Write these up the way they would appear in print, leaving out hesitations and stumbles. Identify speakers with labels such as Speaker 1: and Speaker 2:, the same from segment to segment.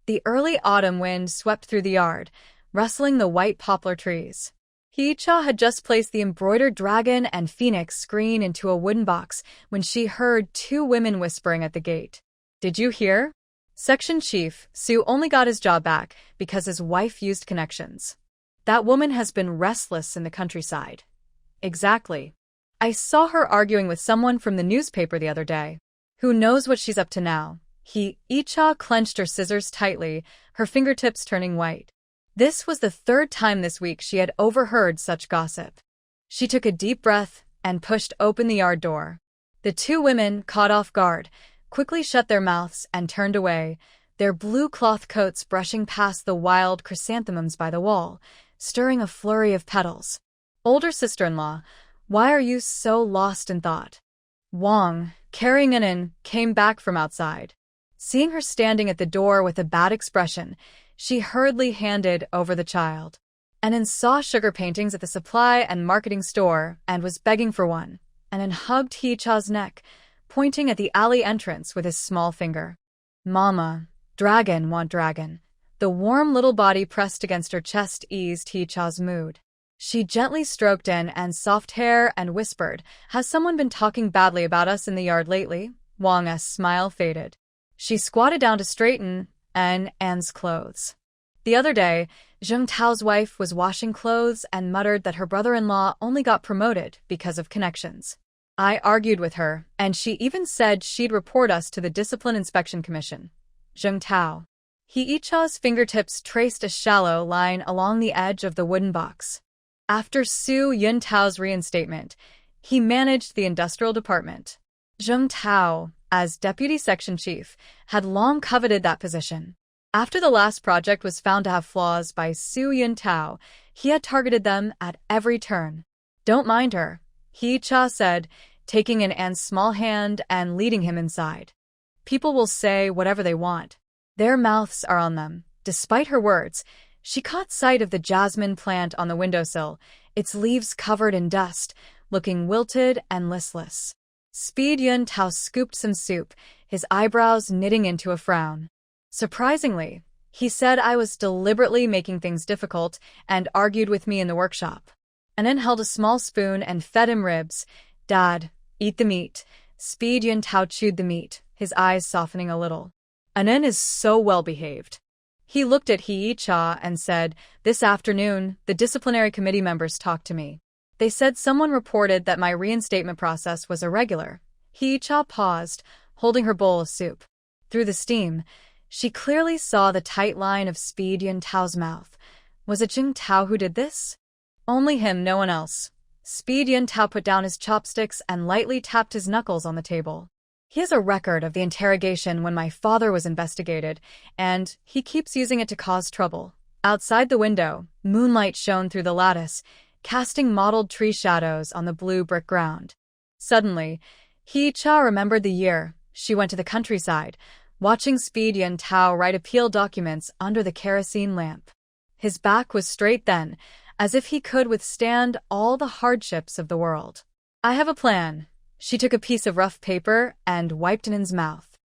Speaker 1: The early autumn wind swept through the yard, rustling the white poplar trees. Hee-cha had just placed the embroidered dragon and phoenix screen into a wooden box when she heard two women whispering at the gate. "Did you hear? Section Chief Sue only got his job back because his wife used connections. That woman has been restless in the countryside." "Exactly. I saw her arguing with someone from the newspaper the other day. Who knows what she's up to now?" Hee-cha clenched her scissors tightly, her fingertips turning white. This was the third time this week she had overheard such gossip. She took a deep breath and pushed open the yard door. The two women, caught off guard, quickly shut their mouths and turned away, their blue cloth coats brushing past the wild chrysanthemums by the wall, stirring a flurry of petals. "Older sister-in-law, why are you so lost in thought?" Wang, carrying Anan, came back from outside. Seeing her standing at the door with a bad expression, she hurriedly handed over the child. Anan saw sugar paintings at the supply and marketing store and was begging for one. Anan hugged Hee-cha's neck, pointing at the alley entrance with his small finger. "Mama, dragon want dragon." The warm little body pressed against her chest eased Hee-cha's mood. She gently stroked An's soft hair and whispered, "Has someone been talking badly about us in the yard lately?" Wang's smile faded. She squatted down to straighten An's clothes. The other day, Zheng Tao's wife was washing clothes and muttered that her brother-in-law only got promoted because of connections. I argued with her, and she even said she'd report us to the Discipline Inspection Commission. Zheng Tao. Hee-cha's fingertips traced a shallow line along the edge of the wooden box. After Su Yuntao's reinstatement, he managed the industrial department. Zheng Tao, as deputy section chief, had long coveted that position. After the last project was found to have flaws by Su Yuntao, he had targeted them at every turn. "Don't mind her," Hee-cha said, taking An's small hand and leading him inside. "People will say whatever they want. Their mouths are on them." Despite her words, she caught sight of the jasmine plant on the windowsill, its leaves covered in dust, looking wilted and listless. Speed Yuntao scooped some soup, his eyebrows knitting into a frown. "Surprisingly," he said, "I was deliberately making things difficult and argued with me in the workshop." Anan held a small spoon and fed him ribs. "Dad, eat the meat." Speed Yuntao chewed the meat, his eyes softening a little. "Anan is so well-behaved." He looked at Hee-cha and said, "This afternoon, the disciplinary committee members talked to me. They said someone reported that my reinstatement process was irregular." Hee-cha paused, holding her bowl of soup. Through the steam, she clearly saw the tight line of Speed Yuntao's mouth. Was it Zheng Tao who did this? Only him, no one else. Speed Yuntao put down his chopsticks and lightly tapped his knuckles on the table. "He has a record of the interrogation when my father was investigated, and he keeps using it to cause trouble." Outside the window, moonlight shone through the lattice, casting mottled tree shadows on the blue brick ground. Suddenly, Hee-cha remembered the year she went to the countryside, watching Speed Yuntao write appeal documents under the kerosene lamp. His back was straight then, as if he could withstand all the hardships of the world. "I have a plan." She took a piece of rough paper and wiped Anan's mouth.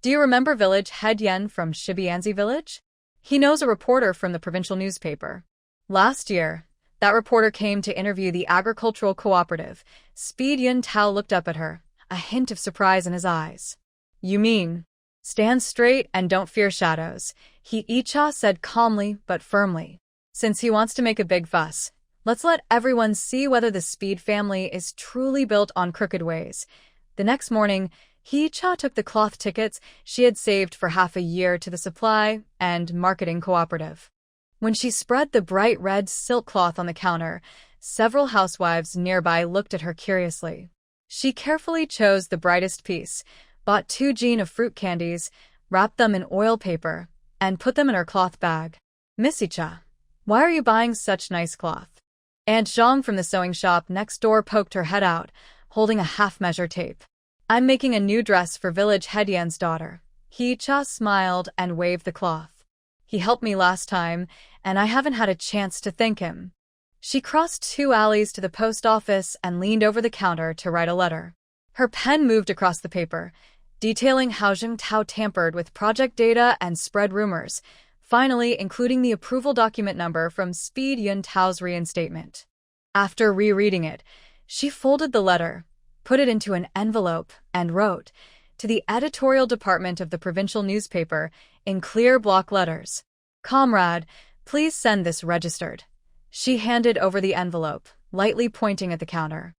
Speaker 1: "Do you remember Village Head Yen from Shibianzi Village? He knows a reporter from the provincial newspaper. Last year, that reporter came to interview the agricultural cooperative." Speed Yuntao looked up at her, a hint of surprise in his eyes. "You mean, stand straight and don't fear shadows," Hee-cha said calmly but firmly. "Since he wants to make a big fuss, let's let everyone see whether the Speed family is truly built on crooked ways." The next morning, Hee-cha took the cloth tickets she had saved for half a year to the supply and marketing cooperative. When she spread the bright red silk cloth on the counter, several housewives nearby looked at her curiously. She carefully chose the brightest piece, bought 2 jeans of fruit candies, wrapped them in oil paper, and put them in her cloth bag. "Missy-cha, why are you buying such nice cloth?" Aunt Zhang from the sewing shop next door poked her head out, holding a half-measure tape. "I'm making a new dress for Village Head Yen's daughter." Hee-cha smiled and waved the cloth. "He helped me last time, and I haven't had a chance to thank him." She crossed 2 alleys to the post office and leaned over the counter to write a letter. Her pen moved across the paper. detailing how Zheng Tao tampered with project data and spread rumors, finally including the approval document number from Speed Yun Tao's reinstatement. After rereading it, she folded the letter, put it into an envelope, and wrote, "To the editorial department of the provincial newspaper," in clear block letters. "Comrade, please send this registered." She handed over the envelope, lightly pointing at the counter.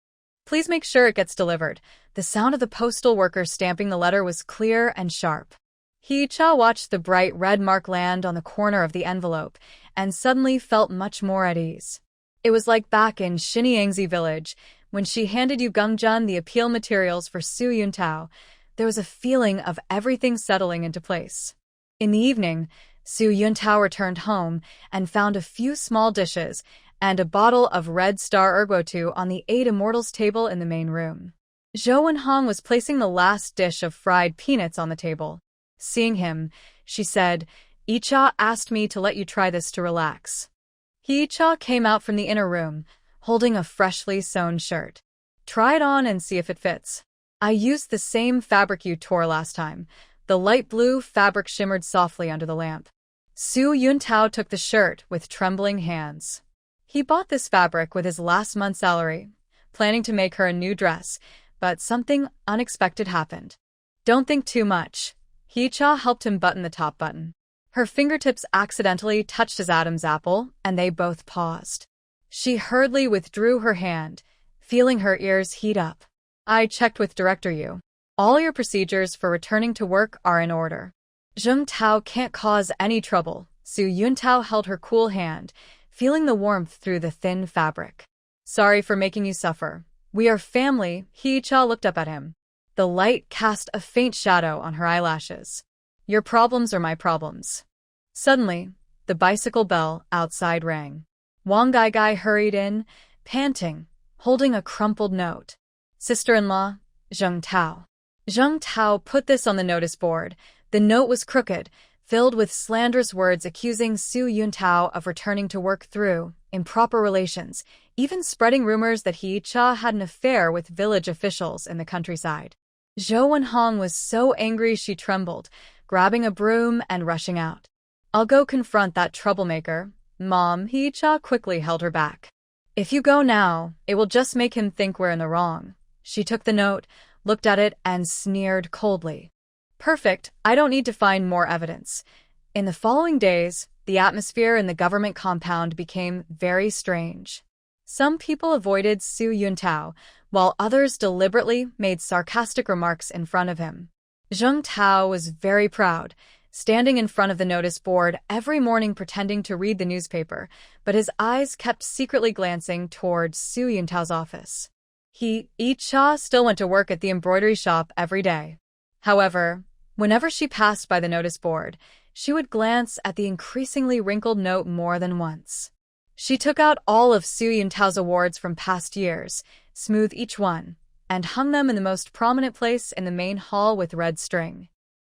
Speaker 1: "Please make sure it gets delivered." The sound of the postal worker stamping the letter was clear and sharp. Hee-cha watched the bright red mark land on the corner of the envelope and suddenly felt much more at ease. It was like back in Shinyangzi village, when she handed Yu Gongjun the appeal materials for Su Yuntao. There was a feeling of everything settling into place. In the evening, Su Yuntao returned home and found a few small dishes and a bottle of Red Star Ergotu on the 8 Immortals table in the main room. Zhou Wenhong was placing the last dish of fried peanuts on the table. Seeing him, she said, "Icha asked me to let you try this to relax." Icha came out from the inner room, holding a freshly sewn shirt. "Try it on and see if it fits. I used the same fabric you tore last time." The light blue fabric shimmered softly under the lamp. Su Yuntao took the shirt with trembling hands. He bought this fabric with his last month's salary, planning to make her a new dress, but something unexpected happened. "Don't think too much." Hee-cha helped him button the top button. Her fingertips accidentally touched his Adam's apple, and they both paused. She hurriedly withdrew her hand, feeling her ears heat up. "I checked with Director Yu. All your procedures for returning to work are in order. Zheng Tao can't cause any trouble." Su Yuntao held her cool hand, feeling the warmth through the thin fabric. "Sorry for making you suffer. We are family." Hee-cha looked up at him. The light cast a faint shadow on her eyelashes. "Your problems are my problems." Suddenly, the bicycle bell outside rang. Wang Gaigai hurried in, panting, holding a crumpled note. "Sister-in-law, Zheng Tao." Zheng Tao put this on the notice board. The note was crooked, filled with slanderous words accusing Su Yuntao of returning to work through improper relations, even spreading rumors that Hee-cha had an affair with village officials in the countryside. Zhou Wenhong was so angry she trembled, grabbing a broom and rushing out. "I'll go confront that troublemaker, Mom." Hee-cha quickly held her back. "If you go now, it will just make him think we're in the wrong." She took the note, looked at it, and sneered coldly. "Perfect, I don't need to find more evidence." In the following days, the atmosphere in the government compound became very strange. Some people avoided Su Yuntao, while others deliberately made sarcastic remarks in front of him. Zheng Tao was very proud, standing in front of the notice board every morning pretending to read the newspaper, but his eyes kept secretly glancing towards Su Yuntao's office. Icha still went to work at the embroidery shop every day. However, whenever she passed by the notice board, she would glance at the increasingly wrinkled note more than once. She took out all of Su Yuntao's awards from past years, smoothed each one, and hung them in the most prominent place in the main hall with red string.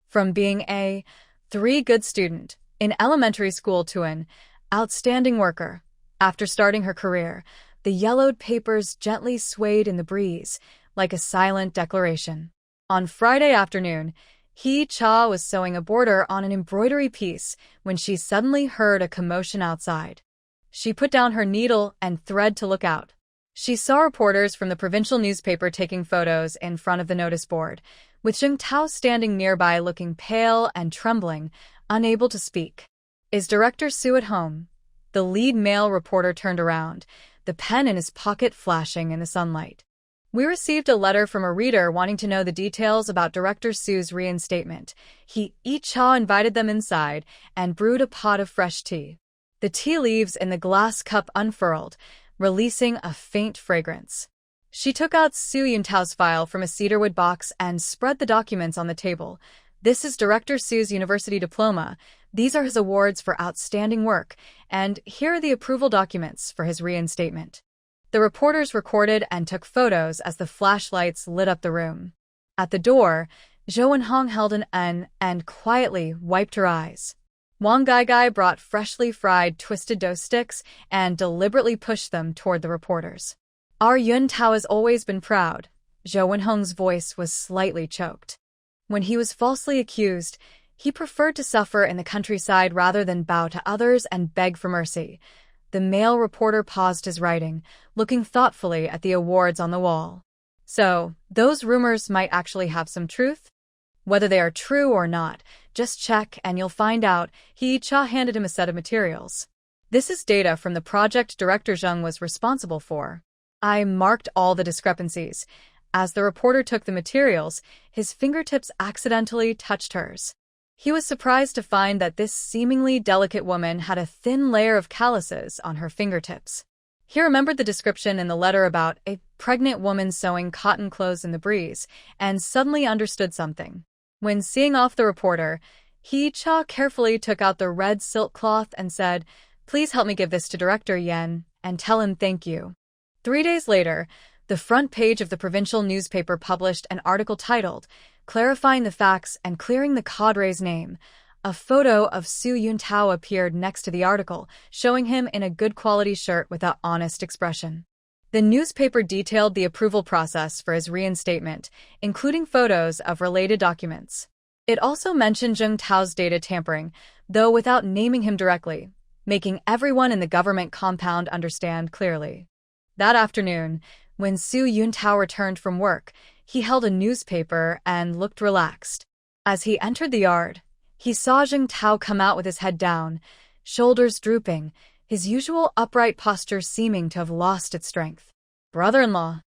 Speaker 1: From being a 3 good student in elementary school to an outstanding worker, after starting her career, the yellowed papers gently swayed in the breeze, like a silent declaration. On Friday afternoon, Hee-cha was sewing a border on an embroidery piece when she suddenly heard a commotion outside. She put down her needle and thread to look out. She saw reporters from the provincial newspaper taking photos in front of the notice board, with Zheng Tao standing nearby looking pale and trembling, unable to speak. "Is Director Su at home?" The lead male reporter turned around, the pen in his pocket flashing in the sunlight. "We received a letter from a reader wanting to know the details about Director Su's reinstatement." Icha invited them inside and brewed a pot of fresh tea. The tea leaves in the glass cup unfurled, releasing a faint fragrance. She took out Su Yuntao's file from a cedarwood box and spread the documents on the table. "This is Director Su's university diploma. These are his awards for outstanding work, and here are the approval documents for his reinstatement." The reporters recorded and took photos as the flashlights lit up the room. At the door, Zhou Wenhong held an N and quietly wiped her eyes. Wang Gaigai brought freshly fried twisted dough sticks and deliberately pushed them toward the reporters. "Our Yun Tao has always been proud." Zhou Wenhong's voice was slightly choked. When he was falsely accused, he preferred to suffer in the countryside rather than bow to others and beg for mercy. The male reporter paused his writing, looking thoughtfully at the awards on the wall. So, those rumors might actually have some truth? Whether they are true or not, just check and you'll find out. Hee-cha handed him a set of materials. This is data from the project Director Zheng was responsible for. I marked all the discrepancies. As the reporter took the materials, his fingertips accidentally touched hers. He was surprised to find that this seemingly delicate woman had a thin layer of calluses on her fingertips. He remembered the description in the letter about a pregnant woman sewing cotton clothes in the breeze, and suddenly understood something. When seeing off the reporter, Hee-cha carefully took out the red silk cloth and said, "Please help me give this to Director Yen, and tell him thank you." 3 days later, the front page of the provincial newspaper published an article titled, "Clarifying the Facts and Clearing the Cadre's Name." A photo of Su Yuntao appeared next to the article, showing him in a good-quality shirt with an honest expression. The newspaper detailed the approval process for his reinstatement, including photos of related documents. It also mentioned Zheng Tao's data tampering, though without naming him directly, making everyone in the government compound understand clearly. That afternoon, when Su Yuntao returned from work, he held a newspaper and looked relaxed. As he entered the yard, he saw Zheng Tao come out with his head down, shoulders drooping, his usual upright posture seeming to have lost its strength. "Brother-in-law."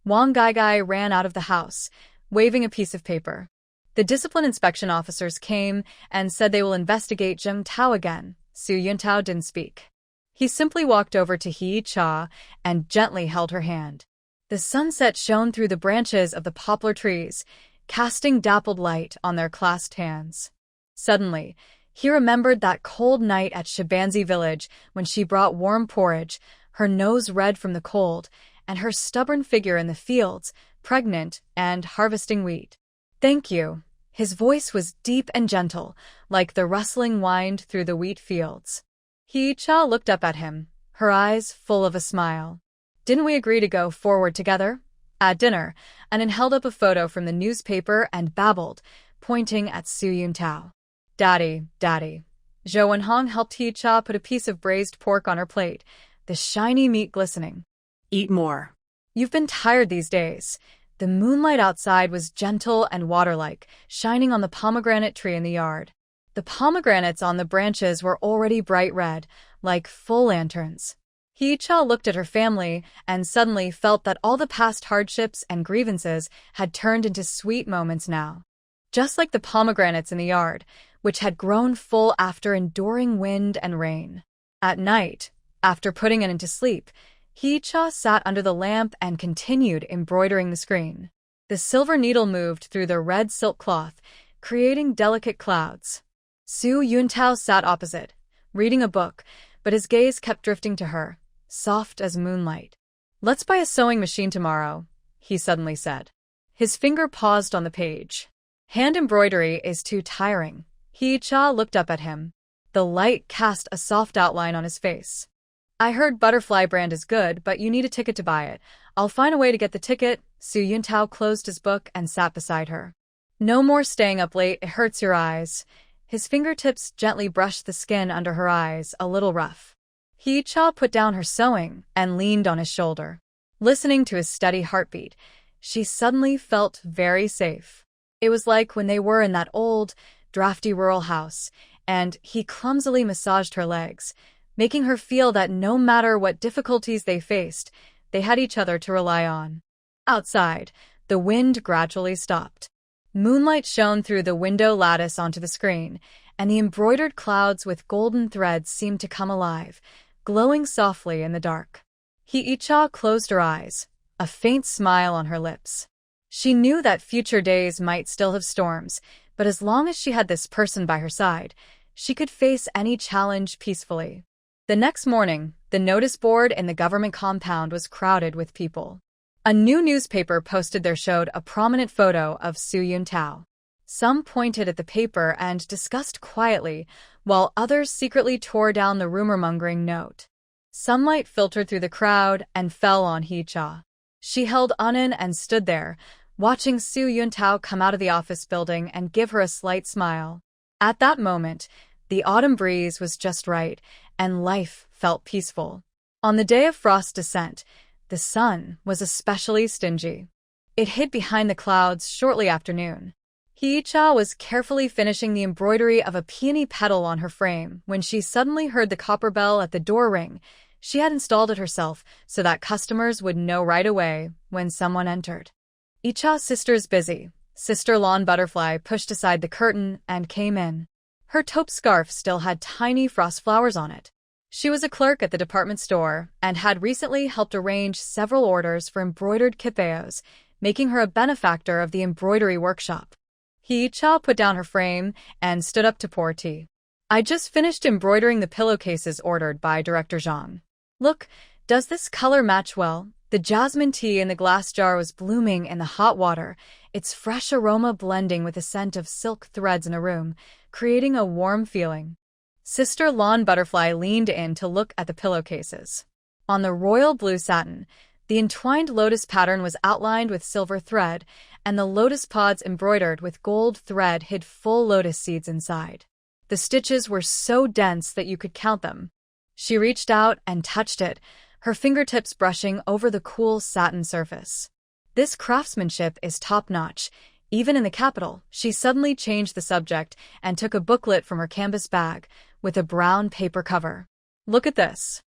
Speaker 1: Wang Gaigai ran out of the house, waving a piece of paper. The discipline inspection officers came and said they will investigate Zheng Tao again. Su Yuntao didn't speak. He simply walked over to Hee-cha and gently held her hand. The sunset shone through the branches of the poplar trees, casting dappled light on their clasped hands. Suddenly, he remembered that cold night at Shibanzi village when she brought warm porridge, her nose red from the cold, and her stubborn figure in the fields, pregnant and harvesting wheat. "Thank you." His voice was deep and gentle, like the rustling wind through the wheat fields. Hee-cha looked up at him, her eyes full of a smile. "Didn't we agree to go forward together?" At dinner, Anan held up a photo from the newspaper and babbled, pointing at Su Yuntao. Daddy. Zhou Wenhong helped Hee-cha put a piece of braised pork on her plate, the shiny meat glistening. "Eat more. You've been tired these days." The moonlight outside was gentle and water-like, shining on the pomegranate tree in the yard. The pomegranates on the branches were already bright red, like full lanterns. Hee-cha looked at her family and suddenly felt that all the past hardships and grievances had turned into sweet moments now. Just like the pomegranates in the yard, which had grown full after enduring wind and rain. At night, after putting it into sleep, Hee-cha sat under the lamp and continued embroidering the screen. The silver needle moved through the red silk cloth, creating delicate clouds. Su Yuntao sat opposite, reading a book, but his gaze kept drifting to her, soft as moonlight. "Let's buy a sewing machine tomorrow," he suddenly said. His finger paused on the page. "Hand embroidery is too tiring." Hee-cha looked up at him. The light cast a soft outline on his face. "I heard Butterfly brand is good, but you need a ticket to buy it. I'll find a way to get the ticket." Su Yuntao closed his book and sat beside her. "No more staying up late, it hurts your eyes." His fingertips gently brushed the skin under her eyes, a little rough. Hee-cha put down her sewing and leaned on his shoulder. Listening to his steady heartbeat, she suddenly felt very safe. It was like when they were in that old, drafty rural house, and he clumsily massaged her legs, making her feel that no matter what difficulties they faced, they had each other to rely on. Outside, the wind gradually stopped. Moonlight shone through the window lattice onto the screen, and the embroidered clouds with golden threads seemed to come alive, glowing softly in the dark. Hee-cha closed her eyes, a faint smile on her lips. She knew that future days might still have storms, but as long as she had this person by her side, she could face any challenge peacefully. The next morning, the notice board in the government compound was crowded with people. A new newspaper posted there showed a prominent photo of Su Yuntao. Some pointed at the paper and discussed quietly, while others secretly tore down the rumor-mongering note. Sunlight filtered through the crowd and fell on Hee-cha. She held Anan and stood there, watching Su Yuntao come out of the office building and give her a slight smile. At that moment, the autumn breeze was just right, and life felt peaceful. On the day of Frost's descent, the sun was especially stingy. It hid behind the clouds shortly after noon. Hee-cha was carefully finishing the embroidery of a peony petal on her frame when she suddenly heard the copper bell at the door ring. She had installed it herself so that customers would know right away when someone entered. Hee-cha's sister's busy. Sister Lawn Butterfly pushed aside the curtain and came in. Her taupe scarf still had tiny frost flowers on it. She was a clerk at the department store and had recently helped arrange several orders for embroidered kipeos, making her a benefactor of the embroidery workshop. Hee-cha put down her frame and stood up to pour tea. I just finished embroidering the pillowcases ordered by Director Zhang. Look, does this color match well? The jasmine tea in the glass jar was blooming in the hot water, its fresh aroma blending with the scent of silk threads in a room, creating a warm feeling. Sister Lawn Butterfly leaned in to look at the pillowcases. On the royal blue satin, the entwined lotus pattern was outlined with silver thread, and the lotus pods embroidered with gold thread hid full lotus seeds inside. The stitches were so dense that you could count them. She reached out and touched it, her fingertips brushing over the cool satin surface. This craftsmanship is top-notch. Even in the capital, she suddenly changed the subject and took a booklet from her canvas bag with a brown paper cover. Look at this.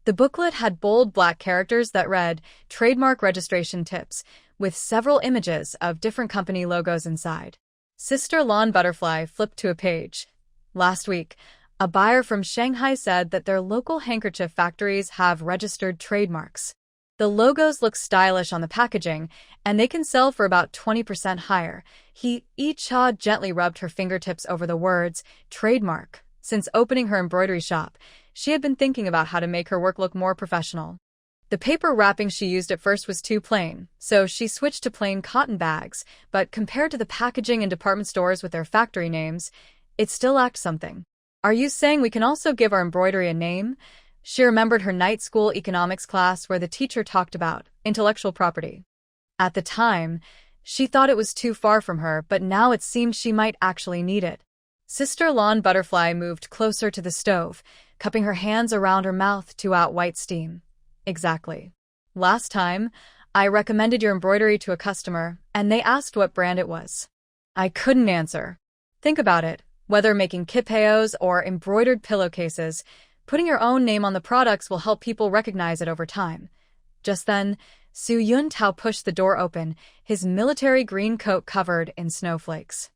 Speaker 1: The booklet had bold black characters that read, "Trademark Registration Tips," with several images of different company logos inside. Sister Lawn Butterfly flipped to a page. Last week, a buyer from Shanghai said that their local handkerchief factories have registered trademarks. The logos look stylish on the packaging, and they can sell for about 20% higher. Hee-cha gently rubbed her fingertips over the words, "trademark." Since opening her embroidery shop, she had been thinking about how to make her work look more professional. The paper wrapping she used at first was too plain, so she switched to plain cotton bags, but compared to the packaging in department stores with their factory names, it still lacked something. Are you saying we can also give our embroidery a name? She remembered her night school economics class where the teacher talked about intellectual property. At the time, she thought it was too far from her, but now it seemed she might actually need it. Sister Lawn Butterfly moved closer to the stove, cupping her hands around her mouth to out white steam. Exactly. Last time, I recommended your embroidery to a customer, and they asked what brand it was. I couldn't answer. Think about it. Whether making kipeos or embroidered pillowcases, putting your own name on the products will help people recognize it over time. Just then, Su Yuntao pushed the door open, his military green coat covered in snowflakes.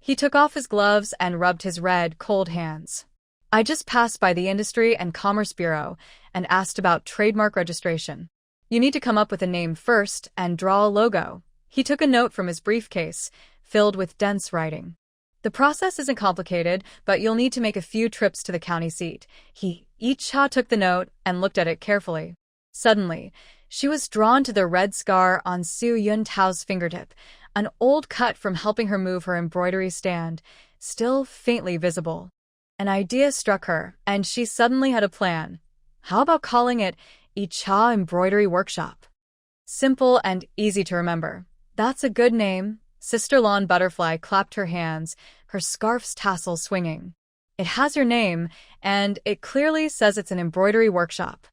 Speaker 1: He took off his gloves and rubbed his red, cold hands. I just passed by the Industry and Commerce Bureau and asked about trademark registration. You need to come up with a name first and draw a logo. He took a note from his briefcase, filled with dense writing. The process isn't complicated, but you'll need to make a few trips to the county seat. Hee-cha took the note and looked at it carefully. Suddenly, she was drawn to the red scar on Su Yuntao's fingertip, an old cut from helping her move her embroidery stand, still faintly visible. An idea struck her, and she suddenly had a plan. How about calling it Hee-cha Embroidery Workshop? Simple and easy to remember. That's a good name. Sister Lawn Butterfly clapped her hands, her scarf's tassel swinging. It has your name, and it clearly says it's an embroidery workshop.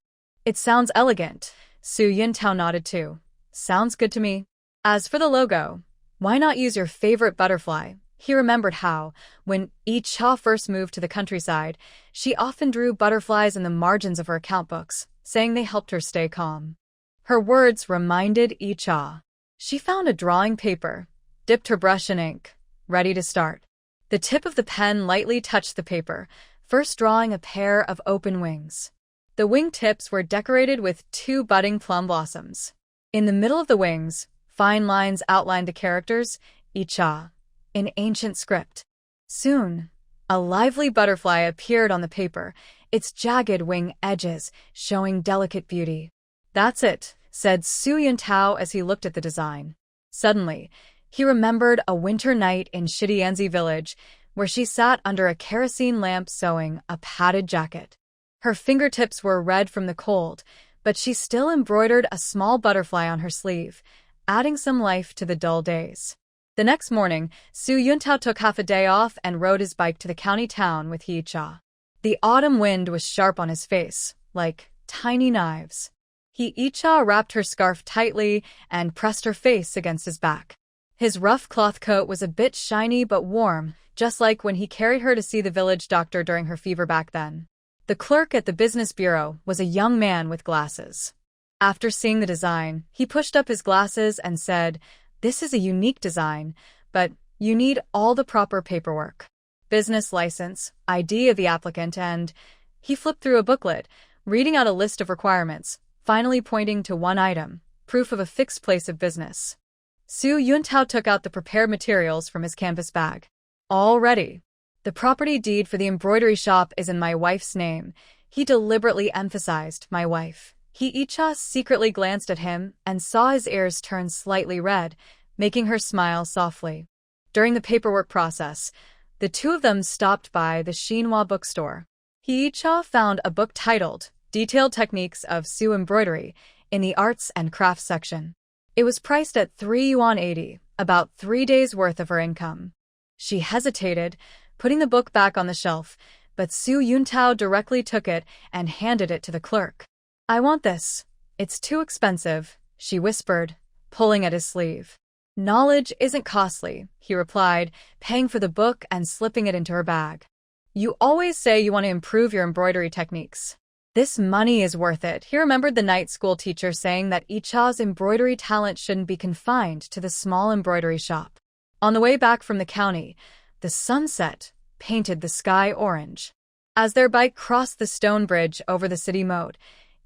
Speaker 1: It sounds elegant. Su Yuntao nodded too. Sounds good to me. As for the logo, why not use your favorite butterfly? He remembered how, when Hee-cha first moved to the countryside, she often drew butterflies in the margins of her account books, saying they helped her stay calm. Her words reminded Hee-cha. She found a drawing paper, dipped her brush in ink, ready to start. The tip of the pen lightly touched the paper, first drawing a pair of open wings. The wing tips were decorated with 2 budding plum blossoms. In the middle of the wings, fine lines outlined the characters, Hee-cha, in ancient script. Soon, a lively butterfly appeared on the paper, its jagged wing edges showing delicate beauty. That's it, said Su Yuntao as he looked at the design. Suddenly, he remembered a winter night in Shidianzi village, where she sat under a kerosene lamp sewing a padded jacket. Her fingertips were red from the cold, but she still embroidered a small butterfly on her sleeve, adding some life to the dull days. The next morning, Su Yuntao took half a day off and rode his bike to the county town with Hee-cha. The autumn wind was sharp on his face, like tiny knives. Hee-cha wrapped her scarf tightly and pressed her face against his back. His rough cloth coat was a bit shiny but warm, just like when he carried her to see the village doctor during her fever back then. The clerk at the business bureau was a young man with glasses. After seeing the design, he pushed up his glasses and said, "This is a unique design, but you need all the proper paperwork. Business license, ID of the applicant, and..." He flipped through a booklet, reading out a list of requirements, finally pointing to one item, proof of a fixed place of business. Su Yuntao took out the prepared materials from his canvas bag. "All ready. The property deed for the embroidery shop is in my wife's name." He deliberately emphasized, "my wife." Hee-cha secretly glanced at him and saw his ears turn slightly red, making her smile softly. During the paperwork process, the two of them stopped by the Manhwa bookstore. Hee-cha found a book titled Detailed Techniques of Su Embroidery in the Arts and Crafts section. It was priced at 3 yuan 80, about 3 days' worth of her income. She hesitated, putting the book back on the shelf, but Su Yuntao directly took it and handed it to the clerk. "I want this. It's too expensive," she whispered, pulling at his sleeve. "Knowledge isn't costly," he replied, paying for the book and slipping it into her bag. "You always say you want to improve your embroidery techniques. This money is worth it." He remembered the night school teacher saying that Hee-cha's embroidery talent shouldn't be confined to the small embroidery shop. On the way back from the county, the sunset painted the sky orange. As their bike crossed the stone bridge over the city moat,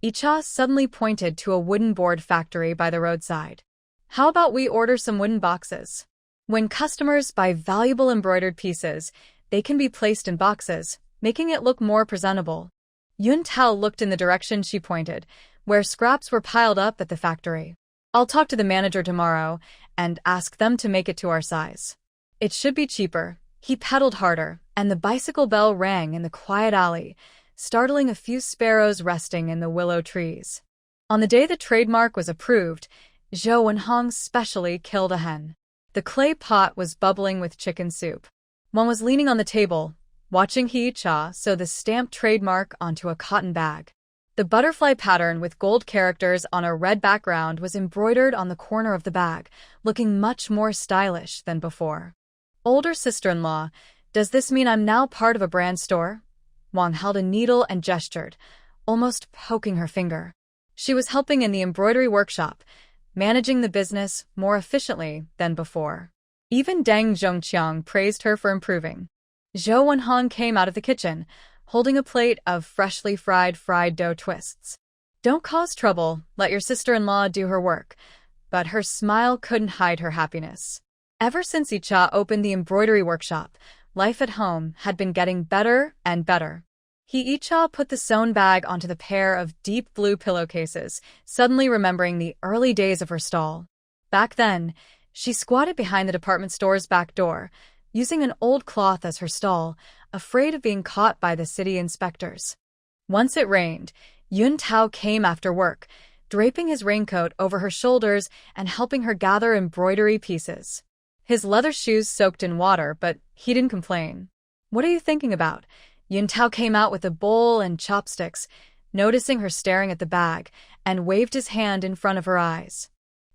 Speaker 1: Hee-cha suddenly pointed to a wooden board factory by the roadside. "How about we order some wooden boxes? When customers buy valuable embroidered pieces, they can be placed in boxes, making it look more presentable." Yuntao looked in the direction she pointed, where scraps were piled up at the factory. "I'll talk to the manager tomorrow and ask them to make it to our size. It should be cheaper." He pedaled harder, and the bicycle bell rang in the quiet alley, startling a few sparrows resting in the willow trees. On the day the trademark was approved, Zhou Wenhong specially killed a hen. The clay pot was bubbling with chicken soup. One was leaning on the table, watching Hee-cha sew the stamped trademark onto a cotton bag. The butterfly pattern with gold characters on a red background was embroidered on the corner of the bag, looking much more stylish than before. "Older sister-in-law, does this mean I'm now part of a brand store?" Wang held a needle and gestured, almost poking her finger. She was helping in the embroidery workshop, managing the business more efficiently than before. Even Deng Zhongqiang praised her for improving. Zhou Wenhong came out of the kitchen, holding a plate of freshly fried dough twists. "Don't cause trouble, let your sister-in-law do her work." But her smile couldn't hide her happiness. Ever since Hee-cha opened the embroidery workshop, life at home had been getting better and better. Hee-cha put the sewn bag onto the pair of deep blue pillowcases, suddenly remembering the early days of her stall. Back then, she squatted behind the department store's back door, using an old cloth as her stall, afraid of being caught by the city inspectors. Once it rained, Yuntao came after work, draping his raincoat over her shoulders and helping her gather embroidery pieces. His leather shoes soaked in water, but he didn't complain. "What are you thinking about?" Yuntao came out with a bowl and chopsticks, noticing her staring at the bag, and waved his hand in front of her eyes.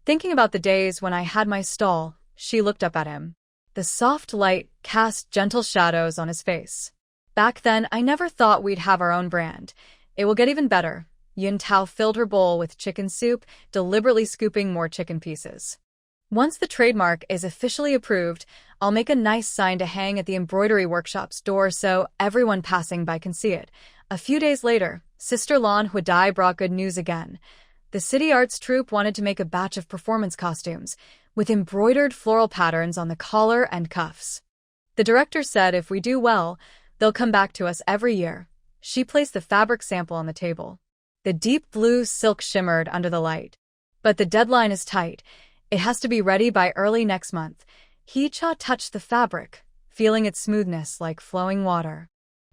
Speaker 1: "Thinking about the days when I had my stall." She looked up at him. The soft light cast gentle shadows on his face. "Back then, I never thought we'd have our own brand. It will get even better." Yuntao filled her bowl with chicken soup, deliberately scooping more chicken pieces. "Once the trademark is officially approved, I'll make a nice sign to hang at the embroidery workshop's door so everyone passing by can see it." A few days later, Sister Lan Huadai brought good news again. The city arts troupe wanted to make a batch of performance costumes, with embroidered floral patterns on the collar and cuffs. The director said if we do well, they'll come back to us every year. She placed the fabric sample on the table. The deep blue silk shimmered under the light. "But the deadline is tight. It has to be ready by early next month." Hee-cha touched the fabric, feeling its smoothness like flowing water.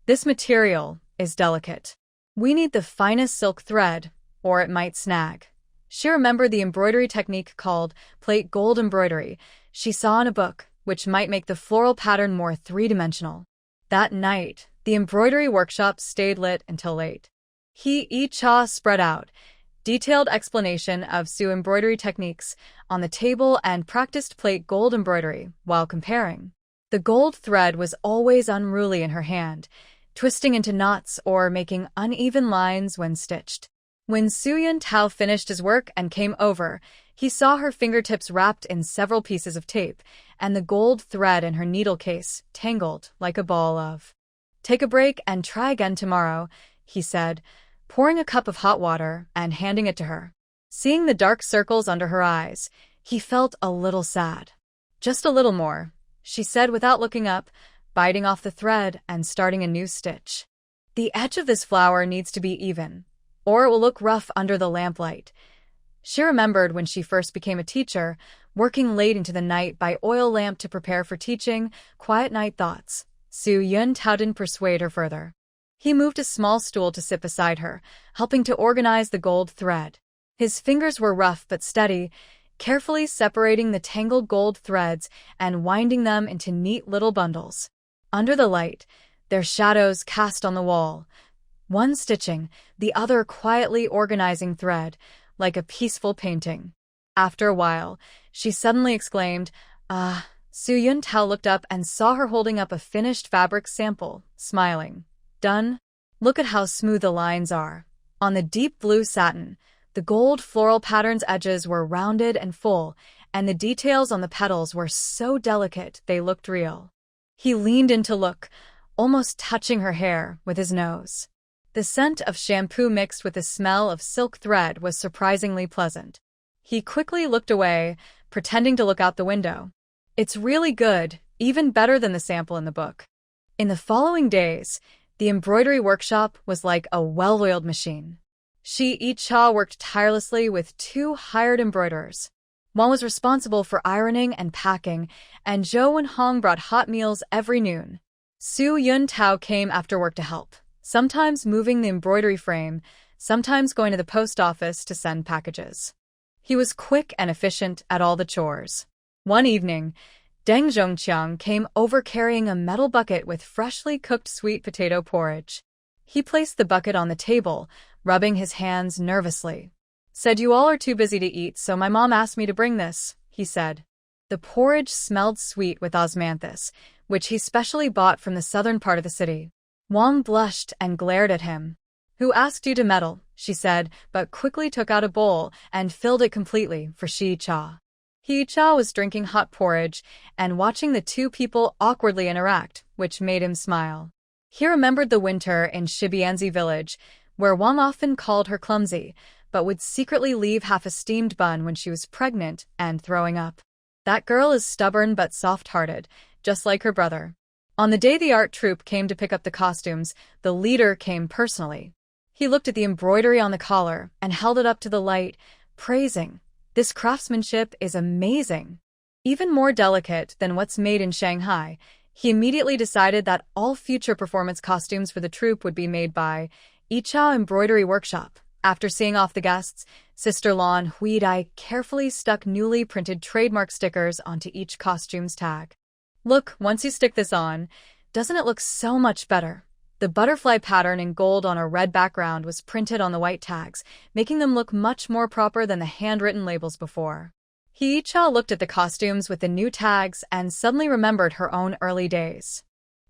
Speaker 1: "This material is delicate. We need the finest silk thread, or it might snag." She remembered the embroidery technique called plate gold embroidery she saw in a book, which might make the floral pattern more three-dimensional. That night, the embroidery workshop stayed lit until late. Yi-cha spread out detailed explanation of Su embroidery techniques on the table and practiced plate gold embroidery while comparing. The gold thread was always unruly in her hand, twisting into knots or making uneven lines when stitched. When Su Yuntao finished his work and came over, he saw her fingertips wrapped in several pieces of tape, and the gold thread in her needle case tangled like a ball of. "Take a break and try again tomorrow," he said, pouring a cup of hot water and handing it to her. Seeing the dark circles under her eyes, he felt a little sad. "Just a little more," she said without looking up, biting off the thread and starting a new stitch. "The edge of this flower needs to be even, or it will look rough under the lamplight." She remembered when she first became a teacher, working late into the night by oil lamp to prepare for teaching, quiet night thoughts. Su Yuntao didn't persuade her further. He moved a small stool to sit beside her, helping to organize the gold thread. His fingers were rough but steady, carefully separating the tangled gold threads and winding them into neat little bundles. Under the light, their shadows cast on the wall, one stitching, the other quietly organizing thread, like a peaceful painting. After a while, she suddenly exclaimed, "Ah!" Su Yuntao looked up and saw her holding up a finished fabric sample, smiling. "Done? Look at how smooth the lines are." On the deep blue satin, the gold floral pattern's edges were rounded and full, and the details on the petals were so delicate they looked real. He leaned in to look, almost touching her hair with his nose. The scent of shampoo mixed with the smell of silk thread was surprisingly pleasant. He quickly looked away, pretending to look out the window. "It's really good, even better than the sample in the book." In the following days, the embroidery workshop was like a well-oiled machine. Yi-cha worked tirelessly with 2 hired embroiderers. One was responsible for ironing and packing, and Zhou and Hong brought hot meals every noon. Su Yuntao came after work to help, sometimes moving the embroidery frame, sometimes going to the post office to send packages. He was quick and efficient at all the chores. One evening, Deng Zhongqiang came over carrying a metal bucket with freshly cooked sweet potato porridge. He placed the bucket on the table, rubbing his hands nervously. "Said you all are too busy to eat, so my mom asked me to bring this," he said. The porridge smelled sweet with osmanthus, which he specially bought from the southern part of the city. Wang blushed and glared at him. "Who asked you to meddle?" she said, but quickly took out a bowl and filled it completely for Yi-cha. Yi-cha was drinking hot porridge and watching the two people awkwardly interact, which made him smile. He remembered the winter in Shibianzi village, where Wang often called her clumsy, but would secretly leave half a steamed bun when she was pregnant and throwing up. That girl is stubborn but soft-hearted, just like her brother. On the day the art troupe came to pick up the costumes, the leader came personally. He looked at the embroidery on the collar and held it up to the light, praising, "This craftsmanship is amazing." Even more delicate than what's made in Shanghai, he immediately decided that all future performance costumes for the troupe would be made by Yichao Embroidery Workshop. After seeing off the guests, Sister Lan Huidai carefully stuck newly printed trademark stickers onto each costume's tag. "Look, once you stick this on, doesn't it look so much better?" The butterfly pattern in gold on a red background was printed on the white tags, making them look much more proper than the handwritten labels before. Yi-cha looked at the costumes with the new tags and suddenly remembered her own early days.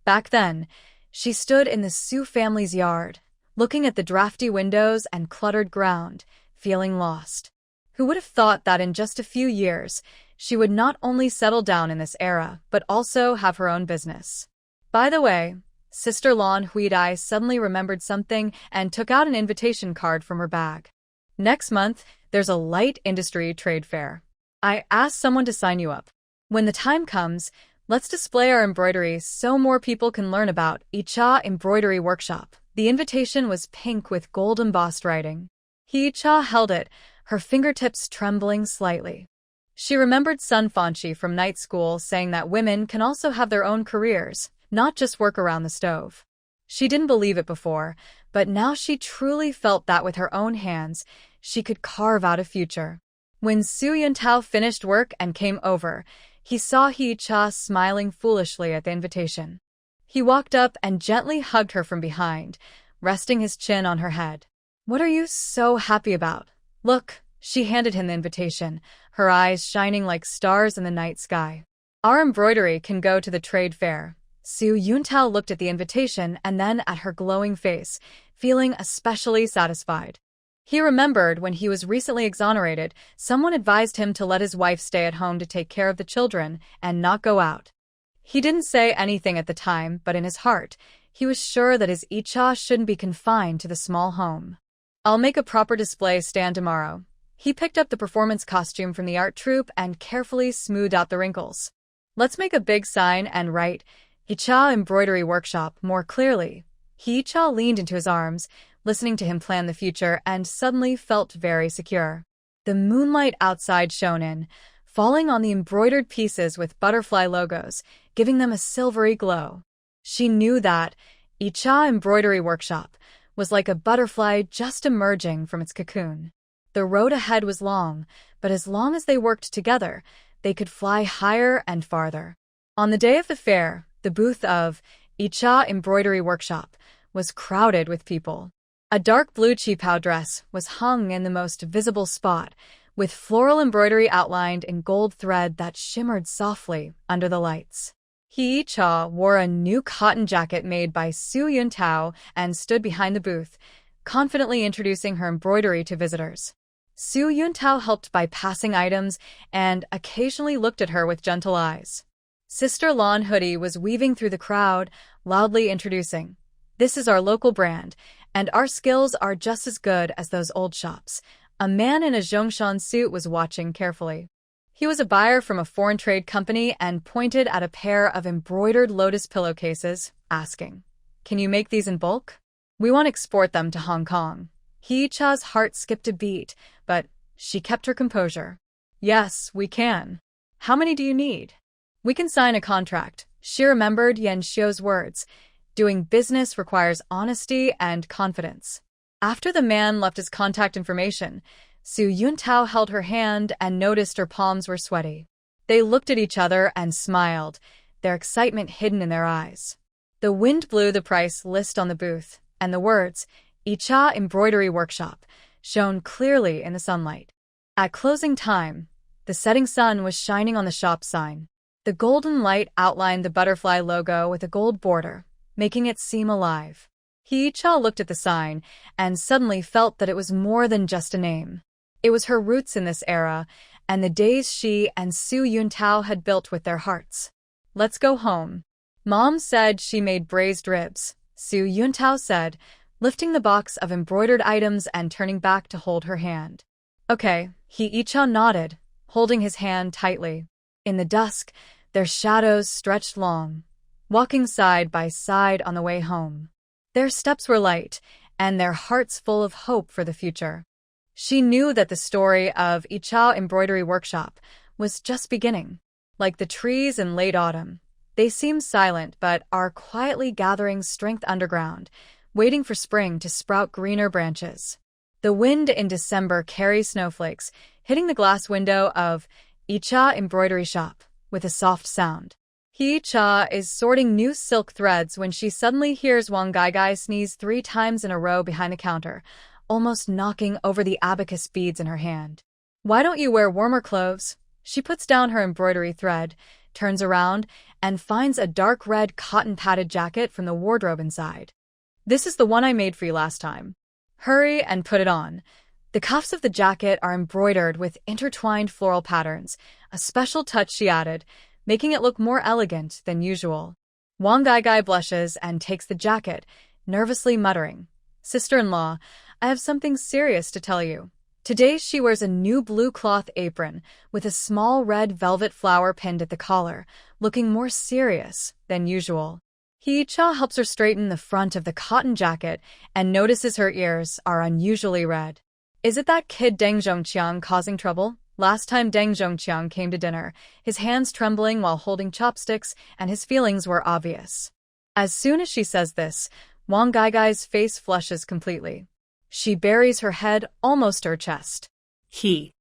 Speaker 1: Back then, she stood in the Su family's yard, looking at the drafty windows and cluttered ground, feeling lost. Who would have thought that in just a few years, she would not only settle down in this era, but also have her own business? By the way, Sister Lan Huidai suddenly remembered something and took out an invitation card from her bag. "Next month, there's a light industry trade fair. I asked someone to sign you up. When the time comes, let's display our embroidery so more people can learn about Yicha Embroidery Workshop." The invitation was pink with gold embossed writing. Yicha held it, her fingertips trembling slightly. She remembered Sun Fanchi from night school saying that women can also have their own careers, not just work around the stove. She didn't believe it before, but now she truly felt that with her own hands, she could carve out a future. When Su Yuntao finished work and came over, he saw Hee-cha smiling foolishly at the invitation. He walked up and gently hugged her from behind, resting his chin on her head. "What are you so happy about? Look," she handed him the invitation, her eyes shining like stars in the night sky. "Our embroidery can go to the trade fair." Su Yuntao looked at the invitation and then at her glowing face, feeling especially satisfied. He remembered when he was recently exonerated, someone advised him to let his wife stay at home to take care of the children and not go out. He didn't say anything at the time, but in his heart, he was sure that his Icha shouldn't be confined to the small home. "I'll make a proper display stand tomorrow." He picked up the performance costume from the art troupe and carefully smoothed out the wrinkles. "Let's make a big sign and write, Icha Embroidery Workshop, more clearly." Hee-cha leaned into his arms, listening to him plan the future, and suddenly felt very secure. The moonlight outside shone in, falling on the embroidered pieces with butterfly logos, giving them a silvery glow. She knew that Icha Embroidery Workshop was like a butterfly just emerging from its cocoon. The road ahead was long, but as long as they worked together, they could fly higher and farther. On the day of the fair, the booth of Icha Embroidery Workshop was crowded with people. A dark blue qipao dress was hung in the most visible spot, with floral embroidery outlined in gold thread that shimmered softly under the lights. Hee-cha wore a new cotton jacket made by Su Yuntao and stood behind the booth, confidently introducing her embroidery to visitors. Su Yuntao helped by passing items and occasionally looked at her with gentle eyes. Sister Lawn Hoodie was weaving through the crowd, loudly introducing, "This is our local brand, and our skills are just as good as those old shops." A man in a Zhongshan suit was watching carefully. He was a buyer from a foreign trade company and pointed at a pair of embroidered lotus pillowcases, asking, "Can you make these in bulk? We want to export them to Hong Kong." Hee-cha's heart skipped a beat, but she kept her composure. "Yes, we can. How many do you need?" "We can sign a contract." She remembered Yan Xiu's words. Doing business requires honesty and confidence. After the man left his contact information, Su Yuntao held her hand and noticed her palms were sweaty. They looked at each other and smiled, their excitement hidden in their eyes. The wind blew the price list on the booth, and the words, "Icha Embroidery Workshop," shone clearly in the sunlight. At closing time, the setting sun was shining on the shop sign. The golden light outlined the butterfly logo with a gold border, making it seem alive. Hee-cha looked at the sign and suddenly felt that it was more than just a name. It was her roots in this era and the days she and Su Yuntao had built with their hearts. "Let's go home." Mom said she made braised ribs, Su Yuntao said, lifting the box of embroidered items and turning back to hold her hand. "Okay," Hee-cha nodded, holding his hand tightly. In the dusk, their shadows stretched long, walking side by side on the way home. Their steps were light, and their hearts full of hope for the future. She knew that the story of Icha Embroidery Workshop was just beginning. Like the trees in late autumn, they seem silent but are quietly gathering strength underground, waiting for spring to sprout greener branches. The wind in December carries snowflakes, hitting the glass window of Icha Embroidery Shop with a soft sound. Hee-cha is sorting new silk threads when she suddenly hears Wang Gaigai sneeze 3 times in a row behind the counter, almost knocking over the abacus beads in her hand. "Why don't you wear warmer clothes?" She puts down her embroidery thread, turns around, and finds a dark red cotton-padded jacket from the wardrobe inside. "This is the one I made for you last time. Hurry and put it on." The cuffs of the jacket are embroidered with intertwined floral patterns, a special touch she added, making it look more elegant than usual. Wang Gaigai blushes and takes the jacket, nervously muttering, "Sister-in-law, I have something serious to tell you." Today she wears a new blue cloth apron with a small red velvet flower pinned at the collar, looking more serious than usual. Hee-cha helps her straighten the front of the cotton jacket and notices her ears are unusually red. "Is it that kid Deng Zhongqiang causing trouble?" Last time Deng Zhongqiang came to dinner, his hands trembling while holding chopsticks, and his feelings were obvious. As soon as she says this, Wang Gaigai's face flushes completely. She buries her head almost to her chest. He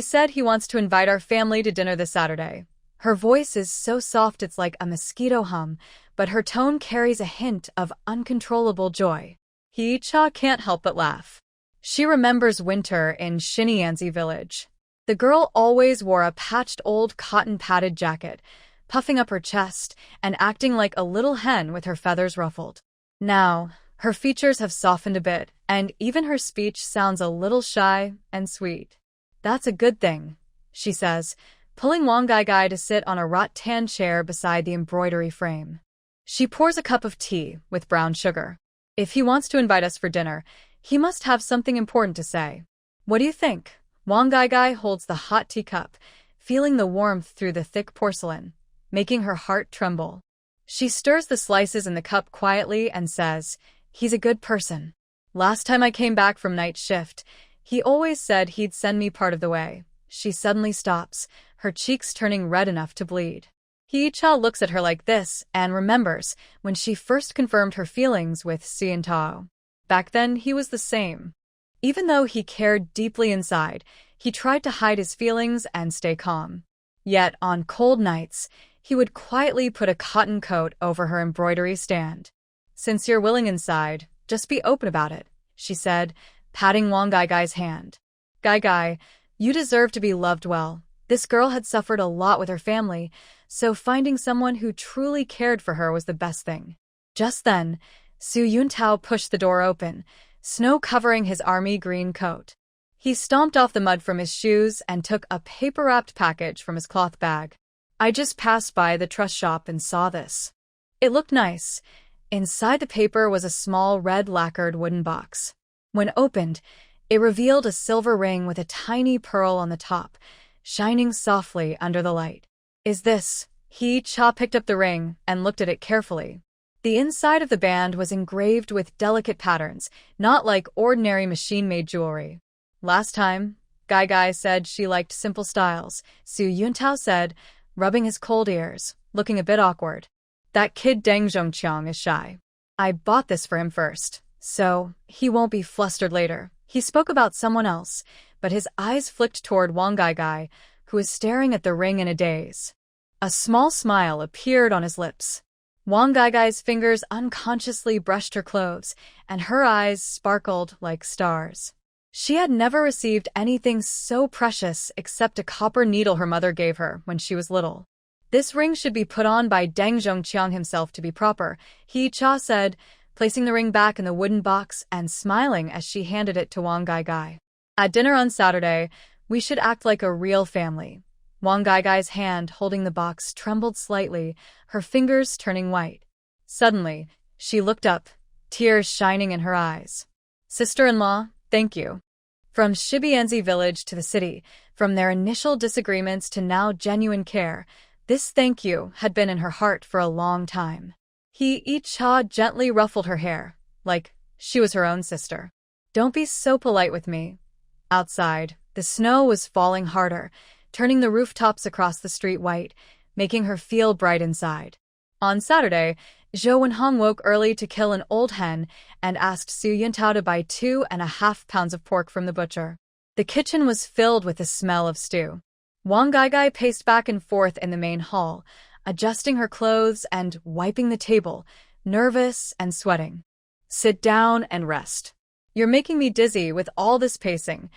Speaker 1: said he wants to invite our family to dinner this Saturday. Her voice is so soft it's like a mosquito hum, but her tone carries a hint of uncontrollable joy. Hee-cha can't help but laugh. She remembers winter in Shinyanzi village. The girl always wore a patched old cotton-padded jacket, puffing up her chest and acting like a little hen with her feathers ruffled. Now, her features have softened a bit, and even her speech sounds a little shy and sweet. That's a good thing, she says, pulling Wang Gai to sit on a rattan chair beside the embroidery frame. She pours a cup of tea with brown sugar. If he wants to invite us for dinner, he must have something important to say. What do you think? Wang Gai holds the hot teacup, feeling the warmth through the thick porcelain, making her heart tremble. She stirs the slices in the cup quietly and says, "He's a good person. Last time I came back from night shift, he always said he'd send me part of the way." She suddenly stops, her cheeks turning red enough to bleed. Hee-cha looks at her like this and remembers when she first confirmed her feelings with Seon Tao. Back then, he was the same. Even though he cared deeply inside, he tried to hide his feelings and stay calm. Yet, on cold nights, he would quietly put a cotton coat over her embroidery stand. "Since you're willing inside, just be open about it," she said, patting Wang Gai's hand. "Gai, you deserve to be loved well. This girl had suffered a lot with her family, so finding someone who truly cared for her was the best thing." Just then, Su Yuntao pushed the door open, snow covering his army green coat. He stomped off the mud from his shoes and took a paper-wrapped package from his cloth bag. "I just passed by the trust shop and saw this." It looked nice. Inside the paper was a small red lacquered wooden box. When opened, it revealed a silver ring with a tiny pearl on the top, shining softly under the light. "Is this?" Hee-cha picked up the ring and looked at it carefully. The inside of the band was engraved with delicate patterns, not like ordinary machine-made jewelry. "Last time, Gai said she liked simple styles," Su Yuntao said, rubbing his cold ears, looking a bit awkward. "That kid Deng Zhongqiang is shy. I bought this for him first, so he won't be flustered later." He spoke about someone else, but his eyes flicked toward Wang Gai, who was staring at the ring in a daze. A small smile appeared on his lips. Wang Gai's fingers unconsciously brushed her clothes, and her eyes sparkled like stars. She had never received anything so precious except a copper needle her mother gave her when she was little. "This ring should be put on by Deng Zhongqiang himself to be proper," Hee-cha said, placing the ring back in the wooden box and smiling as she handed it to Wang Gai. "At dinner on Saturday, we should act like a real family." Wang Gai's hand holding the box trembled slightly, her fingers turning white. Suddenly, she looked up, tears shining in her eyes. "Sister-in-law, thank you." From Shibianzi village to the city, from their initial disagreements to now genuine care, this thank you had been in her heart for a long time. Hee-cha gently ruffled her hair, like she was her own sister. "Don't be so polite with me." Outside, the snow was falling harder, turning the rooftops across the street white, making her feel bright inside. On Saturday, Zhou Wenhong woke early to kill an old hen and asked Su Yuntao to buy 2.5 pounds of pork from the butcher. The kitchen was filled with the smell of stew. Wang Gai paced back and forth in the main hall, adjusting her clothes and wiping the table, nervous and sweating. "Sit down and rest. You're making me dizzy with all this pacing."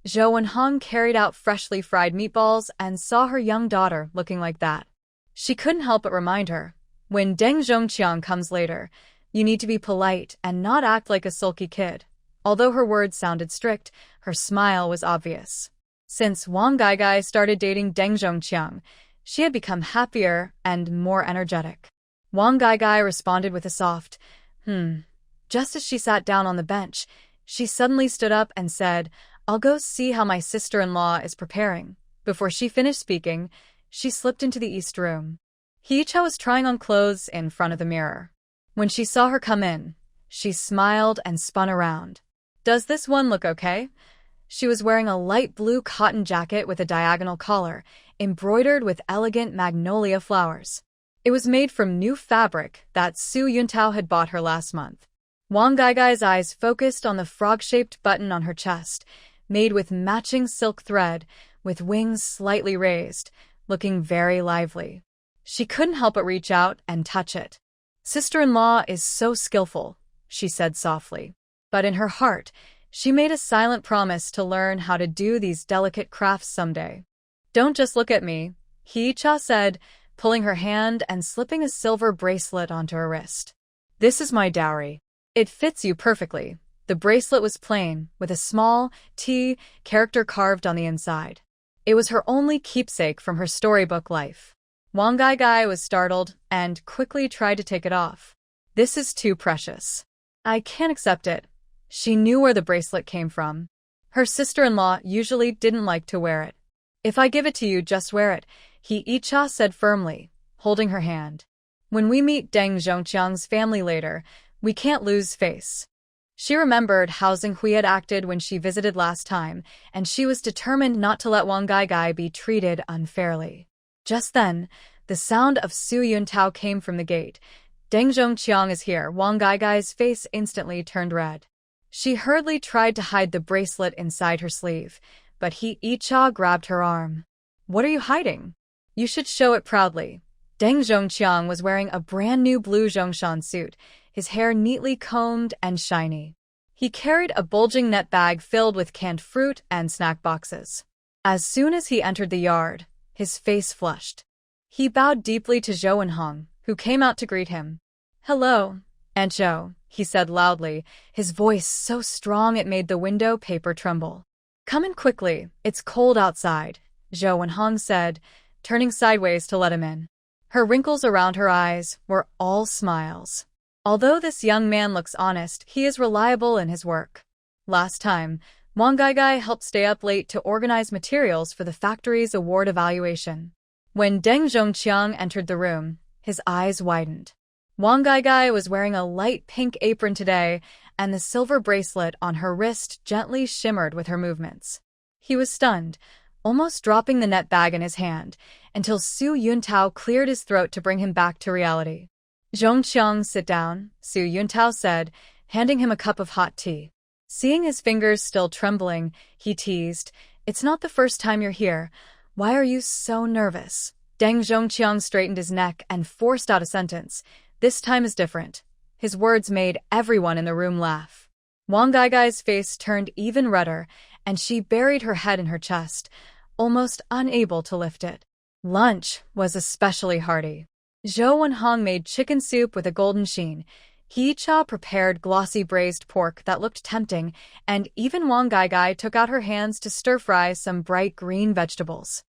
Speaker 1: Zhou Wenhong carried out freshly fried meatballs and saw her young daughter looking like that. She couldn't help but remind her, "When Deng Zhongqiang comes later, you need to be polite and not act like a sulky kid." Although her words sounded strict, her smile was obvious. Since Wang Gai started dating Deng Zhongqiang, she had become happier and more energetic. Wang Gai responded with a soft, Just as she sat down on the bench, she suddenly stood up and said, "I'll go see how my sister-in-law is preparing." Before she finished speaking, she slipped into the east room. Hee-cha was trying on clothes in front of the mirror. When she saw her come in, she smiled and spun around. "Does this one look okay?" She was wearing a light blue cotton jacket with a diagonal collar, embroidered with elegant magnolia flowers. It was made from new fabric that Su Yuntao had bought her last month. Wang Gaigai's eyes focused on the frog-shaped button on her chest, made with matching silk thread, with wings slightly raised, looking very lively. She couldn't help but reach out and touch it. "Sister-in-law is so skillful," she said softly. But in her heart, she made a silent promise to learn how to do these delicate crafts someday. "Don't just look at me," Hee-cha said, pulling her hand and slipping a silver bracelet onto her wrist. "This is my dowry. It fits you perfectly." The bracelet was plain, with a small T character carved on the inside. It was her only keepsake from her storybook life. Wang Gaigai was startled and quickly tried to take it off. "This is too precious. I can't accept it." She knew where the bracelet came from. Her sister-in-law usually didn't like to wear it. "If I give it to you, just wear it," Hee-cha said firmly, holding her hand. "When we meet Deng Zhongqiang's family later, we can't lose face." She remembered how Zhenghui had acted when she visited last time, and she was determined not to let Wang Gaigai be treated unfairly. Just then, the sound of Su Yuntao came from the gate. "Deng Zhongqiang is here." Wang Gaigai's face instantly turned red. She hurriedly tried to hide the bracelet inside her sleeve, but Hee-cha grabbed her arm. "What are you hiding? You should show it proudly." Deng Zhongqiang was wearing a brand new blue Zhongshan suit, his hair neatly combed and shiny. He carried a bulging net bag filled with canned fruit and snack boxes. As soon as he entered the yard, his face flushed. He bowed deeply to Zhou Wenhong, who came out to greet him. "Hello, Aunt Zhou," he said loudly, his voice so strong it made the window paper tremble. "Come in quickly, it's cold outside," Zhou Wenhong said, turning sideways to let him in. Her wrinkles around her eyes were all smiles. "Although this young man looks honest, he is reliable in his work." Last time, Wang Gaigai helped stay up late to organize materials for the factory's award evaluation. When Deng Zhongqiang entered the room, his eyes widened. Wang Gaigai was wearing a light pink apron today, and the silver bracelet on her wrist gently shimmered with her movements. He was stunned, almost dropping the net bag in his hand, until Su Yuntao cleared his throat to bring him back to reality. "Zhongqiang, sit down," Su Yuntao said, handing him a cup of hot tea. Seeing his fingers still trembling, he teased, "It's not the first time you're here. Why are you so nervous?" Deng Zhongqiang straightened his neck and forced out a sentence. "This time is different." His words made everyone in the room laugh. Wang Gaigai's face turned even redder, and she buried her head in her chest, almost unable to lift it. Lunch was especially hearty. Zhou Wenhong made chicken soup with a golden sheen. Hee-cha prepared glossy braised pork that looked tempting, and even Wang Gaigai took out her hands to stir-fry some bright green vegetables.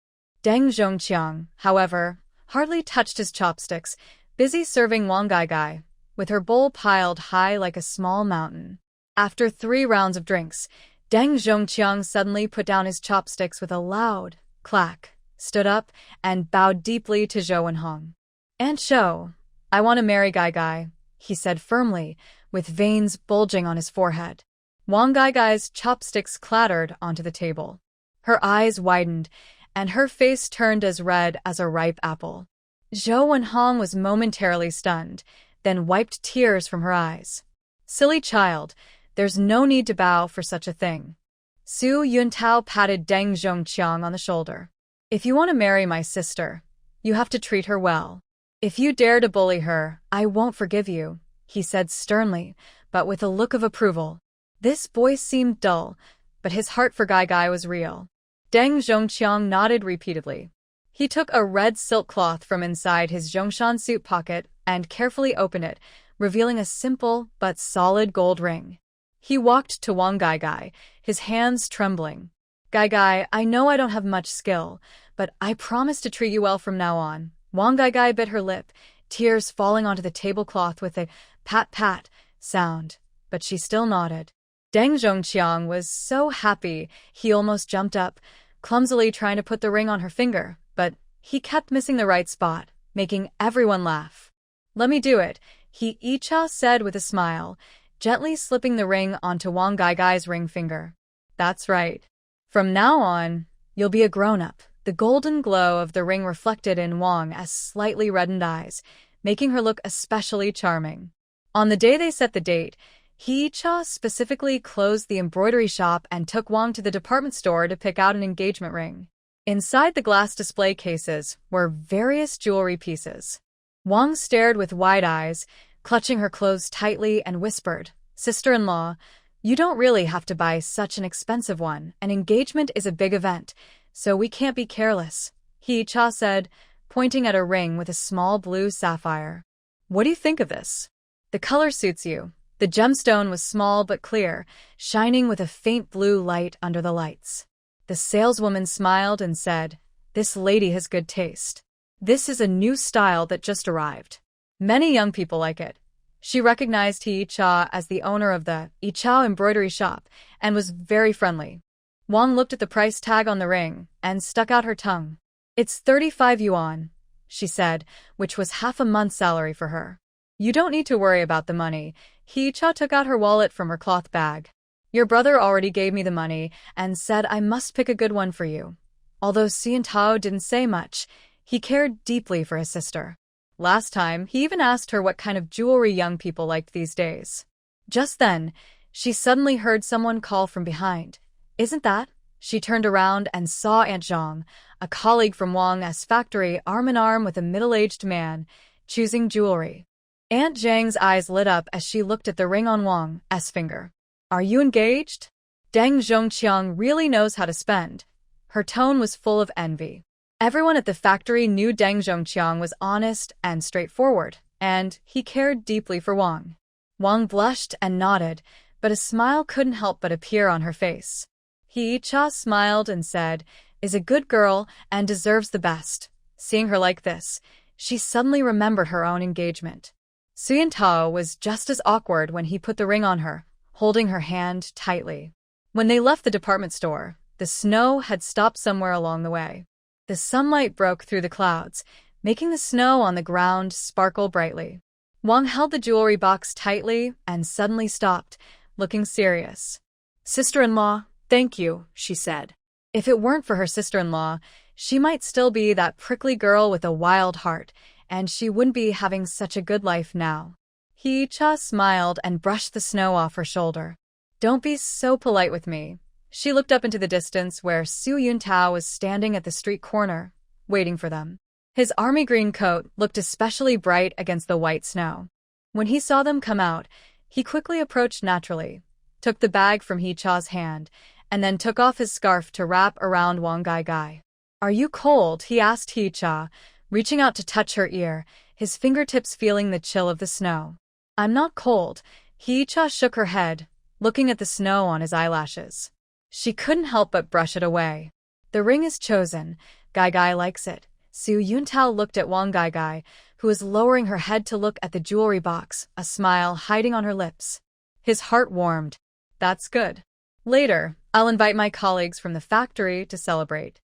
Speaker 1: Deng Zhongqiang, however, hardly touched his chopsticks, busy serving Wang Gaigai, with her bowl piled high like a small mountain. After 3 rounds of drinks, Deng Zhongqiang suddenly put down his chopsticks with a loud clack, stood up, and bowed deeply to Zhou Wenhong. "Aunt Zhou, I want to marry Gaigai," he said firmly, with veins bulging on his forehead. Wang Gaigai's chopsticks clattered onto the table. Her eyes widened, and her face turned as red as a ripe apple. Zhou Wenhong was momentarily stunned, then wiped tears from her eyes. "Silly child, there's no need to bow for such a thing." Su Yuntao patted Deng Zhongqiang on the shoulder. "If you want to marry my sister, you have to treat her well. If you dare to bully her, I won't forgive you," he said sternly, but with a look of approval. This voice seemed dull, but his heart for Gaigai was real. Deng Zhongqiang nodded repeatedly. He took a red silk cloth from inside his Zhongshan suit pocket and carefully opened it, revealing a simple but solid gold ring. He walked to Wang Gaigai, his hands trembling. "Gaigai, I know I don't have much skill, but I promise to treat you well from now on." Wang Gaigai bit her lip, tears falling onto the tablecloth with a pat-pat sound, but she still nodded. Deng Zhongqiang was so happy he almost jumped up, clumsily trying to put the ring on her finger, but he kept missing the right spot, making everyone laugh. "Let me do it," Hee-cha said with a smile, gently slipping the ring onto Wang Gaigai's ring finger. "That's right. From now on, you'll be a grown-up." The golden glow of the ring reflected in Wang's slightly reddened eyes, making her look especially charming. On the day they set the date, Hee-cha specifically closed the embroidery shop and took Wang to the department store to pick out an engagement ring. Inside the glass display cases were various jewelry pieces. Wang stared with wide eyes, clutching her clothes tightly, and whispered, "Sister-in-law, you don't really have to buy such an expensive one. An engagement is a big event, so we can't be careless," Hee-cha said, pointing at a ring with a small blue sapphire. "What do you think of this? The color suits you." The gemstone was small but clear, shining with a faint blue light under the lights. The saleswoman smiled and said, "This lady has good taste. This is a new style that just arrived. Many young people like it." She recognized Hee-cha as the owner of the Yichao embroidery shop and was very friendly. Wang looked at the price tag on the ring and stuck out her tongue. "It's 35 yuan, she said, which was half a month's salary for her. "You don't need to worry about the money." Hee-cha took out her wallet from her cloth bag. "Your brother already gave me the money and said I must pick a good one for you." Although Xian didn't say much, he cared deeply for his sister. Last time, he even asked her what kind of jewelry young people liked these days. Just then, she suddenly heard someone call from behind. "Isn't that?" She turned around and saw Aunt Zhang, a colleague from Wang's factory, arm in arm with a middle-aged man, choosing jewelry. Aunt Zhang's eyes lit up as she looked at the ring on Wang's finger. "Are you engaged?" Deng Zhongqiang really knows how to spend. Her tone was full of envy. Everyone at the factory knew Deng Zhongqiang was honest and straightforward, and he cared deeply for Wang. Wang blushed and nodded, but a smile couldn't help but appear on her face. Hee-cha smiled and said, "Is a good girl and deserves the best." Seeing her like this, she suddenly remembered her own engagement. Xian was just as awkward when he put the ring on her, holding her hand tightly. When they left the department store, the snow had stopped somewhere along the way. The sunlight broke through the clouds, making the snow on the ground sparkle brightly. Wang held the jewelry box tightly and suddenly stopped, looking serious. "Sister-in-law, thank you," she said. If it weren't for her sister-in-law, she might still be that prickly girl with a wild heart, and she wouldn't be having such a good life now. Hee-cha smiled and brushed the snow off her shoulder. "Don't be so polite with me." She looked up into the distance where Su Yuntao was standing at the street corner, waiting for them. His army green coat looked especially bright against the white snow. When he saw them come out, he quickly approached naturally, took the bag from Hee-cha's hand, and then took off his scarf to wrap around Wang Gai. "Are you cold?" he asked Hee-cha, reaching out to touch her ear, his fingertips feeling the chill of the snow. "I'm not cold." Hee-cha shook her head, looking at the snow on his eyelashes. She couldn't help but brush it away. "The ring is chosen. Gai likes it." Su Yuntao looked at Wang Gai, who was lowering her head to look at the jewelry box, a smile hiding on her lips. His heart warmed. "That's good. Later, I'll invite my colleagues from the factory to celebrate.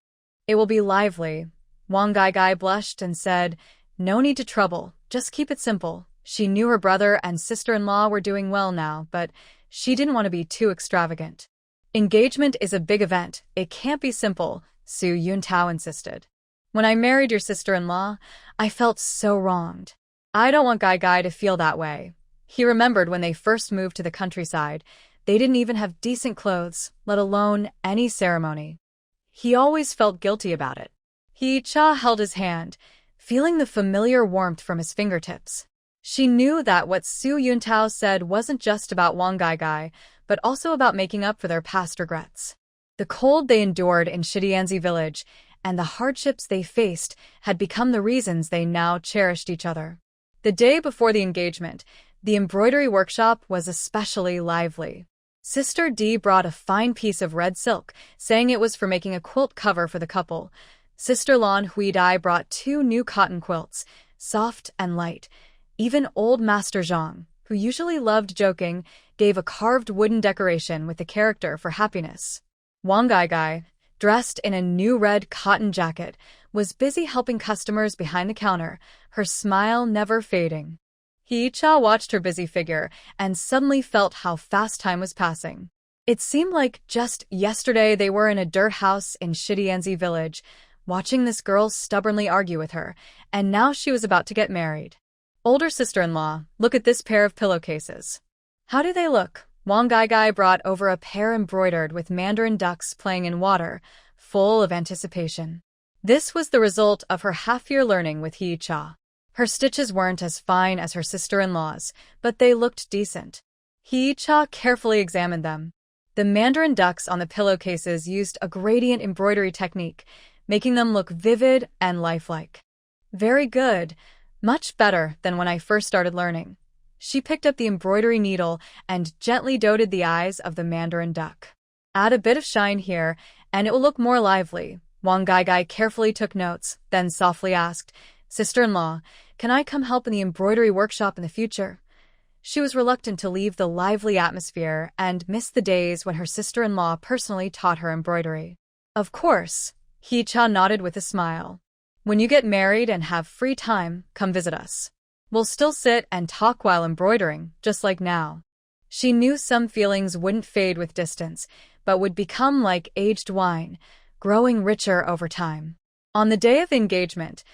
Speaker 1: It will be lively." Wang Gai blushed and said, "No need to trouble, just keep it simple." She knew her brother and sister-in-law were doing well now, but she didn't want to be too extravagant. "Engagement is a big event, it can't be simple," Su Yuntao insisted. "When I married your sister-in-law, I felt so wronged. I don't want Gai to feel that way." He remembered when they first moved to the countryside, they didn't even have decent clothes, let alone any ceremony. He always felt guilty about it. Hee-cha held his hand, feeling the familiar warmth from his fingertips. She knew that what Su Yuntao said wasn't just about Wang Gai, but also about making up for their past regrets. The cold they endured in Shidianzi village and the hardships they faced had become the reasons they now cherished each other. The day before the engagement, the embroidery workshop was especially lively. Sister D brought a fine piece of red silk, saying it was for making a quilt cover for the couple. Sister Lan Huidai brought 2 new cotton quilts, soft and light. Even old Master Zhang, who usually loved joking, gave a carved wooden decoration with the character for happiness. Wang Gai, dressed in a new red cotton jacket, was busy helping customers behind the counter, her smile never fading. Hee-cha watched her busy figure and suddenly felt how fast time was passing. It seemed like just yesterday they were in a dirt house in Shidianzi village, watching this girl stubbornly argue with her, and now she was about to get married. "Older sister-in-law, look at this pair of pillowcases. How do they look? Wang Gaigai brought over a pair embroidered with mandarin ducks playing in water, full of anticipation. This was the result of her half-year learning with He Cha. Her stitches weren't as fine as her sister-in-law's, but they looked decent. He Cha carefully examined them. The mandarin ducks on the pillowcases used a gradient embroidery technique, making them look vivid and lifelike. Very good, much better than when I first started learning. She picked up the embroidery needle and gently dotted the eyes of the mandarin duck. Add a bit of shine here, and it will look more lively. Wang Gaigai carefully took notes, then softly asked, "Sister-in-law, can I come help in the embroidery workshop in the future?" She was reluctant to leave the lively atmosphere and missed the days when her sister-in-law personally taught her embroidery. Of course, He Cha nodded with a smile. "When you get married and have free time, come visit us. We'll still sit and talk while embroidering, just like now." She knew some feelings wouldn't fade with distance, but would become like aged wine, growing richer over time. On the day of engagement,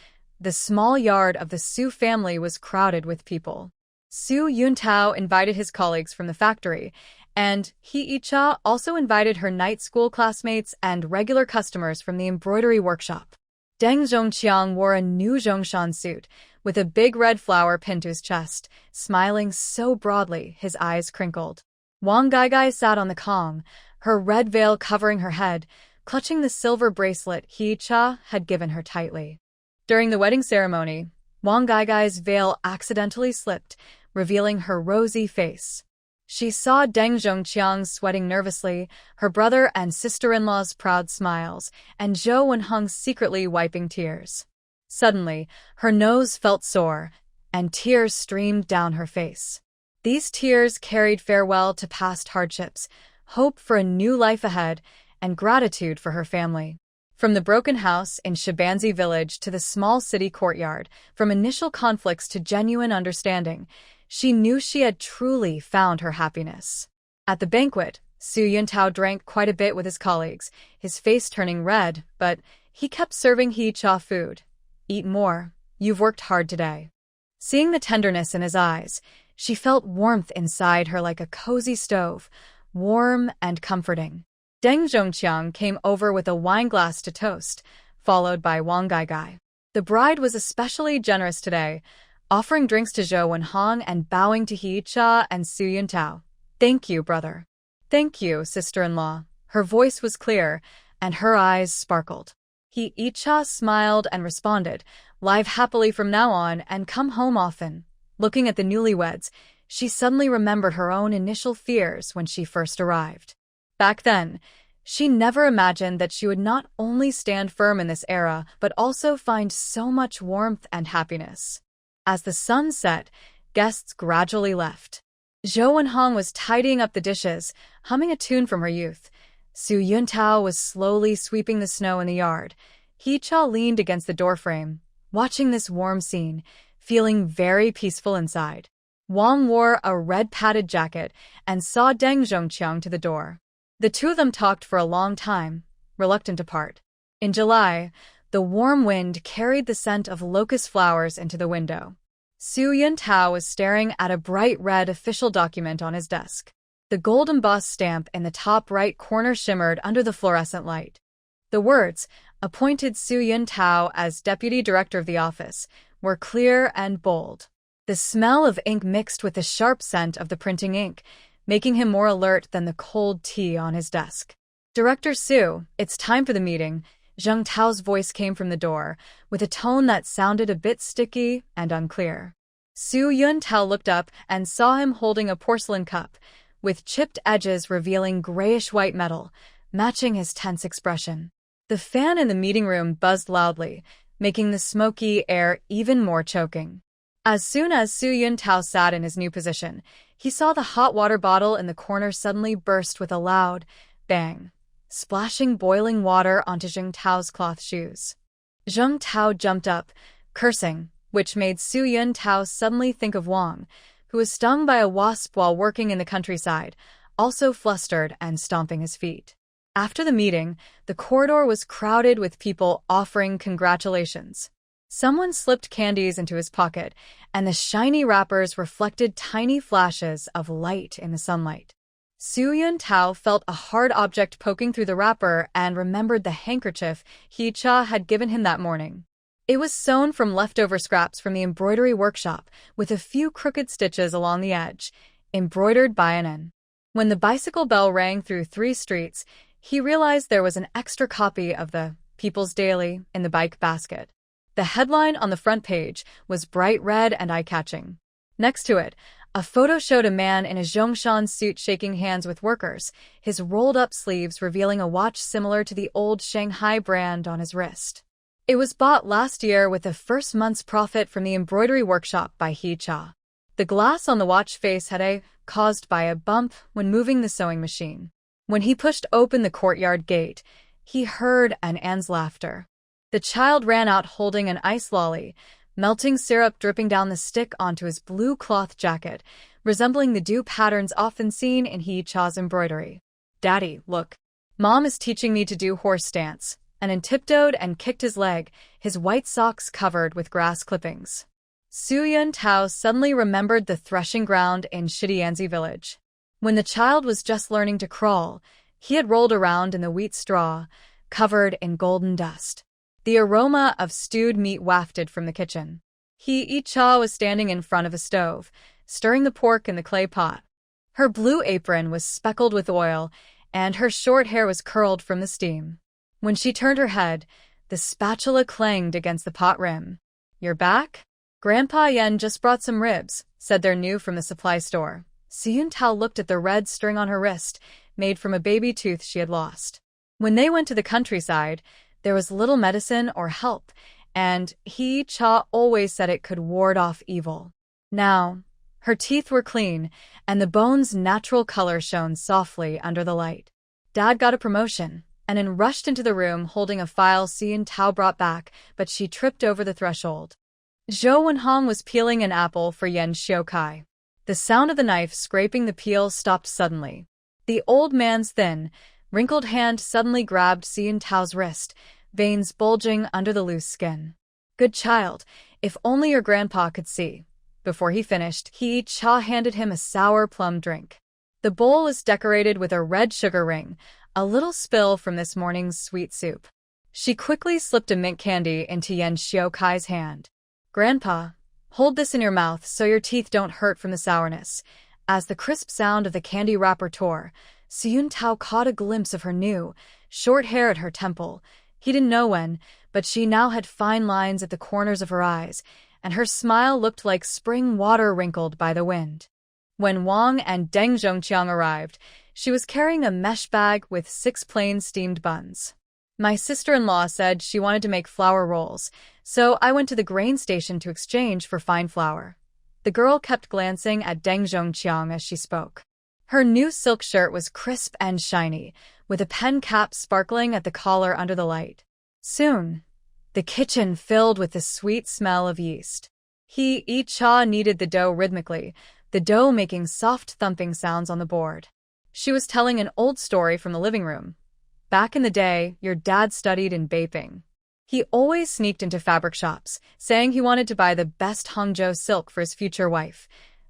Speaker 1: the small yard of the Su family was crowded with people. Su Yuntao invited his colleagues from the factory, and He Cha also invited her night school classmates and regular customers from the embroidery workshop. Deng Zhongqiang wore a new Zhongshan suit, with a big red flower pinned to his chest, smiling so broadly his eyes crinkled. Wang Gaigai sat on the kong, her red veil covering her head, clutching the silver bracelet He Cha had given her tightly. During the wedding ceremony, Wang Gaigai's veil accidentally slipped, revealing her rosy face. She saw Deng Zhongqiang sweating nervously, her brother and sister-in-law's proud smiles, and Zhou Wenheng secretly wiping tears. Suddenly, her nose felt sore, and tears streamed down her face. These tears carried farewell to past hardships, hope for a new life ahead, and gratitude for her family. From the broken house in Shibanzi village to the small city courtyard, from initial conflicts to genuine understanding, she knew she had truly found her happiness. At the banquet, Su Yuntao drank quite a bit with his colleagues, his face turning red, but he kept serving He Cha food. "Eat more, you've worked hard today." Seeing the tenderness in his eyes, she felt warmth inside her like a cozy stove, warm and comforting. Deng Zhongqiang came over with a wine glass to toast, followed by Wang Gaigai. The bride was especially generous today, offering drinks to Zhou Wenheng and bowing to He Cha and Su Yuntao. "Thank you, brother." "Thank you, sister-in-law." Her voice was clear, and her eyes sparkled. He Cha smiled and responded, "Live happily from now on and come home often." Looking at the newlyweds, she suddenly remembered her own initial fears when she first arrived. Back then, she never imagined that she would not only stand firm in this era, but also find so much warmth and happiness. As the sun set, guests gradually left. Zhou Wenheng was tidying up the dishes, humming a tune from her youth. Su Yuntao was slowly sweeping the snow in the yard. He Cha leaned against the doorframe, watching this warm scene, feeling very peaceful inside. Wang wore a red padded jacket and saw Deng Zhongqiang to the door. The two of them talked for a long time, reluctant to part. In July, the warm wind carried the scent of locust flowers into the window. Su Yuntao was staring at a bright red official document on his desk. The gold embossed stamp in the top right corner shimmered under the fluorescent light. The words, "Appointed Su Yuntao as Deputy Director of the Office," were clear and bold. The smell of ink mixed with the sharp scent of the printing ink, making him more alert than the cold tea on his desk. "Director Su, it's time for the meeting." Zheng Tao's voice came from the door, with a tone that sounded a bit sticky and unclear. Su Yuntao looked up and saw him holding a porcelain cup, with chipped edges revealing grayish-white metal, matching his tense expression. The fan in the meeting room buzzed loudly, making the smoky air even more choking. As soon as Su Yuntao sat in his new position, he saw the hot water bottle in the corner suddenly burst with a loud bang, splashing boiling water onto Zheng Tao's cloth shoes. Zheng Tao jumped up, cursing, which made Su Yuntao suddenly think of Wang, who was stung by a wasp while working in the countryside, also flustered and stomping his feet. After the meeting, the corridor was crowded with people offering congratulations. Someone slipped candies into his pocket, and the shiny wrappers reflected tiny flashes of light in the sunlight. Soo-yun Tao felt a hard object poking through the wrapper and remembered the handkerchief Hee-cha had given him that morning. It was sewn from leftover scraps from the embroidery workshop, with a few crooked stitches along the edge, embroidered by an N. When the bicycle bell rang through 3 streets, he realized there was an extra copy of the People's Daily in the bike basket. The headline on the front page was bright red and eye-catching. Next to it, a photo showed a man in a Zhongshan suit shaking hands with workers, his rolled-up sleeves revealing a watch similar to the old Shanghai brand on his wrist. It was bought last year with the first month's profit from the embroidery workshop by Hee-cha. The glass on the watch face had caused by a bump when moving the sewing machine. When he pushed open the courtyard gate, he heard An's laughter. The child ran out holding an ice lolly, melting syrup dripping down the stick onto his blue cloth jacket, resembling the dew patterns often seen in Hee-cha's embroidery. "Daddy, look. Mom is teaching me to do horse dance," An tiptoed and kicked his leg, his white socks covered with grass clippings. Soo-yun Tao suddenly remembered the threshing ground in Shidianzi village. When the child was just learning to crawl, he had rolled around in the wheat straw, covered in golden dust. The aroma of stewed meat wafted from the kitchen. Hee-cha was standing in front of a stove, stirring the pork in the clay pot. Her blue apron was speckled with oil, and her short hair was curled from the steam. When she turned her head, the spatula clanged against the pot rim. "You're back? Grandpa Yen just brought some ribs," said their new from the supply store. Soo-yun Tao looked at the red string on her wrist, made from a baby tooth she had lost. When they went to the countryside, there was little medicine or help, and Hee-cha always said it could ward off evil. Now, her teeth were clean, and the bone's natural color shone softly under the light. Dad got a promotion, and then rushed into the room holding a file Soo-yun Tao brought back, but she tripped over the threshold. Zhou Wenhong was peeling an apple for Yen Xiaokai. The sound of the knife scraping the peel stopped suddenly. The old man's thin, wrinkled hand suddenly grabbed Soo-yun Tao's wrist, veins bulging under the loose skin. "Good child, if only your grandpa could see." Before he finished, Hee-cha handed him a sour plum drink. The bowl was decorated with a red sugar ring, a little spill from this morning's sweet soup. She quickly slipped a mint candy into Yen Xiaokai's hand. "Grandpa, hold this in your mouth so your teeth don't hurt from the sourness." As the crisp sound of the candy wrapper tore, Soo-yun Tao caught a glimpse of her new, short hair at her temple. He didn't know when, but she now had fine lines at the corners of her eyes, and her smile looked like spring water wrinkled by the wind. When Wang and Deng Zhongqiang arrived, she was carrying a mesh bag with 6 plain steamed buns. "My sister-in-law said she wanted to make flour rolls, so I went to the grain station to exchange for fine flour." The girl kept glancing at Deng Zhongqiang as she spoke. Her new silk shirt was crisp and shiny, with a pen cap sparkling at the collar under the light. Soon, the kitchen filled with the sweet smell of yeast. Hee-cha kneaded the dough rhythmically, the dough making soft thumping sounds on the board. She was telling an old story from the living room. "Back in the day, your dad studied in Beiping. He always sneaked into fabric shops, saying he wanted to buy the best Hangzhou silk for his future wife."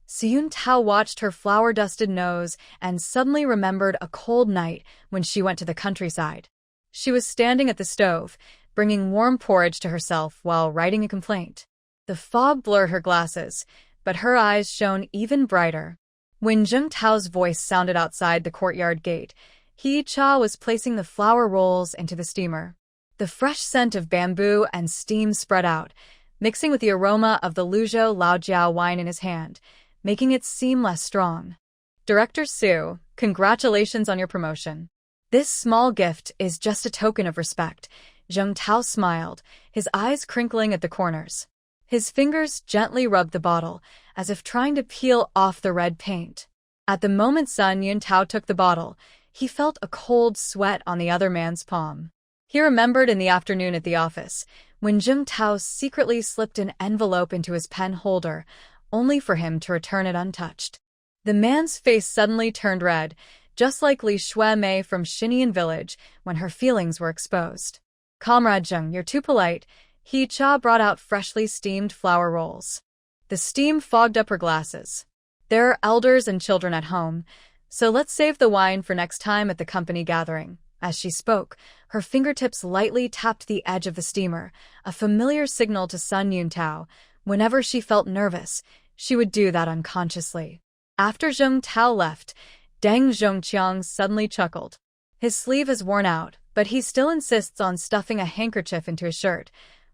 Speaker 1: Soo-yun Tao watched her flour-dusted nose and suddenly remembered a cold night when she went to the countryside. She was standing at the stove, bringing warm porridge to herself while writing a complaint. The fog blurred her glasses, but her eyes shone even brighter. When Zheng Tao's voice sounded outside the courtyard gate, Hee-cha was placing the flour rolls into the steamer. The fresh scent of bamboo and steam spread out, mixing with the aroma of the Luzhou Laojiao wine in his hand, making it seem less strong. "Director Su, congratulations on your promotion. This small gift is just a token of respect." Zheng Tao smiled, his eyes crinkling at the corners. His fingers gently rubbed the bottle, as if trying to peel off the red paint. At the moment Sun-yun Tao took the bottle, he felt a cold sweat on the other man's palm. He remembered in the afternoon at the office, when Zheng Tao secretly slipped an envelope into his pen holder, only for him to return it untouched. The man's face suddenly turned red, just like Li Shui-mei from Xinian village when her feelings were exposed. "Comrade Zheng, you're too polite," Hee-cha brought out freshly steamed flour rolls. The steam fogged up her glasses. There are elders and children at home, so let's save the wine for next time at the company gathering. As she spoke, her fingertips lightly tapped the edge of the steamer, a familiar signal to Sun Yuntao. Whenever she felt nervous, she would do that unconsciously. After Zheng Tao left, Deng Zhongqiang suddenly chuckled. His sleeve is worn out, but he still insists on stuffing a handkerchief into his shirt.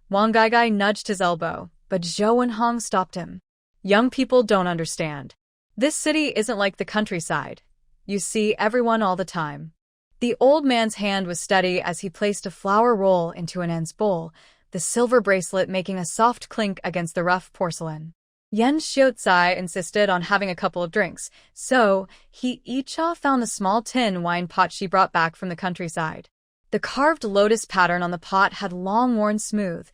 Speaker 1: Wang Gaigai nudged his elbow, but Zhou Wenhong stopped him. Young people don't understand. This city isn't like the countryside. You see everyone all the time. The old man's hand was steady as he placed a flour roll into Anen's bowl, the silver bracelet making a soft clink against the rough porcelain. Yan Xiaozai insisted on having a couple of drinks, so Hee-cha found the small tin wine pot she brought back from the countryside. The carved lotus pattern on the pot had long worn smooth.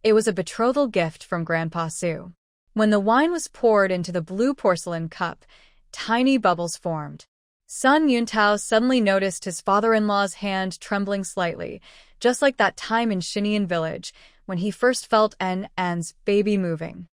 Speaker 1: It was a betrothal gift from Grandpa Su. When the wine was poured into the blue porcelain cup, tiny bubbles formed. Sun Yuntao suddenly noticed his father-in-law's hand trembling slightly, just like that time in Xinian village when he first felt An's baby moving.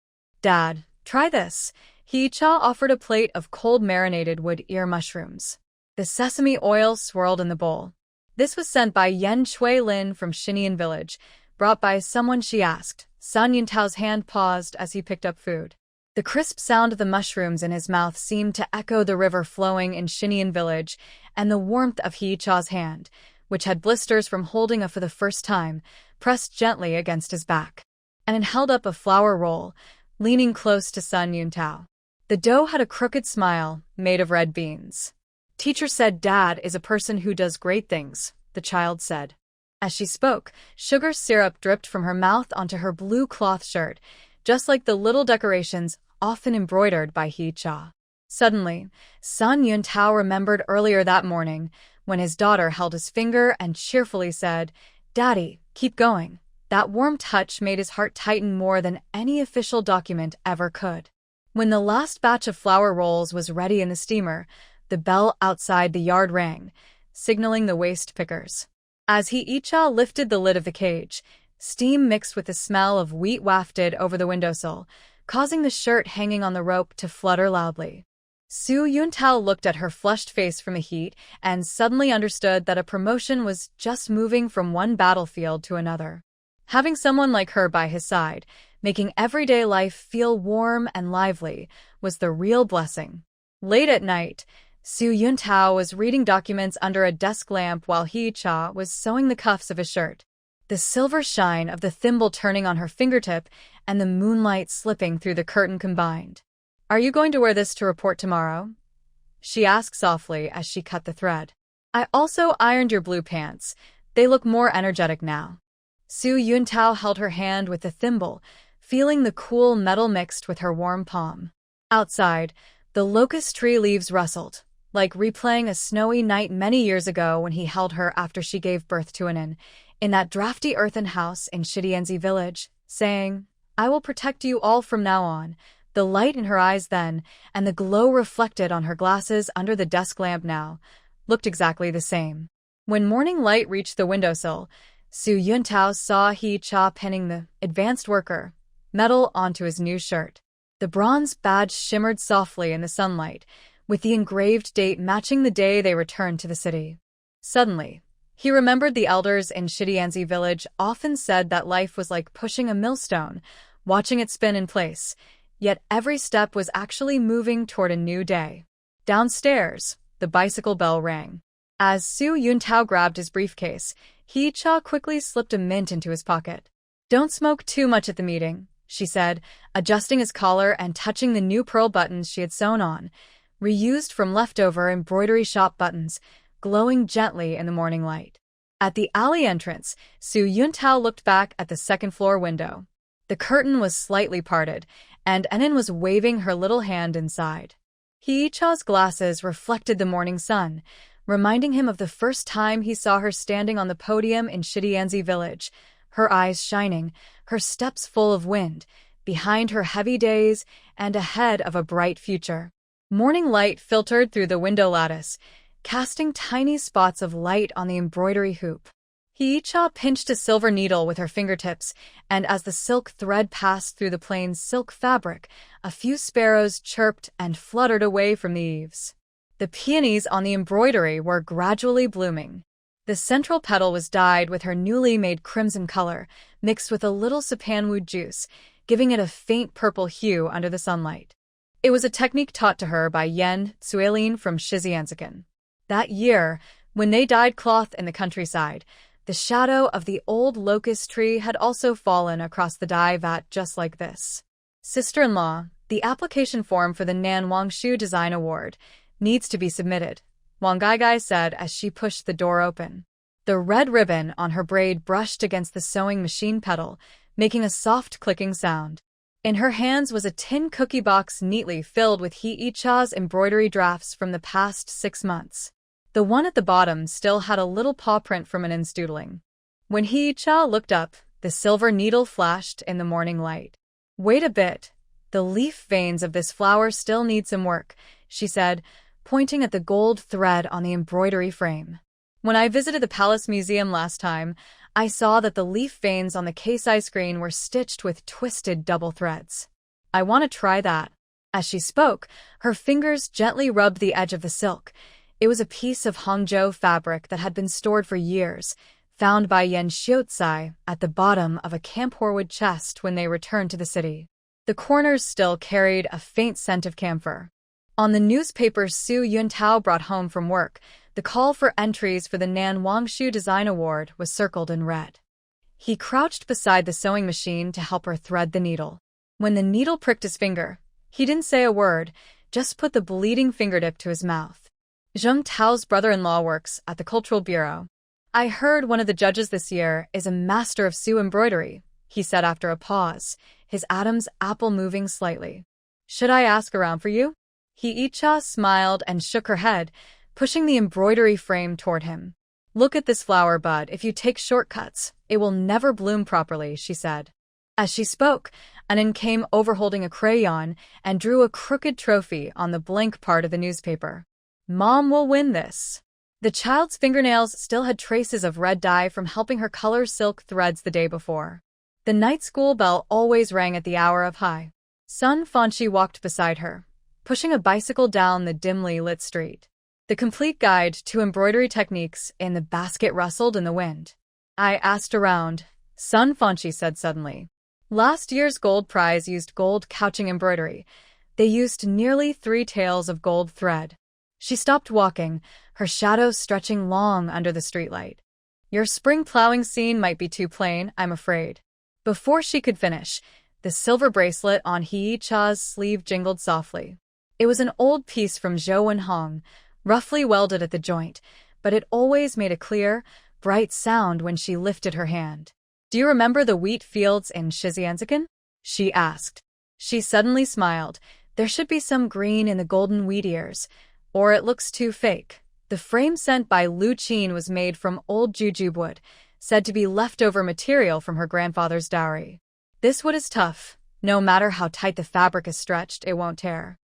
Speaker 1: Dad, try this. Hee-cha offered a plate of cold marinated wood ear mushrooms. The sesame oil swirled in the bowl. This was sent by Yen Shui-lin from Xinian village, brought by someone she asked. Sun Yuntao's hand paused as he picked up food. The crisp sound of the mushrooms in his mouth seemed to echo the river flowing in Xinian village, and the warmth of Hee-cha's hand, which had blisters from holding it for the first time, pressed gently against his back. And held up a flour roll, leaning close to Sun Yuntao. The dough had a crooked smile, made of red beans. Teacher said Dad is a person who does great things, the child said. As she spoke, sugar syrup dripped from her mouth onto her blue cloth shirt, just like the little decorations often embroidered by Hee-cha. Suddenly, Sun Yuntao remembered earlier that morning when his daughter held his finger and cheerfully said, "Daddy, keep going." That warm touch made his heart tighten more than any official document ever could. When the last batch of flour rolls was ready in the steamer, the bell outside the yard rang, signaling the waste pickers. As Hee-cha lifted the lid of the cage, steam mixed with the smell of wheat wafted over the windowsill, causing the shirt hanging on the rope to flutter loudly. Su Yuntao looked at her flushed face from the heat and suddenly understood that a promotion was just moving from one battlefield to another. Having someone like her by his side, making everyday life feel warm and lively, was the real blessing. Late at night, Su Yuntao was reading documents under a desk lamp while Hee-cha was sewing the cuffs of his shirt. The silver shine of the thimble turning on her fingertip and the moonlight slipping through the curtain combined. "Are you going to wear this to report tomorrow?" she asked softly as she cut the thread. "I also ironed your blue pants. They look more energetic now." Su Yuntao held her hand with the thimble, feeling the cool metal mixed with her warm palm. Outside, the locust tree leaves rustled, like replaying a snowy night many years ago when he held her after she gave birth to Anin, in that drafty earthen house in Shidienzi village, saying, "I will protect you all from now on." The light in her eyes then, and the glow reflected on her glasses under the desk lamp now, looked exactly the same. When morning light reached the windowsill, Su Yuntao saw Hee-cha pinning the advanced worker medal onto his new shirt. The bronze badge shimmered softly in the sunlight, with the engraved date matching the day they returned to the city. Suddenly, he remembered the elders in Shidianzi village often said that life was like pushing a millstone, watching it spin in place, yet every step was actually moving toward a new day. Downstairs, the bicycle bell rang. As Su Yuntao grabbed his briefcase, Hee-cha quickly slipped a mint into his pocket. "Don't smoke too much at the meeting," she said, adjusting his collar and touching the new pearl buttons she had sewn on, reused from leftover embroidery shop buttons, glowing gently in the morning light. At the alley entrance, Su Yuntao looked back at the second-floor window. The curtain was slightly parted, and Enin was waving her little hand inside. Hee-cha's glasses reflected the morning sun, reminding him of the first time he saw her standing on the podium in Shidianzi village, her eyes shining, her steps full of wind, behind her heavy days and ahead of a bright future. Morning light filtered through the window lattice, casting tiny spots of light on the embroidery hoop. Hee-cha pinched a silver needle with her fingertips, and as the silk thread passed through the plain silk fabric, a few sparrows chirped and fluttered away from the eaves. The peonies on the embroidery were gradually blooming. The central petal was dyed with her newly made crimson color, mixed with a little sapanwood juice, giving it a faint purple hue under the sunlight. It was a technique taught to her by Yen Tsuelin from Shizianzakan. That year, when they dyed cloth in the countryside, the shadow of the old locust tree had also fallen across the dye vat just like this. Sister-in-law, the application form for the Nan Wangshu Design Award needs to be submitted, Wang Gaigai said as she pushed the door open. The red ribbon on her braid brushed against the sewing machine pedal, making a soft clicking sound. In her hands was a tin cookie box neatly filled with Hee-cha's embroidery drafts from the past 6 months. The one at the bottom still had a little paw print from an instoodling. When Hee-cha looked up, the silver needle flashed in the morning light. "Wait a bit. The leaf veins of this flower still need some work," she said, pointing at the gold thread on the embroidery frame. "When I visited the Palace Museum last time, I saw that the leaf veins on the case-eye screen were stitched with twisted double threads. I want to try that." As she spoke, her fingers gently rubbed the edge of the silk. It was a piece of Hangzhou fabric that had been stored for years, found by Yen Xiaozai at the bottom of a camphorwood chest when they returned to the city. The corners still carried a faint scent of camphor. On the newspaper Su Yuntao brought home from work, the call for entries for the Nan Wangshu Design Award was circled in red. He crouched beside the sewing machine to help her thread the needle. When the needle pricked his finger, he didn't say a word, just put the bleeding fingertip to his mouth. Zheng Tao's brother-in-law works at the Cultural Bureau. "I heard one of the judges this year is a master of Su embroidery," he said after a pause, his Adam's apple moving slightly. "Should I ask around for you?" Hee-cha smiled and shook her head, pushing the embroidery frame toward him. "Look at this flower bud. If you take shortcuts, it will never bloom properly," she said. As she spoke, Anan came over holding a crayon and drew a crooked trophy on the blank part of the newspaper. "Mom will win this." The child's fingernails still had traces of red dye from helping her color silk threads the day before. The night school bell always rang at the hour of high. Sun Fanchi walked beside her, pushing a bicycle down the dimly lit street. The complete guide to embroidery techniques in the basket rustled in the wind. "I asked around," Sun Fanchi said suddenly. "Last year's gold prize used gold couching embroidery. They used nearly 3 tails of gold thread." She stopped walking, her shadow stretching long under the streetlight. "Your spring plowing scene might be too plain, I'm afraid." Before she could finish, the silver bracelet on Hee-cha's sleeve jingled softly. It was an old piece from Zhou Wenhong, roughly welded at the joint, but it always made a clear, bright sound when she lifted her hand. "Do you remember the wheat fields in Shizianzakan?" she asked. She suddenly smiled. "There should be some green in the golden wheat ears, or it looks too fake." The frame sent by Lu Qin was made from old jujube wood, said to be leftover material from her grandfather's dowry. "This wood is tough. No matter how tight the fabric is stretched, it won't tear."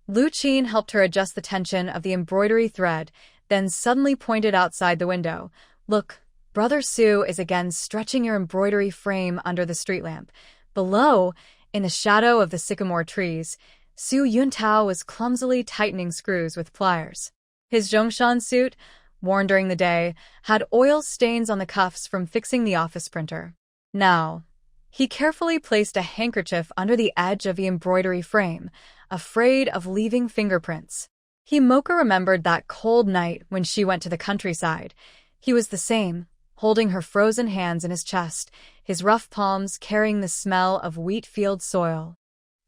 Speaker 1: Lu Qin helped her adjust the tension of the embroidery thread, then suddenly pointed outside the window. "Look, Brother Su is again stretching your embroidery frame under the street lamp. Below, in the shadow of the sycamore trees, Su Yuntao was clumsily tightening screws with pliers. His Zhongshan suit, worn during the day, had oil stains on the cuffs from fixing the office printer. Now, he carefully placed a handkerchief under the edge of the embroidery frame, afraid of leaving fingerprints. Himoka remembered that cold night when she went to the countryside. He was the same, holding her frozen hands in his chest, his rough palms carrying the smell of wheat-field soil.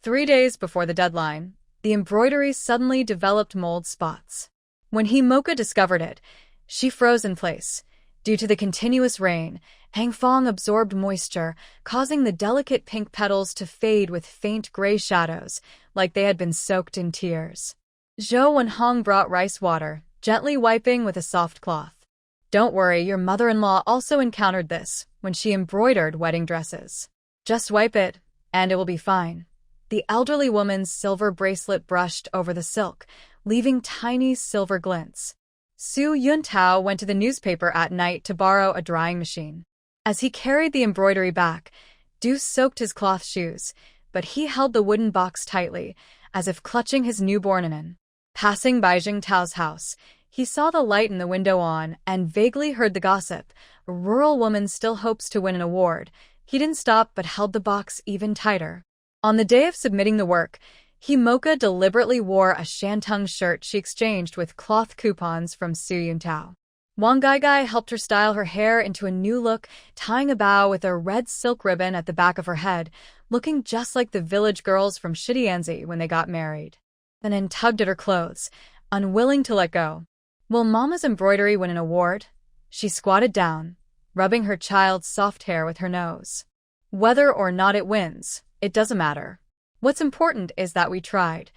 Speaker 1: 3 days before the deadline, the embroidery suddenly developed mold spots. When Himoka discovered it, she froze in place. Due to the continuous rain, Hangfang absorbed moisture, causing the delicate pink petals to fade with faint gray shadows, like they had been soaked in tears. Zhou Wenhong brought rice water, gently wiping with a soft cloth. "Don't worry, your mother-in-law also encountered this when she embroidered wedding dresses. Just wipe it, and it will be fine." The elderly woman's silver bracelet brushed over the silk, leaving tiny silver glints. Su Yuntao went to the newspaper at night to borrow a drying machine. As he carried the embroidery back, dew soaked his cloth shoes, but he held the wooden box tightly, as if clutching his newborn in. Passing by Jing Tao's house, he saw the light in the window on and vaguely heard the gossip. A rural woman still hopes to win an award. He didn't stop but held the box even tighter. On the day of submitting the work, Himoka deliberately wore a shantung shirt she exchanged with cloth coupons from Su Yuntao. Wang Gaigai helped her style her hair into a new look, tying a bow with a red silk ribbon at the back of her head, looking just like the village girls from Shidianzi when they got married. Then tugged at her clothes, unwilling to let go. Will Mama's embroidery win an award? She squatted down, rubbing her child's soft hair with her nose. Whether or not it wins, it doesn't matter. What's important is that we tried.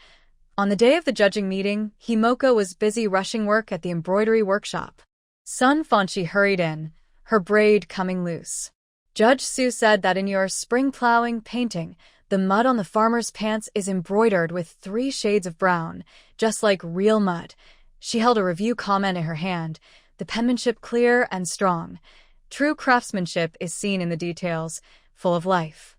Speaker 1: On the day of the judging meeting, Himoka was busy rushing work at the embroidery workshop. Sun Fanchi hurried in, her braid coming loose. Judge Su said that in your spring plowing painting, the mud on the farmer's pants is embroidered with 3 shades of brown, just like real mud. She held a review comment in her hand, the penmanship clear and strong. True craftsmanship is seen in the details, full of life.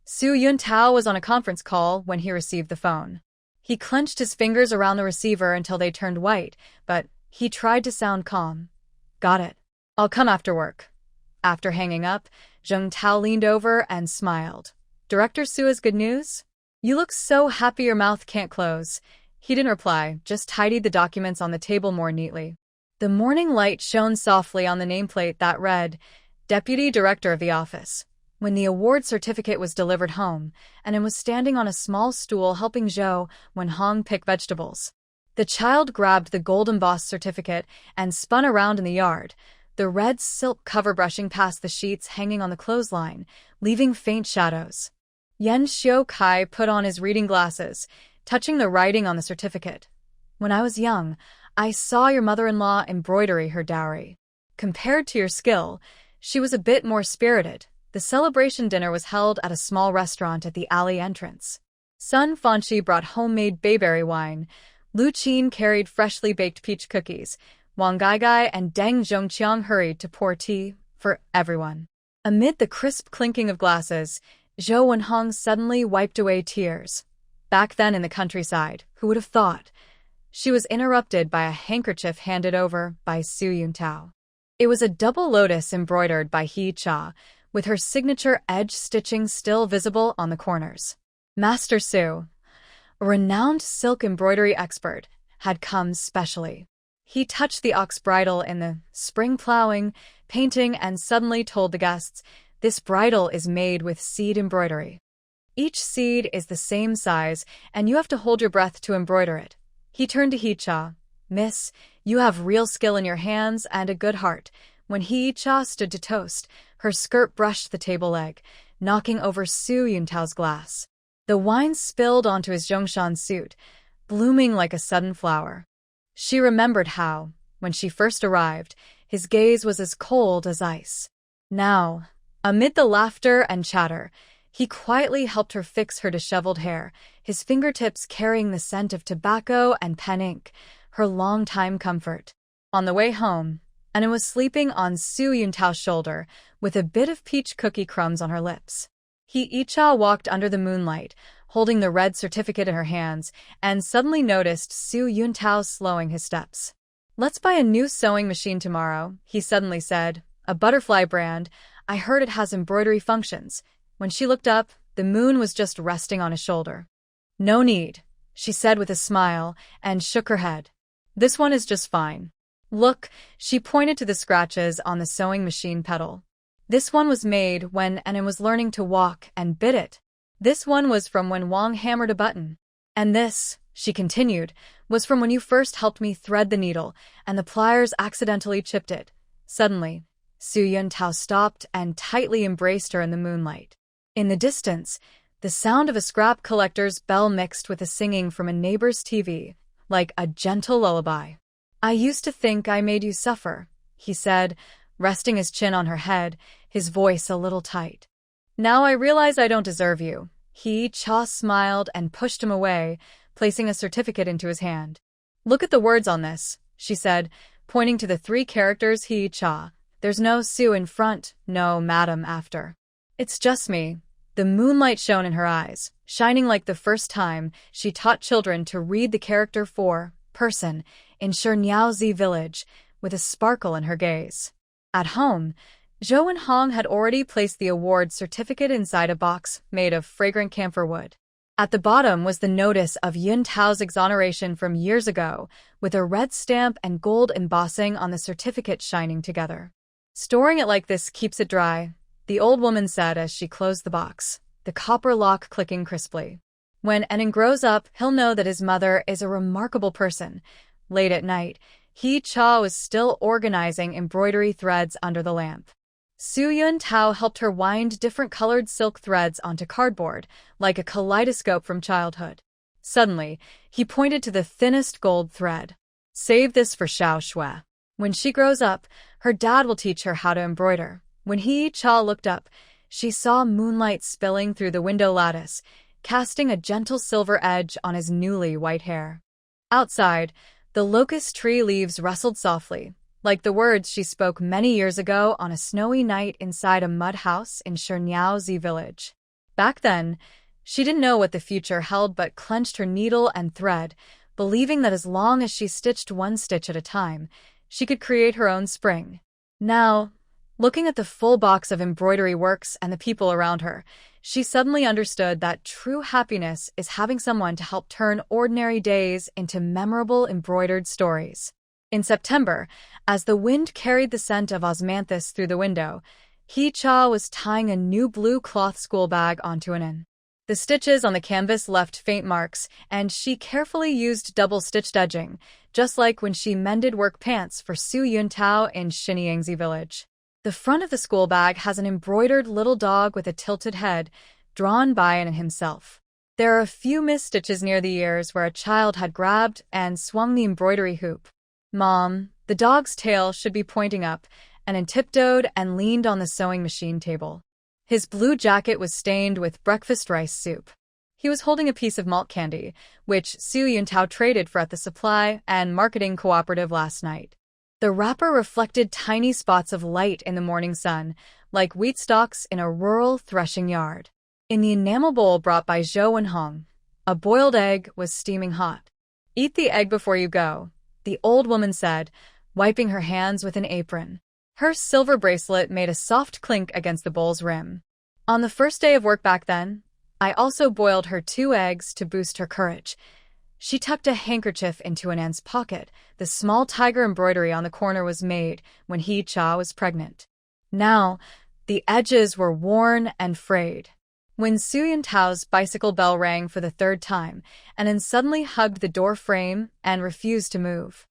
Speaker 1: Su Yuntao was on a conference call when he received the phone. He clenched his fingers around the receiver until they turned white, but he tried to sound calm. Got it. I'll come after work. After hanging up, Zheng Tao leaned over and smiled. Director Su has good news? You look so happy your mouth can't close. He didn't reply, just tidied the documents on the table more neatly. The morning light shone softly on the nameplate that read, Deputy Director of the Office. When the award certificate was delivered home, and was standing on a small stool helping Zhou Wenhong pick vegetables. The child grabbed the gold embossed certificate and spun around in the yard, the red silk cover brushing past the sheets hanging on the clothesline, leaving faint shadows. Yan Xiukai put on his reading glasses, touching the writing on the certificate. When I was young, I saw your mother-in-law embroidery her dowry. Compared to your skill, she was a bit more spirited. The celebration dinner was held at a small restaurant at the alley entrance. Sun Fanchi brought homemade bayberry wine. Lu Qin carried freshly baked peach cookies. Wang Gaigai and Deng Zhongqiang hurried to pour tea for everyone. Amid the crisp clinking of glasses, Zhou Wenhong suddenly wiped away tears. Back then in the countryside, who would have thought? She was interrupted by a handkerchief handed over by Su Yuntao. It was a double lotus embroidered by He Cha, with her signature edge stitching still visible on the corners. Master Su, a renowned silk embroidery expert, had come specially. He touched the ox bridle in the spring plowing, painting, and suddenly told the guests, this bridle is made with seed embroidery. Each seed is the same size, and you have to hold your breath to embroider it. He turned to He Cha. Miss, you have real skill in your hands and a good heart. When He Cha stood to toast, her skirt brushed the table leg, knocking over Su Yuntao's glass. The wine spilled onto his Zhongshan suit, blooming like a sudden flower. She remembered how, when she first arrived, his gaze was as cold as ice. Now, amid the laughter and chatter, he quietly helped her fix her disheveled hair, his fingertips carrying the scent of tobacco and pen ink, her long-time comfort. On the way home, Anna was sleeping on Su Yuntao's shoulder, with a bit of peach cookie crumbs on her lips. He Icha walked under the moonlight, holding the red certificate in her hands, and suddenly noticed Su Yuntao slowing his steps. Let's buy a new sewing machine tomorrow, he suddenly said. A butterfly brand. I heard it has embroidery functions. When she looked up, the moon was just resting on his shoulder. No need, she said with a smile, and shook her head. This one is just fine. Look, she pointed to the scratches on the sewing machine pedal. This one was made when Anna was learning to walk and bit it. This one was from when Wang hammered a button. And this, she continued, was from when you first helped me thread the needle and the pliers accidentally chipped it. Suddenly, Su Yuntao stopped and tightly embraced her in the moonlight. In the distance, the sound of a scrap collector's bell mixed with the singing from a neighbor's TV, like a gentle lullaby. I used to think I made you suffer, he said, resting his chin on her head, his voice a little tight. Now I realize I don't deserve you. He Cha smiled and pushed him away, placing a certificate into his hand. Look at the words on this, she said, pointing to the three characters Hee-cha. There's no Sue in front, no madam after. It's just me. The moonlight shone in her eyes, shining like the first time she taught children to read the character for person in Shernyaozi village, with a sparkle in her gaze. At home, Zhou and Hong had already placed the award certificate inside a box made of fragrant camphor wood. At the bottom was the notice of Yun Tao's exoneration from years ago, with a red stamp and gold embossing on the certificate shining together. Storing it like this keeps it dry, the old woman said as she closed the box, the copper lock clicking crisply. When Enan grows up, he'll know that his mother is a remarkable person. Late at night, Hee-cha was still organizing embroidery threads under the lamp. Su Yun Tao helped her wind different colored silk threads onto cardboard, like a kaleidoscope from childhood. Suddenly, he pointed to the thinnest gold thread. Save this for Xiao Shui. When she grows up, her dad will teach her how to embroider. When Hee-cha looked up, she saw moonlight spilling through the window lattice, casting a gentle silver edge on his newly white hair. Outside, the locust tree leaves rustled softly, like the words she spoke many years ago on a snowy night inside a mud house in Shernyaozi village. Back then, she didn't know what the future held but clenched her needle and thread, believing that as long as she stitched one stitch at a time, she could create her own spring. Now, looking at the full box of embroidery works and the people around her, she suddenly understood that true happiness is having someone to help turn ordinary days into memorable embroidered stories. In September, as the wind carried the scent of osmanthus through the window, Hee-cha was tying a new blue cloth school bag onto an N. The stitches on the canvas left faint marks, and she carefully used double-stitched edging, just like when she mended work pants for Su Yun Tao in Shinyangzi village. The front of the school bag has an embroidered little dog with a tilted head, drawn by An himself. There are a few missed stitches near the ears where a child had grabbed and swung the embroidery hoop. Mom, the dog's tail should be pointing up, and tiptoed and leaned on the sewing machine table. His blue jacket was stained with breakfast rice soup. He was holding a piece of malt candy, which Su Yun Tao traded for at the supply and marketing cooperative last night. The wrapper reflected tiny spots of light in the morning sun, like wheat stalks in a rural threshing yard. In the enamel bowl brought by Zhou and Hong, a boiled egg was steaming hot. Eat the egg before you go, the old woman said, wiping her hands with an apron. Her silver bracelet made a soft clink against the bowl's rim. On the first day of work back then, I also boiled her 2 eggs to boost her courage. She tucked a handkerchief into Anan's pocket. The small tiger embroidery on the corner was made when Hee-cha was pregnant. Now, the edges were worn and frayed. When Su Yun Tao's bicycle bell rang for the 3rd time, Anan suddenly hugged the door frame and refused to move.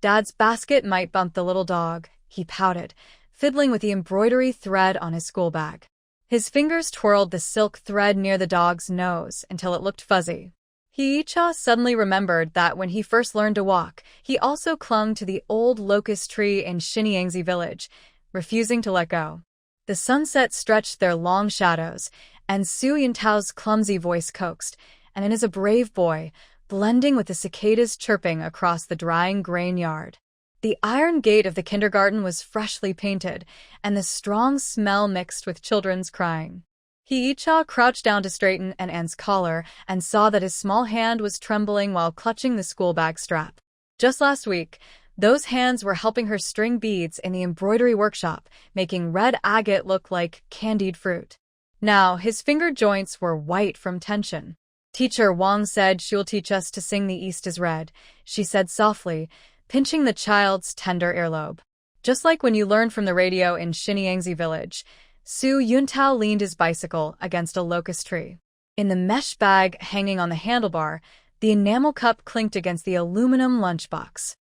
Speaker 1: Dad's basket might bump the little dog, he pouted, fiddling with the embroidery thread on his school bag. His fingers twirled the silk thread near the dog's nose until it looked fuzzy. Hee-cha suddenly remembered that when he first learned to walk, he also clung to the old locust tree in Shinyangzi village, refusing to let go. The sunset stretched their long shadows, and Su Yun Tao's clumsy voice coaxed, and is a brave boy, blending with the cicadas chirping across the drying grain yard. The iron gate of the kindergarten was freshly painted, and the strong smell mixed with children's crying. Hee-cha crouched down to straighten An's collar and saw that his small hand was trembling while clutching the school bag strap. Just last week, those hands were helping her string beads in the embroidery workshop, making red agate look like candied fruit. Now, his finger joints were white from tension. Teacher Wang said she'll teach us to sing The East is Red, she said softly, pinching the child's tender earlobe. Just like when you learned from the radio in Shinyangzi village, Su Yun Tao leaned his bicycle against a locust tree. In the mesh bag hanging on the handlebar, the enamel cup clinked against the aluminum lunchbox.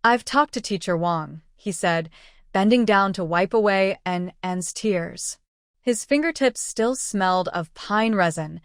Speaker 1: I've talked to Teacher Wang, he said, bending down to wipe away An's tears. His fingertips still smelled of pine resin,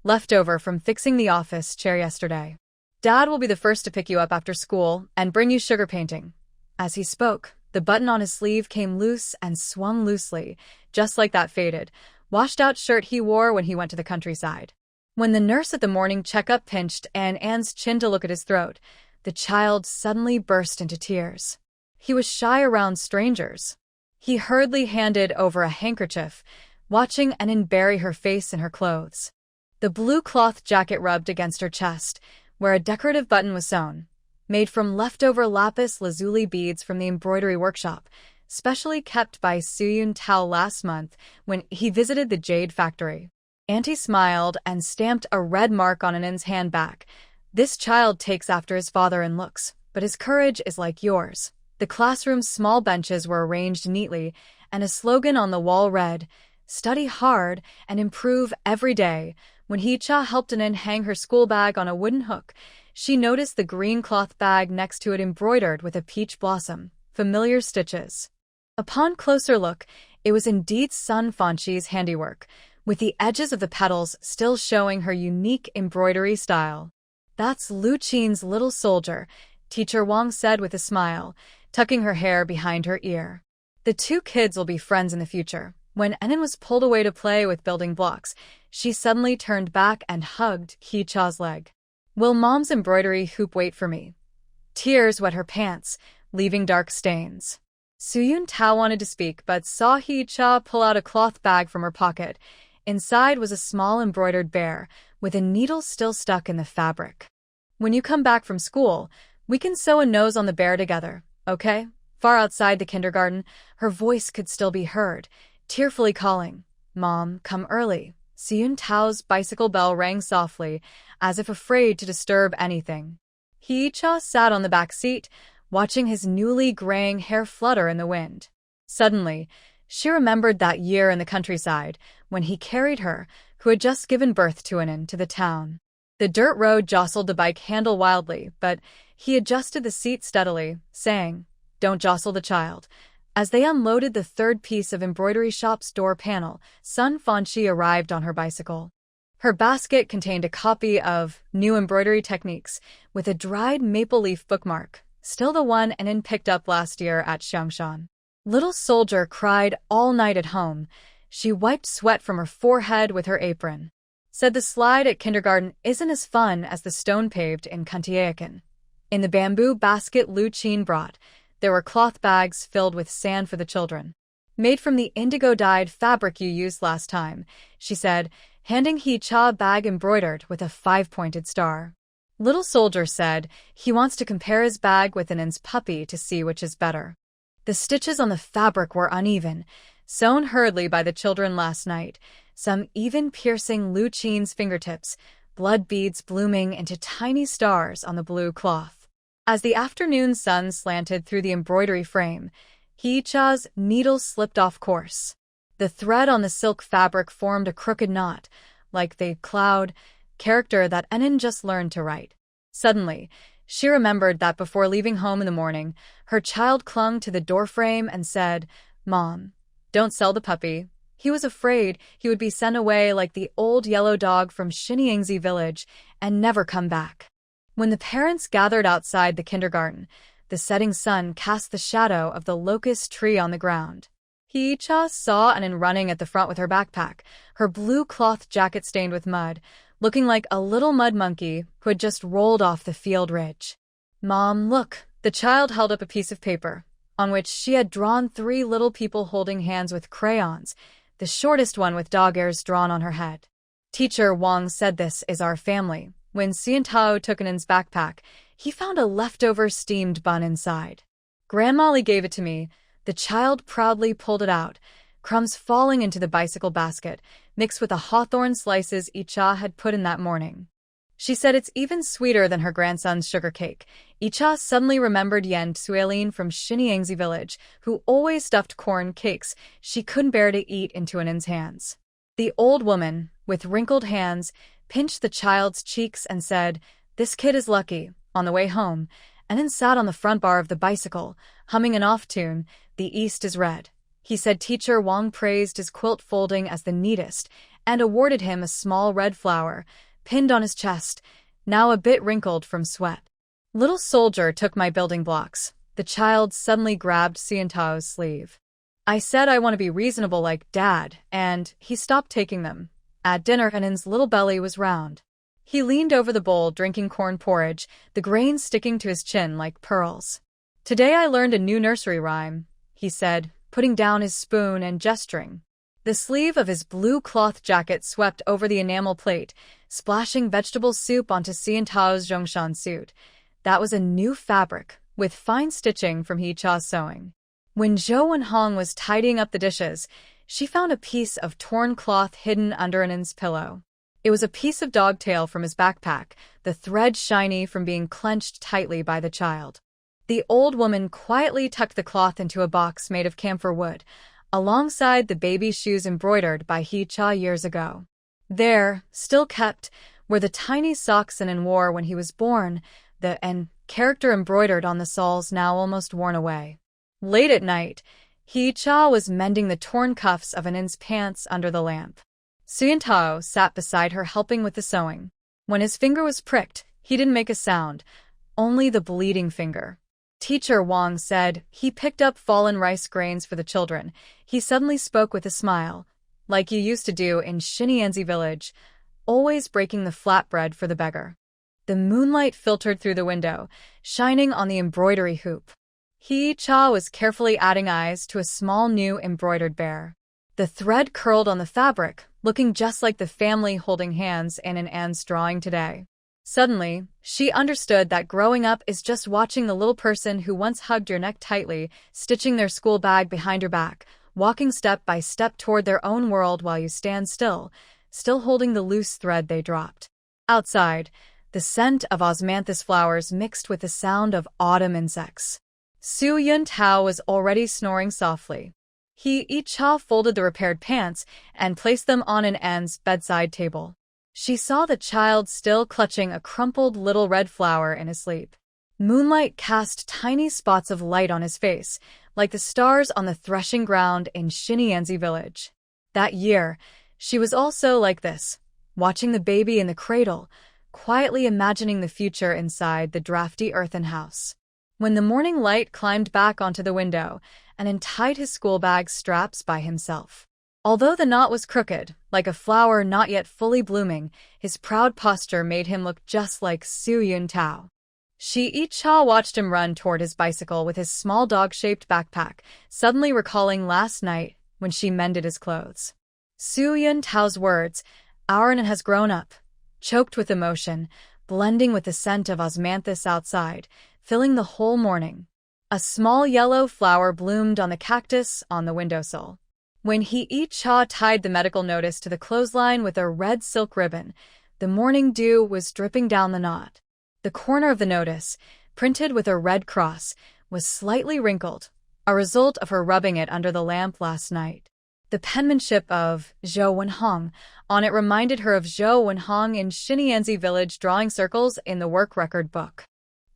Speaker 1: leftover from fixing the office chair yesterday. Dad will be the first to pick you up after school and bring you sugar painting. As he spoke, the button on his sleeve came loose and swung loosely, just like that faded, washed-out shirt he wore when he went to the countryside. When the nurse at the morning checkup pinched An's chin to look at his throat, the child suddenly burst into tears. He was shy around strangers. He hurriedly handed over a handkerchief, watching Enin bury her face in her clothes. The blue cloth jacket rubbed against her chest, where a decorative button was sewn, made from leftover lapis lazuli beads from the embroidery workshop, specially kept by Suyun Tao last month when he visited the jade factory. Auntie smiled and stamped a red mark on Enin's hand back. This child takes after his father in looks, but his courage is like yours. The classroom's small benches were arranged neatly, and a slogan on the wall read, "Study hard and improve every day." When Hee-cha helped Enin hang her school bag on a wooden hook, she noticed the green cloth bag next to it embroidered with a peach blossom, familiar stitches. Upon closer look, it was indeed Sun Fanchi's handiwork, with the edges of the petals still showing her unique embroidery style. "That's Lu Qin's little soldier," Teacher Wang said with a smile, tucking her hair behind her ear. "The two kids will be friends in the future." When Enin was pulled away to play with building blocks, she suddenly turned back and hugged Hee-cha's leg. "Will Mom's embroidery hoop wait for me?" Tears wet her pants, leaving dark stains. Suyun Tao wanted to speak but saw Hee-cha pull out a cloth bag from her pocket. Inside was a small embroidered bear, with a needle still stuck in the fabric. "When you come back from school, we can sew a nose on the bear together, okay?" Far outside the kindergarten, her voice could still be heard, tearfully calling, "Mom, come early." Suyun Tao's bicycle bell rang softly, as if afraid to disturb anything. Hee-cha sat on the back seat, watching his newly graying hair flutter in the wind. Suddenly, she remembered that year in the countryside, when he carried her, who had just given birth to Enin, to the town. The dirt road jostled the bike handle wildly, but he adjusted the seat steadily, saying, "Don't jostle the child." As they unloaded the third piece of embroidery shop's door panel, Sun Fanchi arrived on her bicycle. Her basket contained a copy of New Embroidery Techniques with a dried maple leaf bookmark, still the one Enin picked up last year at Xiangshan. Little soldier cried all night at home. She wiped sweat from her forehead with her apron. Said the slide at kindergarten isn't as fun as the stone-paved in Kuntiakan. In the bamboo basket Lu Qin brought, there were cloth bags filled with sand for the children. "Made from the indigo-dyed fabric you used last time," she said, handing Hee-cha a bag embroidered with a 5-pointed star. Little soldier said he wants to compare his bag with Enin's puppy to see which is better. The stitches on the fabric were uneven, sewn hurriedly by the children last night, some even piercing Lu Qin's fingertips, blood beads blooming into tiny stars on the blue cloth. As the afternoon sun slanted through the embroidery frame, Hee-cha's needle slipped off course. The thread on the silk fabric formed a crooked knot, like the cloud character that Enin just learned to write. Suddenly, she remembered that before leaving home in the morning, her child clung to the doorframe and said, "Mom, don't sell the puppy." He was afraid he would be sent away like the old yellow dog from Shinyangzi village and never come back. When the parents gathered outside the kindergarten, the setting sun cast the shadow of the locust tree on the ground. Hee-cha saw Enin running at the front with her backpack, her blue cloth jacket stained with mud, looking like a little mud monkey who had just rolled off the field ridge. "Mom, look." The child held up a piece of paper, on which she had drawn 3 little people holding hands with crayons, the shortest one with dog ears drawn on her head. Teacher Wang said this is our family. When Suyun Tao took Enin's backpack, he found a leftover steamed bun inside. "Grandmolly gave it to me." The child proudly pulled it out, crumbs falling into the bicycle basket, mixed with the hawthorn slices Icha had put in that morning. She said it's even sweeter than her grandson's sugar cake. Icha suddenly remembered Yen Tsuelin from Shinyangzi village, who always stuffed corn cakes she couldn't bear to eat into Enin's hands. The old woman, with wrinkled hands, pinched the child's cheeks and said, "This kid is lucky." On the way home, Enin sat on the front bar of the bicycle, humming an off-tune, "The East is Red." He said Teacher Wang praised his quilt folding as the neatest and awarded him a small red flower, pinned on his chest, now a bit wrinkled from sweat. Little soldier took my building blocks. The child suddenly grabbed Suyun Tao's sleeve. "I said I want to be reasonable like Dad, and he stopped taking them." At dinner, Enin's little belly was round. He leaned over the bowl drinking corn porridge, the grains sticking to his chin like pearls. Today I learned a new nursery rhyme, he said, putting down his spoon and gesturing. The sleeve of his blue cloth jacket swept over the enamel plate, splashing vegetable soup onto Xian Tao's Zhongshan suit. That was a new fabric, with fine stitching from He Cha's sewing. When Zhou Wenhong was tidying up the dishes, she found a piece of torn cloth hidden under Anan's pillow. It was a piece of dogtail from his backpack, the thread shiny from being clenched tightly by the child. The old woman quietly tucked the cloth into a box made of camphor wood, alongside the baby's shoes embroidered by He Cha years ago. There, still kept, were the tiny socks Anan wore when he was born, the character embroidered on the soles now almost worn away. Late at night, He Cha was mending the torn cuffs of Anan's pants under the lamp. Xian Tao sat beside her helping with the sewing. When his finger was pricked, he didn't make a sound, only the bleeding finger. Teacher Wang said he picked up fallen rice grains for the children. He suddenly spoke with a smile, like you used to do in Xinyanzi village, always breaking the flatbread for the beggar. The moonlight filtered through the window, shining on the embroidery hoop. He Cha was carefully adding eyes to a small new embroidered bear. The thread curled on the fabric, looking just like the family holding hands in Anne's drawing today. Suddenly, she understood that growing up is just watching the little person who once hugged your neck tightly, stitching their school bag behind your back, walking step by step toward their own world while you stand still holding the loose thread they dropped. Outside, the scent of osmanthus flowers mixed with the sound of autumn insects. Su Yun Tao was already snoring softly. He Cha folded the repaired pants and placed them on Anne's bedside table. She saw the child still clutching a crumpled little red flower in his sleep. Moonlight cast tiny spots of light on his face, like the stars on the threshing ground in Xinyanzi village. That year, she was also like this, watching the baby in the cradle, quietly imagining the future inside the drafty earthen house. When the morning light climbed back onto the window, and untied his school bag straps by himself. Although the knot was crooked, like a flower not yet fully blooming, his proud posture made him look just like Su Yun Tao. Shi Cha watched him run toward his bicycle with his small dog-shaped backpack, suddenly recalling last night when she mended his clothes. Su Yun Tao's words, "Our Anan has grown up," choked with emotion, blending with the scent of osmanthus outside, filling the whole morning. A small yellow flower bloomed on the cactus on the windowsill. When He Cha tied the medical notice to the clothesline with a red silk ribbon, the morning dew was dripping down the knot. The corner of the notice, printed with a red cross, was slightly wrinkled, a result of her rubbing it under the lamp last night. The penmanship of Zhou Wenhong on it reminded her of Zhou Wenhong in Xinyanzi village drawing circles in the work record book.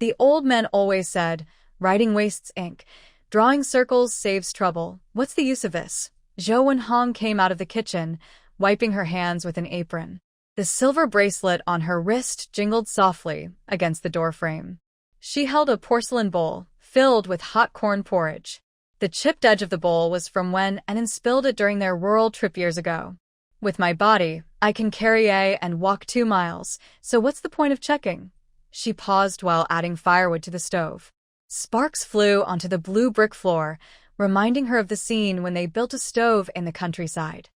Speaker 1: The old men always said, "Writing wastes ink. Drawing circles saves trouble. What's the use of this?" Zhou Wenhong came out of the kitchen, wiping her hands with an apron. The silver bracelet on her wrist jingled softly against the doorframe. She held a porcelain bowl filled with hot corn porridge. The chipped edge of the bowl was from when Anan spilled it during their rural trip years ago. "With my body, I can carry and walk 2 miles, so what's the point of checking?" She paused while adding firewood to the stove. Sparks flew onto the blue brick floor, reminding her of the scene when they built a stove in the countryside.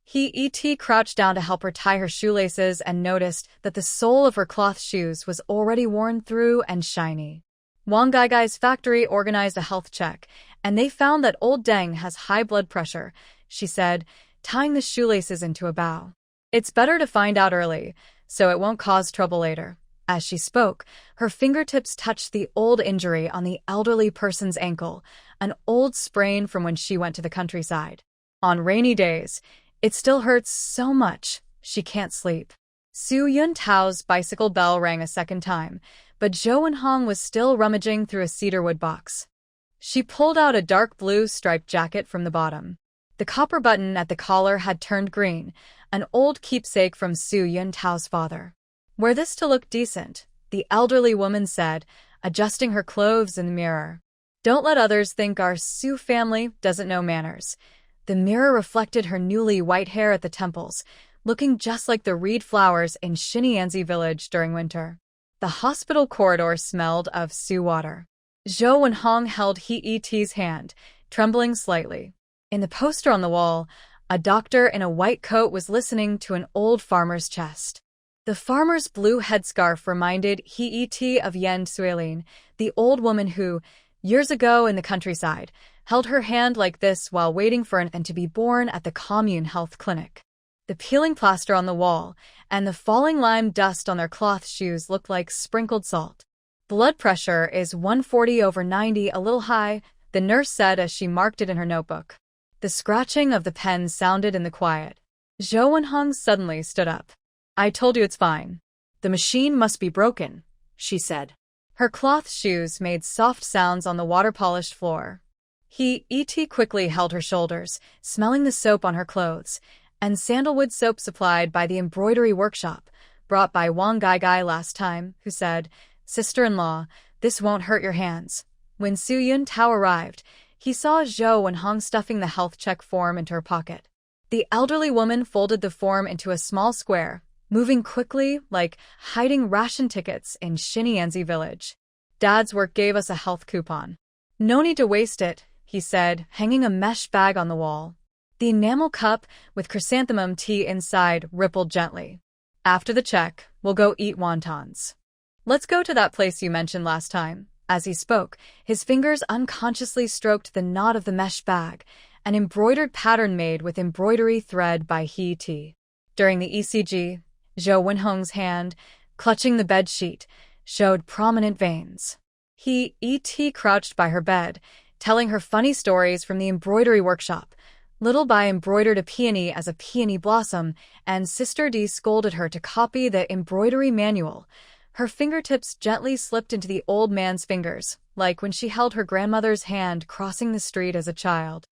Speaker 1: He crouched down to help her tie her shoelaces and noticed that the sole of her cloth shoes was already worn through and shiny. Wang Gaigai's factory organized a health check, and they found that old Deng has high blood pressure, she said, tying the shoelaces into a bow. "It's better to find out early, so it won't cause trouble later." As she spoke, her fingertips touched the old injury on the elderly person's ankle, an old sprain from when she went to the countryside. On rainy days, it still hurts so much, she can't sleep. Su Yun Tao's bicycle bell rang a second time, but Zhou Wenhong was still rummaging through a cedarwood box. She pulled out a dark blue striped jacket from the bottom. The copper button at the collar had turned green, an old keepsake from Su Yun Tao's father. "Wear this to look decent," the elderly woman said, adjusting her clothes in the mirror. "Don't let others think our Su family doesn't know manners." The mirror reflected her newly white hair at the temples, looking just like the reed flowers in Xinyanzi village during winter. The hospital corridor smelled of Su water. Zhou Wenhong held He-T's hand, trembling slightly. In the poster on the wall, a doctor in a white coat was listening to an old farmer's chest. The farmer's blue headscarf reminded He-T of Yan Suilin, the old woman who, years ago in the countryside, held her hand like this while waiting for an infant to be born at the commune health clinic. The peeling plaster on the wall and the falling lime dust on their cloth shoes looked like sprinkled salt. Blood pressure is 140/90, a little high, the nurse said as she marked it in her notebook. The scratching of the pen sounded in the quiet. Zhou Wenhong suddenly stood up. "I told you it's fine. The machine must be broken," she said. Her cloth shoes made soft sounds on the water-polished floor. He-T quickly held her shoulders, smelling the soap on her clothes, and sandalwood soap supplied by the embroidery workshop, brought by Wang Gai last time, who said, "Sister-in-law, this won't hurt your hands." When Su Yun-Tao arrived, he saw Zhou Wenhong stuffing the health check form into her pocket. The elderly woman folded the form into a small square, moving quickly like hiding ration tickets in Xinyanzi village. "Dad's work gave us a health coupon. No need to waste it," he said, hanging a mesh bag on the wall. The enamel cup with chrysanthemum tea inside rippled gently. "After the check, we'll go eat wontons. Let's go to that place you mentioned last time." As he spoke, his fingers unconsciously stroked the knot of the mesh bag, an embroidered pattern made with embroidery thread by He-T. During the ECG, Zhou Wenhong's hand, clutching the bed sheet, showed prominent veins. He-T crouched by her bed, telling her funny stories from the embroidery workshop. Little Bai embroidered a peony as a peony blossom, and Sister D scolded her to copy the embroidery manual. Her fingertips gently slipped into the old man's fingers, like when she held her grandmother's hand crossing the street as a child.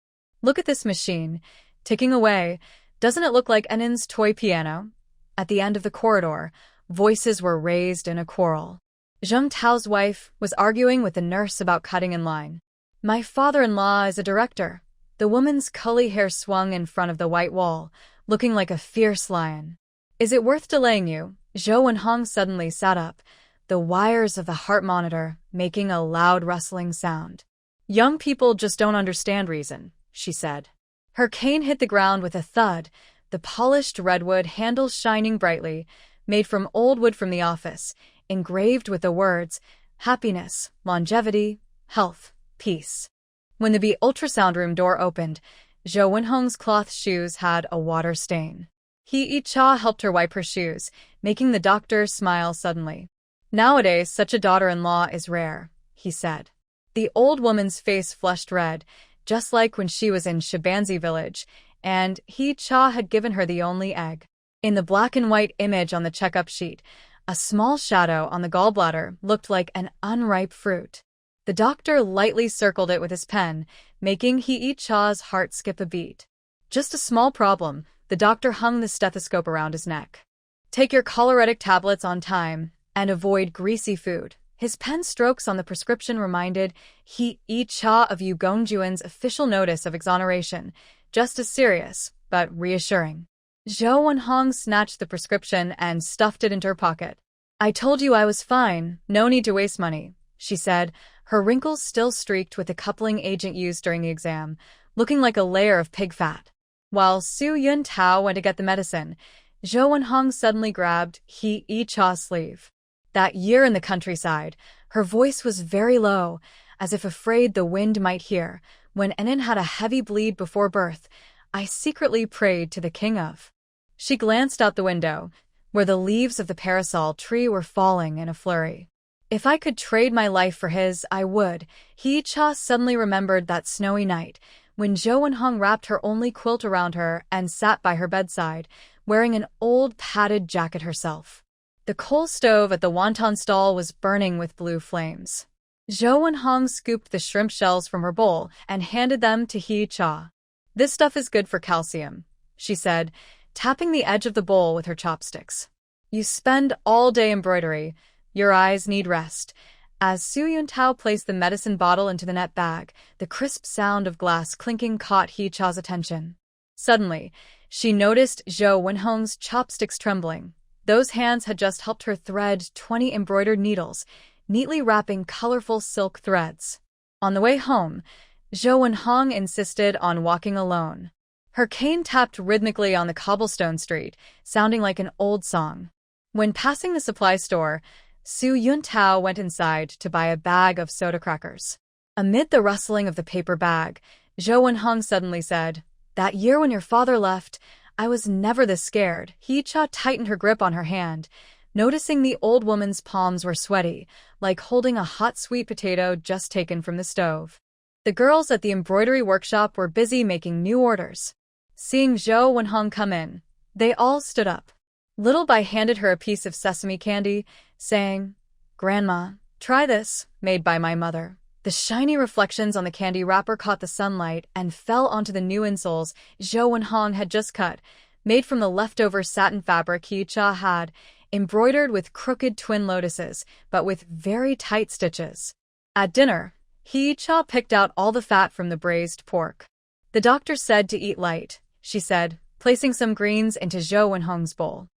Speaker 1: "Look at this machine, ticking away. Doesn't it look like Enin's toy piano?" At the end of the corridor, voices were raised in a quarrel. Zheng Tao's wife was arguing with the nurse about cutting in line. "My father-in-law is a director." The woman's curly hair swung in front of the white wall, looking like a fierce lion. "Is it worth delaying you?" Zhou Wenhong suddenly sat up, the wires of the heart monitor making a loud rustling sound. "Young people just don't understand reason," she said. Her cane hit the ground with a thud, the polished redwood handles shining brightly, made from old wood from the office, engraved with the words, "Happiness, longevity, health, peace." When the B ultrasound room door opened, Zhou Wenhong's cloth shoes had a water stain. He-Cha helped her wipe her shoes, making the doctor smile suddenly. "Nowadays, such a daughter-in-law is rare," he said. The old woman's face flushed red, just like when she was in Shibanzi village, and He-Cha had given her the only egg. In the black and white image on the checkup sheet, a small shadow on the gallbladder looked like an unripe fruit. The doctor lightly circled it with his pen, making He-Cha's heart skip a beat. "Just a small problem." The doctor hung the stethoscope around his neck. "Take your choleretic tablets on time, and avoid greasy food." His pen strokes on the prescription reminded He-Cha of Yu Gongjuan's official notice of exoneration, just as serious, but reassuring. Zhou Wenhong snatched the prescription and stuffed it into her pocket. "I told you I was fine, no need to waste money," she said, her wrinkles still streaked with the coupling agent used during the exam, looking like a layer of pig fat. While Su Yun-Tao went to get the medicine, Zhou Wenhong suddenly grabbed He-Cha's sleeve. That year in the countryside, her voice was very low, as if afraid the wind might hear. "When Enin had a heavy bleed before birth, I secretly prayed to the king of." She glanced out the window, where the leaves of the parasol tree were falling in a flurry. "If I could trade my life for his, I would." He-Cha suddenly remembered that snowy night, when Zhou Wenhong wrapped her only quilt around her and sat by her bedside, wearing an old padded jacket herself. The coal stove at the wonton stall was burning with blue flames. Zhou Wenhong scooped the shrimp shells from her bowl and handed them to He-Cha. "This stuff is good for calcium," she said, tapping the edge of the bowl with her chopsticks. "You spend all day embroidery. Your eyes need rest." As Su Yun-Tao placed the medicine bottle into the net bag, the crisp sound of glass clinking caught He-Cha's attention. Suddenly, she noticed Zhou Wenhong's chopsticks trembling. Those hands had just helped her thread 20 embroidered needles, neatly wrapping colorful silk threads. On the way home, Zhou Wenhong insisted on walking alone. Her cane tapped rhythmically on the cobblestone street, sounding like an old song. When passing the supply store, Su Yuntao went inside to buy a bag of soda crackers. Amid the rustling of the paper bag, Zhou Wenhong suddenly said, "That year when your father left, I was never this scared." He-cha tightened her grip on her hand, noticing the old woman's palms were sweaty, like holding a hot sweet potato just taken from the stove. The girls at the embroidery workshop were busy making new orders. Seeing Zhou Wenhong come in, they all stood up. Little Bai handed her a piece of sesame candy, saying, "Grandma, try this, made by my mother." The shiny reflections on the candy wrapper caught the sunlight and fell onto the new insoles Zhou Wenhong had just cut, made from the leftover satin fabric He-cha had, embroidered with crooked twin lotuses, but with very tight stitches. At dinner, He-cha picked out all the fat from the braised pork. "The doctor said to eat light," she said, placing some greens into Zhou Wenhong's bowl.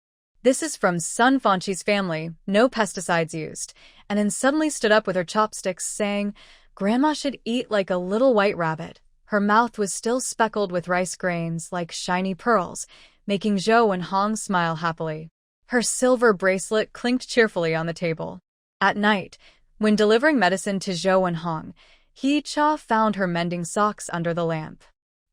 Speaker 1: "This is from Sun Fanqi's family, no pesticides used," and then suddenly stood up with her chopsticks, saying, "Grandma should eat like a little white rabbit." Her mouth was still speckled with rice grains like shiny pearls, making Zhou Wenhong smile happily. Her silver bracelet clinked cheerfully on the table. At night, when delivering medicine to Zhou Wenhong, He-cha found her mending socks under the lamp.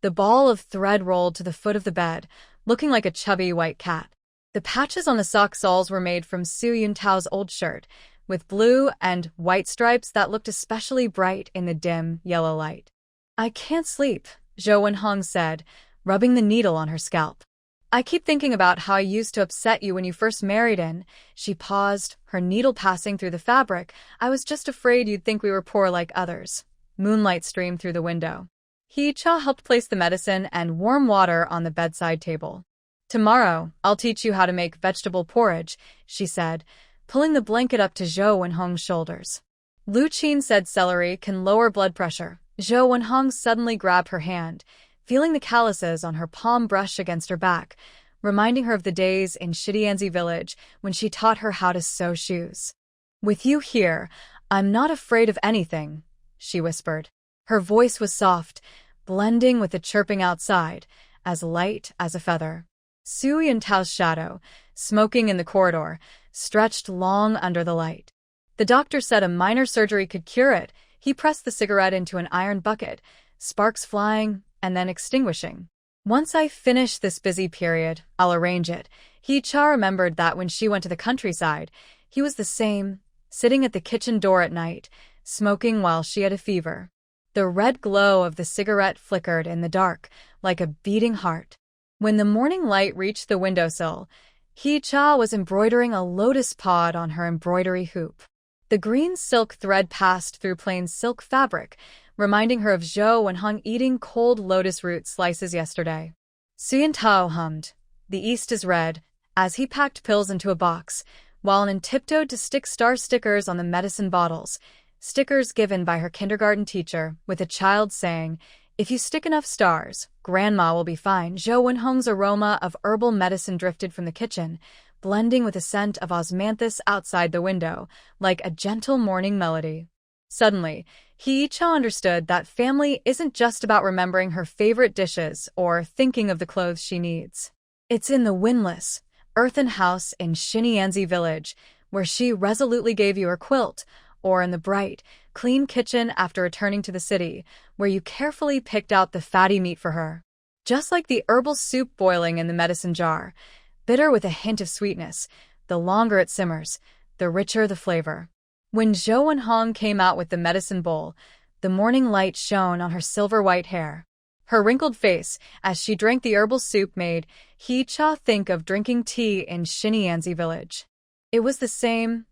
Speaker 1: The ball of thread rolled to the foot of the bed, looking like a chubby white cat. The patches on the sock soles were made from Su Yuntao's old shirt, with blue and white stripes that looked especially bright in the dim, yellow light. "I can't sleep," Zhou Wenhong said, rubbing the needle on her scalp. "I keep thinking about how I used to upset you when you first married in." She paused, her needle passing through the fabric. "I was just afraid you'd think we were poor like others." Moonlight streamed through the window. He-cha helped place the medicine and warm water on the bedside table. "Tomorrow, I'll teach you how to make vegetable porridge," she said, pulling the blanket up to Zhou Wenhong's shoulders. "Lu Qin said celery can lower blood pressure." Zhou Wenhong suddenly grabbed her hand, feeling the calluses on her palm brush against her back, reminding her of the days in Shidianzi village when she taught her how to sew shoes. "With you here, I'm not afraid of anything," she whispered. Her voice was soft, blending with the chirping outside, as light as a feather. Su Yuntao's shadow, smoking in the corridor, stretched long under the light. The doctor said a minor surgery could cure it. He pressed the cigarette into an iron bucket, sparks flying and then extinguishing. "Once I finish this busy period, I'll arrange it." He-cha remembered that when she went to the countryside, he was the same, sitting at the kitchen door at night, smoking while she had a fever. The red glow of the cigarette flickered in the dark, like a beating heart. When the morning light reached the windowsill, He-cha was embroidering a lotus pod on her embroidery hoop. The green silk thread passed through plain silk fabric, reminding her of Zhou Wenhong eating cold lotus root slices yesterday. Su Yuntao hummed, "The East is red," as he packed pills into a box, while Nan tiptoed to stick star stickers on the medicine bottles, stickers given by her kindergarten teacher, with a child saying, "If you stick enough stars, Grandma will be fine." Zhou Wenhong's aroma of herbal medicine drifted from the kitchen, blending with the scent of osmanthus outside the window, like a gentle morning melody. Suddenly, He-cha understood that family isn't just about remembering her favorite dishes or thinking of the clothes she needs. It's in the windless, earthen house in Shinianzi village, where she resolutely gave you her quilt, or in the bright, clean kitchen after returning to the city, where you carefully picked out the fatty meat for her. Just like the herbal soup boiling in the medicine jar, bitter with a hint of sweetness, the longer it simmers, the richer the flavor. When Zhou Wenhong came out with the medicine bowl, the morning light shone on her silver-white hair. Her wrinkled face, as she drank the herbal soup, made He-cha think of drinking tea in Shinianzi village. It was the same,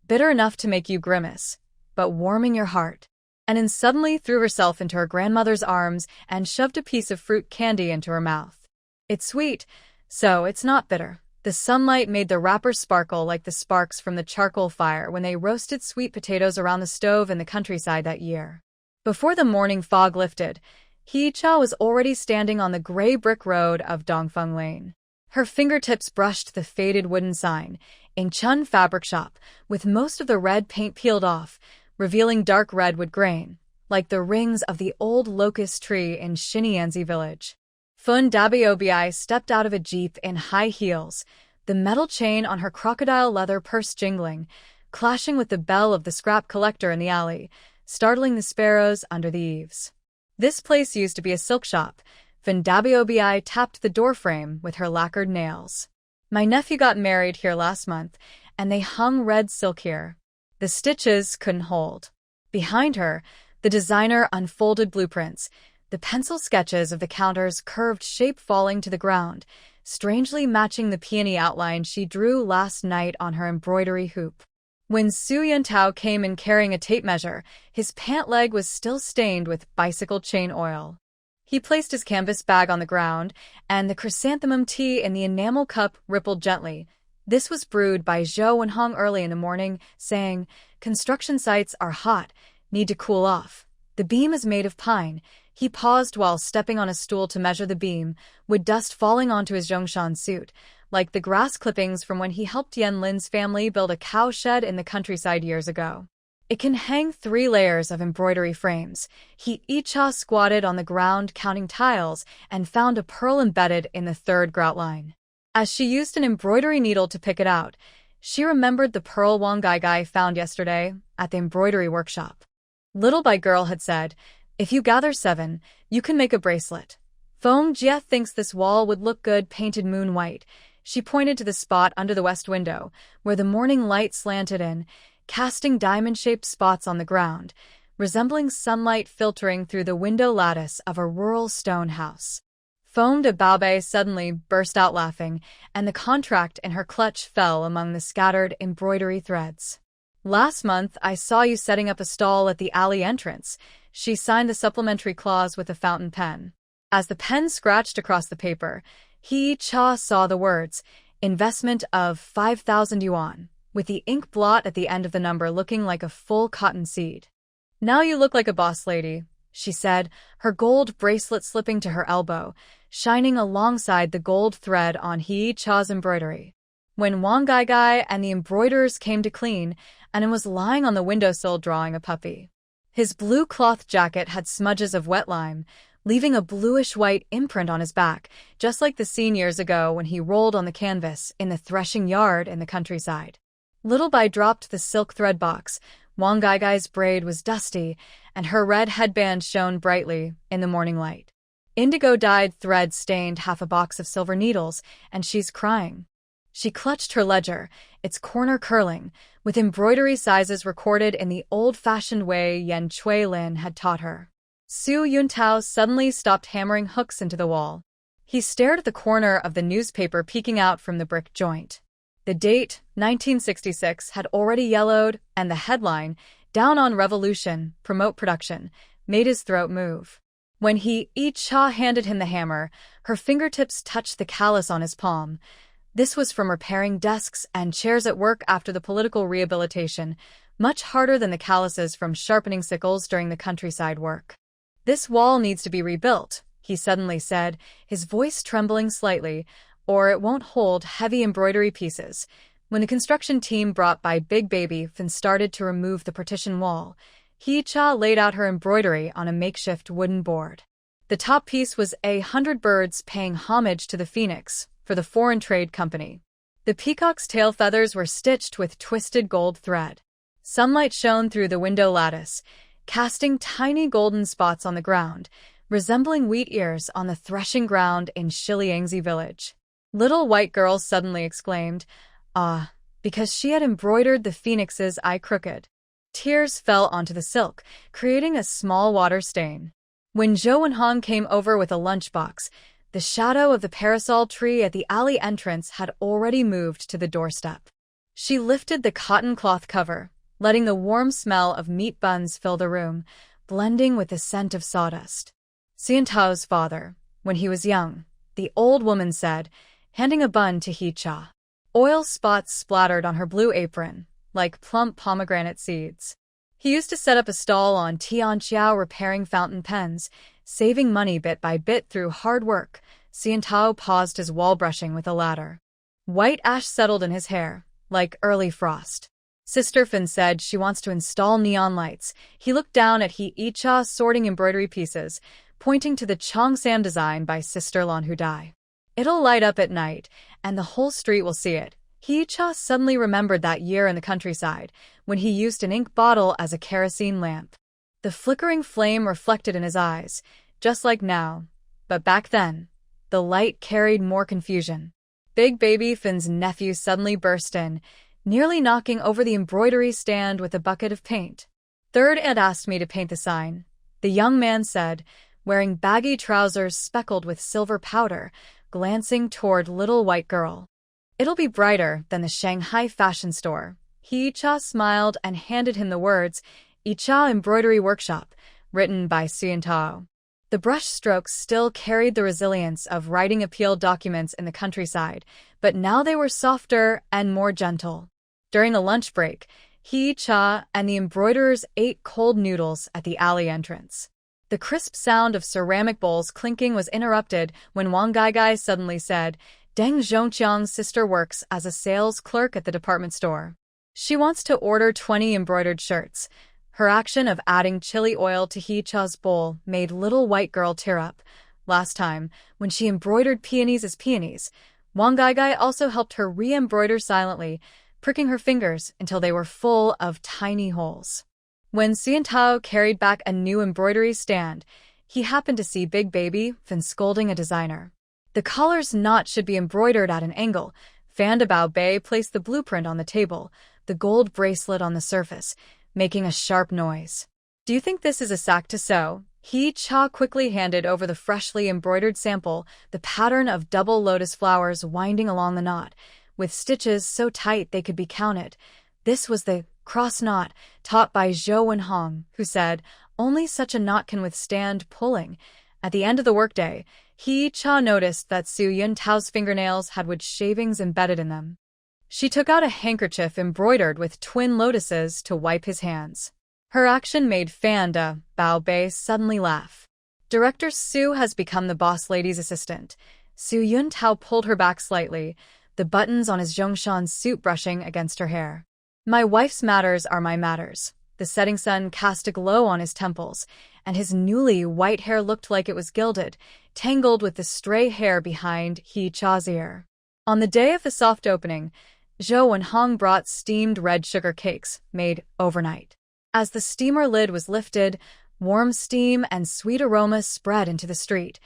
Speaker 1: bitter enough to make you grimace, but warming your heart. And then suddenly threw herself into her grandmother's arms and shoved a piece of fruit candy into her mouth. "It's sweet, so it's not bitter." The sunlight made the wrapper sparkle like the sparks from the charcoal fire when they roasted sweet potatoes around the stove in the countryside that year. Before the morning fog lifted, He-cha was already standing on the gray brick road of Dongfeng Lane. Her fingertips brushed the faded wooden sign, "In Chun Fabric Shop," with most of the red paint peeled off, revealing dark redwood grain, like the rings of the old locust tree in Shinianzi village. Fun Dabiobi stepped out of a jeep in high heels, the metal chain on her crocodile leather purse jingling, clashing with the bell of the scrap collector in the alley, startling the sparrows under the eaves. This place used to be a silk shop. Fun Dabiobi tapped the doorframe with her lacquered nails. "My nephew got married here last month, and they hung red silk here." The stitches couldn't hold. Behind her, the designer unfolded blueprints, the pencil sketches of the counter's curved shape falling to the ground, strangely matching the peony outline she drew last night on her embroidery hoop. When Su Yuntao came in carrying a tape measure, his pant leg was still stained with bicycle chain oil. He placed his canvas bag on the ground, and the chrysanthemum tea in the enamel cup rippled gently. This was brewed by Zhou Wenhong early in the morning, saying, "Construction sites are hot, need to cool off. The beam is made of pine." He paused while stepping on a stool to measure the beam, with dust falling onto his Zhongshan suit, like the grass clippings from when he helped Yan Lin's family build a cow shed in the countryside years ago. "It can hang 3 layers of embroidery frames." He Icha squatted on the ground counting tiles and found a pearl embedded in the 3rd grout line. As she used an embroidery needle to pick it out, she remembered the pearl Wang Gai found yesterday at the embroidery workshop. Little Bai Girl had said, "If you gather 7, you can make a bracelet." Feng Jie thinks this wall would look good painted moon white. She pointed to the spot under the west window, where the morning light slanted in, casting diamond-shaped spots on the ground, resembling sunlight filtering through the window lattice of a rural stone house. Feng de Baobei suddenly burst out laughing, and the contract in her clutch fell among the scattered embroidery threads. "Last month, I saw you setting up a stall at the alley entrance." She signed the supplementary clause with a fountain pen. As the pen scratched across the paper, He Cha saw the words, "Investment of 5,000 yuan," with the ink blot at the end of the number looking like a full cotton seed. "Now you look like a boss lady," she said, her gold bracelet slipping to her elbow, shining alongside the gold thread on He Cha's embroidery. When Wang Gai and the embroiderers came to clean, Anan was lying on the windowsill drawing a puppy. His blue cloth jacket had smudges of wet lime, leaving a bluish-white imprint on his back, just like the scene years ago when he rolled on the canvas in the threshing yard in the countryside. Little Bai dropped the silk thread box. Wang Gai's braid was dusty, and her red headband shone brightly in the morning light. Indigo-dyed thread stained half a box of silver needles, and she's crying. She clutched her ledger, its corner curling, with embroidery sizes recorded in the old-fashioned way Yan Chui-lin had taught her. Su Yuntao suddenly stopped hammering hooks into the wall. He stared at the corner of the newspaper peeking out from the brick joint. The date, 1966, had already yellowed, and the headline, "Down on Revolution, Promote Production," made his throat move. When He Cha handed him the hammer, her fingertips touched the callus on his palm. This was from repairing desks and chairs at work after the political rehabilitation, much harder than the calluses from sharpening sickles during the countryside work. "This wall needs to be rebuilt," he suddenly said, his voice trembling slightly, "or it won't hold heavy embroidery pieces." When the construction team brought by Big Baby Fin started to remove the partition wall, He Cha laid out her embroidery on a makeshift wooden board. The top piece was 100 birds paying homage to the phoenix for the Foreign Trade Company. The peacock's tail feathers were stitched with twisted gold thread. Sunlight shone through the window lattice, casting tiny golden spots on the ground, resembling wheat ears on the threshing ground in Shiliangzi village. Little White Girl suddenly exclaimed, "Ah," because she had embroidered the phoenix's eye crooked. Tears fell onto the silk, creating a small water stain. When Zhou Wenhong came over with a lunchbox, the shadow of the parasol tree at the alley entrance had already moved to the doorstep. She lifted the cotton cloth cover, letting the warm smell of meat buns fill the room, blending with the scent of sawdust. "Xiantao's father, when he was young," the old woman said, handing a bun to He Cha. Oil spots splattered on her blue apron, like plump pomegranate seeds. "He used to set up a stall on Tianqiao repairing fountain pens, saving money bit by bit through hard work," Xiantao paused his wall brushing with a ladder. White ash settled in his hair, like early frost. Sister Fin said she wants to install neon lights. He looked down at He Icha sorting embroidery pieces, pointing to the Chongsan design by Sister Lan Hu Dai. It'll light up at night, and the whole street will see it. He Icha suddenly remembered that year in the countryside, when he used an ink bottle as a kerosene lamp. The flickering flame reflected in his eyes, just like now. But back then, the light carried more confusion. Big Baby Fin's nephew suddenly burst in, nearly knocking over the embroidery stand with a bucket of paint. Third Aunt asked me to paint the sign, the young man said, wearing baggy trousers speckled with silver powder, glancing toward little white girl. It'll be brighter than the Shanghai fashion store. He Icha smiled and handed him the words, Icha Embroidery Workshop, written by Xiantao. The brush strokes still carried the resilience of writing appeal documents in the countryside, but now they were softer and more gentle. During the lunch break, He Icha and the embroiderers ate cold noodles at the alley entrance. The crisp sound of ceramic bowls clinking was interrupted when Wang Gaigai suddenly said, Deng Zhongqiang's sister works as a sales clerk at the department store. She wants to order 20 embroidered shirts. Her action of adding chili oil to He Icha's bowl made little white girl tear up. Last time, when she embroidered peonies as peonies, Wang Gaigai also helped her re-embroider silently, pricking her fingers until they were full of tiny holes. When Xiantao carried back a new embroidery stand, he happened to see Big Baby Fin scolding a designer. The collar's knot should be embroidered at an angle. Fan de Bao Bei placed the blueprint on the table, the gold bracelet on the surface, making a sharp noise. Do you think this is a sack to sew? He Cha quickly handed over the freshly embroidered sample, the pattern of double lotus flowers winding along the knot, with stitches so tight they could be counted. This was the cross knot taught by Zhou Wenhong, who said, only such a knot can withstand pulling. At the end of the workday, He Cha noticed that Su Yuntao's fingernails had wood shavings embedded in them. She took out a handkerchief embroidered with twin lotuses to wipe his hands. Her action made Fan de Bao Bei suddenly laugh. Director Su has become the boss lady's assistant. Su Yuntao pulled her back slightly, the buttons on his Zhongshan suit brushing against her hair. My wife's matters are my matters. The setting sun cast a glow on his temples, and his newly white hair looked like it was gilded, tangled with the stray hair behind He Cha's ear. On the day of the soft opening, Zhou Wenhong brought steamed red sugar cakes, made overnight. As the steamer lid was lifted, warm steam and sweet aromas spread into the street,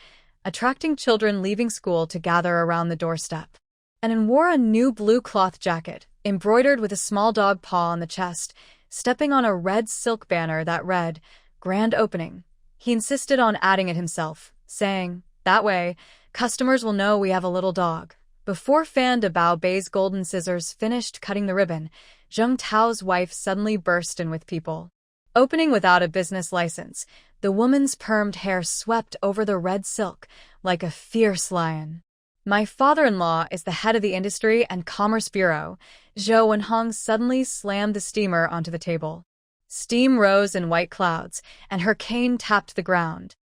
Speaker 1: attracting children leaving school to gather around the doorstep. And wore a new blue cloth jacket, embroidered with a small dog paw on the chest, stepping on a red silk banner that read, Grand Opening. He insisted on adding it himself, saying, that way, customers will know we have a little dog. Before Fan de Bao Bei's golden scissors finished cutting the ribbon, Zheng Tao's wife suddenly burst in with people. Opening without a business license, the woman's permed hair swept over the red silk like a fierce lion. My father-in-law is the head of the Industry and Commerce Bureau. Zhou Wenhong suddenly slammed the steamer onto the table. Steam rose in white clouds, and her cane tapped the ground.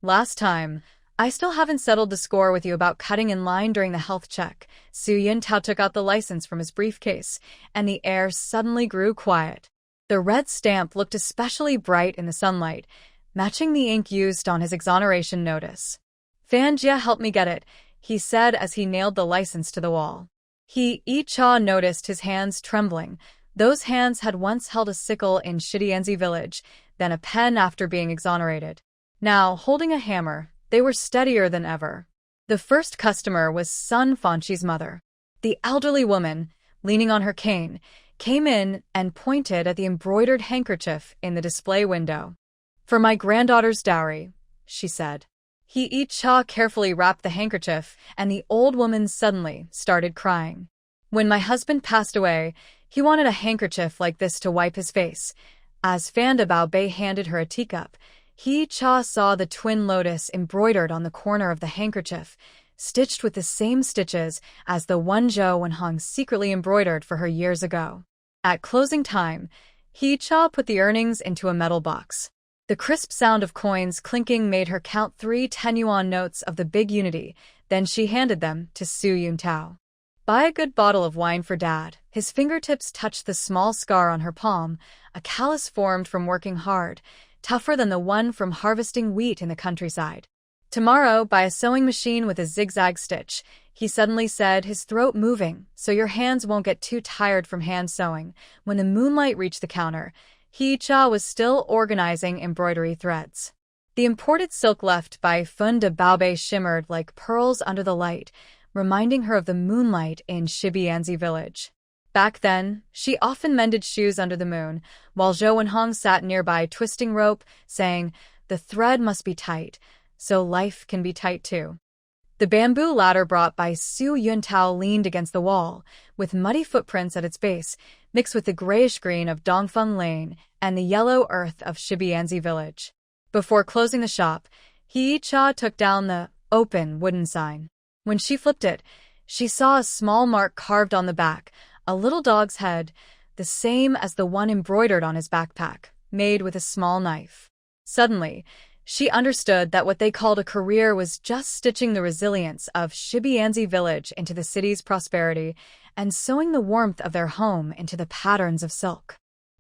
Speaker 1: Last time, I still haven't settled the score with you about cutting in line during the health check. Su Yuntao took out the license from his briefcase, and the air suddenly grew quiet. The red stamp looked especially bright in the sunlight, matching the ink used on his exoneration notice. Fan Jia helped me get it, he said as he nailed the license to the wall. He Icha noticed his hands trembling. Those hands had once held a sickle in Shidianzi village, then a pen after being exonerated. Now, holding a hammer, they were steadier than ever. The first customer was Sun Fanchi's mother. The elderly woman, leaning on her cane, came in and pointed at the embroidered handkerchief in the display window. For my granddaughter's dowry, she said. He Icha carefully wrapped the handkerchief, and the old woman suddenly started crying. When my husband passed away, he wanted a handkerchief like this to wipe his face. As Fan de Bao Bei handed her a teacup, He Cha saw the twin lotus embroidered on the corner of the handkerchief, stitched with the same stitches as the one Zhou Wenhong secretly embroidered for her years ago. At closing time, He Cha put the earnings into a metal box. The crisp sound of coins clinking made her count 3 10-yuan notes of the big unity, then she handed them to Su Yuntao. Buy a good bottle of wine for Dad. His fingertips touched the small scar on her palm, a callus formed from working hard, tougher than the one from harvesting wheat in the countryside. Tomorrow, buy a sewing machine with a zigzag stitch, he suddenly said, his throat moving, so your hands won't get too tired from hand sewing. When the moonlight reached the counter, Hee-cha was still organizing embroidery threads. The imported silk left by Fun de Baobei shimmered like pearls under the light, reminding her of the moonlight in Shibianzi village. Back then, she often mended shoes under the moon, while Zhou and Hong sat nearby twisting rope, saying, "The thread must be tight, so life can be tight too." The bamboo ladder brought by Su Yuntao leaned against the wall, with muddy footprints at its base, mixed with the grayish-green of Dongfeng Lane and the yellow earth of Shibianzi village. Before closing the shop, Hee-cha took down the open wooden sign. When she flipped it, she saw a small mark carved on the back, a little dog's head, the same as the one embroidered on his backpack, made with a small knife. Suddenly, she understood that what they called a career was just stitching the resilience of Shibianzi village into the city's prosperity and sewing the warmth of their home into the patterns of silk.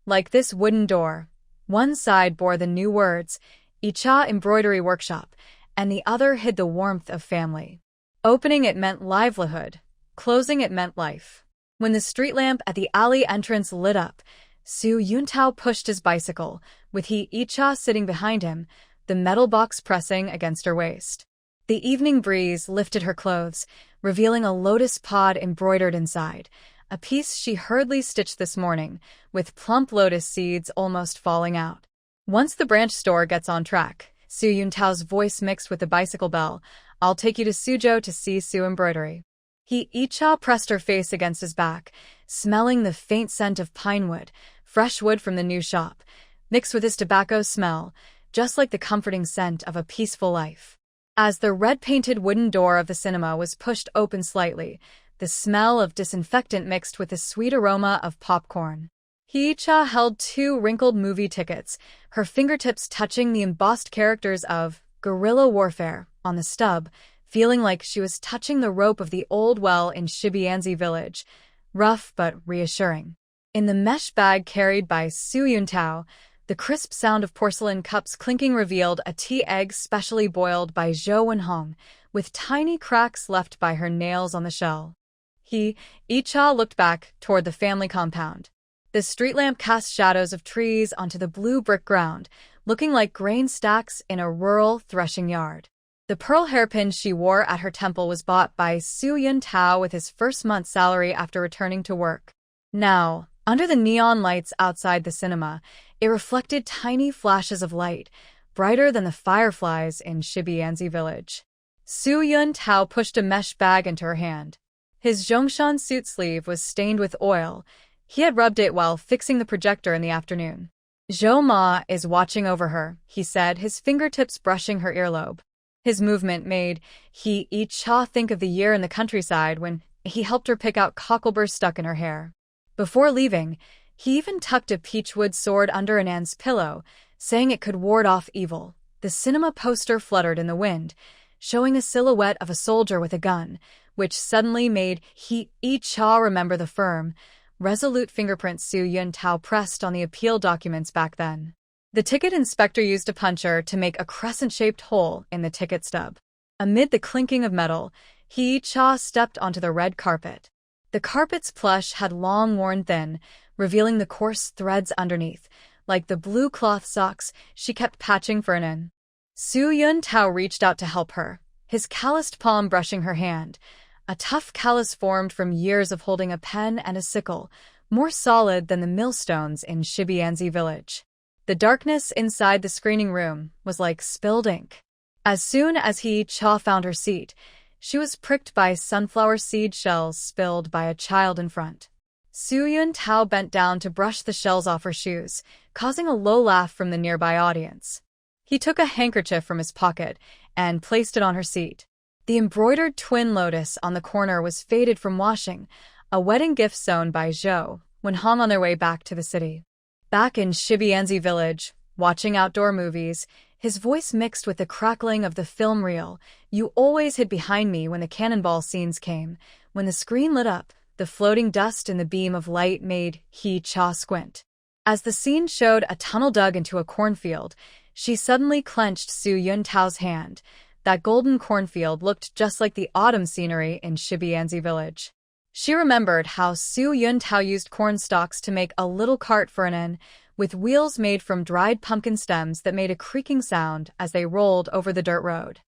Speaker 1: Like this wooden door, one side bore the new words, Icha Embroidery Workshop, and the other hid the warmth of family. Opening it meant livelihood, closing it meant life. When the street lamp at the alley entrance lit up, Su Yuntao pushed his bicycle, with Hee-cha sitting behind him, the metal box pressing against her waist. The evening breeze lifted her clothes, revealing a lotus pod embroidered inside, a piece she hurriedly stitched this morning, with plump lotus seeds almost falling out. Once the branch store gets on track, Su Yuntao's voice mixed with the bicycle bell, "I'll take you to Suzhou to see Su embroidery." Hee-cha pressed her face against his back, smelling the faint scent of pine wood, fresh wood from the new shop, mixed with his tobacco smell, just like the comforting scent of a peaceful life. As the red-painted wooden door of the cinema was pushed open slightly, the smell of disinfectant mixed with the sweet aroma of popcorn. Hee-cha held 2 wrinkled movie tickets, her fingertips touching the embossed characters of Guerrilla Warfare on the stub, feeling like she was touching the rope of the old well in Shibianzi village, rough but reassuring. In the mesh bag carried by Su Yuntao, the crisp sound of porcelain cups clinking revealed a tea egg specially boiled by Zhou and Hong, with tiny cracks left by her nails on the shell. Hee-cha looked back toward the family compound. The street lamp cast shadows of trees onto the blue brick ground, looking like grain stacks in a rural threshing yard. The pearl hairpin she wore at her temple was bought by Su Yuntao with his first month's salary after returning to work. Now, under the neon lights outside the cinema, it reflected tiny flashes of light, brighter than the fireflies in Shibianzi village. Su Yuntao pushed a mesh bag into her hand. His Zhongshan suit sleeve was stained with oil. He had rubbed it while fixing the projector in the afternoon. "Zhou Ma is watching over her," he said, his fingertips brushing her earlobe. His movement made Hee-cha think of the year in the countryside when he helped her pick out cockleburrs stuck in her hair. Before leaving, he even tucked a peachwood sword under Anan's pillow, saying it could ward off evil. The cinema poster fluttered in the wind, showing a silhouette of a soldier with a gun, which suddenly made Hee-cha remember the firm, resolute fingerprints Su Yuntao pressed on the appeal documents back then. The ticket inspector used a puncher to make a crescent-shaped hole in the ticket stub. Amid the clinking of metal, Hee-cha stepped onto the red carpet. The carpet's plush had long worn thin, revealing the coarse threads underneath, like the blue cloth socks she kept patching for Anan. Su Yuntao reached out to help her, his calloused palm brushing her hand, a tough callus formed from years of holding a pen and a sickle, more solid than the millstones in Shibianzi village. The darkness inside the screening room was like spilled ink. As soon as Hee-cha found her seat, she was pricked by sunflower seed shells spilled by a child in front. Su Yuntao bent down to brush the shells off her shoes, causing a low laugh from the nearby audience. He took a handkerchief from his pocket and placed it on her seat. The embroidered twin lotus on the corner was faded from washing, a wedding gift sewn by Zhou when Hong on their way back to the city. Back in Shibianzi village, watching outdoor movies, his voice mixed with the crackling of the film reel. You always hid behind me when the cannonball scenes came. When the screen lit up, the floating dust in the beam of light made Hee-cha squint. As the scene showed a tunnel dug into a cornfield, she suddenly clenched Su Yuntao's hand. That golden cornfield looked just like the autumn scenery in Shibianzi village. She remembered how Su Yuntao used corn stalks to make a little cart for an inn, with wheels made from dried pumpkin stems that made a creaking sound as they rolled over the dirt road.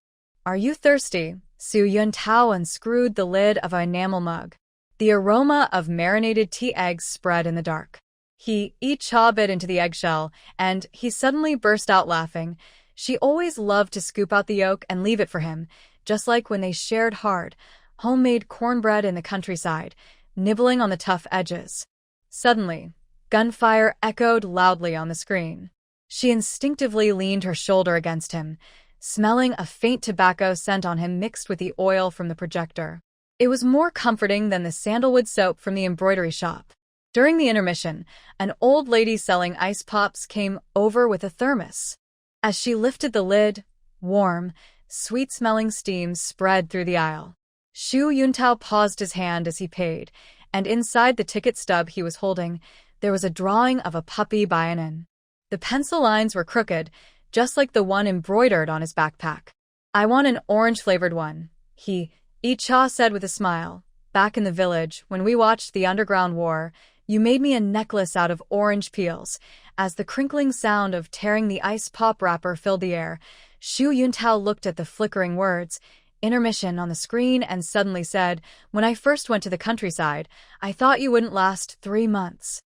Speaker 1: "Are you thirsty?" Su Yuntao unscrewed the lid of an enamel mug. The aroma of marinated tea eggs spread in the dark. Hee-cha bit into the eggshell, and he suddenly burst out laughing. She always loved to scoop out the yolk and leave it for him, just like when they shared hard, homemade cornbread in the countryside, nibbling on the tough edges. Suddenly, gunfire echoed loudly on the screen. She instinctively leaned her shoulder against him, smelling a faint tobacco scent on him mixed with the oil from the projector. It was more comforting than the sandalwood soap from the embroidery shop. During the intermission, an old lady selling ice pops came over with a thermos. As she lifted the lid, warm, sweet-smelling steam spread through the aisle. Su Yuntao paused his hand as he paid, and inside the ticket stub he was holding, there was a drawing of a puppy by an inn. The pencil lines were crooked, just like the one embroidered on his backpack. "I want an orange-flavored one," Hee-cha said with a smile. "Back in the village, when we watched the Underground War, you made me a necklace out of orange peels." As the crinkling sound of tearing the ice pop wrapper filled the air, Su Yuntao looked at the flickering words, "intermission," on the screen and suddenly said, "When I first went to the countryside, I thought you wouldn't last 3 months.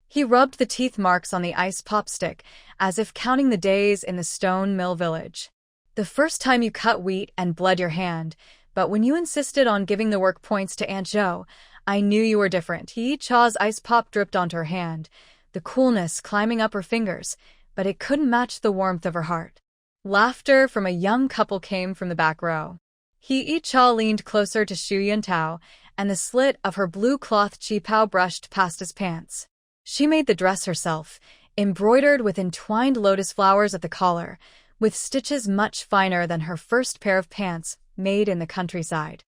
Speaker 1: He rubbed the teeth marks on the ice pop stick, as if counting the days in the stone mill village. "The first time you cut wheat and bled your hand, but when you insisted on giving the work points to Aunt Jo, I knew you were different." Hee-cha's ice pop dripped onto her hand, the coolness climbing up her fingers, but it couldn't match the warmth of her heart. Laughter from a young couple came from the back row. Hee-cha leaned closer to Su Yuntao, and the slit of her blue cloth qipao brushed past his pants. She made the dress herself, embroidered with entwined lotus flowers at the collar, with stitches much finer than her first pair of pants made in the countryside.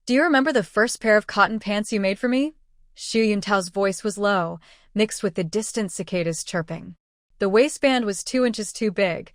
Speaker 1: "Do you remember the first pair of cotton pants you made for me?" Su Yuntao's voice was low, mixed with the distant cicadas chirping. "The waistband was 2 inches too big,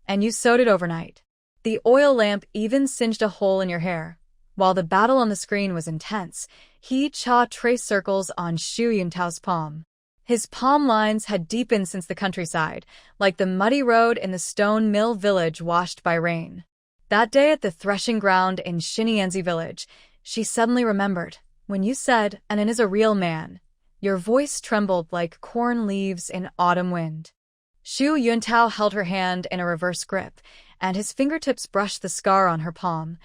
Speaker 1: and you sewed it overnight. The oil lamp even singed a hole in your hair." While the battle on the screen was intense, Hee-cha traced circles on Su Yuntao's palm. His palm lines had deepened since the countryside, like the muddy road in the stone mill village washed by rain. That day at the threshing ground in Shinianzi village, she suddenly remembered, "When you said, 'Anan is a real man,' your voice trembled like corn leaves in autumn wind." Su Yuntao held her hand in a reverse grip, and his fingertips brushed the scar on her palm,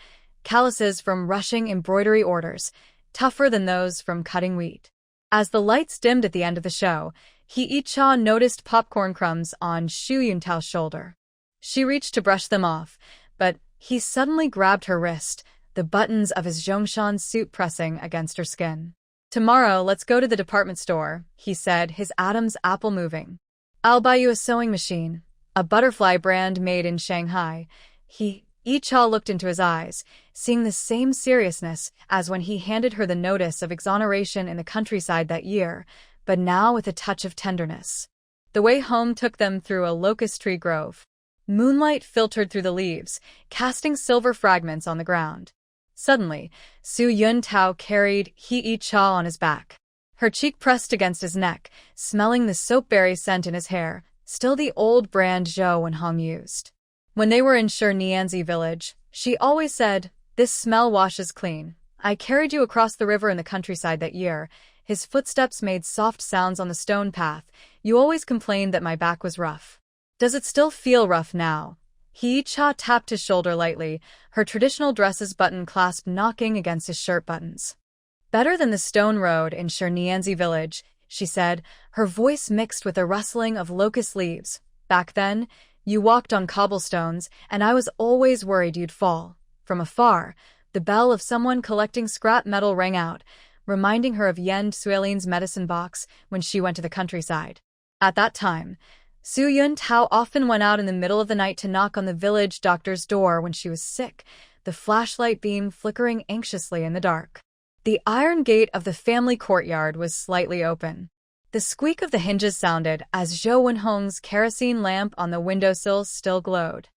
Speaker 1: calluses from rushing embroidery orders, tougher than those from cutting wheat. As the lights dimmed at the end of the show, Hee-cha noticed popcorn crumbs on Su Yuntao's shoulder. She reached to brush them off, but he suddenly grabbed her wrist, the buttons of his Zhongshan suit pressing against her skin. "Tomorrow, let's go to the department store," he said, his Adam's apple moving. "I'll buy you a sewing machine, a butterfly brand made in Shanghai." Hee-cha looked into his eyes, seeing the same seriousness as when he handed her the notice of exoneration in the countryside that year, but now with a touch of tenderness. The way home took them through a locust tree grove. Moonlight filtered through the leaves, casting silver fragments on the ground. Suddenly, Su Yuntao carried Hee-cha on his back. Her cheek pressed against his neck, smelling the soapberry scent in his hair, still the old brand Zhou and Hong used. When they were in Shinianzi village, she always said, "This smell washes clean. I carried you across the river in the countryside that year." His footsteps made soft sounds on the stone path. "You always complained that my back was rough. Does it still feel rough now?" Hee-cha tapped his shoulder lightly, her traditional dress's button clasp knocking against his shirt buttons. "Better than the stone road in Shinianzi village," she said, her voice mixed with a rustling of locust leaves. "Back then, you walked on cobblestones, and I was always worried you'd fall." From afar, the bell of someone collecting scrap metal rang out, reminding her of Yen Suelin's medicine box when she went to the countryside. At that time, Su Yuntao often went out in the middle of the night to knock on the village doctor's door when she was sick, the flashlight beam flickering anxiously in the dark. The iron gate of the family courtyard was slightly open. The squeak of the hinges sounded as Zhou Wenhong's kerosene lamp on the windowsill still glowed.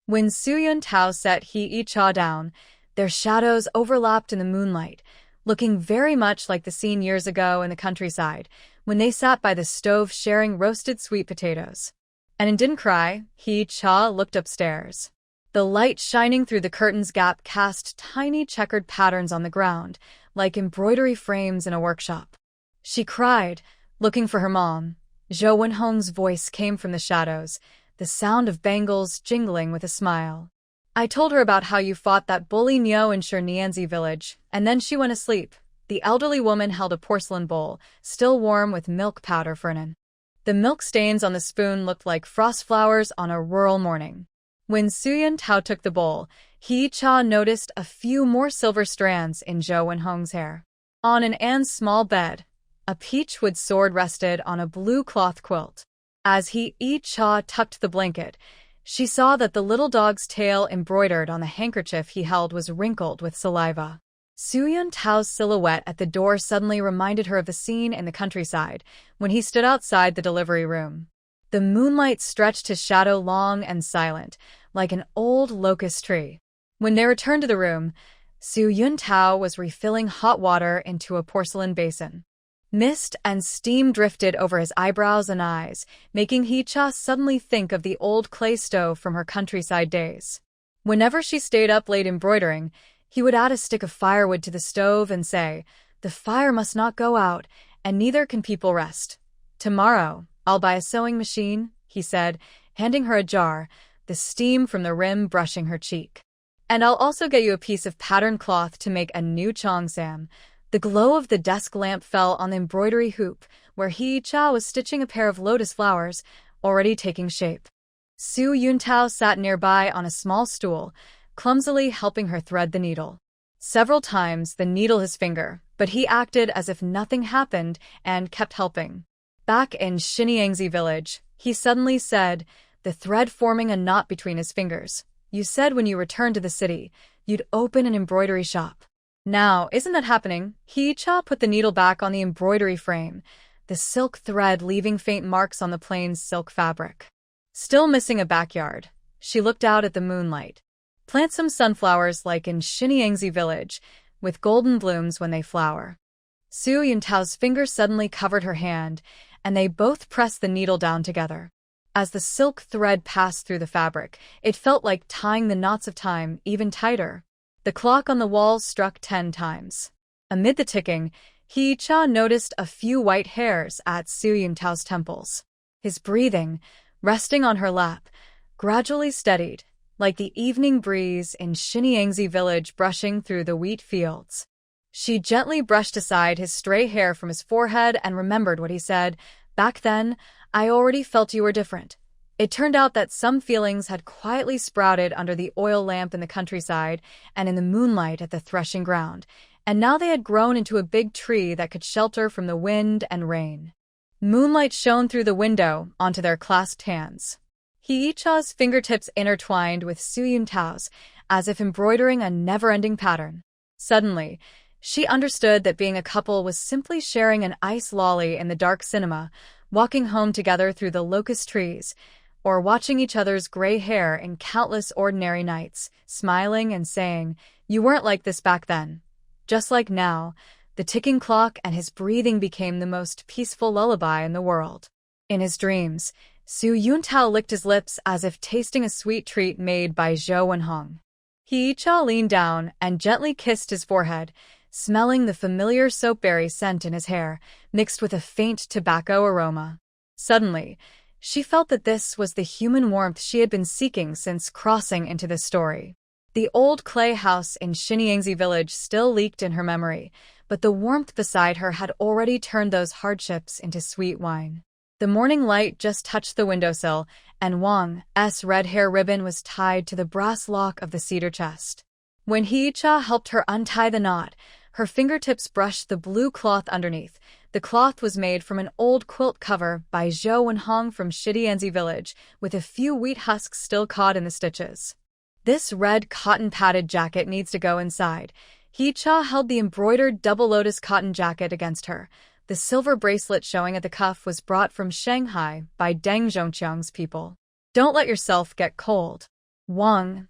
Speaker 1: When Su Yuntao set He Cha down, their shadows overlapped in the moonlight, looking very much like the scene years ago in the countryside, when they sat by the stove sharing roasted sweet potatoes. And didn't cry, He Cha looked upstairs. The light shining through the curtain's gap cast tiny checkered patterns on the ground, like embroidery frames in a workshop. She cried, looking for her mom. Zhou Wenhong's voice came from the shadows, the sound of bangles jingling with a smile. I told her about how you fought that bully Nyo in Shinianzi village, and then she went asleep. The elderly woman held a porcelain bowl, still warm with milk powder for Nan. The milk stains on the spoon looked like frost flowers on a rural morning. When Su Yuntao took the bowl, He Cha noticed a few more silver strands in Zhou Wenhong's hair. On An's small bed, a peachwood sword rested on a blue cloth quilt. As He Cha tucked the blanket, she saw that the little dog's tail embroidered on the handkerchief he held was wrinkled with saliva. Su Yuntao's silhouette at the door suddenly reminded her of the scene in the countryside, when he stood outside the delivery room. The moonlight stretched his shadow long and silent, like an old locust tree. When they returned to the room, Su Yuntao was refilling hot water into a porcelain basin. Mist and steam drifted over his eyebrows and eyes, making He Cha suddenly think of the old clay stove from her countryside days. Whenever she stayed up late embroidering, he would add a stick of firewood to the stove and say, "The fire must not go out, and neither can people rest." "Tomorrow, I'll buy a sewing machine," he said, handing her a jar, the steam from the rim brushing her cheek. "And I'll also get you a piece of patterned cloth to make a new cheongsam." The glow of the desk lamp fell on the embroidery hoop, where He Cha was stitching a pair of lotus flowers, already taking shape. Su Yuntao sat nearby on a small stool, clumsily helping her thread the needle. Several times the needle his finger, but he acted as if nothing happened and kept helping. Back in Shiniangzi village, he suddenly said, the thread forming a knot between his fingers, "You said when you returned to the city, you'd open an embroidery shop. Now, isn't that happening?" He Cha put the needle back on the embroidery frame, the silk thread leaving faint marks on the plain silk fabric. Still missing a backyard, she looked out at the moonlight. "Plant some sunflowers like in Shiniangzi village, with golden blooms when they flower." Su Yuntao's finger suddenly covered her hand, and they both pressed the needle down together. As the silk thread passed through the fabric, it felt like tying the knots of time even tighter. The clock on the wall struck 10 times. Amid the ticking, He Cha noticed a few white hairs at Su Yuntao's temples. His breathing, resting on her lap, gradually steadied, like the evening breeze in Shiniangzi village brushing through the wheat fields. She gently brushed aside his stray hair from his forehead and remembered what he said. "Back then, I already felt you were different." It turned out that some feelings had quietly sprouted under the oil lamp in the countryside and in the moonlight at the threshing ground, and now they had grown into a big tree that could shelter from the wind and rain. Moonlight shone through the window onto their clasped hands. He Cha's fingertips intertwined with Su Yuntao's, as if embroidering a never-ending pattern. Suddenly, she understood that being a couple was simply sharing an ice lolly in the dark cinema, walking home together through the locust trees, or watching each other's gray hair in countless ordinary nights, smiling and saying, "You weren't like this back then." Just like now, the ticking clock and his breathing became the most peaceful lullaby in the world. In his dreams, Su Yuntao licked his lips as if tasting a sweet treat made by Zhou Wenhong. He Cha leaned down and gently kissed his forehead, smelling the familiar soapberry scent in his hair, mixed with a faint tobacco aroma. Suddenly, she felt that this was the human warmth she had been seeking since crossing into this story. The old clay house in Shiniangzi village still leaked in her memory, but the warmth beside her had already turned those hardships into sweet wine. The morning light just touched the windowsill, and Wang's red hair ribbon was tied to the brass lock of the cedar chest. When He Cha helped her untie the knot, her fingertips brushed the blue cloth underneath, The cloth was made from an old quilt cover by Zhou Wenhong from Shidianzi village, with a few wheat husks still caught in the stitches. This red cotton-padded jacket needs to go inside. He-cha held the embroidered double lotus cotton jacket against her. The silver bracelet showing at the cuff was brought from Shanghai by Deng Zhongqiang's people. Don't let yourself get cold. Wang's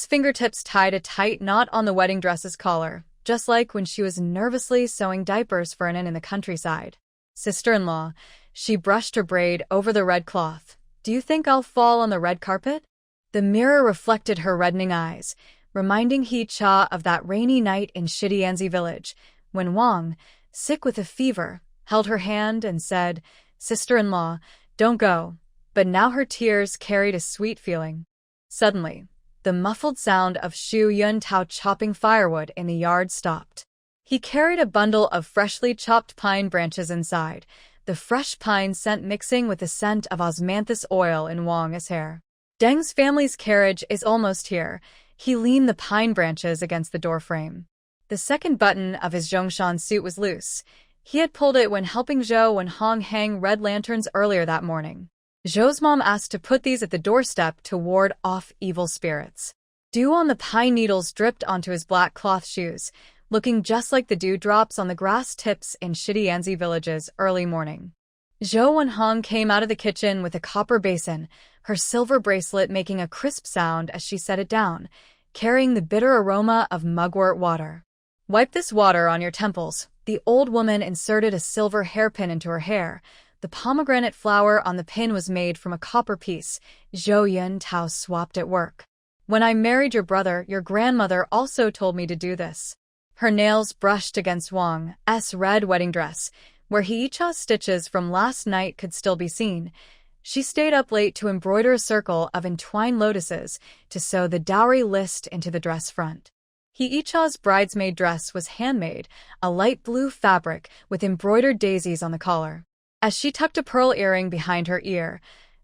Speaker 1: fingertips tied a tight knot on the wedding dress's collar, just like when she was nervously sewing diapers for Anan in the countryside. Sister-in-law, she brushed her braid over the red cloth. Do you think I'll fall on the red carpet? The mirror reflected her reddening eyes, reminding He-cha of that rainy night in Shidianzi village, when Wang, sick with a fever, held her hand and said, "Sister-in-law, don't go." But now her tears carried a sweet feeling. Suddenly, the muffled sound of Xu Yuntao chopping firewood in the yard stopped. He carried a bundle of freshly chopped pine branches inside, the fresh pine scent mixing with the scent of osmanthus oil in Wang's hair. Deng's family's carriage is almost here. He leaned the pine branches against the doorframe. The second button of his Zhongshan suit was loose. He had pulled it when helping Zhou Wenhong hang red lanterns earlier that morning. Zhou's mom asked to put these at the doorstep to ward off evil spirits. Dew on the pine needles dripped onto his black cloth shoes, looking just like the dewdrops on the grass tips in Shidianzi village's early morning. Zhou Wenhong came out of the kitchen with a copper basin, her silver bracelet making a crisp sound as she set it down, carrying the bitter aroma of mugwort water. "Wipe this water on your temples." The old woman inserted a silver hairpin into her hair. The pomegranate flower on the pin was made from a copper piece. Zhou Yuntao swapped at work. "When I married your brother, your grandmother also told me to do this." Her nails brushed against Wang's red wedding dress, where He-cha's stitches from last night could still be seen. She stayed up late to embroider a circle of entwined lotuses to sew the dowry list into the dress front. He-cha's bridesmaid dress was handmade, a light blue fabric with embroidered daisies on the collar. As she tucked a pearl earring behind her ear,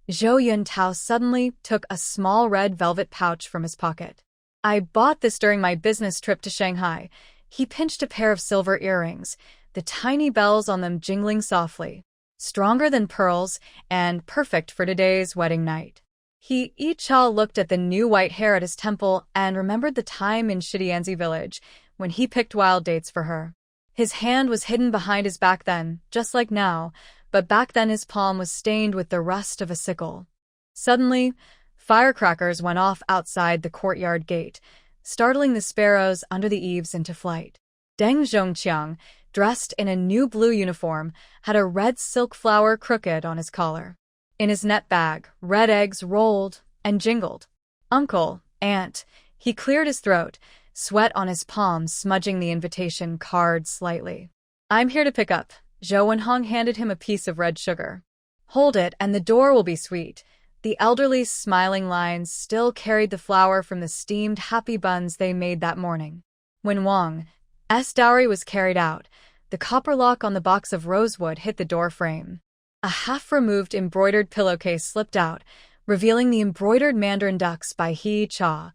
Speaker 1: Zhou Yuntao suddenly took a small red velvet pouch from his pocket. "I bought this during my business trip to Shanghai." He pinched a pair of silver earrings, the tiny bells on them jingling softly. Stronger than pearls and perfect for today's wedding night. He-cha looked at the new white hair at his temple and remembered the time in Shidianzi village when he picked wild dates for her. His hand was hidden behind his back then, just like now, but back then his palm was stained with the rust of a sickle. Suddenly, firecrackers went off outside the courtyard gate, startling the sparrows under the eaves into flight. Deng Zhongqiang, dressed in a new blue uniform, had a red silk flower crooked on his collar. In his net bag, red eggs rolled and jingled. "Uncle, Aunt," he cleared his throat, sweat on his palms smudging the invitation card slightly. "I'm here to pick up." Zhou Wenhong handed him a piece of red sugar. "Hold it and the door will be sweet." The elderly's smiling lines still carried the flour from the steamed happy buns they made that morning. When Wang's dowry was carried out, the copper lock on the box of rosewood hit the door frame. A half-removed embroidered pillowcase slipped out, revealing the embroidered mandarin ducks by He-cha.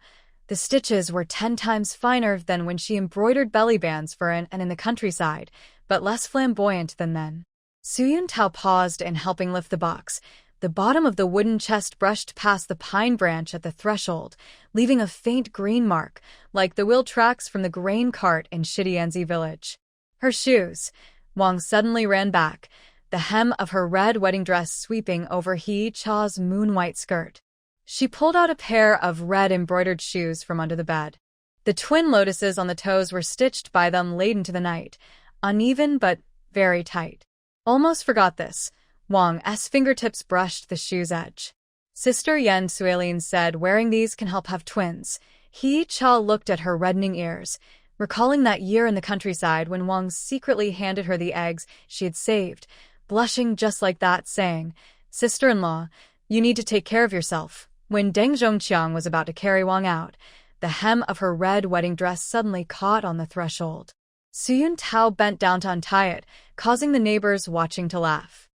Speaker 1: The stitches were 10 times finer than when she embroidered belly bands for An and in the countryside, but less flamboyant than then. Xu Yuntao paused in helping lift the box. The bottom of the wooden chest brushed past the pine branch at the threshold, leaving a faint green mark, like the wheel tracks from the grain cart in Shidianzi village. Her shoes. Wang suddenly ran back, the hem of her red wedding dress sweeping over He-cha's moon-white skirt. She pulled out a pair of red embroidered shoes from under the bed. The twin lotuses on the toes were stitched by them late into the night, uneven but very tight. "Almost forgot this." Wang's fingertips brushed the shoe's edge. "Sister Yan Suilin said wearing these can help have twins." He-cha looked at her reddening ears, recalling that year in the countryside when Wang secretly handed her the eggs she had saved, blushing just like that, saying, "Sister-in-law, you need to take care of yourself." When Deng Zhongqiang was about to carry Wang out, the hem of her red wedding dress suddenly caught on the threshold. Xu Yuntao bent down to untie it, causing the neighbors watching to laugh.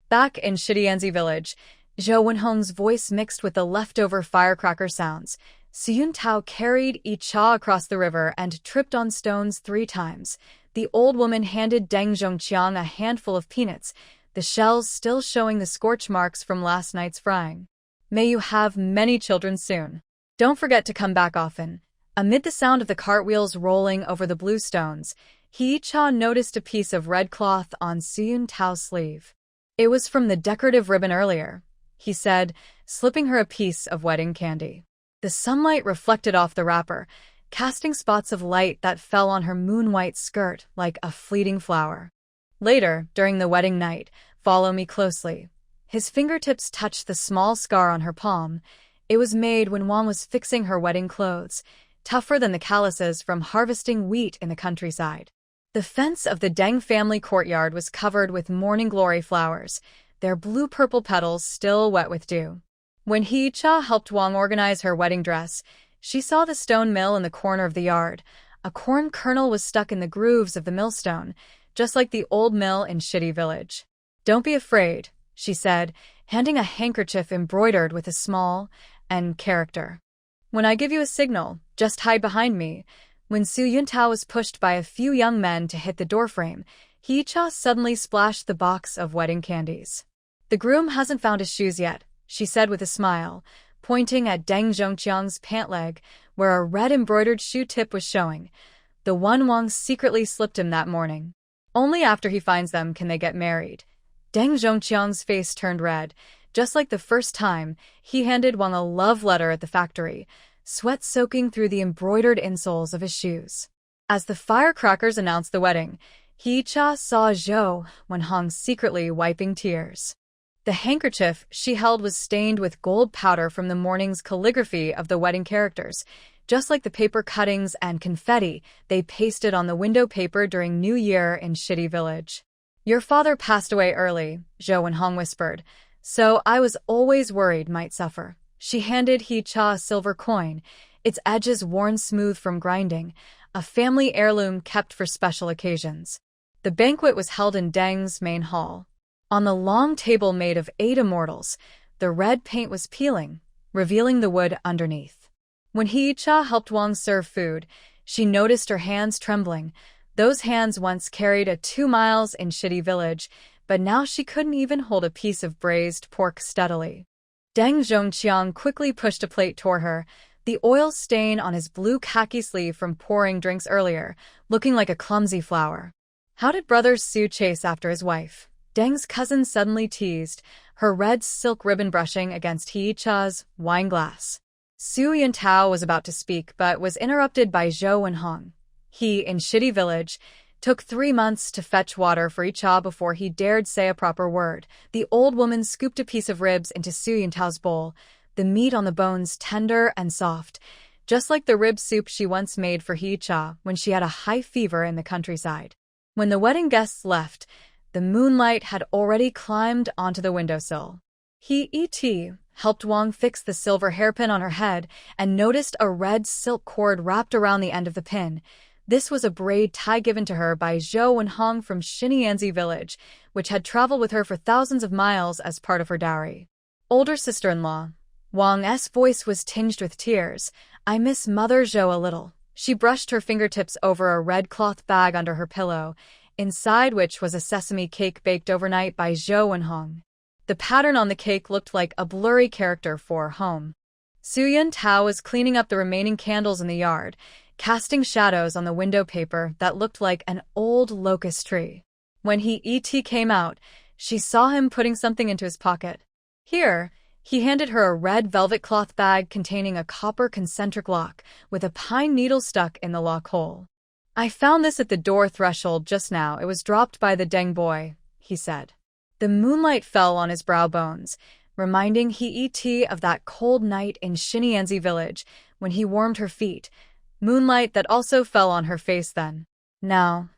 Speaker 1: Back in Shidianzi village, Zhou Wenhong's voice mixed with the leftover firecracker sounds. Xu Yuntao carried He-cha across the river and tripped on stones 3 times. the old woman handed Deng Zhongqiang a handful of peanuts, the shells still showing the scorch marks from last night's frying. May you have many children soon. Don't forget to come back often. Amid the sound of the cartwheels rolling over the blue stones, Hee-cha noticed a piece of red cloth on Suyun Tao's sleeve. It was from the decorative ribbon earlier, he said, slipping her a piece of wedding candy. The sunlight reflected off the wrapper, casting spots of light that fell on her moon-white skirt like a fleeting flower. Later, during the wedding night, follow me closely. His fingertips touched the small scar on her palm. It was made when Wang was fixing her wedding clothes, tougher than the calluses from harvesting wheat in the countryside. The fence of the Deng family courtyard was covered with morning glory flowers, their blue-purple petals still wet with dew. When Hee-cha helped Wang organize her wedding dress, she saw the stone mill in the corner of the yard. A corn kernel was stuck in the grooves of the millstone, just like the old mill in Shitty Village. Don't be afraid, she said, handing a handkerchief embroidered with a small N character. When I give you a signal, just hide behind me. When Su Yuntao was pushed by a few young men to hit the doorframe, Hee-cha suddenly splashed the box of wedding candies. The groom hasn't found his shoes yet, she said with a smile, pointing at Deng Zhongqiang's pant leg, where a red embroidered shoe tip was showing, the one Wang secretly slipped him that morning. Only after he finds them can they get married. Deng Zhongqiang's face turned red. Just like the first time, he handed Wang a love letter at the factory, sweat soaking through the embroidered insoles of his shoes. As the firecrackers announced the wedding, Hee-cha saw Zhou Wenhong secretly wiping tears. The handkerchief she held was stained with gold powder from the morning's calligraphy of the wedding characters, just like the paper cuttings and confetti they pasted on the window paper during New Year in Shitty Village. Your father passed away early, Zhou Wenhong whispered, so I was always worried might suffer. She handed Hee-cha a silver coin, its edges worn smooth from grinding, a family heirloom kept for special occasions. The banquet was held in Deng's main hall. On the long table made of 8 immortals, the red paint was peeling, revealing the wood underneath. When Hee-cha helped Wang serve food, she noticed her hands trembling. Those hands once carried a 2 miles in Shitty Village, but now she couldn't even hold a piece of braised pork steadily. Deng Zhongqiang quickly pushed a plate toward her, the oil stain on his blue khaki sleeve from pouring drinks earlier, looking like a clumsy flower. How did Brother Su chase after his wife? Deng's cousin suddenly teased, her red silk ribbon brushing against Hee-cha's wine glass. Su Yuntao was about to speak but was interrupted by Zhou Wenhong. He, in Shitty Village, took 3 months to fetch water for Hee-cha before he dared say a proper word. The old woman scooped a piece of ribs into Su Yuntao's bowl, the meat on the bones tender and soft, just like the rib soup she once made for Hee-cha when she had a high fever in the countryside. When the wedding guests left, the moonlight had already climbed onto the windowsill. Hee-et helped Wang fix the silver hairpin on her head and noticed a red silk cord wrapped around the end of the pin. This was a braid tie given to her by Zhou Wenhong from Xinyanzi village, which had traveled with her for thousands of miles as part of her dowry. Older sister-in-law. Wang's voice was tinged with tears. I miss Mother Zhou a little. She brushed her fingertips over a red cloth bag under her pillow, inside which was a sesame cake baked overnight by Zhou Wenhong. The pattern on the cake looked like a blurry character for home. Su Yuntao was cleaning up the remaining candles in the yard, casting shadows on the window paper that looked like an old locust tree. When Hee-et came out, she saw him putting something into his pocket. Here, he handed her a red velvet cloth bag containing a copper concentric lock with a pine needle stuck in the lock hole. I found this at the door threshold just now. It was dropped by the Deng boy, he said. The moonlight fell on his brow bones, reminding Hee-et of that cold night in Xinyanzi village when he warmed her feet, moonlight that also fell on her face then. Now,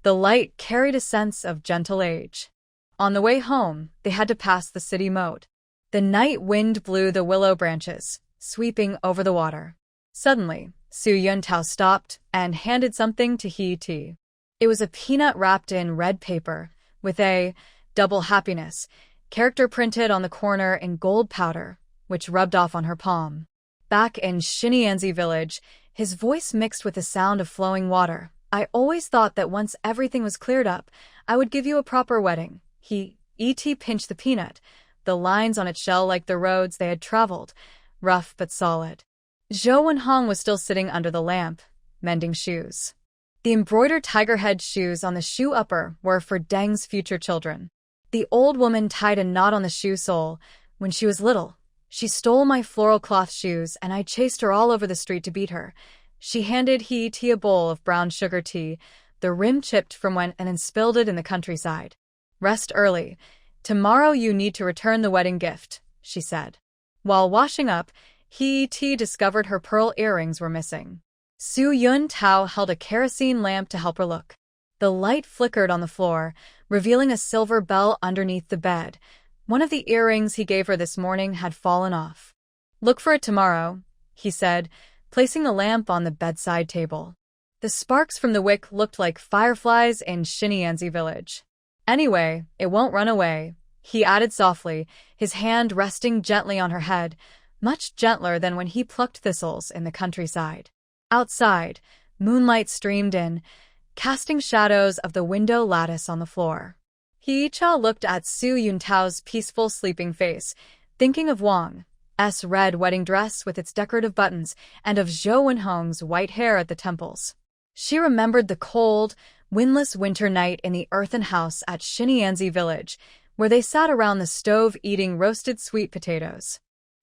Speaker 1: the light carried a sense of gentle age. On the way home, they had to pass the city moat. The night wind blew the willow branches, sweeping over the water. Suddenly, Su Yuntao stopped and handed something to Hee-et. It was a peanut wrapped in red paper, with a double happiness character printed on the corner in gold powder, which rubbed off on her palm. Back in Xinyanzi village, his voice mixed with the sound of flowing water. I always thought that once everything was cleared up, I would give you a proper wedding. E.T. pinched the peanut, the lines on its shell like the roads they had traveled, rough but solid. Zhou Wenhong was still sitting under the lamp, mending shoes. The embroidered tiger head shoes on the shoe upper were for Deng's future children. The old woman tied a knot on the shoe sole. When she was little, she stole my floral cloth shoes and I chased her all over the street to beat her. She handed He-T a bowl of brown sugar tea, the rim chipped from when and then spilled it in the countryside. Rest early. Tomorrow you need to return the wedding gift, she said. While washing up, He-T discovered her pearl earrings were missing. Su Yun-tao held a kerosene lamp to help her look. The light flickered on the floor, revealing a silver bell underneath the bed. One of the earrings he gave her this morning had fallen off. Look for it tomorrow, he said, placing the lamp on the bedside table. The sparks from the wick looked like fireflies in Xinyanzi village. Anyway, it won't run away, he added softly, his hand resting gently on her head, much gentler than when he plucked thistles in the countryside. Outside, moonlight streamed in, casting shadows of the window lattice on the floor. He-cha looked at Su Yuntao's peaceful sleeping face, thinking of Wang's red wedding dress with its decorative buttons and of Zhou Wenhong's white hair at the temples. She remembered the cold, windless winter night in the earthen house at Xinyanzi village, where they sat around the stove eating roasted sweet potatoes.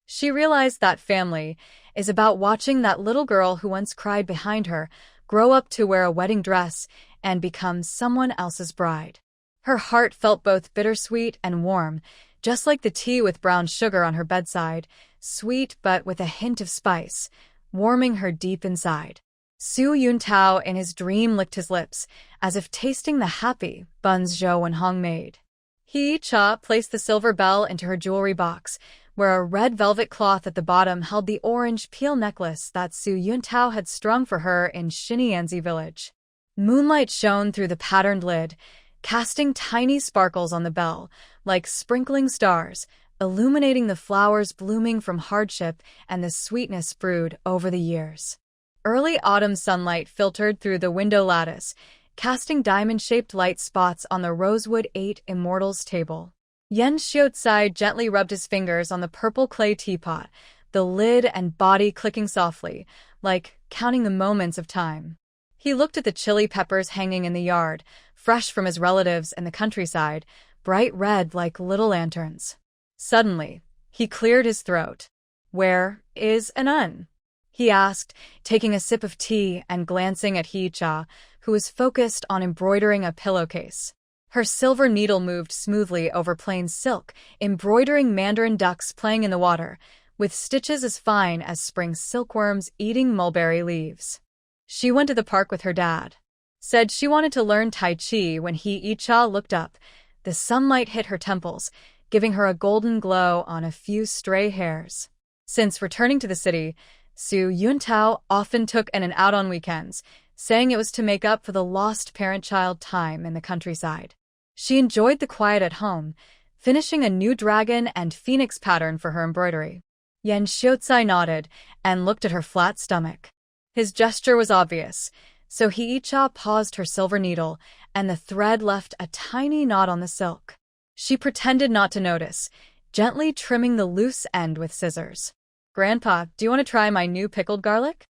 Speaker 1: She realized that family is about watching that little girl who once cried behind her grow up to wear a wedding dress and become someone else's bride. Her heart felt both bittersweet and warm, just like the tea with brown sugar on her bedside, sweet but with a hint of spice, warming her deep inside. Su Yuntao in his dream licked his lips, as if tasting the happy buns Zhou Wenhong made. He-cha placed the silver bell into her jewelry box, where a red velvet cloth at the bottom held the orange peel necklace that Su Yuntao had strung for her in Xinyanzi village. Moonlight shone through the patterned lid, casting tiny sparkles on the bell, like sprinkling stars, illuminating the flowers blooming from hardship and the sweetness brewed over the years. Early autumn sunlight filtered through the window lattice, casting diamond-shaped light spots on the rosewood 8 Immortals table. Yen Xiaozai gently rubbed his fingers on the purple clay teapot, the lid and body clicking softly, like counting the moments of time. He looked at the chili peppers hanging in the yard, fresh from his relatives in the countryside, bright red like little lanterns. Suddenly, he cleared his throat. "Where is Anan?" he asked, taking a sip of tea and glancing at He-cha, who was focused on embroidering a pillowcase. Her silver needle moved smoothly over plain silk, embroidering mandarin ducks playing in the water, with stitches as fine as spring silkworms eating mulberry leaves. She went to the park with her dad. Said she wanted to learn Tai Chi when He-cha looked up. The sunlight hit her temples, giving her a golden glow on a few stray hairs. Since returning to the city, Su Yuntao often took Anan out on weekends, saying it was to make up for the lost parent-child time in the countryside. She enjoyed the quiet at home, finishing a new dragon and phoenix pattern for her embroidery. Yen Xiaozai nodded and looked at her flat stomach. His gesture was obvious, so He-cha paused her silver needle, and the thread left a tiny knot on the silk. She pretended not to notice, gently trimming the loose end with scissors. "Grandpa, do you want to try my new pickled garlic?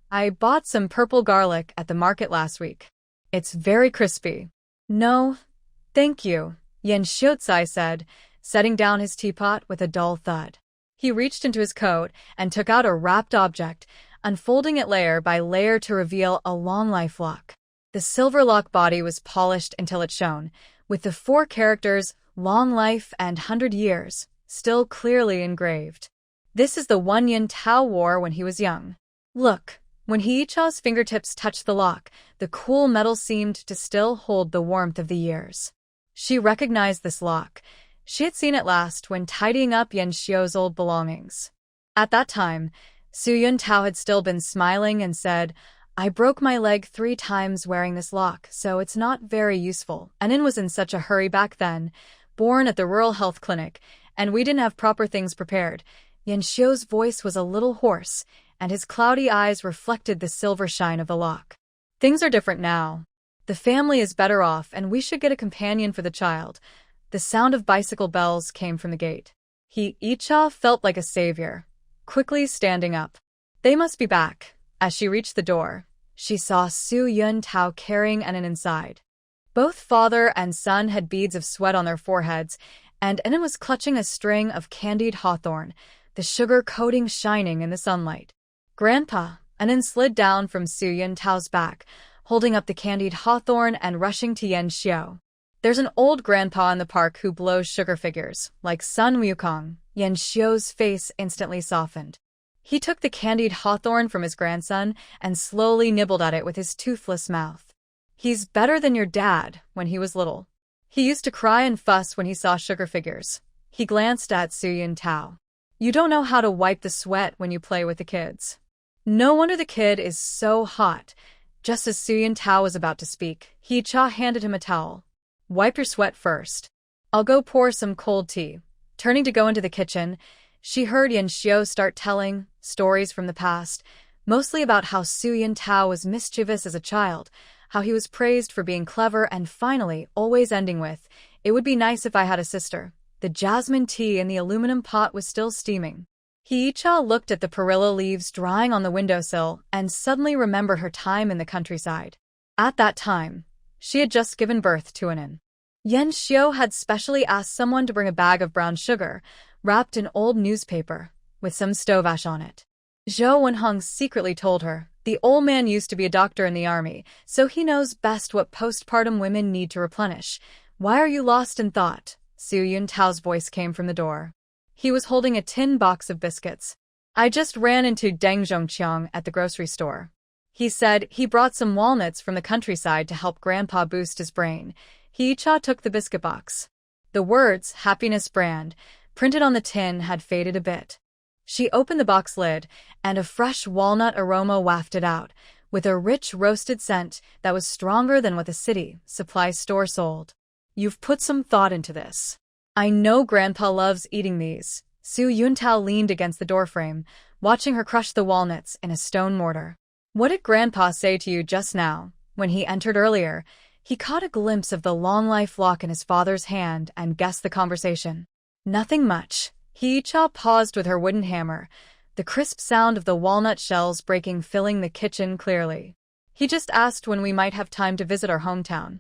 Speaker 1: I bought some purple garlic at the market last week. It's very crispy." "No, thank you," Yen Xiaozai said, setting down his teapot with a dull thud. He reached into his coat and took out a wrapped object, unfolding it layer by layer to reveal a long life lock. The silver lock body was polished until it shone, with the 4 characters "Long Life" and "100 Years" still clearly engraved. This is the one Yin Tao wore when he was young. Look, when He-cha's fingertips touched the lock, the cool metal seemed to still hold the warmth of the years. She recognized this lock. She had seen it last when tidying up Yen Xiao's old belongings. At that time, Su Yuntao had still been smiling and said, "I broke my leg 3 times wearing this lock, so it's not very useful. Anan was in such a hurry back then, born at the rural health clinic, and we didn't have proper things prepared." Yen Xiao's voice was a little hoarse, and his cloudy eyes reflected the silver shine of the lock. Things are different now. The family is better off and we should get a companion for the child. The sound of bicycle bells came from the gate. Hee-cha felt like a savior, quickly standing up. They must be back. As she reached the door, she saw Su Yuntao carrying Enon inside. Both father and son had beads of sweat on their foreheads, and Enon was clutching a string of candied hawthorn, the sugar coating shining in the sunlight. Grandpa, Enon slid down from Su Yuntao's back, holding up the candied hawthorn and rushing to Yan Xiao. There's an old grandpa in the park who blows sugar figures, like Sun Wukong. Yan Xiao's face instantly softened. He took the candied hawthorn from his grandson and slowly nibbled at it with his toothless mouth. He's better than your dad when he was little. He used to cry and fuss when he saw sugar figures. He glanced at Su Yuntao. You don't know how to wipe the sweat when you play with the kids. No wonder the kid is so hot. Just as Su Yuntao was about to speak, Hee-cha handed him a towel. Wipe your sweat first. I'll go pour some cold tea. Turning to go into the kitchen, she heard Yan Xiao start telling stories from the past, mostly about how Su Yuntao was mischievous as a child, how he was praised for being clever, and finally, always ending with, "It would be nice if I had a sister." The jasmine tea in the aluminum pot was still steaming. Hee-cha looked at the perilla leaves drying on the windowsill and suddenly remembered her time in the countryside. At that time, she had just given birth to Enon. Yan Xiao had specially asked someone to bring a bag of brown sugar, wrapped in old newspaper, with some stove ash on it. Zhou Wenhong secretly told her, the old man used to be a doctor in the army, so he knows best what postpartum women need to replenish. Why are you lost in thought? Su Yuntao's voice came from the door. He was holding a tin box of biscuits. I just ran into Deng Zhongqiang at the grocery store. He said he brought some walnuts from the countryside to help Grandpa boost his brain. Hee-cha took the biscuit box. The words, Happiness Brand, printed on the tin had faded a bit. She opened the box lid, and a fresh walnut aroma wafted out, with a rich roasted scent that was stronger than what the city supply store sold. You've put some thought into this. I know Grandpa loves eating these. Su Yuntao leaned against the doorframe, watching her crush the walnuts in a stone mortar. What did Grandpa say to you just now? When he entered earlier, he caught a glimpse of the long-life lock in his father's hand and guessed the conversation. Nothing much. Hee-cha paused with her wooden hammer, the crisp sound of the walnut shells breaking filling the kitchen clearly. He just asked when we might have time to visit our hometown.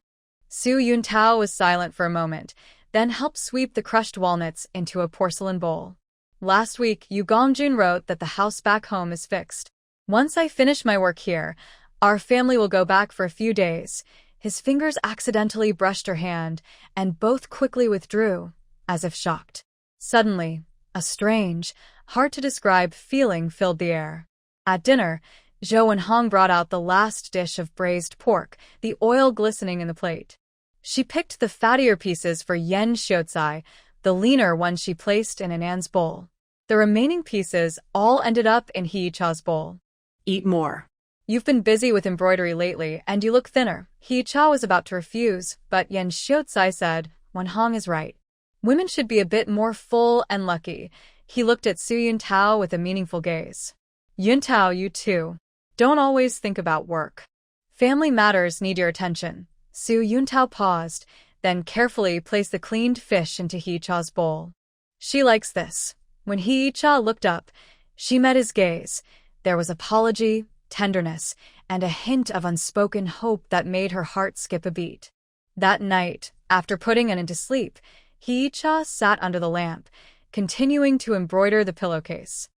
Speaker 1: Su Yuntao was silent for a moment, then helped sweep the crushed walnuts into a porcelain bowl. Last week, Yu Gongjun wrote that the house back home is fixed. Once I finish my work here, our family will go back for a few days. His fingers accidentally brushed her hand, and both quickly withdrew, as if shocked. Suddenly, a strange, hard-to-describe feeling filled the air. At dinner, Zhou Wenhong brought out the last dish of braised pork, the oil glistening in the plate. She picked the fattier pieces for Yan Xiaozai, the leaner ones she placed in Anan's bowl. The remaining pieces all ended up in Hee-cha's bowl. Eat more. You've been busy with embroidery lately, and you look thinner. Hee-cha was about to refuse, but Yan Xiaozai said, Wenhong is right. Women should be a bit more full and lucky. He looked at Su Yuntao with a meaningful gaze. Yuntao, you too. Don't always think about work. Family matters need your attention. Su Yuntao paused, then carefully placed the cleaned fish into Hee-cha's bowl. She likes this. When Hee-cha looked up, she met his gaze. There was apology, tenderness, and a hint of unspoken hope that made her heart skip a beat. That night, after putting Enon to sleep, Hee-cha sat under the lamp, continuing to embroider the pillowcase.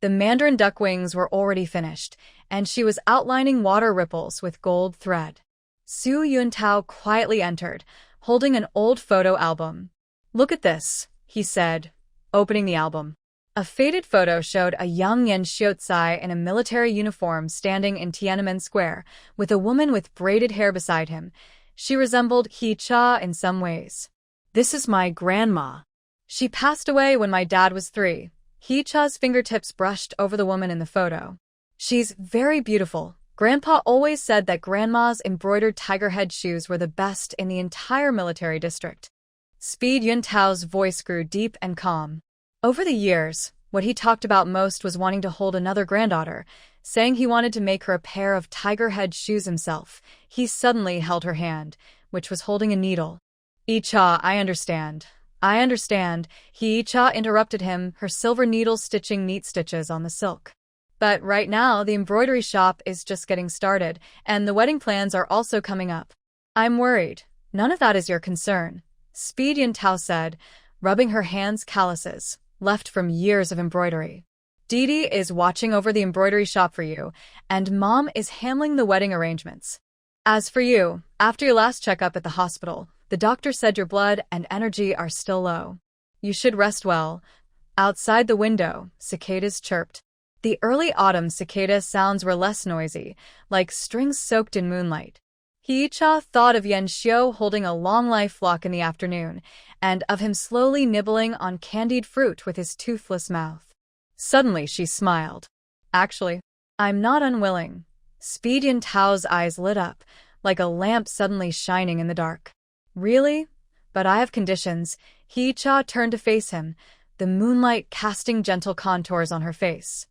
Speaker 1: The mandarin duck wings were already finished, and she was outlining water ripples with gold thread. Su Yuntao quietly entered, holding an old photo album. Look at this, he said, opening the album. A faded photo showed a young Yan Xiaozai in a military uniform standing in Tiananmen Square, with a woman with braided hair beside him. She resembled Hee-cha in some ways. This is my grandma. She passed away when my dad was 3. Hee-cha's fingertips brushed over the woman in the photo. She's very beautiful. Grandpa always said that Grandma's embroidered tiger head shoes were the best in the entire military district. Speed Yuntao's voice grew deep and calm. Over the years, what he talked about most was wanting to hold another granddaughter. saying he wanted to make her a pair of tiger head shoes himself. He suddenly held her hand, which was holding a needle. "Icha, I understand. I understand." Icha interrupted him, her silver needle stitching neat stitches on the silk. "But right now, the embroidery shop is just getting started, and the wedding plans are also coming up. I'm worried. None of that is your concern," Speed Yintao said, rubbing her hands calluses, left from years of embroidery. "Didi is watching over the embroidery shop for you, and Mom is handling the wedding arrangements. As for you, after your last checkup at the hospital, the doctor said your blood and energy are still low. You should rest well." Outside the window, cicadas chirped. The early autumn cicada sounds were less noisy, like strings soaked in moonlight. Hiicha thought of Yan Xiu holding a long-life lock in the afternoon, and of him slowly nibbling on candied fruit with his toothless mouth. Suddenly she smiled. "Actually, I'm not unwilling." Speed Yintao's eyes lit up, like a lamp suddenly shining in the dark. "Really? But I have conditions." Hiicha turned to face him, the moonlight casting gentle contours on her face.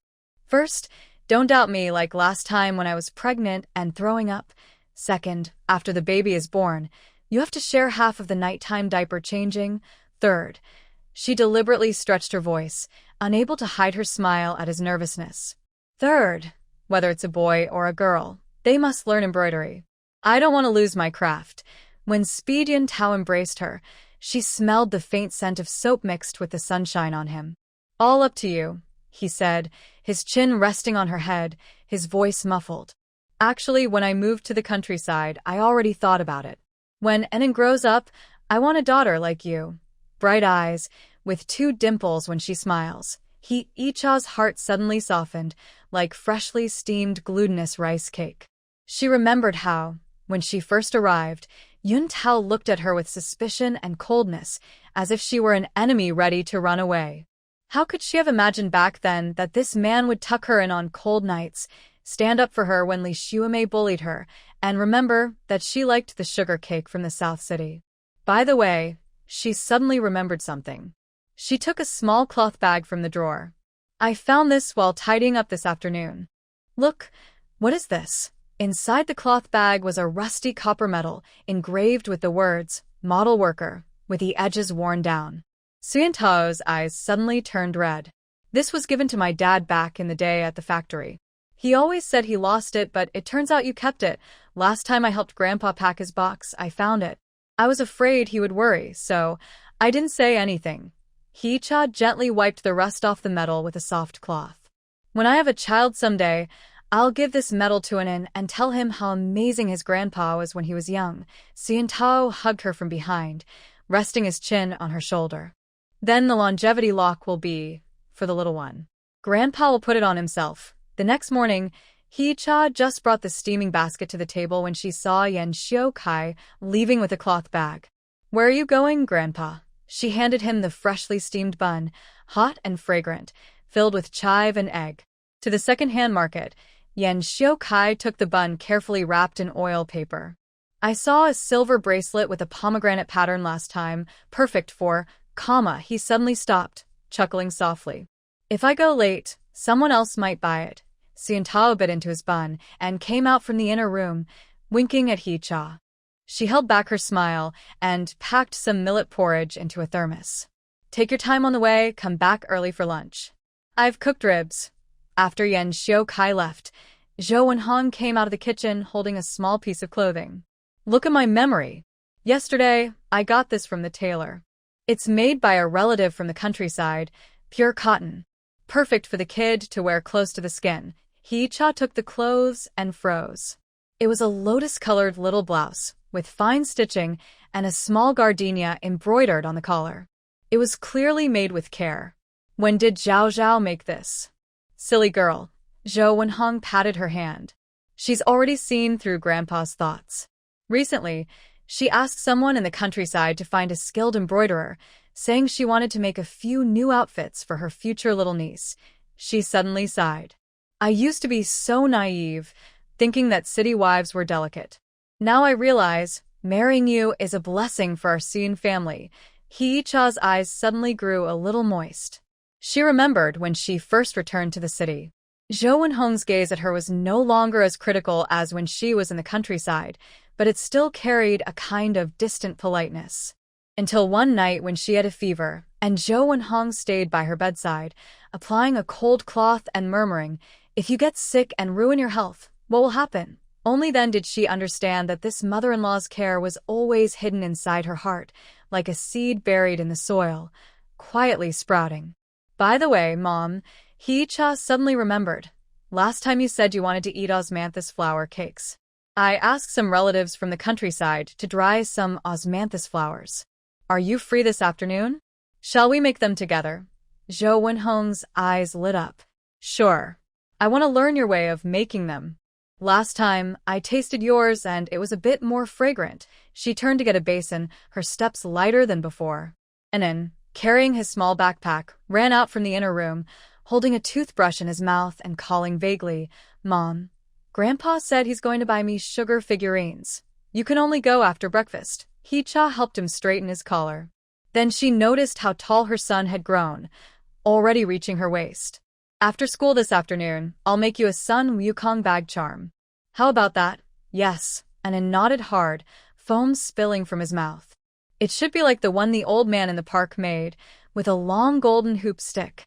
Speaker 1: "First, don't doubt me like last time when I was pregnant and throwing up. Second, after the baby is born, you have to share half of the nighttime diaper changing. Third," she deliberately stretched her voice, unable to hide her smile at his nervousness. "Third, whether it's a boy or a girl, they must learn embroidery. I don't want to lose my craft." When Speed Yintao embraced her, she smelled the faint scent of soap mixed with the sunshine on him. "All up to you," he said, his chin resting on her head, his voice muffled. "Actually, when I moved to the countryside, I already thought about it. When Enon grows up, I want a daughter like you. Bright eyes, with 2 dimples when she smiles." Icha's heart suddenly softened, like freshly steamed glutinous rice cake. She remembered how, when she first arrived, Yuntao looked at her with suspicion and coldness, as if she were an enemy ready to run away. How could she have imagined back then that this man would tuck her in on cold nights, stand up for her when Li Xuemei bullied her, and remember that she liked the sugar cake from the South City? By the way, she suddenly remembered something. She took a small cloth bag from the drawer. "I found this while tidying up this afternoon." "Look, what is this?" Inside the cloth bag was a rusty copper medal, engraved with the words, "Model Worker," with the edges worn down. Suyantao's eyes suddenly turned red. "This was given to my dad back in the day at the factory. He always said he lost it, but it turns out you kept it. Last time I helped Grandpa pack his box, I found it. I was afraid he would worry, so I didn't say anything." Hiicha gently wiped the rust off the medal with a soft cloth. "When I have a child someday, I'll give this medal to Enon and tell him how amazing his grandpa was when he was young." Suyantao hugged her from behind, resting his chin on her shoulder. "Then the longevity lock will be for the little one. Grandpa will put it on himself." The next morning, Hiicha just brought the steaming basket to the table when she saw Yan Xiukai leaving with a cloth bag. "Where are you going, Grandpa?" She handed him the freshly steamed bun, hot and fragrant, filled with chive and egg. "To the second-hand market." Yan Xiukai took the bun carefully wrapped in oil paper. "I saw a silver bracelet with a pomegranate pattern last time, perfect for, he suddenly stopped, chuckling softly. "If I go late, someone else might buy it." Suyantao bit into his bun and came out from the inner room, winking at Hiicha. She held back her smile and packed some millet porridge into a thermos. "Take your time on the way, come back early for lunch. I've cooked ribs." After Yan Xiukai left, Zhou Wenhong came out of the kitchen holding a small piece of clothing. "Look at my memory. Yesterday, I got this from the tailor. It's made by a relative from the countryside, pure cotton. Perfect for the kid to wear close to the skin." Hiicha took the clothes and froze. It was a lotus-colored little blouse, with fine stitching and a small gardenia embroidered on the collar. It was clearly made with care. "When did Zhao Zhao make this?" "Silly girl." Zhou Wenhong patted her hand. "She's already seen through Grandpa's thoughts. Recently, she asked someone in the countryside to find a skilled embroiderer, saying she wanted to make a few new outfits for her future little niece." She suddenly sighed. "I used to be so naive, thinking that city wives were delicate. Now I realize, marrying you is a blessing for our Sean family." Hiicha's eyes suddenly grew a little moist. She remembered when she first returned to the city. Zhou Wenhong's gaze at her was no longer as critical as when she was in the countryside, but it still carried a kind of distant politeness. Until one night when she had a fever, and Zhou Wenhong stayed by her bedside, applying a cold cloth and murmuring, "If you get sick and ruin your health, what will happen?" Only then did she understand that this mother-in-law's care was always hidden inside her heart, like a seed buried in the soil, quietly sprouting. "By the way, Mom," Hee-cha suddenly remembered, "last time you said you wanted to eat osmanthus flower cakes. I asked some relatives from the countryside to dry some osmanthus flowers. Are you free this afternoon? Shall we make them together?" Zhou Wenhong's eyes lit up. "Sure. I want to learn your way of making them. Last time, I tasted yours and it was a bit more fragrant." She turned to get a basin, her steps lighter than before. Anan, carrying his small backpack, ran out from the inner room, holding a toothbrush in his mouth and calling vaguely, "Mom, Grandpa said he's going to buy me sugar figurines. You can only go after breakfast." Hee-cha helped him straighten his collar. Then she noticed how tall her son had grown, already reaching her waist. "After school this afternoon, I'll make you a Sun Wukong bag charm. How about that?" "Yes," Anan nodded hard, foam spilling from his mouth. "It should be like the one the old man in the park made, with a long golden hoop stick."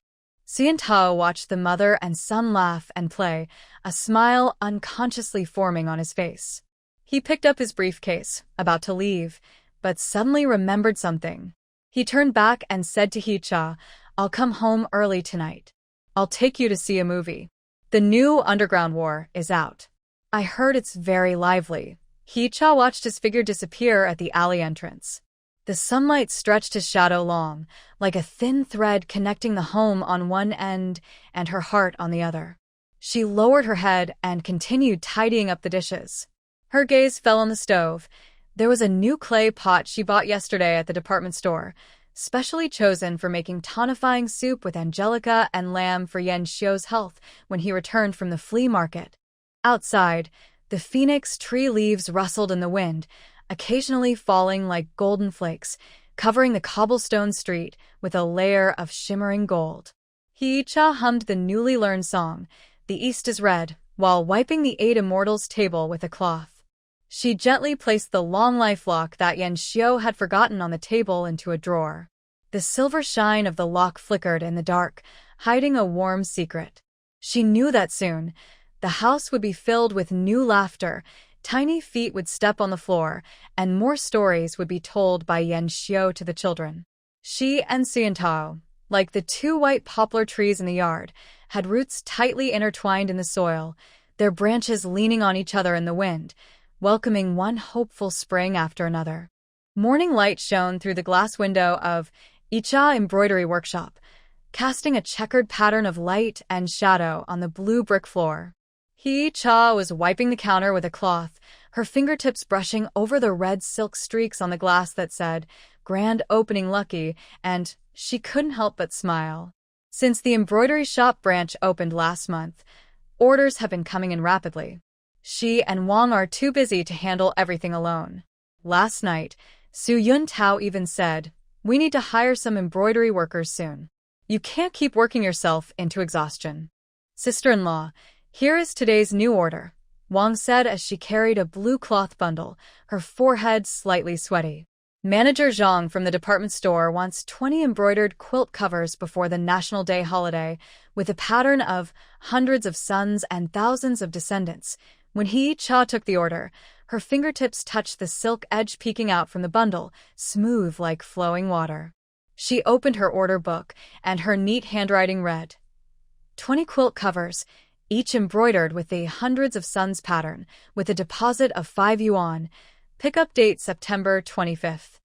Speaker 1: Xian Tao watched the mother and son laugh and play, a smile unconsciously forming on his face. He picked up his briefcase, about to leave, but suddenly remembered something. He turned back and said to Hee-cha, "I'll come home early tonight. I'll take you to see a movie. The new Underground War is out. I heard it's very lively." Hee-cha watched his figure disappear at the alley entrance. The sunlight stretched his shadow long, like a thin thread connecting the home on one end and her heart on the other. She lowered her head and continued tidying up the dishes. Her gaze fell on the stove. There was a new clay pot she bought yesterday at the department store, specially chosen for making tonifying soup with angelica and lamb for Yan Xiu's health when he returned from the flea market. Outside, the phoenix tree leaves rustled in the wind, occasionally falling like golden flakes, covering the cobblestone street with a layer of shimmering gold. Hee-cha hummed the newly learned song, "The East is Red," while wiping the 8 Immortals table with a cloth. She gently placed the long lifelock that Yan Xiu had forgotten on the table into a drawer. The silver shine of the lock flickered in the dark, hiding a warm secret. She knew that soon, the house would be filled with new laughter, tiny feet would step on the floor, and more stories would be told by Yan Xiu to the children. She and Xian Tao, like the 2 white poplar trees in the yard, had roots tightly intertwined in the soil, their branches leaning on each other in the wind, welcoming one hopeful spring after another. Morning light shone through the glass window of Icha Embroidery Workshop, casting a checkered pattern of light and shadow on the blue brick floor. Hee-cha was wiping the counter with a cloth, her fingertips brushing over the red silk streaks on the glass that said, "Grand Opening Lucky," and she couldn't help but smile. Since the embroidery shop branch opened last month, orders have been coming in rapidly. She and Wang are too busy to handle everything alone. Last night, Su Yun Tao even said, "We need to hire some embroidery workers soon. You can't keep working yourself into exhaustion." "Sister-in-law, here is today's new order," Wang said as she carried a blue cloth bundle, her forehead slightly sweaty. "Manager Zhang from the department store wants 20 embroidered quilt covers before the National Day holiday, with a pattern of hundreds of sons and thousands of descendants." When Hee-cha took the order, her fingertips touched the silk edge peeking out from the bundle, smooth like flowing water. She opened her order book, and her neat handwriting read, 20 quilt covers, each embroidered with the hundreds of suns pattern, with a deposit of 5 yuan. Pickup date September 25th.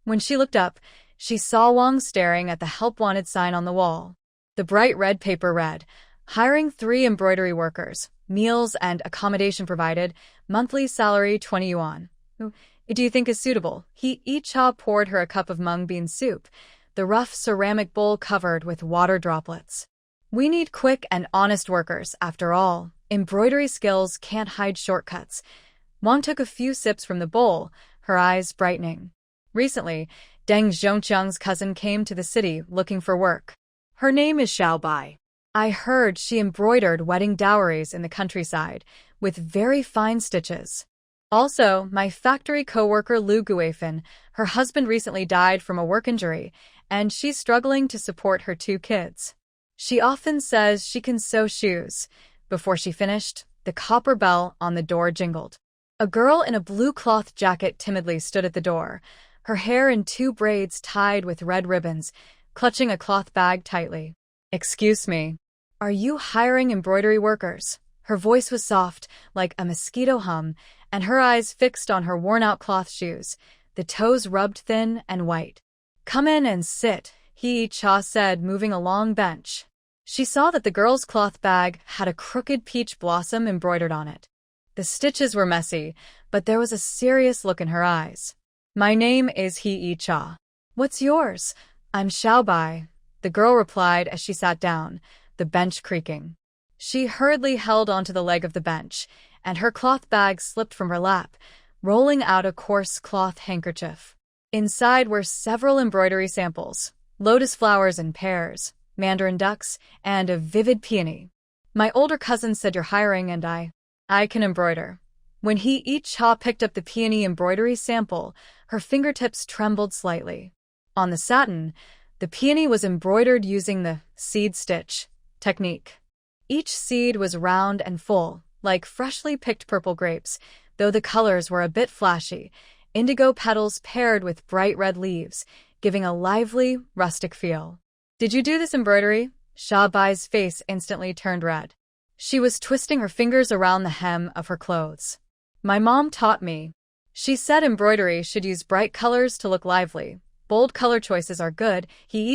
Speaker 1: When she looked up, she saw Wang staring at the help wanted sign on the wall. The bright red paper read, "Hiring 3 embroidery workers, meals and accommodation provided, monthly salary 20 yuan. Do you think is suitable?" Hee-cha poured her a cup of mung bean soup, the rough ceramic bowl covered with water droplets. "We need quick and honest workers, after all. Embroidery skills can't hide shortcuts." Wang took a few sips from the bowl, her eyes brightening. Recently, Deng Zhongqiang's cousin came to the city looking for work. Her name is Xiao Bai. I heard she embroidered wedding dowries in the countryside, with very fine stitches. Also, my factory coworker Lu Guifan, her husband recently died from a work injury, and she's struggling to support her 2 kids. She often says she can sew shoes. Before she finished, the copper bell on the door jingled. A girl in a blue cloth jacket timidly stood at the door, her hair in 2 braids tied with red ribbons, clutching a cloth bag tightly. "Excuse me. Are you hiring embroidery workers?" Her voice was soft, like a mosquito hum, and her eyes fixed on her worn-out cloth shoes, the toes rubbed thin and white. "Come in and sit," Cha said, moving a long bench. She saw that the girl's cloth bag had a crooked peach blossom embroidered on it. The stitches were messy, but there was a serious look in her eyes. "My name is Cha. What's yours?" "I'm Xiaobai," the girl replied as she sat down, the bench creaking. She hurriedly held onto the leg of the bench, and her cloth bag slipped from her lap, rolling out a coarse cloth handkerchief. Inside were several embroidery samples, lotus flowers in pairs, mandarin ducks, and a vivid peony. "My older cousin said you're hiring, and I can embroider." When Cha picked up the peony embroidery sample, her fingertips trembled slightly. On the satin, the peony was embroidered using the seed stitch technique. Each seed was round and full, like freshly picked purple grapes, though the colors were a bit flashy, indigo petals paired with bright red leaves, giving a lively, rustic feel. "Did you do this embroidery?" Xiaobai's face instantly turned red. She was twisting her fingers around the hem of her clothes. "My mom taught me. She said embroidery should use bright colors to look lively. Bold color choices are good,"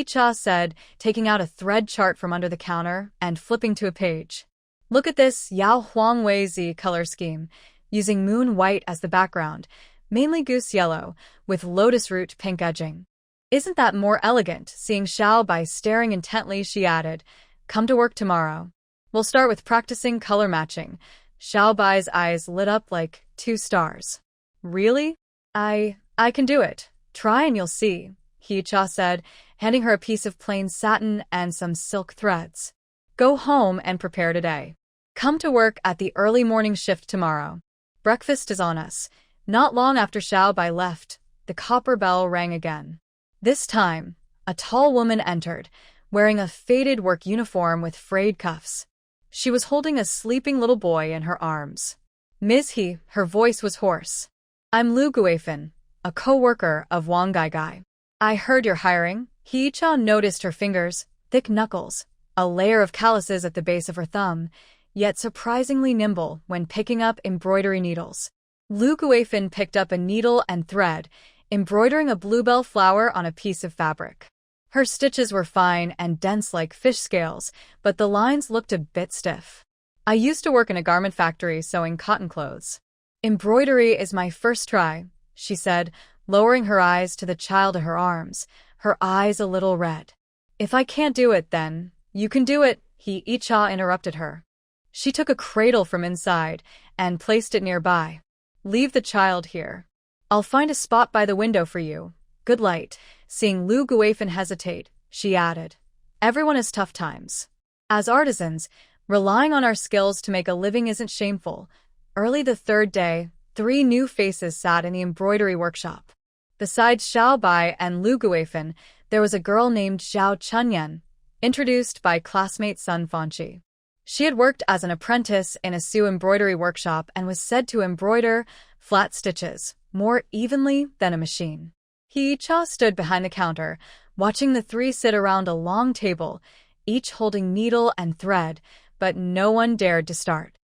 Speaker 1: Cha said, taking out a thread chart from under the counter and flipping to a page. "Look at this Yao Huang Wei Z color scheme, using moon white as the background, mainly goose yellow, with lotus root pink edging. Isn't that more elegant?" Seeing Xiaobai staring intently, she added, "Come to work tomorrow. We'll start with practicing color matching." Xiaobai's eyes lit up like 2 stars. "Really? I can do it. Try and you'll see," Cha said, handing her a piece of plain satin and some silk threads. "Go home and prepare today. Come to work at the early morning shift tomorrow. Breakfast is on us." Not long after Xiaobai left, the copper bell rang again. This time, a tall woman entered, wearing a faded work uniform with frayed cuffs. She was holding a sleeping little boy in her arms. "Ms. He," her voice was hoarse. "I'm Lu Guifan, a co-worker of Wang Gai. I heard you're hiring." Cha noticed her fingers, thick knuckles, a layer of calluses at the base of her thumb, yet surprisingly nimble when picking up embroidery needles. Lu Guifan picked up a needle and thread, embroidering a bluebell flower on a piece of fabric. Her stitches were fine and dense like fish scales, but the lines looked a bit stiff. "I used to work in a garment factory sewing cotton clothes. Embroidery is my first try," she said, lowering her eyes to the child in her arms, her eyes a little red. "If I can't do it, then you can do it," Cha interrupted her. She took a cradle from inside and placed it nearby. "Leave the child here. I'll find a spot by the window for you. Good light." Seeing Lu Guifan hesitate, she added, "Everyone has tough times. As artisans, relying on our skills to make a living isn't shameful." Early the 3rd day, 3 new faces sat in the embroidery workshop. Besides Xiaobai and Lu Guifan, there was a girl named Zhao Chunyan, introduced by classmate Sun Fanqi. She had worked as an apprentice in a Su embroidery workshop and was said to embroider flat stitches more evenly than a machine. Cha stood behind the counter, watching the 3 sit around a long table, each holding needle and thread, but no one dared to start.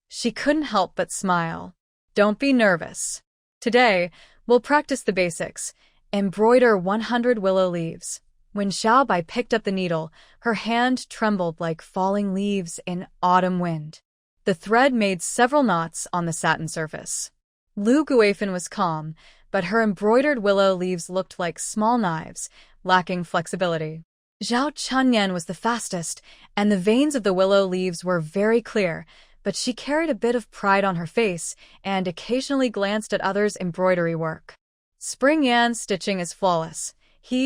Speaker 1: She couldn't help but smile. "Don't be nervous. Today, we'll practice the basics. Embroider 100 willow leaves." When Xiaobai picked up the needle, her hand trembled like falling leaves in autumn wind. The thread made several knots on the satin surface. Lu Guifan was calm, but her embroidered willow leaves looked like small knives, lacking flexibility. Zhao Chunyan was the fastest, and the veins of the willow leaves were very clear, but she carried a bit of pride on her face and occasionally glanced at others' embroidery work. "Spring Yan's stitching is flawless,"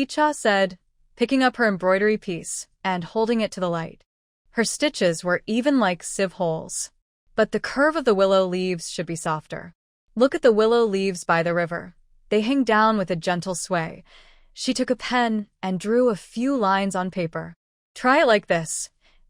Speaker 1: Cha said, picking up her embroidery piece and holding it to the light. Her stitches were even like sieve holes. But the curve of the willow leaves should be softer. Look at the willow leaves by the river. They hang down with a gentle sway. She took a pen and drew a few lines on paper. Try it like this.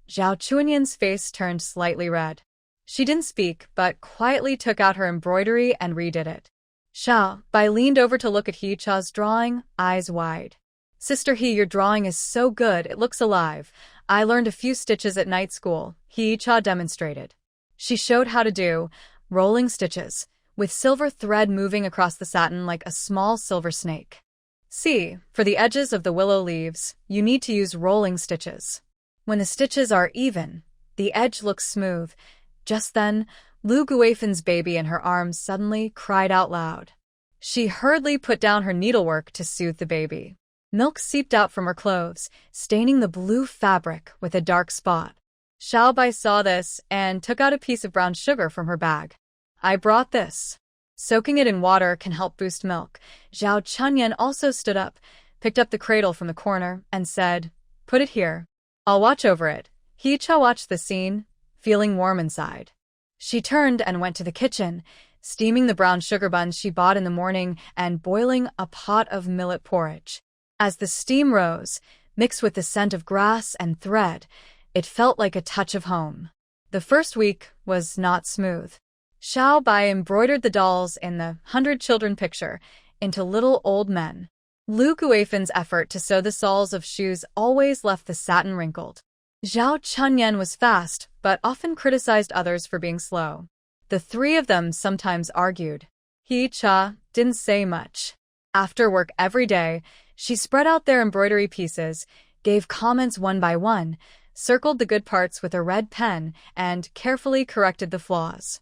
Speaker 1: Zhao Chunyan's face turned slightly red. She didn't speak, but quietly took out her embroidery and redid it. Xiao Bai leaned over to look at He Cha's drawing, eyes wide. Sister He, your drawing is so good, it looks alive. I learned a few stitches at night school, He Cha demonstrated. She showed how to do rolling stitches, with silver thread moving across the satin like a small silver snake. See, for the edges of the willow leaves, you need to use rolling stitches. When the stitches are even, the edge looks smooth. Just then, Lu Guifen's baby in her arms suddenly cried out loud. She hurriedly put down her needlework to soothe the baby. Milk seeped out from her clothes, staining the blue fabric with a dark spot. Xiao Bai saw this and took out a piece of brown sugar from her bag. I brought this. Soaking it in water can help boost milk. Zhao Chunyan also stood up, picked up the cradle from the corner, and said, Put it here. I'll watch over it. He Cha watched the scene, feeling warm inside. She turned and went to the kitchen, steaming the brown sugar buns she bought in the morning and boiling a pot of millet porridge. As the steam rose, mixed with the scent of grass and thread, it felt like a touch of home. The first week was not smooth. Xiao Bai embroidered the dolls in the 100 children picture into little old men. Lu Guifen's effort to sew the soles of shoes always left the satin wrinkled. Zhao Chunyan was fast, but often criticized others for being slow. The three of them sometimes argued. He Cha didn't say much. After work every day, she spread out their embroidery pieces, gave comments one by one, circled the good parts with a red pen, and carefully corrected the flaws.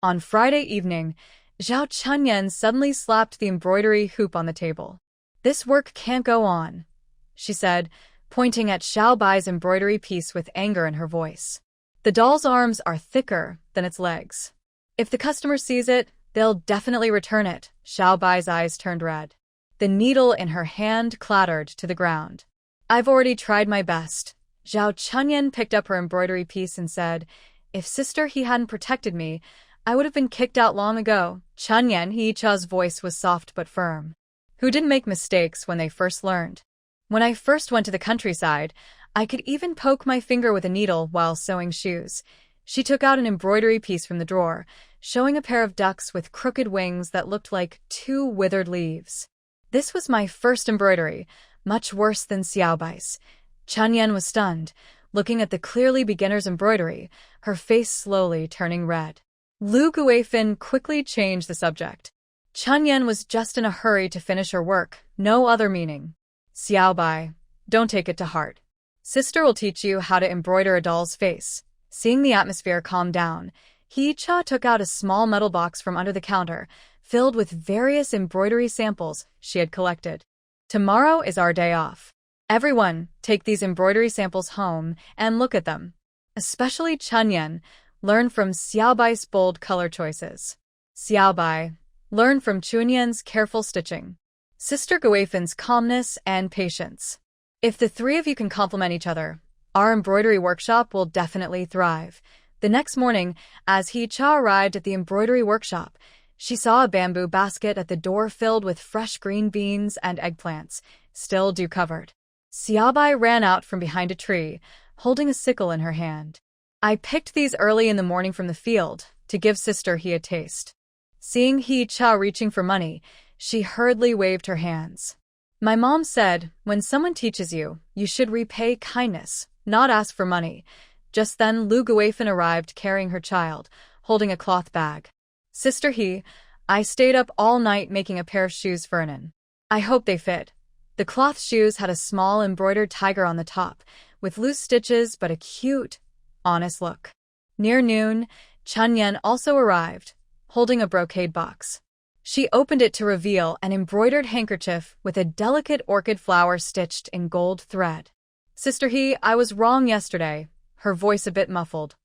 Speaker 1: On Friday evening, Zhao Chunyan suddenly slapped the embroidery hoop on the table. This work can't go on, she said, pointing at Xiao Bai's embroidery piece with anger in her voice. The doll's arms are thicker than its legs. If the customer sees it, they'll definitely return it. Xiao Bai's eyes turned red. The needle in her hand clattered to the ground. I've already tried my best. Zhao Chunyan picked up her embroidery piece and said, If Sister He hadn't protected me, I would have been kicked out long ago. Chunyan He Cha's voice was soft but firm. Who didn't make mistakes when they first learned? When I first went to the countryside, I could even poke my finger with a needle while sewing shoes. She took out an embroidery piece from the drawer, showing a pair of ducks with crooked wings that looked like two withered leaves. This was my first embroidery, much worse than Xiao Bai's. Chunyan was stunned, looking at the clearly beginner's embroidery, her face slowly turning red. Lu Guifeng quickly changed the subject. Chunyan was just in a hurry to finish her work, no other meaning. Xiao Bai, don't take it to heart. Sister will teach you how to embroider a doll's face. Seeing the atmosphere calm down, He Cha took out a small metal box from under the counter, filled with various embroidery samples she had collected. Tomorrow is our day off. Everyone, take these embroidery samples home and look at them. Especially Chunyan, learn from Xiao Bai's bold color choices. Xiao Bai, learn from Chunyan's careful stitching. Sister Guifen's calmness and patience. If the three of you can complement each other, our embroidery workshop will definitely thrive. The next morning, as He Cha arrived at the embroidery workshop, she saw a bamboo basket at the door filled with fresh green beans and eggplants, still dew-covered. Xiao Bai ran out from behind a tree, holding a sickle in her hand. I picked these early in the morning from the field, to give Sister He a taste. Seeing He Cha reaching for money, she hurriedly waved her hands. My mom said, when someone teaches you, you should repay kindness, not ask for money. Just then Lu Guifeng arrived carrying her child, holding a cloth bag. Sister He, I stayed up all night making a pair of shoes for Anan. I hope they fit. The cloth shoes had a small embroidered tiger on the top, with loose stitches but a cute, honest look. Near noon, Chunyan also arrived, holding a brocade box. She opened it to reveal an embroidered handkerchief with a delicate orchid flower stitched in gold thread. Sister He, I was wrong yesterday, her voice a bit muffled.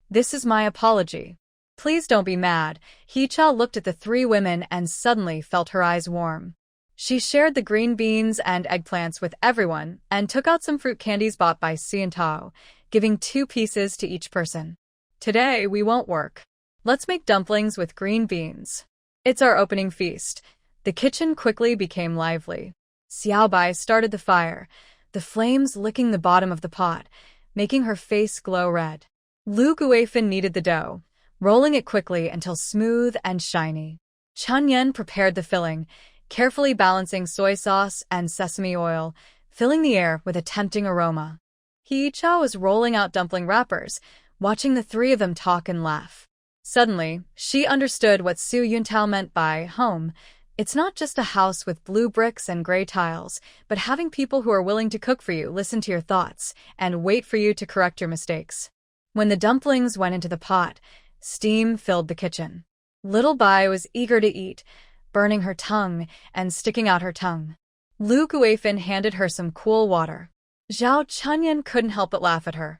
Speaker 1: This is my apology. Please don't be mad. He Cha looked at the three women and suddenly felt her eyes warm. She shared the green beans and eggplants with everyone and took out some fruit candies bought by Si and Tao, giving 2 pieces to each person. Today, we won't work. Let's make dumplings with green beans. It's our opening feast. The kitchen quickly became lively. Xiaobai started the fire, the flames licking the bottom of the pot, making her face glow red. Lu Guifan kneaded the dough, rolling it quickly until smooth and shiny. Chun Yen prepared the filling, carefully balancing soy sauce and sesame oil, filling the air with a tempting aroma. He Cha was rolling out dumpling wrappers, watching the 3 of them talk and laugh. Suddenly, she understood what Su Yuntao meant by home. It's not just a house with blue bricks and gray tiles, but having people who are willing to cook for you, listen to your thoughts, and wait for you to correct your mistakes. When the dumplings went into the pot, steam filled the kitchen. Little Bai was eager to eat, burning her tongue and sticking out her tongue. Lu Guifan handed her some cool water. Zhao Chunyan couldn't help but laugh at her.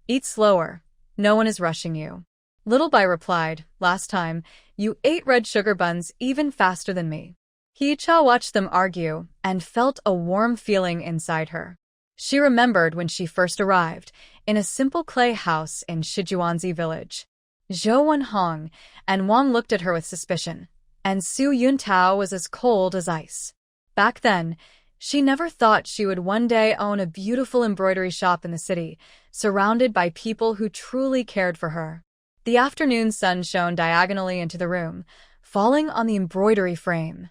Speaker 1: Eat slower. No one is rushing you. Little Bai replied, last time, you ate red sugar buns even faster than me. He Cha watched them argue and felt a warm feeling inside her. She remembered when she first arrived, in a simple clay house in Shijuanzi village. Zhou Wenhong and Wang looked at her with suspicion, and Su Yuntao was as cold as ice. Back then, she never thought she would one day own a beautiful embroidery shop in the city, surrounded by people who truly cared for her. The afternoon sun shone diagonally into the room, falling on the embroidery frame.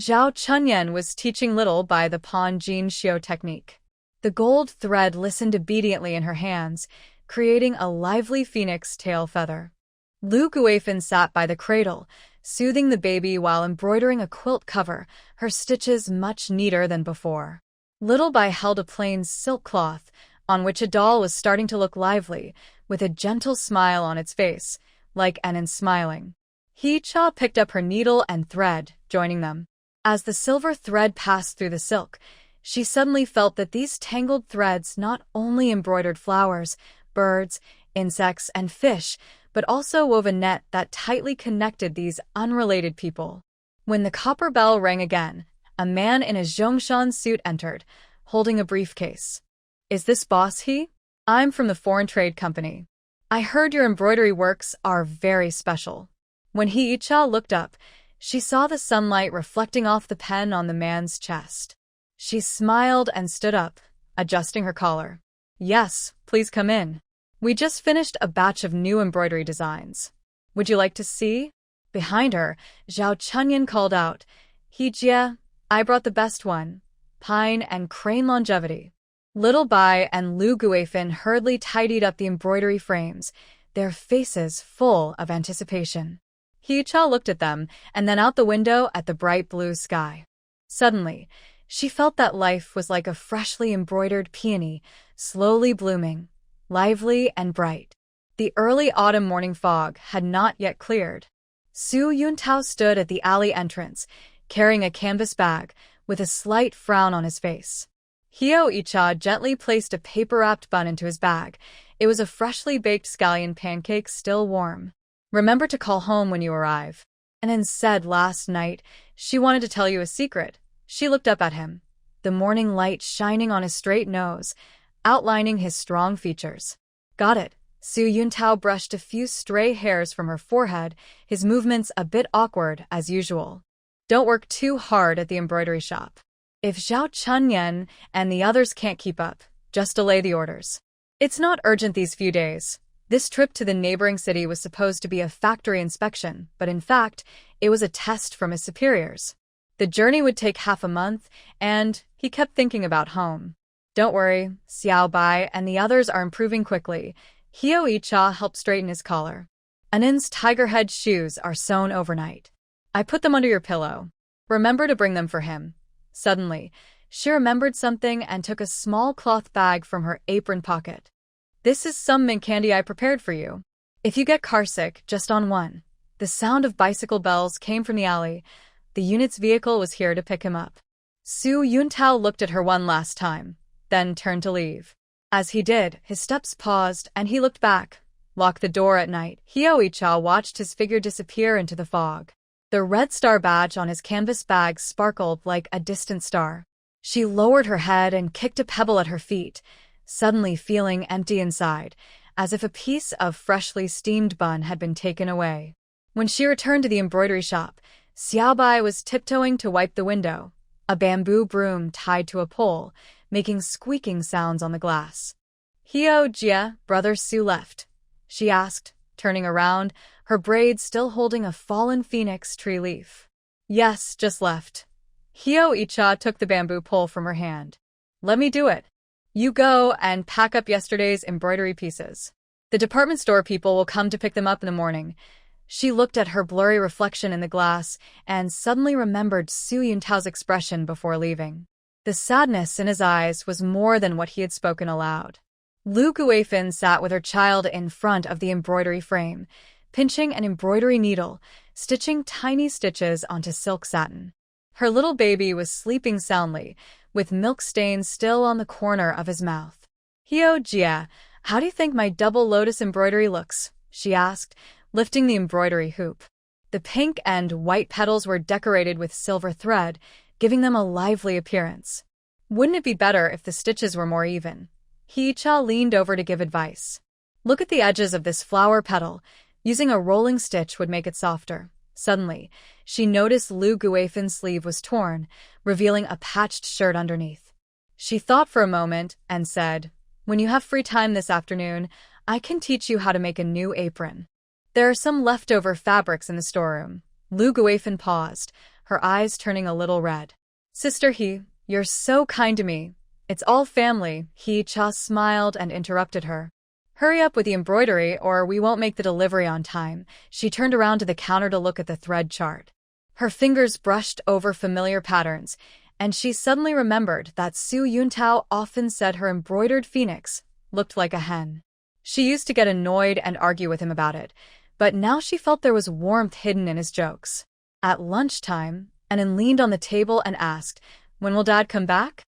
Speaker 1: Zhao Chunyan was teaching Little by the Pan Jin Xiu technique. The gold thread listened obediently in her hands, creating a lively phoenix tail feather. Lu Guifan sat by the cradle, soothing the baby while embroidering a quilt cover, her stitches much neater than before. Little Bai held a plain silk cloth, on which a doll was starting to look lively, with a gentle smile on its face, like Enon smiling. He Cha picked up her needle and thread, joining them. As the silver thread passed through the silk, she suddenly felt that these tangled threads not only embroidered flowers, birds, insects, and fish, but also wove a net that tightly connected these unrelated people. When the copper bell rang again, a man in a Zhongshan suit entered, holding a briefcase. Is this boss he? I'm from the Foreign Trade Company. I heard your embroidery works are very special. When He Cha looked up, she saw the sunlight reflecting off the pen on the man's chest. She smiled and stood up, adjusting her collar. Yes, please come in. We just finished a batch of new embroidery designs. Would you like to see? Behind her, Zhao Chunyan called out, He Jia, I brought the best one. Pine and crane longevity. Little Bai and Lu Guifan hurriedly tidied up the embroidery frames, their faces full of anticipation. He Cha looked at them and then out the window at the bright blue sky. Suddenly, she felt that life was like a freshly embroidered peony, slowly blooming, lively and bright. The early autumn morning fog had not yet cleared. Su Yuntao stood at the alley entrance, carrying a canvas bag, with a slight frown on his face. Hio Icha gently placed a paper-wrapped bun into his bag. It was a freshly baked scallion pancake still warm. Remember to call home when you arrive. And then said last night she wanted to tell you a secret. She looked up at him, the morning light shining on his straight nose, outlining his strong features. Got it. Su Yuntao brushed a few stray hairs from her forehead, his movements a bit awkward as usual. Don't work too hard at the embroidery shop. If Zhao Chunyan and the others can't keep up, just delay the orders. It's not urgent these few days. This trip to the neighboring city was supposed to be a factory inspection, but in fact, it was a test from his superiors. The journey would take half a month, and he kept thinking about home. Don't worry, Xiao Bai and the others are improving quickly. Hio Icha helped straighten his collar. Anin's tiger head shoes are sewn overnight. I put them under your pillow. Remember to bring them for him. Suddenly, she remembered something and took a small cloth bag from her apron pocket. This is some mint candy I prepared for you. If you get carsick, just on one. The sound of bicycle bells came from the alley. The unit's vehicle was here to pick him up. Su Yuntao looked at her one last time, then turned to leave. As he did, his steps paused and he looked back. Lock the door at night. Hio Icha watched his figure disappear into the fog. The red star badge on his canvas bag sparkled like a distant star. She lowered her head and kicked a pebble at her feet, suddenly feeling empty inside, as if a piece of freshly steamed bun had been taken away. When she returned to the embroidery shop, Xiaobai was tiptoeing to wipe the window, a bamboo broom tied to a pole, making squeaking sounds on the glass. "Hio Jia, brother Su left?" she asked, turning around, her braids still holding a fallen phoenix tree leaf. "Yes, just left." Hio Icha took the bamboo pole from her hand. "Let me do it. You go and pack up yesterday's embroidery pieces. The department store people will come to pick them up in the morning." She looked at her blurry reflection in the glass and suddenly remembered Su Yuntao's expression before leaving. The sadness in his eyes was more than what he had spoken aloud. Lu Guifan sat with her child in front of the embroidery frame, pinching an embroidery needle, stitching tiny stitches onto silk satin. Her little baby was sleeping soundly, with milk stains still on the corner of his mouth. "Hio Jia, how do you think my double lotus embroidery looks?" she asked, lifting the embroidery hoop. The pink and white petals were decorated with silver thread, giving them a lively appearance. "Wouldn't it be better if the stitches were more even?" Hee-cha leaned over to give advice. "Look at the edges of this flower petal. Using a rolling stitch would make it softer." Suddenly, she noticed Lu Guifan's sleeve was torn, revealing a patched shirt underneath. She thought for a moment and said, "When you have free time this afternoon, I can teach you how to make a new apron. There are some leftover fabrics in the storeroom." Lu Guifan paused, her eyes turning a little red. "Sister He, you're so kind to me. It's all family." He-cha smiled and interrupted her. "Hurry up with the embroidery or we won't make the delivery on time." She turned around to the counter to look at the thread chart. Her fingers brushed over familiar patterns, and she suddenly remembered that Su Yuntao often said her embroidered phoenix looked like a hen. She used to get annoyed and argue with him about it, but now she felt there was warmth hidden in his jokes. At lunchtime, Annan leaned on the table and asked, "When will Dad come back?"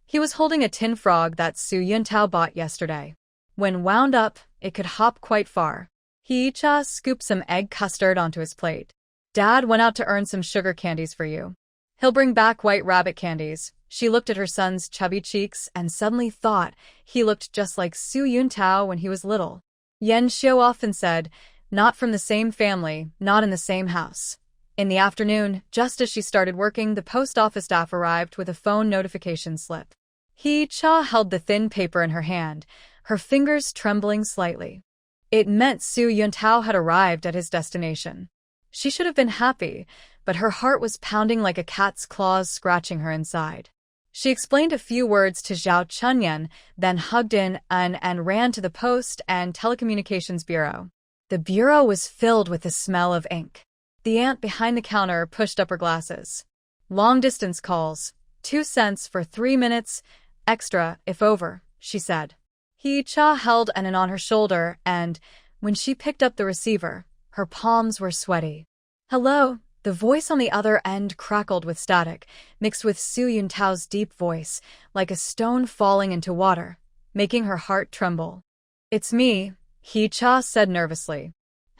Speaker 1: He was holding a tin frog that Su Yuntao bought yesterday. When wound up, it could hop quite far. Hee-cha scooped some egg custard onto his plate. "Dad went out to earn some sugar candies for you. He'll bring back white rabbit candies." She looked at her son's chubby cheeks and suddenly thought he looked just like Su Yuntao when he was little. Yen Xiao often said, "Not from the same family, not in the same house." In the afternoon, just as she started working, the post office staff arrived with a phone notification slip. Hee-cha held the thin paper in her hand, her fingers trembling slightly. It meant Su Yuntao had arrived at his destination. She should have been happy, but her heart was pounding like a cat's claws scratching her inside. She explained a few words to Zhao Chunyan, then hugged in and ran to the Post and Telecommunications Bureau. The bureau was filled with the smell of ink. The aunt behind the counter pushed up her glasses. "Long-distance calls. 2 cents for 3 minutes, extra if over," she said. Hee-cha held Annan on her shoulder, and, when she picked up the receiver, her palms were sweaty. "Hello?" The voice on the other end crackled with static, mixed with Su Yuntao's deep voice, like a stone falling into water, making her heart tremble. "It's me," Hee-cha said nervously.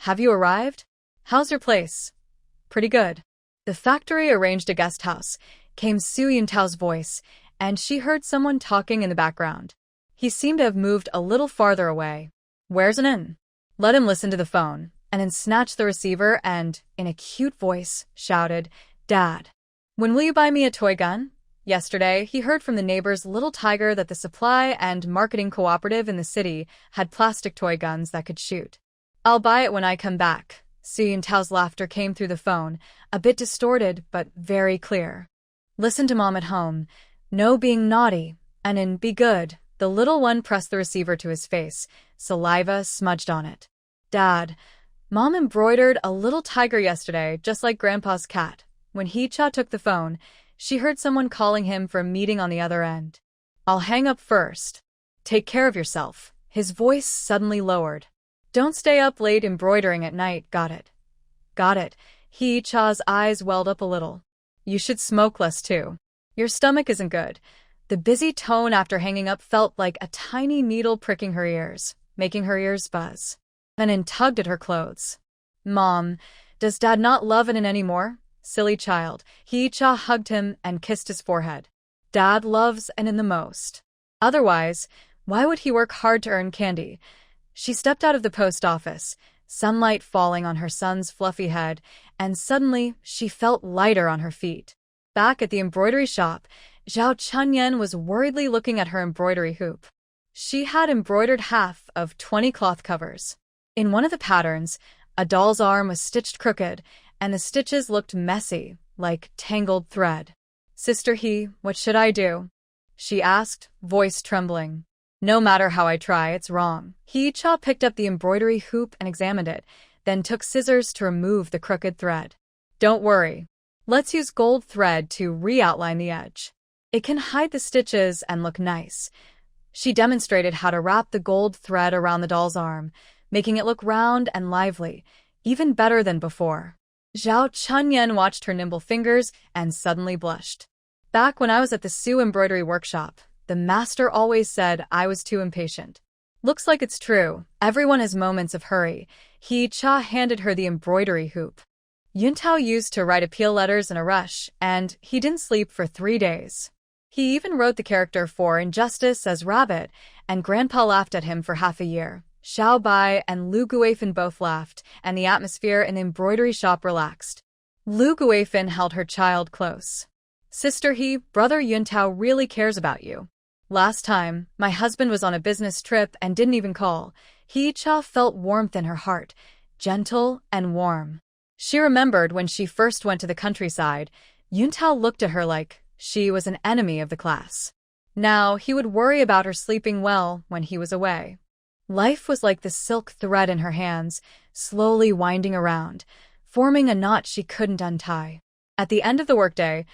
Speaker 1: "Have you arrived? How's your place?" "Pretty good." The factory arranged a guest house, came Su Yuntao's voice, and she heard someone talking in the background. He seemed to have moved a little farther away. "Where's Annan?" "Let him listen to the phone." Annan snatched the receiver and, in a cute voice, shouted, "Dad, when will you buy me a toy gun?" Yesterday, he heard from the neighbor's little tiger that the supply and marketing cooperative in the city had plastic toy guns that could shoot. "I'll buy it when I come back." Su Yuntao's laughter came through the phone, a bit distorted but very clear. "Listen to Mom at home. No being naughty. Annan, be good." The little one pressed the receiver to his face, saliva smudged on it. "Dad, Mom embroidered a little tiger yesterday, just like Grandpa's cat." When Hee-cha took the phone, she heard someone calling him for a meeting on the other end. "I'll hang up first. Take care of yourself." His voice suddenly lowered. "Don't stay up late embroidering at night, got it?" "Got it." Hee-cha's eyes welled up a little. "You should smoke less too. Your stomach isn't good." The busy tone after hanging up felt like a tiny needle pricking her ears, making her ears buzz. Annan tugged at her clothes. "Mom, Does Dad not love it anymore? Silly child. Hee-cha hugged him and kissed his forehead. Dad loves Anin the most. Otherwise, why would he work hard to earn candy? She stepped out of the post office, sunlight falling on her son's fluffy head, and suddenly she felt lighter on her feet. Back at the embroidery shop, Zhao Chunyan was worriedly looking at her embroidery hoop. She had embroidered half of 20 cloth covers. In one of the patterns, a doll's arm was stitched crooked, and the stitches looked messy, like tangled thread. Sister He, what should I do? She asked, voice trembling. No matter how I try, it's wrong. Hee-cha picked up the embroidery hoop and examined it, then took scissors to remove the crooked thread. Don't worry. Let's use gold thread to re-outline the edge. It can hide the stitches and look nice. She demonstrated how to wrap the gold thread around the doll's arm, making it look round and lively, even better than before. Zhao Chunyan watched her nimble fingers and suddenly blushed. Back when I was at the Su embroidery workshop, the master always said I was too impatient. Looks like it's true. Everyone has moments of hurry. Hee-cha handed her the embroidery hoop. Yuntao used to write appeal letters in a rush, and he didn't sleep for 3 days. He even wrote the character for Injustice as Rabbit, and Grandpa laughed at him for half a year. Xiao Bai and Lu Guifan both laughed, and the atmosphere in the embroidery shop relaxed. Lu Guifan held her child close. Sister He, Brother Yuntao really cares about you. Last time, my husband was on a business trip and didn't even call. Hee-cha felt warmth in her heart, gentle and warm. She remembered when she first went to the countryside, Yuntao looked at her like she was an enemy of the class. Now he would worry about her sleeping well when he was away. Life was like the silk thread in her hands, slowly winding around, forming a knot she couldn't untie. At the end of the workday,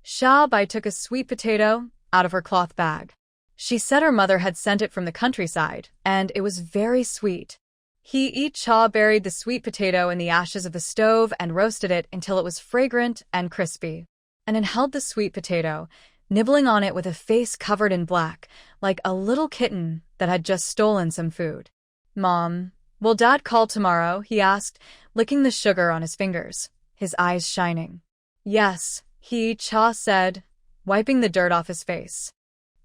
Speaker 1: Xiao Bai took a sweet potato out of her cloth bag. She said her mother had sent it from the countryside, and it was very sweet. Hee-cha buried the sweet potato in the ashes of the stove and roasted it until it was fragrant and crispy. And then held the sweet potato, nibbling on it with a face covered in black, like a little kitten that had just stolen some food. Mom, will Dad call tomorrow? He asked, licking the sugar on his fingers, his eyes shining. Yes, Hee-cha said, wiping the dirt off his face.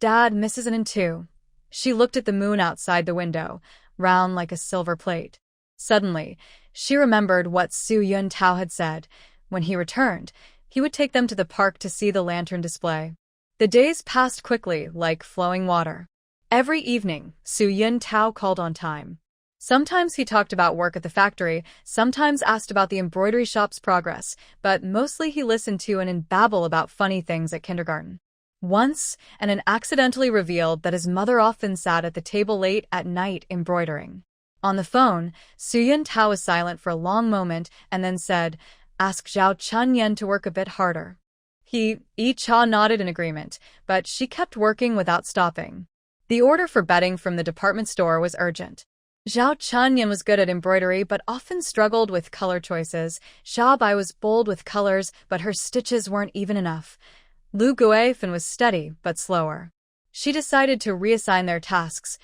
Speaker 1: Dad misses Anin too. She looked at the moon outside the window, round like a silver plate. Suddenly, she remembered what Su Yuntao had said. When he returned, he would take them to the park to see the lantern display. The days passed quickly, like flowing water. Every evening, Su Yuntao called on time. Sometimes he talked about work at the factory, sometimes asked about the embroidery shop's progress, but mostly he listened to and babble about funny things at kindergarten. Once, Anin accidentally revealed that his mother often sat at the table late at night embroidering. On the phone, Su Yuntao was silent for a long moment and then said, "Ask Zhao Chunyan to work a bit harder." Hee-cha nodded in agreement, but she kept working without stopping. The order for bedding from the department store was urgent. Zhao Chunyan was good at embroidery but often struggled with color choices. Xiao Bai was bold with colors, but her stitches weren't even enough. Lu Guifan was steady but slower. She decided to reassign their tasks.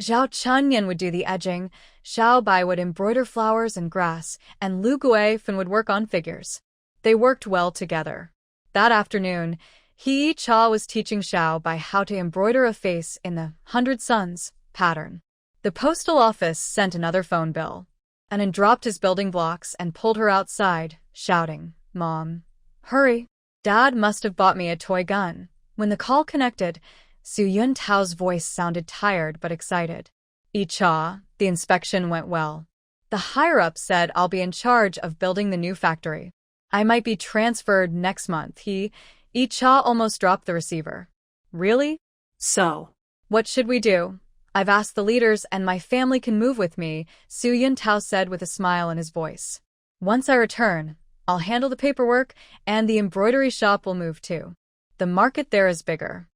Speaker 1: Zhao Chunyan would do the edging, Xiao Bai would embroider flowers and grass, and Lu Guifan would work on figures. They worked well together. That afternoon, Hee-cha was teaching Xiao Bai how to embroider a face in the 100 Suns pattern. The postal office sent another phone bill. Anin dropped his building blocks and pulled her outside, shouting, "Mom, hurry. Dad must have bought me a toy gun." When the call connected, Su Yuntao's voice sounded tired but excited. "Hee-cha, the inspection went well. The higher-up said I'll be in charge of building the new factory. I might be transferred next month." Hee-cha almost dropped the receiver. "Really?
Speaker 2: So,
Speaker 1: What should we do? I've asked the leaders and my family can move with me," Su Yuntao said with a smile in his voice. "Once I return, I'll handle the paperwork and the embroidery shop will move too. The market there is bigger."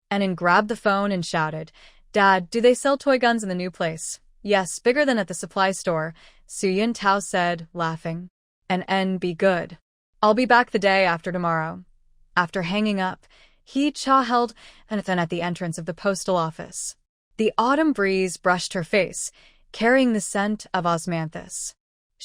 Speaker 1: Anin grabbed the phone and shouted, "Dad, do they sell toy guns in the new place?" "Yes, bigger than at the supply store," Su Yuntao said, laughing. "And be good. I'll be back the day after tomorrow." After hanging up, Hee-cha held Anin at the entrance of the postal office. The autumn breeze brushed her face, carrying the scent of osmanthus.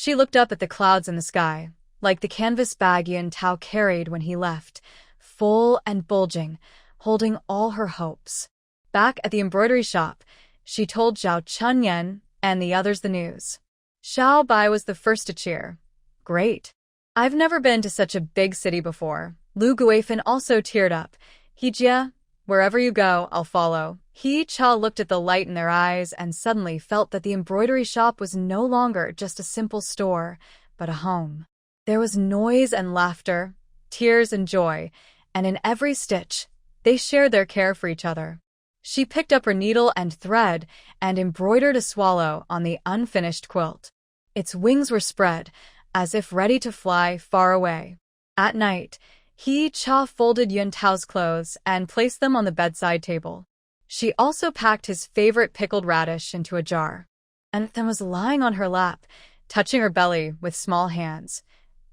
Speaker 1: She looked up at the clouds in the sky, like the canvas bag Yun Tao carried when he left, full and bulging, holding all her hopes. Back at the embroidery shop, she told Zhao Chunyan and the others the news. Xiao Bai was the first to cheer. Great. I've never been to such a big city before. Lu Guifan also teared up. Hijia, wherever you go, I'll follow. He Cha looked at the light in their eyes and suddenly felt that the embroidery shop was no longer just a simple store, but a home. There was noise and laughter, tears and joy, and in every stitch, they shared their care for each other. She picked up her needle and thread and embroidered a swallow on the unfinished quilt. Its wings were spread, as if ready to fly far away. At night, He Cha folded Yun Tao's clothes and placed them on the bedside table. She also packed his favorite pickled radish into a jar, and then was lying on her lap, touching her belly with small hands.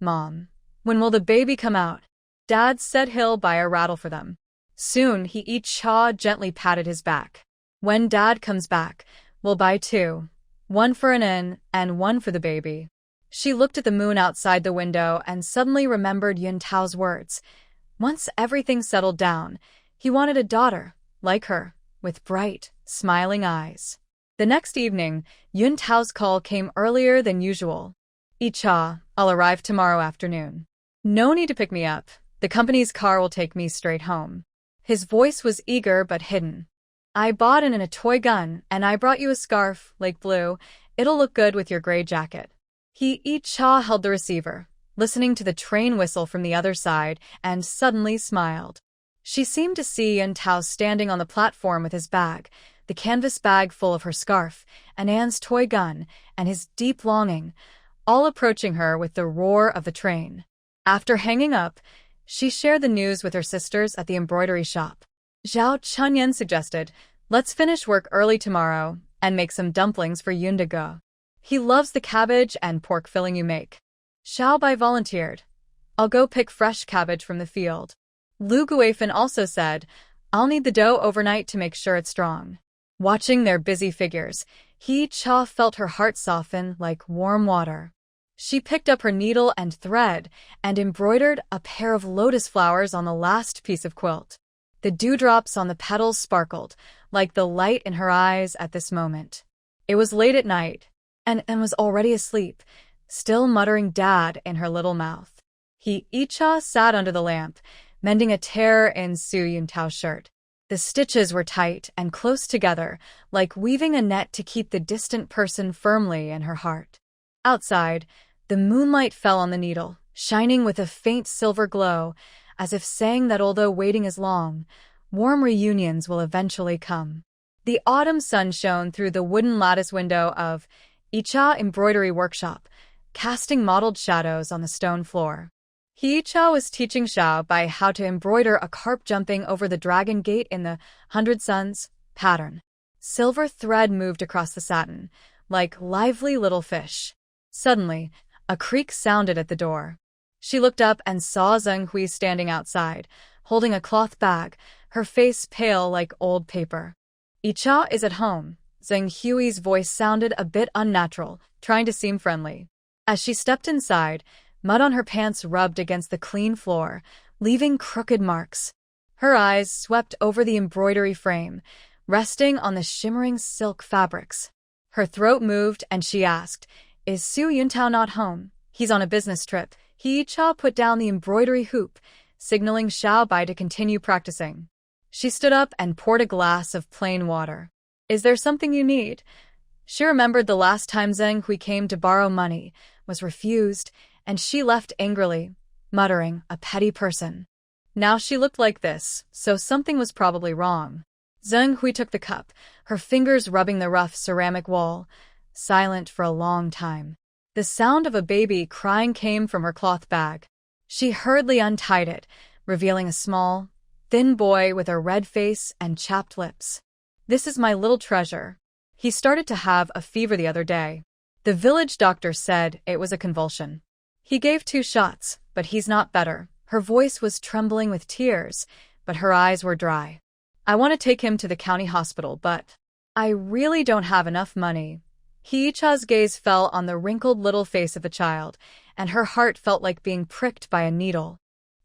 Speaker 1: Mom, when will the baby come out? Dad said he'll buy a rattle for them. Soon, He Cha gently patted his back. When Dad comes back, we'll buy two. One for an inn and one for the baby. She looked at the moon outside the window and suddenly remembered Yun Tao's words. Once everything settled down, he wanted a daughter, like her, with bright, smiling eyes. The next evening, Yun Tao's call came earlier than usual. Icha, I'll arrive tomorrow afternoon. No need to pick me up. The company's car will take me straight home. His voice was eager but hidden. I bought in a toy gun, and I brought you a scarf, Lake Blue. It'll look good with your gray jacket. Icha held the receiver, listening to the train whistle from the other side, and suddenly smiled. She seemed to see Yun Tao standing on the platform with his bag, the canvas bag full of her scarf, and Anne's toy gun, and his deep longing, all approaching her with the roar of the train. After hanging up, she shared the news with her sisters at the embroidery shop. Zhao Chunyan suggested, let's finish work early tomorrow and make some dumplings for Yun to go. He loves the cabbage and pork filling you make. Xiao Bai volunteered. I'll go pick fresh cabbage from the field. Lu Guifan also said, I'll need the dough overnight to make sure it's strong. Watching their busy figures, He Cha felt her heart soften like warm water. She picked up her needle and thread and embroidered a pair of lotus flowers on the last piece of quilt. The dewdrops on the petals sparkled, like the light in her eyes at this moment. It was late at night, and Anne was already asleep, still muttering Dad in her little mouth. Icha sat under the lamp, mending a tear in Su Yun Tao's shirt. The stitches were tight and close together, like weaving a net to keep the distant person firmly in her heart. Outside, the moonlight fell on the needle, shining with a faint silver glow, as if saying that although waiting is long, warm reunions will eventually come. The autumn sun shone through the wooden lattice window of Icha Embroidery Workshop, casting mottled shadows on the stone floor. Icha was teaching Xiao Bai how to embroider a carp jumping over the dragon gate in the 100 Suns pattern. Silver thread moved across the satin, like lively little fish. Suddenly, a creak sounded at the door. She looked up and saw Zheng Hui standing outside, holding a cloth bag, her face pale like old paper. Icha is at home. Zheng Hui's voice sounded a bit unnatural, trying to seem friendly. As she stepped inside, mud on her pants rubbed against the clean floor, leaving crooked marks. Her eyes swept over the embroidery frame, resting on the shimmering silk fabrics. Her throat moved and she asked, Is Su Yuntao not home? He's on a business trip. Icha put down the embroidery hoop, signaling Xiao Bai to continue practicing. She stood up and poured a glass of plain water. Is there something you need? She remembered the last time Zheng Hui came to borrow money, was refused, and she left angrily, muttering, a petty person. Now she looked like this, so something was probably wrong. Zheng Hui took the cup, her fingers rubbing the rough ceramic wall, silent for a long time. The sound of a baby crying came from her cloth bag. She hurriedly untied it, revealing a small, thin boy with a red face and chapped lips. This is my little treasure. He started to have a fever the other day. The village doctor said it was a convulsion. He gave 2 shots, but he's not better. Her voice was trembling with tears, but her eyes were dry. I want to take him to the county hospital, but I really don't have enough money. Hee-cha's gaze fell on the wrinkled little face of the child, and her heart felt like being pricked by a needle.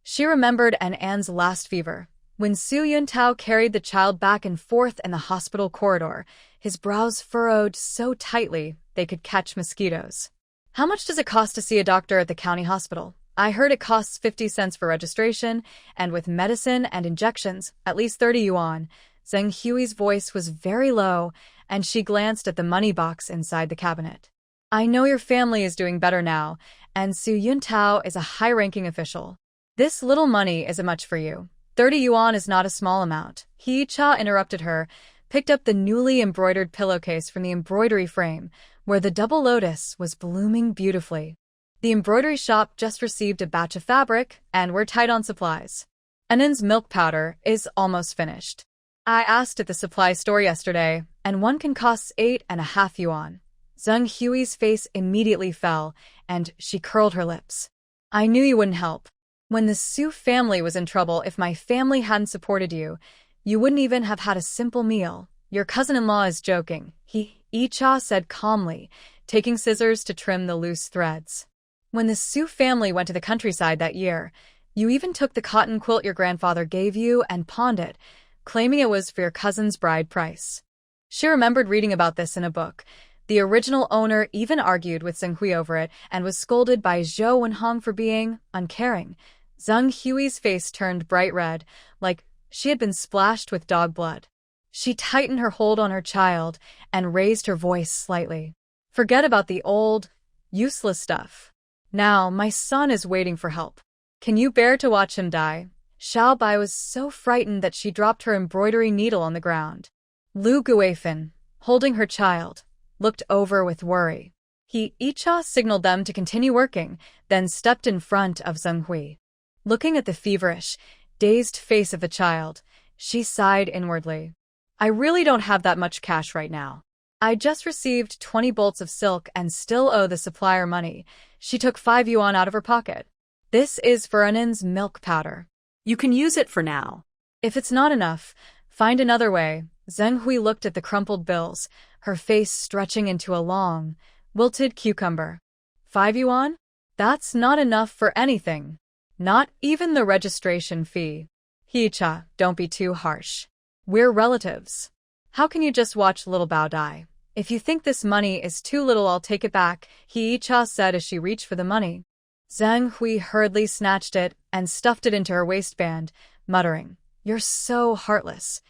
Speaker 1: She remembered An's last fever, when Su Yuntao carried the child back and forth in the hospital corridor, his brows furrowed so tightly they could catch mosquitoes. "How much does it cost to see a doctor at the county hospital? I heard it costs 50 cents for registration, and with medicine and injections, at least 30 yuan. Zheng Hui's voice was very low, and she glanced at the money box inside the cabinet. "I know your family is doing better now, and Su Yuntao is a high-ranking official. This little money isn't much for you. 30 yuan is not a small amount." Hee-cha interrupted her, picked up the newly embroidered pillowcase from the embroidery frame, where the double lotus was blooming beautifully. The embroidery shop just received a batch of fabric, and we're tight on supplies. An's milk powder is almost finished. I asked at the supply store yesterday, and one can cost 8.5 yuan. Zheng Hui's face immediately fell, and she curled her lips. "I knew you wouldn't help. When the Su family was in trouble, if my family hadn't supported you, you wouldn't even have had a simple meal. Your cousin-in-law is joking," Hee-cha said calmly, taking scissors to trim the loose threads. "When the Su family went to the countryside that year, you even took the cotton quilt your grandfather gave you and pawned it, claiming it was for your cousin's bride price." She remembered reading about this in a book. The original owner even argued with Zheng Hui over it and was scolded by Zhou Wenhong for being uncaring. Zheng Hui's face turned bright red, like she had been splashed with dog blood. She tightened her hold on her child and raised her voice slightly. "Forget about the old, useless stuff. Now, my son is waiting for help. Can you bear to watch him die?" Xiao Bai was so frightened that she dropped her embroidery needle on the ground. Lu Guifan, holding her child, looked over with worry. Hee-cha signaled them to continue working, then stepped in front of Zheng Hui. Looking at the feverish, dazed face of the child, she sighed inwardly. "I really don't have that much cash right now. I just received 20 bolts of silk and still owe the supplier money." She took 5 yuan out of her pocket. "This is for An's milk powder. You can use it for now. If it's not enough, find another way." Zheng Hui looked at the crumpled bills, her face stretching into a long, wilted cucumber. 5 yuan? That's not enough for anything. Not even the registration fee. Hee-cha, don't be too harsh. We're relatives. How can you just watch little Bao die? If you think this money is too little, I'll take it back, Hee-cha said as she reached for the money. Zheng Hui hurriedly snatched it and stuffed it into her waistband, muttering, "You're so heartless."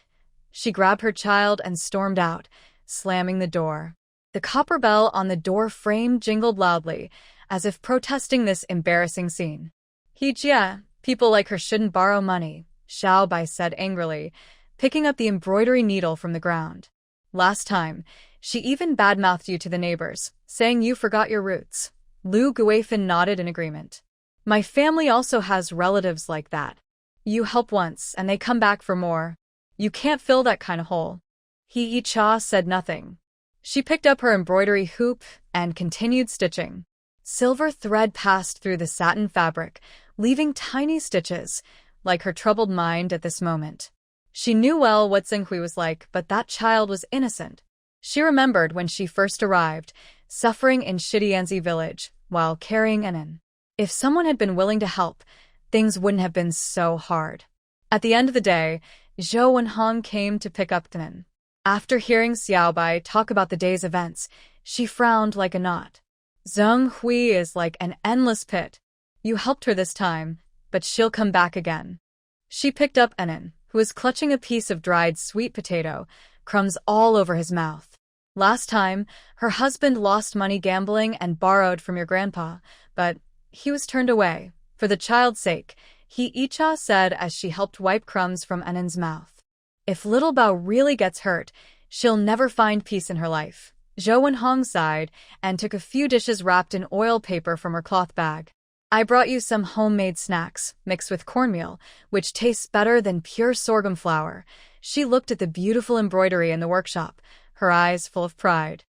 Speaker 1: She grabbed her child and stormed out, slamming the door. The copper bell on the door frame jingled loudly, as if protesting this embarrassing scene. "Hee-jia, people like her shouldn't borrow money," Xiao Bai said angrily, picking up the embroidery needle from the ground. "Last time, she even badmouthed you to the neighbors, saying you forgot your roots." Lu Guifan nodded in agreement. "My family also has relatives like that. You help once and they come back for more. You can't fill that kind of hole." Hee-cha said nothing. She picked up her embroidery hoop and continued stitching. Silver thread passed through the satin fabric, leaving tiny stitches, like her troubled mind at this moment. She knew well what Zheng Hui was like, but that child was innocent. She remembered when she first arrived, suffering in Shidianzi village, while carrying An. If someone had been willing to help, things wouldn't have been so hard. At the end of the day, Zhou Wenhong came to pick up An. After hearing Xiao Bai talk about the day's events, she frowned like a knot. "Zheng Hui is like an endless pit. You helped her this time, but she'll come back again." She picked up An, who was clutching a piece of dried sweet potato, crumbs all over his mouth. "Last time, her husband lost money gambling and borrowed from your grandpa, but he was turned away. For the child's sake," Hee-cha said as she helped wipe crumbs from An's mouth. "If little Bao really gets hurt, she'll never find peace in her life." Zhou Wenhong sighed and took a few dishes wrapped in oil paper from her cloth bag. "I brought you some homemade snacks, mixed with cornmeal, which tastes better than pure sorghum flour." She looked at the beautiful embroidery in the workshop, her eyes full of pride.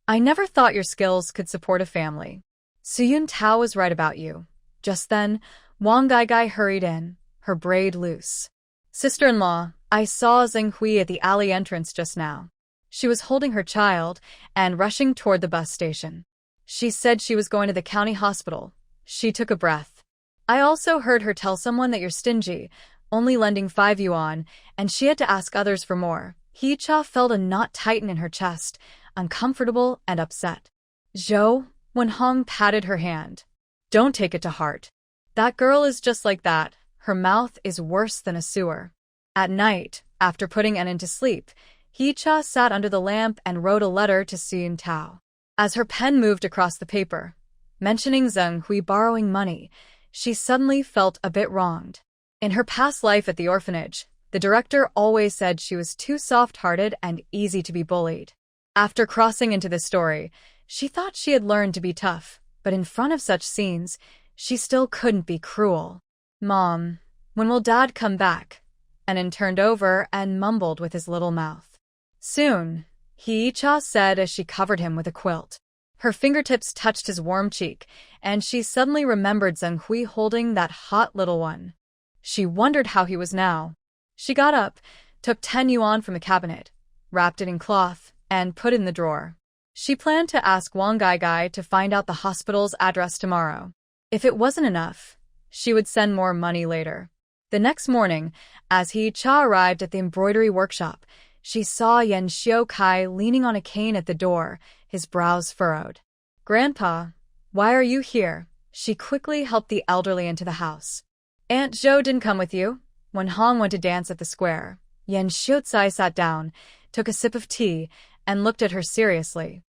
Speaker 1: "I never thought your skills could support a family. Su Yuntao was right about you." Just then, Wang Gai hurried in, her braid loose. "Sister-in-law, I saw Zheng Hui at the alley entrance just now. She was holding her child and rushing toward the bus station. She said she was going to the county hospital. She took a breath. I also heard her tell someone that you're stingy, only lending 5 yuan, and she had to ask others for more. Hee-cha felt a knot tighten in her chest, uncomfortable and upset. Zhou, when Hong patted her hand. Don't take it to heart. That girl is just like that. Her mouth is worse than a sewer. At night, after putting Enin to sleep, Hee-cha sat under the lamp and wrote a letter to Xun Tao. As her pen moved across the paper, mentioning Zheng Hui borrowing money, she suddenly felt a bit wronged. In her past life at the orphanage, the director always said she was too soft-hearted and easy to be bullied. After crossing into the story, she thought she had learned to be tough, but in front of such scenes, she still couldn't be cruel. Mom, when will Dad come back? Enin turned over and mumbled with his little mouth. Soon, Hee-cha said as she covered him with a quilt. Her fingertips touched his warm cheek, and she suddenly remembered Zheng Hui holding that hot little one. She wondered how he was now. She got up, took 10 yuan from the cabinet, wrapped it in cloth, and put it in the drawer. She planned to ask Wang Gai to find out the hospital's address tomorrow. If it wasn't enough, she would send more money later. The next morning, as Hee-cha arrived at the embroidery workshop, she saw Yan Xiao-kai leaning on a cane at the door, his brows furrowed. Grandpa, why are you here? She quickly helped the elderly into the house. Aunt Zhou didn't come with you? When Hong went to dance at the square, Yan Xiao-tsai sat down, took a sip of tea, and looked at her seriously.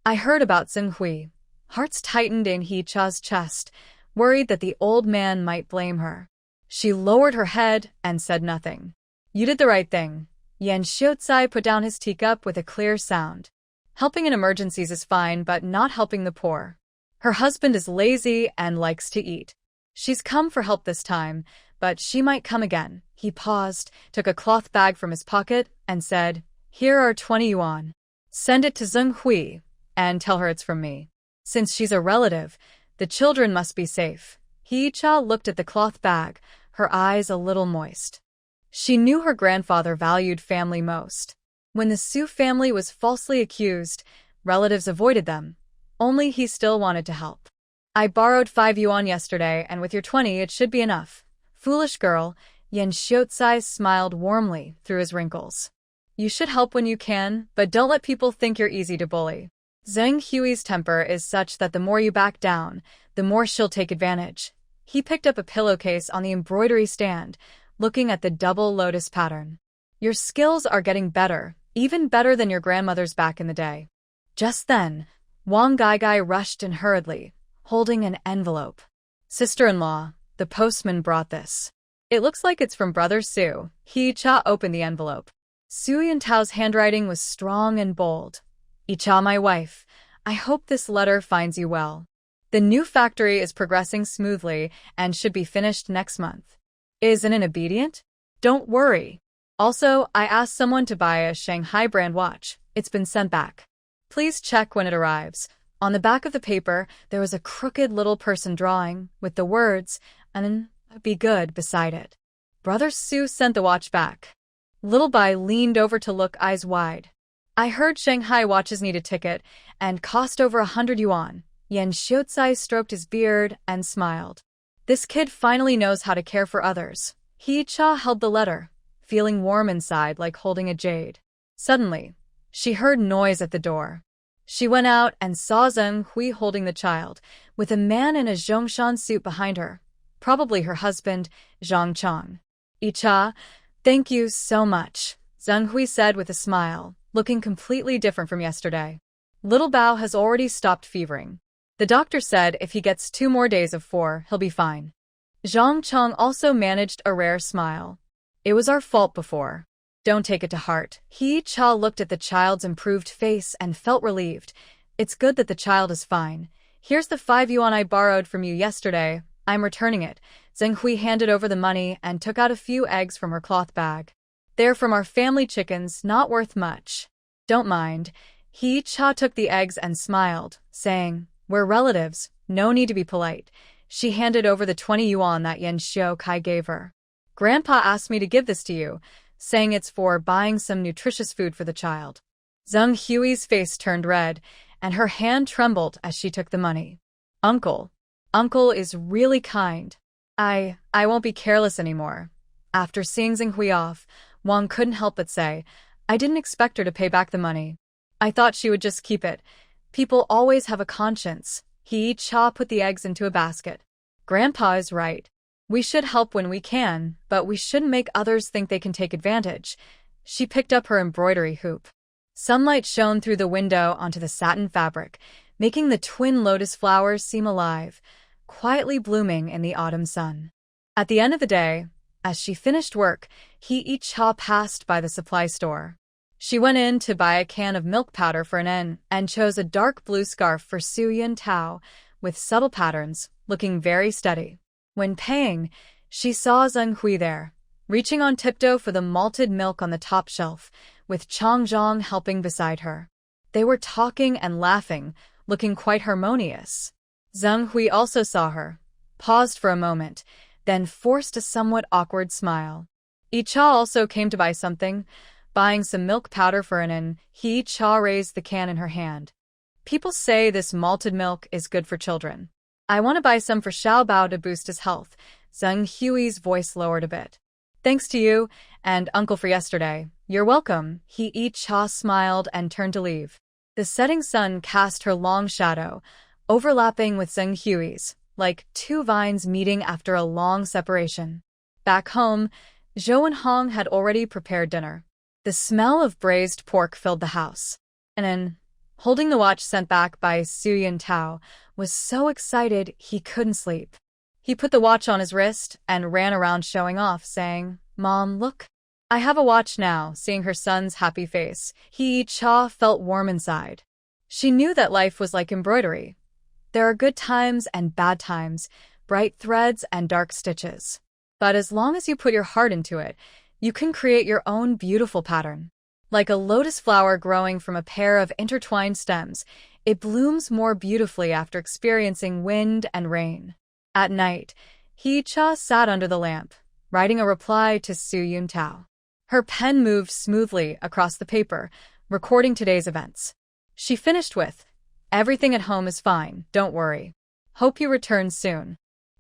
Speaker 1: I heard about Zheng Hui. Hearts tightened in Hee-cha's chest, worried that the old man might blame her. She lowered her head and said nothing. You did the right thing. Yan Xiao-tsai put down his teacup with a clear sound. Helping in emergencies is fine, but not helping the poor. Her husband is lazy and likes to eat. She's come for help this time, but she might come again. He paused, took a cloth bag from his pocket, and said, Here are 20 yuan. Send it to Zheng Hui, and tell her it's from me. Since she's a relative, the children must be safe. Hee-cha looked at the cloth bag, her eyes a little moist. She knew her grandfather valued family most. When the Su family was falsely accused, relatives avoided them. Only he still wanted to help. I borrowed 5 yuan yesterday, and with your 20 it should be enough. Foolish girl, Yan Xiao-tsai smiled warmly through his wrinkles. You should help when you can, but don't let people think you're easy to bully. Zheng Hui's temper is such that the more you back down, the more she'll take advantage. He picked up a pillowcase on the embroidery stand, looking at the double lotus pattern. Your skills are getting better, even better than your grandmother's back in the day. Just then, Wang Gai rushed in hurriedly, holding an envelope. Sister-in-law, the postman brought this. It looks like it's from Brother Su. Hee-cha opened the envelope. Su Yantao's handwriting was strong and bold. Icha, my wife, I hope this letter finds you well. The new factory is progressing smoothly and should be finished next month. Is Enin obedient? Don't worry. Also, I asked someone to buy a Shanghai brand watch. It's been sent back. Please check when it arrives. On the back of the paper, there was a crooked little person drawing, with the words, Enin, be good, beside it. Brother Su sent the watch back. Little Bai leaned over to look eyes wide. I heard Shanghai watches need a ticket and cost over 100 yuan. Yan Xiao-tsai stroked his beard and smiled. This kid finally knows how to care for others. Hee-cha held the letter, feeling warm inside like holding a jade. Suddenly, she heard noise at the door. She went out and saw Zheng Hui holding the child, with a man in a Zhongshan suit behind her, probably her husband, Zhang Chong. Icha, thank you so much, Zheng Hui said with a smile, looking completely different from yesterday. Little Bao has already stopped fevering. The doctor said if he gets 2 more days of 4, he'll be fine. Zhang Chong also managed a rare smile. It was our fault before. Don't take it to heart. Hee-cha looked at the child's improved face and felt relieved. It's good that the child is fine. Here's the 5 yuan I borrowed from you yesterday. I'm returning it. Zheng Hui handed over the money and took out a few eggs from her cloth bag. They're from our family chickens, not worth much. Don't mind. Hee-cha took the eggs and smiled, saying, We're relatives, no need to be polite. She handed over the 20 yuan that Yan Xiao-kai gave her. Grandpa asked me to give this to you, saying it's for buying some nutritious food for the child. Zheng Hui's face turned red, and her hand trembled as she took the money. Uncle. Uncle is really kind. I won't be careless anymore. After seeing Zheng Hui off, Wang couldn't help but say, I didn't expect her to pay back the money. I thought she would just keep it. People always have a conscience. He Cha put the eggs into a basket. Grandpa is right. We should help when we can, but we shouldn't make others think they can take advantage. She picked up her embroidery hoop. Sunlight shone through the window onto the satin fabric, making the twin lotus flowers seem alive, quietly blooming in the autumn sun. At the end of the day, as she finished work, He Cha passed by the supply store. She went in to buy a can of milk powder for An and chose a dark blue scarf for Su Yun Tao with subtle patterns, looking very steady. When paying, she saw Zheng Hui there, reaching on tiptoe for the malted milk on the top shelf, with Chang Zhang helping beside her. They were talking and laughing, looking quite harmonious. Zheng Hui also saw her, paused for a moment, then forced a somewhat awkward smile. Yi Cha also came to buy something, buying some milk powder for An. Yi Cha raised the can in her hand. People say this malted milk is good for children. I want to buy some for Xiao Bao to boost his health. Zheng Hui's voice lowered a bit. Thanks to you and Uncle for yesterday. You're welcome. Yi Cha smiled and turned to leave. The setting sun cast her long shadow, overlapping with Zheng Hui's, like two vines meeting after a long separation. Back home, Zhou and Hong had already prepared dinner. The smell of braised pork filled the house. An, holding the watch sent back by Su Yun Tao, was so excited he couldn't sleep. He put the watch on his wrist and ran around showing off, saying, Mom, look. I have a watch now. Seeing her son's happy face, Yi Cha felt warm inside. She knew that life was like embroidery. There are good times and bad times, bright threads and dark stitches. But as long as you put your heart into it, you can create your own beautiful pattern. Like a lotus flower growing from a pair of intertwined stems, it blooms more beautifully after experiencing wind and rain. At night, Yi Cha sat under the lamp, writing a reply to Su Yun Tao. Her pen moved smoothly across the paper, recording today's events. She finished with, Everything at home is fine, don't worry. Hope you return soon.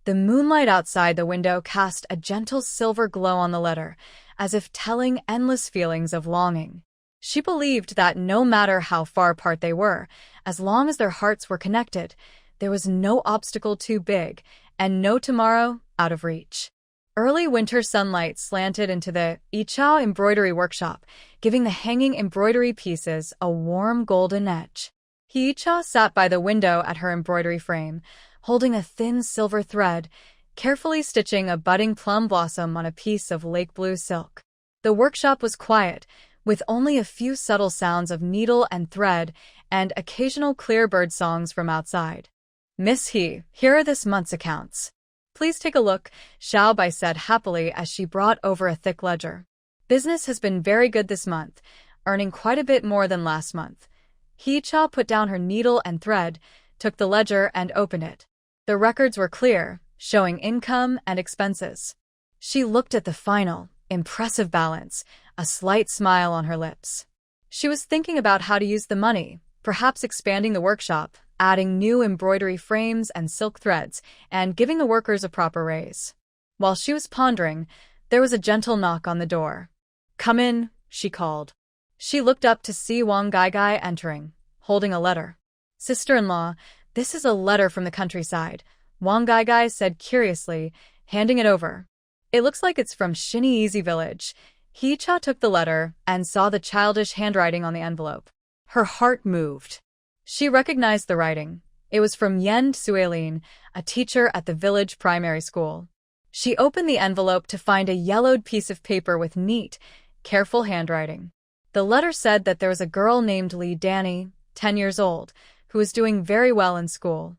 Speaker 1: The moonlight outside the window cast a gentle silver glow on the letter, as if telling endless feelings of longing. She believed that no matter how far apart they were, as long as their hearts were connected, there was no obstacle too big, and no tomorrow out of reach. Early winter sunlight slanted into the Yi Cha embroidery workshop, giving the hanging embroidery pieces a warm golden edge. Yi Cha sat by the window at her embroidery frame, holding a thin silver thread, carefully stitching a budding plum blossom on a piece of lake blue silk. The workshop was quiet, with only a few subtle sounds of needle and thread and occasional clear bird songs from outside. Miss He, here are this month's accounts. Please take a look, Xiao Bai said happily as she brought over a thick ledger. Business has been very good this month, earning quite a bit more than last month. Yi Cha put down her needle and thread, took the ledger and opened it. The records were clear, showing income and expenses. She looked at the final, impressive balance, a slight smile on her lips. She was thinking about how to use the money, perhaps expanding the workshop, adding new embroidery frames and silk threads, and giving the workers a proper raise. While she was pondering, there was a gentle knock on the door. Come in, she called. She looked up to see Wang Gaigai entering, holding a letter. Sister-in-law, this is a letter from the countryside, Wang Gaigai said curiously, handing it over. It looks like it's from Xinyi village. Yi Cha took the letter and saw the childish handwriting on the envelope. Her heart moved. She recognized the writing. It was from Yen Suelin, a teacher at the village primary school. She opened the envelope to find a yellowed piece of paper with neat, careful handwriting. The letter said that there was a girl named Li Danny, 10 years old, who was doing very well in school.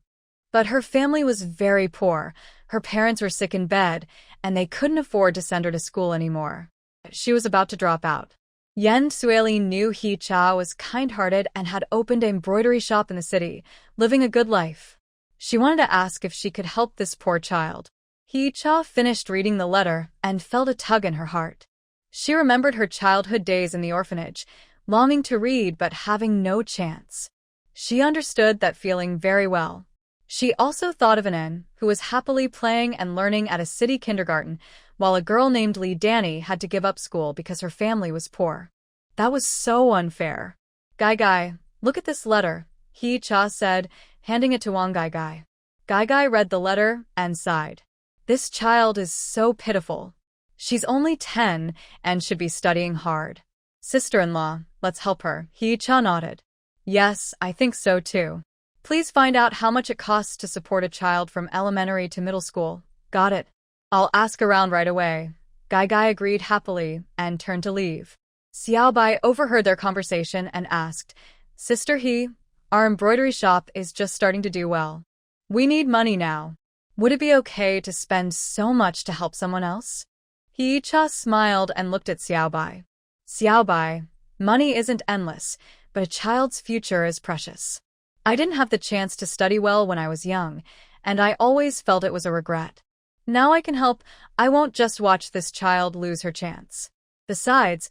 Speaker 1: But her family was very poor. Her parents were sick in bed, and they couldn't afford to send her to school anymore. She was about to drop out. Yen Suelin knew Yi Cha was kind-hearted and had opened an embroidery shop in the city, living a good life. She wanted to ask if she could help this poor child. Yi Cha finished reading the letter and felt a tug in her heart. She remembered her childhood days in the orphanage, longing to read but having no chance. She understood that feeling very well. She also thought of An, who was happily playing and learning at a city kindergarten, while a girl named Lee Danny had to give up school because her family was poor. That was so unfair. Gai, look at this letter, Hee-cha said, handing it to Wang Gai. Gai read the letter and sighed. This child is so pitiful. She's only 10 and should be studying hard. Sister-in-law, let's help her, Hee-cha nodded. Yes, I think so too. Please find out how much it costs to support a child from elementary to middle school. Got it. I'll ask around right away. Gai agreed happily and turned to leave. Xiaobai overheard their conversation and asked, Sister He, our embroidery shop is just starting to do well. We need money now. Would it be okay to spend so much to help someone else? Hee-cha smiled and looked at Xiaobai. Xiaobai, money isn't endless, but a child's future is precious. I didn't have the chance to study well when I was young, and I always felt it was a regret. Now I can help. I won't just watch this child lose her chance. Besides,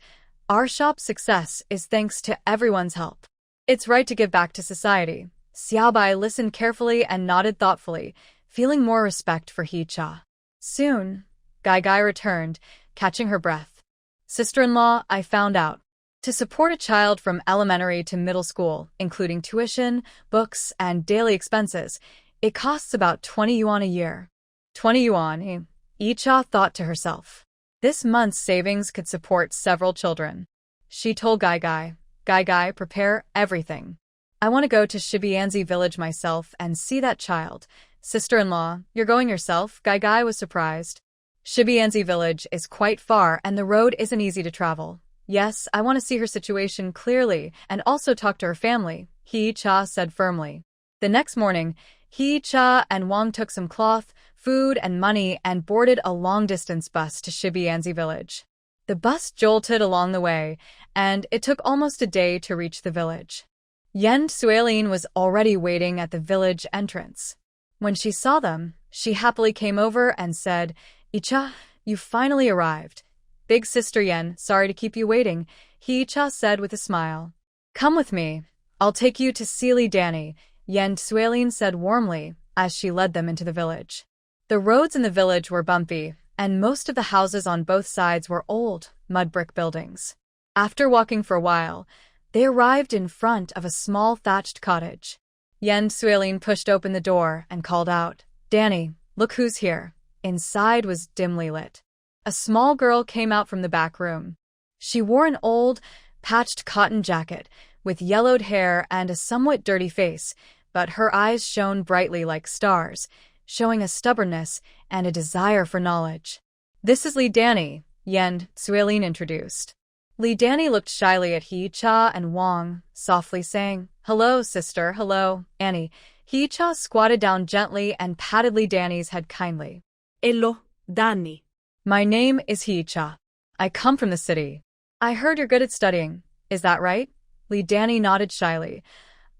Speaker 1: our shop's success is thanks to everyone's help. It's right to give back to society. Xiaobai listened carefully and nodded thoughtfully, feeling more respect for Hee-cha. Soon, Gai returned, catching her breath. Sister-in-law, I found out. To support a child from elementary to middle school, including tuition, books, and daily expenses, it costs about 20 yuan a year. 20 yuan, Hee-cha thought to herself. This month's savings could support several children. She told Gai, prepare everything. I want to go to Shibianzi village myself and see that child. Sister-in-law, you're going yourself? Gai was surprised. Shibianzi village is quite far and the road isn't easy to travel. Yes, I want to see her situation clearly and also talk to her family, Hee-cha said firmly. The next morning, Hee-cha and Wang took some cloth, food, and money and boarded a long-distance bus to Shibianzi village. The bus jolted along the way, and it took almost a day to reach the village. Yen Suelin was already waiting at the village entrance. When she saw them, she happily came over and said, Hee-cha, you finally arrived. Big sister Yen, sorry to keep you waiting, Hee-cha said with a smile. Come with me. I'll take you to see Lee Danny, Yen Suelin said warmly as she led them into the village. The roads in the village were bumpy, and most of the houses on both sides were old, mud brick buildings. After walking for a while, they arrived in front of a small thatched cottage. Yen Suelin pushed open the door and called out, Danny, look who's here. Inside was dimly lit. A small girl came out from the back room. She wore an old, patched cotton jacket with yellowed hair and a somewhat dirty face, but her eyes shone brightly like stars, showing a stubbornness and a desire for knowledge. This is Lee Danny, Yen Suelin introduced. Lee Danny looked shyly at Hee-cha and Wang, softly saying, Hello, sister, hello, Annie. Hee-cha squatted down gently and patted Lee Danny's head kindly. Hello, Danny. My name is Hee-cha. I come from the city. I heard you're good at studying. Is that right? Lee Danny nodded shyly,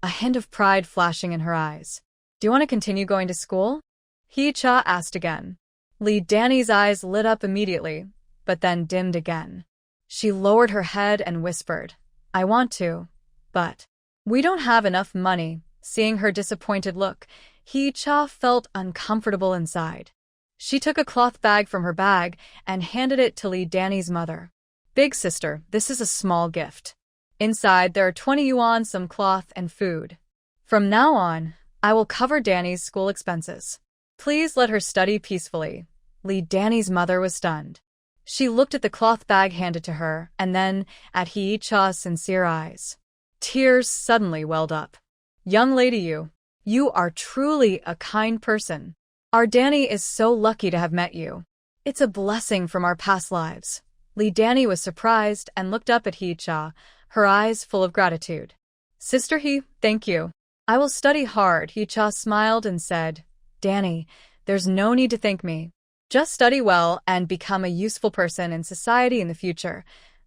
Speaker 1: a hint of pride flashing in her eyes. Do you want to continue going to school? Hee-cha asked again. Lee Danny's eyes lit up immediately, but then dimmed again. She lowered her head and whispered, I want to, but we don't have enough money. Seeing her disappointed look, Hee-cha felt uncomfortable inside. She took a cloth bag from her bag and handed it to Lee Danny's mother. Big sister, this is a small gift. Inside there are 20 yuan, some cloth, and food. From now on, I will cover Danny's school expenses. Please let her study peacefully. Lee Danny's mother was stunned. She looked at the cloth bag handed to her, and then at Hee-cha's sincere eyes. Tears suddenly welled up. Young lady, you are truly a kind person. Our Danny is so lucky to have met you. It's a blessing from our past lives. Lee Danny was surprised and looked up at Hee-cha, her eyes full of gratitude. Sister He, thank you. I will study hard, Hee-cha smiled and said, Danny, there's no need to thank me. Just study well and become a useful person in society in the future.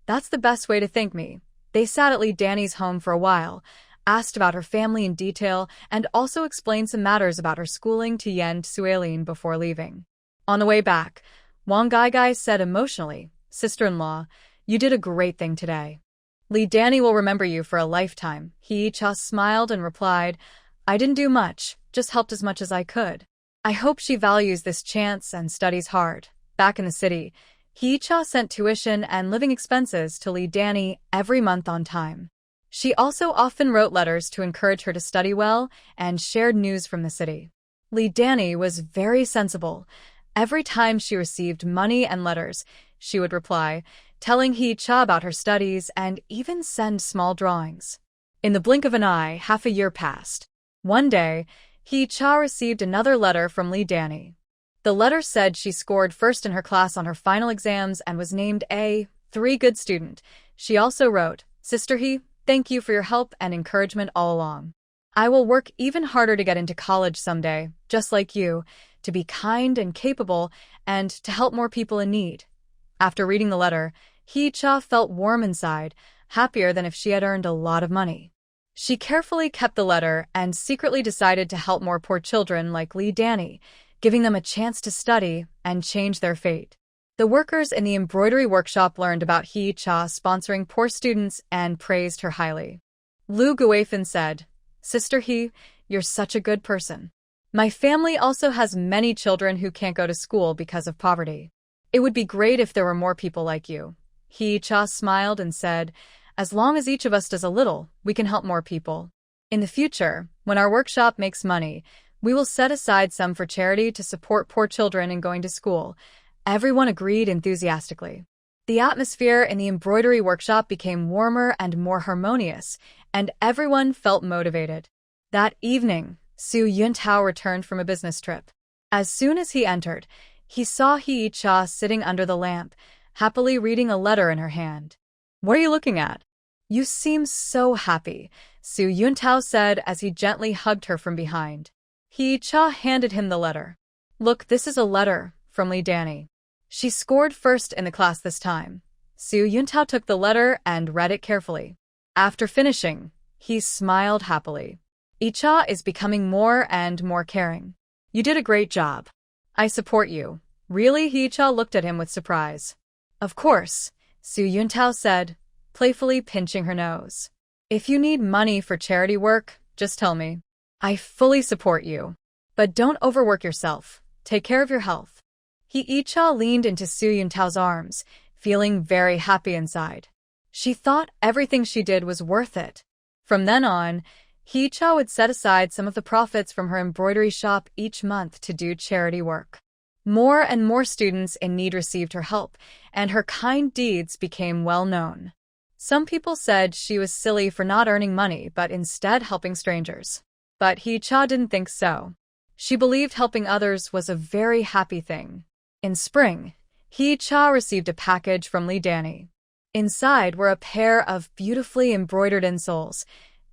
Speaker 1: That's the best way to thank me. They sat at Lee Danny's home for a while, asked about her family in detail, and also explained some matters about her schooling to Yen Suelin before leaving. On the way back, Wang Gai said emotionally, Sister-in-law, you did a great thing today. Lee Danny will remember you for a lifetime. Hee-cha smiled and replied, I didn't do much, just helped as much as I could. I hope she values this chance and studies hard. Back in the city, Hee-cha sent tuition and living expenses to Lee Danny every month on time. She also often wrote letters to encourage her to study well and shared news from the city. Lee Danny was very sensible. Every time she received money and letters, she would reply, telling Hee-cha about her studies and even send small drawings. In the blink of an eye, half a year passed. One day, Hee-cha received another letter from Lee Danny. The letter said she scored first in her class on her final exams and was named a 3 good student. She also wrote, Sister Hee, thank you for your help and encouragement all along. I will work even harder to get into college someday, just like you, to be kind and capable and to help more people in need. After reading the letter, Hee-cha felt warm inside, happier than if she had earned a lot of money. She carefully kept the letter and secretly decided to help more poor children like Lee Danny, giving them a chance to study and change their fate. The workers in the embroidery workshop learned about Hee-cha sponsoring poor students and praised her highly. Lu Guifan said, Sister Hee, you're such a good person. My family also has many children who can't go to school because of poverty. It would be great if there were more people like you. Hee-cha smiled and said, as long as each of us does a little, we can help more people. In the future, when our workshop makes money, we will set aside some for charity to support poor children in going to school. Everyone agreed enthusiastically. The atmosphere in the embroidery workshop became warmer and more harmonious, and everyone felt motivated. That evening, Su Yuntao returned from a business trip. As soon as he entered, he saw Hee-cha sitting under the lamp, happily reading a letter in her hand. What are you looking at? You seem so happy, Su Yuntao said as he gently hugged her from behind. Hee-cha handed him the letter. Look, this is a letter from Lee Danny. She scored first in the class this time. Su Yuntao took the letter and read it carefully. After finishing, he smiled happily. Hee-cha is becoming more and more caring. You did a great job. I support you. Really? Hee-cha looked at him with surprise. Of course, Su Yuntao said, playfully pinching her nose. If you need money for charity work, just tell me. I fully support you. But don't overwork yourself. Take care of your health. Hee-cha leaned into Su Yuntao's arms, feeling very happy inside. She thought everything she did was worth it. From then on, Hee-cha would set aside some of the profits from her embroidery shop each month to do charity work. More and more students in need received her help, and her kind deeds became well known. Some people said she was silly for not earning money but instead helping strangers. But Hee-cha didn't think so. She believed helping others was a very happy thing. In spring, Hee-cha received a package from Lee Danny. Inside were a pair of beautifully embroidered insoles,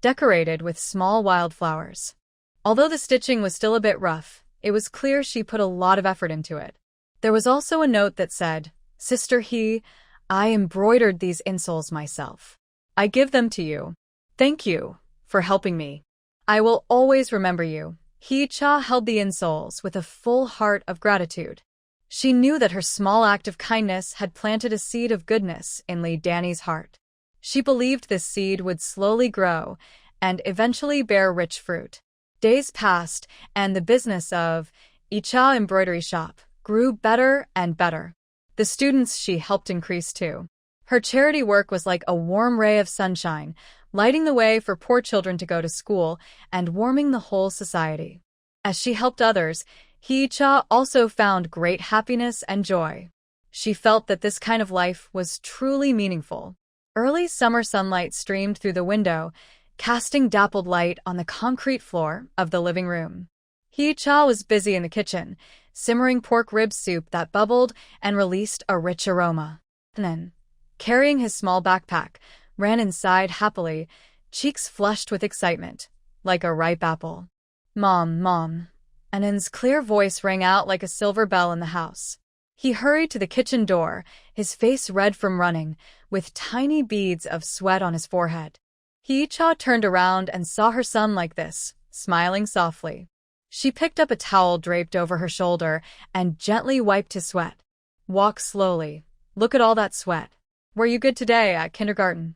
Speaker 1: decorated with small wildflowers. Although the stitching was still a bit rough, it was clear she put a lot of effort into it. There was also a note that said, Sister Hee, I embroidered these insoles myself. I give them to you. Thank you for helping me. I will always remember you. Hee-cha held the insoles with a full heart of gratitude. She knew that her small act of kindness had planted a seed of goodness in Lee Danny's heart. She believed this seed would slowly grow and eventually bear rich fruit. Days passed, and the business of Hee-cha embroidery shop grew better and better. The students she helped increased too. Her charity work was like a warm ray of sunshine, lighting the way for poor children to go to school and warming the whole society. As she helped others, Hee-cha also found great happiness and joy. She felt that this kind of life was truly meaningful. Early summer sunlight streamed through the window, casting dappled light on the concrete floor of the living room. Hee-cha was busy in the kitchen, simmering pork rib soup that bubbled and released a rich aroma. Then, carrying his small backpack, ran inside happily, cheeks flushed with excitement, like a ripe apple. Mom, Mom. Anand's clear voice rang out like a silver bell in the house. He hurried to the kitchen door, his face red from running, with tiny beads of sweat on his forehead. Hee-cha turned around and saw her son like this, smiling softly. She picked up a towel draped over her shoulder and gently wiped his sweat. Walk slowly. Look at all that sweat. Were you good today at kindergarten?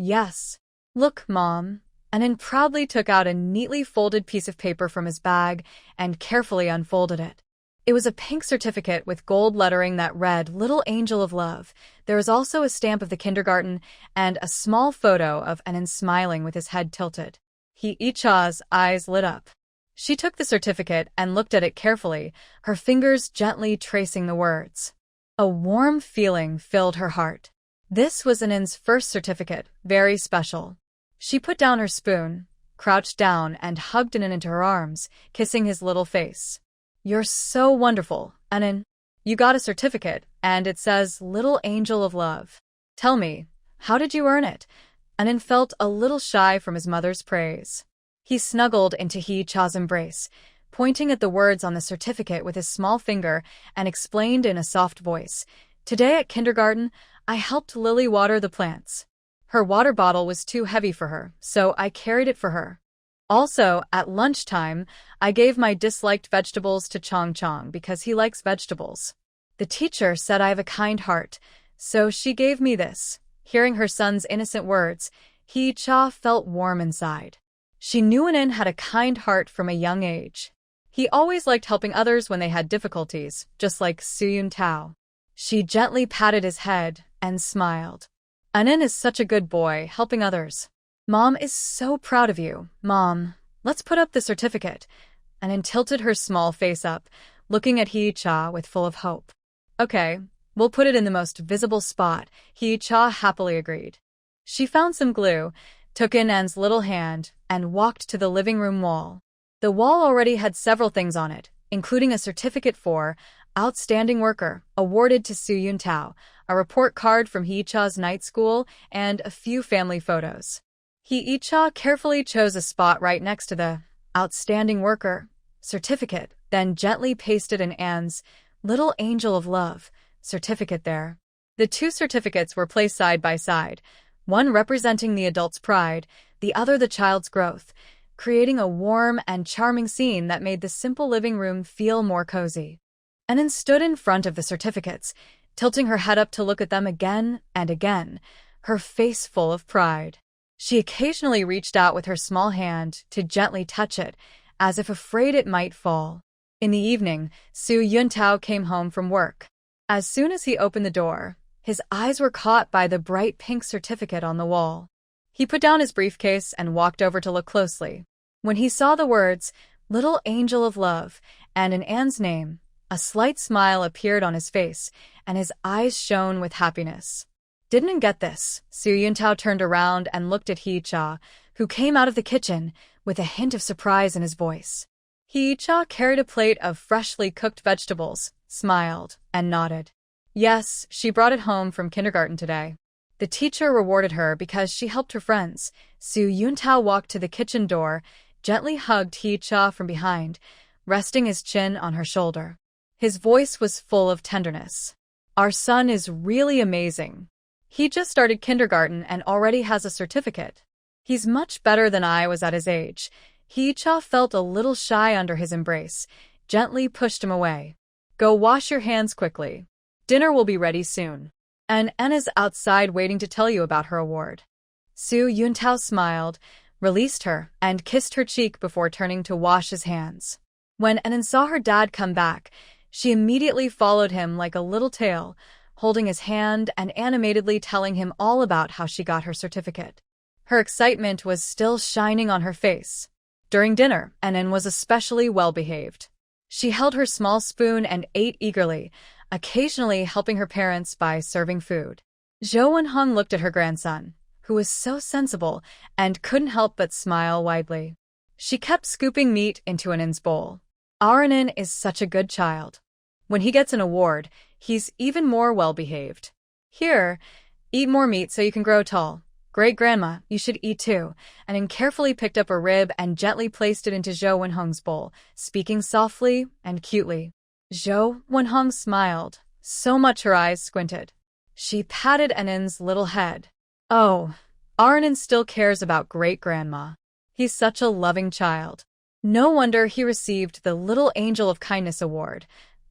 Speaker 1: Yes. Look, Mom. Anan proudly took out a neatly folded piece of paper from his bag and carefully unfolded it. It was a pink certificate with gold lettering that read, "Little Angel of Love." There was also a stamp of the kindergarten and a small photo of Anan smiling with his head tilted. Hee-cha's eyes lit up. She took the certificate and looked at it carefully, her fingers gently tracing the words. A warm feeling filled her heart. This was Anan's first certificate, very special. She put down her spoon, crouched down, and hugged Anan into her arms, kissing his little face. "You're so wonderful, Anan. You got a certificate, and it says Little Angel of Love. Tell me, how did you earn it?" Anan felt a little shy from his mother's praise. He snuggled into Hee-cha's embrace, pointing at the words on the certificate with his small finger, and explained in a soft voice, "Today at kindergarten, I helped Lily water the plants. Her water bottle was too heavy for her, so I carried it for her. Also, at lunchtime, I gave my disliked vegetables to Chong Chong because he likes vegetables. The teacher said I have a kind heart, so she gave me this." Hearing her son's innocent words, Hee-cha felt warm inside. She knew Anan had a kind heart from a young age. He always liked helping others when they had difficulties, just like Soo-yoon-tao. She gently patted his head and smiled. "Anan is such a good boy, helping others. Mom is so proud of you. Mom, let's put up the certificate." Anan tilted her small face up, looking at Hee-cha with full of hope. "Okay, we'll put it in the most visible spot," Hee-cha happily agreed. She found some glue, took in An's little hand, and walked to the living room wall. The wall already had several things on it, including a certificate for Outstanding Worker, awarded to Soo-yoon-tao, a report card from Hee-cha's night school, and a few family photos. Hee-cha carefully chose a spot right next to the Outstanding Worker certificate, then gently pasted in Anne's Little Angel of Love certificate there. The two certificates were placed side by side, one representing the adult's pride, the other the child's growth, creating a warm and charming scene that made the simple living room feel more cozy. Anan stood in front of the certificates, tilting her head up to look at them again and again, her face full of pride. She occasionally reached out with her small hand to gently touch it, as if afraid it might fall. In the evening, Soo-yoon-tao came home from work. As soon as he opened the door, his eyes were caught by the bright pink certificate on the wall. He put down his briefcase and walked over to look closely. When he saw the words, "Little Angel of Love," and in Anne's name, a slight smile appeared on his face, and his eyes shone with happiness. "Didn't get this." Soo-yoon-tao turned around and looked at Hee-cha, who came out of the kitchen with a hint of surprise in his voice. Hee-cha carried a plate of freshly cooked vegetables, smiled, and nodded. Yes, she brought it home from kindergarten today. The teacher rewarded her because she helped her friends. Soo-yoon-tao walked to the kitchen door, gently hugged Hee-cha from behind, resting his chin on her shoulder. His voice was full of tenderness. "Our son is really amazing. He just started kindergarten and already has a certificate. He's much better than I was at his age." Hee-cha felt a little shy under his embrace, gently pushed him away. "Go wash your hands quickly. Dinner will be ready soon. And Anna's outside waiting to tell you about her award." Soo-yoon-tao smiled, released her, and kissed her cheek before turning to wash his hands. When Anan saw her dad come back, she immediately followed him like a little tail, holding his hand and animatedly telling him all about how she got her certificate. Her excitement was still shining on her face. During dinner, Anan was especially well-behaved. She held her small spoon and ate eagerly, occasionally helping her parents by serving food. Jo Eun-hong looked at her grandson, who was so sensible, and couldn't help but smile widely. She kept scooping meat into Anan's bowl. "Our Anan is such a good child. When he gets an award, he's even more well-behaved. Here, eat more meat so you can grow tall. Great-grandma, you should eat too." Anan carefully picked up a rib and gently placed it into Jo Eun-hong's bowl, speaking softly and cutely. Jo Eun-hong smiled, so much her eyes squinted. She patted Anan's little head. "Oh, our Anan still cares about great-grandma. He's such a loving child." No wonder he received the Little Angel of Kindness award.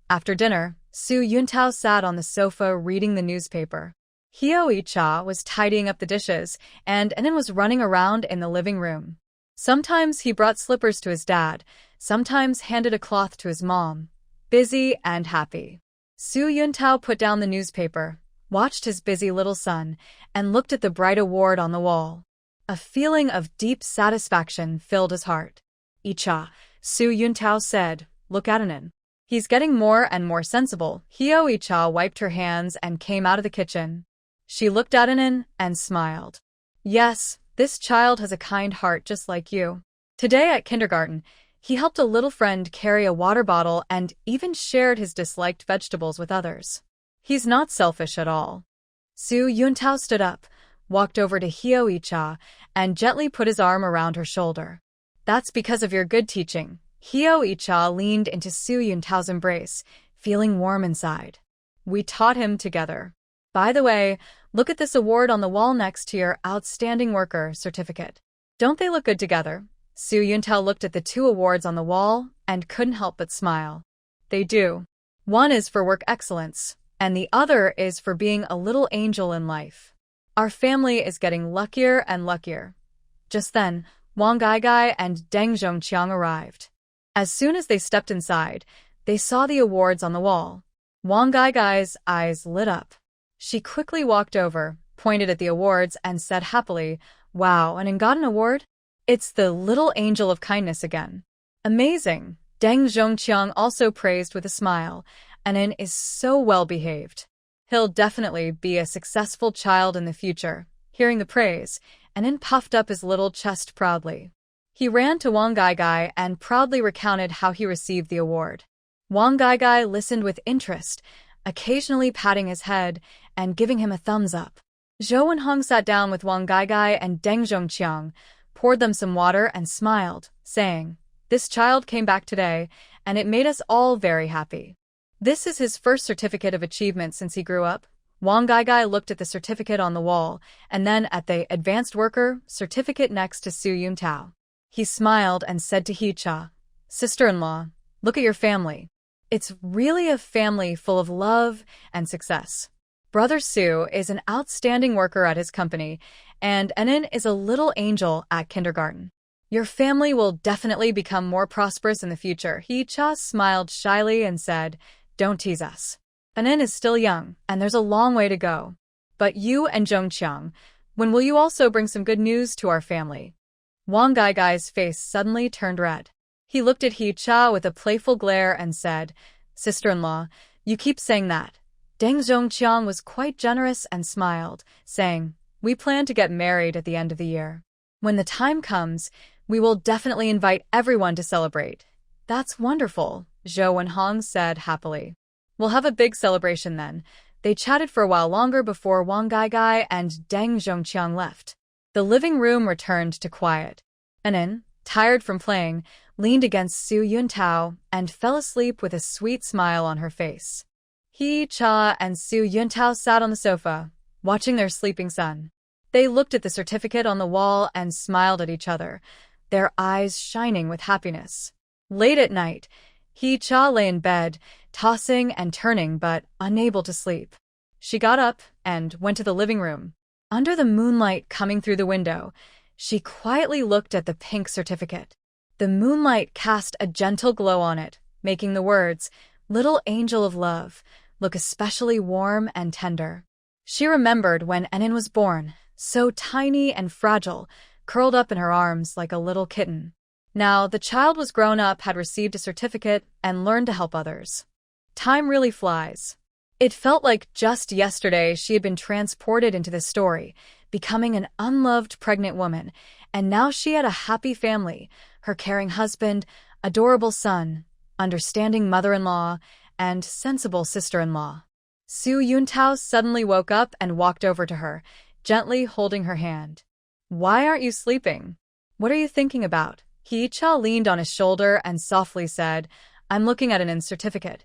Speaker 1: After dinner, Soo-yoon-tao sat on the sofa reading the newspaper. Hyo-cha was tidying up the dishes, and Enin was running around in the living room. Sometimes he brought slippers to his dad, sometimes handed a cloth to his mom. Busy and happy. Su Yuntao put down the newspaper, watched his busy little son, and looked at the bright award on the wall. A feeling of deep satisfaction filled his heart. "Icha," Su Yuntao said, "look at Enin. He's getting more and more sensible." Hyo-cha wiped her hands and came out of the kitchen. She looked at Enin and smiled. "Yes, this child has a kind heart just like you." Today at kindergarten, he helped a little friend carry a water bottle and even shared his disliked vegetables with others. He's not selfish at all. Su Yuntao stood up, walked over to Hyo-cha, and gently put his arm around her shoulder. "That's because of your good teaching." Hyo-cha leaned into Su Yuntao's embrace, feeling warm inside. "We taught him together. By the way, look at this award on the wall next to your Outstanding Worker certificate. Don't they look good together?" Su Yuntao looked at the two awards on the wall and couldn't help but smile. "They do. One is for work excellence, and the other is for being a little angel in life. Our family is getting luckier and luckier." Just then, Wang Gaigai and Deng Zhongqiang arrived. As soon as they stepped inside, they saw the awards on the wall. Wang Gaigai's eyes lit up. She quickly walked over, pointed at the awards, and said happily, "Wow, and got an award? It's the little angel of kindness again." "Amazing." Deng Zhongqiang also praised with a smile. "Anin is so well behaved. He'll definitely be a successful child in the future." Hearing the praise, Anin puffed up his little chest proudly. He ran to Wang Gaigai and proudly recounted how he received the award. Wang Gaigai listened with interest, occasionally patting his head and giving him a thumbs up. Zhou Wenhong sat down with Wang Gaigai and Deng Zhongqiang, poured them some water and smiled, saying, "This child came back today, and it made us all very happy. This is his first certificate of achievement since he grew up." Wang Gaigai looked at the certificate on the wall, and then at the Advanced Worker certificate next to Su Yuntao. He smiled and said to Hee-cha, "Sister-in-law, look at your family. It's really a family full of love and success. Brother Su is an outstanding worker at his company, and Enin is a little angel at kindergarten. Your family will definitely become more prosperous in the future." Hee-cha smiled shyly and said, "Don't tease us. Enin is still young, and there's a long way to go. But you and Zhongqiang, when will you also bring some good news to our family?" Wang Gaigai's face suddenly turned red. He looked at Hee-cha with a playful glare and said, "Sister-in-law, you keep saying that." Deng Zhongqiang was quite generous and smiled, saying, "We plan to get married at the end of the year. When the time comes, we will definitely invite everyone to celebrate." "That's wonderful," Zhou Wenhong said happily. "We'll have a big celebration then." They chatted for a while longer before Wang Gaigai and Deng Zhongqiang left. The living room returned to quiet. Enin, tired from playing, leaned against Su Yuntao and fell asleep with a sweet smile on her face. Hee-cha and Su Yuntao sat on the sofa, watching their sleeping son. They looked at the certificate on the wall and smiled at each other, their eyes shining with happiness. Late at night, Hee-cha lay in bed, tossing and turning but unable to sleep. She got up and went to the living room. Under the moonlight coming through the window, she quietly looked at the pink certificate. The moonlight cast a gentle glow on it, making the words, "Little Angel of Love," look especially warm and tender. She remembered when Enin was born, so tiny and fragile, curled up in her arms like a little kitten. Now the child was grown up, had received a certificate, and learned to help others. Time really flies. It felt like just yesterday she had been transported into this story, becoming an unloved pregnant woman, and now she had a happy family, her caring husband, adorable son, understanding mother-in-law, and sensible sister-in-law. Su Yuntao suddenly woke up and walked over to her, gently holding her hand. "Why aren't you sleeping? What are you thinking about?" Hee-cha leaned on his shoulder and softly said, "I'm looking at Enin's certificate.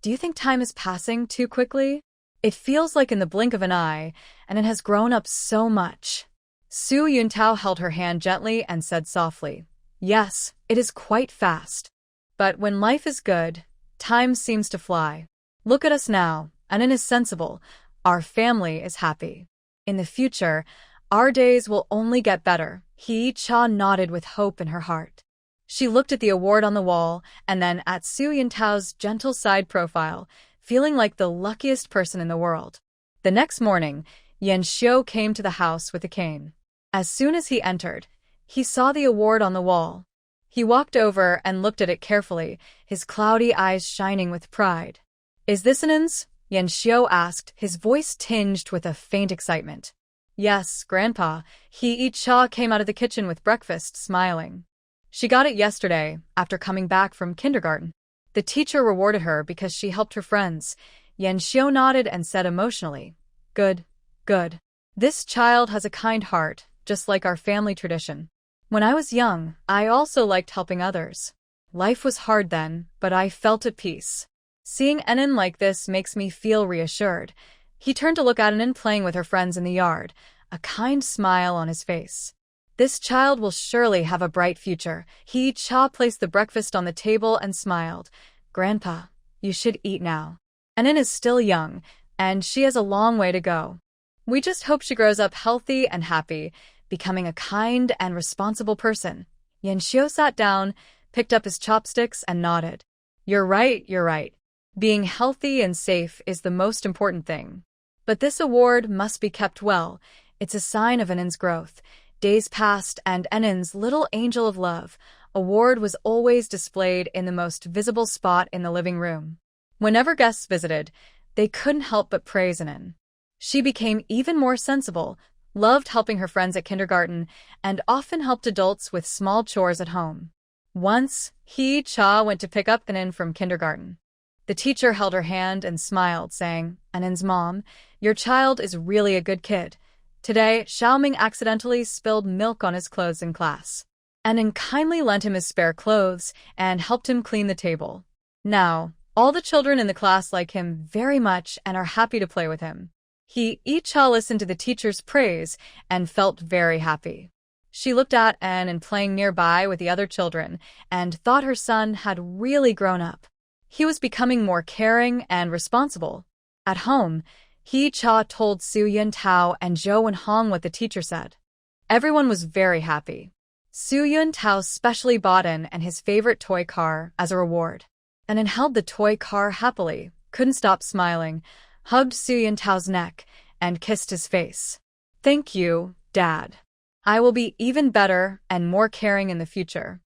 Speaker 1: Do you think time is passing too quickly? It feels like in the blink of an eye, and it has grown up so much." Su Yuntao held her hand gently and said softly, "Yes, it is quite fast. But when life is good, time seems to fly. Look at us now. Enin is sensible. Our family is happy. In the future, our days will only get better. Hee-cha nodded with hope in her heart. She looked at the award on the wall and then at Su Yuntao's gentle side profile, feeling like the luckiest person in the world. The next morning, Yan Xiu came to the house with a cane. As soon as he entered, he saw the award on the wall. He walked over and looked at it carefully, his cloudy eyes shining with pride. "Is this Annen's?" Yan Xiu asked, his voice tinged with a faint excitement. "Yes, Grandpa." Hee-cha came out of the kitchen with breakfast, smiling. She got it yesterday, after coming back from kindergarten. The teacher rewarded her because she helped her friends. Yan Xiu nodded and said emotionally, "Good, good. This child has a kind heart, just like our family tradition. When I was young, I also liked helping others. Life was hard then, but I felt at peace. Seeing Enin like this makes me feel reassured." He turned to look at Enin playing with her friends in the yard, a kind smile on his face. "This child will surely have a bright future." Hee-cha placed the breakfast on the table and smiled. "Grandpa, you should eat now. Enin is still young, and she has a long way to go. We just hope she grows up healthy and happy, becoming a kind and responsible person." Yan Xiu sat down, picked up his chopsticks, and nodded. You're right. Being healthy and safe is the most important thing. But this award must be kept well. It's a sign of Enin's growth." Days passed, and Enin's Little Angel of Love award was always displayed in the most visible spot in the living room. Whenever guests visited, they couldn't help but praise Enin. She became even more sensible, loved helping her friends at kindergarten, and often helped adults with small chores at home. Once, Hee-cha went to pick up Enin from kindergarten. The teacher held her hand and smiled, saying, "Enin's mom, your child is really a good kid. Today, Xiaoming accidentally spilled milk on his clothes in class. Enin kindly lent him his spare clothes and helped him clean the table. Now, all the children in the class like him very much and are happy to play with him." Hee-cha listened to the teacher's praise and felt very happy. She looked at Enin playing nearby with the other children and thought her son had really grown up. He was becoming more caring and responsible. At home, Hee-cha told Su Yuntao and Zhou Wenhong what the teacher said. Everyone was very happy. Su Yuntao specially bought Enin and his favorite toy car as a reward. Enin held the toy car happily, couldn't stop smiling, hugged Su Yuntao's neck, and kissed his face. "Thank you, Dad. I will be even better and more caring in the future."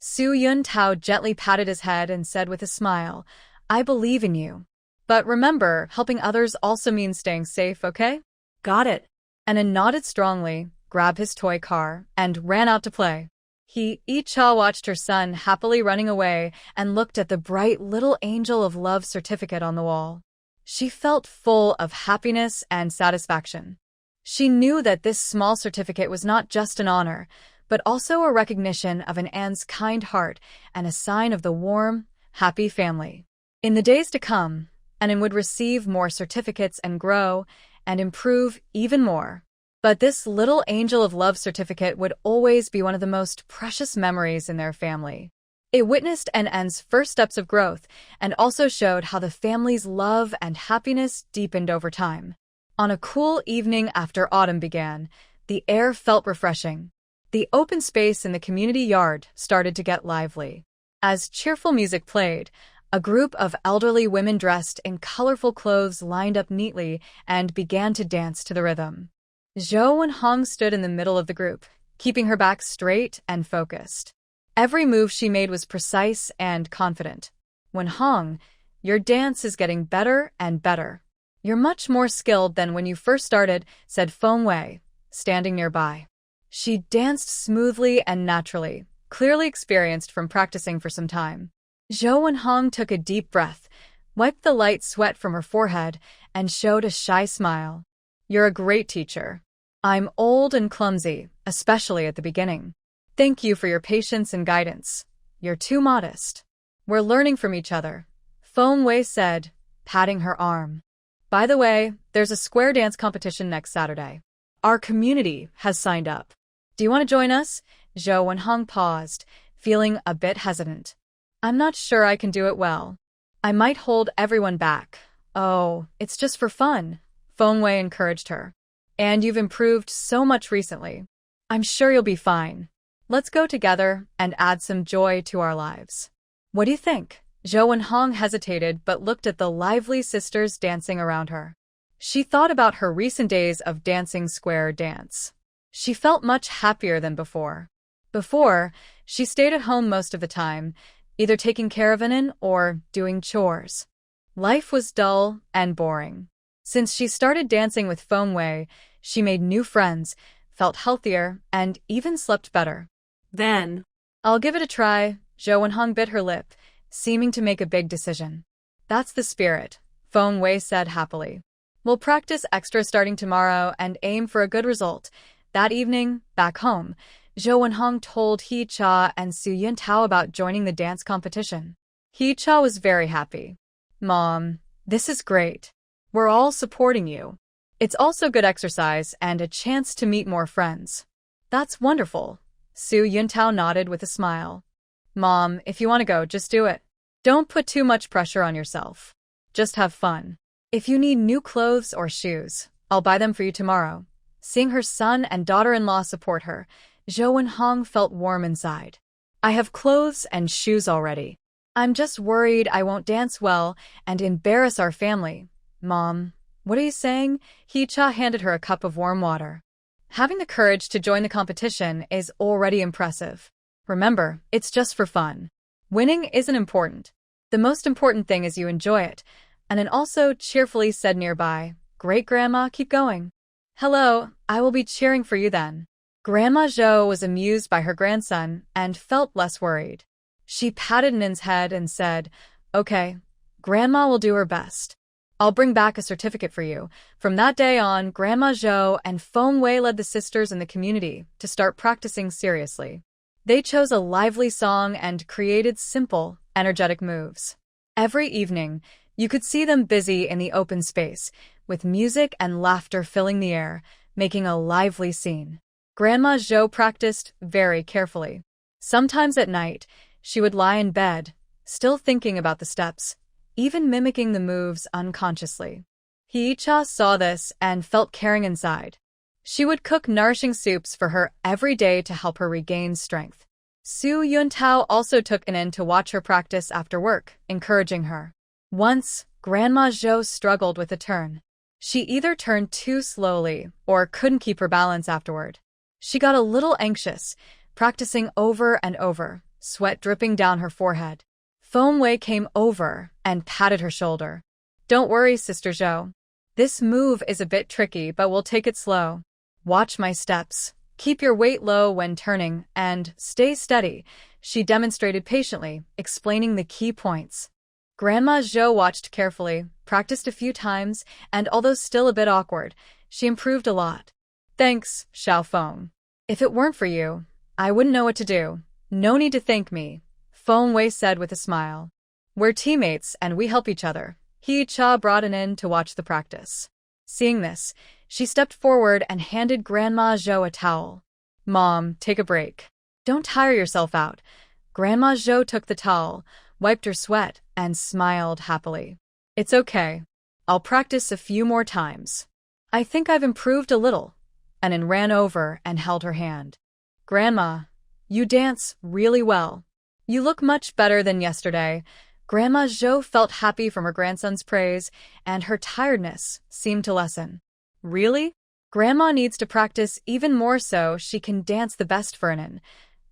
Speaker 1: Su Yuntao gently patted his head and said with a smile, "I believe in you. But remember, helping others also means staying safe, okay?" "Got it." Enin nodded strongly, grabbed his toy car, and ran out to play. Hee-cha watched her son happily running away and looked at the bright Little Angel of Love certificate on the wall. She felt full of happiness and satisfaction. She knew that this small certificate was not just an honor, but also a recognition of Ann's kind heart and a sign of the warm, happy family. In the days to come, Ann would receive more certificates and grow and improve even more. But this Little Angel of Love certificate would always be one of the most precious memories in their family. It witnessed Ann's first steps of growth and also showed how the family's love and happiness deepened over time. On a cool evening after autumn began, the air felt refreshing. The open space in the community yard started to get lively. As cheerful music played, a group of elderly women dressed in colorful clothes lined up neatly and began to dance to the rhythm. Zhou Wenhong stood in the middle of the group, keeping her back straight and focused. Every move she made was precise and confident. "Wenhong, your dance is getting better and better. You're much more skilled than when you first started," said Feng Wei, standing nearby. She danced smoothly and naturally, clearly experienced from practicing for some time. Zhou Wenhong took a deep breath, wiped the light sweat from her forehead, and showed a shy smile. "You're a great teacher. I'm old and clumsy, especially at the beginning. Thank you for your patience and guidance. You're too modest. We're learning from each other," Feng Wei said, patting her arm. "By the way, there's a square dance competition next Saturday. Our community has signed up. Do you want to join us?" Zhou Wenhong paused, feeling a bit hesitant. "I'm not sure I can do it well. I might hold everyone back." "Oh, it's just for fun," Feng Wei encouraged her. And you've improved so much recently. I'm sure you'll be fine. Let's go together and add some joy to our lives. What do you think? Zhou Wenhong hesitated but looked at the lively sisters dancing around her. She thought about her recent days of dancing square dance. She felt much happier than before. Before, she stayed at home most of the time, either taking care of Anan or doing chores. Life was dull and boring. Since she started dancing with Feng Wei, she made new friends, felt healthier, and even slept better.
Speaker 2: Then,
Speaker 1: I'll give it a try. Zhou Wenhong bit her lip, seeming to make a big decision. That's the spirit, Feng Wei said happily. We'll practice extra starting tomorrow and aim for a good result. That evening, back home, Zhou Wenhong told He Cha and Su Yuntao about joining the dance competition. He Cha was very happy. Mom, this is great. We're all supporting you. It's also good exercise and a chance to meet more friends. That's wonderful. Su Yuntao nodded with a smile. Mom, if you want to go, just do it. Don't put too much pressure on yourself. Just have fun. If you need new clothes or shoes, I'll buy them for you tomorrow. Seeing her son and daughter-in-law support her, Zhou Wenhong felt warm inside. I have clothes and shoes already. I'm just worried I won't dance well and embarrass our family. Mom, what are you saying? He Cha handed her a cup of warm water. Having the courage to join the competition is already impressive. Remember, it's just for fun. Winning isn't important. The most important thing is you enjoy it. And then also cheerfully said nearby, Great-grandma, keep going. Hello, I will be cheering for you then. Grandma Zhou was amused by her grandson and felt less worried. She patted Nin's head and said, Okay, Grandma will do her best. I'll bring back a certificate for you. From that day on, Grandma Zhou and Feng Wei led the sisters in the community to start practicing seriously. They chose a lively song and created simple, energetic moves. Every evening, you could see them busy in the open space, with music and laughter filling the air, making a lively scene. Grandma Zhou practiced very carefully. Sometimes at night, she would lie in bed, still thinking about the steps, even mimicking the moves unconsciously. He Cha saw this and felt caring inside. She would cook nourishing soups for her every day to help her regain strength. Su Yuntao also took Anan to watch her practice after work, encouraging her. Once, Grandma Zhou struggled with a turn. She either turned too slowly or couldn't keep her balance afterward. She got a little anxious, practicing over and over, sweat dripping down her forehead. Feng Wei came over and patted her shoulder. Don't worry, Sister Zhou. This move is a bit tricky, but we'll take it slow. Watch my steps. Keep your weight low when turning and stay steady, she demonstrated patiently, explaining the key points. Grandma Zhou watched carefully, practiced a few times, and although still a bit awkward, she improved a lot. Thanks, Xiao Feng. If it weren't for you, I wouldn't know what to do. No need to thank me, Feng Wei said with a smile. We're teammates and we help each other. He Cha brought in to watch the practice. Seeing this, she stepped forward and handed Grandma Zhou a towel. Mom, take a break. Don't tire yourself out. Grandma Zhou took the towel, wiped her sweat, and smiled happily. It's okay. I'll practice a few more times. I think I've improved a little. Anan ran over and held her hand. Grandma, you dance really well. You look much better than yesterday. Grandma Zhou felt happy from her grandson's praise, and her tiredness seemed to lessen. Really? Grandma needs to practice even more so she can dance the best for Anan.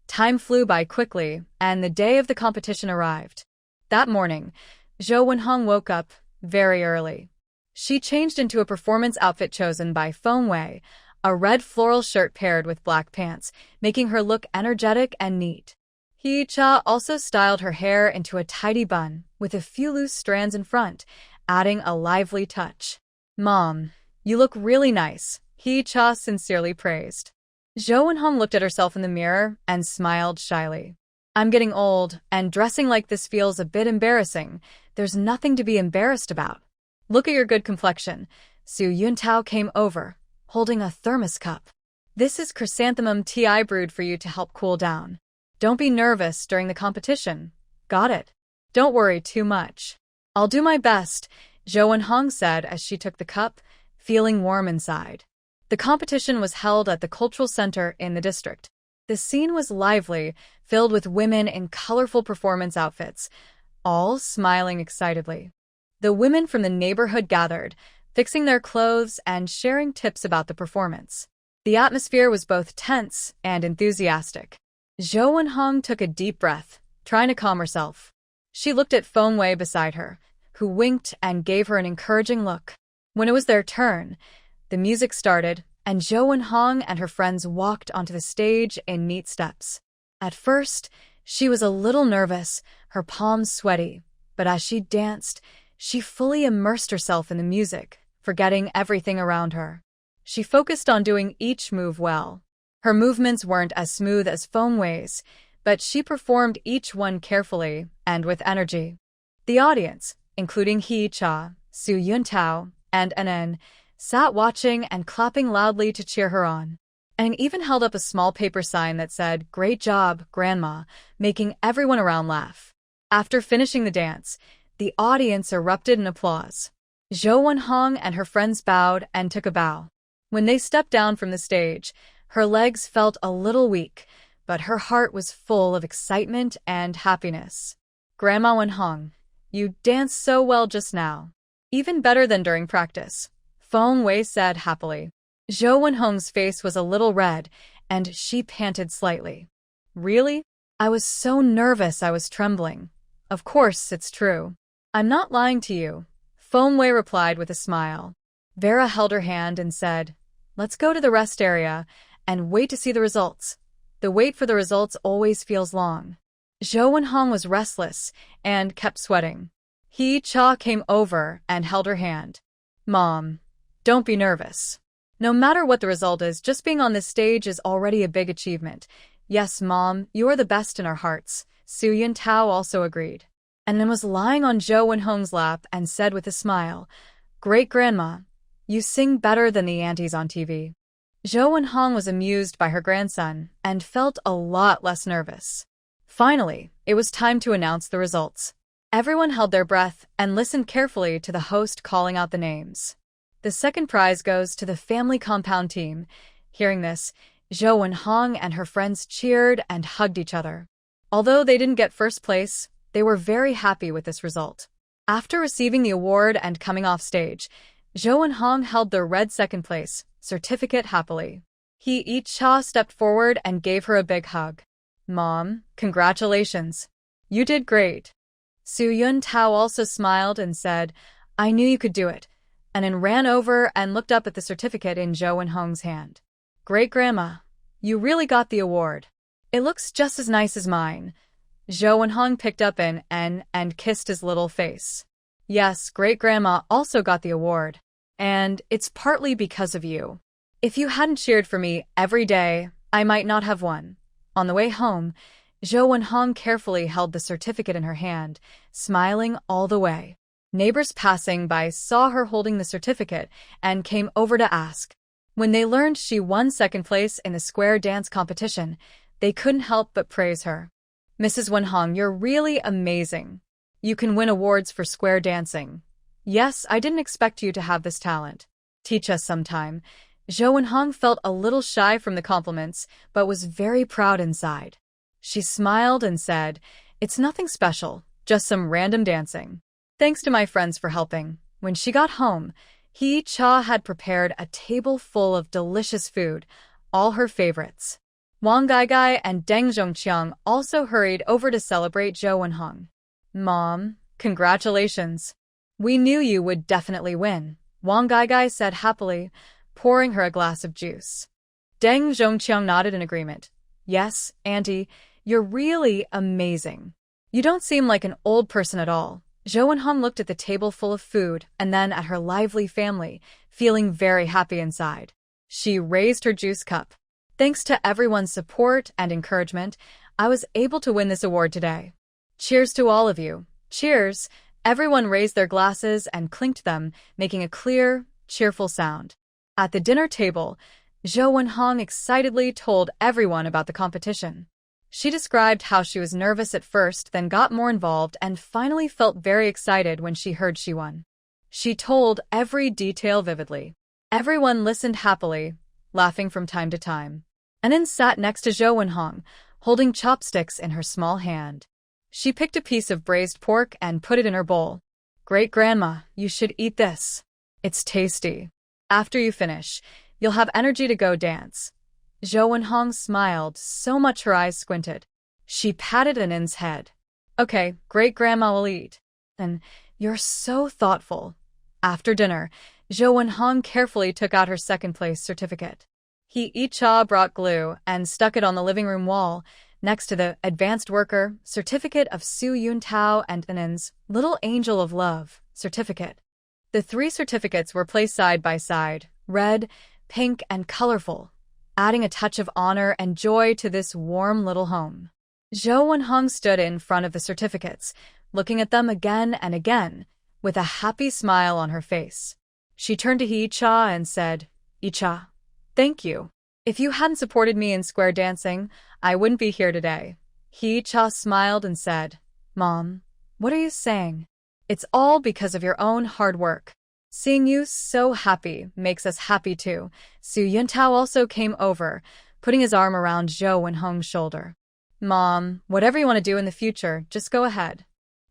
Speaker 1: Time flew by quickly, and the day of the competition arrived. That morning, Zhou Wenhong woke up very early. She changed into a performance outfit chosen by Feng Wei, a red floral shirt paired with black pants, making her look energetic and neat. He Cha also styled her hair into a tidy bun, with a few loose strands in front, adding a lively touch. Mom, you look really nice, He Cha sincerely praised. Zhou Wenhong looked at herself in the mirror and smiled shyly. I'm getting old, and dressing like this feels a bit embarrassing. There's nothing to be embarrassed about. Look at your good complexion. Su Yuntao came over, holding a thermos cup. This is chrysanthemum tea I brewed for you to help cool down. Don't be nervous during the competition. Got it? Don't worry too much. I'll do my best, Zhou Wenhong said as she took the cup, feeling warm inside. The competition was held at the cultural center in the district. The scene was lively, filled with women in colorful performance outfits, all smiling excitedly. The women from the neighborhood gathered, fixing their clothes and sharing tips about the performance. The atmosphere was both tense and enthusiastic. Zhou Wenhong took a deep breath, trying to calm herself. She looked at Feng Wei beside her, who winked and gave her an encouraging look. When it was their turn, the music started, and Zhou Wenhong and her friends walked onto the stage in neat steps. At first, she was a little nervous, her palms sweaty, but as she danced, she fully immersed herself in the music, forgetting everything around her. She focused on doing each move well. Her movements weren't as smooth as Feng Wei's, but she performed each one carefully and with energy. The audience, including He Cha, Su Yuntao, and Nen, sat watching and clapping loudly to cheer her on. And even held up a small paper sign that said, "Great job, Grandma," making everyone around laugh. After finishing the dance, the audience erupted in applause. Zhou Wenhong and her friends bowed and took a bow. When they stepped down from the stage, her legs felt a little weak, but her heart was full of excitement and happiness. "Grandma Wenhong, you danced so well just now. Even better than during practice," Feng Wei said happily. Zhou Wenhong's face was a little red, and she panted slightly. "Really? I was so nervous I was trembling. Of course, it's true. I'm not lying to you," Feng Wei replied with a smile. Vera held her hand and said, "Let's go to the rest area and wait to see the results. The wait for the results always feels long." Zhou Wenhong was restless and kept sweating. He Cha came over and held her hand. "Mom, don't be nervous. No matter what the result is, just being on this stage is already a big achievement. Yes, Mom, you are the best in our hearts," Su Yuntao also agreed. And then was lying on Zhou Wenhong's lap and said with a smile, "Great Grandma, you sing better than the aunties on TV." Zhou Wenhong was amused by her grandson and felt a lot less nervous. Finally, it was time to announce the results. Everyone held their breath and listened carefully to the host calling out the names. The second prize goes to the family compound team. Hearing this, Zhou Wenhong and her friends cheered and hugged each other. Although they didn't get first place, they were very happy with this result. After receiving the award and coming off stage, Zhou Wenhong held the red second place certificate happily. He Cha stepped forward and gave her a big hug. "Mom, congratulations. You did great." Su Yuntao also smiled and said, "I knew you could do it," and then ran over and looked up at the certificate in Zhou Wenhong's hand. "Great Grandma, you really got the award. It looks just as nice as mine." Zhou Wenhong picked up an N and kissed his little face. "Yes, Great Grandma also got the award. And it's partly because of you. If you hadn't cheered for me every day, I might not have won." On the way home, Zhou Wenhong carefully held the certificate in her hand, smiling all the way. Neighbors passing by saw her holding the certificate and came over to ask. When they learned she won second place in the square dance competition, they couldn't help but praise her. "Mrs. Wenhong, you're really amazing. You can win awards for square dancing. Yes, I didn't expect you to have this talent. Teach us sometime." Zhou Wenhong felt a little shy from the compliments, but was very proud inside. She smiled and said, "It's nothing special, just some random dancing. Thanks to my friends for helping." When she got home, He Cha had prepared a table full of delicious food, all her favorites. Wang Gaigai and Deng Zhongqiang also hurried over to celebrate Zhou Wenhong. "Mom, congratulations. We knew you would definitely win," Wang Gaigai said happily, pouring her a glass of juice. Deng Zhongqiang nodded in agreement. "Yes, Auntie, you're really amazing. You don't seem like an old person at all." Zhou Wenhong looked at the table full of food and then at her lively family, feeling very happy inside. She raised her juice cup. "Thanks to everyone's support and encouragement, I was able to win this award today. Cheers to all of you." "Cheers." Everyone raised their glasses and clinked them, making a clear, cheerful sound. At the dinner table, Zhou Wenhong excitedly told everyone about the competition. She described how she was nervous at first, then got more involved, and finally felt very excited when she heard she won. She told every detail vividly. Everyone listened happily, laughing from time to time. Anin sat next to Zhou Wenhong, holding chopsticks in her small hand. She picked a piece of braised pork and put it in her bowl. "Great-grandma, you should eat this. It's tasty. After you finish, you'll have energy to go dance." Zhou Wenhong smiled so much her eyes squinted. She patted Anin's head. "Okay, great-grandma will eat. And you're so thoughtful." After dinner, Zhou Wenhong carefully took out her second-place certificate. He Yicha brought glue and stuck it on the living room wall, next to the Advanced Worker Certificate of Su Yuntao and Anin's Little Angel of Love certificate. The three certificates were placed side by side, red, pink, and colorful, adding a touch of honor and joy to this warm little home. Zhou Wenhong stood in front of the certificates, looking at them again and again, with a happy smile on her face. She turned to Yicha and said, "Yicha, thank you. If you hadn't supported me in square dancing, I wouldn't be here today." Yicha smiled and said, "Mom, what are you saying? It's all because of your own hard work. Seeing you so happy makes us happy too." Su Yuntao also came over, putting his arm around Zhou Wenhong's shoulder. "Mom, whatever you want to do in the future, just go ahead.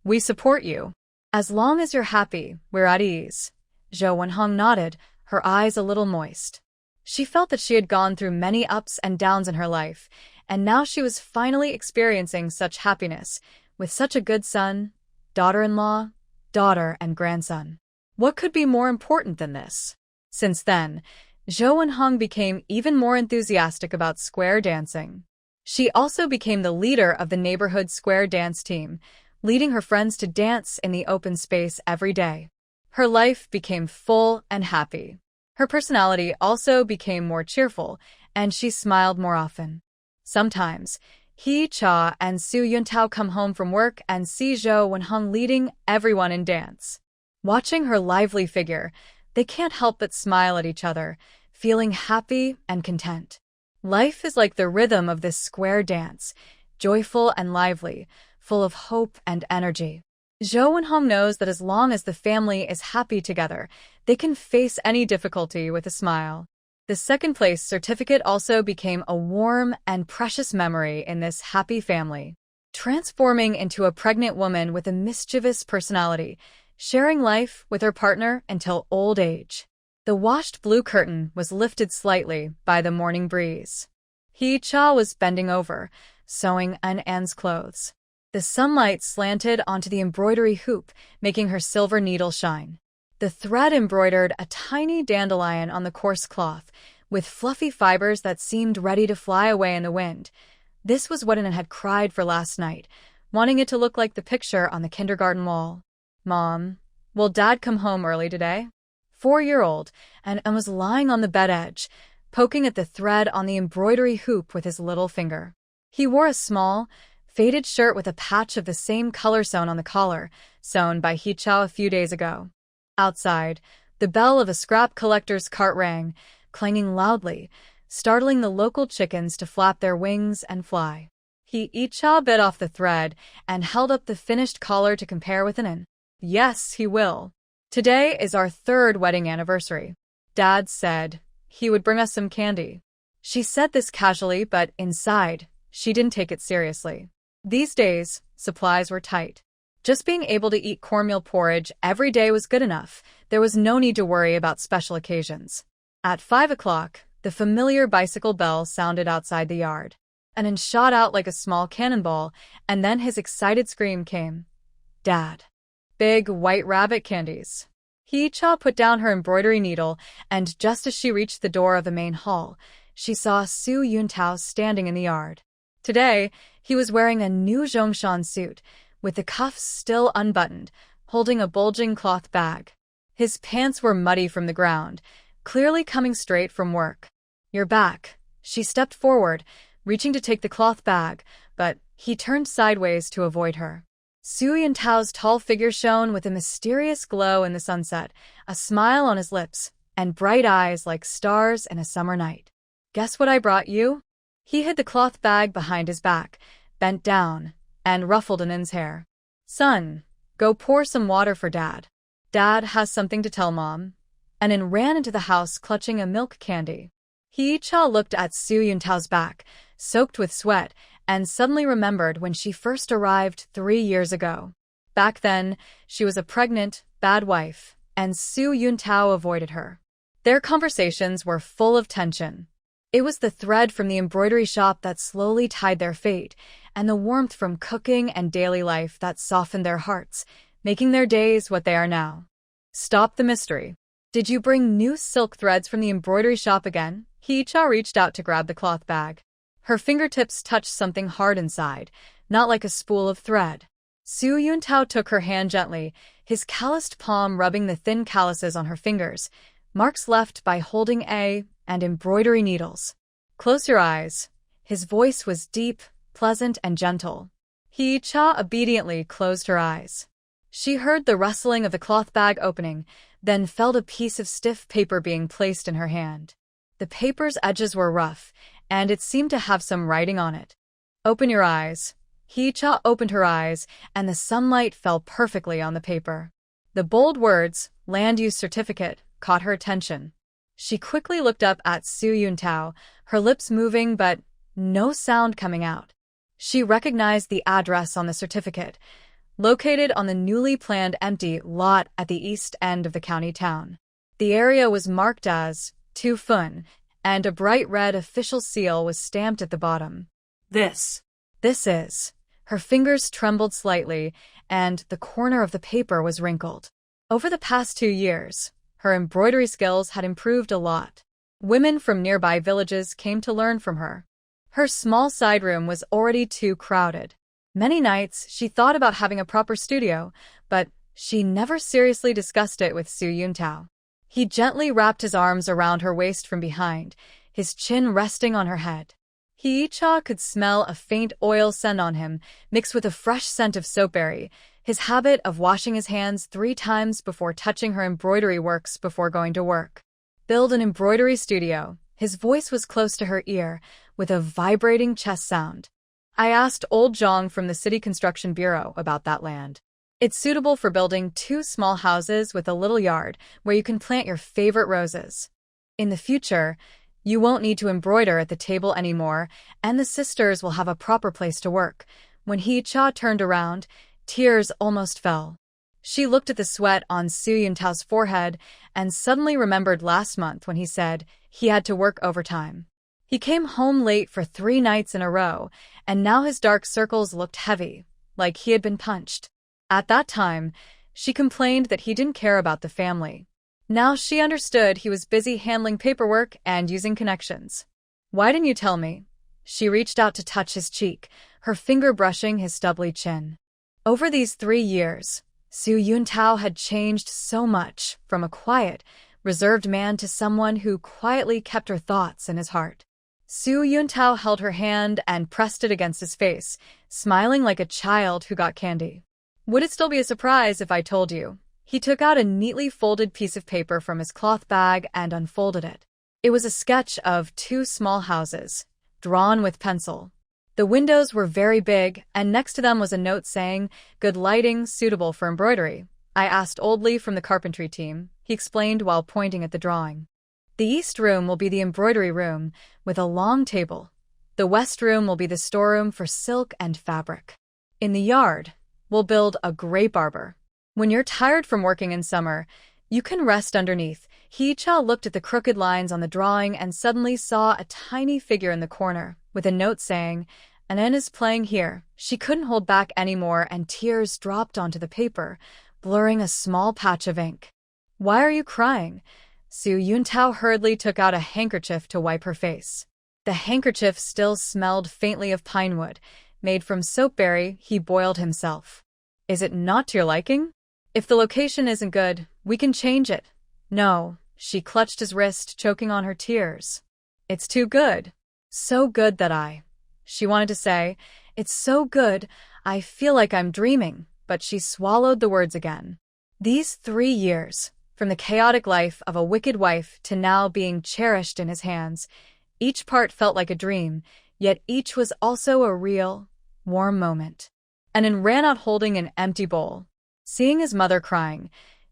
Speaker 1: We support you. As long as you're happy, we're at ease." Zhou Wenhong nodded, her eyes a little moist. She felt that she had gone through many ups and downs in her life, and now she was finally experiencing such happiness, with such a good son, daughter-in-law, daughter, and grandson. What could be more important than this? Since then, Zhou Wenhong became even more enthusiastic about square dancing. She also became the leader of the neighborhood square dance team, leading her friends to dance in the open space every day. Her life became full and happy. Her personality also became more cheerful, and she smiled more often. Sometimes, Yicha and Su Yuntao come home from work and see Zhou Wenhong leading everyone in dance. Watching her lively figure, they can't help but smile at each other, feeling happy and content. Life is like the rhythm of this square dance, joyful and lively, full of hope and energy. Zhou Wenhong knows that as long as the family is happy together, they can face any difficulty with a smile. The second-place certificate also became a warm and precious memory in this happy family, transforming into a pregnant woman with a mischievous personality, sharing life with her partner until old age. The washed blue curtain was lifted slightly by the morning breeze. Yicha was bending over, sewing An's clothes. The sunlight slanted onto the embroidery hoop, making her silver needle shine. The thread embroidered a tiny dandelion on the coarse cloth, with fluffy fibers that seemed ready to fly away in the wind. This was what An had cried for last night, wanting it to look like the picture on the kindergarten wall. "Mom, will Dad come home early today?" 4-year-old, and was lying on the bed edge, poking at the thread on the embroidery hoop with his little finger. He wore a small, faded shirt with a patch of the same color sewn on the collar, sewn by Yicha a few days ago. Outside, the bell of a scrap collector's cart rang, clanging loudly, startling the local chickens to flap their wings and fly. Yicha bit off the thread and held up the finished collar to compare with An. "Yes, he will. Today is our 3rd wedding anniversary. Dad said he would bring us some candy." She said this casually, but inside, she didn't take it seriously. These days, supplies were tight. Just being able to eat cornmeal porridge every day was good enough. There was no need to worry about special occasions. At 5 o'clock, the familiar bicycle bell sounded outside the yard. An shot out like a small cannonball, and then his excited scream came. "Dad." "Big white rabbit candies." Yicha put down her embroidery needle, and just as she reached the door of the main hall, she saw Su Yuntao standing in the yard. Today, he was wearing a new Zhongshan suit, with the cuffs still unbuttoned, holding a bulging cloth bag. His pants were muddy from the ground, clearly coming straight from work. "You're back." She stepped forward, reaching to take the cloth bag, but he turned sideways to avoid her. Su Yuntao's tall figure shone with a mysterious glow in the sunset, a smile on his lips, and bright eyes like stars in a summer night. "Guess what I brought you?" He hid the cloth bag behind his back, bent down, and ruffled An's hair. "Son, go pour some water for Dad. Dad has something to tell Mom." and ran into the house clutching a milk candy. Hee-cha looked at Su Yuntao's back, soaked with sweat, and suddenly remembered when she first arrived 3 years ago. Back then, she was a pregnant, bad wife, and Su Yuntao avoided her. Their conversations were full of tension. It was the thread from the embroidery shop that slowly tied their fate, and the warmth from cooking and daily life that softened their hearts, making their days what they are now. Stop the mystery. Did you bring new silk threads from the embroidery shop again? Hee-cha reached out to grab the cloth bag. Her fingertips touched something hard inside, not like a spool of thread. Su Yuntao took her hand gently, his calloused palm rubbing the thin calluses on her fingers, marks left by holding and embroidery needles. Close your eyes. His voice was deep, pleasant, and gentle. Hee-cha obediently closed her eyes. She heard the rustling of the cloth bag opening, then felt a piece of stiff paper being placed in her hand. The paper's edges were rough, and it seemed to have some writing on it. Open your eyes. Hee-cha opened her eyes, and the sunlight fell perfectly on the paper. The bold words, "Land Use Certificate," caught her attention. She quickly looked up at Su Yuntao, her lips moving but no sound coming out. She recognized the address on the certificate, located on the newly planned empty lot at the east end of the county town. The area was marked as Tu Fun, and a bright red official seal was stamped at the bottom. This is. Her fingers trembled slightly, and the corner of the paper was wrinkled. Over the past 2 years, her embroidery skills had improved a lot. Women from nearby villages came to learn from her. Her small side room was already too crowded. Many nights, she thought about having a proper studio, but she never seriously discussed it with Su Yuntao. He gently wrapped his arms around her waist from behind, his chin resting on her head. Hee-cha could smell a faint oil scent on him, mixed with a fresh scent of soapberry, his habit of washing his hands 3 times before touching her embroidery works before going to work. Build an embroidery studio. His voice was close to her ear, with a vibrating chest sound. I asked old Zhang from the City Construction Bureau about that land. It's suitable for building 2 small houses with a little yard where you can plant your favorite roses. In the future, you won't need to embroider at the table anymore, and the sisters will have a proper place to work. When Hee-cha turned around, tears almost fell. She looked at the sweat on Su Yuntao's forehead and suddenly remembered last month when he said he had to work overtime. He came home late for 3 nights in a row, and now his dark circles looked heavy, like he had been punched. At that time, she complained that he didn't care about the family. Now she understood he was busy handling paperwork and using connections. Why didn't you tell me? She reached out to touch his cheek, her finger brushing his stubbly chin. Over these 3 years, Su Yuntao had changed so much, from a quiet, reserved man to someone who quietly kept her thoughts in his heart. Su Yuntao held her hand and pressed it against his face, smiling like a child who got candy. Would it still be a surprise if I told you? He took out a neatly folded piece of paper from his cloth bag and unfolded it. It was a sketch of 2 small houses, drawn with pencil. The windows were very big, and next to them was a note saying, "Good lighting, suitable for embroidery." I asked Old Lee from the carpentry team, he explained while pointing at the drawing. The east room will be the embroidery room, with a long table. The west room will be the storeroom for silk and fabric. In the yard, we'll build a grape arbor. When you're tired from working in summer, you can rest underneath. Hee-cha looked at the crooked lines on the drawing and suddenly saw a tiny figure in the corner, with a note saying, "Anan is playing here." She couldn't hold back anymore, and tears dropped onto the paper, blurring a small patch of ink. Why are you crying? Su Yuntao hurriedly took out a handkerchief to wipe her face. The handkerchief still smelled faintly of pine wood, made from soapberry he boiled himself. Is it not to your liking? If the location isn't good, we can change it. No, she clutched his wrist, choking on her tears. It's too good. So good that she wanted to say, it's so good, I feel like I'm dreaming, but she swallowed the words again. These 3 years, from the chaotic life of a wicked wife to now being cherished in his hands, each part felt like a dream, yet each was also a real, warm moment. Anan ran out holding an empty bowl. Seeing his mother crying,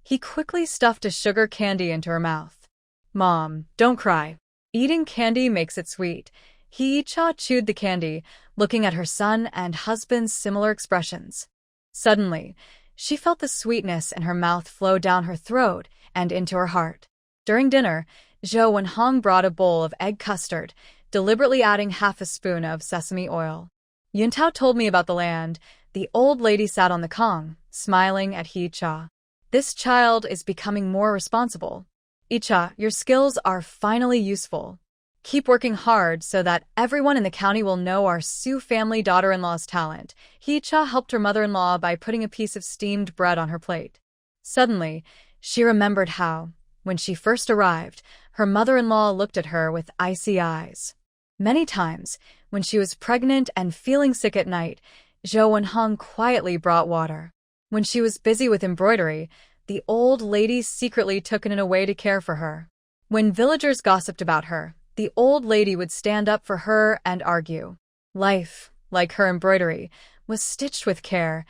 Speaker 1: He quickly stuffed a sugar candy into her mouth. Mom, don't cry. Eating candy makes it sweet. Hee-cha chewed the candy, looking at her son and husband's similar expressions. Suddenly, she felt the sweetness in her mouth flow down her throat and into her heart. During dinner, Zhou Wenhong brought a bowl of egg custard, deliberately adding half a spoon of sesame oil. Yuntao told me about the land. The old lady sat on the kong, smiling at Hee-cha. This child is becoming more responsible. Hee-cha, your skills are finally useful. Keep working hard so that everyone in the county will know our Su family daughter-in-law's talent. Hee-cha helped her mother-in-law by putting a piece of steamed bread on her plate. Suddenly, she remembered how, when she first arrived, her mother-in-law looked at her with icy eyes. Many times, when she was pregnant and feeling sick at night, Zhou Wenhong quietly brought water. When she was busy with embroidery, the old lady secretly took it away to care for her. When villagers gossiped about her, the old lady would stand up for her and argue. Life, like her embroidery, was stitched with care,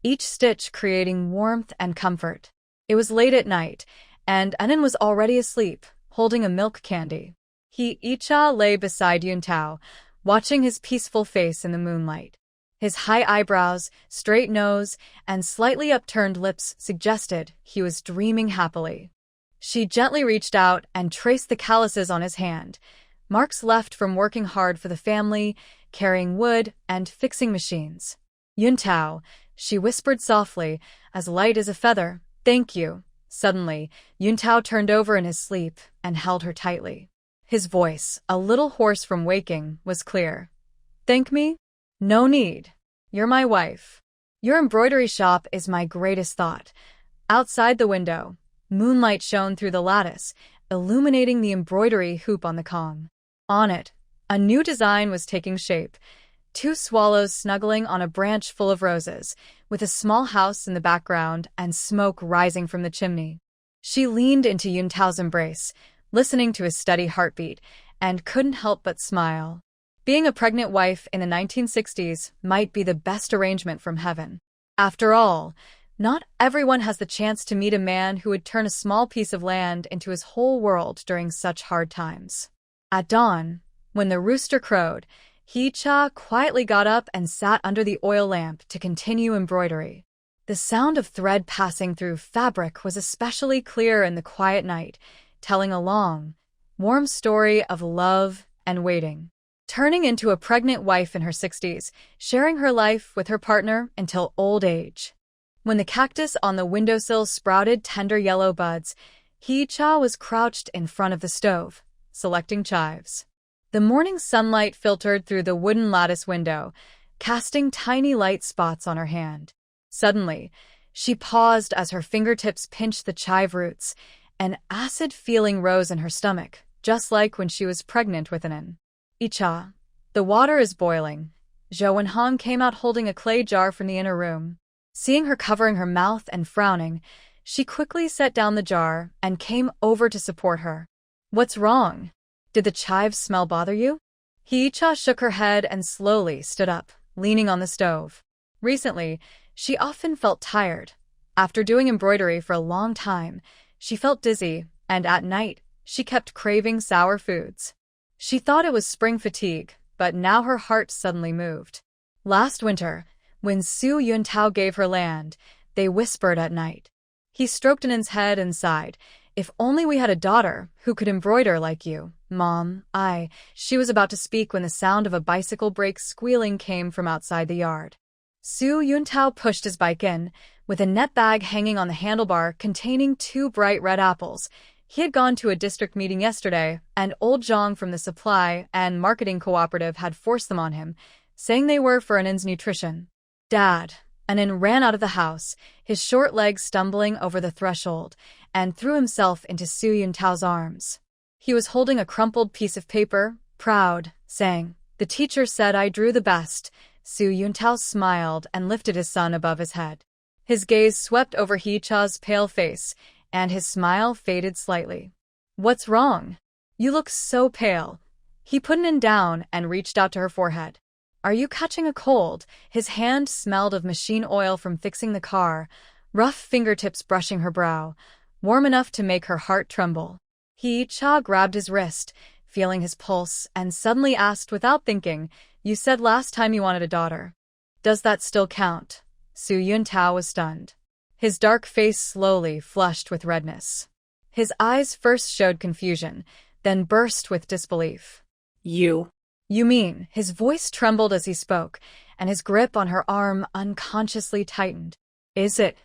Speaker 1: each stitch creating warmth and comfort. It was late at night, and Anan was already asleep, holding a milk candy. Hee-cha lay beside Yuntao, watching his peaceful face in the moonlight. His high eyebrows, straight nose, and slightly upturned lips suggested he was dreaming happily. She gently reached out and traced the calluses on his hand, marks left from working hard for the family, carrying wood, and fixing machines. Yuntao, she whispered softly, as light as a feather, thank you. Suddenly, Yuntao turned over in his sleep and held her tightly. His voice, a little hoarse from waking, was clear. Thank me? No need. You're my wife. Your embroidery shop is my greatest thought. Outside the window, moonlight shone through the lattice, illuminating the embroidery hoop on the kong. On it, a new design was taking shape. 2 swallows snuggling on a branch full of roses, with a small house in the background and smoke rising from the chimney. She leaned into Yuntao's embrace, listening to his steady heartbeat, and couldn't help but smile. Being a pregnant wife in the 1960s might be the best arrangement from heaven. After all, not everyone has the chance to meet a man who would turn a small piece of land into his whole world during such hard times. At dawn, when the rooster crowed, Hee-cha quietly got up and sat under the oil lamp to continue embroidery. The sound of thread passing through fabric was especially clear in the quiet night, telling a long, warm story of love and waiting. Turning into a pregnant wife in her 60s, sharing her life with her partner until old age. When the cactus on the windowsill sprouted tender yellow buds, Hee-cha was crouched in front of the stove, selecting chives. The morning sunlight filtered through the wooden lattice window, casting tiny light spots on her hand. Suddenly, she paused as her fingertips pinched the chive roots. An acid feeling rose in her stomach, just like when she was pregnant with Anan. Hee-cha, the water is boiling. Zhou Wenhong came out holding a clay jar from the inner room. Seeing her covering her mouth and frowning, she quickly set down the jar and came over to support her. What's wrong? Did the chives smell bother you? Hee-cha shook her head and slowly stood up, leaning on the stove. Recently, she often felt tired. After doing embroidery for a long time, she felt dizzy, and at night, she kept craving sour foods. She thought it was spring fatigue, but now her heart suddenly moved. Last winter, when Su Yuntao gave her land, they whispered at night. He stroked Anan's head and sighed. If only we had a daughter who could embroider like you, Mom. She was about to speak when the sound of a bicycle brake squealing came from outside the yard. Su Yuntao pushed his bike in, with a net bag hanging on the handlebar containing 2 bright red apples. He had gone to a district meeting yesterday, and old Zhang from the supply and marketing cooperative had forced them on him, saying they were for Anan's nutrition. Dad. Anan ran out of the house, his short legs stumbling over the threshold, and threw himself into Su Yuntao's arms. He was holding a crumpled piece of paper, proud, saying, "The teacher said I drew the best." Su Yuntao smiled and lifted his son above his head. His gaze swept over Hee-cha's pale face, and his smile faded slightly. What's wrong? You look so pale. He put Anan down and reached out to her forehead. Are you catching a cold? His hand smelled of machine oil from fixing the car. rough fingertips brushing her brow, warm enough to make her heart tremble. Hee-cha grabbed his wrist, feeling his pulse, and suddenly asked without thinking, "You said last time you wanted a daughter. Does that still count?" Su Yuntao was stunned. His dark face slowly flushed with redness. His eyes first showed confusion, then burst with disbelief.
Speaker 2: You
Speaker 1: mean?" His voice trembled as he spoke, and his grip on her arm unconsciously tightened. "Is it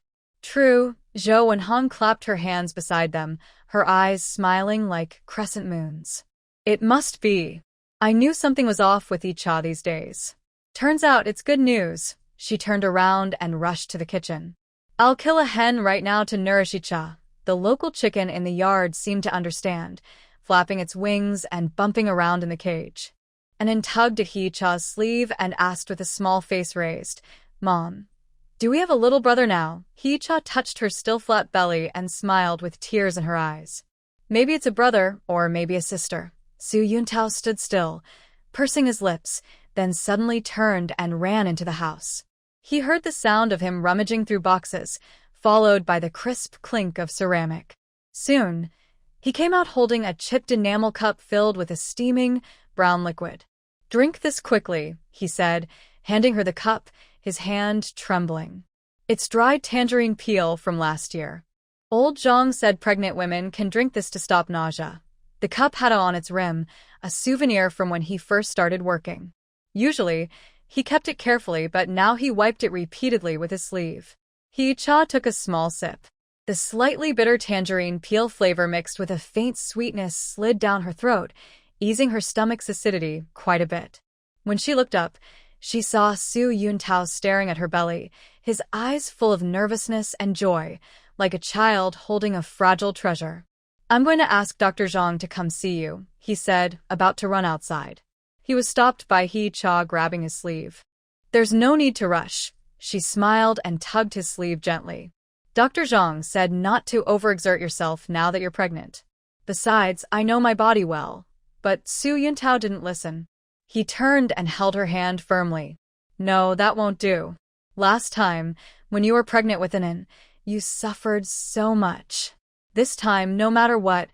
Speaker 1: true?" Zhou Wenhong clapped her hands beside them, her eyes smiling like crescent moons. "It must be. I knew something was off with Yi-cha these days. Turns out it's good news." She turned around and rushed to the kitchen. "I'll kill a hen right now to nourish Yi-cha." The local chicken in the yard seemed to understand, flapping its wings and bumping around in the cage. Anan tugged at Hee-cha's sleeve and asked with a small face raised, "Mom, do we have a little brother now?" Hee-cha touched her still flat belly and smiled with tears in her eyes. "Maybe it's a brother, or maybe a sister." Su Yuntao stood still, pursing his lips, then suddenly turned and ran into the house. He heard the sound of him rummaging through boxes, followed by the crisp clink of ceramic. Soon, he came out holding a chipped enamel cup filled with a steaming, brown liquid. "Drink this quickly," he said, handing her the cup, his hand trembling. "It's dried tangerine peel from last year. Old Zhang said pregnant women can drink this to stop nausea." The cup had on its rim a souvenir from when he first started working. Usually, he kept it carefully, but now he wiped it repeatedly with his sleeve. Hee-cha took a small sip. The slightly bitter tangerine peel flavor mixed with a faint sweetness slid down her throat, easing her stomach's acidity quite a bit. When she looked up, she saw Su Yuntao staring at her belly, his eyes full of nervousness and joy, like a child holding a fragile treasure. "I'm going to ask Dr. Zhang to come see you," he said, about to run outside. He was stopped by Hee-cha grabbing his sleeve. "There's no need to rush." She smiled and tugged his sleeve gently. "Dr. Zhang said not to overexert yourself now that you're pregnant. Besides, I know my body well." But Su Yuntao didn't listen. He turned and held her hand firmly. "No, that won't do. Last time, when you were pregnant with Anan, you suffered so much. This time, no matter what,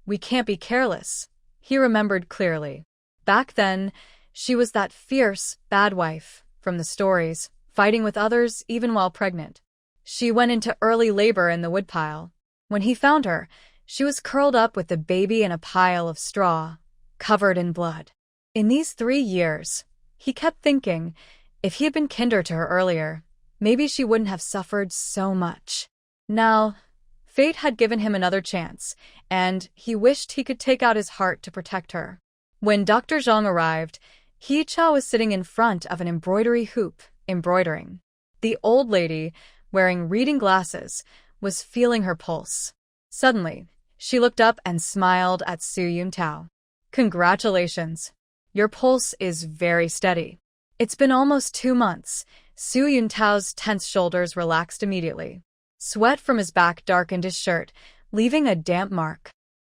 Speaker 1: we can't be careless." He remembered clearly. Back then, she was that fierce, bad wife, from the stories, fighting with others even while pregnant. She went into early labor in the woodpile. When he found her, she was curled up with the baby in a pile of straw, covered in blood. In these 3 years, he kept thinking, if he had been kinder to her earlier, maybe she wouldn't have suffered so much. Now, fate had given him another chance, and he wished he could take out his heart to protect her. When Dr. Zhang arrived, Hee-cha was sitting in front of an embroidery hoop, embroidering. The old lady, wearing reading glasses, was feeling her pulse. Suddenly, she looked up and smiled at Su Yuntao. "Congratulations. Your pulse is very steady." "It's been almost 2 months." Su Yuntao's tense shoulders relaxed immediately. Sweat from his back darkened his shirt, leaving a damp mark.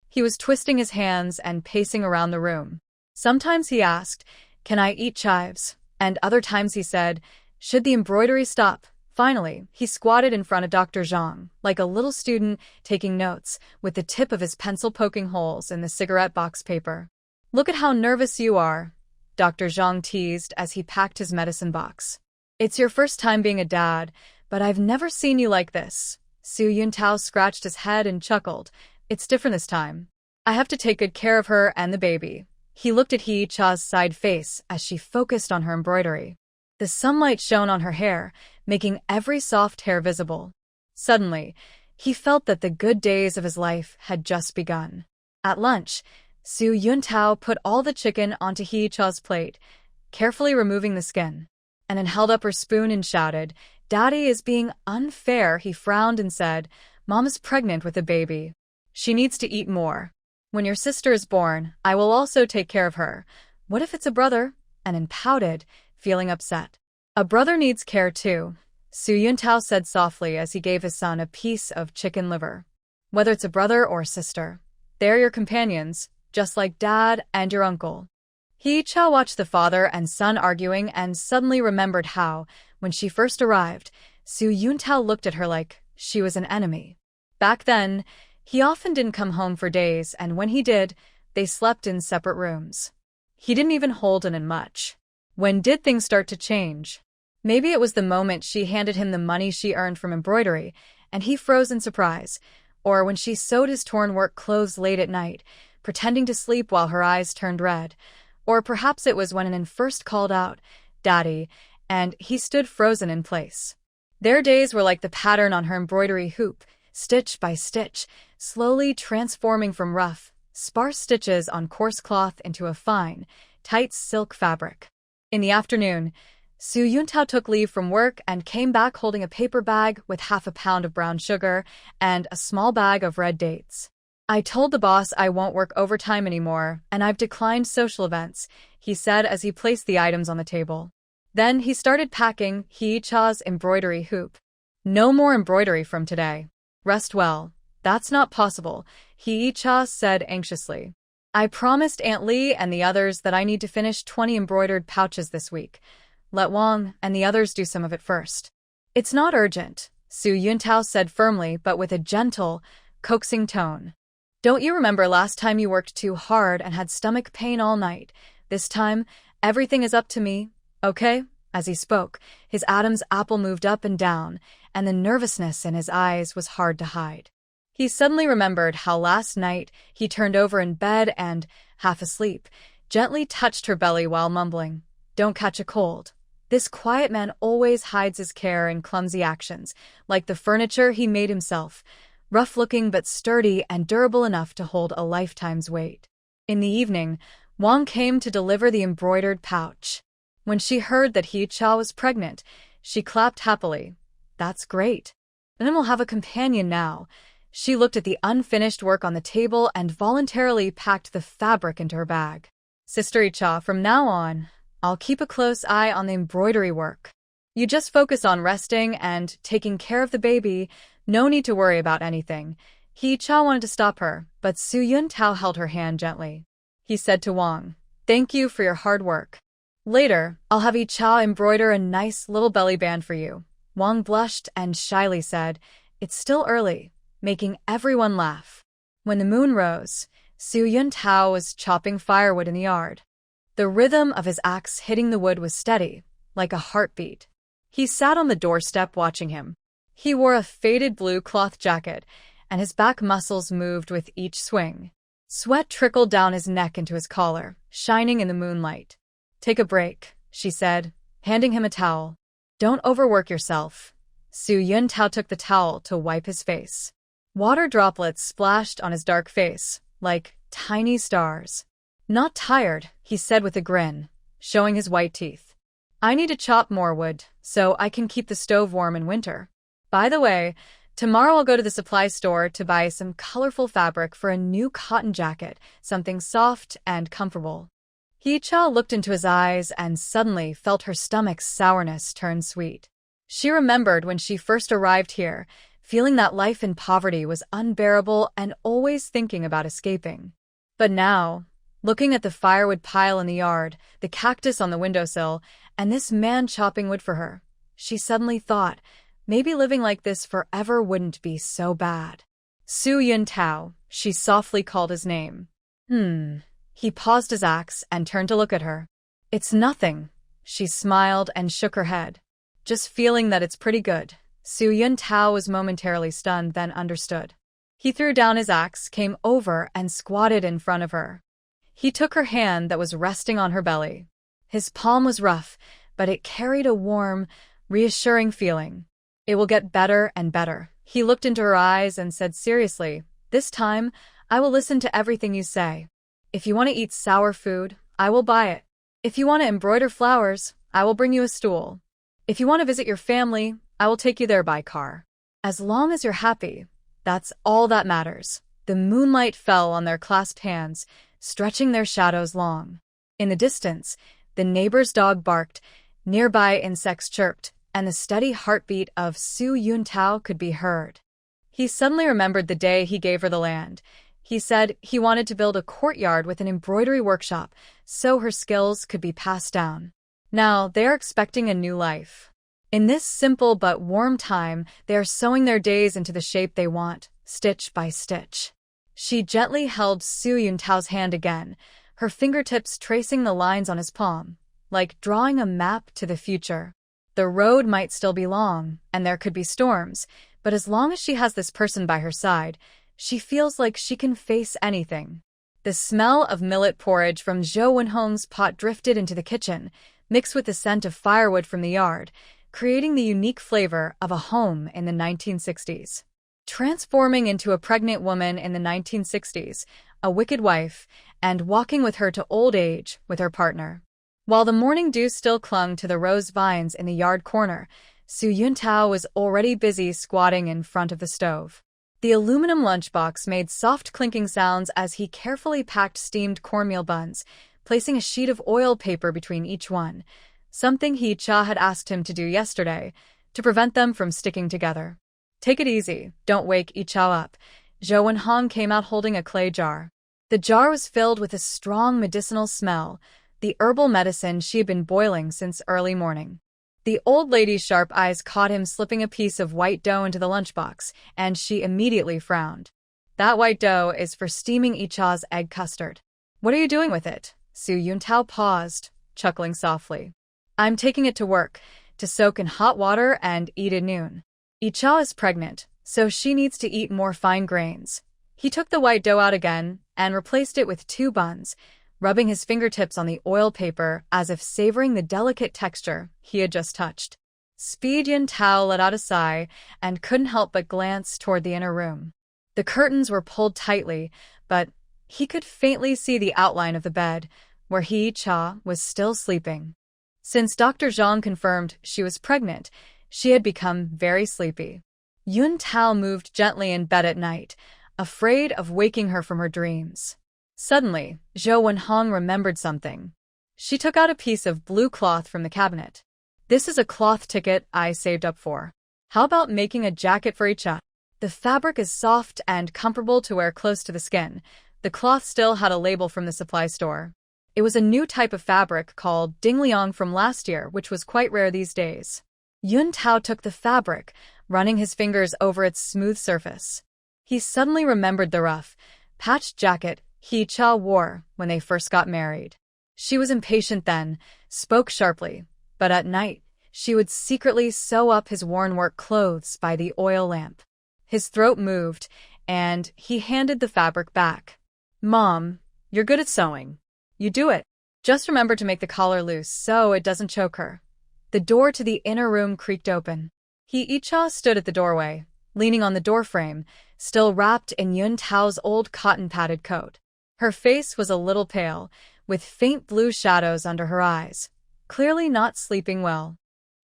Speaker 1: He was twisting his hands and pacing around the room. Sometimes he asked, "Can I eat chives?" And other times he said, "Should the embroidery stop?" Finally, he squatted in front of Dr. Zhang, like a little student taking notes, with the tip of his pencil poking holes in the cigarette box paper. "Look at how nervous you are," Dr. Zhang teased as he packed his medicine box. "It's your first time being a dad, but I've never seen you like this." Su Yuntao scratched his head and chuckled. "It's different this time. I have to take good care of her and the baby." He looked at Hee-cha's side face as she focused on her embroidery. The sunlight shone on her hair, making every soft hair visible. Suddenly, he felt that the good days of his life had just begun. At lunch, Su Yuntao put all the chicken onto Hee-cha's plate, carefully removing the skin, and then held up her spoon and shouted, "Daddy is being unfair." He frowned and said, "Mom is pregnant with a baby. She needs to eat more. When your sister is born, I will also take care of her. What if it's a brother?" And pouted, feeling upset. "A brother needs care too," Su Yuntao said softly as he gave his son a piece of chicken liver. "Whether it's a brother or a sister, they're your companions, just like Dad and your uncle." Hee-cha watched the father and son arguing and suddenly remembered how, when she first arrived, Su Yuntao looked at her like she was an enemy. Back then, he often didn't come home for days, and when he did, they slept in separate rooms. He didn't even hold in much. When did things start to change? Maybe it was the moment she handed him the money she earned from embroidery, and he froze in surprise, or when she sewed his torn work clothes late at night, pretending to sleep while her eyes turned red. Or perhaps it was when Anan first called out, "Daddy," and he stood frozen in place. Their days were like the pattern on her embroidery hoop, stitch by stitch, slowly transforming from rough, sparse stitches on coarse cloth into a fine, tight silk fabric. In the afternoon, Su Yuntao took leave from work and came back holding a paper bag with half a pound of brown sugar and a small bag of red dates. "I told the boss I won't work overtime anymore, and I've declined social events," he said as he placed the items on the table. Then he started packing Hee-cha's embroidery hoop. "No more embroidery from today. Rest well." "That's not possible," Hee-cha said anxiously. "I promised Aunt Lee and the others that I need to finish 20 embroidered pouches this week. Let Wang and the others do some of it first." "It's not urgent," Su Yuntao said firmly but with a gentle, coaxing tone. "Don't you remember last time you worked too hard and had stomach pain all night? This time, everything is up to me, okay?" As he spoke, his Adam's apple moved up and down, and the nervousness in his eyes was hard to hide. He suddenly remembered how last night he turned over in bed and, half asleep, gently touched her belly while mumbling, "Don't catch a cold." This quiet man always hides his care in clumsy actions, like the furniture he made himself, rough-looking but sturdy and durable enough to hold a lifetime's weight. In the evening, Wang came to deliver the embroidered pouch. When she heard that Hee-cha was pregnant, she clapped happily. "That's great. Then we'll have a companion now." She looked at the unfinished work on the table and voluntarily packed the fabric into her bag. "Sister Hee-cha, from now on, I'll keep a close eye on the embroidery work. You just focus on resting and taking care of the baby. No need to worry about anything." Hee-cha wanted to stop her, but Su Yuntao held her hand gently. He said to Wang, "Thank you for your hard work. Later, I'll have Hee-cha embroider a nice little belly band for you." Wang blushed and shyly said, "It's still early," making everyone laugh. When the moon rose, Su Yuntao was chopping firewood in the yard. The rhythm of his axe hitting the wood was steady, like a heartbeat. He sat on the doorstep watching him. He wore a faded blue cloth jacket, and his back muscles moved with each swing. Sweat trickled down his neck into his collar, shining in the moonlight. "Take a break," she said, handing him a towel. "Don't overwork yourself." Su Yuntao took the towel to wipe his face. Water droplets splashed on his dark face, like tiny stars. "Not tired," he said with a grin, showing his white teeth. "I need to chop more wood, so I can keep the stove warm in winter. By the way, tomorrow I'll go to the supply store to buy some colorful fabric for a new cotton jacket, something soft and comfortable." Hee-cha looked into his eyes and suddenly felt her stomach's sourness turn sweet. She remembered when she first arrived here, feeling that life in poverty was unbearable and always thinking about escaping. But now, looking at the firewood pile in the yard, the cactus on the windowsill, and this man chopping wood for her, she suddenly thought, maybe living like this forever wouldn't be so bad. "Su Yuntao," she softly called his name. He paused his axe and turned to look at her. "It's nothing." She smiled and shook her head. "Just feeling that it's pretty good." Su Yuntao was momentarily stunned, then understood. He threw down his axe, came over, and squatted in front of her. He took her hand that was resting on her belly. His palm was rough, but it carried a warm, reassuring feeling. "It will get better and better." He looked into her eyes and said seriously, "This time, I will listen to everything you say. If you want to eat sour food, I will buy it. If you want to embroider flowers, I will bring you a stool. If you want to visit your family, I will take you there by car. As long as you're happy, that's all that matters." The moonlight fell on their clasped hands, stretching their shadows long. In the distance, the neighbor's dog barked, nearby insects chirped, and the steady heartbeat of Su Yuntao could be heard. He suddenly remembered the day he gave her the land. He said he wanted to build a courtyard with an embroidery workshop so her skills could be passed down. Now they are expecting a new life. In this simple but warm time, they are sewing their days into the shape they want, stitch by stitch. She gently held Su Yuntao's hand again, her fingertips tracing the lines on his palm, like drawing a map to the future. The road might still be long, and there could be storms, but as long as she has this person by her side, she feels like she can face anything. The smell of millet porridge from Zhou Wenhong's pot drifted into the kitchen, mixed with the scent of firewood from the yard, creating the unique flavor of a home in the 1960s. Transforming into a pregnant woman in the 1960s, a wicked wife, and walking with her to old age with her partner. While the morning dew still clung to the rose vines in the yard corner, Su Yuntao was already busy squatting in front of the stove. The aluminum lunchbox made soft clinking sounds as he carefully packed steamed cornmeal buns, placing a sheet of oil paper between each one, something He-cha had asked him to do yesterday, to prevent them from sticking together. "Take it easy, don't wake Yi-cha up." Zhou Wenhong came out holding a clay jar. The jar was filled with a strong medicinal smell, the herbal medicine she had been boiling since early morning. The old lady's sharp eyes caught him slipping a piece of white dough into the lunchbox, and she immediately frowned. "That white dough is for steaming Yi-cha's egg custard." "What are you doing with it?" Su Yuntao paused, chuckling softly. "I'm taking it to work, to soak in hot water and eat at noon. Yi-cha is pregnant, so she needs to eat more fine grains." He took the white dough out again and replaced it with 2 buns, rubbing his fingertips on the oil paper as if savoring the delicate texture he had just touched. Speed Yuntao let out a sigh and couldn't help but glance toward the inner room. The curtains were pulled tightly, but he could faintly see the outline of the bed, where He-cha was still sleeping. Since Dr. Zhang confirmed she was pregnant, she had become very sleepy. Yuntao moved gently in bed at night, afraid of waking her from her dreams. Suddenly, Zhou Wenhong remembered something. She took out a piece of blue cloth from the cabinet. "This is a cloth ticket I saved up for. How about making a jacket for Yi-cha? The fabric is soft and comfortable to wear close to the skin." The cloth still had a label from the supply store. It was a new type of fabric called dingliang from last year, which was quite rare these days. Yuntao took the fabric, running his fingers over its smooth surface. He suddenly remembered the rough, patched jacket He-cha wore when they first got married. She was impatient then, spoke sharply, but at night, she would secretly sew up his worn work clothes by the oil lamp. His throat moved, and he handed the fabric back. "Mom, you're good at sewing. You do it. Just remember to make the collar loose so it doesn't choke her." The door to the inner room creaked open. Yi-cha stood at the doorway, leaning on the doorframe, still wrapped in Yuntao's old cotton-padded coat. Her face was a little pale, with faint blue shadows under her eyes, clearly not sleeping well.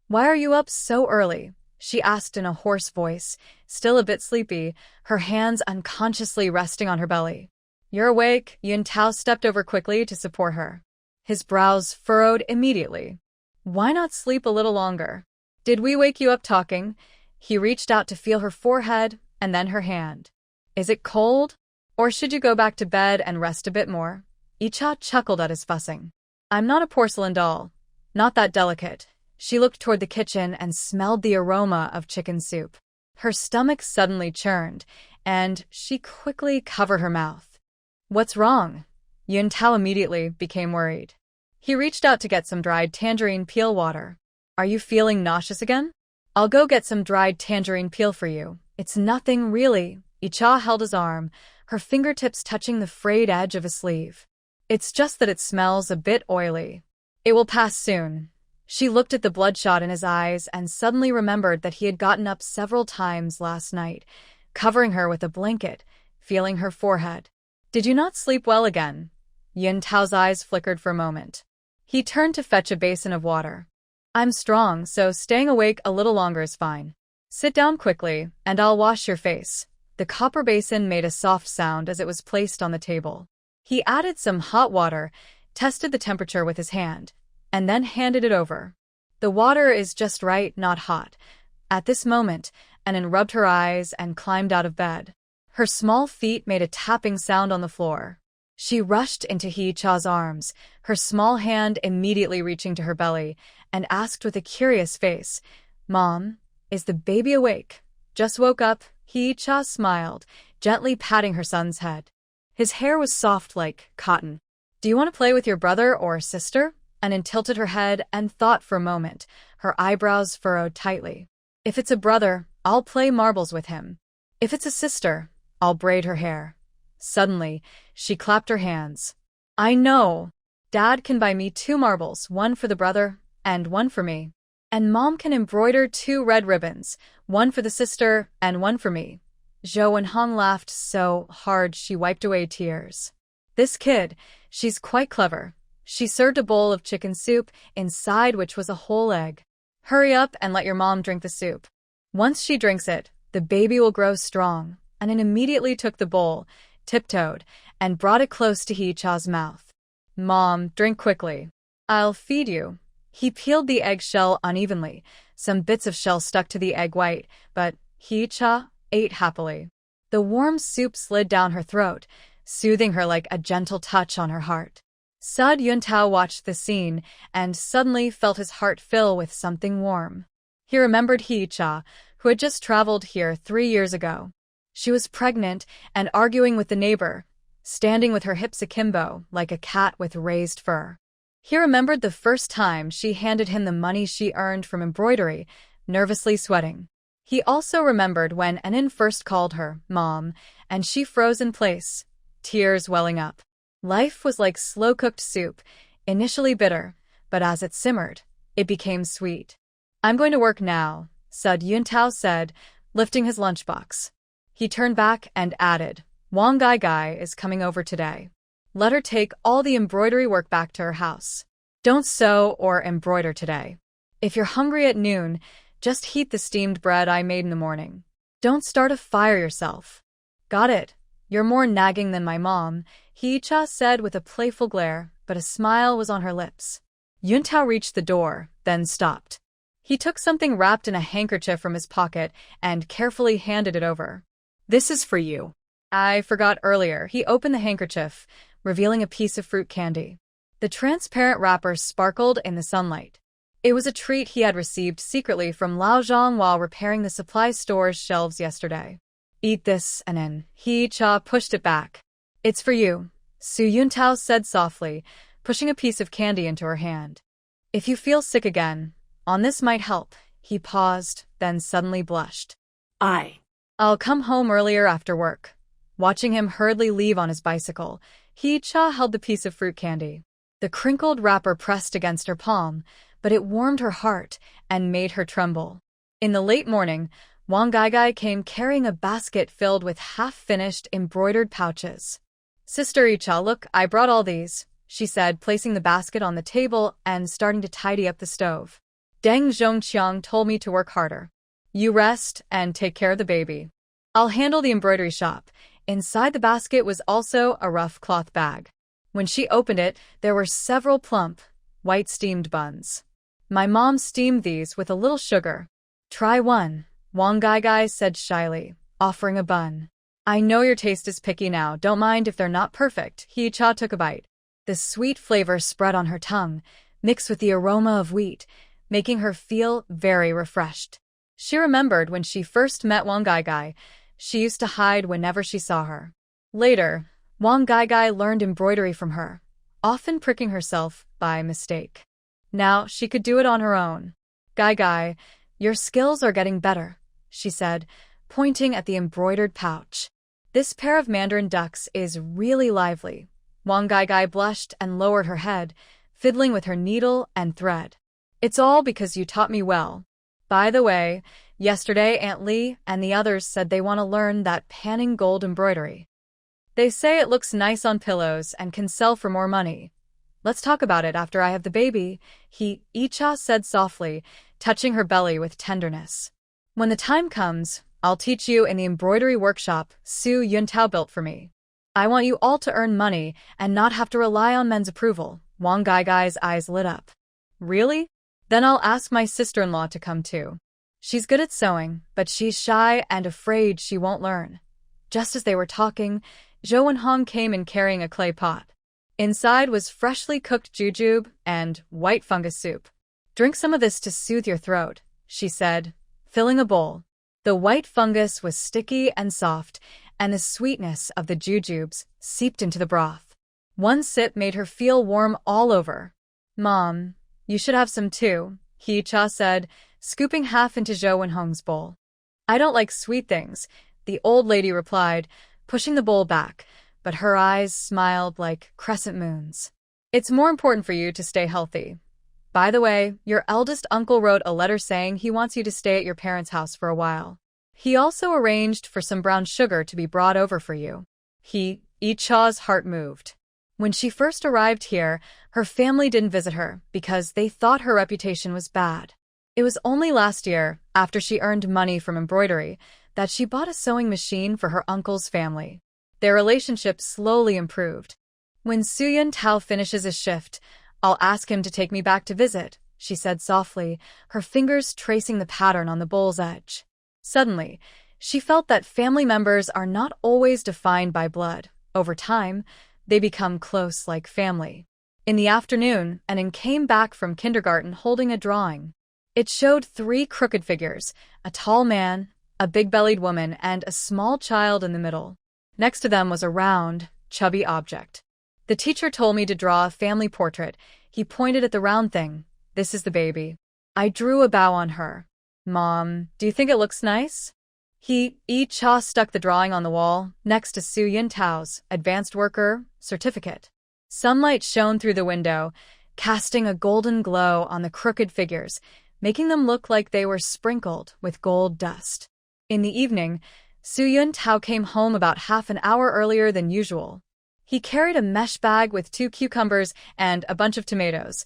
Speaker 1: "Why are you up so early?" she asked in a hoarse voice, still a bit sleepy, her hands unconsciously resting on her belly. "You're awake." Yuntao stepped over quickly to support her. His brows furrowed immediately. "Why not sleep a little longer? Did we wake you up talking?" He reached out to feel her forehead and then her hand. "Is it cold? Or should you go back to bed and rest a bit more?" Yi-cha chuckled at his fussing. "I'm not a porcelain doll. Not that delicate." She looked toward the kitchen and smelled the aroma of chicken soup. Her stomach suddenly churned, and she quickly covered her mouth. "What's wrong?" Yuntao immediately became worried. He reached out to get some dried tangerine peel water. "Are you feeling nauseous again? I'll go get some dried tangerine peel for you." "It's nothing, really." Yi-cha held his arm, her fingertips touching the frayed edge of his sleeve. "It's just that it smells a bit oily. It will pass soon." She looked at the bloodshot in his eyes and suddenly remembered that he had gotten up several times last night, covering her with a blanket, feeling her forehead. "Did you not sleep well again?" Yuntao's eyes flickered for a moment. He turned to fetch a basin of water. "I'm strong, so staying awake a little longer is fine. Sit down quickly, and I'll wash your face." The copper basin made a soft sound as it was placed on the table. He added some hot water, tested the temperature with his hand, and then handed it over. "The water is just right, not hot." At this moment, Annan rubbed her eyes and climbed out of bed. Her small feet made a tapping sound on the floor. She rushed into He-cha's arms, her small hand immediately reaching to her belly, and asked with a curious face, Mom, is the baby awake? Just woke up, Hee-cha smiled, gently patting her son's head. His hair was soft like cotton. Do you want to play with your brother or sister? Anin tilted her head and thought for a moment, her eyebrows furrowed tightly. If it's a brother, I'll play marbles with him. If it's a sister, I'll braid her hair. Suddenly, she clapped her hands. I know. Dad can buy me 2 marbles, one for the brother and one for me. And Mom can embroider 2 red ribbons, one for the sister and one for me. Zhou Wenhong laughed so hard she wiped away tears. This kid, she's quite clever. She served a bowl of chicken soup, inside which was a whole egg. Hurry up and let your mom drink the soup. Once she drinks it, the baby will grow strong. Anin immediately took the bowl, tiptoed, and brought it close to Hee-cha's mouth. Mom, drink quickly. I'll feed you. He peeled the eggshell unevenly. Some bits of shell stuck to the egg white, but Hee-cha ate happily. The warm soup slid down her throat, soothing her like a gentle touch on her heart. Sud Yuntao watched the scene and suddenly felt his heart fill with something warm. He remembered Hee-cha, who had just traveled here 3 years ago. She was pregnant and arguing with the neighbor, standing with her hips akimbo like a cat with raised fur. He remembered the first time she handed him the money she earned from embroidery, nervously sweating. He also remembered when Anin first called her Mom, and she froze in place, tears welling up. Life was like slow-cooked soup, initially bitter, but as it simmered, it became sweet. I'm going to work now, Sud Yuntao said, lifting his lunchbox. He turned back and added, Wang Gai is coming over today. Let her take all the embroidery work back to her house. Don't sew or embroider today. If you're hungry at noon, just heat the steamed bread I made in the morning. Don't start a fire yourself. Got it. You're more nagging than my mom, Hee-cha said with a playful glare, but a smile was on her lips. Yuntao reached the door, then stopped. He took something wrapped in a handkerchief from his pocket and carefully handed it over. This is for you. I forgot earlier. He opened the handkerchief, revealing a piece of fruit candy. The transparent wrapper sparkled in the sunlight. It was a treat he had received secretly from Lao Zhang while repairing the supply store's shelves yesterday. Eat this, Anin. Hee-cha pushed it back. It's for you, Su Yuntao said softly, pushing a piece of candy into her hand. If you feel sick again, on this might help. He paused, then suddenly blushed. I'll come home earlier after work. Watching him hurriedly leave on his bicycle, Hee-cha held the piece of fruit candy. The crinkled wrapper pressed against her palm, but it warmed her heart and made her tremble. In the late morning, Wang Gai came carrying a basket filled with half-finished embroidered pouches. Sister Hee-cha, look, I brought all these, she said, placing the basket on the table and starting to tidy up the stove. Deng Zhongqiang told me to work harder. You rest and take care of the baby. I'll handle the embroidery shop. Inside the basket was also a rough cloth bag. When she opened it, there were several plump, white steamed buns. My mom steamed these with a little sugar. Try one, Wang Gai said shyly, offering a bun. I know your taste is picky now, don't mind if they're not perfect. Hee-cha took a bite. The sweet flavor spread on her tongue, mixed with the aroma of wheat, making her feel very refreshed. She remembered when she first met Wang Gai, she used to hide whenever she saw her. Later, Wang Gai learned embroidery from her, often pricking herself by mistake. Now she could do it on her own. Gai, your skills are getting better, she said, pointing at the embroidered pouch. This pair of mandarin ducks is really lively. Wang Gai blushed and lowered her head, fiddling with her needle and thread. It's all because you taught me well. By the way, yesterday Aunt Lee and the others said they want to learn that panning gold embroidery. They say it looks nice on pillows and can sell for more money. Let's talk about it after I have the baby, Hee-cha said softly, touching her belly with tenderness. When the time comes, I'll teach you in the embroidery workshop Su Yuntao built for me. I want you all to earn money and not have to rely on men's approval. Wang Gai's eyes lit up. Really? Then I'll ask my sister-in-law to come too. She's good at sewing, but she's shy and afraid she won't learn. Just as they were talking, Zhou Wenhong came in carrying a clay pot. Inside was freshly cooked jujube and white fungus soup. Drink some of this to soothe your throat, she said, filling a bowl. The white fungus was sticky and soft, and the sweetness of the jujubes seeped into the broth. One sip made her feel warm all over. Mom, you should have some too, Hee-cha said, scooping half into Zhou Wenhong's bowl. I don't like sweet things, the old lady replied, pushing the bowl back, but her eyes smiled like crescent moons. It's more important for you to stay healthy. By the way, your eldest uncle wrote a letter saying he wants you to stay at your parents' house for a while. He also arranged for some brown sugar to be brought over for you. Hee-cha's heart moved. When she first arrived here, her family didn't visit her because they thought her reputation was bad. It was only last year, after she earned money from embroidery, that she bought a sewing machine for her uncle's family. Their relationship slowly improved. When Suyun Tao finishes his shift, I'll ask him to take me back to visit, she said softly, her fingers tracing the pattern on the bowl's edge. Suddenly, she felt that family members are not always defined by blood. Over time, they become close like family. In the afternoon, Anan came back from kindergarten holding a drawing. It showed 3 crooked figures, a tall man, a big-bellied woman, and a small child in the middle. Next to them was a round, chubby object. The teacher told me to draw a family portrait. He pointed at the round thing. This is the baby. I drew a bow on her. Mom, do you think it looks nice? Hee-cha stuck the drawing on the wall, next to Suyun Tao's advanced worker certificate. Sunlight shone through the window, casting a golden glow on the crooked figures, making them look like they were sprinkled with gold dust. In the evening, Suyun Tao came home about half an hour earlier than usual. He carried a mesh bag with 2 cucumbers and a bunch of tomatoes,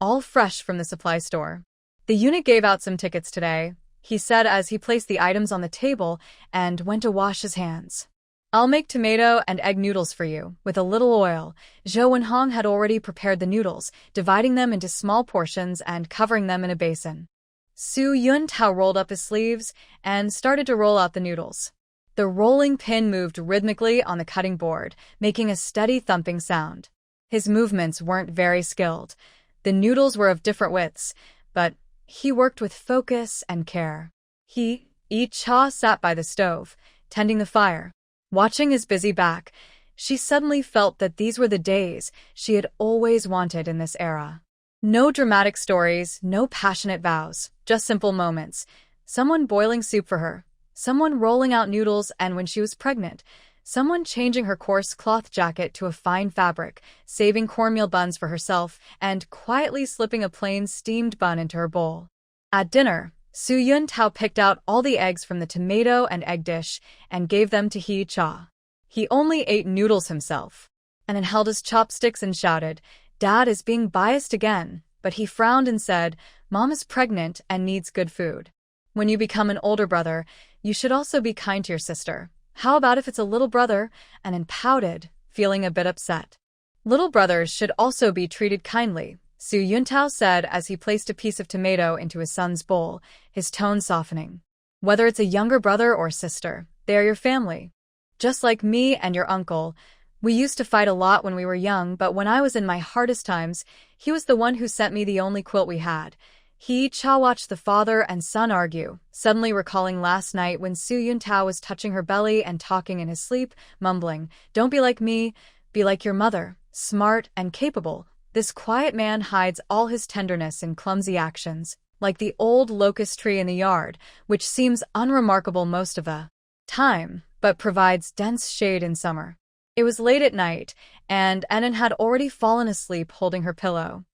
Speaker 1: all fresh from the supply store. The unit gave out some tickets today, he said as he placed the items on the table and went to wash his hands. I'll make tomato and egg noodles for you, with a little oil. Zhou Wenhong had already prepared the noodles, dividing them into small portions and covering them in a basin. Suyun Tao rolled up his sleeves and started to roll out the noodles. The rolling pin moved rhythmically on the cutting board, making a steady thumping sound. His movements weren't very skilled. The noodles were of different widths, but he worked with focus and care. Hee-cha sat by the stove, tending the fire. Watching his busy back, she suddenly felt that these were the days she had always wanted in this era. No dramatic stories, no passionate vows, just simple moments. Someone boiling soup for her, someone rolling out noodles, and when she was pregnant, someone changing her coarse cloth jacket to a fine fabric, saving cornmeal buns for herself, and quietly slipping a plain steamed bun into her bowl. At dinner, Suyun Tao picked out all the eggs from the tomato and egg dish and gave them to Hee-cha. He only ate noodles himself, and then held his chopsticks and shouted, "Dad is being biased again," but he frowned and said, "Mom is pregnant and needs good food. When you become an older brother, you should also be kind to your sister. How about if it's a little brother?" And then pouted, feeling a bit upset. "Little brothers should also be treated kindly," Suyun Tao said as he placed a piece of tomato into his son's bowl, his tone softening. "Whether it's a younger brother or sister, they are your family. Just like me and your uncle. We used to fight a lot when we were young, but when I was in my hardest times, he was the one who sent me the only quilt we had." Hee-cha watched the father and son argue, suddenly recalling last night when Suyun Tao was touching her belly and talking in his sleep, mumbling, "Don't be like me, be like your mother, smart and capable." This quiet man hides all his tenderness in clumsy actions, like the old locust tree in the yard, which seems unremarkable most of the time, but provides dense shade in summer. It was late at night, and Anan had already fallen asleep holding her pillow.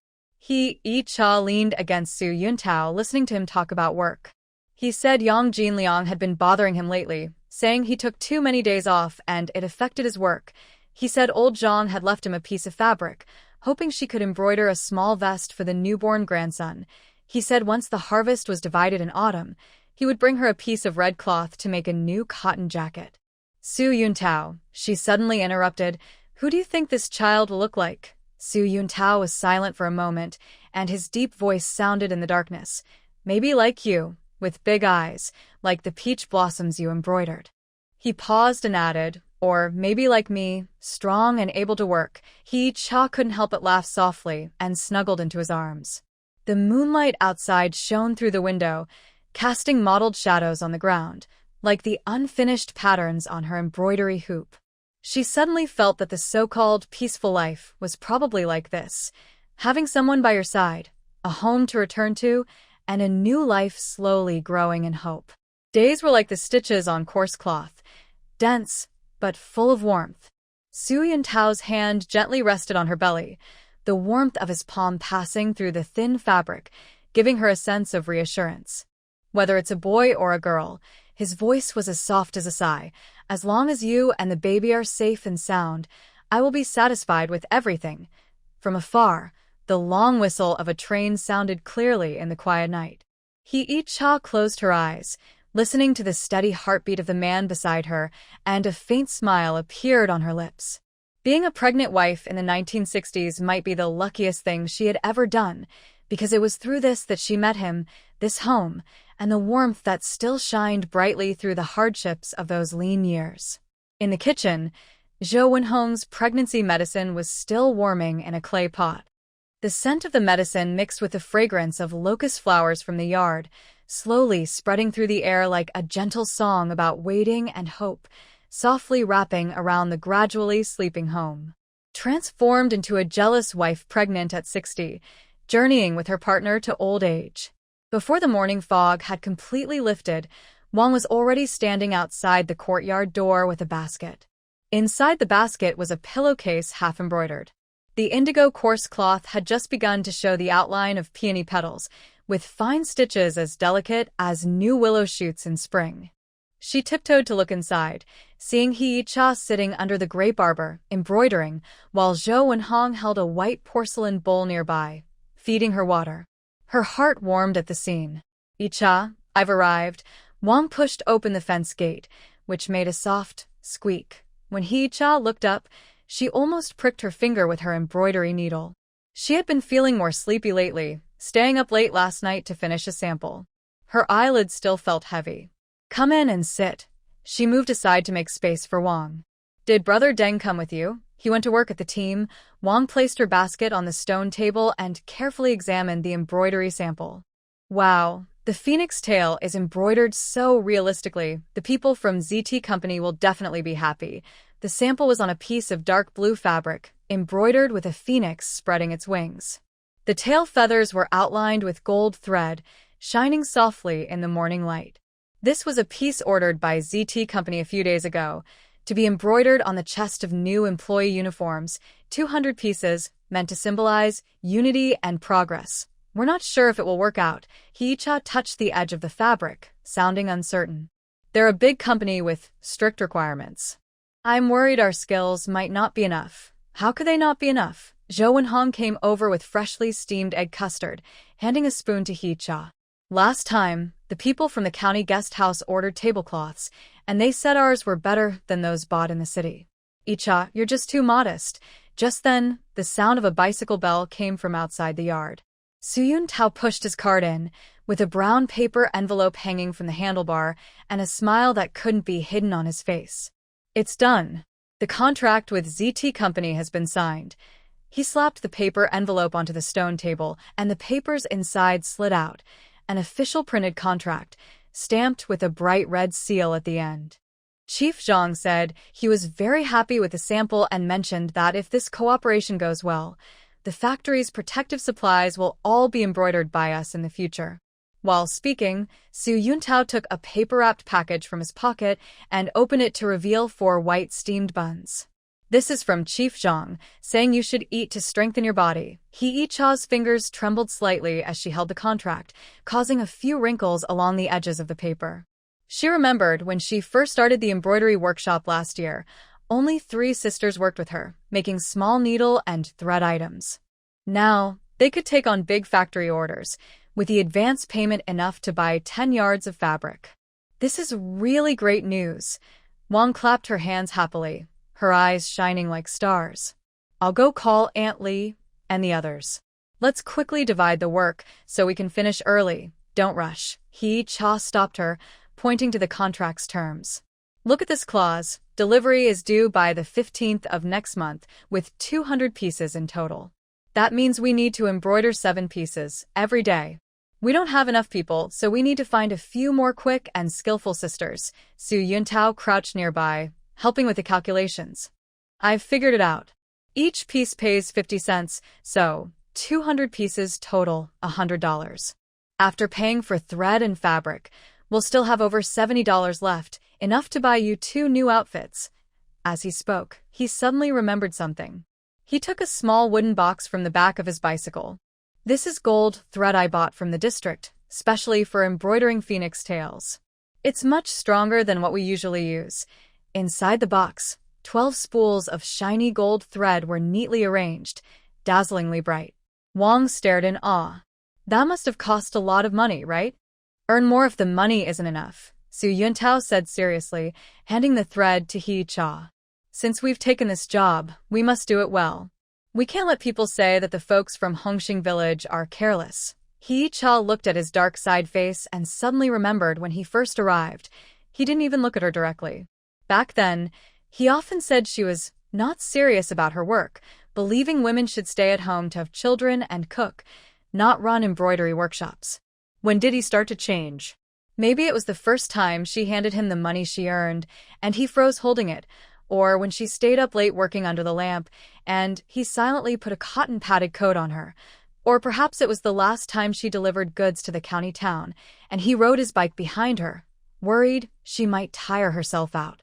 Speaker 1: Hee-cha leaned against Suyun Tao, listening to him talk about work. He said Yang Jinliang had been bothering him lately, saying he took too many days off and it affected his work. He said old Zhang had left him a piece of fabric, hoping she could embroider a small vest for the newborn grandson. He said once the harvest was divided in autumn, he would bring her a piece of red cloth to make a new cotton jacket. "Suyun Tao," she suddenly interrupted, "who do you think this child will look like?" Suyun Tao was silent for a moment, and his deep voice sounded in the darkness. "Maybe like you, with big eyes, like the peach blossoms you embroidered." He paused and added, "Or maybe like me, strong and able to work." Hee-cha couldn't help but laugh softly and snuggled into his arms. The moonlight outside shone through the window, casting mottled shadows on the ground, like the unfinished patterns on her embroidery hoop. She suddenly felt that the so-called peaceful life was probably like this: having someone by your side, a home to return to, and a new life slowly growing in hope. Days were like the stitches on coarse cloth, dense but full of warmth. Su Yuntao's hand gently rested on her belly, the warmth of his palm passing through the thin fabric, giving her a sense of reassurance. Whether it's a boy or a girl, his voice was as soft as a sigh. As long as you and the baby are safe and sound, I will be satisfied with everything. From afar, the long whistle of a train sounded clearly in the quiet night. Hee-cha closed her eyes, listening to the steady heartbeat of the man beside her, and a faint smile appeared on her lips. Being a pregnant wife in the 1960s might be the luckiest thing she had ever done, because it was through this that she met him, this home, and the warmth that still shined brightly through the hardships of those lean years. In the kitchen, Zhou Wenhong's pregnancy medicine was still warming in a clay pot. The scent of the medicine mixed with the fragrance of locust flowers from the yard, slowly spreading through the air like a gentle song about waiting and hope, softly wrapping around the gradually sleeping home. Transformed into a jealous wife pregnant at 60, journeying with her partner to old age. Before the morning fog had completely lifted, Wang was already standing outside the courtyard door with a basket. Inside the basket was a pillowcase half-embroidered. The indigo coarse cloth had just begun to show the outline of peony petals, with fine stitches as delicate as new willow shoots in spring. She tiptoed to look inside, seeing Hee-cha sitting under the grape arbor, embroidering, while Zhou Wenhong held a white porcelain bowl nearby, feeding her water. Her heart warmed at the scene. "Yi-cha, I've arrived." Wang pushed open the fence gate, which made a soft squeak. When Hee-cha looked up, she almost pricked her finger with her embroidery needle. She had been feeling more sleepy lately, staying up late last night to finish a sample. Her eyelids still felt heavy. "Come in and sit." She moved aside to make space for Wang. "Did Brother Deng come with you?" "He went to work at the team." Wang placed her basket on the stone table and carefully examined the embroidery sample. "Wow, the phoenix tail is embroidered so realistically. The people from ZT Company will definitely be happy." The sample was on a piece of dark blue fabric, embroidered with a phoenix spreading its wings. The tail feathers were outlined with gold thread, shining softly in the morning light. This was a piece ordered by ZT Company a few days ago, to be embroidered on the chest of new employee uniforms, 200 pieces, meant to symbolize unity and progress. "We're not sure if it will work out." Hee-cha touched the edge of the fabric, sounding uncertain. "They're a big company with strict requirements. I'm worried our skills might not be enough." "How could they not be enough?" Zhou Wenhong came over with freshly steamed egg custard, handing a spoon to Hee-cha. "Last time, the people from the county guest house ordered tablecloths, and they said ours were better than those bought in the city." "Yi-cha, you're just too modest." Just then, the sound of a bicycle bell came from outside the yard. Su Yuntao pushed his card in, with a brown paper envelope hanging from the handlebar and a smile that couldn't be hidden on his face. "It's done. The contract with ZT Company has been signed." He slapped the paper envelope onto the stone table, and the papers inside slid out. An official printed contract, stamped with a bright red seal at the end. Chief Zhang said he was very happy with the sample and mentioned that if this cooperation goes well, the factory's protective supplies will all be embroidered by us in the future. While speaking, Su Yuntao took a paper-wrapped package from his pocket and opened it to reveal 4 white steamed buns. "This is from Chief Zhang, saying you should eat to strengthen your body." Hee-cha's fingers trembled slightly as she held the contract, causing a few wrinkles along the edges of the paper. She remembered when she first started the embroidery workshop last year, only 3 sisters worked with her, making small needle and thread items. Now, they could take on big factory orders, with the advance payment enough to buy 10 yards of fabric. "This is really great news." Wang clapped her hands happily, her eyes shining like stars. "I'll go call Aunt Lee and the others. Let's quickly divide the work so we can finish early. Don't rush." Hee-cha stopped her, pointing to the contract's terms. "Look at this clause. Delivery is due by the 15th of next month, with 200 pieces in total." That means we need to embroider 7 pieces every day. We don't have enough people, so we need to find a few more quick and skillful sisters. Su Yuntao crouched nearby, helping with the calculations. I've figured it out. Each piece pays 50 cents, so 200 pieces total, $100. After paying for thread and fabric, we'll still have over $70 left, enough to buy you 2 new outfits. As he spoke, he suddenly remembered something. He took a small wooden box from the back of his bicycle. This is gold thread I bought from the district, specially for embroidering phoenix tails. It's much stronger than what we usually use. Inside the box, 12 spools of shiny gold thread were neatly arranged, dazzlingly bright. Wang stared in awe. That must have cost a lot of money, right? Earn more if the money isn't enough, Su Yuntao said seriously, handing the thread to He Cha. Since we've taken this job, we must do it well. We can't let people say that the folks from Hongxing village are careless. He Cha looked at his dark side face and suddenly remembered when he first arrived. He didn't even look at her directly. Back then, he often said she was not serious about her work, believing women should stay at home to have children and cook, not run embroidery workshops. When did he start to change? Maybe it was the first time she handed him the money she earned, and he froze holding it, or when she stayed up late working under the lamp, and he silently put a cotton-padded coat on her. Or perhaps it was the last time she delivered goods to the county town, and he rode his bike behind her, worried she might tire herself out.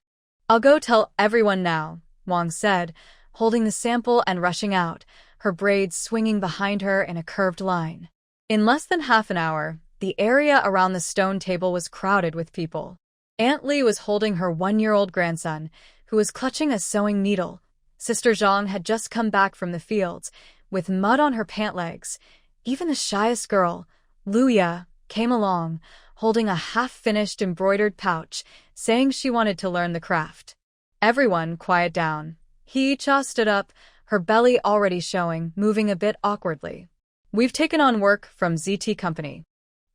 Speaker 1: I'll go tell everyone now, Wang said, holding the sample and rushing out, her braids swinging behind her in a curved line. In less than half an hour, the area around the stone table was crowded with people. Aunt Li was holding her 1-year-old grandson, who was clutching a sewing needle. Sister Zhang had just come back from the fields, with mud on her pant legs. Even the shyest girl, Luya, came along, holding a half-finished embroidered pouch, saying she wanted to learn the craft. Everyone quiet down. He Cha stood up, her belly already showing, moving a bit awkwardly. We've taken on work from ZT Company.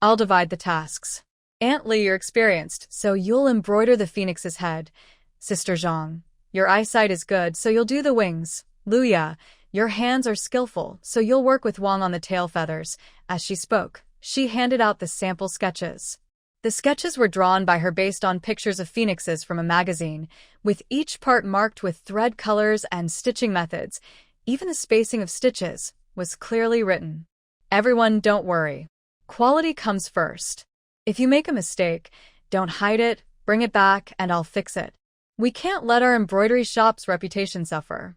Speaker 1: I'll divide the tasks. Aunt Li, you're experienced, so you'll embroider the phoenix's head. Sister Zhang, your eyesight is good, so you'll do the wings. Luya, your hands are skillful, so you'll work with Wang on the tail feathers. As she spoke, she handed out the sample sketches. The sketches were drawn by her based on pictures of phoenixes from a magazine, with each part marked with thread colors and stitching methods. Even the spacing of stitches was clearly written. Everyone, don't worry. Quality comes first. If you make a mistake, don't hide it, bring it back, and I'll fix it. We can't let our embroidery shop's reputation suffer.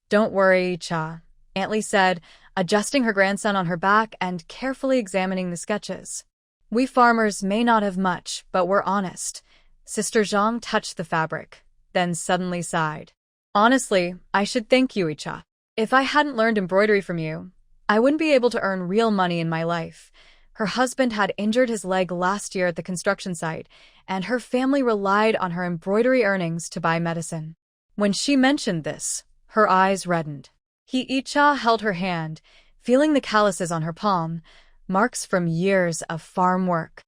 Speaker 1: Don't worry, Cha, Aunt Li said, adjusting her grandson on her back and carefully examining the sketches. We farmers may not have much, but we're honest. Sister Zhang touched the fabric, then suddenly sighed. Honestly, I should thank you, Icha. If I hadn't learned embroidery from you, I wouldn't be able to earn real money in my life. Her husband had injured his leg last year at the construction site, and her family relied on her embroidery earnings to buy medicine. When she mentioned this, her eyes reddened. Icha held her hand, feeling the calluses on her palm, marks from years of farm work.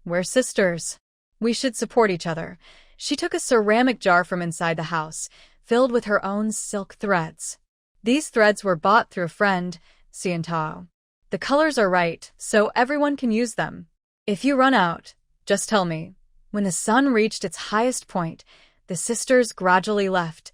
Speaker 1: We're sisters. We should support each other. She took a ceramic jar from inside the house, filled with her own silk threads. These threads were bought through a friend, Xiantao. The colors are right, so everyone can use them. If you run out, just tell me. When the sun reached its highest point, the sisters gradually left,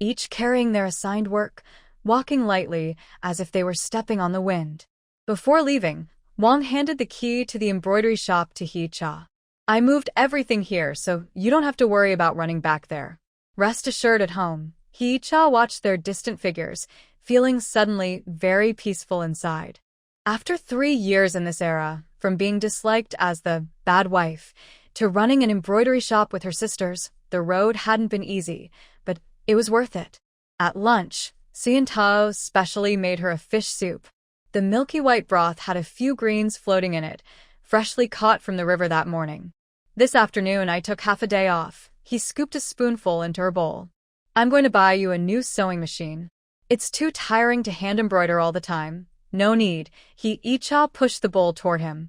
Speaker 1: each carrying their assigned work, walking lightly as if they were stepping on the wind. Before leaving, Wang handed the key to the embroidery shop to He Cha. I moved everything here, so you don't have to worry about running back there. Rest assured at home. He Cha watched their distant figures, feeling suddenly very peaceful inside. After 3 years in this era, from being disliked as the bad wife to running an embroidery shop with her sisters, the road hadn't been easy, but it was worth it. At lunch, Xiantao specially made her a fish soup. The milky white broth had a few greens floating in it, freshly caught from the river that morning. This afternoon I took half a day off. He scooped a spoonful into her bowl. I'm going to buy you a new sewing machine. It's too tiring to hand embroider all the time. No need. Icha pushed the bowl toward him.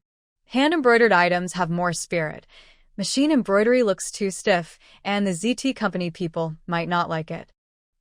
Speaker 1: Hand-embroidered items have more spirit. Machine embroidery looks too stiff, and the ZT Company people might not like it.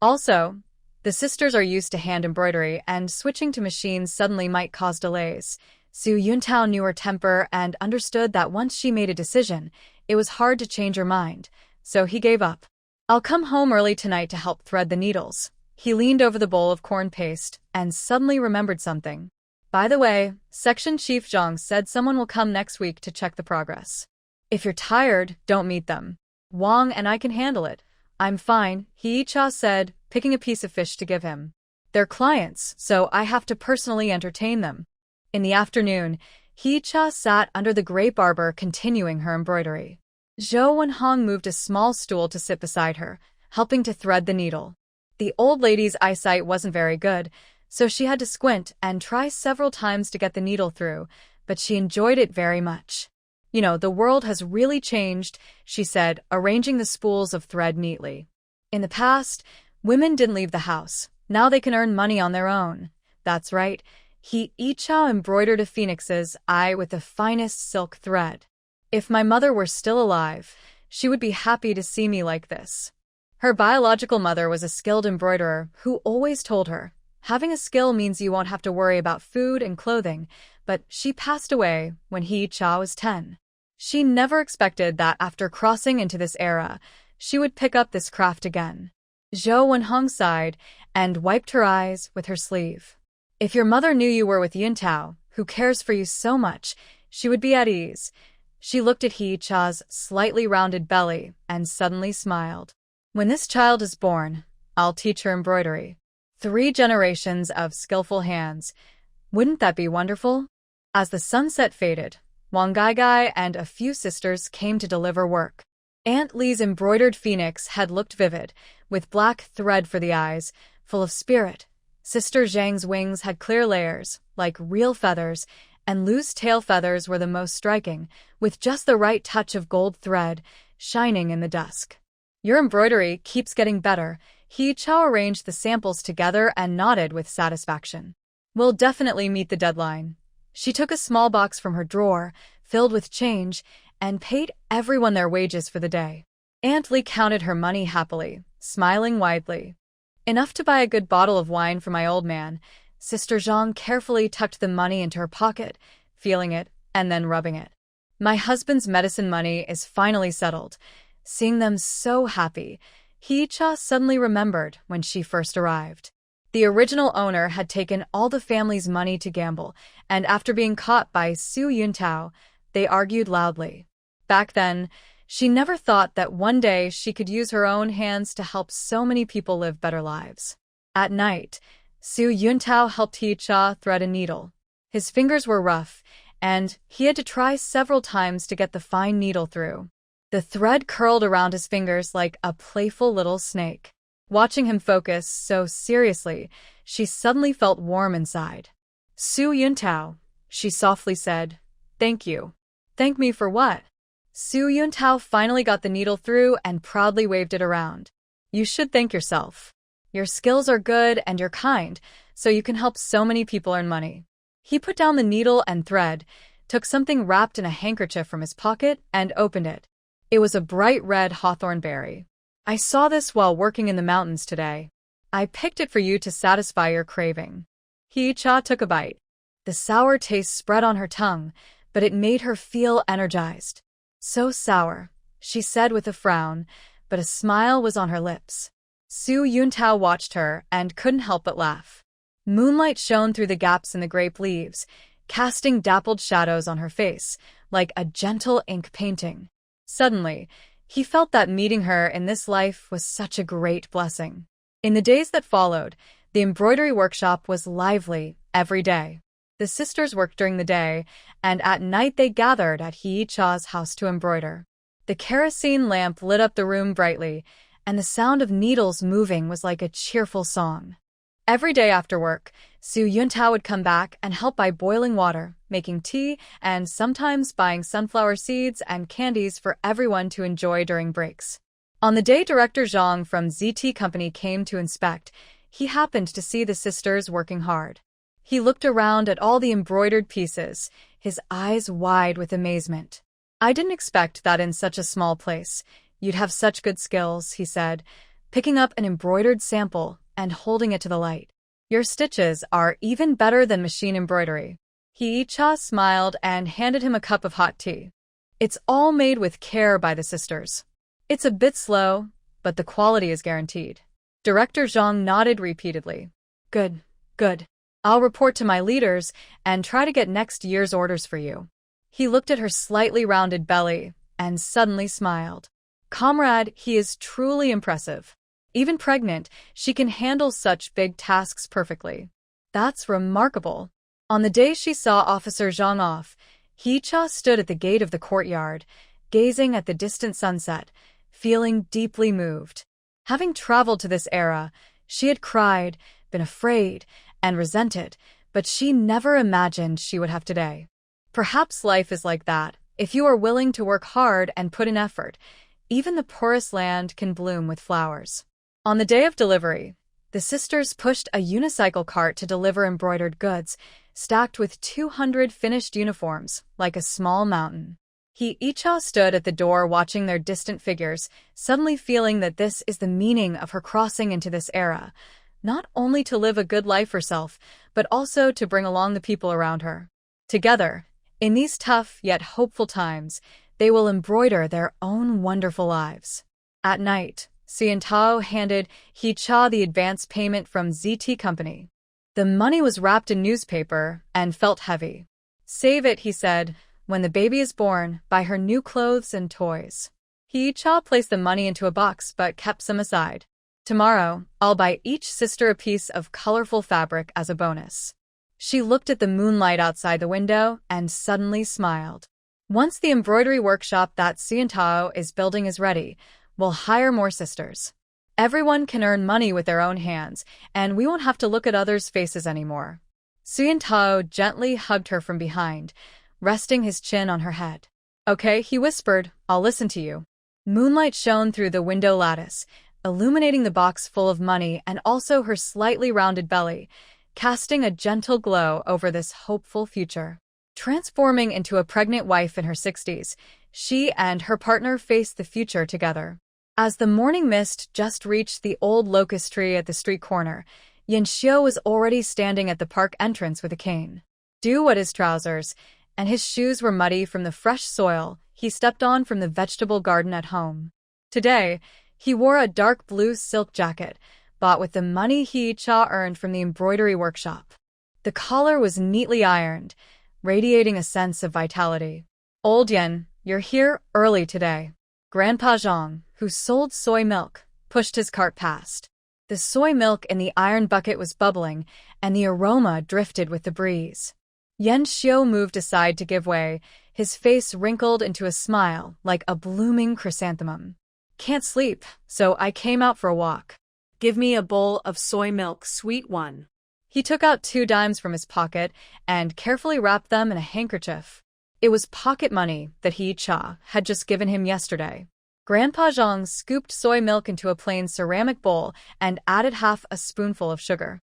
Speaker 1: Also, The sisters are used to hand embroidery, and switching to machines suddenly might cause delays. Su Yuntao knew her temper and understood that once she made a decision, it was hard to change her mind, so he gave up. I'll come home early tonight to help thread the needles. He leaned over the bowl of corn paste and suddenly remembered something. By the way, Section Chief Zhang said someone will come next week to check the progress. If you're tired, don't meet them. Wang and I can handle it. I'm fine, Hee-cha said, picking a piece of fish to give him. They're clients, so I have to personally entertain them. In the afternoon, Hee-cha sat under the grape arbor continuing her embroidery. Zhou Wenhong moved a small stool to sit beside her, helping to thread the needle. The old lady's eyesight wasn't very good, so she had to squint and try several times to get the needle through, but she enjoyed it very much. You know, the world has really changed, she said, arranging the spools of thread neatly. In the past, women didn't leave the house. Now they can earn money on their own. That's right. Hee-cha embroidered a phoenix's eye with the finest silk thread. If my mother were still alive, she would be happy to see me like this. Her biological mother was a skilled embroiderer who always told her, having a skill means you won't have to worry about food and clothing, but she passed away when Hee-cha was 10. She never expected that after crossing into this era, she would pick up this craft again. Zhou Wenhong sighed and wiped her eyes with her sleeve. If your mother knew you were with Yuntao, who cares for you so much, she would be at ease. She looked at Hee-cha's slightly rounded belly and suddenly smiled. When this child is born, I'll teach her embroidery. 3 generations of skillful hands. Wouldn't that be wonderful? As the sunset faded, Wang Gaigai and a few sisters came to deliver work. Aunt Li's embroidered phoenix had looked vivid, with black thread for the eyes, full of spirit. Sister Zhang's wings had clear layers, like real feathers, and Lu's tail feathers were the most striking, with just the right touch of gold thread, shining in the dusk. Your embroidery keeps getting better. Hee-cha arranged the samples together and nodded with satisfaction. We'll definitely meet the deadline. She took a small box from her drawer, filled with change, and paid everyone their wages for the day. Aunt Li counted her money happily, smiling widely. Enough to buy a good bottle of wine for my old man. Sister Zhang carefully tucked the money into her pocket, feeling it, and then rubbing it. My husband's medicine money is finally settled. Seeing them so happy, Hee-cha suddenly remembered when she first arrived. The original owner had taken all the family's money to gamble, and after being caught by Su Yuntao, they argued loudly. Back then, she never thought that one day she could use her own hands to help so many people live better lives. At night, Su Yuntao helped Hee-cha thread a needle. His fingers were rough, and he had to try several times to get the fine needle through. The thread curled around his fingers like a playful little snake. Watching him focus so seriously, she suddenly felt warm inside. Su Yuntao, she softly said, "Thank you." "Thank me for what?" Su Yuntao finally got the needle through and proudly waved it around. "You should thank yourself. Your skills are good and you're kind, so you can help so many people earn money." He put down the needle and thread, took something wrapped in a handkerchief from his pocket, and opened it. It was a bright red hawthorn berry. "I saw this while working in the mountains today. I picked it for you to satisfy your craving." Hee-cha took a bite. The sour taste spread on her tongue, but it made her feel energized. "So sour," she said with a frown, but a smile was on her lips. Su Yuntao watched her and couldn't help but laugh. Moonlight shone through the gaps in the grape leaves, casting dappled shadows on her face, like a gentle ink painting. Suddenly, he felt that meeting her in this life was such a great blessing. In the days that followed, the embroidery workshop was lively every day. The sisters worked during the day, and at night they gathered at Hee-cha's house to embroider. The kerosene lamp lit up the room brightly, and the sound of needles moving was like a cheerful song. Every day after work, Su Yuntao would come back and help by boiling water, making tea, and sometimes buying sunflower seeds and candies for everyone to enjoy during breaks. On the day Director Zhang from ZT Company came to inspect, he happened to see the sisters working hard. He looked around at all the embroidered pieces, his eyes wide with amazement. "I didn't expect that in such a small place. You'd have such good skills," he said, picking up an embroidered sample and holding it to the light. Your stitches are even better than machine embroidery. Hee-cha smiled and handed him a cup of hot tea. It's all made with care by the sisters. It's a bit slow, but the quality is guaranteed. Director Zhang nodded repeatedly. Good, good. I'll report to my leaders and try to get next year's orders for you. He looked at her slightly rounded belly and suddenly smiled. Comrade, he is truly impressive. Even pregnant, she can handle such big tasks perfectly. That's remarkable. On the day she saw Officer Zhang off, Hee-cha stood at the gate of the courtyard, gazing at the distant sunset, feeling deeply moved. Having traveled to this era, she had cried, been afraid, and resented, but she never imagined she would have today. Perhaps life is like that. If you are willing to work hard and put in effort, even the poorest land can bloom with flowers. On the day of delivery, the sisters pushed a unicycle cart to deliver embroidered goods, stacked with 200 finished uniforms, like a small mountain. Hee-cha stood at the door watching their distant figures, suddenly feeling that this is the meaning of her crossing into this era, not only to live a good life herself, but also to bring along the people around her. Together, in these tough yet hopeful times, they will embroider their own wonderful lives. At night, Xiantao handed Hee-cha the advance payment from ZT Company. The money was wrapped in newspaper and felt heavy. Save it, he said, when the baby is born, buy her new clothes and toys. Hee-cha placed the money into a box but kept some aside. Tomorrow, I'll buy each sister a piece of colorful fabric as a bonus. She looked at the moonlight outside the window and suddenly smiled. Once the embroidery workshop that Xiantao is building is ready, we'll hire more sisters. Everyone can earn money with their own hands, and we won't have to look at others' faces anymore. Xiantao gently hugged her from behind, resting his chin on her head. Okay, he whispered, I'll listen to you. Moonlight shone through the window lattice, illuminating the box full of money and also her slightly rounded belly, casting a gentle glow over this hopeful future. Transforming into a pregnant wife in her 60s, she and her partner faced the future together. As the morning mist just reached the old locust tree at the street corner, Yanxiu was already standing at the park entrance with a cane. Dew wet his trousers, and his shoes were muddy from the fresh soil he stepped on from the vegetable garden at home. Today, he wore a dark blue silk jacket, bought with the money Hee-cha earned from the embroidery workshop. The collar was neatly ironed, radiating a sense of vitality. Old Yen, you're here early today. Grandpa Zhang, who sold soy milk, pushed his cart past. The soy milk in the iron bucket was bubbling, and the aroma drifted with the breeze. Yanxiu moved aside to give way, his face wrinkled into a smile like a blooming chrysanthemum. Can't sleep, so I came out for a walk. Give me a bowl of soy milk, sweet one. He took out 2 dimes from his pocket and carefully wrapped them in a handkerchief. It was pocket money that Hee-cha had just given him yesterday. Grandpa Zhang scooped soy milk into a plain ceramic bowl and added half a spoonful of sugar.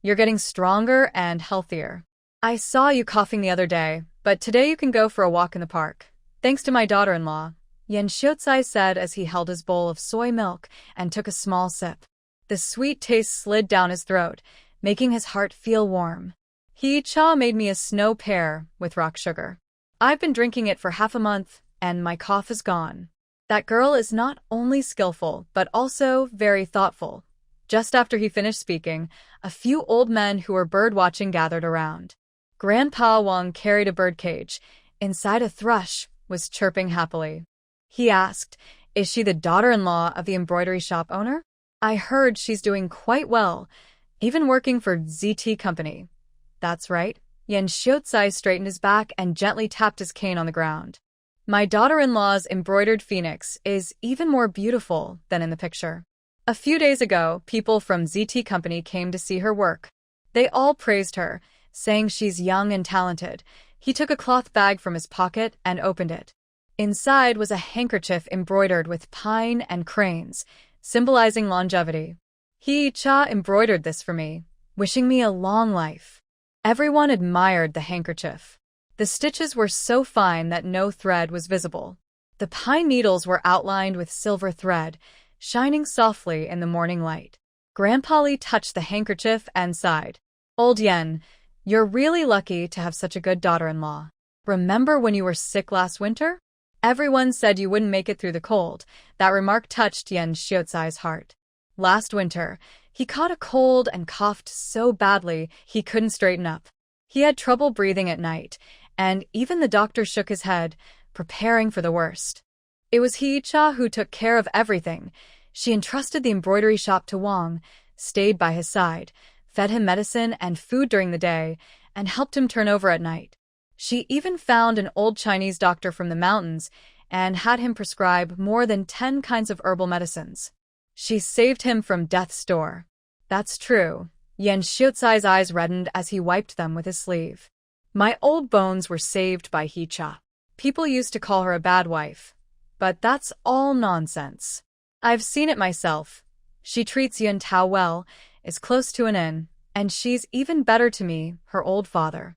Speaker 1: You're getting stronger and healthier. I saw you coughing the other day, but today you can go for a walk in the park. Thanks to my daughter-in-law, Yanxiu said as he held his bowl of soy milk and took a small sip. The sweet taste slid down his throat, making his heart feel warm. Hee-cha made me a snow pear with rock sugar. I've been drinking it for half a month, and my cough is gone. That girl is not only skillful, but also very thoughtful. Just after he finished speaking, a few old men who were bird-watching gathered around. Grandpa Wang carried a birdcage. Inside, a thrush was chirping happily. He asked, is she the daughter-in-law of the embroidery shop owner? I heard she's doing quite well, even working for ZT Company. That's right. Yanxiu straightened his back and gently tapped his cane on the ground. My daughter-in-law's embroidered phoenix is even more beautiful than in the picture. A few days ago, people from ZT Company came to see her work. They all praised her, saying she's young and talented. He took a cloth bag from his pocket and opened it. Inside was a handkerchief embroidered with pine and cranes, symbolizing longevity. Hee-cha embroidered this for me, wishing me a long life. Everyone admired the handkerchief. The stitches were so fine that no thread was visible. The pine needles were outlined with silver thread, shining softly in the morning light. Grandpa Lee touched the handkerchief and sighed. Old Yen, you're really lucky to have such a good daughter-in-law. Remember when you were sick last winter? Everyone said you wouldn't make it through the cold. That remark touched Yen Xiaozai's heart. Last winter, he caught a cold and coughed so badly he couldn't straighten up. He had trouble breathing at night, and even the doctor shook his head, preparing for the worst. It was Hee-cha who took care of everything. She entrusted the embroidery shop to Wang, stayed by his side, fed him medicine and food during the day, and helped him turn over at night. She even found an old Chinese doctor from the mountains and had him prescribe more than 10 kinds of herbal medicines. She saved him from death's door. That's true. Yen Xiaozai's eyes reddened as he wiped them with his sleeve. My old bones were saved by Hee-cha. People used to call her a bad wife. But that's all nonsense. I've seen it myself. She treats Yun Tao well, is close to an inn, and she's even better to me, her old father.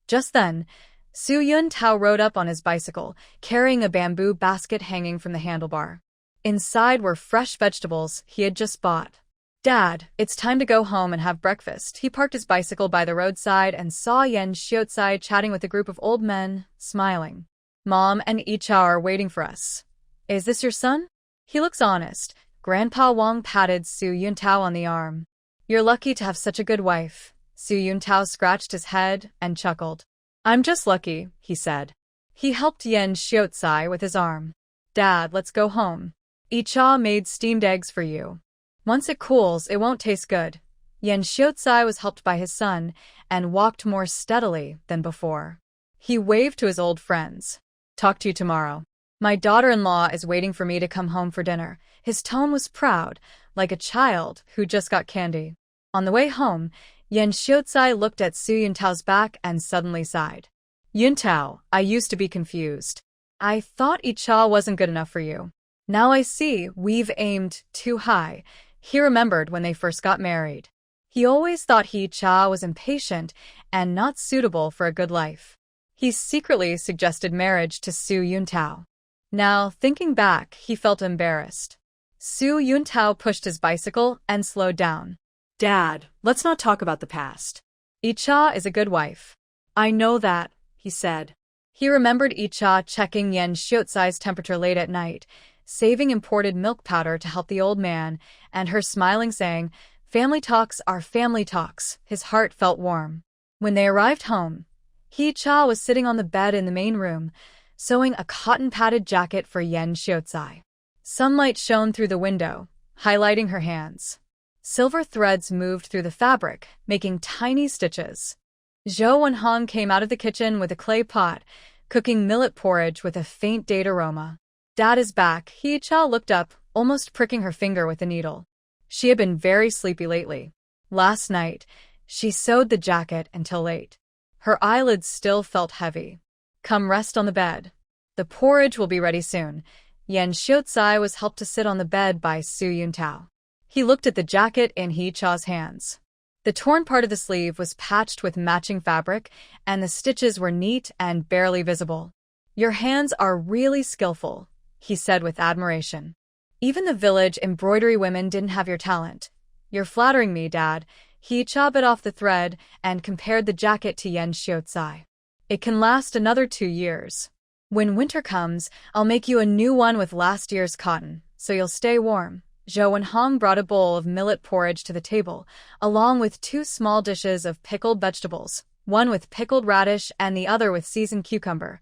Speaker 1: Just then, Su Yun Tao rode up on his bicycle, carrying a bamboo basket hanging from the handlebar. Inside were fresh vegetables he had just bought. Dad, it's time to go home and have breakfast. He parked his bicycle by the roadside and saw Yen Xiaozai chatting with a group of old men, smiling. Mom and Icha are waiting for us. Is this your son? He looks honest. Grandpa Wang patted Su Yun Tao on the arm. You're lucky to have such a good wife. Su Yun Tao scratched his head and chuckled. I'm just lucky, he said. He helped Yen Xiaozai with his arm. Dad, let's go home. Icha made steamed eggs for you. Once it cools, it won't taste good. Yen Xiaozai was helped by his son and walked more steadily than before. He waved to his old friends. Talk to you tomorrow. My daughter-in-law is waiting for me to come home for dinner. His tone was proud, like a child who just got candy. On the way home, Yen Xiaozai looked at Su Yun Tao's back and suddenly sighed. Yun Tao, I used to be confused. I thought Icha wasn't good enough for you. Now I see we've aimed too high. He remembered when they first got married. He always thought Hee-cha was impatient and not suitable for a good life. He secretly suggested marriage to Su Yun Tao. Now, thinking back, he felt embarrassed. Su Yun Tao pushed his bicycle and slowed down. Dad, let's not talk about the past. Icha is a good wife. I know that, he said. He remembered Icha checking Yen Xiaozai's temperature late at night, saving imported milk powder to help the old man, and her smiling saying, family talks are family talks. His heart felt warm. When they arrived home, Hee-cha was sitting on the bed in the main room, sewing a cotton-padded jacket for Yen Xiaozai. Sunlight shone through the window, highlighting her hands. Silver threads moved through the fabric, making tiny stitches. Zhou Wenhong came out of the kitchen with a clay pot, cooking millet porridge with a faint date aroma. Dad is back. Hee-cha looked up, almost pricking her finger with a needle. She had been very sleepy lately. Last night, she sewed the jacket until late. Her eyelids still felt heavy. Come rest on the bed. The porridge will be ready soon. Yen Xiaozai was helped to sit on the bed by Su Yun Tao. He looked at the jacket in Hee-cha's hands. The torn part of the sleeve was patched with matching fabric, and the stitches were neat and barely visible. Your hands are really skillful, he said with admiration. Even the village embroidery women didn't have your talent. You're flattering me, Dad. Hee-cha bit off the thread and compared the jacket to Yen Xiaozai. It can last another 2 years. When winter comes, I'll make you a new one with last year's cotton, so you'll stay warm. Zhou Wenhong brought a bowl of millet porridge to the table, along with 2 small dishes of pickled vegetables, one with pickled radish and the other with seasoned cucumber,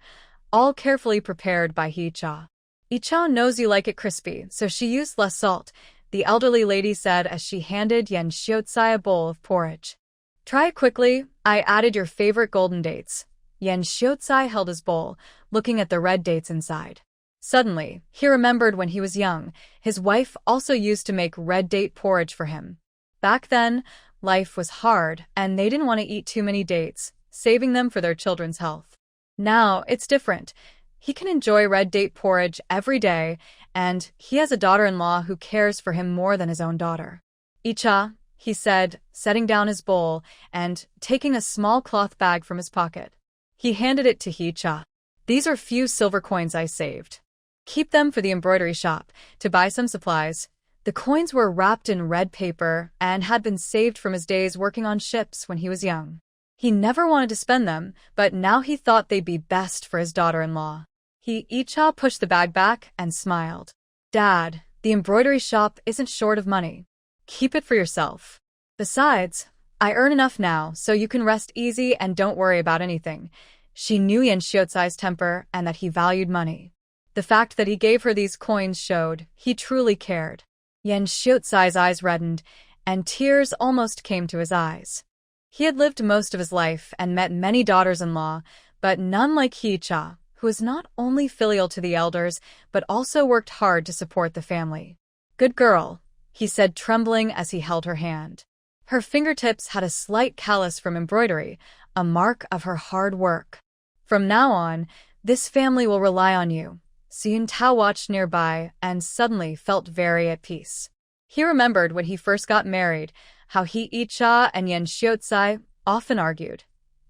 Speaker 1: all carefully prepared by Hee-cha. Icha knows you like it crispy, so she used less salt, the elderly lady said as she handed Yen Xiaozai a bowl of porridge. Try it quickly. I added your favorite golden dates. Yen Xiaozai held his bowl, looking at the red dates inside. Suddenly, he remembered when he was young, his wife also used to make red date porridge for him. Back then, life was hard, and they didn't want to eat too many dates, saving them for their children's health. Now, it's different. He can enjoy red date porridge every day, and he has a daughter-in-law who cares for him more than his own daughter. Icha, he said, setting down his bowl and taking a small cloth bag from his pocket. He handed it to Hee-cha. These are few silver coins I saved. Keep them for the embroidery shop, to buy some supplies. The coins were wrapped in red paper and had been saved from his days working on ships when he was young. He never wanted to spend them, but now he thought they'd be best for his daughter-in-law. Icha pushed the bag back and smiled. Dad, the embroidery shop isn't short of money. Keep it for yourself. Besides, I earn enough now, so you can rest easy and don't worry about anything. She knew Yan Xiaotsai's temper and that he valued money. The fact that he gave her these coins showed he truly cared. Yan Xiaotsai's eyes reddened, and tears almost came to his eyes. He had lived most of his life and met many daughters-in-law, but none like Icha, who was not only filial to the elders, but also worked hard to support the family. Good girl, he said, trembling as he held her hand. Her fingertips had a slight callus from embroidery, a mark of her hard work. From now on, this family will rely on you. Yun Tao watched nearby and suddenly felt very at peace. He remembered when he first got married, how Icha and Yan Xiaotsai often argued.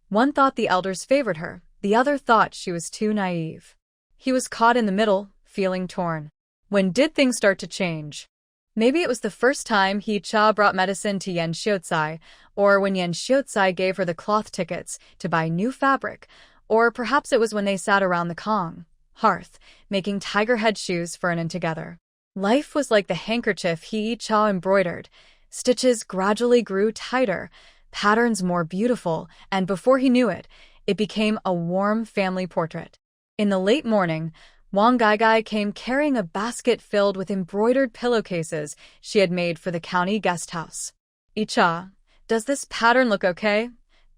Speaker 1: One thought the elders favored her, the other thought she was too naive. He was caught in the middle, feeling torn. When did things start to change? Maybe it was the first time Icha brought medicine to Yan Xiaotsai, or when Yan Xiaotsai gave her the cloth tickets to buy new fabric, or perhaps it was when they sat around the hearth, making tiger head shoes for and together. Life was like the handkerchief Icha embroidered. Stitches gradually grew tighter, patterns more beautiful, and before he knew it, it became a warm family portrait. In the late morning, Wang Gaigai came carrying a basket filled with embroidered pillowcases she had made for the county guest house. Icha, does this pattern look okay?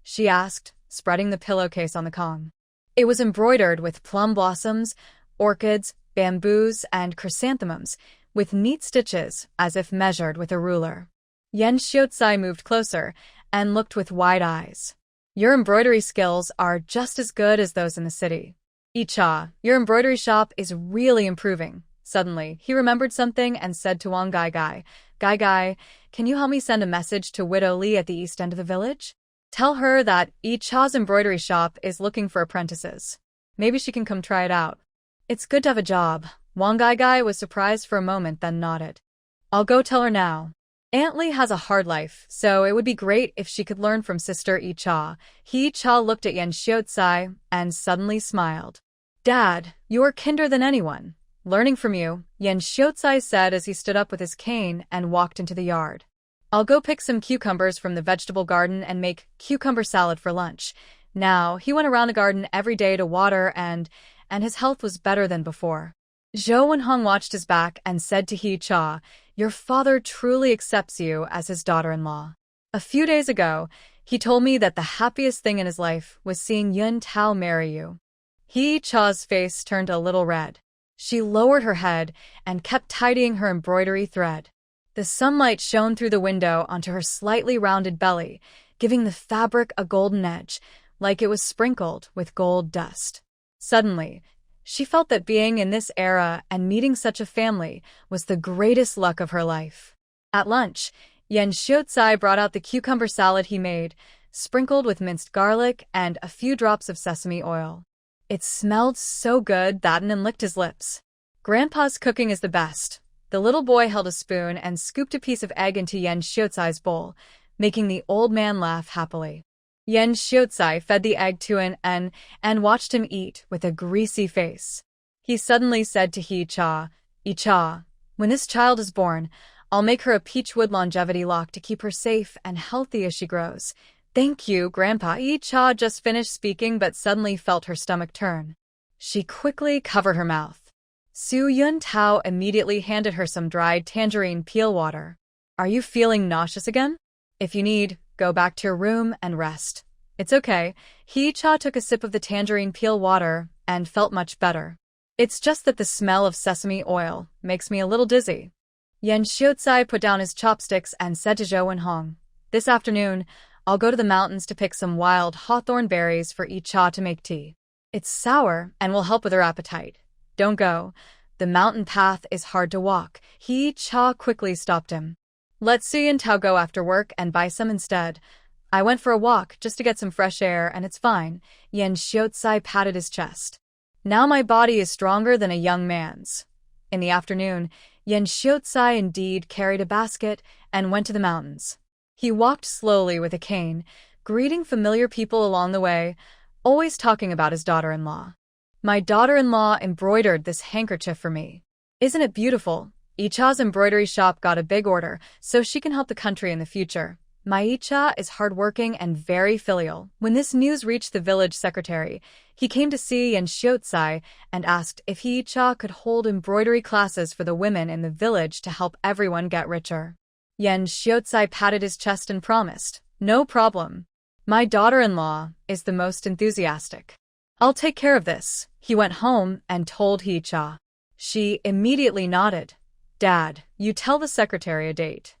Speaker 1: She asked, spreading the pillowcase on the Kong. It was embroidered with plum blossoms, orchids, bamboos, and chrysanthemums, with neat stitches, as if measured with a ruler. Yan Xiaotsai moved closer and looked with wide eyes. Your embroidery skills are just as good as those in the city. Icha, your embroidery shop is really improving. Suddenly, he remembered something and said to Wang Gaigai, Gaigai, can you help me send a message to Widow Li at the east end of the village? Tell her that Icha's embroidery shop is looking for apprentices. Maybe she can come try it out. It's good to have a job. Wang Gaigai was surprised for a moment, then nodded. I'll go tell her now. Aunt Li has a hard life, so it would be great if she could learn from Sister Icha. Icha looked at Yan Xiaotsai and suddenly smiled. Dad, you're kinder than anyone. Learning from you, Yan Xiaotsai said as he stood up with his cane and walked into the yard. I'll go pick some cucumbers from the vegetable garden and make cucumber salad for lunch. Now, he went around the garden every day to water and his health was better than before. Zhou Wenhong watched his back and said to Icha, your father truly accepts you as his daughter-in-law. A few days ago, he told me that the happiest thing in his life was seeing Yun Tao marry you. Icha's face turned a little red. She lowered her head and kept tidying her embroidery thread. The sunlight shone through the window onto her slightly rounded belly, giving the fabric a golden edge, like it was sprinkled with gold dust. Suddenly, she felt that being in this era and meeting such a family was the greatest luck of her life. At lunch, Yan Xiaotsai brought out the cucumber salad he made, sprinkled with minced garlic and a few drops of sesame oil. It smelled so good that Nan licked his lips. Grandpa's cooking is the best. The little boy held a spoon and scooped a piece of egg into Yan Xiaotsai's bowl, making the old man laugh happily. Yan Xiaotsai fed the egg to An and watched him eat with a greasy face. He suddenly said to Icha, Icha, when this child is born, I'll make her a peachwood longevity lock to keep her safe and healthy as she grows. Thank you, Grandpa. Icha just finished speaking but suddenly felt her stomach turn. She quickly covered her mouth. Su Yun Tao immediately handed her some dried tangerine peel water. Are you feeling nauseous again? If you need, go back to your room and rest. It's okay. Icha took a sip of the tangerine peel water and felt much better. It's just that the smell of sesame oil makes me a little dizzy. Yan Xiaotsai put down his chopsticks and said to Zhou Wenhong, this afternoon, I'll go to the mountains to pick some wild hawthorn berries for Icha to make tea. It's sour and will help with her appetite. Don't go. The mountain path is hard to walk. Icha quickly stopped him. Let Su Yun Tao go after work and buy some instead. I went for a walk just to get some fresh air and it's fine. Yan Xiaotsai patted his chest. Now my body is stronger than a young man's. In the afternoon, Yen Xiaozai indeed carried a basket and went to the mountains. He walked slowly with a cane, greeting familiar people along the way, always talking about his daughter-in-law. My daughter-in-law embroidered this handkerchief for me. Isn't it beautiful? Icha's embroidery shop got a big order, so she can help the country in the future. My Icha is hardworking and very filial. When this news reached the village secretary, he came to see Yen Xiaozai and asked if Icha could hold embroidery classes for the women in the village to help everyone get richer. Yen Xiaozai patted his chest and promised, "No problem. My daughter-in-law is the most enthusiastic. I'll take care of this." He went home and told Icha. She immediately nodded. "Dad, you tell the secretary a date.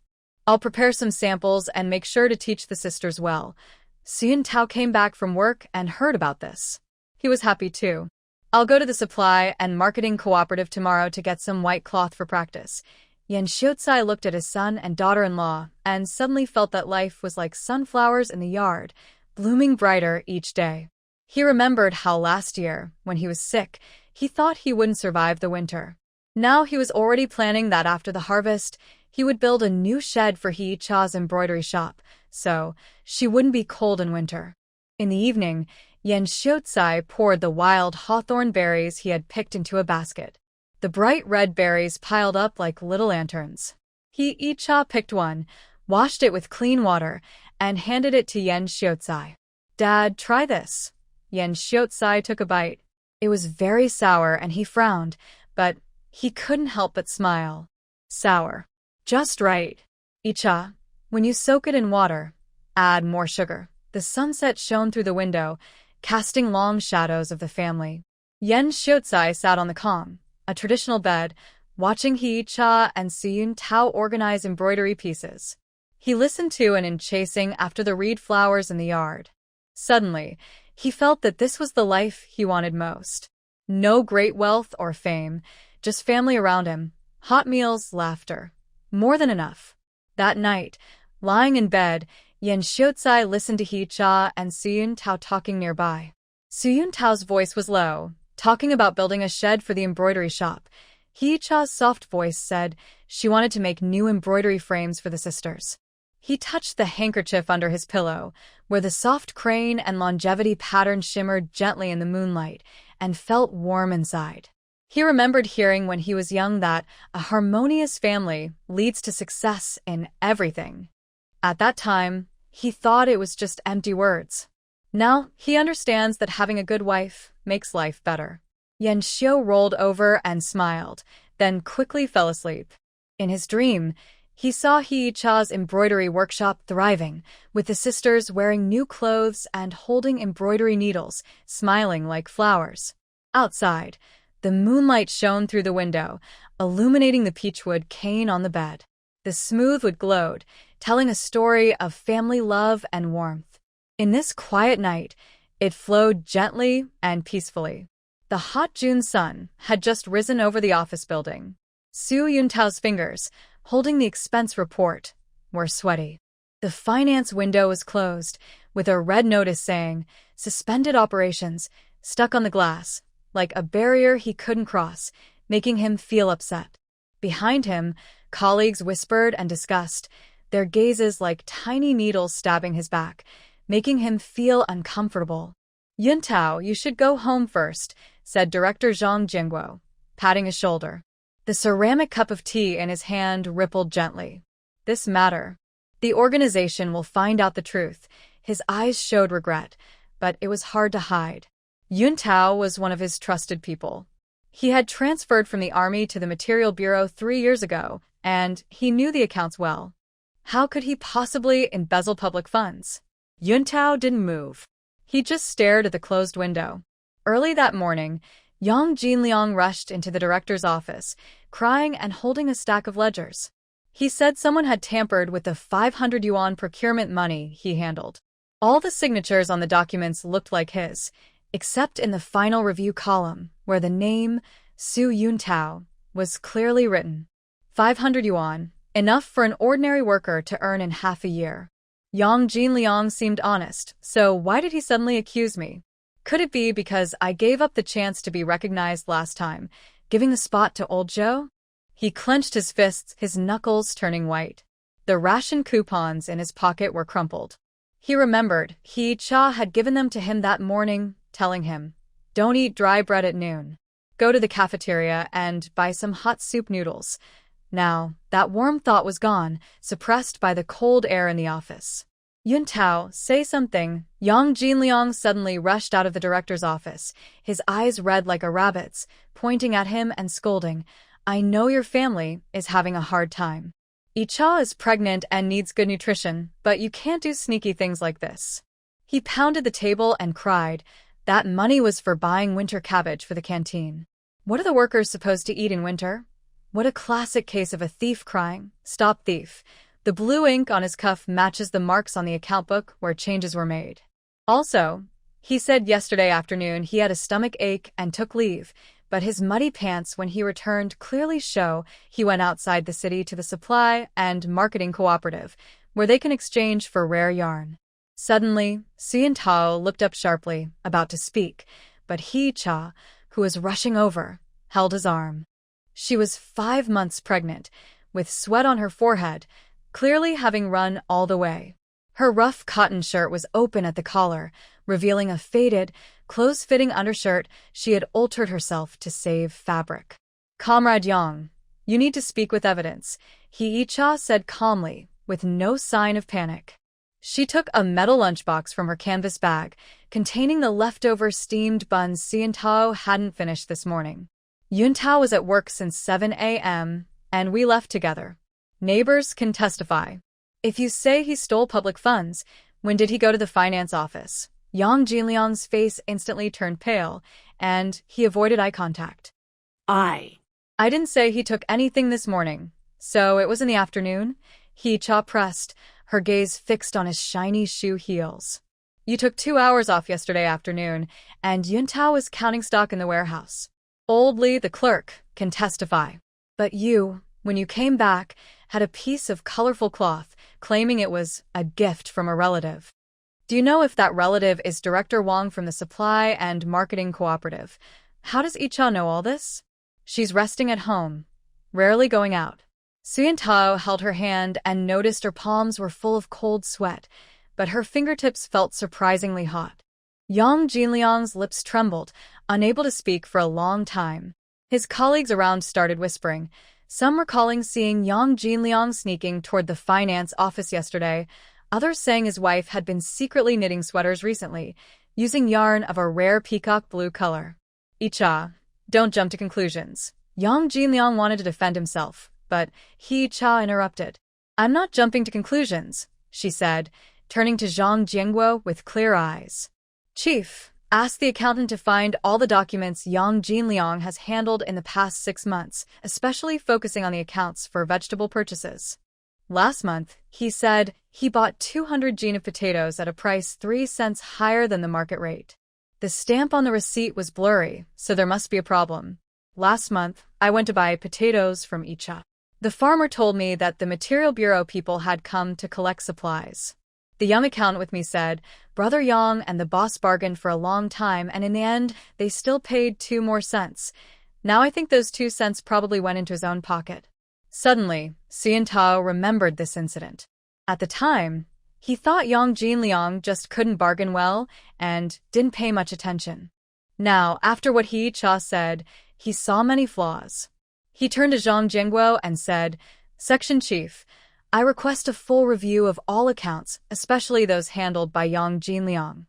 Speaker 1: I'll prepare some samples and make sure to teach the sisters well." Suyun Tao came back from work and heard about this. He was happy too. "I'll go to the supply and marketing cooperative tomorrow to get some white cloth for practice." Yen Xiaozai looked at his son and daughter-in-law and suddenly felt that life was like sunflowers in the yard, blooming brighter each day. He remembered how last year, when he was sick, he thought he wouldn't survive the winter. Now he was already planning that after the harvest, he would build a new shed for Hee-cha's embroidery shop, so she wouldn't be cold in winter. In the evening, Yen Xiaozai poured the wild hawthorn berries he had picked into a basket. The bright red berries piled up like little lanterns. Hee-cha picked one, washed it with clean water, and handed it to Yen Xiaozai. "Dad, try this." Yen Xiaozai took a bite. It was very sour and he frowned, but he couldn't help but smile. "Sour. Just right. Icha, when you soak it in water, add more sugar." The sunset shone through the window, casting long shadows of the family. Yen Xiaozai sat on the calm, a traditional bed, watching Hee-cha and Suyun Tao organize embroidery pieces. He listened to and chasing after the reed flowers in the yard. Suddenly, he felt that this was the life he wanted most. No great wealth or fame, just family around him, hot meals, laughter. More than enough. That night, lying in bed, Yen Xiaozai listened to Hee-cha and Suyun Tao talking nearby. Suyun Tao's voice was low, talking about building a shed for the embroidery shop. Hee-cha's soft voice said she wanted to make new embroidery frames for the sisters. He touched the handkerchief under his pillow, where the soft crane and longevity pattern shimmered gently in the moonlight, and felt warm inside. He remembered hearing when he was young that a harmonious family leads to success in everything. At that time, he thought it was just empty words. Now, he understands that having a good wife makes life better. Yen Xiao rolled over and smiled, then quickly fell asleep. In his dream, he saw Hee-cha's embroidery workshop thriving, with the sisters wearing new clothes and holding embroidery needles, smiling like flowers. Outside, the moonlight shone through the window, illuminating the peachwood cane on the bed. The smooth wood glowed, telling a story of family love and warmth. In this quiet night, it flowed gently and peacefully. The hot June sun had just risen over the office building. Suyun Tao's fingers, holding the expense report, were sweaty. The finance window was closed, with a red notice saying, "Suspended operations," stuck on the glass, like a barrier he couldn't cross, making him feel upset. Behind him, colleagues whispered and discussed, their gazes like tiny needles stabbing his back, making him feel uncomfortable. "Yun Tao, you should go home first," said Director Zhang Jingguo, patting his shoulder. The ceramic cup of tea in his hand rippled gently. "This matter. The organization will find out the truth." His eyes showed regret, but it was hard to hide. Yun Tao was one of his trusted people. He had transferred from the army to the Material Bureau 3 years ago, and he knew the accounts well. How could he possibly embezzle public funds? Yun Tao didn't move. He just stared at the closed window. Early that morning, Yang Jinliang rushed into the director's office, crying and holding a stack of ledgers. He said someone had tampered with the 500 yuan procurement money he handled. All the signatures on the documents looked like his, except in the final review column, where the name, Suyun Tao, was clearly written. 500 yuan, enough for an ordinary worker to earn in half a year. Yang Jinliang seemed honest, so why did he suddenly accuse me? Could it be because I gave up the chance to be recognized last time, giving the spot to old Zhou? He clenched his fists, his knuckles turning white. The ration coupons in his pocket were crumpled. He remembered Hee-cha had given them to him that morning, telling him, "Don't eat dry bread at noon. Go to the cafeteria and buy some hot soup noodles." Now, that warm thought was gone, suppressed by the cold air in the office. "Yuntao, say something." Yang Jinliang suddenly rushed out of the director's office, his eyes red like a rabbit's, pointing at him and scolding, "I know your family is having a hard time. Icha is pregnant and needs good nutrition, but you can't do sneaky things like this." He pounded the table and cried, "That money was for buying winter cabbage for the canteen. What are the workers supposed to eat in winter?" What a classic case of a thief crying, "Stop thief." The blue ink on his cuff matches the marks on the account book where changes were made. Also, he said yesterday afternoon he had a stomach ache and took leave, but his muddy pants when he returned clearly show he went outside the city to the supply and marketing cooperative, where they can exchange for rare yarn. Suddenly, Sien Tao looked up sharply, about to speak, but Hee-cha, who was rushing over, held his arm. She was 5 months pregnant, with sweat on her forehead, clearly having run all the way. Her rough cotton shirt was open at the collar, revealing a faded, close-fitting undershirt she had altered herself to save fabric. "Comrade Yang, you need to speak with evidence," Hee-cha said calmly, with no sign of panic. She took a metal lunchbox from her canvas bag, containing the leftover steamed buns Sien Tao hadn't finished this morning. "Yuntao was at work since 7 a.m., and we left together. Neighbors can testify. If you say he stole public funds, when did he go to the finance office?" Yang Jinliang's face instantly turned pale, and he avoided eye contact. I didn't say he took anything this morning, so it was in the afternoon?" Hee-cha pressed, her gaze fixed on his shiny shoe heels. "You took 2 hours off yesterday afternoon, and Yuntao was counting stock in the warehouse. Old Lee, the clerk, can testify. But you, when you came back, had a piece of colorful cloth, claiming it was a gift from a relative. Do you know if that relative is Director Wang from the Supply and Marketing Cooperative? How does Icha know all this? She's resting at home, rarely going out." Sien Tao held her hand and noticed her palms were full of cold sweat, but her fingertips felt surprisingly hot. Yang Jinliang's lips trembled, unable to speak for a long time. His colleagues around started whispering, some recalling seeing Yang Jinliang sneaking toward the finance office yesterday, others saying his wife had been secretly knitting sweaters recently, using yarn of a rare peacock blue color. "Icha, don't jump to conclusions." Yang Jinliang wanted to defend himself, but Hee-cha interrupted. "I'm not jumping to conclusions," she said, turning to Zhang Jianguo with clear eyes. "Chief, ask the accountant to find all the documents Yang Jinliang has handled in the past 6 months, especially focusing on the accounts for vegetable purchases. Last month, he said he bought 200 jin of potatoes at a price 3 cents higher than the market rate. The stamp on the receipt was blurry, so there must be a problem. Last month, I went to buy potatoes from Icha. The farmer told me that the Material Bureau people had come to collect supplies. The young accountant with me said, Brother Yang and the boss bargained for a long time, and in the end, they still paid 2 more cents. Now I think those 2 cents probably went into his own pocket." Suddenly, Sien Tao remembered this incident. At the time, he thought Yang Jinliang just couldn't bargain well and didn't pay much attention. Now, after what Hee-cha said, he saw many flaws. He turned to Zhang Jianguo and said, "Section Chief, I request a full review of all accounts, especially those handled by Yang Jinliang."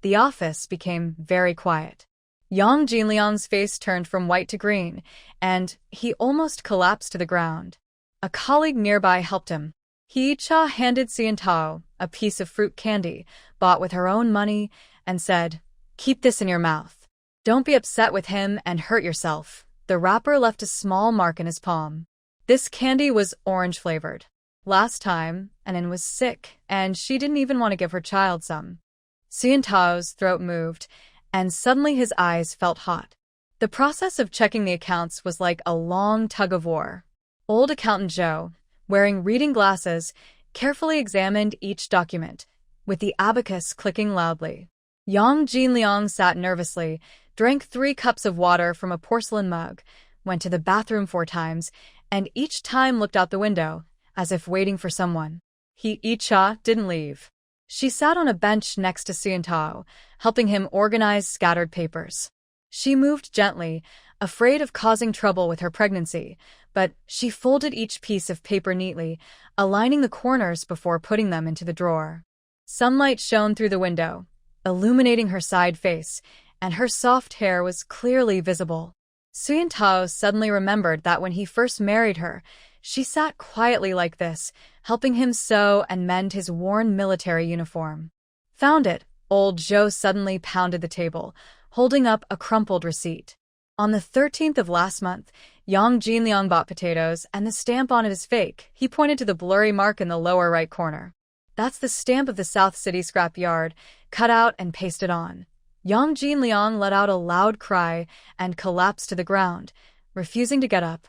Speaker 1: The office became very quiet. Yang Jinliang's face turned from white to green, and he almost collapsed to the ground. A colleague nearby helped him. Hee-cha handed Sien Tao a piece of fruit candy, bought with her own money, and said, "Keep this in your mouth. Don't be upset with him and hurt yourself." The wrapper left a small mark in his palm. This candy was orange-flavored. Last time, Anan was sick, and she didn't even want to give her child some. Sien Tao's throat moved, and suddenly his eyes felt hot. The process of checking the accounts was like a long tug-of-war. Old accountant Zhou, wearing reading glasses, carefully examined each document, with the abacus clicking loudly. Yang Jinliang sat nervously, drank 3 cups of water from a porcelain mug, went to the bathroom 4 times, and each time looked out the window, as if waiting for someone. Hee-cha didn't leave. She sat on a bench next to Seon-tao, helping him organize scattered papers. She moved gently, afraid of causing trouble with her pregnancy, but she folded each piece of paper neatly, aligning the corners before putting them into the drawer. Sunlight shone through the window, illuminating her side face, and her soft hair was clearly visible. Seon-tao suddenly remembered that when he first married her, she sat quietly like this, helping him sew and mend his worn military uniform. Found it, old Zhou suddenly pounded the table, holding up a crumpled receipt. On the 13th of last month, Yang Jinliang bought potatoes, and the stamp on it is fake. He pointed to the blurry mark in the lower right corner. That's the stamp of the South City scrap yard, cut out and pasted on. Yang Jinliang let out a loud cry and collapsed to the ground, refusing to get up.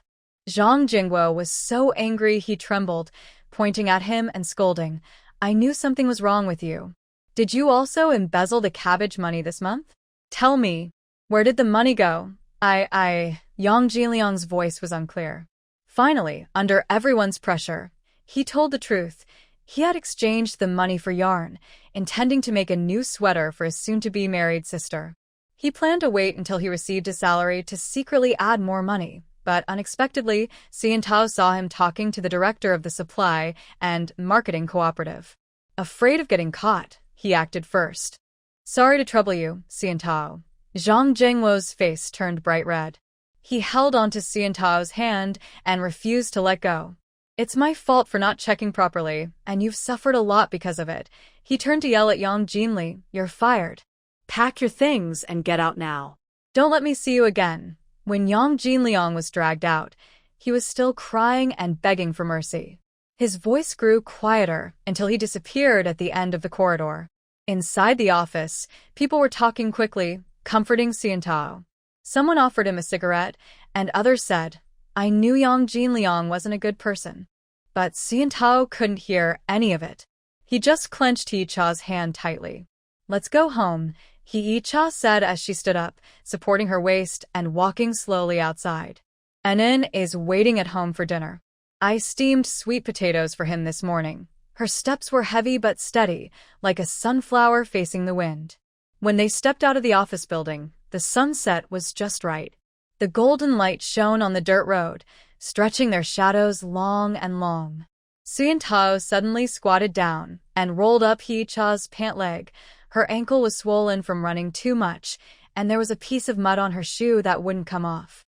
Speaker 1: Zhang Jingguo was so angry he trembled, pointing at him and scolding, "I knew something was wrong with you. Did you also embezzle the cabbage money this month? Tell me, where did the money go?" Yang Jinliang's voice was unclear. Finally, under everyone's pressure, he told the truth. He had exchanged the money for yarn, intending to make a new sweater for his soon-to-be married sister. He planned to wait until he received a salary to secretly add more money, but unexpectedly, Seon-tao saw him talking to the director of the supply and marketing cooperative. Afraid of getting caught, he acted first. "Sorry to trouble you, Seon-tao." Zhang Jingguo's face turned bright red. He held onto Seon-tao's hand and refused to let go. "It's my fault for not checking properly, and you've suffered a lot because of it." He turned to yell at Yang Jinli, "You're fired. Pack your things and get out now. Don't let me see you again." When Yang Jinliang was dragged out, he was still crying and begging for mercy. His voice grew quieter until he disappeared at the end of the corridor. Inside the office, people were talking quickly, comforting Seon-tao. Someone offered him a cigarette, and others said, "I knew Yang Jinliang wasn't a good person." But Seon-tao couldn't hear any of it. He just clenched Hee-cha's hand tightly. "Let's go home," Hee-cha said as she stood up, supporting her waist and walking slowly outside. "Anin is waiting at home for dinner. I steamed sweet potatoes for him this morning." Her steps were heavy but steady, like a sunflower facing the wind. When they stepped out of the office building, the sunset was just right. The golden light shone on the dirt road, stretching their shadows long and long. Seon-tao suddenly squatted down and rolled up Hee-cha's pant leg. Her ankle was swollen from running too much, and there was a piece of mud on her shoe that wouldn't come off.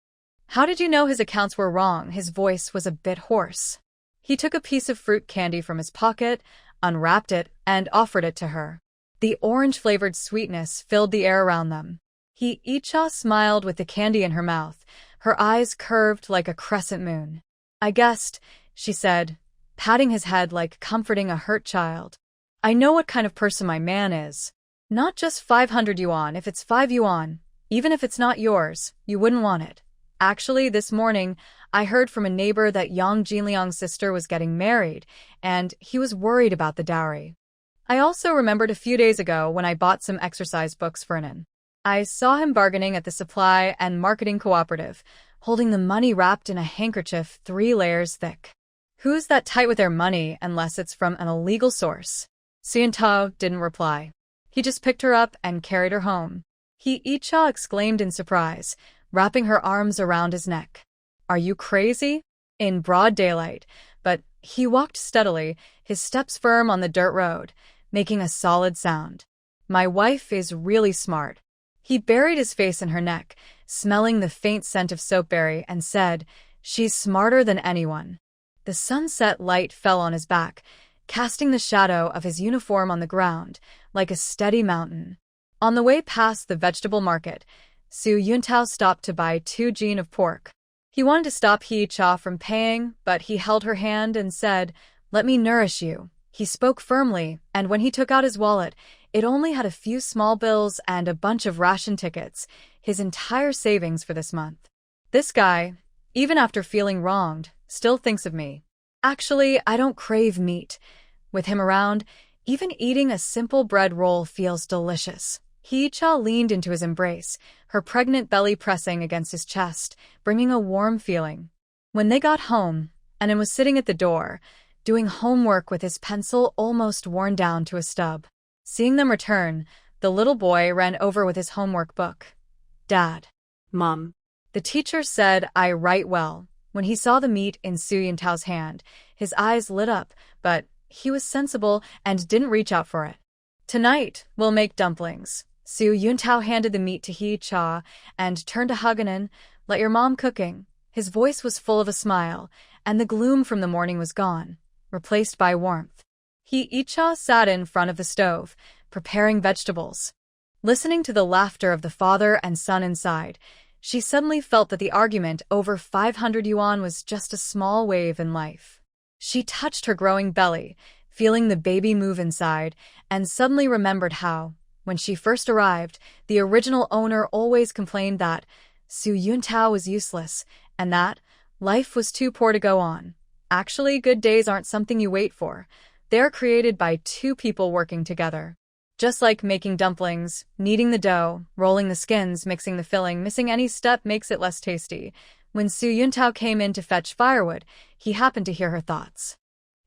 Speaker 1: "How did you know his accounts were wrong?" His voice was a bit hoarse. He took a piece of fruit candy from his pocket, unwrapped it, and offered it to her. The orange-flavored sweetness filled the air around them. Hee-cha smiled with the candy in her mouth, her eyes curved like a crescent moon. "I guessed," she said, patting his head like comforting a hurt child. "I know what kind of person my man is. Not just 500 yuan. If it's 5 yuan, even if it's not yours, you wouldn't want it. Actually, this morning, I heard from a neighbor that Yang Jinliang's sister was getting married, and he was worried about the dowry. I also remembered a few days ago when I bought some exercise books for Anin. I saw him bargaining at the supply and marketing cooperative, holding the money wrapped in a handkerchief 3 layers thick. Who's that tight with their money unless it's from an illegal source?" Seon-tao didn't reply. He just picked her up and carried her home. Hee-cha exclaimed in surprise, wrapping her arms around his neck. "Are you crazy?" In broad daylight, but he walked steadily, his steps firm on the dirt road, making a solid sound. "My wife is really smart." He buried his face in her neck, smelling the faint scent of soapberry, and said, "She's smarter than anyone." The sunset light fell on his back, casting the shadow of his uniform on the ground, like a steady mountain. On the way past the vegetable market, Su Yuntao stopped to buy 2 jin of pork. He wanted to stop Hee-cha from paying, but he held her hand and said, "Let me nourish you." He spoke firmly, and when he took out his wallet, it only had a few small bills and a bunch of ration tickets, his entire savings for this month. "This guy, even after feeling wronged, still thinks of me. Actually, I don't crave meat. With him around, even eating a simple bread roll feels delicious." Hee-cha leaned into his embrace, her pregnant belly pressing against his chest, bringing a warm feeling. When they got home, Anan was sitting at the door, doing homework with his pencil almost worn down to a stub. Seeing them return, the little boy ran over with his homework book. "Dad."
Speaker 2: Mom.
Speaker 1: The teacher said, "I write well." When he saw the meat in Su Yuntao's hand, his eyes lit up, but he was sensible and didn't reach out for it. "Tonight, we'll make dumplings." Su Yuntao handed the meat to Hee-cha and turned to Haganan. "Let your mom cooking." His voice was full of a smile, and the gloom from the morning was gone, replaced by warmth. Hee-cha sat in front of the stove, preparing vegetables. Listening to the laughter of the father and son inside, she suddenly felt that the argument over 500 yuan was just a small wave in life. She touched her growing belly, feeling the baby move inside, and suddenly remembered how, when she first arrived, the original owner always complained that Su Yuntao was useless, and that life was too poor to go on. Actually, good days aren't something you wait for. They're created by two people working together. Just like making dumplings, kneading the dough, rolling the skins, mixing the filling, missing any step makes it less tasty. When Su Yuntao came in to fetch firewood, he happened to hear her thoughts.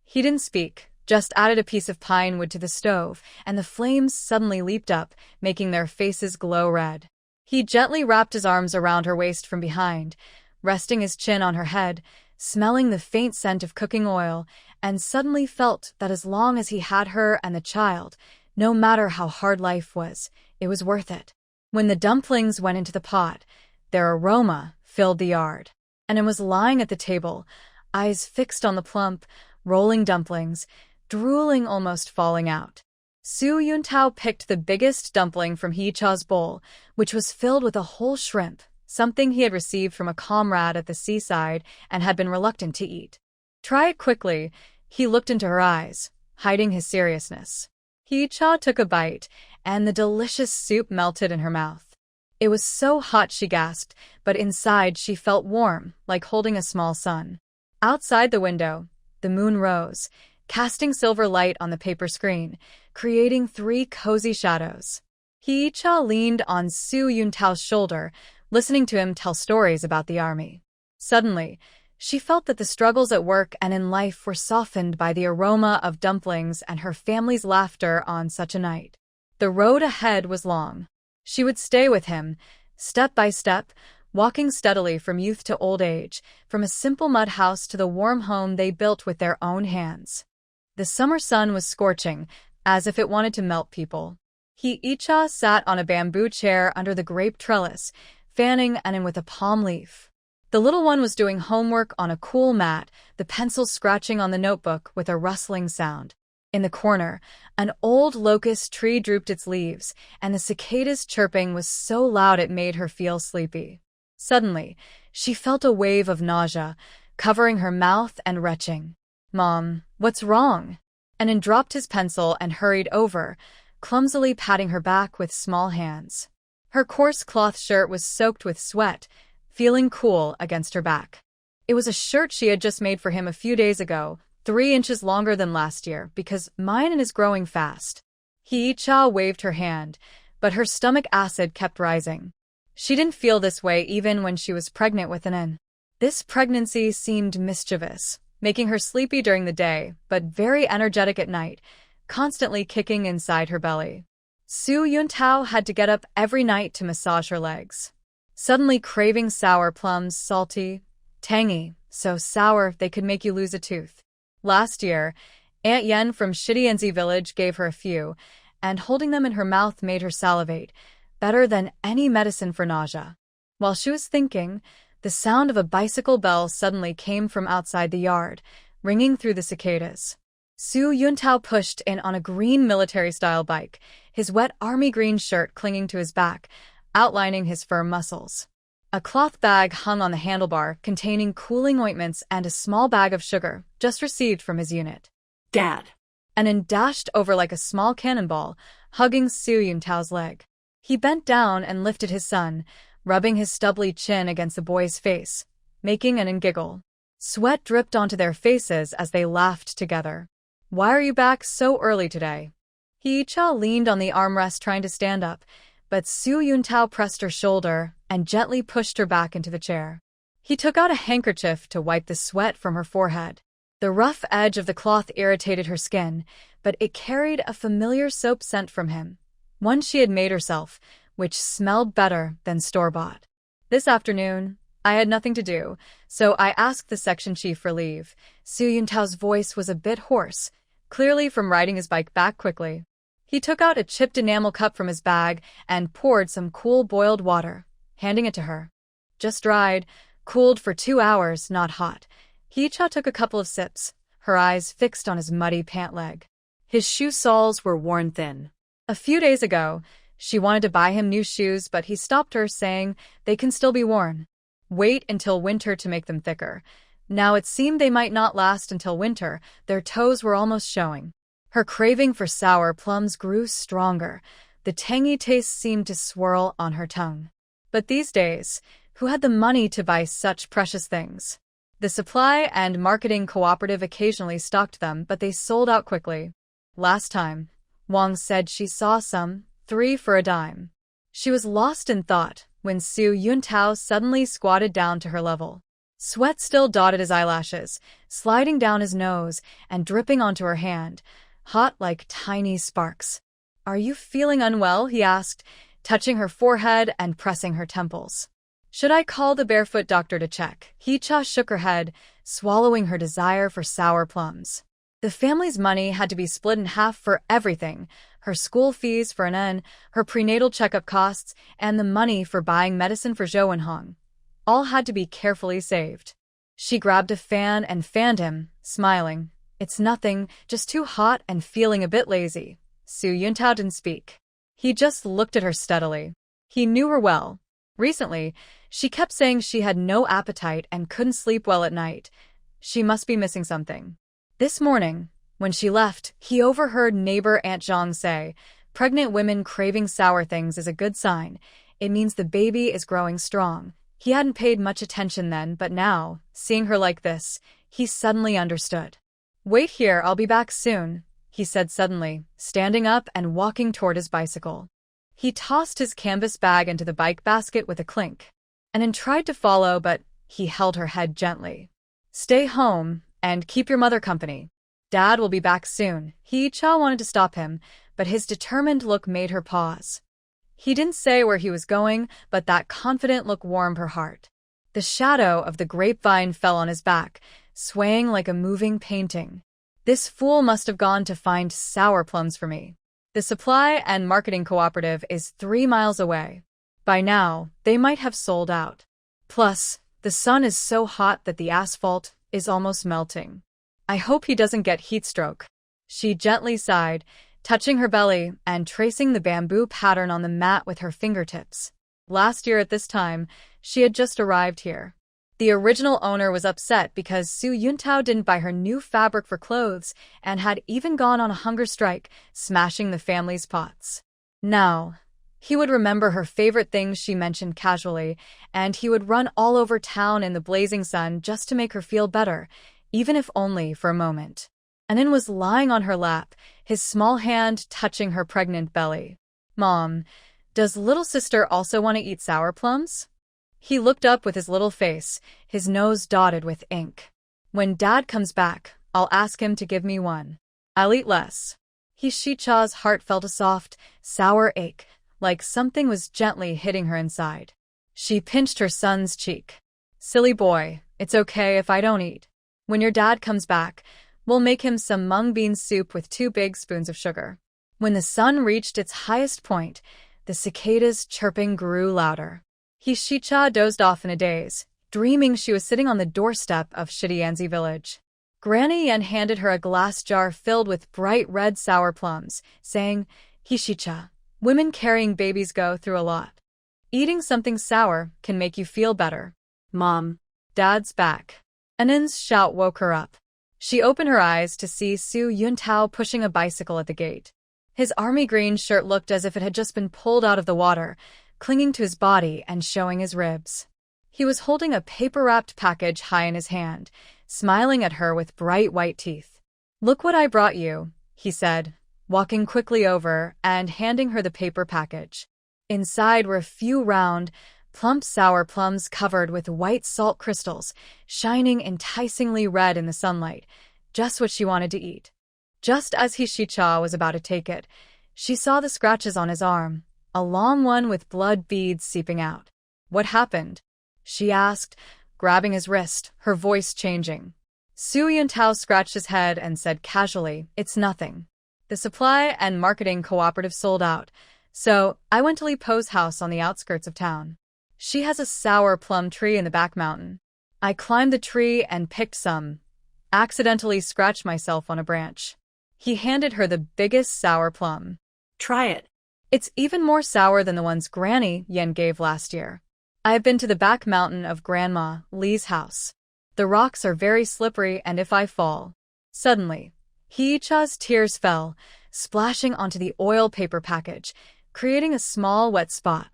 Speaker 1: He didn't speak, just added a piece of pine wood to the stove, and the flames suddenly leaped up, making their faces glow red. He gently wrapped his arms around her waist from behind, resting his chin on her head, smelling the faint scent of cooking oil, and suddenly felt that as long as he had her and the child, no matter how hard life was, it was worth it. When the dumplings went into the pot, their aroma filled the yard. Anan was lying at the table, eyes fixed on the plump, rolling dumplings, drooling almost falling out. Su Yuntao picked the biggest dumpling from Hee-cha's bowl, which was filled with a whole shrimp, something he had received from a comrade at the seaside and had been reluctant to eat. "Try it quickly." He looked into her eyes, hiding his seriousness. Hee-cha took a bite, and the delicious soup melted in her mouth. It was so hot she gasped, but inside she felt warm, like holding a small sun. Outside the window, the moon rose, casting silver light on the paper screen, creating 3 cozy shadows. Hee-cha leaned on Su Yuntao's shoulder, listening to him tell stories about the army. Suddenly, she felt that the struggles at work and in life were softened by the aroma of dumplings and her family's laughter on such a night. The road ahead was long. She would stay with him, step by step, walking steadily from youth to old age, from a simple mud house to the warm home they built with their own hands. The summer sun was scorching, as if it wanted to melt people. Hee-cha sat on a bamboo chair under the grape trellis, fanning Anan with a palm leaf. The little one was doing homework on a cool mat, the pencil scratching on the notebook with a rustling sound. In the corner, an old locust tree drooped its leaves, and the cicadas' chirping was so loud it made her feel sleepy. Suddenly, she felt a wave of nausea, covering her mouth and retching. "Mom, what's wrong?" Anan dropped his pencil and hurried over, clumsily patting her back with small hands. Her coarse cloth shirt was soaked with sweat, feeling cool against her back. It was a shirt she had just made for him a few days ago, 3 inches longer than last year, because mine is growing fast. Hee-cha waved her hand, but her stomach acid kept rising. She didn't feel this way even when she was pregnant with Anan. This pregnancy seemed mischievous, making her sleepy during the day, but very energetic at night, constantly kicking inside her belly. Su Yuntao had to get up every night to massage her legs. Suddenly craving sour plums, salty, tangy, so sour they could make you lose a tooth. Last year, Aunt Yen from Shidianzi village gave her a few, and holding them in her mouth made her salivate, better than any medicine for nausea. While she was thinking, the sound of a bicycle bell suddenly came from outside the yard, ringing through the cicadas. Su Yuntao pushed in on a green military-style bike, his wet army green shirt clinging to his back, outlining his firm muscles. A cloth bag hung on the handlebar containing cooling ointments and a small bag of sugar, just received from his unit.
Speaker 2: "Dad."
Speaker 1: Anan dashed over like a small cannonball, hugging Su Yuntao's leg. He bent down and lifted his son, rubbing his stubbly chin against the boy's face, making Anan giggle. Sweat dripped onto their faces as they laughed together. "Why are you back so early today?" Hee-cha leaned on the armrest trying to stand up, but Su Yuntao pressed her shoulder and gently pushed her back into the chair. He took out a handkerchief to wipe the sweat from her forehead. The rough edge of the cloth irritated her skin, but it carried a familiar soap scent from him, one she had made herself, which smelled better than store-bought. This afternoon, I had nothing to do, so I asked the section chief for leave. Su Yuntao's voice was a bit hoarse, clearly from riding his bike back quickly. He took out a chipped enamel cup from his bag and poured some cool boiled water, handing it to her. Just dried, cooled for 2 hours, not hot. Hee-cha took a couple of sips, her eyes fixed on his muddy pant leg. His shoe soles were worn thin. A few days ago, she wanted to buy him new shoes, but he stopped her, saying they can still be worn. Wait until winter to make them thicker. Now it seemed they might not last until winter. Their toes were almost showing. Her craving for sour plums grew stronger. The tangy taste seemed to swirl on her tongue. But these days, who had the money to buy such precious things? The supply and marketing cooperative occasionally stocked them, but they sold out quickly. Last time, Wang said she saw some, 3 for a dime. She was lost in thought when Su Yuntao suddenly squatted down to her level. Sweat still dotted his eyelashes, sliding down his nose and dripping onto her hand, hot like tiny sparks. "Are you feeling unwell?" he asked, touching her forehead and pressing her temples. "Should I call the barefoot doctor to check?" Hee-cha shook her head, swallowing her desire for sour plums. The family's money had to be split in half for everything: her school fees for Anan, her prenatal checkup costs, and the money for buying medicine for Zhou and Hong. All had to be carefully saved. She grabbed a fan and fanned him, smiling. "It's nothing, just too hot and feeling a bit lazy." Su Yuntao didn't speak. He just looked at her steadily. He knew her well. Recently, she kept saying she had no appetite and couldn't sleep well at night. She must be missing something. This morning, when she left, he overheard neighbor Aunt Zhang say, "Pregnant women craving sour things is a good sign. It means the baby is growing strong." He hadn't paid much attention then, but now, seeing her like this, he suddenly understood. "Wait here, I'll be back soon," he said suddenly, standing up and walking toward his bicycle. He tossed his canvas bag into the bike basket with a clink. Anan tried to follow, but he held her head gently. "Stay home and keep your mother company. Dad will be back soon." Hee-cha wanted to stop him, but his determined look made her pause. He didn't say where he was going, but that confident look warmed her heart. The shadow of the grapevine fell on his back, swaying like a moving painting. "This fool must have gone to find sour plums for me. The supply and marketing cooperative is 3 miles away. By now, they might have sold out. Plus, the sun is so hot that the asphalt is almost melting. I hope he doesn't get heat stroke." She gently sighed, touching her belly and tracing the bamboo pattern on the mat with her fingertips. Last year at this time, she had just arrived here. The original owner was upset because Su Yuntao didn't buy her new fabric for clothes and had even gone on a hunger strike, smashing the family's pots. Now, he would remember her favorite things she mentioned casually, and he would run all over town in the blazing sun just to make her feel better, even if only for a moment. Anan was lying on her lap, his small hand touching her pregnant belly. "Mom, does little sister also want to eat sour plums?" He looked up with his little face, his nose dotted with ink. "When Dad comes back, I'll ask him to give me one. I'll eat less." Hee-cha's heart felt a soft, sour ache, like something was gently hitting her inside. She pinched her son's cheek. "Silly boy, it's okay if I don't eat. When your dad comes back, we'll make him some mung bean soup with 2 big spoons of sugar." When the sun reached its highest point, the cicadas' chirping grew louder. Hee-cha dozed off in a daze, dreaming she was sitting on the doorstep of Shidianzi village. Granny Yen handed her a glass jar filled with bright red sour plums, saying, "Hee-cha, women carrying babies go through a lot. Eating something sour can make you feel better." "Mom, Dad's back." Anan's shout woke her up. She opened her eyes to see Su Yuntao pushing a bicycle at the gate. His army green shirt looked as if it had just been pulled out of the water, clinging to his body and showing his ribs. He was holding a paper-wrapped package high in his hand, smiling at her with bright white teeth. "Look what I brought you," he said, walking quickly over and handing her the paper package. Inside were a few round, plump sour plums covered with white salt crystals, shining enticingly red in the sunlight, just what she wanted to eat. Just as Hishicha was about to take it, she saw the scratches on his arm, a long one with blood beads seeping out. "What happened?" she asked, grabbing his wrist, her voice changing. Su Yuntao scratched his head and said casually, "It's nothing. The supply and marketing cooperative sold out, so I went to Li Po's house on the outskirts of town. She has a sour plum tree in the back mountain. I climbed the tree and picked some. Accidentally scratched myself on a branch." He handed her the biggest sour plum.
Speaker 2: "Try it."
Speaker 1: "It's even more sour than the ones Granny Yen gave last year. I've been to the back mountain of Grandma Li's house. The rocks are very slippery, and if I fall..." Suddenly, Hiicha's tears fell, splashing onto the oil paper package, creating a small wet spot.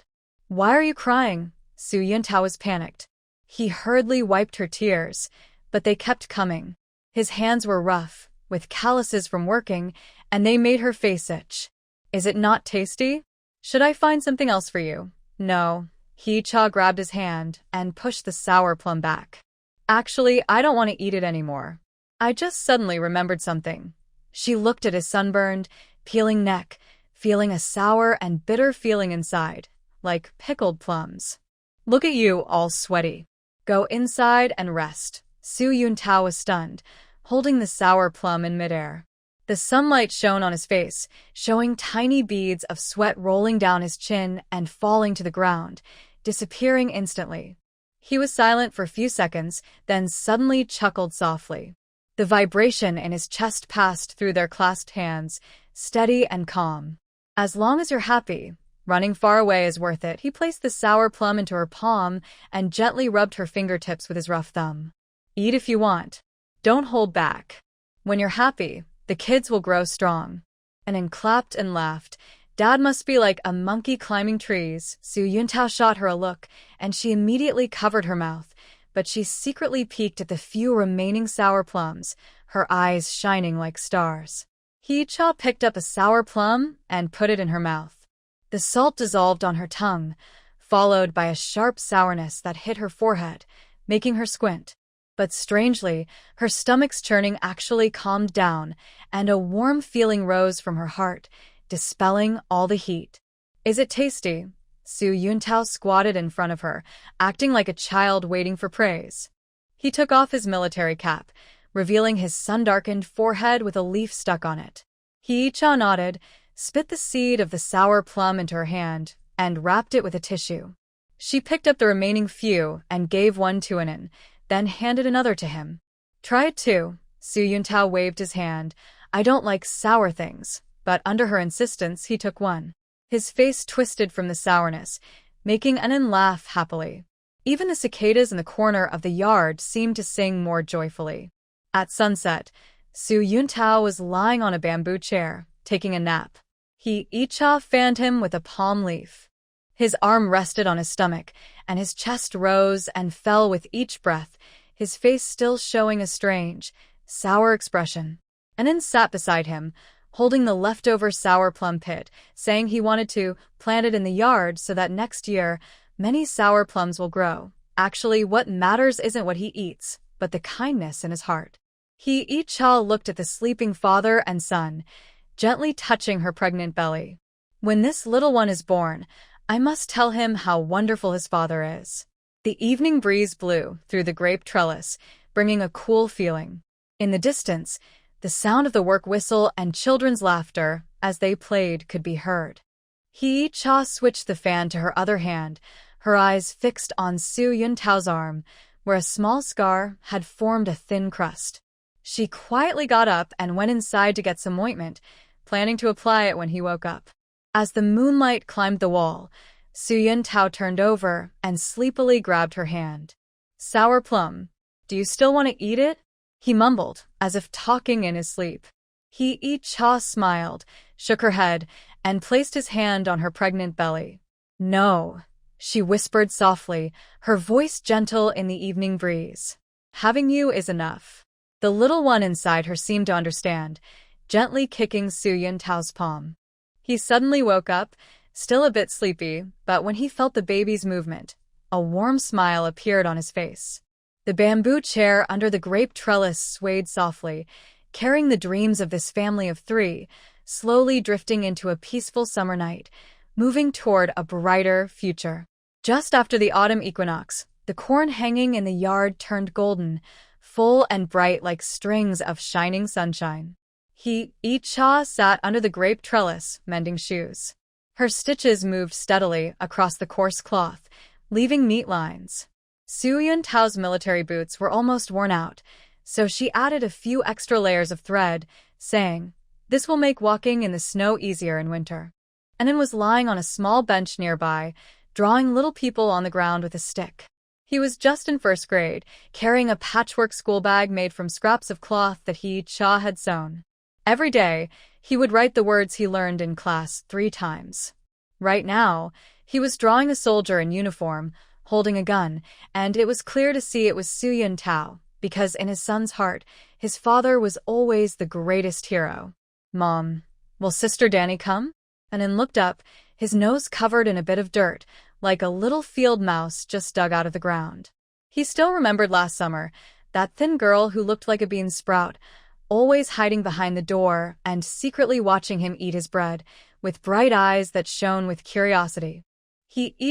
Speaker 1: "Why are you crying?" Su Yuntao was panicked. He hurriedly wiped her tears, but they kept coming. His hands were rough, with calluses from working, and they made her face itch. "Is it not tasty? Should I find something else for you?" "No." Hiicha grabbed his hand and pushed the sour plum back. "Actually, I don't want to eat it anymore. I just suddenly remembered something." She looked at his sunburned, peeling neck, feeling a sour and bitter feeling inside, like pickled plums. "Look at you, all sweaty. Go inside and rest." Su Yuntao was stunned, holding the sour plum in midair. The sunlight shone on his face, showing tiny beads of sweat rolling down his chin and falling to the ground, disappearing instantly. He was silent for a few seconds, then suddenly chuckled softly. The vibration in his chest passed through their clasped hands, steady and calm. "As long as you're happy, running far away is worth it." He placed the sour plum into her palm and gently rubbed her fingertips with his rough thumb. "Eat if you want. Don't hold back. When you're happy, the kids will grow strong." Anan clapped and laughed. "Dad must be like a monkey climbing trees." Su Yuntao shot her a look, and she immediately covered her mouth, but she secretly peeked at the few remaining sour plums, her eyes shining like stars. Hiicha picked up a sour plum and put it in her mouth. The salt dissolved on her tongue, followed by a sharp sourness that hit her forehead, making her squint. But strangely, her stomach's churning actually calmed down, and a warm feeling rose from her heart, dispelling all the heat. "Is it tasty?" Su Yuntao squatted in front of her, acting like a child waiting for praise. He took off his military cap, revealing his sun-darkened forehead with a leaf stuck on it. Hiicha nodded, spit the seed of the sour plum into her hand, and wrapped it with a tissue. She picked up the remaining few and gave one to Anan, then handed another to him. "Try it too." Su Yuntao waved his hand. "I don't like sour things," but under her insistence he took one. His face twisted from the sourness, making Anan laugh happily. Even the cicadas in the corner of the yard seemed to sing more joyfully. At sunset, Su Yuntao was lying on a bamboo chair, taking a nap. Hiicha fanned him with a palm leaf. His arm rested on his stomach, and his chest rose and fell with each breath, his face still showing a strange, sour expression. Anan sat beside him, holding the leftover sour plum pit, saying he wanted to plant it in the yard so that next year many sour plums will grow. Actually, what matters isn't what he eats, but the kindness in his heart. Hiicha looked at the sleeping father and son, gently touching her pregnant belly. "When this little one is born, I must tell him how wonderful his father is." The evening breeze blew through the grape trellis, bringing a cool feeling. In the distance, the sound of the work whistle and children's laughter as they played could be heard. Hiicha switched the fan to her other hand, her eyes fixed on Su Yuntao's arm, where a small scar had formed a thin crust. She quietly got up and went inside to get some ointment, planning to apply it when he woke up. As the moonlight climbed the wall, Su Yuntao turned over and sleepily grabbed her hand. "Sour plum. Do you still want to eat it?" he mumbled, as if talking in his sleep. Hiicha smiled, shook her head, and placed his hand on her pregnant belly. "No," she whispered softly, her voice gentle in the evening breeze. "Having you is enough." The little one inside her seemed to understand, gently kicking Su Yuntao's palm. He suddenly woke up, still a bit sleepy, but when he felt the baby's movement, A warm smile appeared on his face. The bamboo chair under the grape trellis swayed softly, carrying the dreams of this family of three, slowly drifting into a peaceful summer night, moving toward a brighter future. Just after the autumn equinox, the corn hanging in the yard turned golden, full and bright like strings of shining sunshine. Cha sat under the grape trellis, mending shoes. Her stitches moved steadily across the coarse cloth, leaving neat lines. Tao's military boots were almost worn out, so she added a few extra layers of thread, saying, "This will make walking in the snow easier in winter." Anan was lying on a small bench nearby, drawing little people on the ground with a stick. He was just in first grade, carrying a patchwork school bag made from scraps of cloth that Cha had sewn. Every day, he would write the words he learned in class 3 times. Right now, he was drawing a soldier in uniform, holding a gun, and it was clear to see it was Tao, because in his son's heart, his father was always the greatest hero. "Mom, will Sister Danny come?" Anan looked up, his nose covered in a bit of dirt, like a little field mouse just dug out of the ground. He still remembered last summer, that thin girl who looked like a bean sprout, always hiding behind the door and secretly watching him eat his bread, with bright eyes that shone with curiosity.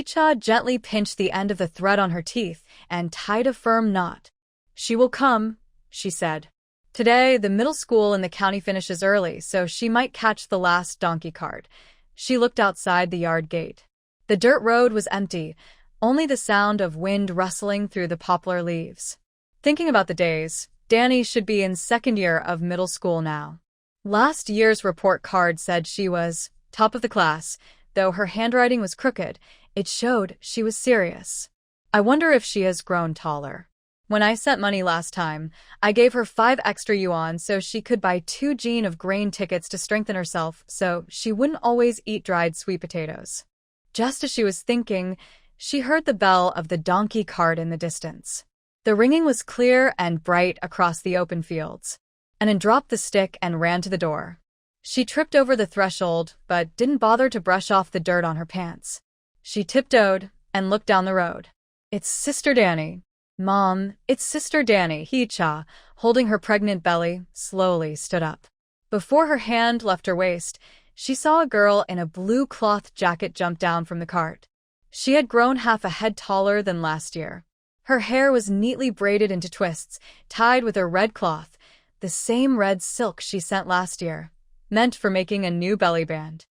Speaker 1: Cha gently pinched the end of the thread on her teeth and tied a firm knot. "She will come," she said. "Today, the middle school in the county finishes early, so she might catch the last donkey cart." She looked outside the yard gate. The dirt road was empty, only the sound of wind rustling through the poplar leaves. Thinking about the days, Danny should be in second year of middle school now. Last year's report card said she was top of the class. Though her handwriting was crooked, it showed she was serious. I wonder if she has grown taller. When I sent money last time, I gave her 5 extra yuan so she could buy 2 jean of grain tickets to strengthen herself so she wouldn't always eat dried sweet potatoes. Just as she was thinking, she heard the bell of the donkey cart in the distance. The ringing was clear and bright across the open fields. Anan dropped the stick and ran to the door. She tripped over the threshold, but didn't bother to brush off the dirt on her pants. She tiptoed and looked down the road. "It's Sister Danny." "Mom, it's Sister Danny." Cha, holding her pregnant belly, slowly stood up. Before her hand left her waist, she saw a girl in a blue cloth jacket jump down from the cart. She had grown half a head taller than last year. Her hair was neatly braided into twists, tied with a red cloth, the same red silk she sent last year, meant for making a new belly band.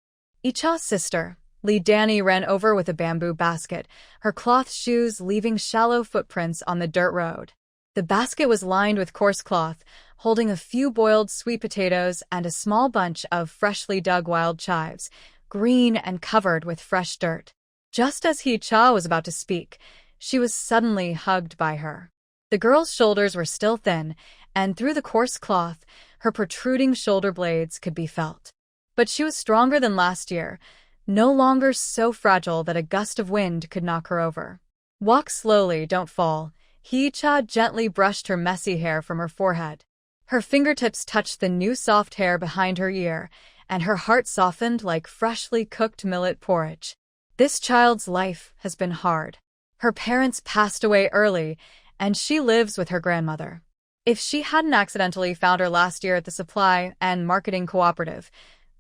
Speaker 1: Cha's sister, Danny, ran over with a bamboo basket, her cloth shoes leaving shallow footprints on the dirt road. The basket was lined with coarse cloth, holding a few boiled sweet potatoes and a small bunch of freshly dug wild chives, green and covered with fresh dirt. Just as Cha was about to speak, she was suddenly hugged by her. The girl's shoulders were still thin, and through the coarse cloth, her protruding shoulder blades could be felt. But she was stronger than last year, no longer so fragile that a gust of wind could knock her over. "Walk slowly, don't fall." Cha gently brushed her messy hair from her forehead. Her fingertips touched the new soft hair behind her ear, and her heart softened like freshly cooked millet porridge. This child's life has been hard. Her parents passed away early, and she lives with her grandmother. If she hadn't accidentally found her last year at the supply and marketing cooperative,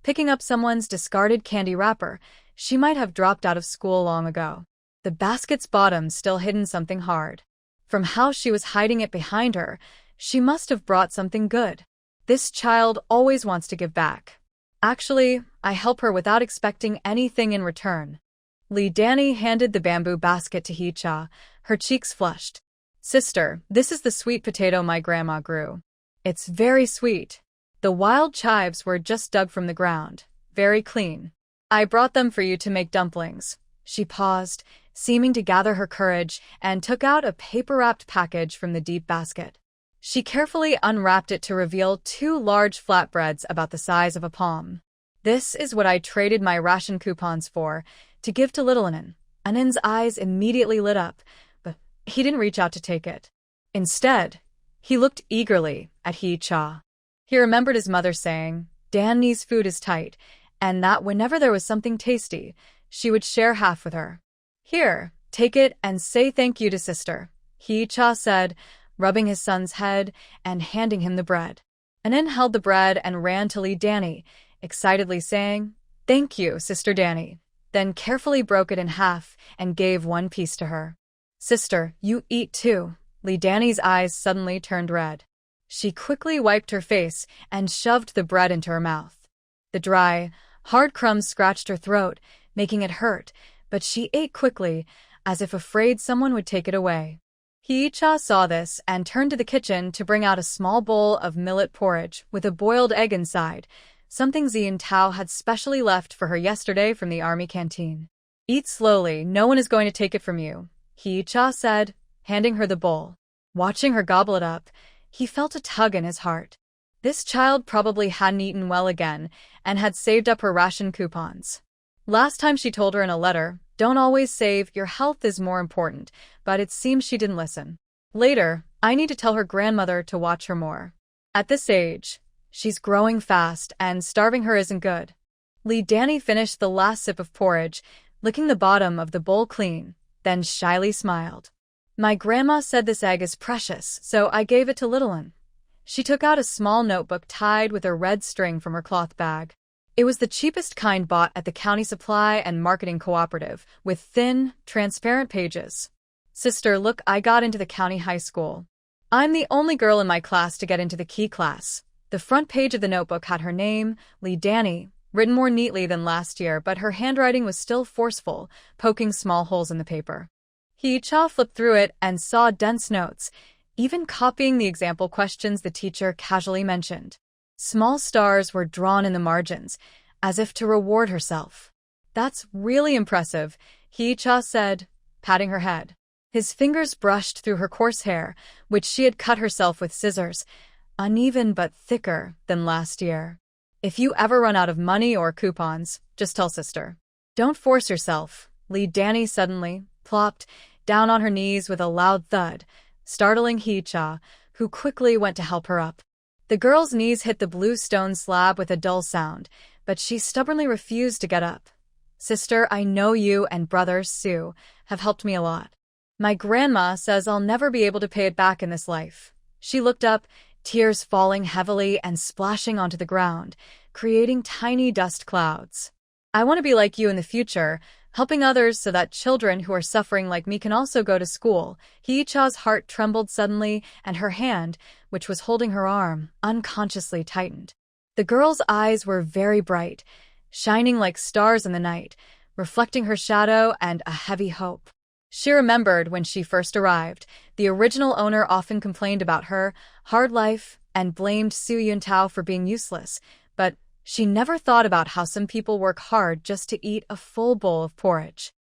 Speaker 1: picking up someone's discarded candy wrapper, she might have dropped out of school long ago. The basket's bottom still hidden something hard. From how she was hiding it behind her, she must have brought something good. This child always wants to give back. Actually, I help her without expecting anything in return. Danny handed the bamboo basket to Cha, her cheeks flushed. "Sister, this is the sweet potato my grandma grew. It's very sweet. The wild chives were just dug from the ground, very clean. I brought them for you to make dumplings." She paused, seeming to gather her courage, and took out a paper-wrapped package from the deep basket. She carefully unwrapped it to reveal 2 large flatbreads about the size of a palm. "This is what I traded my ration coupons for, to give to little Anan." Anan's eyes immediately lit up, but he didn't reach out to take it. Instead, he looked eagerly at Cha. He remembered his mother saying, "Danny's food is tight," and that whenever there was something tasty, she would share half with her. "Here," Take it and say thank you to sister, Hee-cha said, rubbing his son's head and handing him the bread. Anin held the bread and ran to lead Danny, excitedly saying, "Thank you, Sister Danny," then carefully broke it in half and gave one piece to her. "Sister, you eat too." Lee Danny's eyes suddenly turned red. She quickly wiped her face and shoved the bread into her mouth. The dry, hard crumbs scratched her throat, making it hurt, but she ate quickly, as if afraid someone would take it away. Hee-cha saw this and turned to the kitchen to bring out a small bowl of millet porridge with a boiled egg inside, something Zien Tao had specially left for her yesterday from the army canteen. "Eat slowly, no one is going to take it from you," Hee-cha said, handing her the bowl. Watching her gobble it up, he felt a tug in his heart. This child probably hadn't eaten well again and had saved up her ration coupons. Last time she told her in a letter, "Don't always save, your health is more important," but it seems she didn't listen. Later, I need to tell her grandmother to watch her more. At this age, she's growing fast and starving her isn't good. Lee Danny finished the last sip of porridge, licking the bottom of the bowl clean, then shyly smiled. "My grandma said this egg is precious, so I gave it to Littlin." She took out a small notebook tied with a red string from her cloth bag. It was the cheapest kind bought at the county supply and marketing cooperative, with thin, transparent pages. "Sister, look, I got into the county high school. I'm the only girl in my class to get into the key class." The front page of the notebook had her name, Lee Danny, written more neatly than last year, but her handwriting was still forceful, poking small holes in the paper. Hee-cha flipped through it and saw dense notes, even copying the example questions the teacher casually mentioned. Small stars were drawn in the margins, as if to reward herself. "That's really impressive," Hee-cha said, patting her head. His fingers brushed through her coarse hair, which she had cut herself with scissors, uneven but thicker than last year. "If you ever run out of money or coupons, just tell sister." "Don't force yourself." Lee Danny suddenly plopped down on her knees with a loud thud, startling Hee-cha, who quickly went to help her up. The girl's knees hit the blue stone slab with a dull sound, but she stubbornly refused to get up. "Sister, I know you and brother Sue have helped me a lot. My grandma says I'll never be able to pay it back in this life." She looked up, tears falling heavily and splashing onto the ground, creating tiny dust clouds. "I want to be like you in the future, helping others so that children who are suffering like me can also go to school." Hee-cha's heart trembled suddenly, and her hand, which was holding her arm, unconsciously tightened. The girl's eyes were very bright, shining like stars in the night, reflecting her shadow and a heavy hope. She remembered when she first arrived, the original owner often complained about her hard life and blamed Su Yuntao for being useless, but she never thought about how some people work hard just to eat a full bowl of porridge.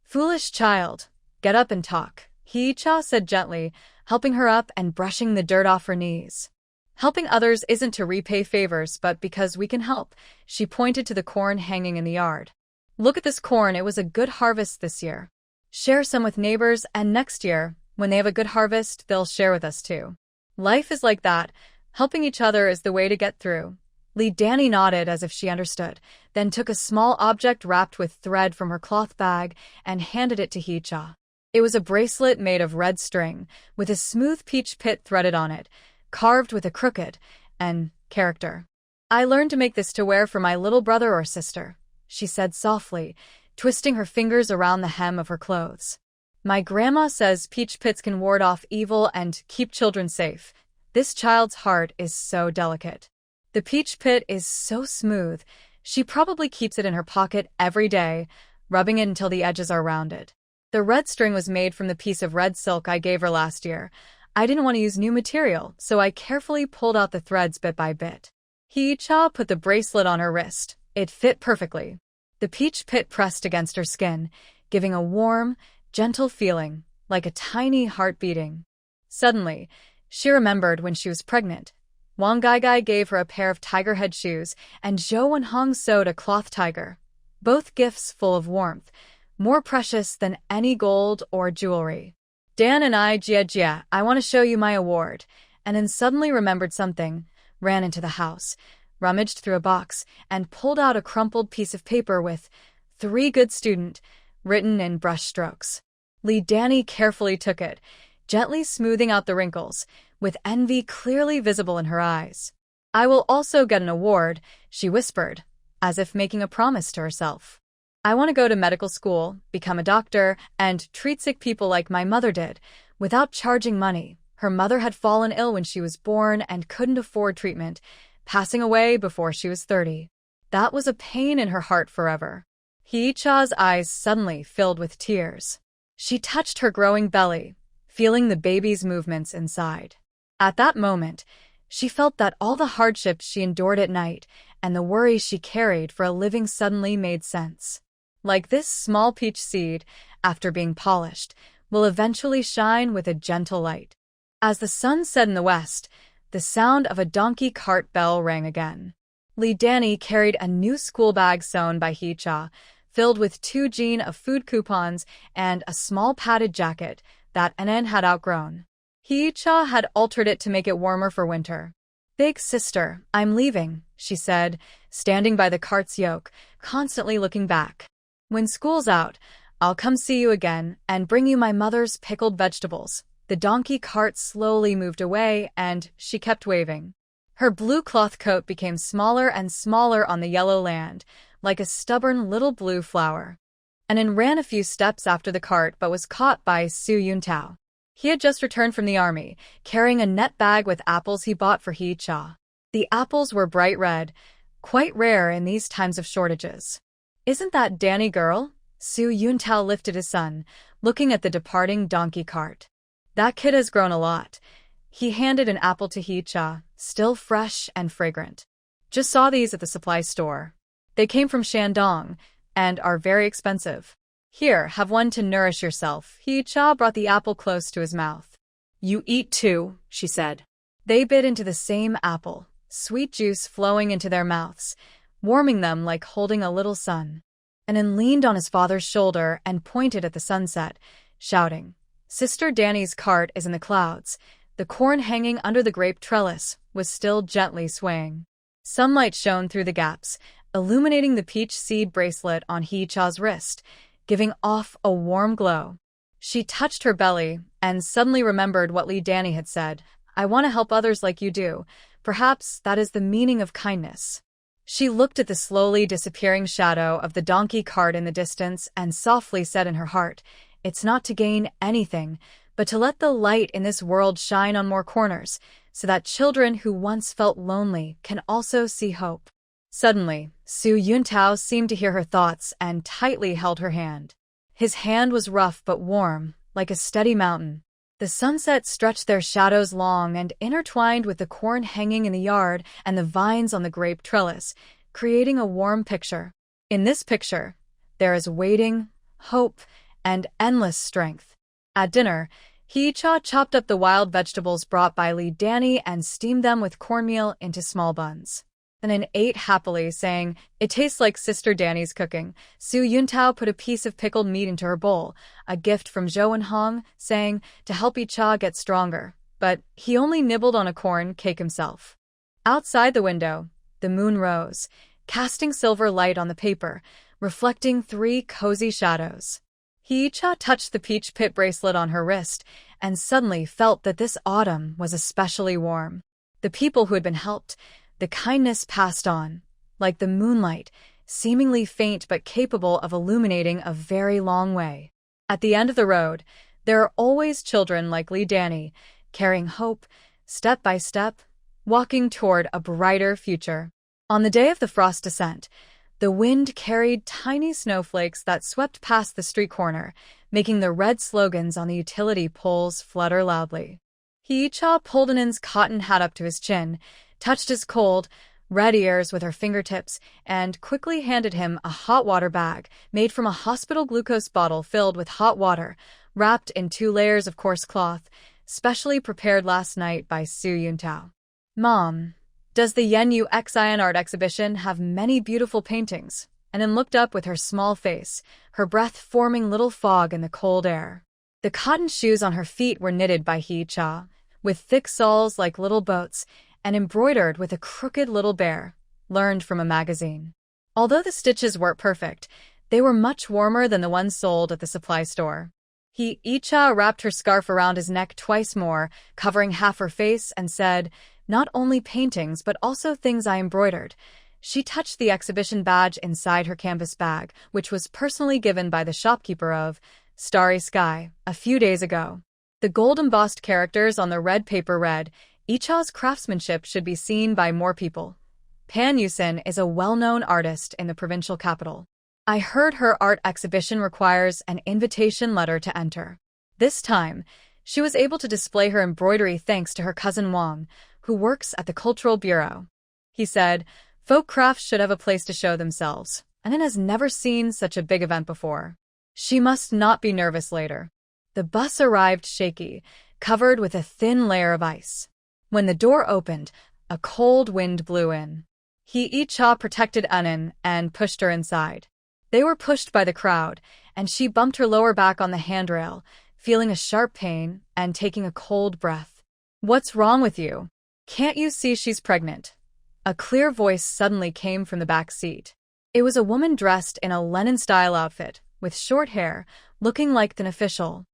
Speaker 1: "Foolish child, get up and talk," Hee-cha said gently, helping her up and brushing the dirt off her knees. "Helping others isn't to repay favors, but because we can help." She pointed to the corn hanging in the yard. "Look at this corn, it was a good harvest this year. Share some with neighbors, and next year, when they have a good harvest, they'll share with us too. Life is like that. Helping each other is the way to get through." Lee Danny nodded as if she understood, then took a small object wrapped with thread from her cloth bag and handed it to Hee-cha. It was a bracelet made of red string, with a smooth peach pit threaded on it, carved with a crooked and character. "I learned to make this to wear for my little brother or sister," she said softly, twisting her fingers around the hem of her clothes. "My grandma says peach pits can ward off evil and keep children safe. This child's heart is so delicate. The peach pit is so smooth, she probably keeps it in her pocket every day, rubbing it until the edges are rounded. The red string was made from the piece of red silk I gave her last year. I didn't want to use new material, so I carefully pulled out the threads bit by bit." Hee-cha put the bracelet on her wrist. It fit perfectly. The peach pit pressed against her skin, giving a warm, gentle feeling, like a tiny heart beating. Suddenly, she remembered when she was pregnant. Wang Gaigai gave her a pair of tiger head shoes, and Zhou Wenhong sewed a cloth tiger. Both gifts full of warmth, more precious than any gold or jewelry. "Dan and I, Jia, I want to show you my award," and then suddenly remembered something, ran into the house, rummaged through a box, and pulled out a crumpled piece of paper with 3 good student, written in brush strokes. Lee Danny carefully took it, gently smoothing out the wrinkles, with envy clearly visible in her eyes. "I will also get an award," she whispered, as if making a promise to herself. "I want to go to medical school, become a doctor, and treat sick people like my mother did, without charging money." Her mother had fallen ill when she was born and couldn't afford treatment, passing away before she was 30. That was a pain in her heart forever. Hee-cha's eyes suddenly filled with tears. She touched her growing belly, feeling the baby's movements inside. At that moment, she felt that all the hardships she endured at night and the worries she carried for a living suddenly made sense. Like this small peach seed, after being polished, will eventually shine with a gentle light. As the sun set in the west, the sound of a donkey cart bell rang again. Lee Danny carried a new school bag sewn by Hee-cha, filled with 2 jeans of food coupons and a small padded jacket that Anan had outgrown. Hee-cha had altered it to make it warmer for winter. "Big sister, I'm leaving," she said, standing by the cart's yoke, constantly looking back. "When school's out, I'll come see you again and bring you my mother's pickled vegetables." The donkey cart slowly moved away, and she kept waving. Her blue cloth coat became smaller and smaller on the yellow land, like a stubborn little blue flower. Anan ran a few steps after the cart but was caught by Su Yuntao. He had just returned from the army, carrying a net bag with apples he bought for Hee-cha. The apples were bright red, quite rare in these times of shortages. "Isn't that Danny girl?" Su Yuntao lifted his son, looking at the departing donkey cart. "That kid has grown a lot." He handed an apple to Hee-cha, still fresh and fragrant. "Just saw these at the supply store. They came from Shandong and are very expensive. Here, have one to nourish yourself." Hee-cha brought the apple close to his mouth. "You eat too," she said. They bit into the same apple, sweet juice flowing into their mouths, warming them like holding a little sun. Anan leaned on his father's shoulder and pointed at the sunset, shouting, "Sister Danny's cart is in the clouds." The corn hanging under the grape trellis was still gently swaying. Sunlight shone through the gaps, illuminating the peach seed bracelet on Hee-cha's wrist, giving off a warm glow. She touched her belly and suddenly remembered what Lee Danny had said. "I want to help others like you do. Perhaps that is the meaning of kindness." She looked at the slowly disappearing shadow of the donkey cart in the distance and softly said in her heart, "It's not to gain anything, but to let the light in this world shine on more corners, so that children who once felt lonely can also see hope." Suddenly, Su Yuntao seemed to hear her thoughts and tightly held her hand. His hand was rough but warm, like a steady mountain. The sunset stretched their shadows long and intertwined with the corn hanging in the yard and the vines on the grape trellis, creating a warm picture. In this picture, there is waiting, hope, and endless strength. At dinner, Hee-cha chopped up the wild vegetables brought by Lee Danny and steamed them with cornmeal into small buns. Anan ate happily, saying, "It tastes like Sister Danny's cooking." Su Yuntao put a piece of pickled meat into her bowl, a gift from Zhou and Hong, saying, to help Hee-cha get stronger, but he only nibbled on a corn cake himself. Outside the window, the moon rose, casting silver light on the paper, reflecting 3 cozy shadows. Hee-cha touched the peach pit bracelet on her wrist and suddenly felt that this autumn was especially warm. The people who had been helped, the kindness passed on, like the moonlight, seemingly faint but capable of illuminating a very long way. At the end of the road, there are always children like Lee Danny, carrying hope, step by step, walking toward a brighter future. On the day of the frost descent, the wind carried tiny snowflakes that swept past the street corner, making the red slogans on the utility poles flutter loudly. Hee-cha pulled Anan's cotton hat up to his chin, touched his cold, red ears with her fingertips, and quickly handed him a hot water bag made from a hospital glucose bottle filled with hot water, wrapped in 2 layers of coarse cloth, specially prepared last night by Su Yuntao. "Mom, does the Yenyu Xian art exhibition have many beautiful paintings?" Anan looked up with her small face, her breath forming little fog in the cold air. The cotton shoes on her feet were knitted by Hee-cha, with thick soles like little boats, and embroidered with a crooked little bear, learned from a magazine. Although the stitches weren't perfect, they were much warmer than the ones sold at the supply store. Icha wrapped her scarf around his neck twice more, covering half her face, and said, "Not only paintings but also things I embroidered." She touched the exhibition badge inside her canvas bag, which was personally given by the shopkeeper of Starry Sky a few days ago. The gold-embossed characters on the red paper read, "Icha's craftsmanship should be seen by more people. Pan Yusin is a well-known artist in the provincial capital. I heard her art exhibition requires an invitation letter to enter." This time, she was able to display her embroidery thanks to her cousin Wang, who works at the Cultural Bureau. He said, "Folk crafts should have a place to show themselves. Anin has never seen such a big event before. She must not be nervous later." The bus arrived shaky, covered with a thin layer of ice. When the door opened, a cold wind blew in. Icha protected Anin and pushed her inside. They were pushed by the crowd, and she bumped her lower back on the handrail, feeling a sharp pain and taking a cold breath. "What's wrong with you? Can't you see she's pregnant?" A clear voice suddenly came from the back seat. It was a woman dressed in a Lenin-style outfit, with short hair, looking like an official.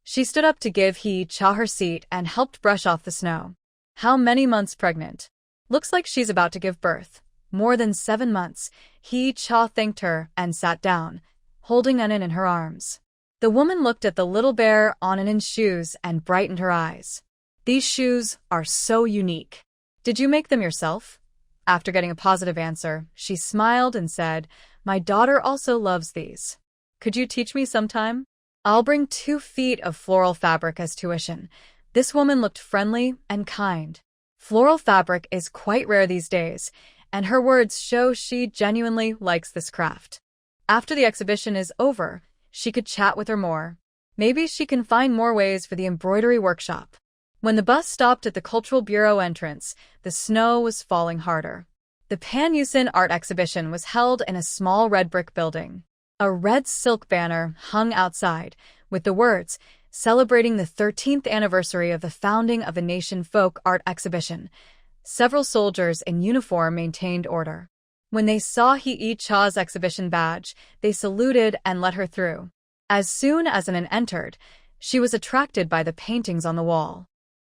Speaker 1: She stood up to give Icha her seat and helped brush off the snow. "How many months pregnant?" "Looks like she's about to give birth. More than 7 months." Icha thanked her and sat down, holding Anin in her arms. The woman looked at the little bear on Anin's shoes and brightened her eyes. "These shoes are so unique. Did you make them yourself?" After getting a positive answer, she smiled and said, "My daughter also loves these. Could you teach me sometime? I'll bring 2 feet of floral fabric as tuition." This woman looked friendly and kind. Floral fabric is quite rare these days, and her words show she genuinely likes this craft. After the exhibition is over, she could chat with her more. Maybe she can find more ways for the embroidery workshop. When the bus stopped at the Cultural Bureau entrance, the snow was falling harder. The Pan Yusin art exhibition was held in a small red brick building. A red silk banner hung outside, with the words, "Celebrating the 13th anniversary of the founding of the Nation Folk Art Exhibition." Several soldiers in uniform maintained order. When they saw Icha's exhibition badge, they saluted and let her through. As soon as Anin entered, she was attracted by the paintings on the wall.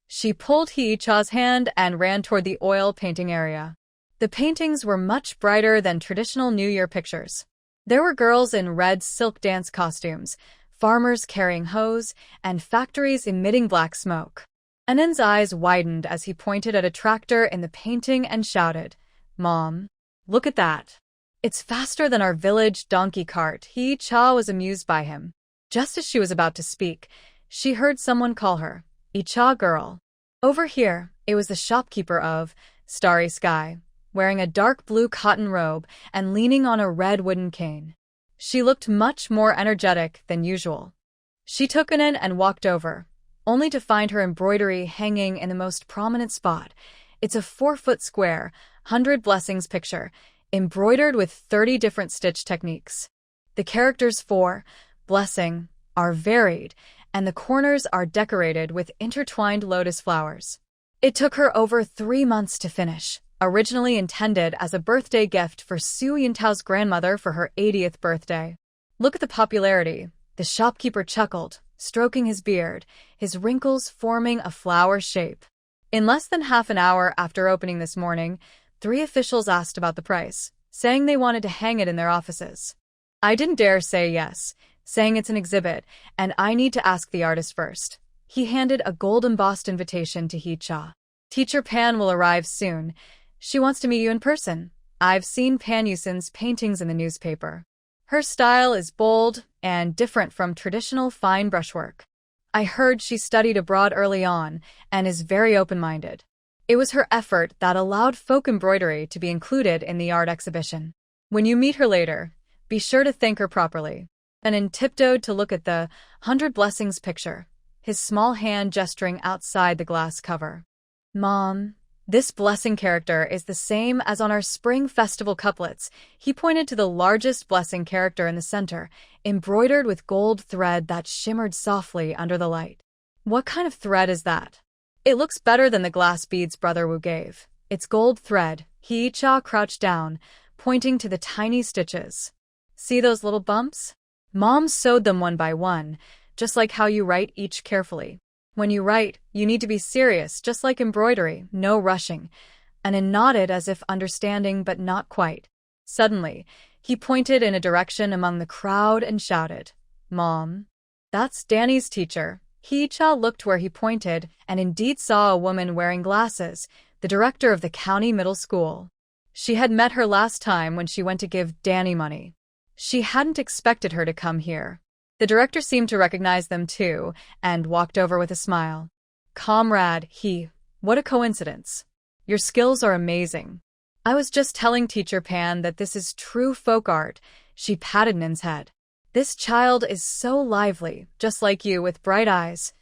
Speaker 1: She pulled Icha's hand and ran toward the oil painting area. The paintings were much brighter than traditional New Year pictures. There were girls in red silk dance costumes, farmers carrying hoes, and factories emitting black smoke. Anin's eyes widened as he pointed at a tractor in the painting and shouted, "Mom, look at that. It's faster than our village donkey cart." Icha was amused by him. Just as she was about to speak, she heard someone call her, "Icha girl." Over here, it was the shopkeeper of Starry Sky, wearing a dark blue cotton robe and leaning on a red wooden cane. She looked much more energetic than usual. She took Anin and walked over, only to find her embroidery hanging in the most prominent spot. It's a 4-foot square, 100 blessings picture, embroidered with 30 different stitch techniques. The characters for blessing are varied, and the corners are decorated with intertwined lotus flowers. It took her over 3 months to finish, originally intended as a birthday gift for Su Yintao's grandmother for her 80th birthday. "Look at the popularity," the shopkeeper chuckled, stroking his beard, his wrinkles forming a flower shape. In less than half an hour after opening this morning, 3 officials asked about the price, saying they wanted to hang it in their offices. I didn't dare say yes, saying it's an exhibit, and I need to ask the artist first. He handed a gold-embossed invitation to Icha. "Teacher Pan will arrive soon. She wants to meet you in person. I've seen Pan Yusin's paintings in the newspaper. Her style is bold and different from traditional fine brushwork. I heard she studied abroad early on and is very open-minded. It was her effort that allowed folk embroidery to be included in the art exhibition. When you meet her later, be sure to thank her properly." Anin tiptoed to look at the 100 blessings picture, his small hand gesturing outside the glass cover. "Mom, this blessing character is the same as on our spring festival couplets." He pointed to the largest blessing character in the center, embroidered with gold thread that shimmered softly under the light. "What kind of thread is that?" "It looks better than the glass beads Brother Wu gave. It's gold thread." Icha crouched down, pointing to the tiny stitches. "See those little bumps? Mom sewed them one by one. just like how you write each carefully. When you write, you need to be serious, just like embroidery, no rushing. Anin nodded as if understanding but not quite. Suddenly, he pointed in a direction among the crowd and shouted, "Mom, that's Danny's teacher." Hee-cha looked where he pointed and indeed saw a woman wearing glasses, the director of the county middle school. She had met her last time when she went to give Danny money. She hadn't expected her to come here. The director seemed to recognize them too, and walked over with a smile. "Comrade, what a coincidence. Your skills are amazing. I was just telling Teacher Pan that this is true folk art." She patted Nin's head. "This child is so lively, just like you, with bright eyes."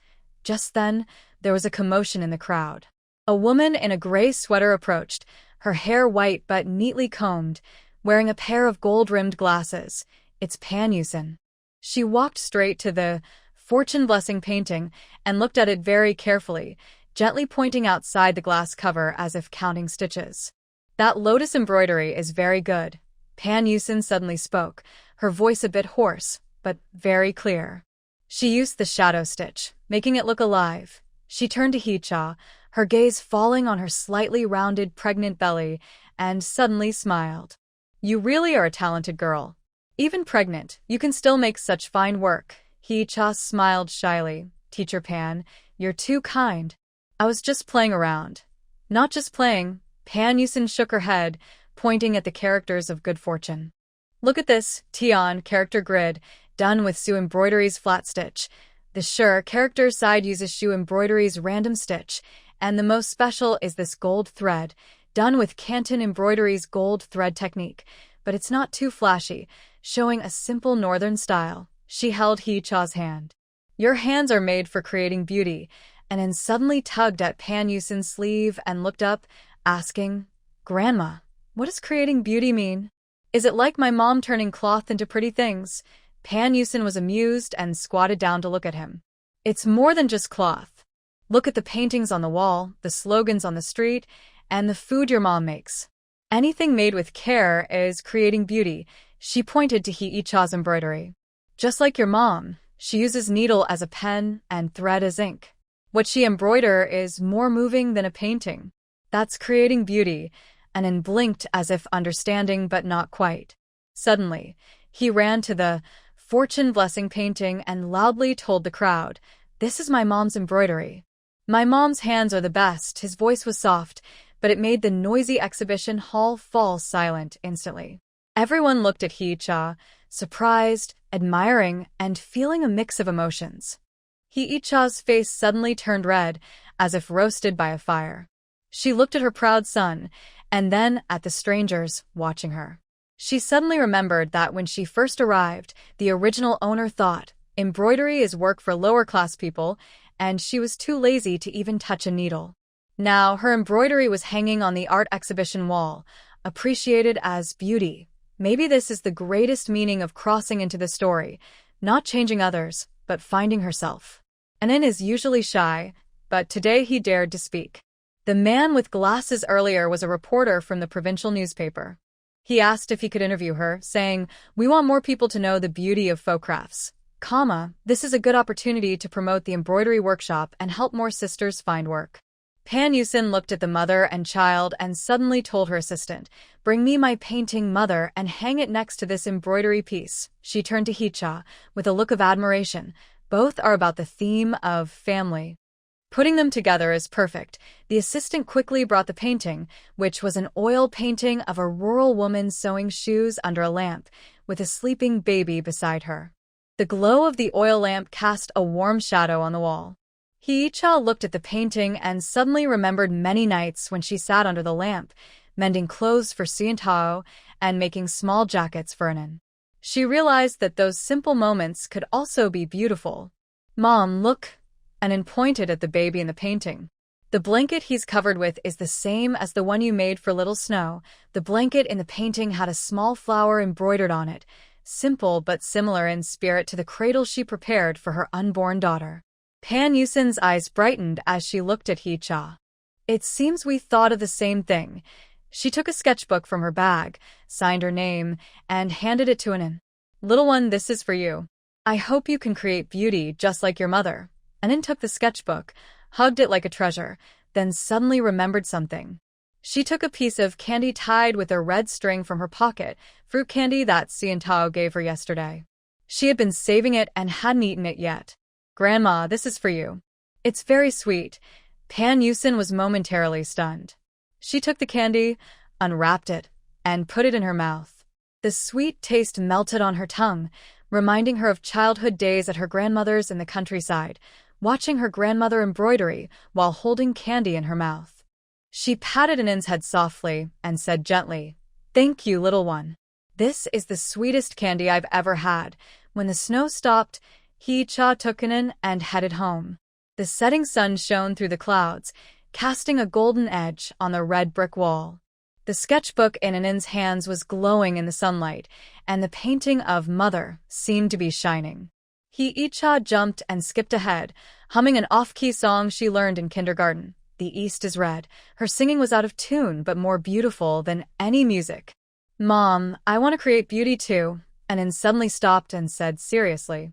Speaker 1: Just then, there was a commotion in the crowd. A woman in a gray sweater approached, her hair white but neatly combed, wearing a pair of gold-rimmed glasses. "It's Pan Yusin." She walked straight to the fortune blessing painting and looked at it very carefully, gently pointing outside the glass cover as if counting stitches. "That lotus embroidery is very good." Pan Yusin suddenly spoke, her voice a bit hoarse, but very clear. She used the shadow stitch, making it look alive. She turned to Hee-cha, her gaze falling on her slightly rounded pregnant belly, and suddenly smiled. "You really are a talented girl. Even pregnant, you can still make such fine work." Hee-cha smiled shyly. "Teacher Pan, you're too kind. I was just playing around." "Not just playing." Pan Yusin shook her head, pointing at the characters of good fortune. "Look at this, Tian character grid, done with Sue embroidery's flat stitch. The Sure character side uses Shu embroidery's random stitch, and the most special is this gold thread, done with Canton embroidery's gold thread technique, but it's not too flashy, showing a simple northern style." She held Hee-cha's hand. "Your hands are made for creating beauty," and then suddenly tugged at Pan Yusin's sleeve and looked up, asking, "Grandma, what does creating beauty mean? Is it like my mom turning cloth into pretty things?" Pan Yusin was amused and squatted down to look at him. "It's more than just cloth. Look at the paintings on the wall, the slogans on the street, and the food your mom makes. Anything made with care is creating beauty." She pointed to Hee-cha's embroidery. "Just like your mom, she uses needle as a pen and thread as ink. What she embroider is more moving than a painting. That's creating beauty," and then blinked as if understanding but not quite. Suddenly, he ran to the fortune blessing painting and loudly told the crowd, "This is my mom's embroidery. My mom's hands are the best." His voice was soft, but it made the noisy exhibition hall fall silent instantly. Everyone looked at Hee-cha, surprised, admiring, and feeling a mix of emotions. Hee-cha's face suddenly turned red, as if roasted by a fire. She looked at her proud son, and then at the strangers watching her. She suddenly remembered that when she first arrived, the original owner thought, embroidery is work for lower-class people, and she was too lazy to even touch a needle. Now her embroidery was hanging on the art exhibition wall, appreciated as beauty. Maybe this is the greatest meaning of crossing into the story, not changing others, but finding herself. Anin is usually shy, but today he dared to speak. The man with glasses earlier was a reporter from the provincial newspaper. He asked if he could interview her, saying, "We want more people to know the beauty of folk crafts. This is a good opportunity to promote the embroidery workshop and help more sisters find work." Pan Yusin looked at the mother and child and suddenly told her assistant, "Bring me my painting, mother, and hang it next to this embroidery piece." She turned to Hee-cha with a look of admiration. Both are about the theme of family. Putting them together is perfect. The assistant quickly brought the painting, which was an oil painting of a rural woman sewing shoes under a lamp, with a sleeping baby beside her. The glow of the oil lamp cast a warm shadow on the wall. Hee-cha looked at the painting and suddenly remembered many nights when she sat under the lamp, mending clothes for Sian-tao and making small jackets for Anin. She realized that those simple moments could also be beautiful. "Mom, look," Anin pointed at the baby in the painting. "The blanket he's covered with is the same as the one you made for little Snow." The blanket in the painting had a small flower embroidered on it, simple but similar in spirit to the cradle she prepared for her unborn daughter. Pan Yusin's eyes brightened as she looked at Hee-cha. "It seems we thought of the same thing." She took a sketchbook from her bag, signed her name, and handed it to Anin. "Little one, this is for you." I hope you can create beauty just like your mother. Anin took the sketchbook, hugged it like a treasure, then suddenly remembered something. She took a piece of candy tied with a red string from her pocket, fruit candy that Xiantao gave her yesterday. She had been saving it and hadn't eaten it yet. Grandma, this is for you. It's very sweet. Pan Yusin was momentarily stunned. She took the candy, unwrapped it, and put it in her mouth. The sweet taste melted on her tongue, reminding her of childhood days at her grandmother's in the countryside, watching her grandmother embroidery while holding candy in her mouth. She patted Anin's head softly and said gently, "Thank you, little one. This is the sweetest candy I've ever had." When the snow stopped, Hee-cha took Anin and headed home. The setting sun shone through the clouds, casting a golden edge on the red brick wall. The sketchbook in Anin's hands was glowing in the sunlight, and the painting of Mother seemed to be shining. Hee-cha jumped and skipped ahead, humming an off-key song she learned in kindergarten. The East is Red. Her singing was out of tune but more beautiful than any music. Mom, I want to create beauty too. Anin suddenly stopped and said seriously,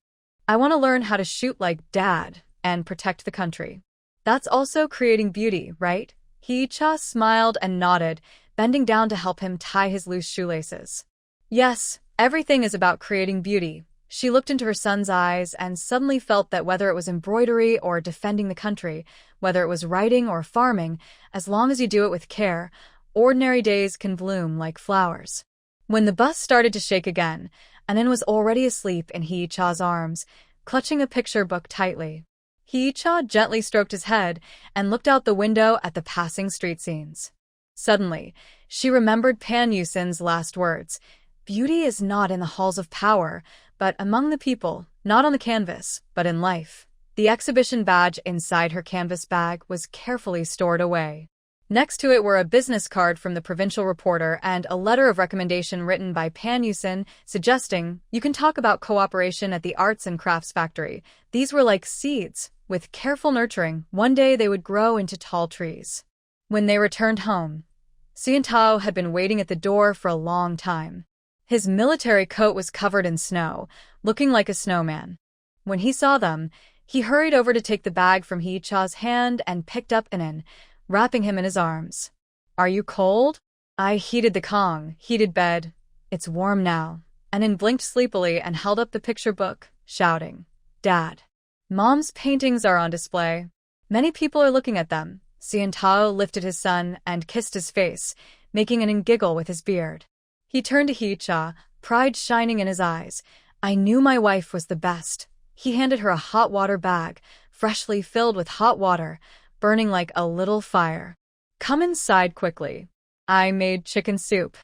Speaker 1: I want to learn how to shoot like Dad and protect the country. That's also creating beauty, right? Hee-cha smiled and nodded, bending down to help him tie his loose shoelaces. Yes, everything is about creating beauty. She looked into her son's eyes and suddenly felt that whether it was embroidery or defending the country, whether it was writing or farming, as long as you do it with care, ordinary days can bloom like flowers. When the bus started to shake again, Anin was already asleep in Hee-cha's arms, clutching a picture book tightly. Hee-cha gently stroked his head and looked out the window at the passing street scenes. Suddenly, she remembered Pan Yusin's last words. Beauty is not in the halls of power, but among the people, not on the canvas, but in life. The exhibition badge inside her canvas bag was carefully stored away. Next to it were a business card from the provincial reporter and a letter of recommendation written by Pan Yusin suggesting, you can talk about cooperation at the arts and crafts factory. These were like seeds. With careful nurturing, one day they would grow into tall trees. When they returned home, Xiantao had been waiting at the door for a long time. His military coat was covered in snow, looking like a snowman. When he saw them, he hurried over to take the bag from Hee-cha's hand and picked up Anin, wrapping him in his arms. Are you cold? I heated the heated bed. It's warm now. Anin blinked sleepily and held up the picture book, shouting, Dad. Mom's paintings are on display. Many people are looking at them. Xiantao lifted his son and kissed his face, making Anin giggle with his beard. He turned to Hee-cha, pride shining in his eyes. I knew my wife was the best. He handed her a hot water bag, freshly filled with hot water, burning like a little fire. Come inside quickly. I made chicken soup.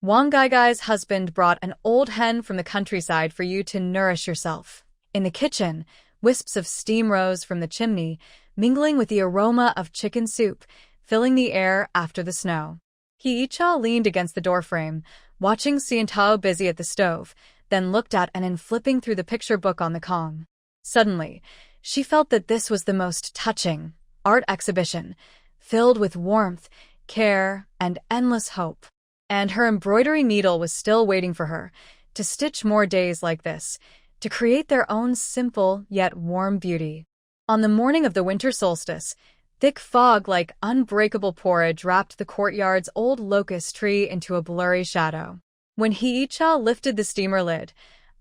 Speaker 1: Wang Gaigai's husband brought an old hen from the countryside for you to nourish yourself. In the kitchen, wisps of steam rose from the chimney, mingling with the aroma of chicken soup, filling the air after the snow. Hee-cha leaned against the doorframe, watching Xiantao busy at the stove, then looked at Anin flipping through the picture book on the Kong. Suddenly, she felt that this was the most touching art exhibition, filled with warmth, care, and endless hope. And her embroidery needle was still waiting for her, to stitch more days like this, to create their own simple yet warm beauty. On the morning of the winter solstice, thick fog like unbreakable porridge wrapped the courtyard's old locust tree into a blurry shadow. When Hee-cha lifted the steamer lid,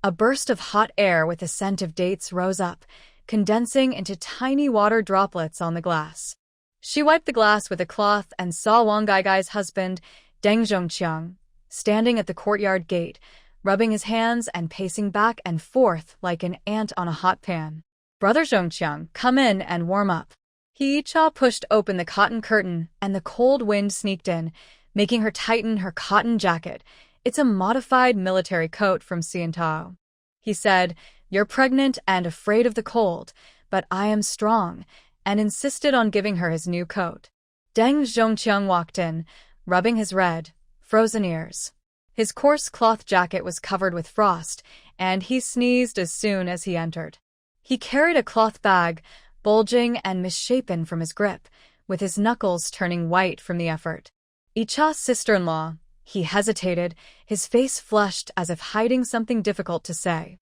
Speaker 1: a burst of hot air with the scent of dates rose up, condensing into tiny water droplets on the glass. She wiped the glass with a cloth and saw Wang Gaigai's husband, Deng Zhongqiang, standing at the courtyard gate, rubbing his hands and pacing back and forth like an ant on a hot pan. Brother Zhongqiang, come in and warm up. Hee-cha pushed open the cotton curtain and the cold wind sneaked in, making her tighten her cotton jacket. It's a modified military coat from Xiantao. He said, You're pregnant and afraid of the cold, but I am strong, and insisted on giving her his new coat. Deng Zhongqiang walked in, rubbing his red, frozen ears. His coarse cloth jacket was covered with frost, and he sneezed as soon as he entered. He carried a cloth bag, bulging and misshapen from his grip, with his knuckles turning white from the effort. Icha's sister-in-law, he hesitated, his face flushed as if hiding something difficult to say.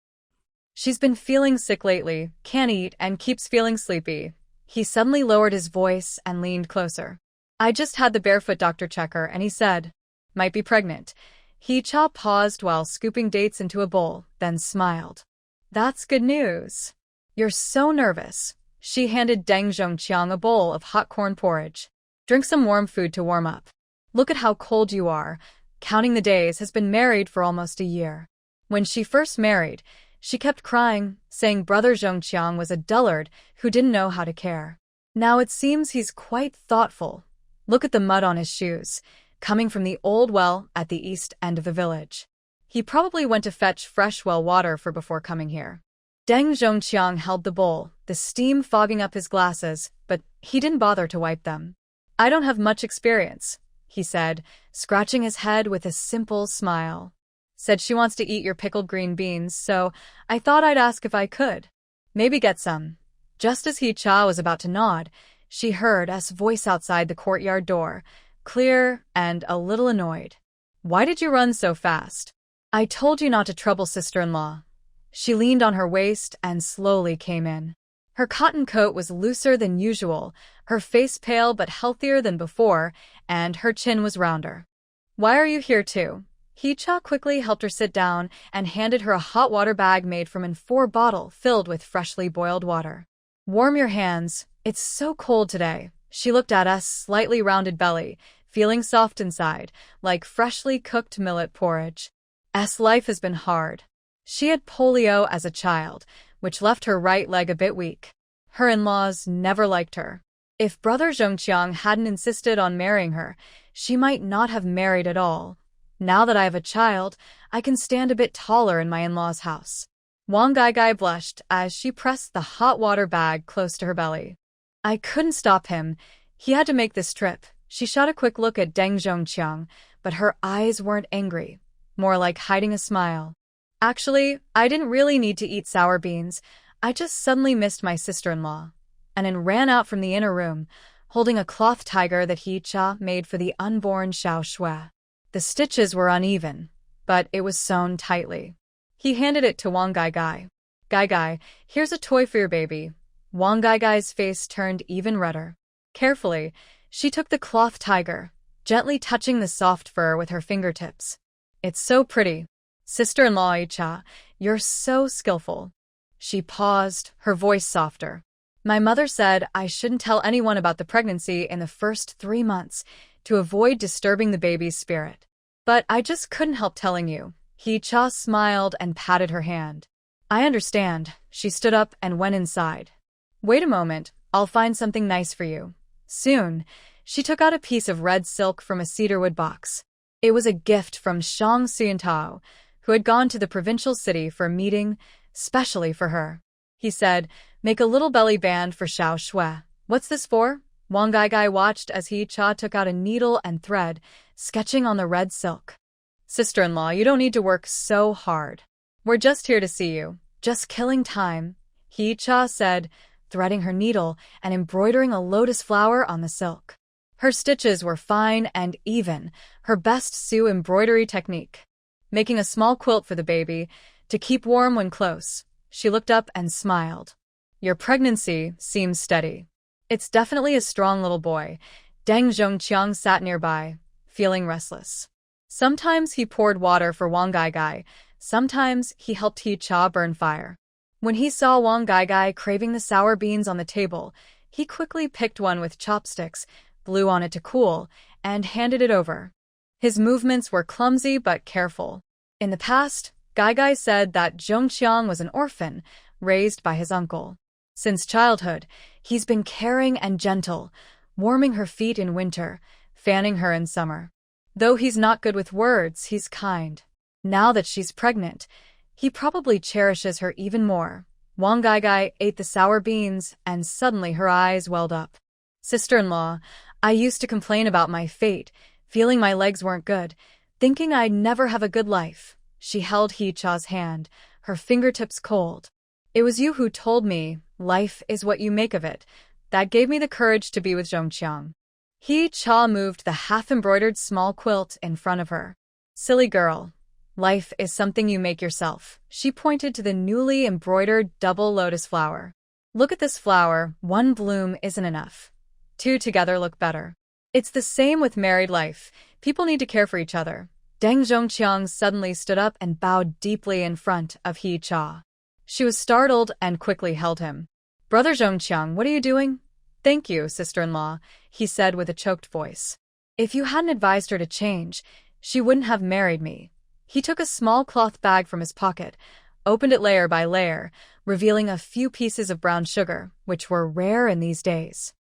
Speaker 1: She's been feeling sick lately, can't eat, and keeps feeling sleepy. He suddenly lowered his voice and leaned closer. I just had the barefoot doctor check her, and he said, might be pregnant. Hee-cha paused while scooping dates into a bowl, then smiled. That's good news. You're so nervous. She handed Deng Zhongqiang a bowl of hot corn porridge. Drink some warm food to warm up. Look at how cold you are. Counting the days, has been married for almost a year. When she first married, she kept crying, saying brother Zhongqiang was a dullard who didn't know how to care. Now it seems he's quite thoughtful. Look at the mud on his shoes, coming from the old well at the east end of the village. He probably went to fetch fresh well water before coming here. Deng Zhongqiang held the bowl, the steam fogging up his glasses, but he didn't bother to wipe them. I don't have much experience, he said, scratching his head with a simple smile. Said she wants to eat your pickled green beans, so I thought I'd ask if I could. Maybe get some. Just as Hee-cha was about to nod, she heard S voice outside the courtyard door, clear and a little annoyed. Why did you run so fast? I told you not to trouble sister-in-law. She leaned on her waist and slowly came in. Her cotton coat was looser than usual, her face pale but healthier than before, and her chin was rounder. Why are you here too? Hee-cha quickly helped her sit down and handed her a hot water bag made from an 4 bottle filled with freshly boiled water. Warm your hands, it's so cold today. She looked at us, slightly rounded belly, feeling soft inside, like freshly cooked millet porridge. Life has been hard. She had polio as a child, which left her right leg a bit weak. Her in-laws never liked her. If brother Zhongqiang hadn't insisted on marrying her, she might not have married at all. Now that I have a child, I can stand a bit taller in my in-laws' house. Wang Gai blushed as she pressed the hot water bag close to her belly. I couldn't stop him. He had to make this trip. She shot a quick look at Deng Zhongqiang, but her eyes weren't angry, more like hiding a smile. Actually, I didn't really need to eat sour beans. I just suddenly missed my sister-in-law. And then ran out from the inner room, holding a cloth tiger that Hee-cha made for the unborn Xiao Shui. The stitches were uneven, but it was sewn tightly. He handed it to Wang Gai. Gai, here's a toy for your baby. Wang Gai's face turned even redder. Carefully, she took the cloth tiger, gently touching the soft fur with her fingertips. It's so pretty. Sister-in-law Hee-cha, you're so skillful. She paused, her voice softer. My mother said I shouldn't tell anyone about the pregnancy in the first 3 months to avoid disturbing the baby's spirit. But I just couldn't help telling you. Hee-cha smiled and patted her hand. I understand. She stood up and went inside. Wait a moment, I'll find something nice for you. Soon, she took out a piece of red silk from a cedarwood box. It was a gift from Shang Xuyantao, who had gone to the provincial city for a meeting, specially for her. He said, make a little belly band for Xiao Shui. What's this for? Wang Gai watched as Hee-cha took out a needle and thread, sketching on the red silk. Sister-in-law, you don't need to work so hard. We're just here to see you. Just killing time, Hee-cha said, threading her needle and embroidering a lotus flower on the silk. Her stitches were fine and even, her best Sioux embroidery technique. Making a small quilt for the baby, to keep warm when close. She looked up and smiled. Your pregnancy seems steady. It's definitely a strong little boy. Deng Zhongqiang sat nearby, feeling restless. Sometimes he poured water for Wang Gai, sometimes he helped Hee-cha burn fire. When he saw Wang Gai craving the sour beans on the table, he quickly picked one with chopsticks, blew on it to cool, and handed it over. His movements were clumsy but careful. In the past, Gai said that Zhongqiang was an orphan, raised by his uncle. Since childhood, he's been caring and gentle, warming her feet in winter, fanning her in summer. Though he's not good with words, he's kind. Now that she's pregnant, he probably cherishes her even more. Wang Gai ate the sour beans, and suddenly her eyes welled up. Sister-in-law, I used to complain about my fate, feeling my legs weren't good, thinking I'd never have a good life. She held Hee-cha's hand, her fingertips cold. It was you who told me, life is what you make of it. That gave me the courage to be with Zhongqiang. Hee-cha moved the half-embroidered small quilt in front of her. Silly girl. Life is something you make yourself. She pointed to the newly embroidered double lotus flower. Look at this flower. One bloom isn't enough. Two together look better. It's the same with married life. People need to care for each other. Deng Zhongqiang suddenly stood up and bowed deeply in front of He Cha. She was startled and quickly held him. Brother Zhongqiang, what are you doing? Thank you, sister-in-law, he said with a choked voice. If you hadn't advised her to change, she wouldn't have married me. He took a small cloth bag from his pocket, opened it layer by layer, revealing a few pieces of brown sugar, which were rare in these days.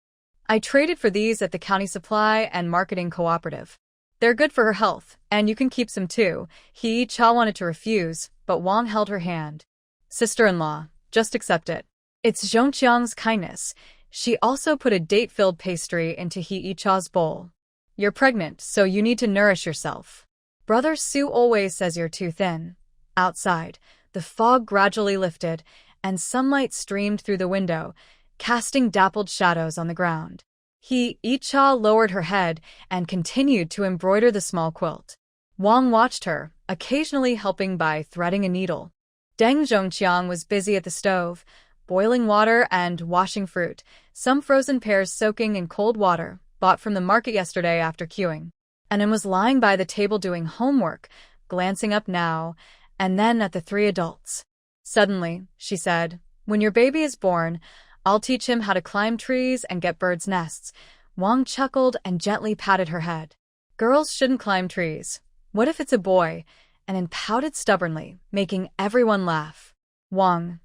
Speaker 1: I traded for these at the county supply and marketing cooperative. They're good for her health, and you can keep some too. He Cha wanted to refuse, but Wang held her hand. Sister-in-law, just accept it. It's Zhongqiang's kindness. She also put a date-filled pastry into He Cha's bowl. You're pregnant, so you need to nourish yourself. Brother Su always says you're too thin. Outside, the fog gradually lifted, and sunlight streamed through the window, casting dappled shadows on the ground. He Cha lowered her head and continued to embroider the small quilt. Wang watched her, occasionally helping by threading a needle. Deng Zhongqiang was busy at the stove, boiling water and washing fruit, some frozen pears soaking in cold water, bought from the market yesterday after queuing. Anan was lying by the table doing homework, glancing up now and then at the three adults. Suddenly, she said, when your baby is born, I'll teach him how to climb trees and get birds' nests. Wang chuckled and gently patted her head. Girls shouldn't climb trees. What if it's a boy? Anan pouted stubbornly, making everyone laugh. Wang's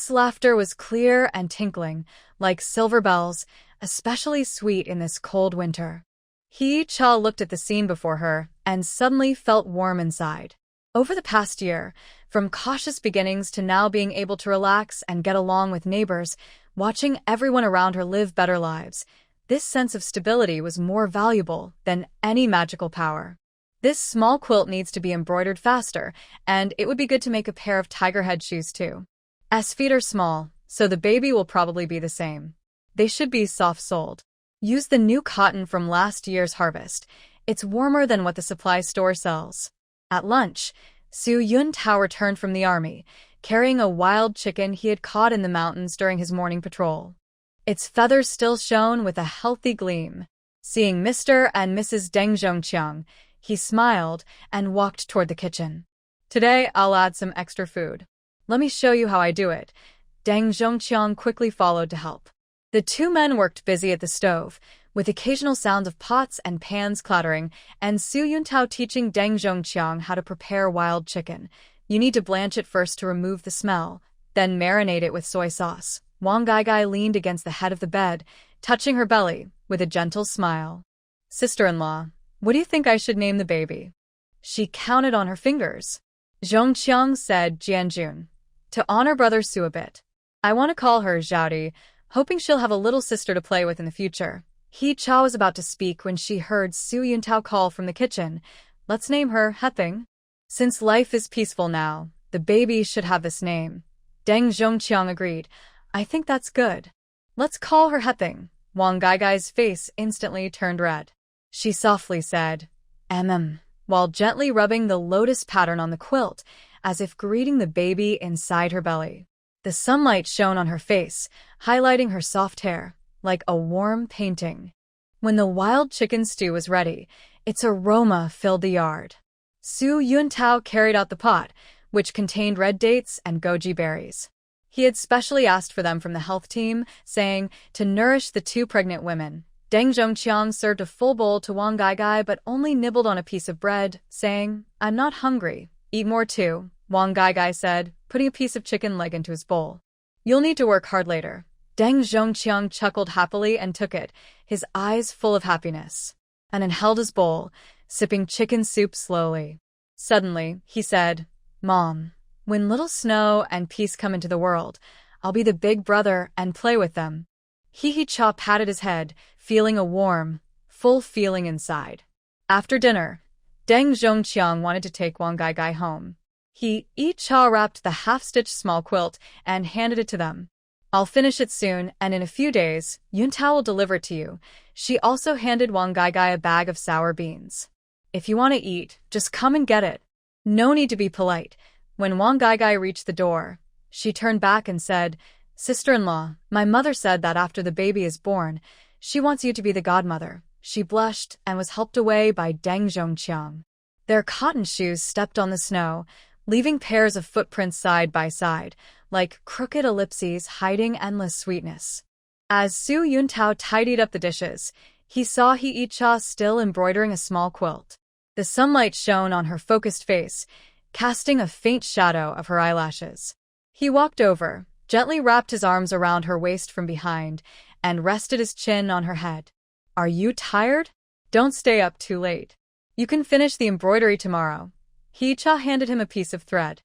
Speaker 1: laughter was clear and tinkling, like silver bells, especially sweet in this cold winter. He Cha looked at the scene before her and suddenly felt warm inside. Over the past year, from cautious beginnings to now being able to relax and get along with neighbors, watching everyone around her live better lives, this sense of stability was more valuable than any magical power. This small quilt needs to be embroidered faster, and it would be good to make a pair of tiger head shoes too. As feet are small, so the baby will probably be the same. They should be soft-soled. Use the new cotton from last year's harvest. It's warmer than what the supply store sells. At lunch, Su Yuntao returned from the army, carrying a wild chicken he had caught in the mountains during his morning patrol. Its feathers still shone with a healthy gleam. Seeing Mr. and Mrs. Deng Zhongqiang, he smiled and walked toward the kitchen. Today, I'll add some extra food. Let me show you how I do it. Deng Zhongqiang quickly followed to help. The two men worked busy at the stove, with occasional sounds of pots and pans clattering, and Su Yuntao teaching Deng Zhongqiang how to prepare wild chicken. You need to blanch it first to remove the smell, then marinate it with soy sauce. Wang Gaigai leaned against the head of the bed, touching her belly, with a gentle smile. Sister-in-law, what do you think I should name the baby? She counted on her fingers. Zhongqiang said Jianjun, to honor Brother Su a bit. I want to call her Zhaodi, hoping she'll have a little sister to play with in the future. He Cha was about to speak when she heard Su Yuntao call from the kitchen. Let's name her Heping. Since life is peaceful now, the baby should have this name. Deng Zhongqiang agreed. I think that's good. Let's call her Heping. Wang Gaigai's face instantly turned red. She softly said, while gently rubbing the lotus pattern on the quilt, as if greeting the baby inside her belly. The sunlight shone on her face, highlighting her soft hair, like a warm painting. When the wild chicken stew was ready, its aroma filled the yard. Su Yuntao carried out the pot, which contained red dates and goji berries. He had specially asked for them from the health team, saying, to nourish the two pregnant women. Deng Zhongqiang served a full bowl to Wang Gaigai but only nibbled on a piece of bread, saying, I'm not hungry. Eat more too, Wang Gaigai said, putting a piece of chicken leg into his bowl. You'll need to work hard later. Deng Zhongqiang chuckled happily and took it, his eyes full of happiness. Anan held his bowl, sipping chicken soup slowly. Suddenly, he said, Mom, when little Snow and Peace come into the world, I'll be the big brother and play with them. He Cha patted his head, feeling a warm, full feeling inside. After dinner, Deng Zhongqiang wanted to take Wang Gaigai home. He Cha wrapped the half-stitched small quilt and handed it to them. I'll finish it soon, and in a few days, Yuntao will deliver it to you. She also handed Wang Gaigai a bag of sour beans. If you want to eat, just come and get it. No need to be polite. When Wang Gaigai reached the door, she turned back and said, "Sister-in-law, my mother said that after the baby is born, she wants you to be the godmother." She blushed and was helped away by Deng Zhongqiang. Their cotton shoes stepped on the snow, leaving pairs of footprints side by side, like crooked ellipses hiding endless sweetness. As Su Yuntao tidied up the dishes, he saw Hee-cha still embroidering a small quilt. The sunlight shone on her focused face, casting a faint shadow of her eyelashes. He walked over, gently wrapped his arms around her waist from behind, and rested his chin on her head. "Are you tired? Don't stay up too late. You can finish the embroidery tomorrow." Hee-cha handed him a piece of thread.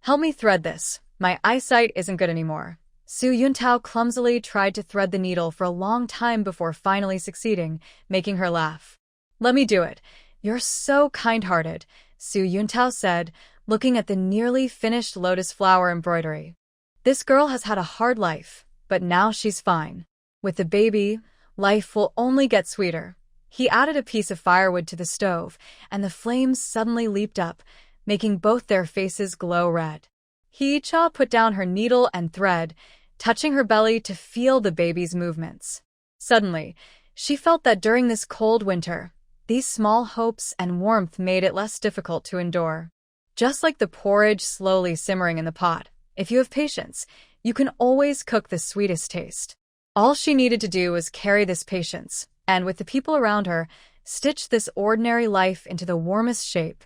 Speaker 1: "Help me thread this. My eyesight isn't good anymore." Su Yuntao clumsily tried to thread the needle for a long time before finally succeeding, making her laugh. "Let me do it. You're so kind-hearted," Su Yuntao said, looking at the nearly finished lotus flower embroidery. "This girl has had a hard life, but now she's fine. With the baby, life will only get sweeter." He added a piece of firewood to the stove, and the flames suddenly leaped up, making both their faces glow red. Hee-cha put down her needle and thread, touching her belly to feel the baby's movements. Suddenly, she felt that during this cold winter, these small hopes and warmth made it less difficult to endure. Just like the porridge slowly simmering in the pot, if you have patience, you can always cook the sweetest taste. All she needed to do was carry this patience, and with the people around her, stitch this ordinary life into the warmest shape,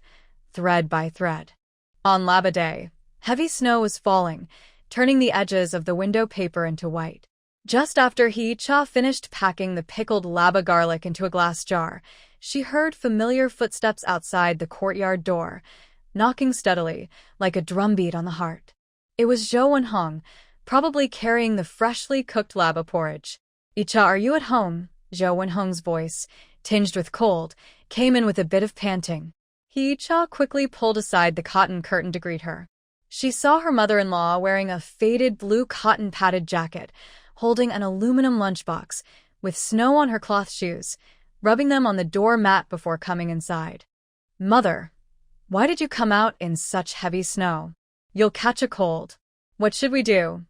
Speaker 1: thread by thread. On Laba Day, heavy snow was falling, turning the edges of the window paper into white. Just after Hee-cha finished packing the pickled laba garlic into a glass jar, she heard familiar footsteps outside the courtyard door, knocking steadily, like a drumbeat on the heart. It was Zhou Wenhong, probably carrying the freshly cooked laba porridge. "Icha, are you at home?" Zhou Wenhong's voice, tinged with cold, came in with a bit of panting. Hee-cha quickly pulled aside the cotton curtain to greet her. She saw her mother-in-law wearing a faded blue cotton-padded jacket, holding an aluminum lunchbox, with snow on her cloth shoes, rubbing them on the door mat before coming inside. "Mother, why did you come out in such heavy snow? You'll catch a cold. What should we do?"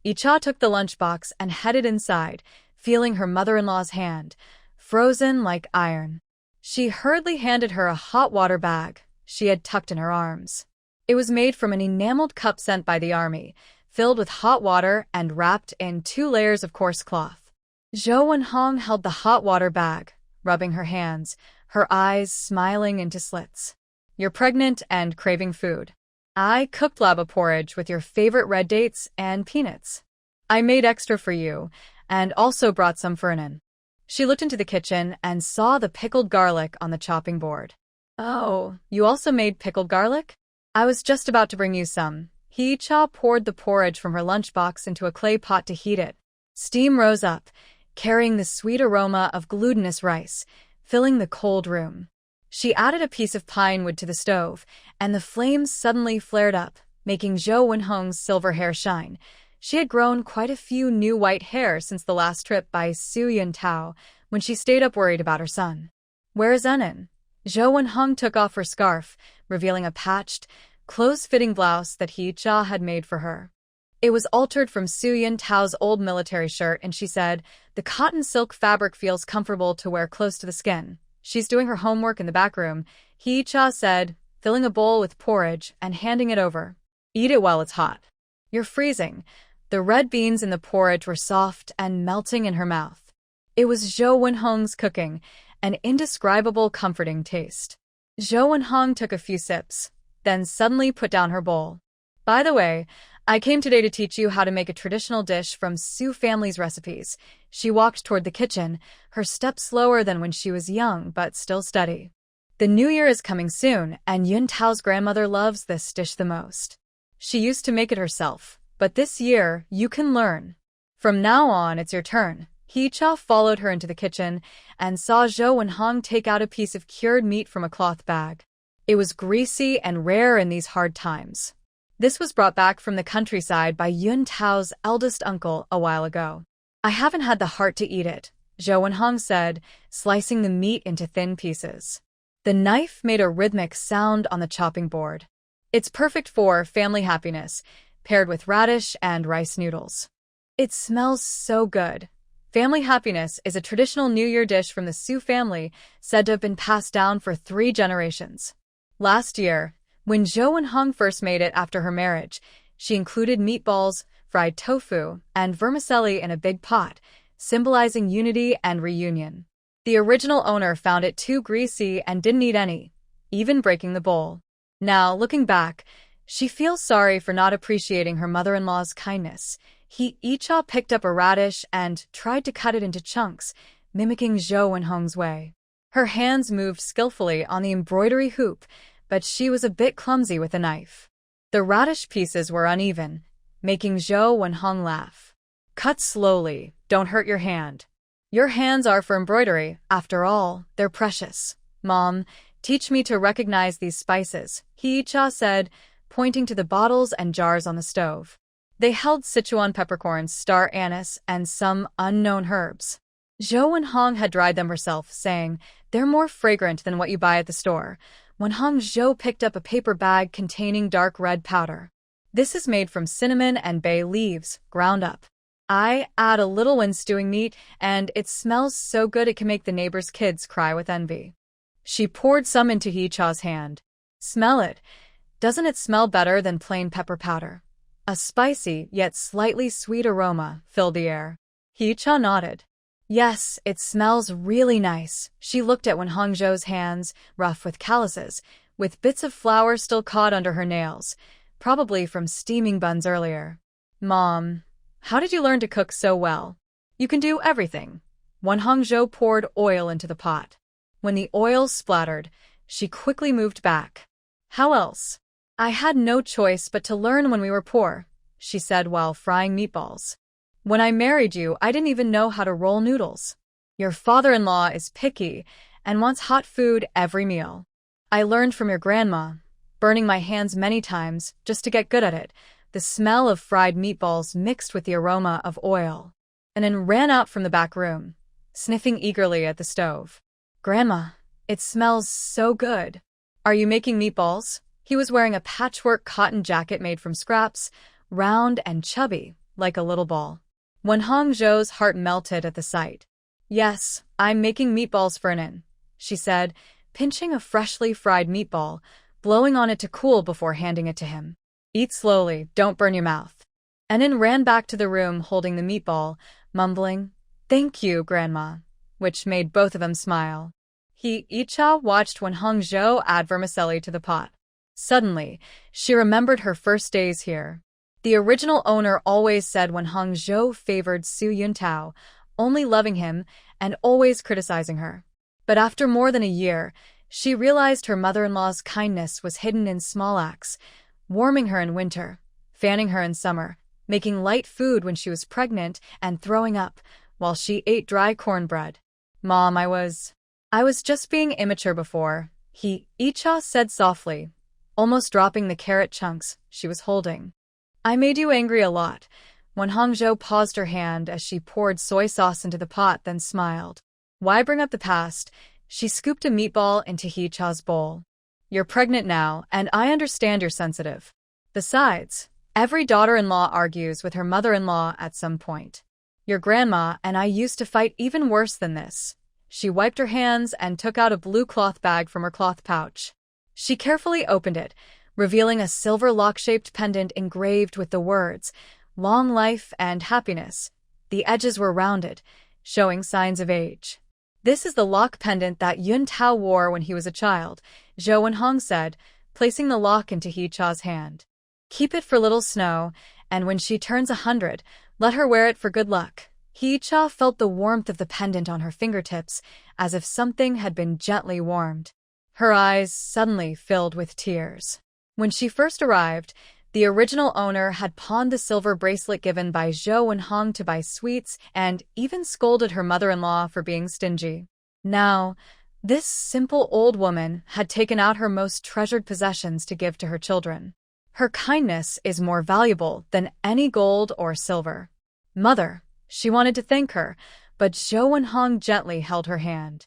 Speaker 1: Icha took the lunchbox and headed inside, feeling her mother-in-law's hand, frozen like iron. She hurriedly handed her a hot water bag she had tucked in her arms. It was made from an enameled cup sent by the army, filled with hot water and wrapped in 2 layers of coarse cloth. Zhou Wenhong held the hot water bag, rubbing her hands, her eyes smiling into slits. "You're pregnant and craving food. I cooked laba porridge with your favorite red dates and peanuts. I made extra for you, and also brought some for Anan." She looked into the kitchen and saw the pickled garlic on the chopping board. "Oh, you also made pickled garlic? I was just about to bring you some." Hee-cha poured the porridge from her lunchbox into a clay pot to heat it. Steam rose up, carrying the sweet aroma of glutinous rice, filling the cold room. She added a piece of pine wood to the stove, and the flames suddenly flared up, making Zhou Wenhong's silver hair shine. She had grown quite a few new white hairs since the last trip by Su Yuntao, when she stayed up worried about her son. "Where is Anan?" Zhou Wenhong took off her scarf, revealing a patched, close-fitting blouse that Hee-cha had made for her. It was altered from Su Yuntao's old military shirt, and she said, "The cotton silk fabric feels comfortable to wear close to the skin." "She's doing her homework in the back room," Hee-cha said, filling a bowl with porridge and handing it over. "Eat it while it's hot. You're freezing." The red beans in the porridge were soft and melting in her mouth. It was Zhou Wenhong's cooking, an indescribable comforting taste. Zhou Wenhong took a few sips, then suddenly put down her bowl. "By the way, I came today to teach you how to make a traditional dish from Su family's recipes." She walked toward the kitchen, her step slower than when she was young, but still steady. "The new year is coming soon, and Yuntao's grandmother loves this dish the most. She used to make it herself, but this year you can learn. From now on, it's your turn." Hee-cha followed her into the kitchen and saw Zhou Wenhong take out a piece of cured meat from a cloth bag. It was greasy and rare in these hard times. This was brought back from the countryside by Yuntao's eldest uncle a while ago. "I haven't had the heart to eat it," Zhou Wenhong said, slicing the meat into thin pieces. The knife made a rhythmic sound on the chopping board. It's perfect for family happiness, paired with radish and rice noodles. It smells so good. Family happiness is a traditional New Year dish from the Su family, said to have been passed down for 3 generations. Last year, when Jo Eun-hong first made it after her marriage, she included meatballs, fried tofu, and vermicelli in a big pot, symbolizing unity and reunion. The original owner found it too greasy and didn't eat any, even breaking the bowl. Now, looking back, she feels sorry for not appreciating her mother-in-law's kindness. Hee-cha picked up a radish and tried to cut it into chunks, mimicking Jo Eun-hong's way. Her hands moved skillfully on the embroidery hoop, but she was a bit clumsy with a knife. The radish pieces were uneven, making Jo Eun-hong laugh. Cut slowly, don't hurt your hand. Your hands are for embroidery, after all, they're precious. Mom, teach me to recognize these spices, Hee-cha said, pointing to the bottles and jars on the stove. They held Sichuan peppercorns, star anise, and some unknown herbs. Jo Eun-hong had dried them herself, saying, "They're more fragrant than what you buy at the store." Jo picked up a paper bag containing dark red powder. This is made from cinnamon and bay leaves, ground up. I add a little when stewing meat, and it smells so good it can make the neighbor's kids cry with envy. She poured some into Hee-cha's hand. Smell it. Doesn't it smell better than plain pepper powder? A spicy, yet slightly sweet aroma filled the air. Hee-cha nodded. Yes, it smells really nice. She looked at Jo's hands, rough with calluses, with bits of flour still caught under her nails, probably from steaming buns earlier. Mom, how did you learn to cook so well? You can do everything. Jo poured oil into the pot. When the oil splattered, she quickly moved back. How else? I had no choice but to learn when we were poor, she said while frying meatballs. When I married you, I didn't even know how to roll noodles. Your father-in-law is picky and wants hot food every meal. I learned from your grandma, burning my hands many times just to get good at it. The smell of fried meatballs mixed with the aroma of oil. And then ran out from the back room, sniffing eagerly at the stove. Grandma, it smells so good. Are you making meatballs? He was wearing a patchwork cotton jacket made from scraps, round and chubby, like a little ball. Jo's heart melted at the sight. Yes, I'm making meatballs for Nin, she said, pinching a freshly fried meatball, blowing on it to cool before handing it to him. Eat slowly, don't burn your mouth. Nin ran back to the room holding the meatball, mumbling, "Thank you, Grandma," which made both of them smile. Hee-cha watched Jo add vermicelli to the pot. Suddenly, she remembered her first days here. The original owner always said Jo favored Su Yuntao, only loving him and always criticizing her. But after more than a year, she realized her mother-in-law's kindness was hidden in small acts, warming her in winter, fanning her in summer, making light food when she was pregnant and throwing up while she ate dry cornbread. Mom, I was just being immature before, Hee-cha said softly, almost dropping the carrot chunks she was holding. I made you angry a lot. Jo paused her hand as she poured soy sauce into the pot, then smiled. Why bring up the past? She scooped a meatball into Hee-cha's bowl. You're pregnant now, and I understand you're sensitive. Besides, every daughter-in-law argues with her mother-in-law at some point. Your grandma and I used to fight even worse than this. She wiped her hands and took out a blue cloth bag from her cloth pouch. She carefully opened it, revealing a silver lock-shaped pendant engraved with the words, "Long life and happiness." The edges were rounded, showing signs of age. This is the lock pendant that Yuntao wore when he was a child, Jo Eun-hong said, placing the lock into Hee-cha's hand. Keep it for little Snow, and when she turns 100, let her wear it for good luck. Hee-cha felt the warmth of the pendant on her fingertips, as if something had been gently warmed. Her eyes suddenly filled with tears. When she first arrived, the original owner had pawned the silver bracelet given by Jo Eun-hong to buy sweets and even scolded her mother-in-law for being stingy. Now, this simple old woman had taken out her most treasured possessions to give to her children. Her kindness is more valuable than any gold or silver. Mother, she wanted to thank her, but Jo Eun-hong gently held her hand.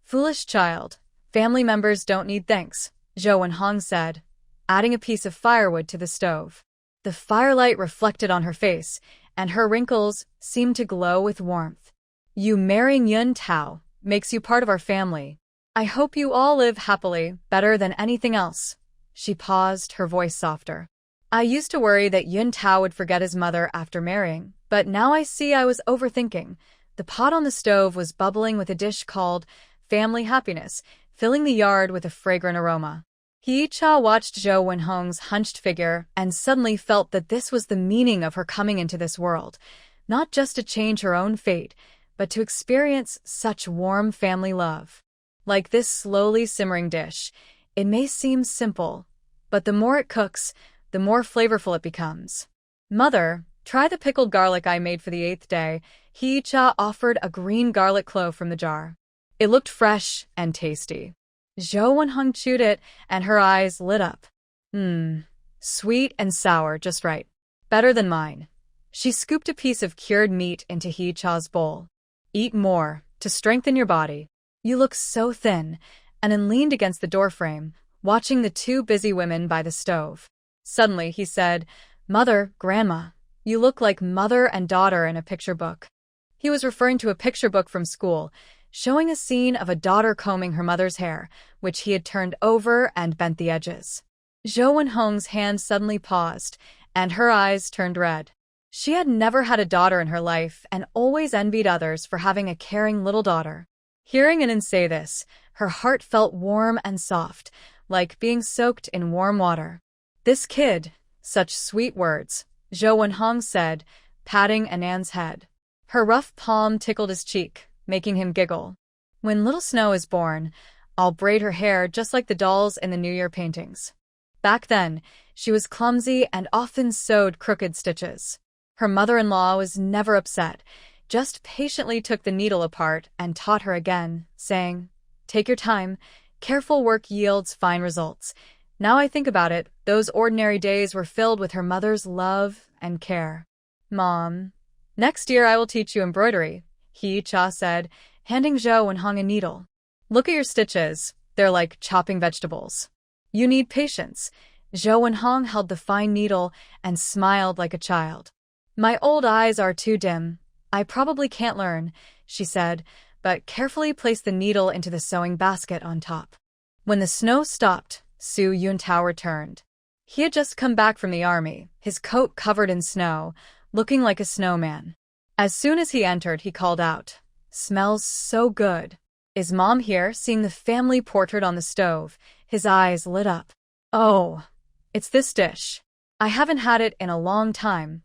Speaker 1: Foolish child, Family members don't need thanks, Zhou Wenhong said, adding a piece of firewood to the stove. The firelight reflected on her face, and her wrinkles seemed to glow with warmth. You marrying Yun Tao makes you part of our family. I hope you all live happily, better than anything else. She paused, her voice softer. I used to worry that Yun Tao would forget his mother after marrying, but now I see I was overthinking. The pot on the stove was bubbling with a dish called Family Happiness, filling the yard with a fragrant aroma. Hee-cha watched Zhou Wenhong's hunched figure and suddenly felt that this was the meaning of her coming into this world, not just to change her own fate, but to experience such warm family love. Like this slowly simmering dish, it may seem simple, but the more it cooks, the more flavorful it becomes. Mother, try the pickled garlic I made for the 8th day. Hee-cha offered a green garlic clove from the jar. It looked fresh and tasty. Zhou Wenhong chewed it, and her eyes lit up. Sweet and sour, just right. Better than mine. She scooped a piece of cured meat into Hee-cha's bowl. Eat more, to strengthen your body. You look so thin, and then leaned against the doorframe, watching the two busy women by the stove. Suddenly, he said, Mother, Grandma, you look like mother and daughter in a picture book. He was referring to a picture book from school, showing a scene of a daughter combing her mother's hair, which he had turned over and bent the edges. Zhou Wenhong's hand suddenly paused, and her eyes turned red. She had never had a daughter in her life and always envied others for having a caring little daughter. Hearing Anan say this, her heart felt warm and soft, like being soaked in warm water. This kid, such sweet words, Zhou Wenhong said, patting Anan's head. Her rough palm tickled his cheek, making him giggle. When little Snow is born, I'll braid her hair just like the dolls in the New Year paintings. Back then, she was clumsy and often sewed crooked stitches. Her mother-in-law was never upset, just patiently took the needle apart and taught her again, saying, Take your time, careful work yields fine results. Now I think about it, those ordinary days were filled with her mother's love and care. Mom, next year I will teach you embroidery, Hee-cha said, handing Zhou Wenhong a needle. Look at your stitches, they're like chopping vegetables. You need patience. Zhou Wenhong held the fine needle and smiled like a child. My old eyes are too dim. I probably can't learn, she said, but carefully placed the needle into the sewing basket on top. When the snow stopped, Su Yuntao returned. He had just come back from the army, his coat covered in snow, looking like a snowman. As soon as he entered, he called out, Smells so good. Is Mom here? Seeing the family portrait on the stove, his eyes lit up. Oh, it's this dish. I haven't had it in a long time.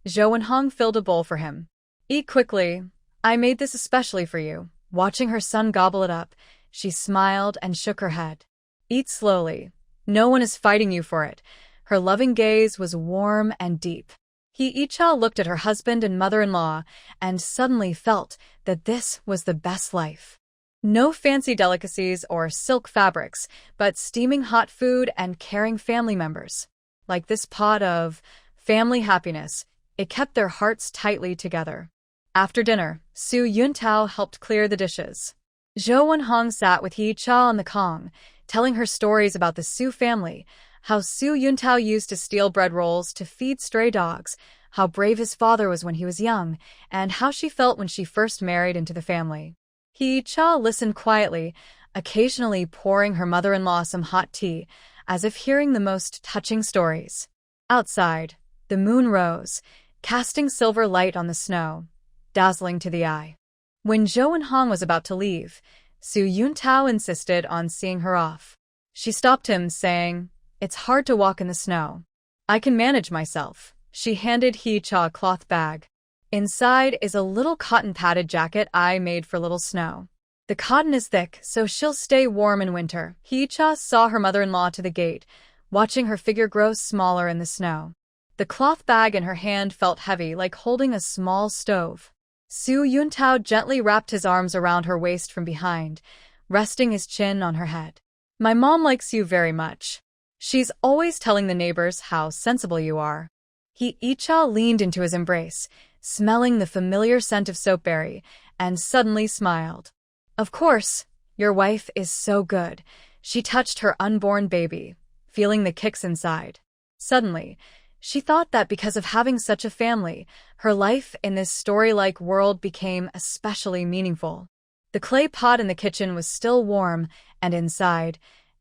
Speaker 1: Zhou Wenhong filled a bowl for him. Eat quickly. I made this especially for you. Watching her son gobble it up, she smiled and shook her head. Eat slowly. No one is fighting you for it. Her loving gaze was warm and deep. Hee-cha looked at her husband and mother-in-law and suddenly felt that this was the best life. No fancy delicacies or silk fabrics, but steaming hot food and caring family members. Like this pot of family happiness, it kept their hearts tightly together. After dinner, Su Yuntao helped clear the dishes. Zhou Wenhong sat with Hee-cha on the Kong, telling her stories about the Su family, how Su Yuntao used to steal bread rolls to feed stray dogs, how brave his father was when he was young, and how she felt when she first married into the family. Hee-cha listened quietly, occasionally pouring her mother-in-law some hot tea, as if hearing the most touching stories. Outside, the moon rose, casting silver light on the snow, dazzling to the eye. When Zhou Wenhong was about to leave, Su Yuntao insisted on seeing her off. She stopped him, saying, It's hard to walk in the snow. I can manage myself. She handed Hee-cha a cloth bag. Inside is a little cotton-padded jacket I made for little Snow. The cotton is thick, so she'll stay warm in winter. Hee-cha saw her mother-in-law to the gate, watching her figure grow smaller in the snow. The cloth bag in her hand felt heavy, like holding a small stove. Su Yuntao gently wrapped his arms around her waist from behind, resting his chin on her head. My mom likes you very much. She's always telling the neighbors how sensible you are. Hee-cha leaned into his embrace, smelling the familiar scent of soapberry, and suddenly smiled. Of course, Your wife is so good. She touched her unborn baby, feeling the kicks inside. Suddenly, she thought that because of having such a family, her life in this story-like world became especially meaningful. The clay pot in the kitchen was still warm, and inside,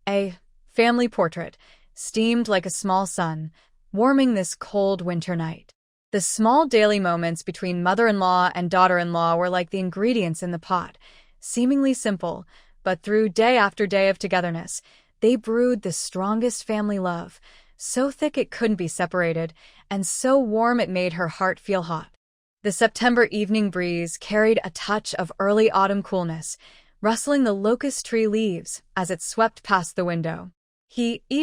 Speaker 1: a family portrait steamed like a small sun, warming this cold winter night. The small daily moments between mother-in-law and daughter-in-law were like the ingredients in the pot, seemingly simple, but through day after day of togetherness, they brewed the strongest family love, so thick it couldn't be separated, and so warm it made her heart feel hot. The September evening breeze carried a touch of early autumn coolness, rustling the locust tree leaves as it swept past the window.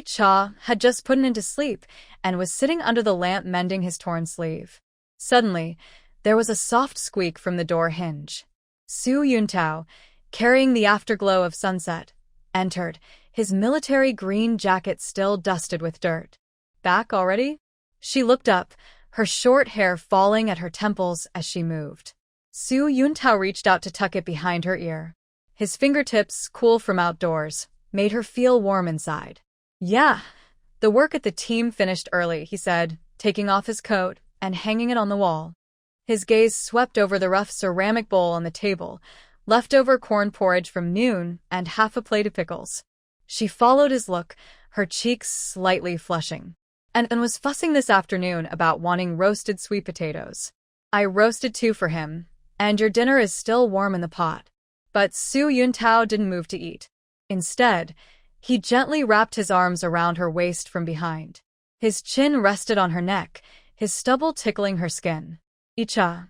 Speaker 1: Cha had just put him to sleep and was sitting under the lamp mending his torn sleeve. Suddenly, there was a soft squeak from the door hinge. Su Yuntao, carrying the afterglow of sunset, entered, his military green jacket still dusted with dirt. Back already? She looked up, her short hair falling at her temples as she moved. Su Yuntao reached out to tuck it behind her ear. His fingertips, cool from outdoors, made her feel warm inside. Yeah, the work at the team finished early, he said, taking off his coat and hanging it on the wall. His gaze swept over the rough ceramic bowl on the table, leftover corn porridge from noon, and half a plate of pickles. She followed his look, her cheeks slightly flushing, and was fussing this afternoon about wanting roasted sweet potatoes. I roasted 2 for him, and your dinner is still warm in the pot. But Su Yuntao didn't move to eat. Instead, he gently wrapped his arms around her waist from behind. His chin rested on her neck, his stubble tickling her skin. Icha,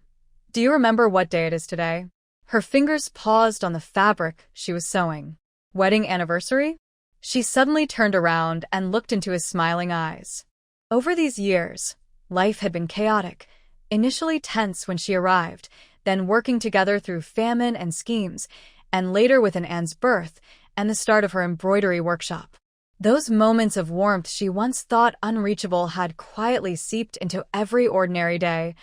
Speaker 1: do you remember what day it is today? Her fingers paused on the fabric she was sewing. Wedding anniversary? She suddenly turned around and looked into his smiling eyes. Over these years, life had been chaotic, initially tense when she arrived, then working together through famine and schemes, and later with Anne's birth and the start of her embroidery workshop. Those moments of warmth she once thought unreachable had quietly seeped into every ordinary day,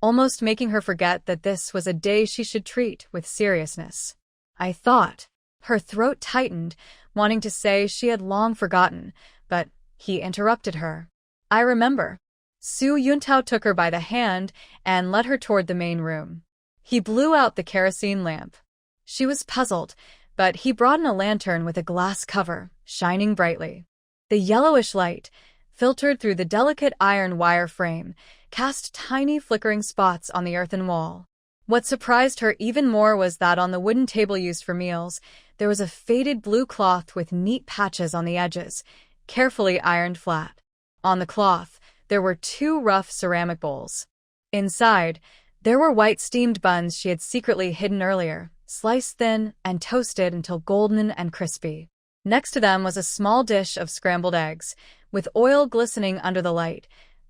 Speaker 1: almost making her forget that this was a day she should treat with seriousness. I thought. Her throat tightened, wanting to say she had long forgotten, but he interrupted her. I remember. Su Yuntao took her by the hand and led her toward the main room. He blew out the kerosene lamp. She was puzzled, but he brought in a lantern with a glass cover, shining brightly. The yellowish light, filtered through the delicate iron wire frame, cast tiny flickering spots on the earthen wall. What surprised her even more was that on the wooden table used for meals, there was a faded blue cloth with neat patches on the edges, carefully ironed flat. On the cloth, there were 2 rough ceramic bowls. Inside, there were white steamed buns she had secretly hidden earlier, sliced thin and toasted until golden and crispy. Next to them was a small dish of scrambled eggs, with oil glistening under the light.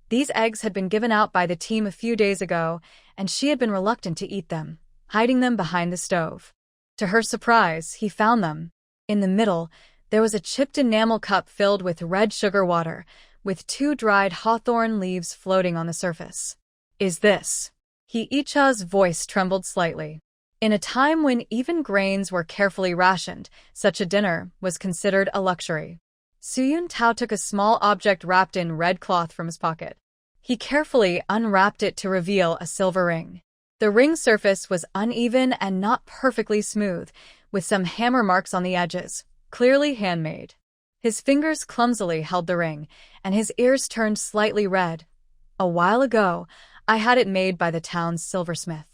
Speaker 1: These eggs had been given out by the team a few days ago, and she had been reluctant to eat them, hiding them behind the stove. To her surprise, he found them. In the middle, there was a chipped enamel cup filled with red sugar water, with 2 dried hawthorn leaves floating on the surface. Is this? Icha's voice trembled slightly. In a time when even grains were carefully rationed, such a dinner was considered a luxury. Su Yuntao took a small object wrapped in red cloth from his pocket. He carefully unwrapped it to reveal a silver ring. The ring surface was uneven and not perfectly smooth, with some hammer marks on the edges, clearly handmade. His fingers clumsily held the ring, and his ears turned slightly red. A while ago, I had it made by the town's silversmith.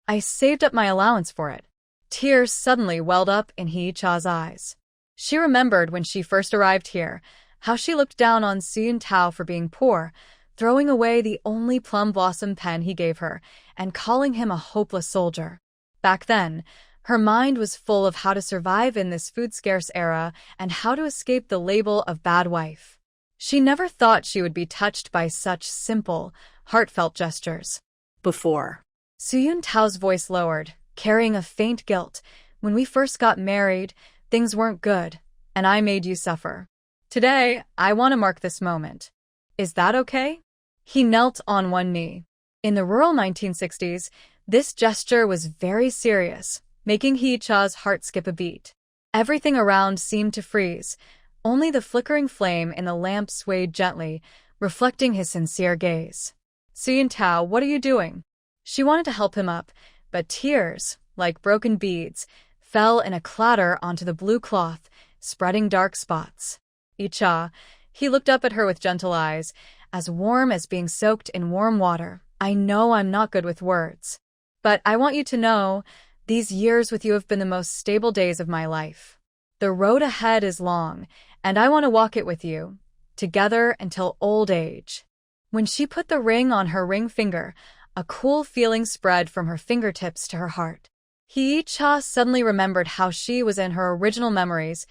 Speaker 1: I saved up my allowance for it. Tears suddenly welled up in Hee-cha's eyes. She remembered when she first arrived here, how she looked down on Su Yuntao for being poor, throwing away the only plum blossom pen he gave her, and calling him a hopeless soldier. Back then, her mind was full of how to survive in this food-scarce era and how to escape the label of bad wife. She never thought she would be touched by such simple, heartfelt gestures. Before. Su Yuntao's voice lowered, carrying a faint guilt. When we first got married, things weren't good, and I made you suffer. Today, I want to mark this moment. Is that okay? He knelt on one knee. In the rural 1960s, this gesture was very serious, making Hee-cha's heart skip a beat. Everything around seemed to freeze. Only the flickering flame in the lamp swayed gently, reflecting his sincere gaze. Suyintao, what are you doing? She wanted to help him up, but tears, like broken beads, fell in a clatter onto the blue cloth, spreading dark spots. Icha, he looked up at her with gentle eyes, as warm as being soaked in warm water. I know I'm not good with words, but I want you to know, these years with you have been the most stable days of my life. The road ahead is long, and I want to walk it with you, together until old age. When she put the ring on her ring finger, a cool feeling spread from her fingertips to her heart. Hee-cha suddenly remembered how she was in her original memories,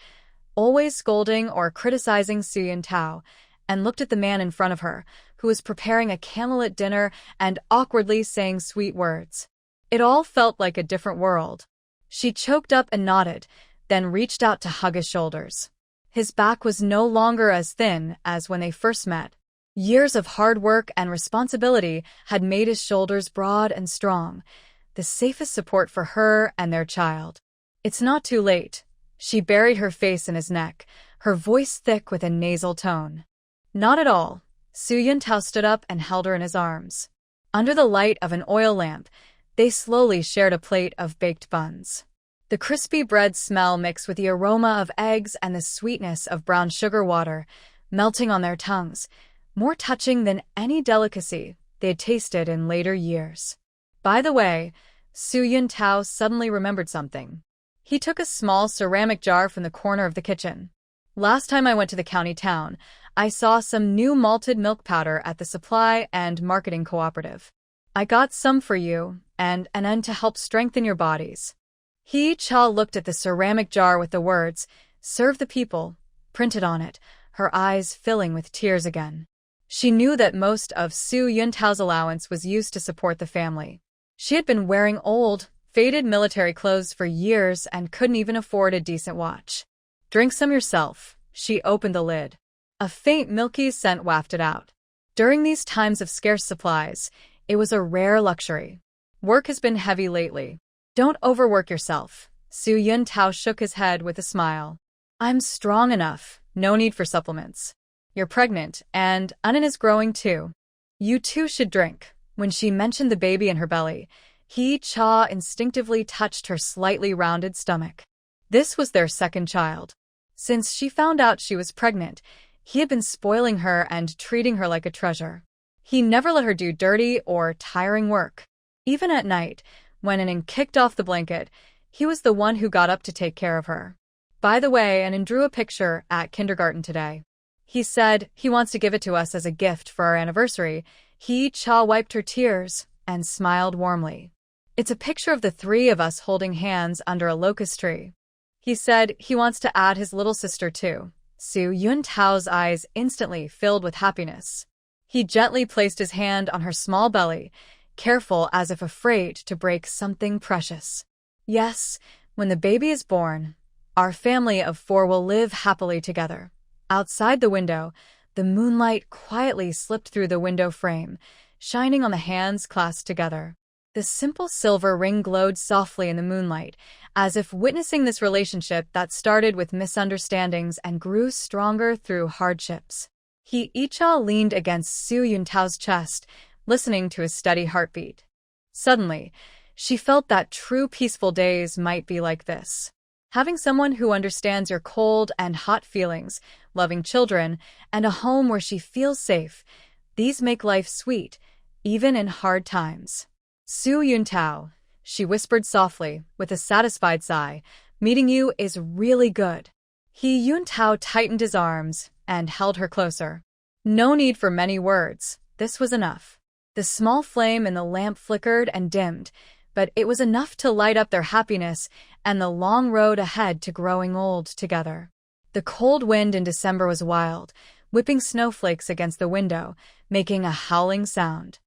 Speaker 1: always scolding or criticizing Suyintao, and looked at the man in front of her, who was preparing a candlelit dinner and awkwardly saying sweet words. It all felt like a different world. She choked up and nodded, then reached out to hug his shoulders. His back was no longer as thin as when they first met. Years of hard work and responsibility had made his shoulders broad and strong, the safest support for her and their child. It's not too late. She buried her face in his neck, her voice thick with a nasal tone. Not at all. Suyintao stood up and held her in his arms. Under the light of an oil lamp, they slowly shared a plate of baked buns. The crispy bread smell mixed with the aroma of eggs and the sweetness of brown sugar water, melting on their tongues, more touching than any delicacy they had tasted in later years. By the way, Suyintao suddenly remembered something. He took a small ceramic jar from the corner of the kitchen. Last time I went to the county town, I saw some new malted milk powder at the supply and marketing cooperative. I got some for you, and an end to help strengthen your bodies. Hee-cha looked at the ceramic jar with the words, "Serve the people," printed on it, her eyes filling with tears again. She knew that most of Suyintao's allowance was used to support the family. She had been wearing old, faded military clothes for years and couldn't even afford a decent watch. "Drink some yourself." She opened the lid. A faint milky scent wafted out. During these times of scarce supplies, it was a rare luxury. "Work has been heavy lately. Don't overwork yourself." Suyintao shook his head with a smile. "I'm strong enough, no need for supplements. You're pregnant, and Anan is growing too. You too should drink." When she mentioned the baby in her belly, Hee-cha instinctively touched her slightly rounded stomach. This was their second child. Since she found out she was pregnant, he had been spoiling her and treating her like a treasure. He never let her do dirty or tiring work. Even at night, when Anan kicked off the blanket, he was the one who got up to take care of her. By the way, Anan drew a picture at kindergarten today. He said he wants to give it to us as a gift for our anniversary. Hee-cha wiped her tears and smiled warmly. "It's a picture of the three of us holding hands under a locust tree." He said he wants to add his little sister too. Suyintao's eyes instantly filled with happiness. He gently placed his hand on her small belly, careful as if afraid to break something precious. "Yes, when the baby is born, our family of 4 will live happily together." Outside the window, the moonlight quietly slipped through the window frame, shining on the hands clasped together. The simple silver ring glowed softly in the moonlight, as if witnessing this relationship that started with misunderstandings and grew stronger through hardships. Hee-cha leaned against Suyintao's chest, listening to his steady heartbeat. Suddenly, she felt that true peaceful days might be like this. Having someone who understands your cold and hot feelings, loving children, and a home where she feels safe, these make life sweet, even in hard times. "Suyintao," she whispered softly, with a satisfied sigh, "meeting you is really good." Hee-yuntao tightened his arms and held her closer. No need for many words, this was enough. The small flame in the lamp flickered and dimmed, but it was enough to light up their happiness and the long road ahead to growing old together. The cold wind in December was wild, whipping snowflakes against the window, making a howling sound.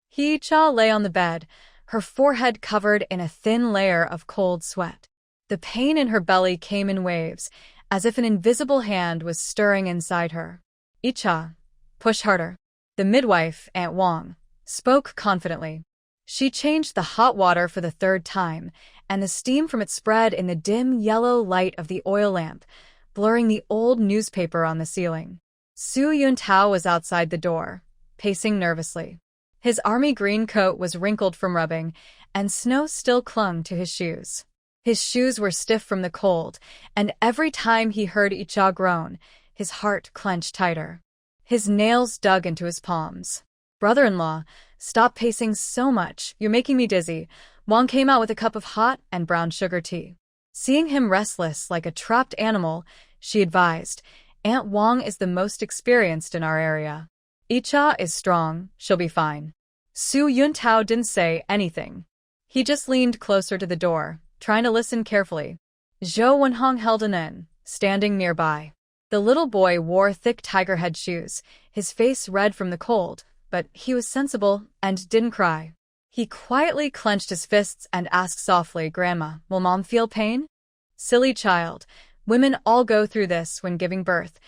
Speaker 1: Hee-cha lay on the bed, her forehead covered in a thin layer of cold sweat. The pain in her belly came in waves, as if an invisible hand was stirring inside her. "Icha, push harder." The midwife, Aunt Wang, spoke confidently. She changed the hot water for the 3rd time, and the steam from it spread in the dim yellow light of the oil lamp, blurring the old newspaper on the ceiling. Su Yuntao was outside the door, pacing nervously. His army green coat was wrinkled from rubbing, and snow still clung to his shoes. His shoes were stiff from the cold, and every time he heard Icha groan, his heart clenched tighter. His nails dug into his palms. "Brother-in-law, stop pacing so much, you're making me dizzy." Wang came out with a cup of hot and brown sugar tea. Seeing him restless like a trapped animal, she advised, "Aunt Wang is the most experienced in our area. Icha is strong, she'll be fine." Su Yuntao didn't say anything. He just leaned closer to the door, trying to listen carefully. Zhou Wenhong held an in, standing nearby. The little boy wore thick tiger head shoes, his face red from the cold, but he was sensible and didn't cry. He quietly clenched his fists and asked softly, "Grandma, will Mom feel pain?" "Silly child. Women all go through this when giving birth."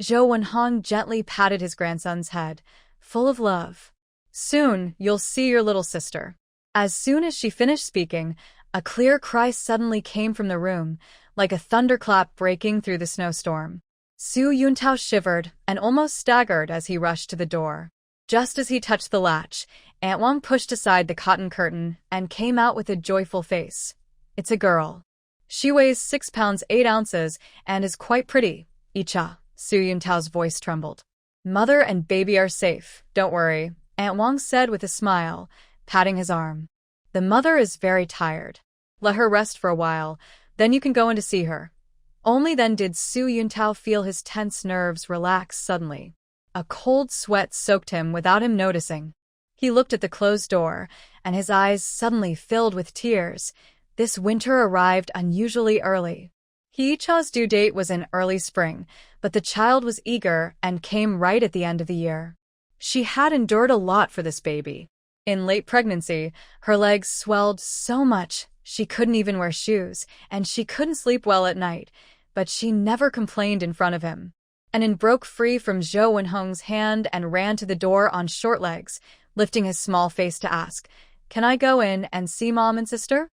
Speaker 1: Zhou Wenhong gently patted his grandson's head, full of love. "Soon, you'll see your little sister." As soon as she finished speaking, a clear cry suddenly came from the room, like a thunderclap breaking through the snowstorm. Su Yuntao shivered and almost staggered as he rushed to the door. Just as he touched the latch, Aunt Wang pushed aside the cotton curtain and came out with a joyful face. "It's a girl. She weighs 6 pounds 8 ounces and is quite pretty." "Icha," Su Yuntao's voice trembled. "Mother and baby are safe, don't worry," Aunt Wang said with a smile, patting his arm. "The mother is very tired. Let her rest for a while, then you can go in to see her." Only then did Su Yuntao feel his tense nerves relax suddenly. A cold sweat soaked him without him noticing. He looked at the closed door, and his eyes suddenly filled with tears. This winter arrived unusually early. Hee-cha's due date was in early spring, but the child was eager and came right at the end of the year. She had endured a lot for this baby. In late pregnancy, her legs swelled so much she couldn't even wear shoes, and she couldn't sleep well at night, but she never complained in front of him. Anan broke free from Zhou Wenhong's hand and ran to the door on short legs, lifting his small face to ask, "Can I go in and see Mom and Sister?"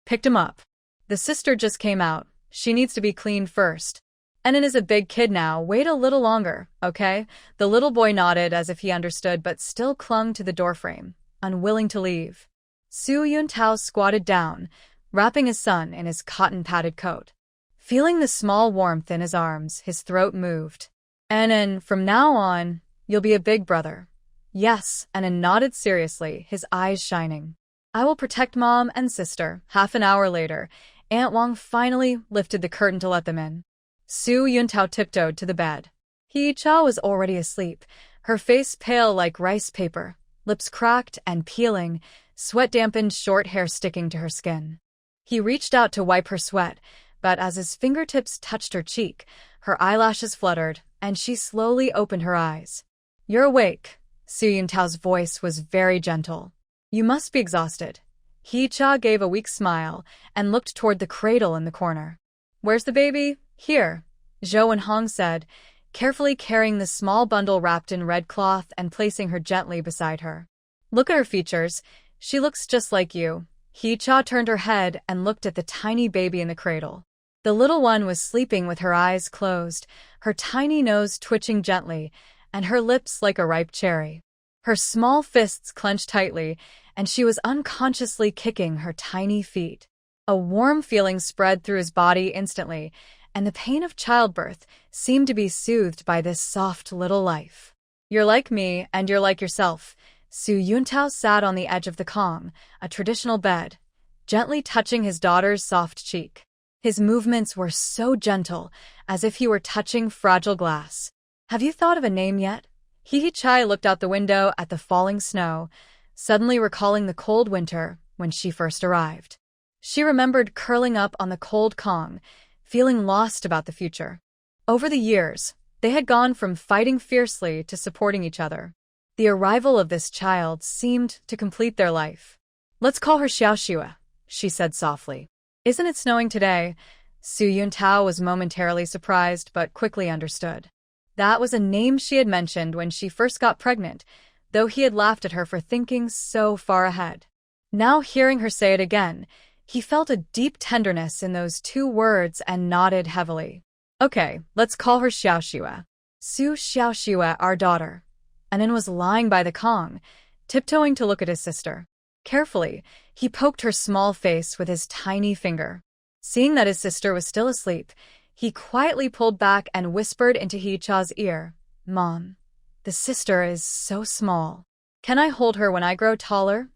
Speaker 1: Picked him up. "The sister just came out. She needs to be cleaned first. Anan is a big kid now. Wait a little longer, okay?" The little boy nodded as if he understood but still clung to the doorframe, unwilling to leave. Su Yuntao squatted down, wrapping his son in his cotton-padded coat. Feeling the small warmth in his arms, his throat moved. "Anan, from now on, you'll be a big brother." "Yes," Anan nodded seriously, his eyes shining. "I will protect Mom and Sister." Half an hour later, Aunt Wang finally lifted the curtain to let them in. Su Yuntao tiptoed to the bed. Hee-cha was already asleep, her face pale like rice paper, lips cracked and peeling, sweat-dampened short hair sticking to her skin. He reached out to wipe her sweat, but as his fingertips touched her cheek, her eyelashes fluttered, and she slowly opened her eyes. "You're awake." Su Yuntao's voice was very gentle. "You must be exhausted." Hee-cha gave a weak smile and looked toward the cradle in the corner. "Where's the baby?" "Here," Zhou Wenhong said, carefully carrying the small bundle wrapped in red cloth and placing her gently beside her. "Look at her features. She looks just like you." Hee-cha turned her head and looked at the tiny baby in the cradle. The little one was sleeping with her eyes closed, her tiny nose twitching gently, and her lips like a ripe cherry. Her small fists clenched tightly, and she was unconsciously kicking her tiny feet. A warm feeling spread through his body instantly, and the pain of childbirth seemed to be soothed by this soft little life. "You're like me, and you're like yourself." Su Yuntao sat on the edge of the kong, a traditional bed, gently touching his daughter's soft cheek. His movements were so gentle, as if he were touching fragile glass. "Have you thought of a name yet?" Hee-chai looked out the window at the falling snow, suddenly recalling the cold winter when she first arrived. She remembered curling up on the cold kong, feeling lost about the future. Over the years, they had gone from fighting fiercely to supporting each other. The arrival of this child seemed to complete their life. "Let's call her Xiaoxua," she said softly. "Isn't it snowing today?" Su Yuntao was momentarily surprised but quickly understood. That was a name she had mentioned when she first got pregnant, though he had laughed at her for thinking so far ahead. Now hearing her say it again, He felt a deep tenderness in those two words and nodded heavily. Okay, let's call her Xiaoxue. Su Xiaoxue, our daughter. Anan was lying by the Kong, tiptoeing to look at his sister. Carefully, he poked her small face with his tiny finger. Seeing that his sister was still asleep, he quietly pulled back and whispered into He-cha's ear, Mom, the sister is so small. Can I hold her when I grow taller?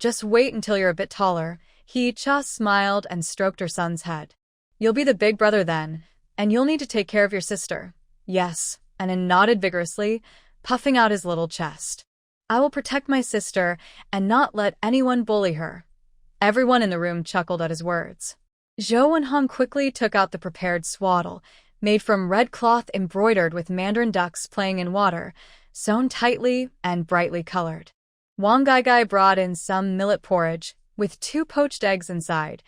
Speaker 1: Just wait until you're a bit taller. He-cha smiled and stroked her son's head. You'll be the big brother then, and you'll need to take care of your sister. Yes, Anan nodded vigorously, puffing out his little chest. I will protect my sister and not let anyone bully her. Everyone in the room chuckled at his words. Zhou Wenhong quickly took out the prepared swaddle, made from red cloth embroidered with mandarin ducks playing in water, sewn tightly and brightly colored. Wang Gaigai brought in some millet porridge, with 2 poached eggs inside,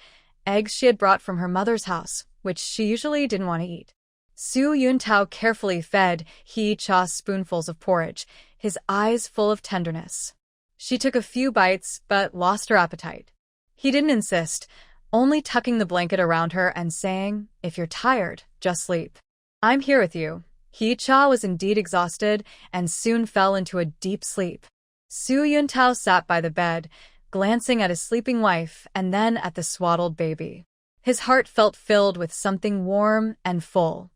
Speaker 1: eggs she had brought from her mother's house, which she usually didn't want to eat. Su Yuntao carefully fed He-cha spoonfuls of porridge, his eyes full of tenderness. She took a few bites, but lost her appetite. He didn't insist, only tucking the blanket around her and saying, If you're tired, just sleep. I'm here with you. He-cha was indeed exhausted and soon fell into a deep sleep. Su Yuntao sat by the bed, glancing at his sleeping wife and then at the swaddled baby. His heart felt filled with something warm and full.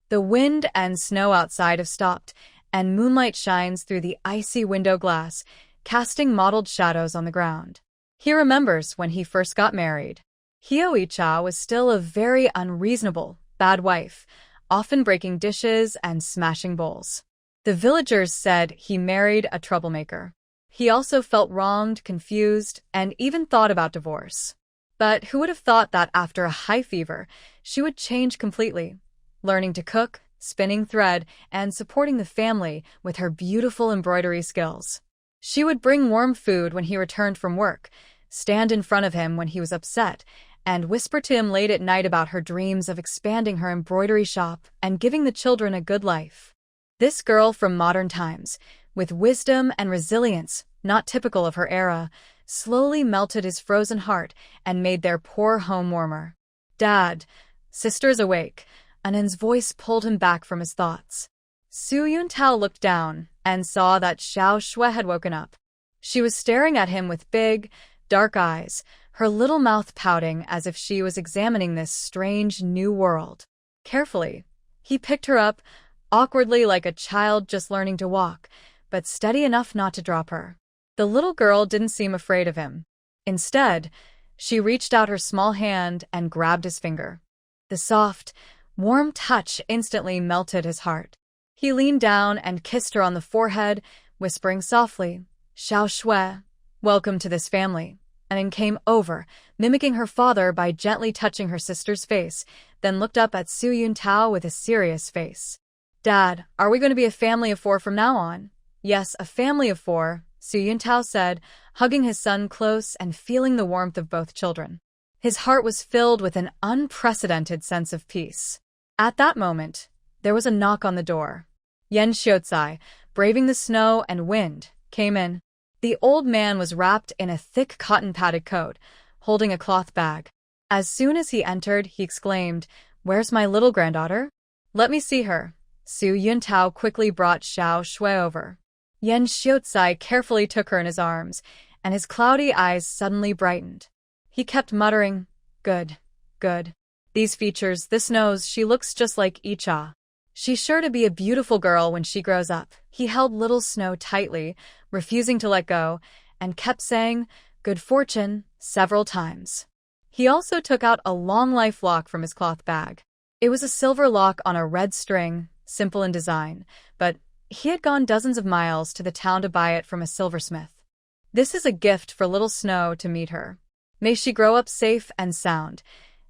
Speaker 1: The wind and snow outside have stopped, and moonlight shines through the icy window glass, casting mottled shadows on the ground. He remembers when he first got married. Hyo-cha was still a very unreasonable, bad wife, often breaking dishes and smashing bowls. The villagers said he married a troublemaker. He also felt wronged, confused, and even thought about divorce. But who would have thought that after a high fever, she would change completely, learning to cook, spinning thread, and supporting the family with her beautiful embroidery skills. She would bring warm food when he returned from work, stand in front of him when he was upset, and whisper to him late at night about her dreams of expanding her embroidery shop and giving the children a good life. This girl from modern times, with wisdom and resilience not typical of her era, slowly melted his frozen heart and made their poor home warmer. Dad, sister's awake. Anan's voice pulled him back from his thoughts. Su Yuntao looked down and saw that Xiaoxue had woken up. She was staring at him with big, dark eyes, her little mouth pouting as if she was examining this strange new world. Carefully, he picked her up, awkwardly like a child just learning to walk, but steady enough not to drop her. The little girl didn't seem afraid of him. Instead, she reached out her small hand and grabbed his finger. The soft, warm touch instantly melted his heart. He leaned down and kissed her on the forehead, whispering softly, Xiaoxue, welcome to this family. Anan came over, mimicking her father by gently touching her sister's face, then looked up at Su Yuntao with a serious face. Dad, are we going to be a family of 4 from now on? Yes, a family of 4, Su Yuntao said, hugging his son close and feeling the warmth of both children. His heart was filled with an unprecedented sense of peace. At that moment, there was a knock on the door. Yen Xiaozai, braving the snow and wind, came in. The old man was wrapped in a thick cotton-padded coat, holding a cloth bag. As soon as he entered, he exclaimed, Where's my little granddaughter? Let me see her. Su Yuntao quickly brought Xiaoxue over. Yen Xiaozai carefully took her in his arms, and his cloudy eyes suddenly brightened. He kept muttering, Good, good. These features, this nose, she looks just like Icha. She's sure to be a beautiful girl when she grows up. He held little Snow tightly, refusing to let go, and kept saying, Good fortune, several times. He also took out a long life lock from his cloth bag. It was a silver lock on a red string, simple in design, but he had gone dozens of miles to the town to buy it from a silversmith. This is a gift for little Snow to meet her. May she grow up safe and sound.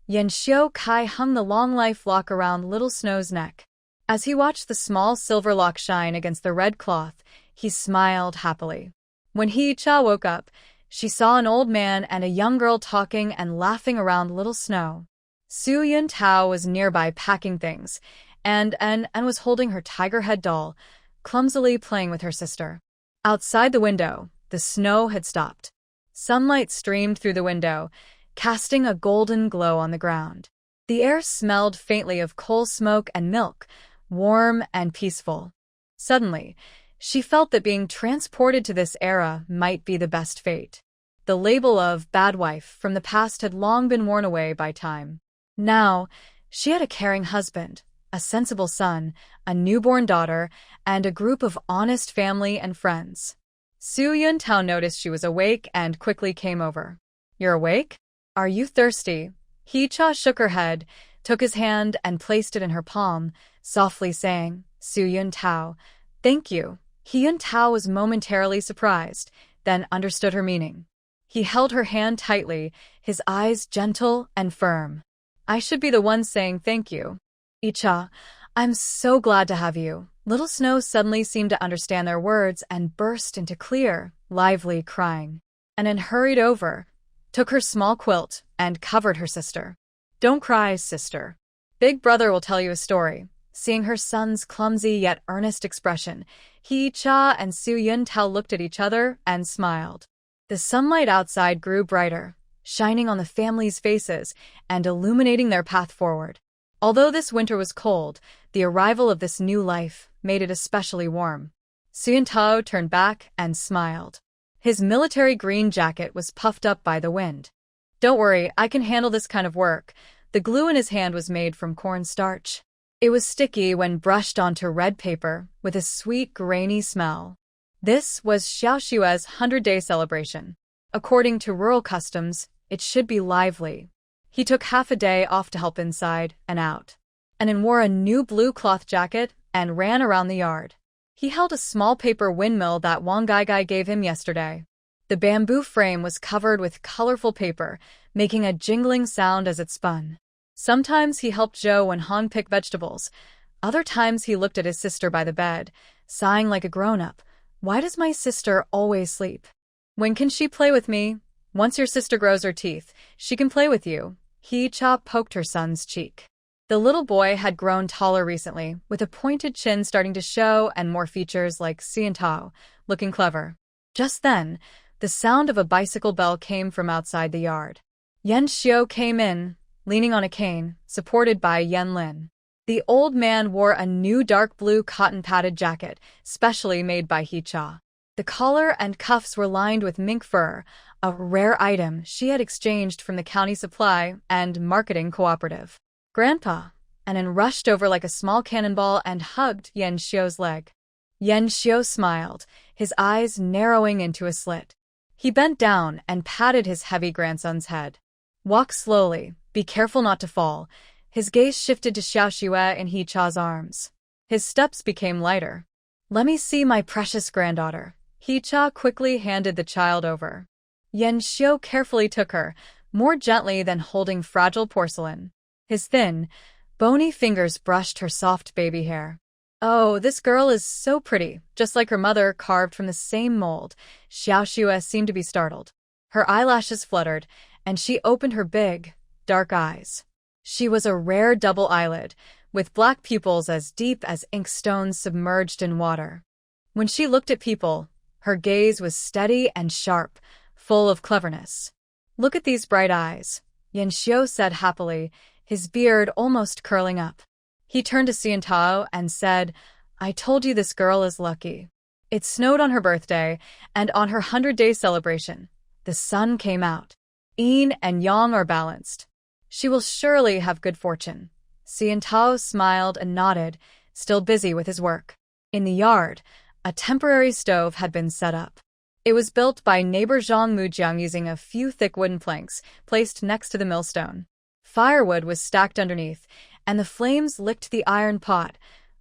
Speaker 1: Yen Xiaozai hung the long life lock around little Snow's neck. As he watched the small silver lock shine against the red cloth, he smiled happily. When He-cha woke up, she saw an old man and a young girl talking and laughing around little Snow. Su Yuntao was nearby packing things, and was holding her tiger head doll, clumsily playing with her sister. Outside the window, the snow had stopped. Sunlight streamed through the window, casting a golden glow on the ground. The air smelled faintly of coal smoke and milk, warm and peaceful. Suddenly, she felt that being transported to this era might be the best fate. The label of bad wife from the past had long been worn away by time. Now, she had a caring husband, a sensible son, a newborn daughter, and a group of honest family and friends. Su Yuntao noticed she was awake and quickly came over. "You're awake? Are you thirsty?" He-cha shook her head, took his hand and placed it in her palm, softly saying, "Su Yuntao, thank you." He-Yuntao was momentarily surprised, then understood her meaning. He held her hand tightly, his eyes gentle and firm. "I should be the one saying thank you. Icha, I'm so glad to have you." Little Snow suddenly seemed to understand their words and burst into clear, lively crying. And then hurried over, took her small quilt, and covered her sister. "Don't cry, sister. Big brother will tell you a story." Seeing her son's clumsy yet earnest expression, He-cha and Su Yuntao looked at each other and smiled. The sunlight outside grew brighter, shining on the family's faces and illuminating their path forward. Although this winter was cold, the arrival of this new life made it especially warm. Su Yuntao turned back and smiled. His military green jacket was puffed up by the wind. "Don't worry, I can handle this kind of work." The glue in his hand was made from cornstarch. It was sticky when brushed onto red paper, with a sweet, grainy smell. This was Xiaoshua's 100-day celebration. According to rural customs, it should be lively. He took half a day off to help inside and out, and then wore a new blue cloth jacket and ran around the yard. He held a small paper windmill that Wang Gaigai gave him yesterday. The bamboo frame was covered with colorful paper, making a jingling sound as it spun. Sometimes he helped Zhou and Han pick vegetables. Other times he looked at his sister by the bed, sighing like a grown-up. "Why does my sister always sleep? When can she play with me? Once your sister grows her teeth, she can play with you." He-cha poked her son's cheek. The little boy had grown taller recently, with a pointed chin starting to show and more features like Xiantao, looking clever. Just then, the sound of a bicycle bell came from outside the yard. Yan Xiao came in, leaning on a cane, supported by Yan Lin. The old man wore a new dark blue cotton-padded jacket, specially made by He-cha. The collar and cuffs were lined with mink fur, a rare item she had exchanged from the county supply and marketing cooperative. "Grandpa," and then rushed over like a small cannonball and hugged Yan Xiao's leg. Yan Xiao smiled, his eyes narrowing into a slit. He bent down and patted his heavy grandson's head. "Walk slowly, be careful not to fall." His gaze shifted to Xiaoxue in He-cha's arms. His steps became lighter. "Let me see my precious granddaughter." He-cha quickly handed the child over. Yan Xiao carefully took her, more gently than holding fragile porcelain. His thin, bony fingers brushed her soft baby hair. "Oh, this girl is so pretty, just like her mother, carved from the same mold." Xiaoxue seemed to be startled. Her eyelashes fluttered, and she opened her big, dark eyes. She was a rare double eyelid, with black pupils as deep as inkstones submerged in water. When she looked at people, her gaze was steady and sharp, full of cleverness. "Look at these bright eyes," Yan Xiao said happily, his beard almost curling up. He turned to Xiantao and said, "I told you this girl is lucky." It snowed on her birthday, and on her 100-day celebration, the sun came out. Yin and Yang are balanced. She will surely have good fortune. Xiantao smiled and nodded, still busy with his work. In the yard, a temporary stove had been set up. It was built by neighbor Zhang Mujiang using a few thick wooden planks placed next to the millstone. Firewood was stacked underneath, and the flames licked the iron pot,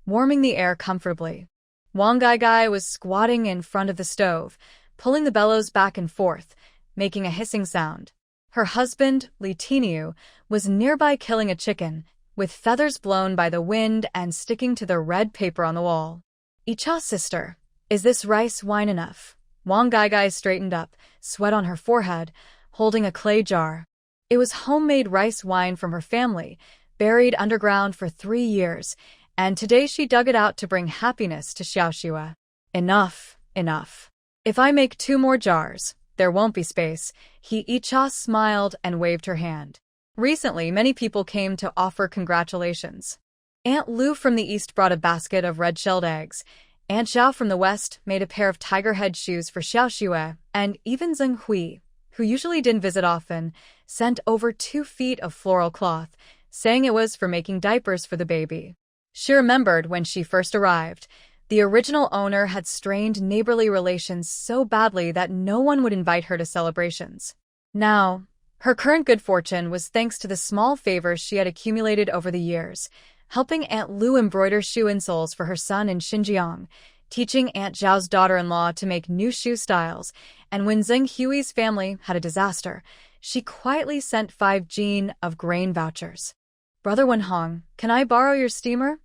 Speaker 1: warming the air comfortably. Wang Gaigai was squatting in front of the stove, pulling the bellows back and forth, making a hissing sound. Her husband, Li Tiniu, was nearby killing a chicken, with feathers blown by the wind and sticking to the red paper on the wall. "Icha, sister, is this rice wine enough?" Wang Gaigai straightened up, sweat on her forehead, holding a clay jar. It was homemade rice wine from her family, buried underground for 3 years, and today she dug it out to bring happiness to Xiaoxue. "Enough, enough. If I make 2 more jars, There won't be space. Hee-cha smiled and waved her hand. Recently, many people came to offer congratulations. Aunt Lu from the east brought a basket of red-shelled eggs. Aunt Zhao from the west made a pair of tiger head shoes for Xiao Xue, and even Zheng Hui, who usually didn't visit often, sent over 2 feet of floral cloth, saying it was for making diapers for the baby. She remembered when she first arrived. The original owner had strained neighborly relations so badly that no one would invite her to celebrations. Now, her current good fortune was thanks to the small favors she had accumulated over the years, helping Aunt Lu embroider shoe insoles for her son in Xinjiang, teaching Aunt Zhao's daughter-in-law to make new shoe styles, and when Zheng Hui's family had a disaster, she quietly sent 5 jin of grain vouchers. "Brother Wenhong, can I borrow your steamer?"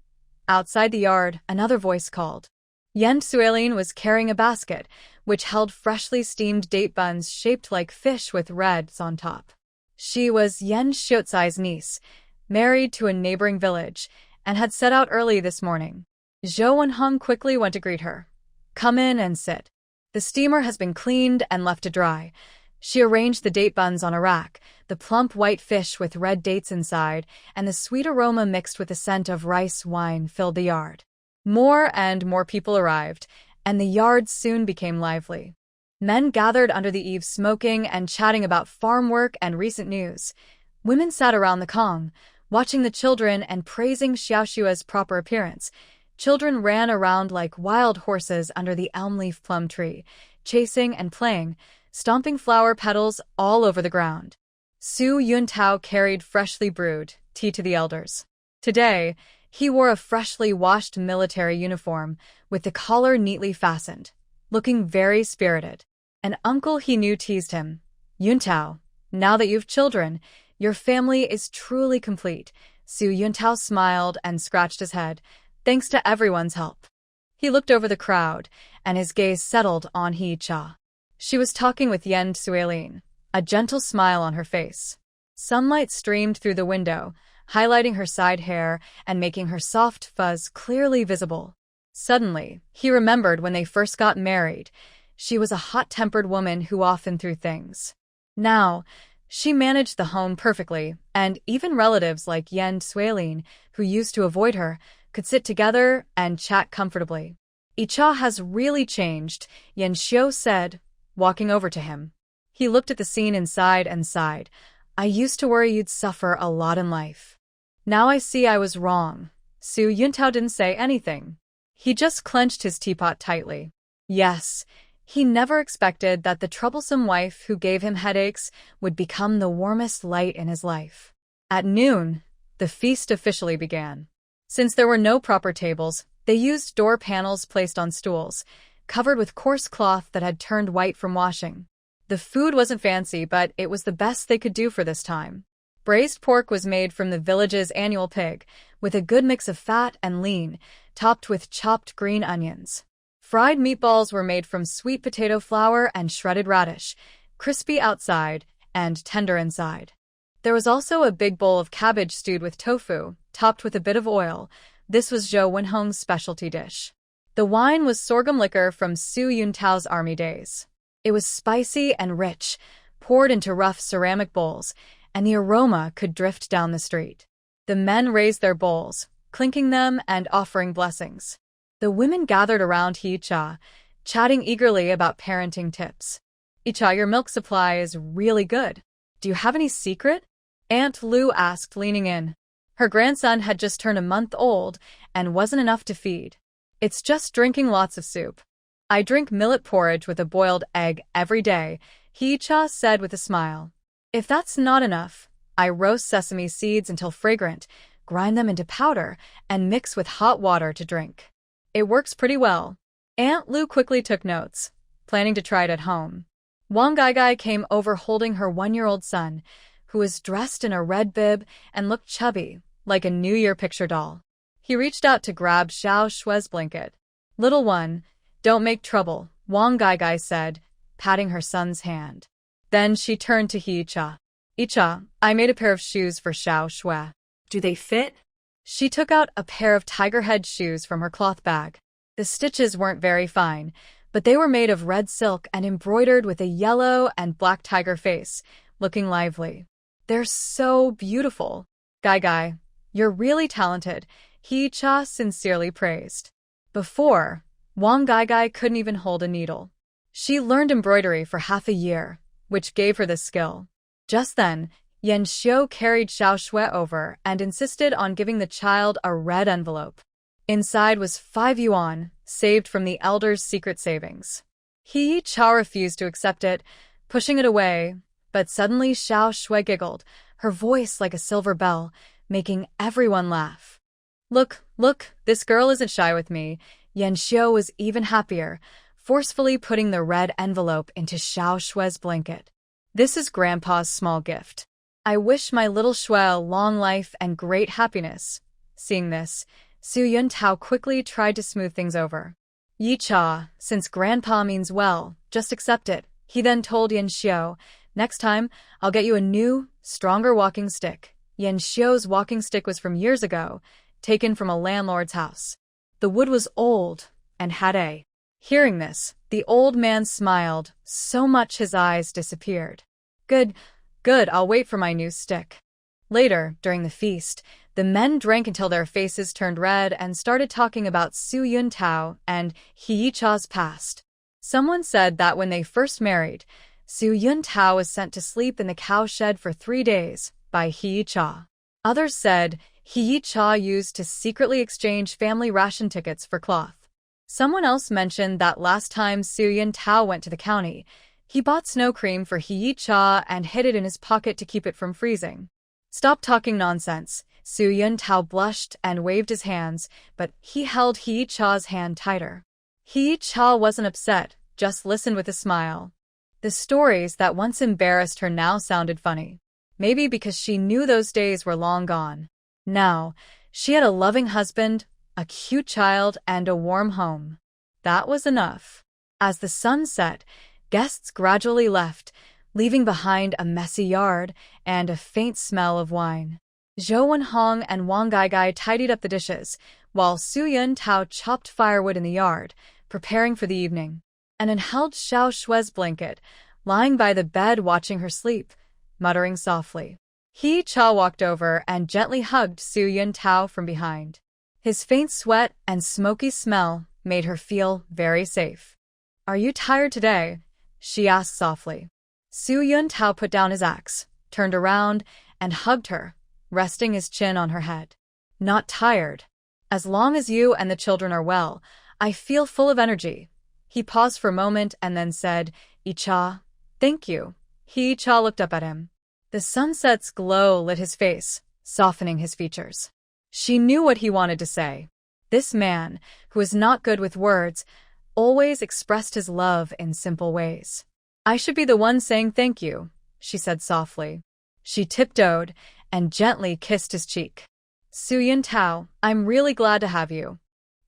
Speaker 1: Outside the yard, another voice called. Yen Suelin was carrying a basket, which held freshly steamed date buns shaped like fish with reds on top. She was Yen Xiucai's niece, married to a neighboring village, and had set out early this morning. Zhou Wenhong quickly went to greet her. "Come in and sit. The steamer has been cleaned and left to dry." She arranged the date buns on a rack, the plump white fish with red dates inside, and the sweet aroma mixed with the scent of rice wine filled the yard. More and more people arrived, and the yard soon became lively. Men gathered under the eaves smoking and chatting about farm work and recent news. Women sat around the Kong, watching the children and praising Xiaoshua's proper appearance. Children ran around like wild horses under the elm leaf plum tree, chasing and playing, stomping flower petals all over the ground. Su Yuntao carried freshly brewed tea to the elders. Today, he wore a freshly washed military uniform with the collar neatly fastened, looking very spirited. An uncle he knew teased him. "Yuntao, now that you've children, your family is truly complete." Su Yuntao smiled and scratched his head, thanks to everyone's help. He looked over the crowd, and his gaze settled on Hee-cha. She was talking with Yen Suelin, a gentle smile on her face. Sunlight streamed through the window, highlighting her side hair and making her soft fuzz clearly visible. Suddenly, he remembered when they first got married. She was a hot-tempered woman who often threw things. Now, she managed the home perfectly, and even relatives like Yen Suelin, who used to avoid her, could sit together and chat comfortably. "Icha has really changed," Yen Xiu said, walking over to him. He looked at the scene inside and sighed. "I used to worry you'd suffer a lot in life. Now I see I was wrong." Su Yuntao didn't say anything. He just clenched his teapot tightly. Yes, he never expected that the troublesome wife who gave him headaches would become the warmest light in his life. At noon, the feast officially began. Since there were no proper tables, they used door panels placed on stools, covered with coarse cloth that had turned white from washing. The food wasn't fancy, but it was the best they could do for this time. Braised pork was made from the village's annual pig, with a good mix of fat and lean, topped with chopped green onions. Fried meatballs were made from sweet potato flour and shredded radish, crispy outside and tender inside. There was also a big bowl of cabbage stewed with tofu, topped with a bit of oil. This was Zhou Wenhong's specialty dish. The wine was sorghum liquor from Su Yuntao's army days. It was spicy and rich, poured into rough ceramic bowls, and the aroma could drift down the street. The men raised their bowls, clinking them and offering blessings. The women gathered around Hee-cha, chatting eagerly about parenting tips. "Hee-cha, your milk supply is really good. Do you have any secret?" Aunt Lu asked, leaning in. Her grandson had just turned a month old and wasn't enough to feed. "It's just drinking lots of soup. I drink millet porridge with a boiled egg every day," Hee-cha said with a smile. "If that's not enough, I roast sesame seeds until fragrant, grind them into powder, and mix with hot water to drink. It works pretty well." Aunt Lu quickly took notes, planning to try it at home. Wang Gaigai came over holding her 1-year-old son, who was dressed in a red bib and looked chubby, like a New Year picture doll. He reached out to grab Xiao Shue's blanket. "Little one, don't make trouble," Wang Gaigai said, patting her son's hand. Then she turned to Hee-cha. "Hee-cha, I made a pair of shoes for Xiao Shue. Do they fit?" She took out a pair of tiger head shoes from her cloth bag. The stitches weren't very fine, but they were made of red silk and embroidered with a yellow and black tiger face, looking lively. They're so beautiful. Guy, you're really talented, Hee-cha sincerely praised. Before, Wang Gai couldn't even hold a needle. She learned embroidery for half a year, which gave her the skill. Just then, Yan Xiu carried Xiao Shui over and insisted on giving the child a red envelope. Inside was 5 yuan, saved from the elder's secret savings. Hee-cha refused to accept it, pushing it away, but suddenly Xiao Shui giggled, her voice like a silver bell, making everyone laugh. Look, this girl isn't shy with me. Yan Xiu was even happier, forcefully putting the red envelope into Xiao Shui's blanket. This is Grandpa's small gift. I wish my little Shui long life and great happiness. Seeing this, Su Yuntao quickly tried to smooth things over. Yi-cha, since Grandpa means well, just accept it. He then told Yan Xiu, next time, I'll get you a new, stronger walking stick. Yan Xiu's walking stick was from years ago, taken from a landlord's house. The wood was old and had a. Hearing this, the old man smiled, so much his eyes disappeared. Good, I'll wait for my new stick. Later, during the feast, the men drank until their faces turned red and started talking about Su Yuntao and Hee-cha's past. Someone said that when they first married, Su Yuntao was sent to sleep in the cowshed for 3 days by Hee-cha. Others said Hee-cha used to secretly exchange family ration tickets for cloth. Someone else mentioned that last time Su Yuntao went to the county, he bought snow cream for Hee-cha and hid it in his pocket to keep it from freezing. Stop talking nonsense. Su Yuntao blushed and waved his hands, but he held Hee-cha's hand tighter. Hee-cha wasn't upset, just listened with a smile. The stories that once embarrassed her now sounded funny. Maybe because she knew those days were long gone. Now, she had a loving husband, a cute child, and a warm home. That was enough. As the sun set, guests gradually left, leaving behind a messy yard and a faint smell of wine. Zhou Wenhong and Wang Gai tidied up the dishes, while Su Yuntao chopped firewood in the yard, preparing for the evening. And held Xiao Shui's blanket, lying by the bed watching her sleep, muttering softly. Hee-cha walked over and gently hugged Su Yuntao from behind. His faint sweat and smoky smell made her feel very safe. Are you tired today? She asked softly. Su Yuntao put down his axe, turned around, and hugged her, resting his chin on her head. Not tired. As long as you and the children are well, I feel full of energy. He paused for a moment and then said, Yi-cha, thank you. Hee-cha looked up at him. The sunset's glow lit his face, softening his features. She knew what he wanted to say. This man, who was not good with words, always expressed his love in simple ways. I should be the one saying thank you, she said softly. She tiptoed and gently kissed his cheek. Su Yuntao, I'm really glad to have you.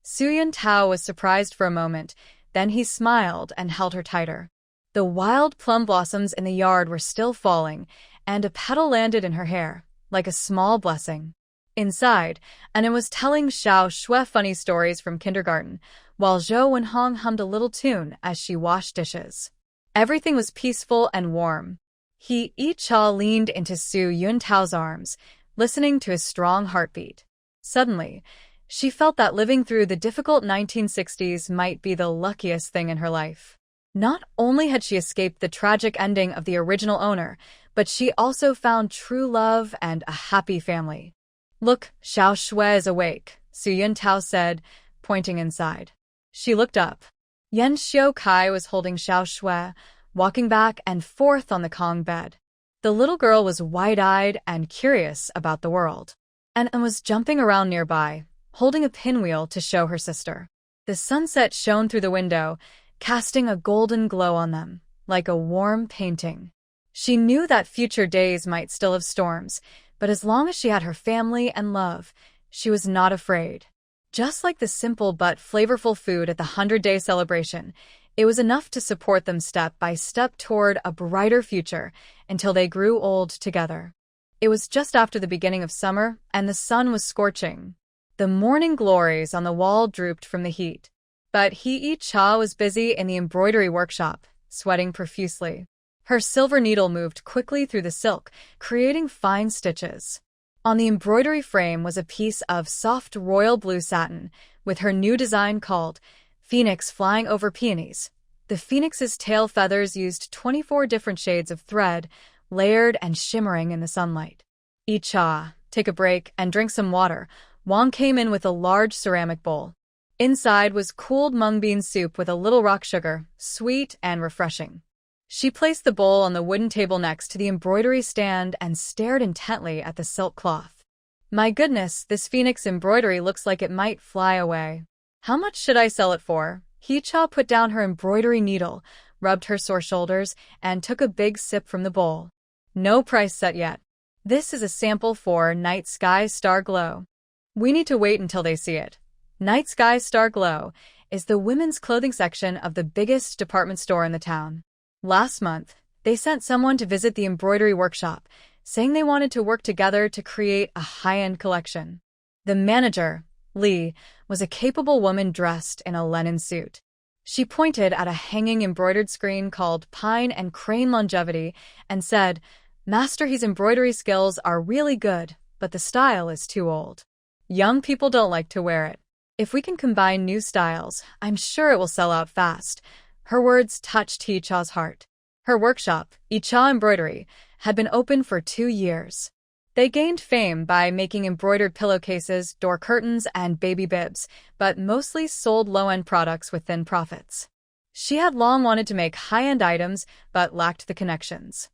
Speaker 1: Su Yuntao was surprised for a moment, then he smiled and held her tighter. The wild plum blossoms in the yard were still falling, and a petal landed in her hair, like a small blessing. Inside, Anna was telling Xiao Shui funny stories from kindergarten, while Zhou Wenhong hummed a little tune as she washed dishes. Everything was peaceful and warm. Hee-cha leaned into Su Yuntao's arms, listening to his strong heartbeat. Suddenly, she felt that living through the difficult 1960s might be the luckiest thing in her life. Not only had she escaped the tragic ending of the original owner, but she also found true love and a happy family. Look, Xiao Shui is awake, Su Yuntao said, pointing inside. She looked up. Yan Xiu Kai was holding Xiao Shui, walking back and forth on the Kong bed. The little girl was wide-eyed and curious about the world, and was jumping around nearby, holding a pinwheel to show her sister. The sunset shone through the window, casting a golden glow on them, like a warm painting. She knew that future days might still have storms, but as long as she had her family and love, she was not afraid. Just like the simple but flavorful food at the 100-day celebration, it was enough to support them step by step toward a brighter future until they grew old together. It was just after the beginning of summer, and the sun was scorching. The morning glories on the wall drooped from the heat. But Hee-cha was busy in the embroidery workshop, sweating profusely. Her silver needle moved quickly through the silk, creating fine stitches. On the embroidery frame was a piece of soft royal blue satin, with her new design called Phoenix flying over peonies. The phoenix's tail feathers used 24 different shades of thread, layered and shimmering in the sunlight. Icha, take a break and drink some water. Wang came in with a large ceramic bowl. Inside was cooled mung bean soup with a little rock sugar, sweet and refreshing. She placed the bowl on the wooden table next to the embroidery stand and stared intently at the silk cloth. My goodness, this phoenix embroidery looks like it might fly away. How much should I sell it for? Hee-cha put down her embroidery needle, rubbed her sore shoulders, and took a big sip from the bowl. No price set yet. This is a sample for Night Sky Star Glow. We need to wait until they see it. Night Sky Star Glow is the women's clothing section of the biggest department store in the town. Last month, they sent someone to visit the embroidery workshop, saying they wanted to work together to create a high-end collection. The manager, Lee, was a capable woman dressed in a linen suit. She pointed at a hanging embroidered screen called Pine and Crane Longevity and said, "Master, his embroidery skills are really good, but the style is too old. Young people don't like to wear it. If we can combine new styles, I'm sure it will sell out fast." Her words touched Hee-cha's heart. Her workshop, Icha Embroidery, had been open for 2 years. They gained fame by making embroidered pillowcases, door curtains, and baby bibs, but mostly sold low-end products with thin profits. She had long wanted to make high-end items, but lacked the connections.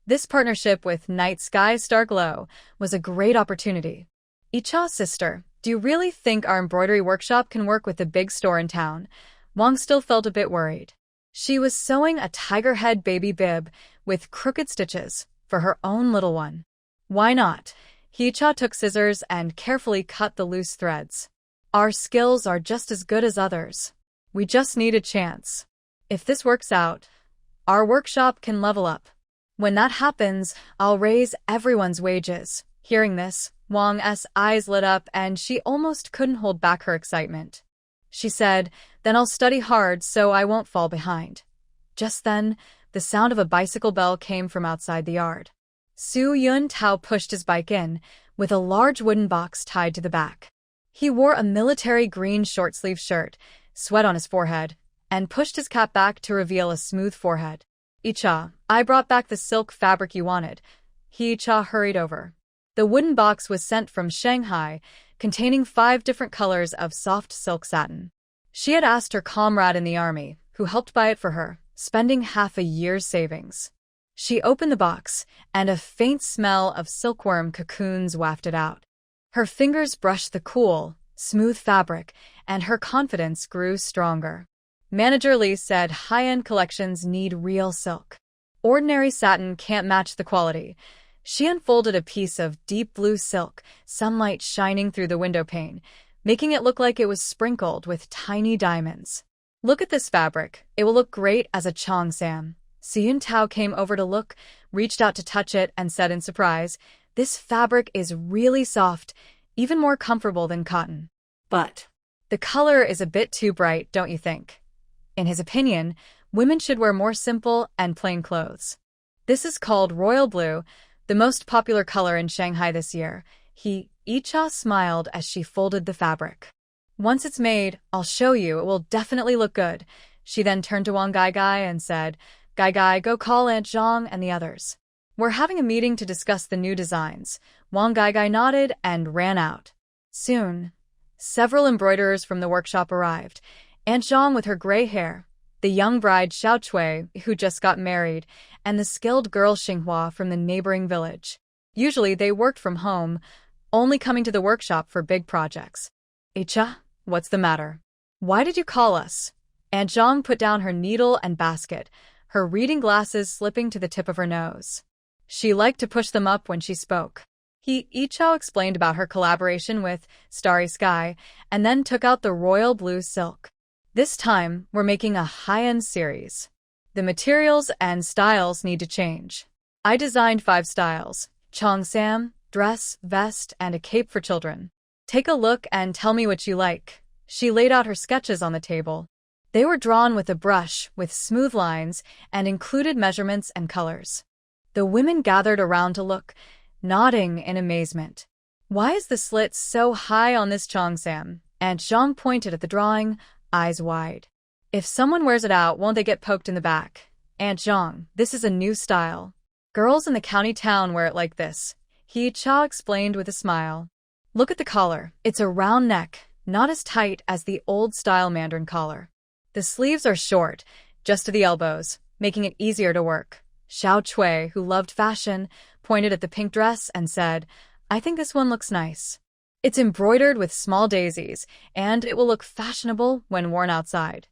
Speaker 1: This partnership with Night Sky Star Glow was a great opportunity. Icha's sister, do you really think our embroidery workshop can work with the big store in town? Wang still felt a bit worried. She was sewing a tiger head baby bib with crooked stitches for her own little one. Why not? Hee-cha took scissors and carefully cut the loose threads. Our skills are just as good as others. We just need a chance. If this works out, our workshop can level up. When that happens, I'll raise everyone's wages. Hearing this, Wang's eyes lit up and she almost couldn't hold back her excitement. She said, "Then I'll study hard so I won't fall behind." Just then, the sound of a bicycle bell came from outside the yard. Su Yun-tao pushed his bike in, with a large wooden box tied to the back. He wore a military green short-sleeved shirt, sweat on his forehead, and pushed his cap back to reveal a smooth forehead. "Icha, I brought back the silk fabric you wanted." Hee-cha hurried over. The wooden box was sent from Shanghai, containing 5 different colors of soft silk satin. She had asked her comrade in the army, who helped buy it for her, spending half a year's savings. She opened the box, and a faint smell of silkworm cocoons wafted out. Her fingers brushed the cool, smooth fabric, and her confidence grew stronger. Manager Lee said high-end collections need real silk. Ordinary satin can't match the quality. She unfolded a piece of deep blue silk, sunlight shining through the window pane, making it look like it was sprinkled with tiny diamonds. "Look at this fabric. It will look great as a cheongsam." Su Yun-tao came over to look, reached out to touch it, and said in surprise, "This fabric is really soft, even more comfortable than cotton. But the color is a bit too bright, don't you think?" In his opinion, women should wear more simple and plain clothes. "This is called royal blue, the most popular color in Shanghai this year." Icha smiled as she folded the fabric. "Once it's made, I'll show you. It will definitely look good." She then turned to Wang Gai and said, "Gai, go call Aunt Zhang and the others. We're having a meeting to discuss the new designs." Wang Gai nodded and ran out. Soon, several embroiderers from the workshop arrived. Aunt Zhang with her gray hair, the young bride Xiao Chui, who just got married, and the skilled girl Xinghua from the neighboring village. Usually they worked from home, only coming to the workshop for big projects. "Icha, what's the matter? Why did you call us?" Aunt Zhang put down her needle and basket, her reading glasses slipping to the tip of her nose. She liked to push them up when she spoke. Icha explained about her collaboration with Starry Sky, and then took out the royal blue silk. "This time, we're making a high-end series. The materials and styles need to change. I designed 5 styles: cheongsam, dress, vest, and a cape for children. Take a look and tell me what you like." She laid out her sketches on the table. They were drawn with a brush, with smooth lines, and included measurements and colors. The women gathered around to look, nodding in amazement. "Why is the slit so high on this cheongsam?" Aunt Zhang pointed at the drawing, eyes wide. "If someone wears it out, won't they get poked in the back?" "Aunt Zhang, this is a new style. Girls in the county town wear it like this," He Cha explained with a smile. "Look at the collar. It's a round neck, not as tight as the old-style Mandarin collar. The sleeves are short, just to the elbows, making it easier to work." Xiao Cui, who loved fashion, pointed at the pink dress and said, "I think this one looks nice. It's embroidered with small daisies, and it will look fashionable when worn outside."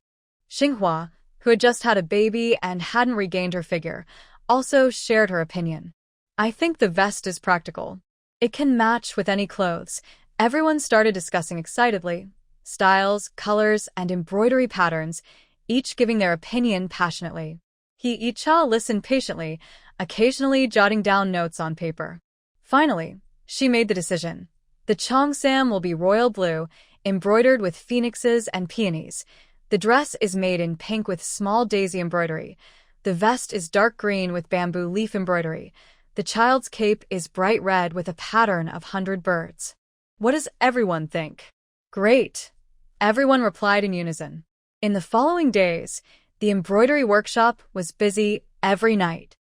Speaker 1: Xinghua, who had just had a baby and hadn't regained her figure, also shared her opinion. "I think the vest is practical. It can match with any clothes." Everyone started discussing excitedly. Styles, colors, and embroidery patterns, each giving their opinion passionately. He Icha listened patiently, occasionally jotting down notes on paper. Finally, she made the decision. The cheongsam will be royal blue, embroidered with phoenixes and peonies. The dress is made in pink with small daisy embroidery. The vest is dark green with bamboo leaf embroidery. The child's cape is bright red with a pattern of 100 birds. What does everyone think? Great! Everyone replied in unison. In the following days, the embroidery workshop was busy every night.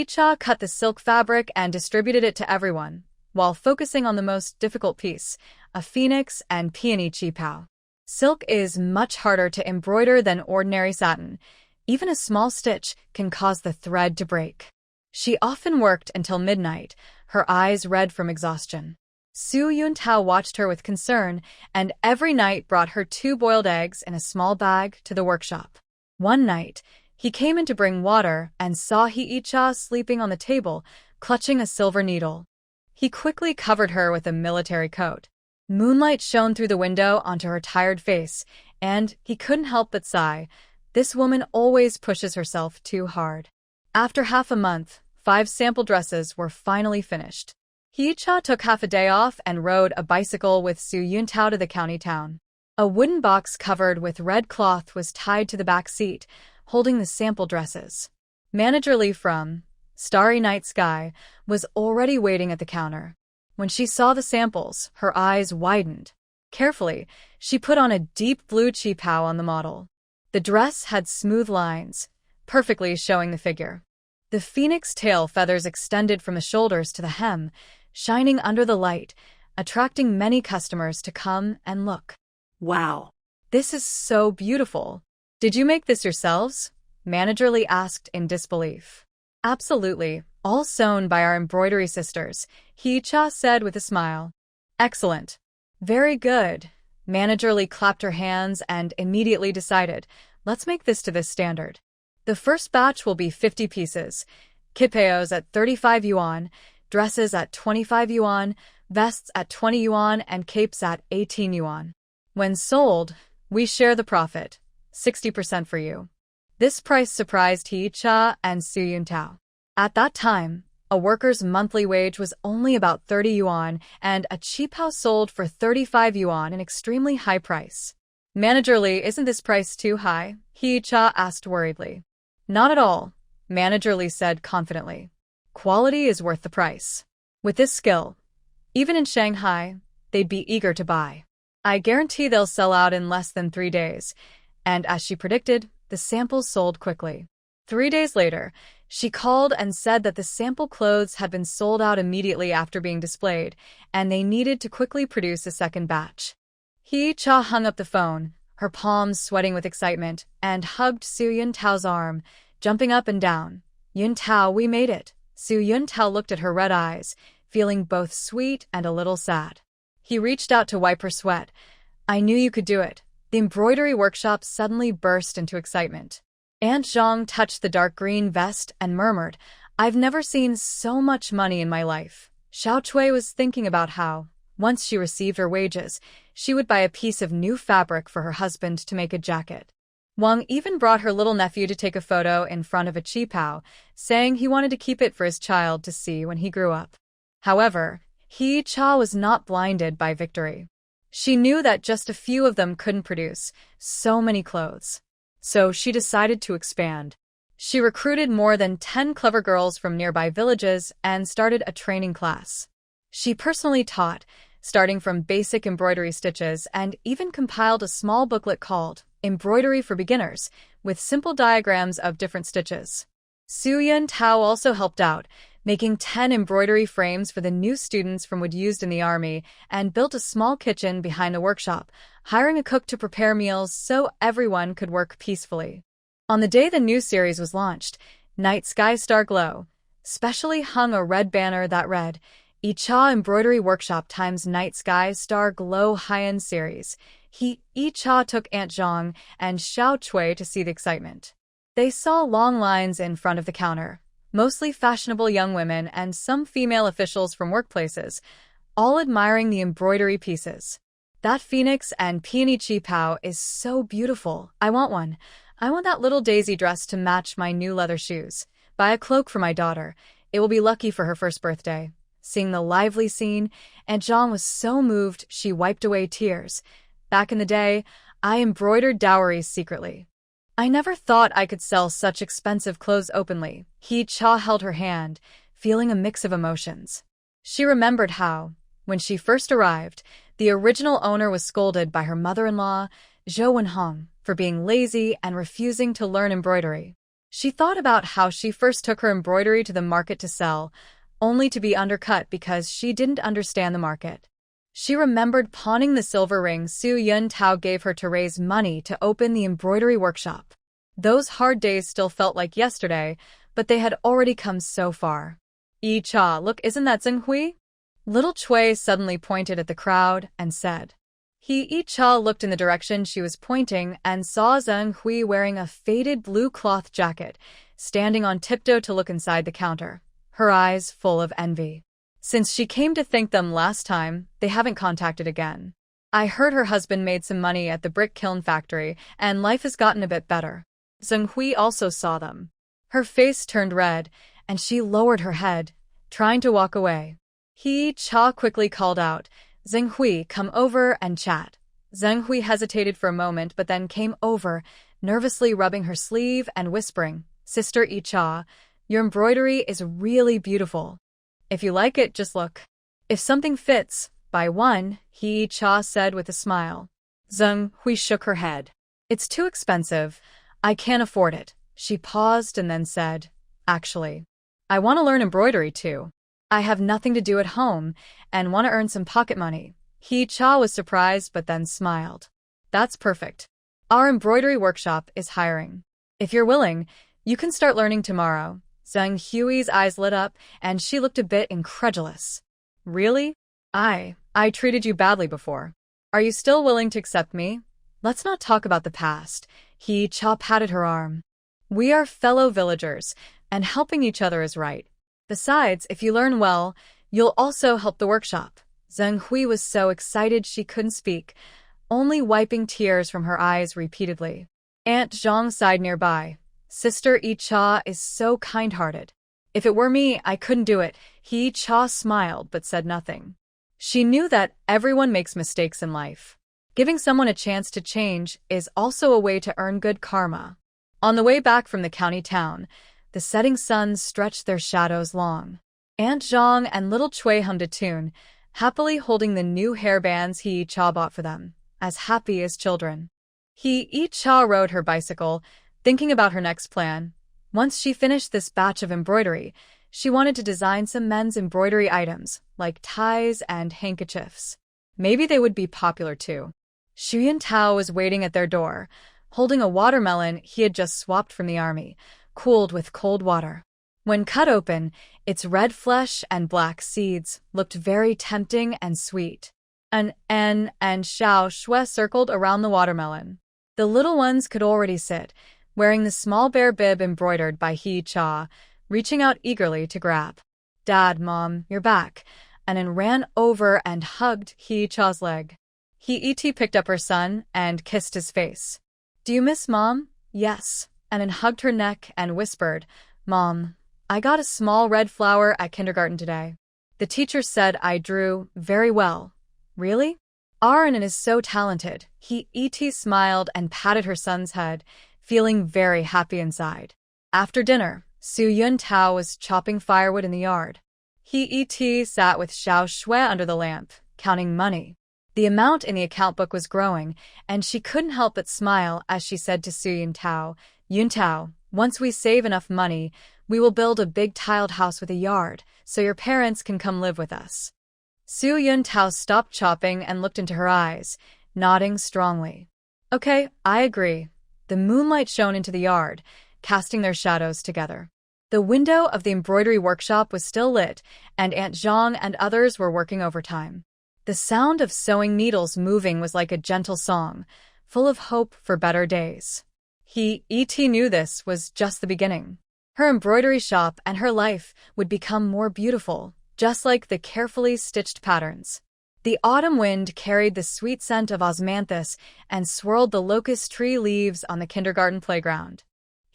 Speaker 1: Cha cut the silk fabric and distributed it to everyone, while focusing on the most difficult piece, a phoenix and peony qipao. Silk is much harder to embroider than ordinary satin. Even a small stitch can cause the thread to break. She often worked until midnight, her eyes red from exhaustion. Su Yuntao watched her with concern, and every night brought her 2 boiled eggs in a small bag to the workshop. One night, he came in to bring water and saw He-Cha sleeping on the table, clutching a silver needle. He quickly covered her with a military coat. Moonlight shone through the window onto her tired face, and he couldn't help but sigh. This woman always pushes herself too hard. After half a month, 5 sample dresses were finally finished. He-Cha took half a day off and rode a bicycle with Su Yuntao to the county town. A wooden box covered with red cloth was tied to the back seat, holding the sample dresses. Manager Lee from Starry Night Sky was already waiting at the counter. When she saw the samples, her eyes widened. Carefully, she put on a deep blue qipao on the model. The dress had smooth lines, perfectly showing the figure. The phoenix tail feathers extended from the shoulders to the hem, shining under the light, attracting many customers to come and look. "Wow, this is so beautiful. Did you make this yourselves?" Manager Lee asked in disbelief. "Absolutely, all sewn by our embroidery sisters," He-Cha said with a smile. "Excellent. Very good." Manager Lee clapped her hands and immediately decided, "Let's make this to this standard. The first batch will be 50 pieces, kipeos at 35 yuan, dresses at 25 yuan, vests at 20 yuan, and capes at 18 yuan. When sold, we share the profit, 60% for you." This price surprised He-Cha and Su Yuntao. At that time, a worker's monthly wage was only about 30 yuan, and a qipao sold for 35 yuan, an extremely high price. "Manager Lee, isn't this price too high?" He-Cha asked worriedly. "Not at all," Manager Lee said confidently. "Quality is worth the price. With this skill, even in Shanghai, they'd be eager to buy. I guarantee they'll sell out in less than 3 days." And as she predicted, the samples sold quickly. 3 days later, she called and said that the sample clothes had been sold out immediately after being displayed, and they needed to quickly produce a second batch. He-Cha hung up the phone, her palms sweating with excitement, and hugged Su Yuntao's arm, jumping up and down. "Yuntao, we made it." Su Yuntao looked at her red eyes, feeling both sweet and a little sad. He reached out to wipe her sweat. "I knew you could do it." The embroidery workshop suddenly burst into excitement. Aunt Zhang touched the dark green vest and murmured, "I've never seen so much money in my life." Xiao Cui was thinking about how, once she received her wages, she would buy a piece of new fabric for her husband to make a jacket. Wang even brought her little nephew to take a photo in front of a qipao, saying he wanted to keep it for his child to see when he grew up. However, He-Cha was not blinded by victory. She knew that just a few of them couldn't produce so many clothes. So she decided to expand. She recruited more than 10 clever girls from nearby villages and started a training class. She personally taught, starting from basic embroidery stitches, and even compiled a small booklet called Embroidery for Beginners, with simple diagrams of different stitches. Su Yun Tao also helped out, making 10 embroidery frames for the new students from wood used in the army, and built a small kitchen behind the workshop, hiring a cook to prepare meals so everyone could work peacefully. On the day the new series was launched, Night Sky Star Glow specially hung a red banner that read, Icha Embroidery Workshop times Night Sky Star Glow High-End Series. Icha took Aunt Zhang and Xiao Chui to see the excitement. They saw long lines in front of the counter, mostly fashionable young women and some female officials from workplaces, all admiring the embroidery pieces. That phoenix and peony chi pao is so beautiful. I want one. I want that little daisy dress to match my new leather shoes. Buy a cloak for my daughter. It will be lucky for her first birthday. Seeing the lively scene, Aunt Zhang was so moved she wiped away tears. Back in the day, I embroidered dowries secretly. I never thought I could sell such expensive clothes openly. Cha held her hand, feeling a mix of emotions. She remembered how, when she first arrived, the original owner was scolded by her mother-in-law, Zhou Wenhong, for being lazy and refusing to learn embroidery. She thought about how she first took her embroidery to the market to sell, only to be undercut because she didn't understand the market. She remembered pawning the silver ring Su Yun Tao gave her to raise money to open the embroidery workshop. Those hard days still felt like yesterday, but they had already come so far. Cha, look, isn't that Zheng Hui? Little Chui suddenly pointed at the crowd and said. Cha looked in the direction she was pointing and saw Zheng Hui wearing a faded blue cloth jacket, standing on tiptoe to look inside the counter, her eyes full of envy. Since she came to thank them last time, they haven't contacted again. I heard her husband made some money at the brick kiln factory, and life has gotten a bit better. Zheng Hui also saw them. Her face turned red, and she lowered her head, trying to walk away. Cha quickly called out, Zheng Hui, come over and chat. Zheng Hui hesitated for a moment but then came over, nervously rubbing her sleeve and whispering, Sister Cha, your embroidery is really beautiful. If you like it, just look. If something fits, buy one, Cha said with a smile. Zheng Hui shook her head. It's too expensive. I can't afford it. She paused and then said, Actually, I want to learn embroidery too. I have nothing to do at home and want to earn some pocket money. Cha was surprised but then smiled. That's perfect. Our embroidery workshop is hiring. If you're willing, you can start learning tomorrow. Zheng Hui's eyes lit up, and she looked a bit incredulous. Really? I treated you badly before. Are you still willing to accept me? Let's not talk about the past. Cha patted her arm. We are fellow villagers, and helping each other is right. Besides, if you learn well, you'll also help the workshop. Zheng Hui was so excited she couldn't speak, only wiping tears from her eyes repeatedly. Aunt Zhang sighed nearby. Sister Cha is so kind-hearted. If it were me, I couldn't do it. Cha smiled but said nothing. She knew that everyone makes mistakes in life. Giving someone a chance to change is also a way to earn good karma. On the way back from the county town, the setting suns stretched their shadows long. Aunt Zhang and little Chui hummed a tune, happily holding the new hairbands Cha bought for them, as happy as children. Cha rode her bicycle, thinking about her next plan. Once she finished this batch of embroidery, she wanted to design some men's embroidery items, like ties and handkerchiefs. Maybe they would be popular too. Xu Yintao was waiting at their door, holding a watermelon he had just swapped from the army, cooled with cold water. When cut open, its red flesh and black seeds looked very tempting and sweet. An N and Xiao Shui circled around the watermelon. The little ones could already sit, wearing the small bear bib embroidered by Cha, reaching out eagerly to grab. Dad, Mom, you're back, Anan ran over and hugged Cha's leg. Picked up her son and kissed his face. Do you miss Mom? Yes. Anan hugged her neck and whispered, Mom, I got a small red flower at kindergarten today. The teacher said I drew very well. Really? Arnon is so talented. E.T. smiled and patted her son's head, feeling very happy inside. After dinner, Su Yun Tao was chopping firewood in the yard. E.T. sat with Xiao Shui under the lamp, counting money. The amount in the account book was growing, and she couldn't help but smile as she said to Su Yun Tao, once we save enough money, we will build a big tiled house with a yard, so your parents can come live with us. Su Yun Tao stopped chopping and looked into her eyes, nodding strongly. Okay, I agree. The moonlight shone into the yard, casting their shadows together. The window of the embroidery workshop was still lit, and Aunt Zhang and others were working overtime. The sound of sewing needles moving was like a gentle song, full of hope for better days. E.T. knew this was just the beginning. Her embroidery shop and her life would become more beautiful, just like the carefully stitched patterns. The autumn wind carried the sweet scent of osmanthus and swirled the locust tree leaves on the kindergarten playground.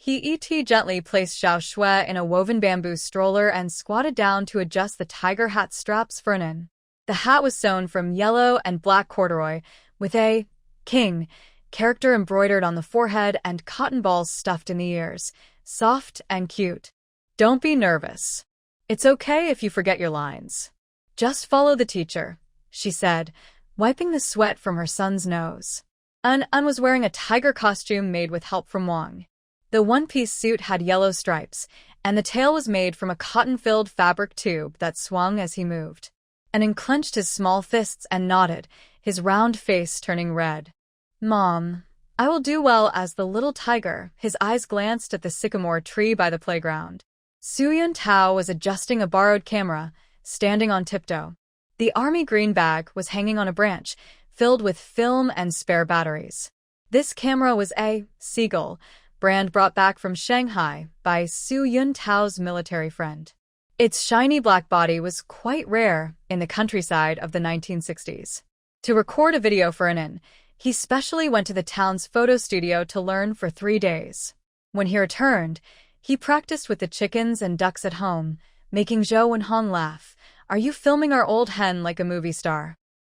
Speaker 1: E.T. gently placed Xiao Shui in a woven bamboo stroller and squatted down to adjust the tiger hat straps for Nin. The hat was sewn from yellow and black corduroy, with a king character embroidered on the forehead and cotton balls stuffed in the ears, soft and cute. Don't be nervous. It's okay if you forget your lines. Just follow the teacher, she said, wiping the sweat from her son's nose. An was wearing a tiger costume made with help from Wang. The one-piece suit had yellow stripes, and the tail was made from a cotton-filled fabric tube that swung as he moved. An clenched his small fists and nodded, his round face turning red. Mom, I will do well as the little tiger. His eyes glanced at the sycamore tree by the playground. Su Yun Tao was adjusting a borrowed camera, standing on tiptoe. The army green bag was hanging on a branch, filled with film and spare batteries. This camera was a Seagull brand brought back from Shanghai by Su Yun Tao's military friend. Its shiny black body was quite rare in the countryside of the 1960s. To record a video for Anin, he specially went to the town's photo studio to learn for 3 days. When he returned, he practiced with the chickens and ducks at home, making Zhou and Han laugh. Are you filming our old hen like a movie star?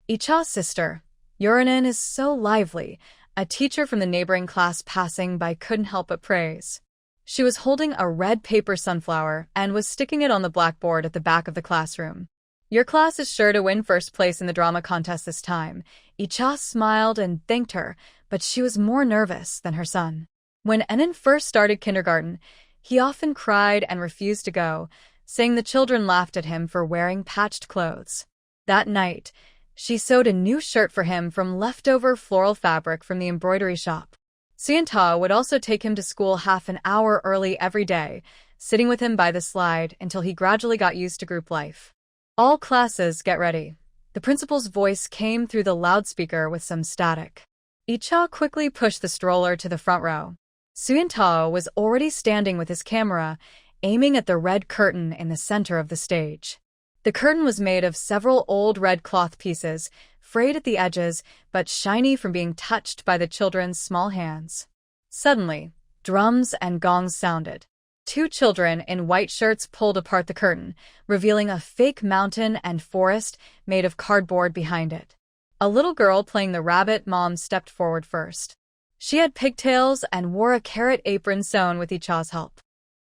Speaker 1: Icha's sister, Yuranin, is so lively. A teacher from the neighboring class passing by couldn't help but praise. She was holding a red paper sunflower and was sticking it on the blackboard at the back of the classroom. Your class is sure to win first place in the drama contest this time. Icha smiled and thanked her, but she was more nervous than her son. When Enin first started kindergarten, he often cried and refused to go, saying the children laughed at him for wearing patched clothes. That night, she sewed a new shirt for him from leftover floral fabric from the embroidery shop. Suyantaw would also take him to school half an hour early every day, sitting with him by the slide until he gradually got used to group life. All classes, get ready. The principal's voice came through the loudspeaker with some static. Icha quickly pushed the stroller to the front row. Suyantaw was already standing with his camera, aiming at the red curtain in the center of the stage. The curtain was made of several old red cloth pieces, frayed at the edges, but shiny from being touched by the children's small hands. Suddenly, drums and gongs sounded. 2 children in white shirts pulled apart the curtain, revealing a fake mountain and forest made of cardboard behind it. A little girl playing the rabbit mom stepped forward first. She had pigtails and wore a carrot apron sewn with Icha's help.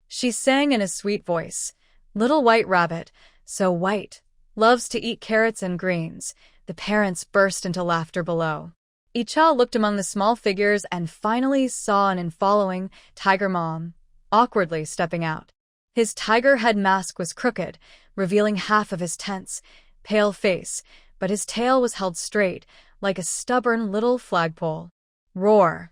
Speaker 1: She sang in a sweet voice, "Little white rabbit, so white, loves to eat carrots and greens." The parents burst into laughter below. Icha looked among the small figures and finally saw an following Tiger Mom, awkwardly stepping out. His tiger head mask was crooked, revealing half of his tense, pale face, but his tail was held straight, like a stubborn little flagpole. Roar!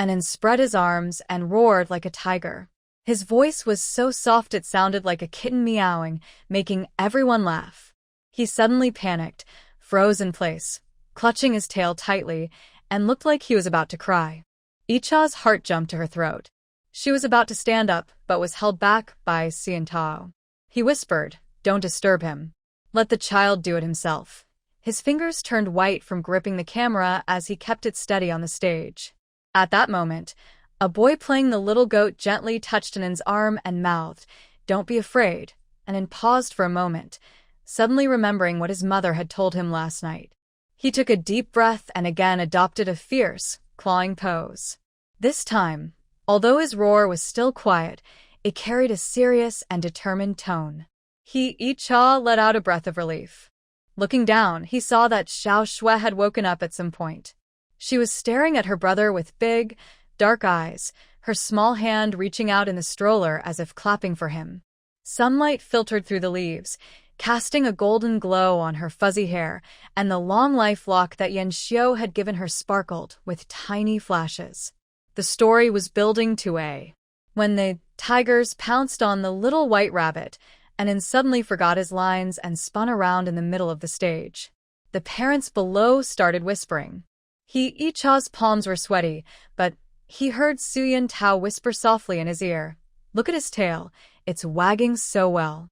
Speaker 1: Anin spread his arms and roared like a tiger. His voice was so soft it sounded like a kitten meowing, making everyone laugh. He suddenly panicked, froze in place, clutching his tail tightly, and looked like he was about to cry. Icha's heart jumped to her throat. She was about to stand up, but was held back by Siantao. He whispered, "Don't disturb him. Let the child do it himself." His fingers turned white from gripping the camera as he kept it steady on the stage. At that moment, a boy playing the little goat gently touched Anin's arm and mouthed, "Don't be afraid." Anin paused for a moment, suddenly remembering what his mother had told him last night. He took a deep breath and again adopted a fierce, clawing pose. This time, although his roar was still quiet, it carried a serious and determined tone. Yi-cha let out a breath of relief. Looking down, he saw that Xiao Shui had woken up at some point. She was staring at her brother with big, dark eyes, her small hand reaching out in the stroller as if clapping for him. Sunlight filtered through the leaves, casting a golden glow on her fuzzy hair, and the long life lock that Yan Xiu had given her sparkled with tiny flashes. The story was building to a... When the tigers pounced on the little white rabbit, Anan suddenly forgot his lines and spun around in the middle of the stage. The parents below started whispering. Yi-cha's palms were sweaty, but he heard Suyan Tao whisper softly in his ear, "Look at his tail, it's wagging so well."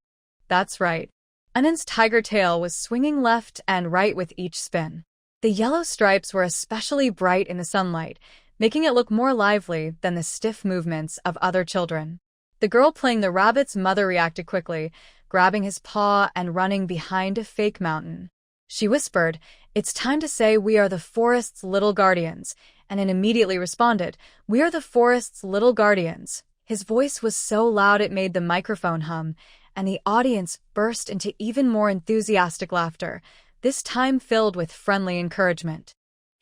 Speaker 1: That's right. Anan's tiger tail was swinging left and right with each spin. The yellow stripes were especially bright in the sunlight, making it look more lively than the stiff movements of other children. The girl playing the rabbit's mother reacted quickly, grabbing his paw and running behind a fake mountain. She whispered, "It's time to say we are the forest's little guardians," and Anan immediately responded, "We are the forest's little guardians." His voice was so loud it made the microphone hum, and the audience burst into even more enthusiastic laughter, this time filled with friendly encouragement.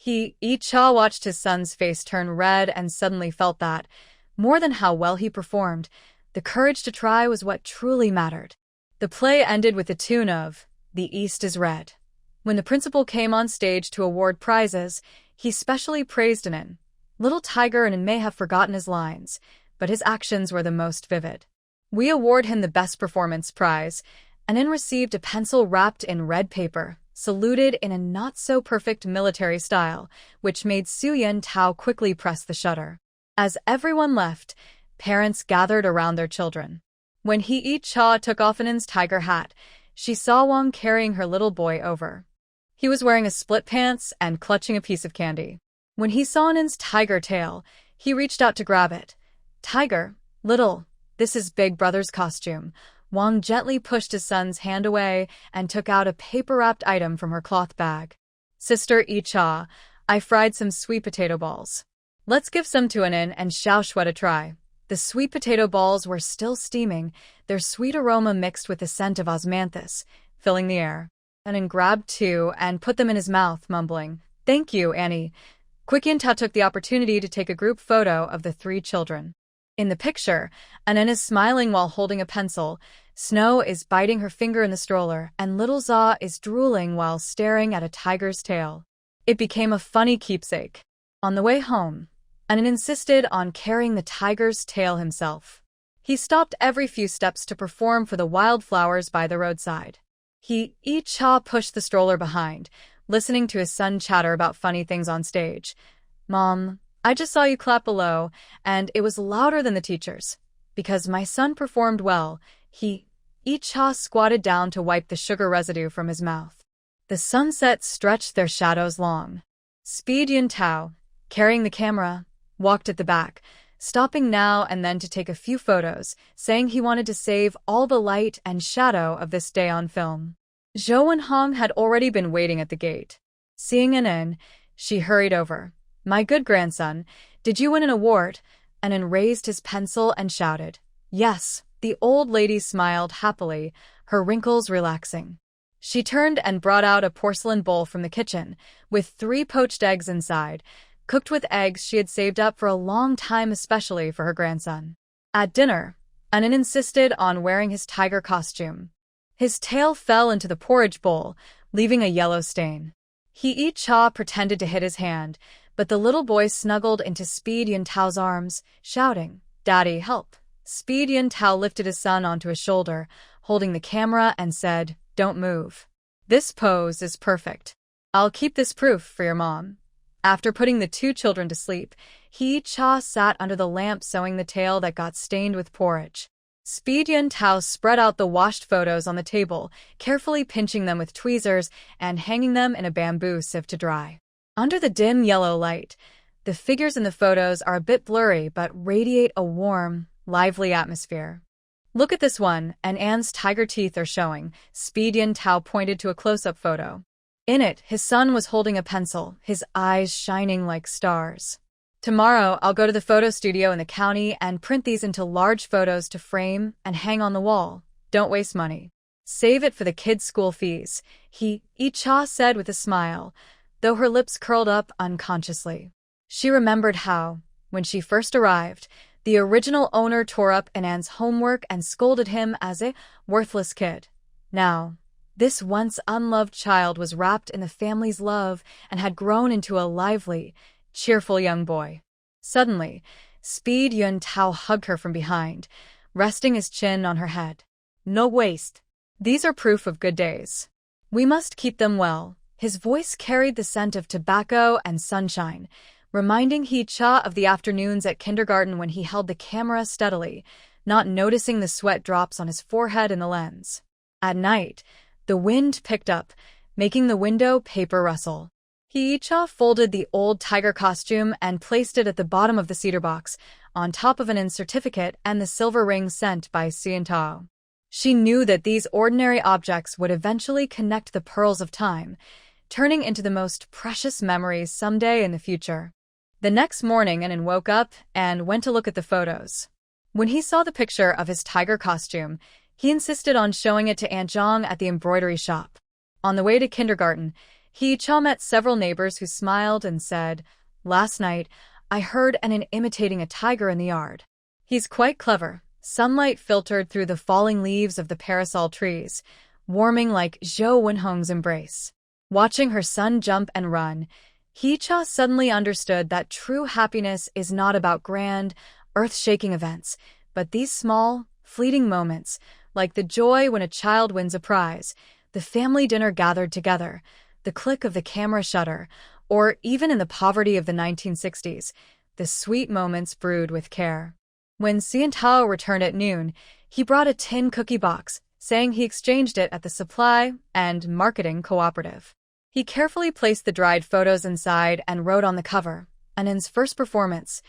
Speaker 1: Yi-cha watched his son's face turn red and suddenly felt that, more than how well he performed, the courage to try was what truly mattered. The play ended with the tune of "The East is Red." When the principal came on stage to award prizes, he specially praised Anan. Little Tiger Anan may have forgotten his lines, but his actions were the most vivid. "We award him the Best Performance Prize." Anan received a pencil wrapped in red paper, saluted in a not-so-perfect military style, which made Suyan Tao quickly press the shutter. As everyone left, parents gathered around their children. When Yi-cha took off Anan's tiger hat, she saw Wang carrying her little boy over. He was wearing a split pants and clutching a piece of candy. When he saw Anan's tiger tail, he reached out to grab it. "Tiger, little, this is Big Brother's costume." Wang gently pushed his son's hand away and took out a paper-wrapped item from her cloth bag. "Sister Yi-cha, I fried some sweet potato balls. Let's give some to Anan and Xiao Shui to try." The sweet potato balls were still steaming, their sweet aroma mixed with the scent of osmanthus, filling the air. Anan grabbed two and put them in his mouth, mumbling, "Thank you, Annie." Quick Ta took the opportunity to take a group photo of the three children. In the picture, Anan is smiling while holding a pencil, Snow is biting her finger in the stroller, and little Za is drooling while staring at a tiger's tail. It became a funny keepsake. On the way home, Anan insisted on carrying the tiger's tail himself. He stopped every few steps to perform for the wildflowers by the roadside. Yi-cha pushed the stroller behind, listening to his son chatter about funny things on stage. "Mom, I just saw you clap below, and it was louder than the teachers. Because my son performed well." Yi-cha squatted down to wipe the sugar residue from his mouth. The sunset stretched their shadows long. Yan Tao, carrying the camera, walked at the back, stopping now and then to take a few photos, saying he wanted to save all the light and shadow of this day on film. Zhou and Hong had already been waiting at the gate. Seeing Anan, she hurried over. "My good grandson, did you win an award?" Anan raised his pencil and shouted. "Yes." The old lady smiled happily, her wrinkles relaxing. She turned and brought out a porcelain bowl from the kitchen, with 3 poached eggs inside, cooked with eggs she had saved up for a long time especially for her grandson. At dinner, Anan insisted on wearing his tiger costume. His tail fell into the porridge bowl, leaving a yellow stain. Yi-cha pretended to hit his hand, but the little boy snuggled into Yan Tao's arms, shouting, "Daddy, help." Yan Tao lifted his son onto his shoulder, holding the camera and said, "Don't move. This pose is perfect. I'll keep this proof for your mom." After putting the 2 children to sleep, Yi-cha sat under the lamp sewing the tail that got stained with porridge. Yan Tao spread out the washed photos on the table, carefully pinching them with tweezers and hanging them in a bamboo sieve to dry. Under the dim yellow light, the figures in the photos are a bit blurry but radiate a warm, lively atmosphere. "Look at this one," and Anne's tiger teeth are showing. Yan Tao pointed to a close-up photo. In it, his son was holding a pencil, his eyes shining like stars. Tomorrow, I'll go to the photo studio in the county and print these into large photos to frame and hang on the wall. Don't waste money. Save it for the kids' school fees, Icha said with a smile, though her lips curled up unconsciously. She remembered how, when she first arrived, the original owner tore up Anand's homework and scolded him as a worthless kid. Now, this once unloved child was wrapped in the family's love and had grown into a lively, cheerful young boy. Suddenly, Speed Yun Tao hugged her from behind, resting his chin on her head. No waste. These are proof of good days. We must keep them well. His voice carried the scent of tobacco and sunshine, reminding Hee-cha of the afternoons at kindergarten when he held the camera steadily, not noticing the sweat drops on his forehead in the lens. At night, the wind picked up, making the window paper rustle. Hee-cha folded the old tiger costume and placed it at the bottom of the cedar box, on top of an in certificate and the silver ring sent by Sian-tao. She knew that these ordinary objects would eventually connect the pearls of time, turning into the most precious memories someday in the future. The next morning, Anan woke up and went to look at the photos. When he saw the picture of his tiger costume, he insisted on showing it to Aunt Zhang at the embroidery shop. On the way to kindergarten, Hee-cha met several neighbors who smiled and said, "Last night, I heard Anan imitating a tiger in the yard. He's quite clever." Sunlight filtered through the falling leaves of the parasol trees, warming like Zhou Wenhong's embrace. Watching her son jump and run, Hee-cha suddenly understood that true happiness is not about grand, earth-shaking events, but these small, fleeting moments, like the joy when a child wins a prize, the family dinner gathered together, the click of the camera shutter, or even in the poverty of the 1960s, the sweet moments brewed with care. When Sian-tao returned at noon, he brought a tin cookie box, saying he exchanged it at the supply and marketing cooperative. He carefully placed the dried photos inside and wrote on the cover, Anan's first performance,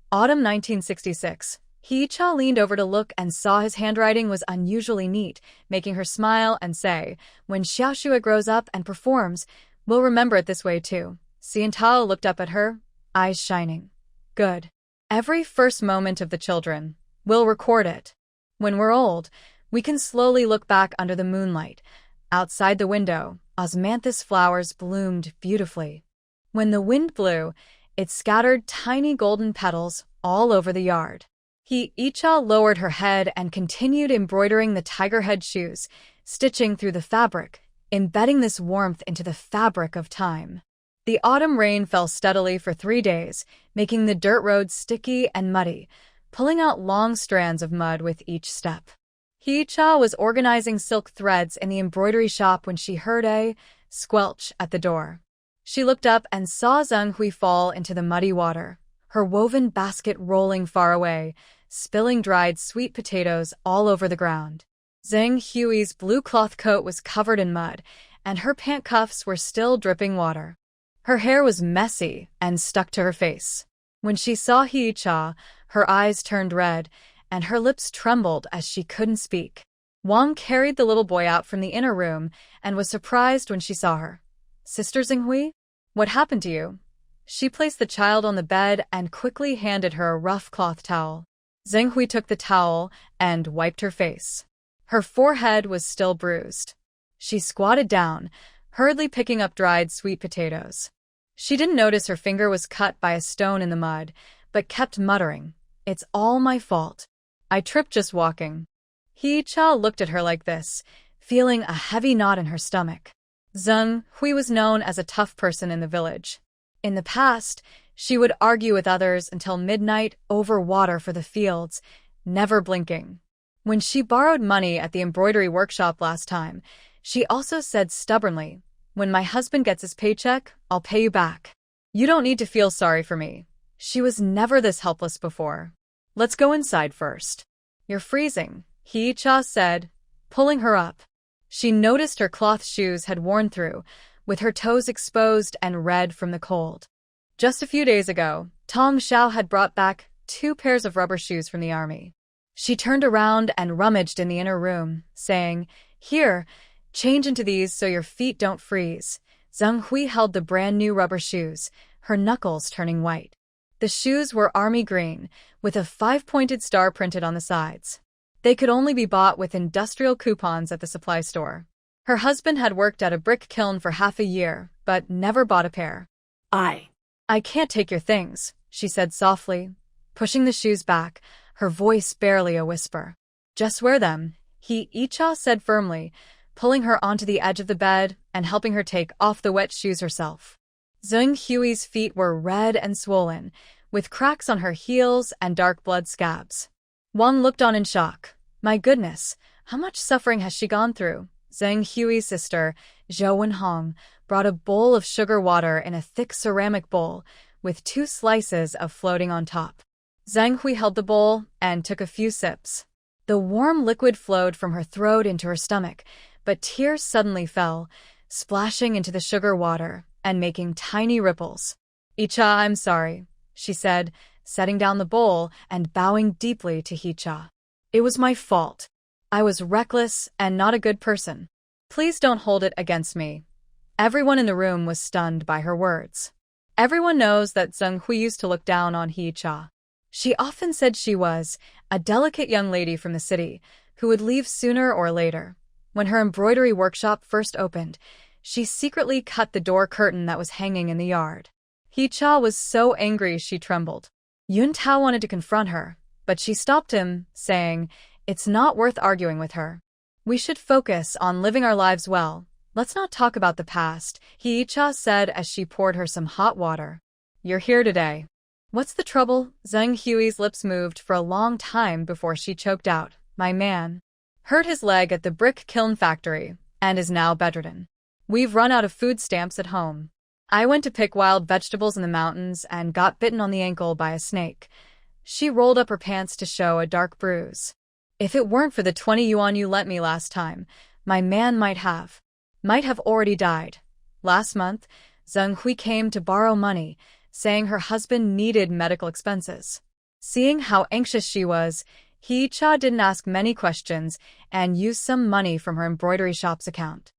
Speaker 1: Autumn 1966. Hee-cha leaned over to look and saw his handwriting was unusually neat, making her smile and say, "When Xiaoxue grows up and performs, we'll remember it this way too." Sian-tao looked up at her, eyes shining. "Good. Every first moment of the children, we'll record it. When we're old, we can slowly look back under the moonlight. Outside the window, osmanthus flowers bloomed beautifully. When the wind blew, it scattered tiny golden petals all over the yard." Hee-cha lowered her head and continued embroidering the tiger head shoes, stitching through the fabric, embedding this warmth into the fabric of time. The autumn rain fell steadily for 3 days, making the dirt roads sticky and muddy, pulling out long strands of mud with each step. Hee-cha was organizing silk threads in the embroidery shop when she heard a squelch at the door. She looked up and saw Zheng Hui fall into the muddy water, her woven basket rolling far away, spilling dried sweet potatoes all over the ground. Zheng Hui's blue cloth coat was covered in mud, and her pant cuffs were still dripping water. Her hair was messy and stuck to her face. When she saw Hee-cha, her eyes turned red, and her lips trembled as she couldn't speak. Wang carried the little boy out from the inner room and was surprised when she saw her. "Sister Zheng Hui? What happened to you?" She placed the child on the bed and quickly handed her a rough cloth towel. Zheng Hui took the towel and wiped her face. Her forehead was still bruised. She squatted down, hurriedly picking up dried sweet potatoes. She didn't notice her finger was cut by a stone in the mud, but kept muttering, "It's all my fault. I tripped just walking." Hee-cha looked at her like this, feeling a heavy knot in her stomach. Zheng Hui was known as a tough person in the village. In the past, she would argue with others until midnight over water for the fields, never blinking. When she borrowed money at the embroidery workshop last time, she also said stubbornly, "When my husband gets his paycheck, I'll pay you back. You don't need to feel sorry for me." She was never this helpless before. "Let's go inside first." "You're freezing," Hee-cha said, pulling her up. She noticed her cloth shoes had worn through, with her toes exposed and red from the cold. Just a few days ago, Tong Xiao had brought back 2 pairs of rubber shoes from the army. She turned around and rummaged in the inner room, saying, "Here, change into these so your feet don't freeze." Zheng Hui held the brand-new rubber shoes, her knuckles turning white. The shoes were army green, with a 5-pointed star printed on the sides. They could only be bought with industrial coupons at the supply store. Her husband had worked at a brick kiln for half a year, but never bought a pair. I can't take your things, she said softly, pushing the shoes back, her voice barely a whisper. Just wear them, Icha said firmly, pulling her onto the edge of the bed and helping her take off the wet shoes herself. Zheng Hui's feet were red and swollen, with cracks on her heels and dark blood scabs. Wang looked on in shock. My goodness, how much suffering has she gone through? Zheng Hui's sister, Zhou Wenhong, brought a bowl of sugar water in a thick ceramic bowl, with 2 slices of floating on top. Zheng Hui held the bowl and took a few sips. The warm liquid flowed from her throat into her stomach, but tears suddenly fell, splashing into the sugar water and making tiny ripples. Icha, I'm sorry, she said, setting down the bowl and bowing deeply to Icha. It was my fault. I was reckless and not a good person. Please don't hold it against me. Everyone in the room was stunned by her words. Everyone knows that Zheng Hui used to look down on Icha. She often said she was a delicate young lady from the city who would leave sooner or later. When her embroidery workshop first opened, she secretly cut the door curtain that was hanging in the yard. Icha was so angry she trembled. Yun Tao wanted to confront her, but she stopped him, saying, "It's not worth arguing with her. We should focus on living our lives well. Let's not talk about the past," Icha said as she poured her some hot water. "You're here today. What's the trouble?" Zheng Hui's lips moved for a long time before she choked out, "My man hurt his leg at the brick kiln factory and is now bedridden. We've run out of food stamps at home. I went to pick wild vegetables in the mountains and got bitten on the ankle by a snake." She rolled up her pants to show a dark bruise. "If it weren't for the 20 yuan you lent me last time, my man might have already died." Last month, Zheng Hui came to borrow money, saying her husband needed medical expenses. Seeing how anxious she was, Icha didn't ask many questions and used some money from her embroidery shop's account.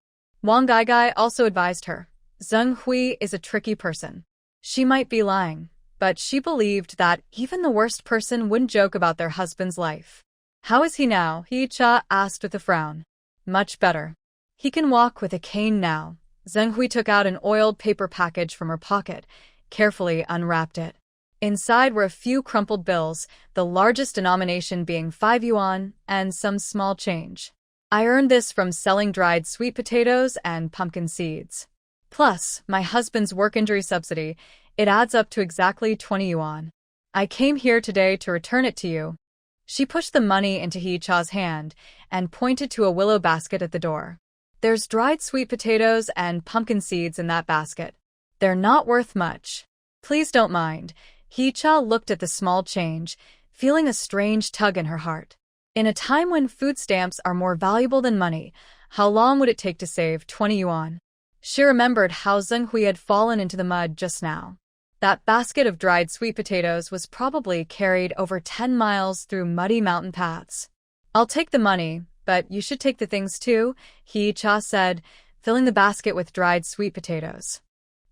Speaker 1: Wang Gaigai also advised her, Zheng Hui is a tricky person. She might be lying, but she believed that even the worst person wouldn't joke about their husband's life. "How is he now?" Icha asked with a frown. "Much better. He can walk with a cane now." Zheng Hui took out an oiled paper package from her pocket, carefully unwrapped it. Inside were a few crumpled bills, the largest denomination being 5 yuan, and some small change. "I earned this from selling dried sweet potatoes and pumpkin seeds. Plus, my husband's work injury subsidy, it adds up to exactly 20 yuan. I came here today to return it to you." She pushed the money into Icha's hand and pointed to a willow basket at the door. "There's dried sweet potatoes and pumpkin seeds in that basket. They're not worth much. Please don't mind." Icha looked at the small change, feeling a strange tug in her heart. In a time when food stamps are more valuable than money, how long would it take to save 20 yuan? She remembered how Zheng Hui had fallen into the mud just now. That basket of dried sweet potatoes was probably carried over 10 miles through muddy mountain paths. "I'll take the money, but you should take the things too," Icha said, filling the basket with dried sweet potatoes.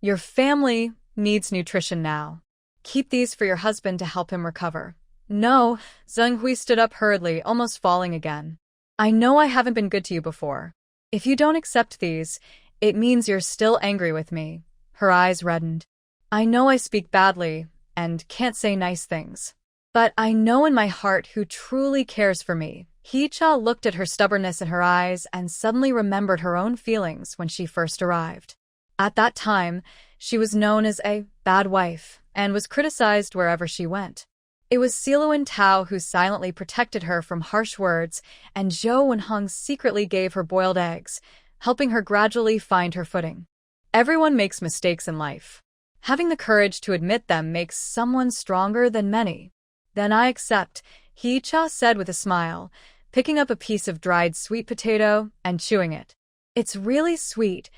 Speaker 1: "Your family needs nutrition now. Keep these for your husband to help him recover." "No," Zheng Hui stood up hurriedly, almost falling again. "I know I haven't been good to you before. If you don't accept these, it means you're still angry with me." Her eyes reddened. "I know I speak badly and can't say nice things, but I know in my heart who truly cares for me." Icha looked at her stubbornness in her eyes and suddenly remembered her own feelings when she first arrived. At that time, she was known as a bad wife and was criticized wherever she went. It was Yun Tao who silently protected her from harsh words, and Zhou Wenhong secretly gave her boiled eggs, helping her gradually find her footing. Everyone makes mistakes in life. Having the courage to admit them makes someone stronger than many. "Then I accept," Icha said with a smile, picking up a piece of dried sweet potato and chewing it. "It's really sweet,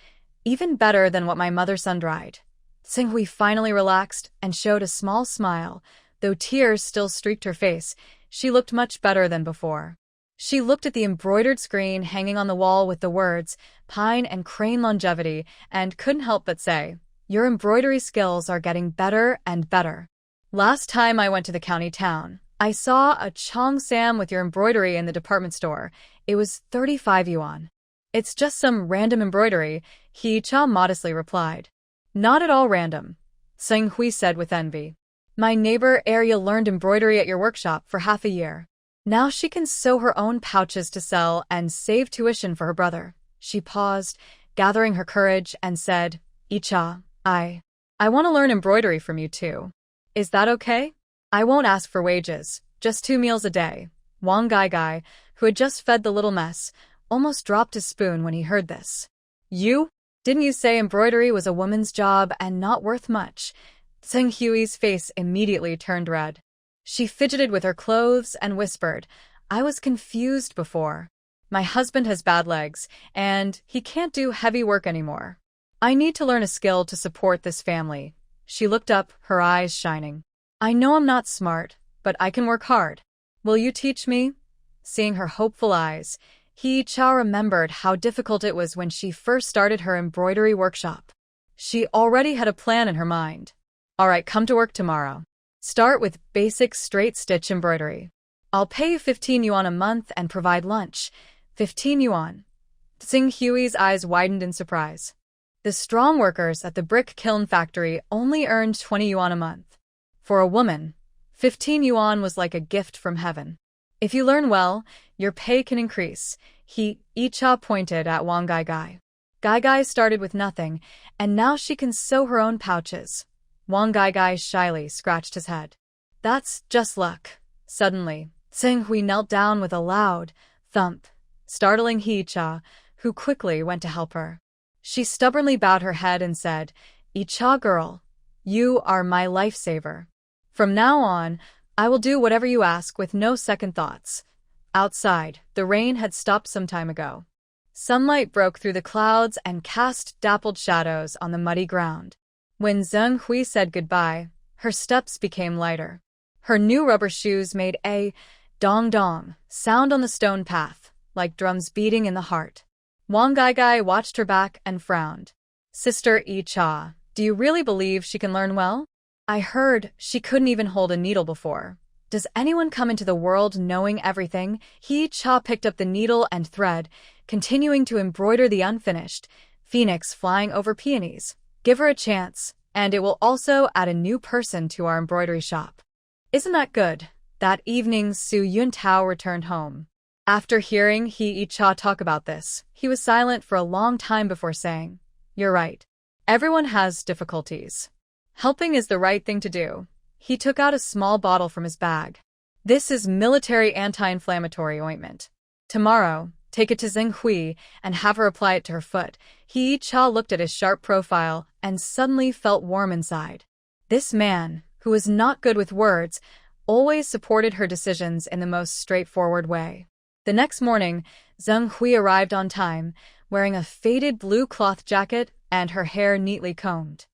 Speaker 1: even better than what my mother sun-dried." Zheng Hui finally relaxed and showed a small smile. Though tears still streaked her face, she looked much better than before. She looked at the embroidered screen hanging on the wall with the words, Pine and Crane Longevity, and couldn't help but say, "Your embroidery skills are getting better and better. Last time I went to the county town, I saw a cheongsam with your embroidery in the department store. It was 35 yuan. It's just some random embroidery," Hee-cha modestly replied. "Not at all random," Seung-hui said with envy. "My neighbor Ariel learned embroidery at your workshop for half a year. Now she can sew her own pouches to sell and save tuition for her brother." She paused, gathering her courage, and said, "Icha, I want to learn embroidery from you too. Is that okay? I won't ask for wages, just 2 meals a day." Wang Gai, who had just fed the little mess, almost dropped his spoon when he heard this. Didn't you say embroidery was a woman's job and not worth much?" Seung Hui's face immediately turned red. She fidgeted with her clothes and whispered, "I was confused before. My husband has bad legs, and he can't do heavy work anymore. I need to learn a skill to support this family." She looked up, her eyes shining. "I know I'm not smart, but I can work hard. Will you teach me?" Seeing her hopeful eyes, Hee-cha remembered how difficult it was when she first started her embroidery workshop. She already had a plan in her mind. "All right, come to work tomorrow. Start with basic straight stitch embroidery. I'll pay you 15 yuan a month and provide lunch." 15 yuan. Seung Hui's eyes widened in surprise. The strong workers at the brick kiln factory only earned 20 yuan a month. For a woman, 15 yuan was like a gift from heaven. "If you learn well, your pay can increase." Hee-cha pointed at Wang Gai. Gai started with nothing, and now she can sew her own pouches. Wang Gai shyly scratched his head. "That's just luck." Suddenly, Seung Hui knelt down with a loud thump, startling Hee-cha, who quickly went to help her. She stubbornly bowed her head and said, "Icha girl, you are my lifesaver. From now on, I will do whatever you ask with no second thoughts." Outside, the rain had stopped some time ago. Sunlight broke through the clouds and cast dappled shadows on the muddy ground. When Seung Hui said goodbye, her steps became lighter. Her new rubber shoes made a dong-dong sound on the stone path, like drums beating in the heart. Wang Gai watched her back and frowned. "Sister Yi-cha, do you really believe she can learn well? I heard she couldn't even hold a needle before. Does anyone come into the world knowing everything?" Yi-cha picked up the needle and thread, continuing to embroider the unfinished phoenix flying over peonies. "Give her a chance, and it will also add a new person to our embroidery shop." "Isn't that good?" That evening, Su Yuntao returned home. After hearing Hee-cha talk about this, he was silent for a long time before saying, "You're right. Everyone has difficulties. Helping is the right thing to do." He took out a small bottle from his bag. "This is military anti-inflammatory ointment. Tomorrow, take it to Seung Hui and have her apply it to her foot." Hee-cha looked at his sharp profile and suddenly felt warm inside. This man, who was not good with words, always supported her decisions in the most straightforward way. The next morning, Seung Hui arrived on time, wearing a faded blue cloth jacket and her hair neatly combed.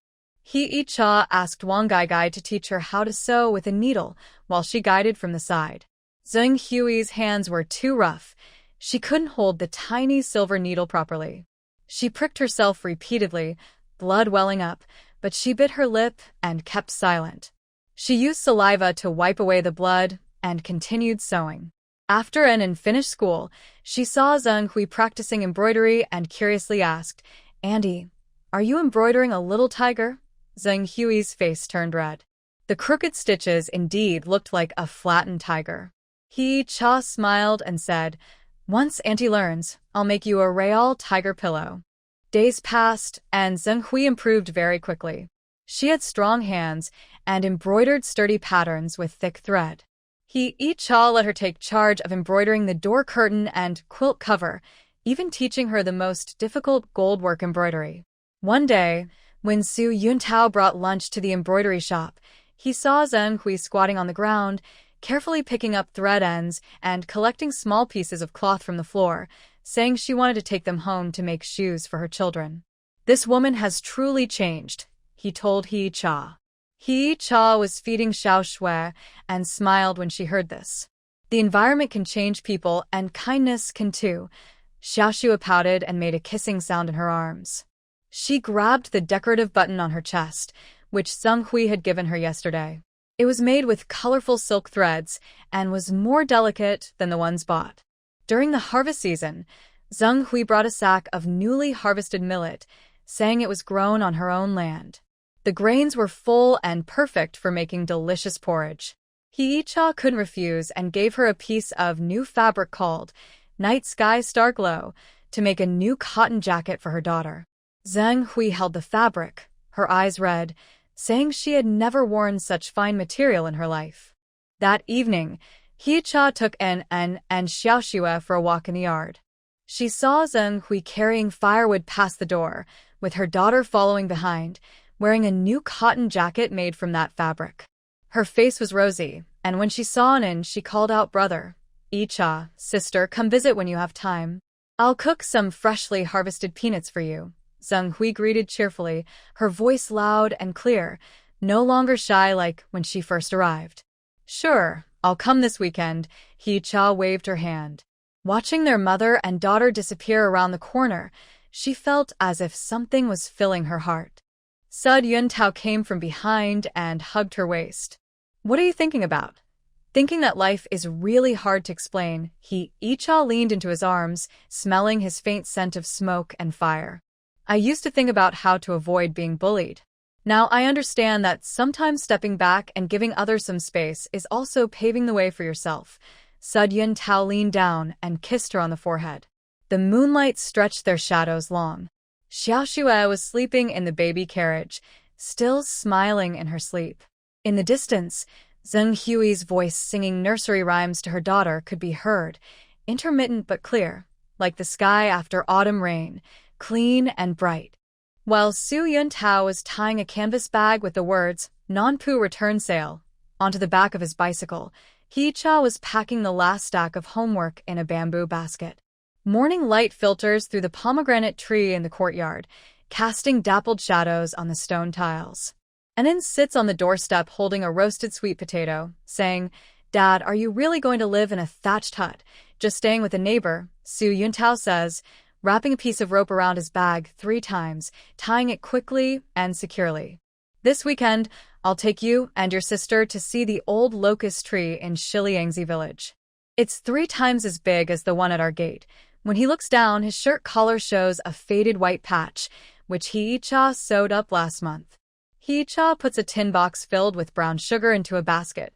Speaker 1: Hee-cha asked Wang Gai to teach her how to sew with a needle while she guided from the side. Seung Hui's hands were too rough. She couldn't hold the tiny silver needle properly. She pricked herself repeatedly, blood welling up, but she bit her lip and kept silent. She used saliva to wipe away the blood and continued sewing. After and finished school, she saw Seung Hui practicing embroidery and curiously asked, "Andy, are you embroidering a little tiger?" Seung Hui's face turned red. The crooked stitches indeed looked like a flattened tiger. Hee-cha smiled and said, "Once Auntie learns, I'll make you a real tiger pillow." Days passed, and Seung Hui improved very quickly. She had strong hands and embroidered sturdy patterns with thick thread. Hee-cha let her take charge of embroidering the door curtain and quilt cover, even teaching her the most difficult goldwork embroidery. One day, when Su Yuntao brought lunch to the embroidery shop, he saw Seung Hui squatting on the ground, carefully picking up thread ends and collecting small pieces of cloth from the floor, saying she wanted to take them home to make shoes for her children. "This woman has truly changed," he told Hee-cha. Hee-cha was feeding Xiao Shui and smiled when she heard this. The environment can change people, and kindness can too. Xiaoxua pouted and made a kissing sound in her arms. She grabbed the decorative button on her chest, which Zheng Hui had given her yesterday. It was made with colorful silk threads and was more delicate than the ones bought. During the harvest season, Zheng Hui brought a sack of newly harvested millet, saying it was grown on her own land. The grains were full and perfect for making delicious porridge. Hee-cha couldn't refuse and gave her a piece of new fabric called Night Sky Star Glow to make a new cotton jacket for her daughter. Zheng Hui held the fabric, her eyes red, saying she had never worn such fine material in her life. That evening, Hee-cha took En and Xiaoxua for a walk in the yard. She saw Zheng Hui carrying firewood past the door, with her daughter following behind, wearing a new cotton jacket made from that fabric. Her face was rosy, and when she saw An, she called out, "Brother, Hee-cha, sister, come visit when you have time. I'll cook some freshly harvested peanuts for you." Zheng Hui greeted cheerfully, her voice loud and clear, no longer shy like when she first arrived. "Sure, I'll come this weekend," Hee-cha waved her hand. Watching their mother and daughter disappear around the corner, she felt as if something was filling her heart. Sud Yuntao came from behind and hugged her waist. "What are you thinking about?" Thinking that life is really hard to explain, Hee-cha leaned into his arms, smelling his faint scent of smoke and fire. "I used to think about how to avoid being bullied. Now I understand that sometimes stepping back and giving others some space is also paving the way for yourself." Sud Yuntao leaned down and kissed her on the forehead. The moonlight stretched their shadows long. Xiaoxua was sleeping in the baby carriage, still smiling in her sleep. In the distance, Zheng Hui's voice singing nursery rhymes to her daughter could be heard, intermittent but clear, like the sky after autumn rain, clean and bright. While Su Yuntao was tying a canvas bag with the words, "Non-Pu Return Sale," onto the back of his bicycle, Hee-cha was packing the last stack of homework in a bamboo basket. Morning light filters through the pomegranate tree in the courtyard, casting dappled shadows on the stone tiles. Anin sits on the doorstep holding a roasted sweet potato, saying, "Dad, are you really going to live in a thatched hut, just staying with a neighbor?" Su Yuntao says, wrapping a piece of rope around his bag 3 times, tying it quickly and securely. "This weekend, I'll take you and your sister to see the old locust tree in Shiliangzi village. It's 3 times as big as the one at our gate." When he looks down, his shirt collar shows a faded white patch, which Hee-cha sewed up last month. Hee-cha puts a tin box filled with brown sugar into a basket.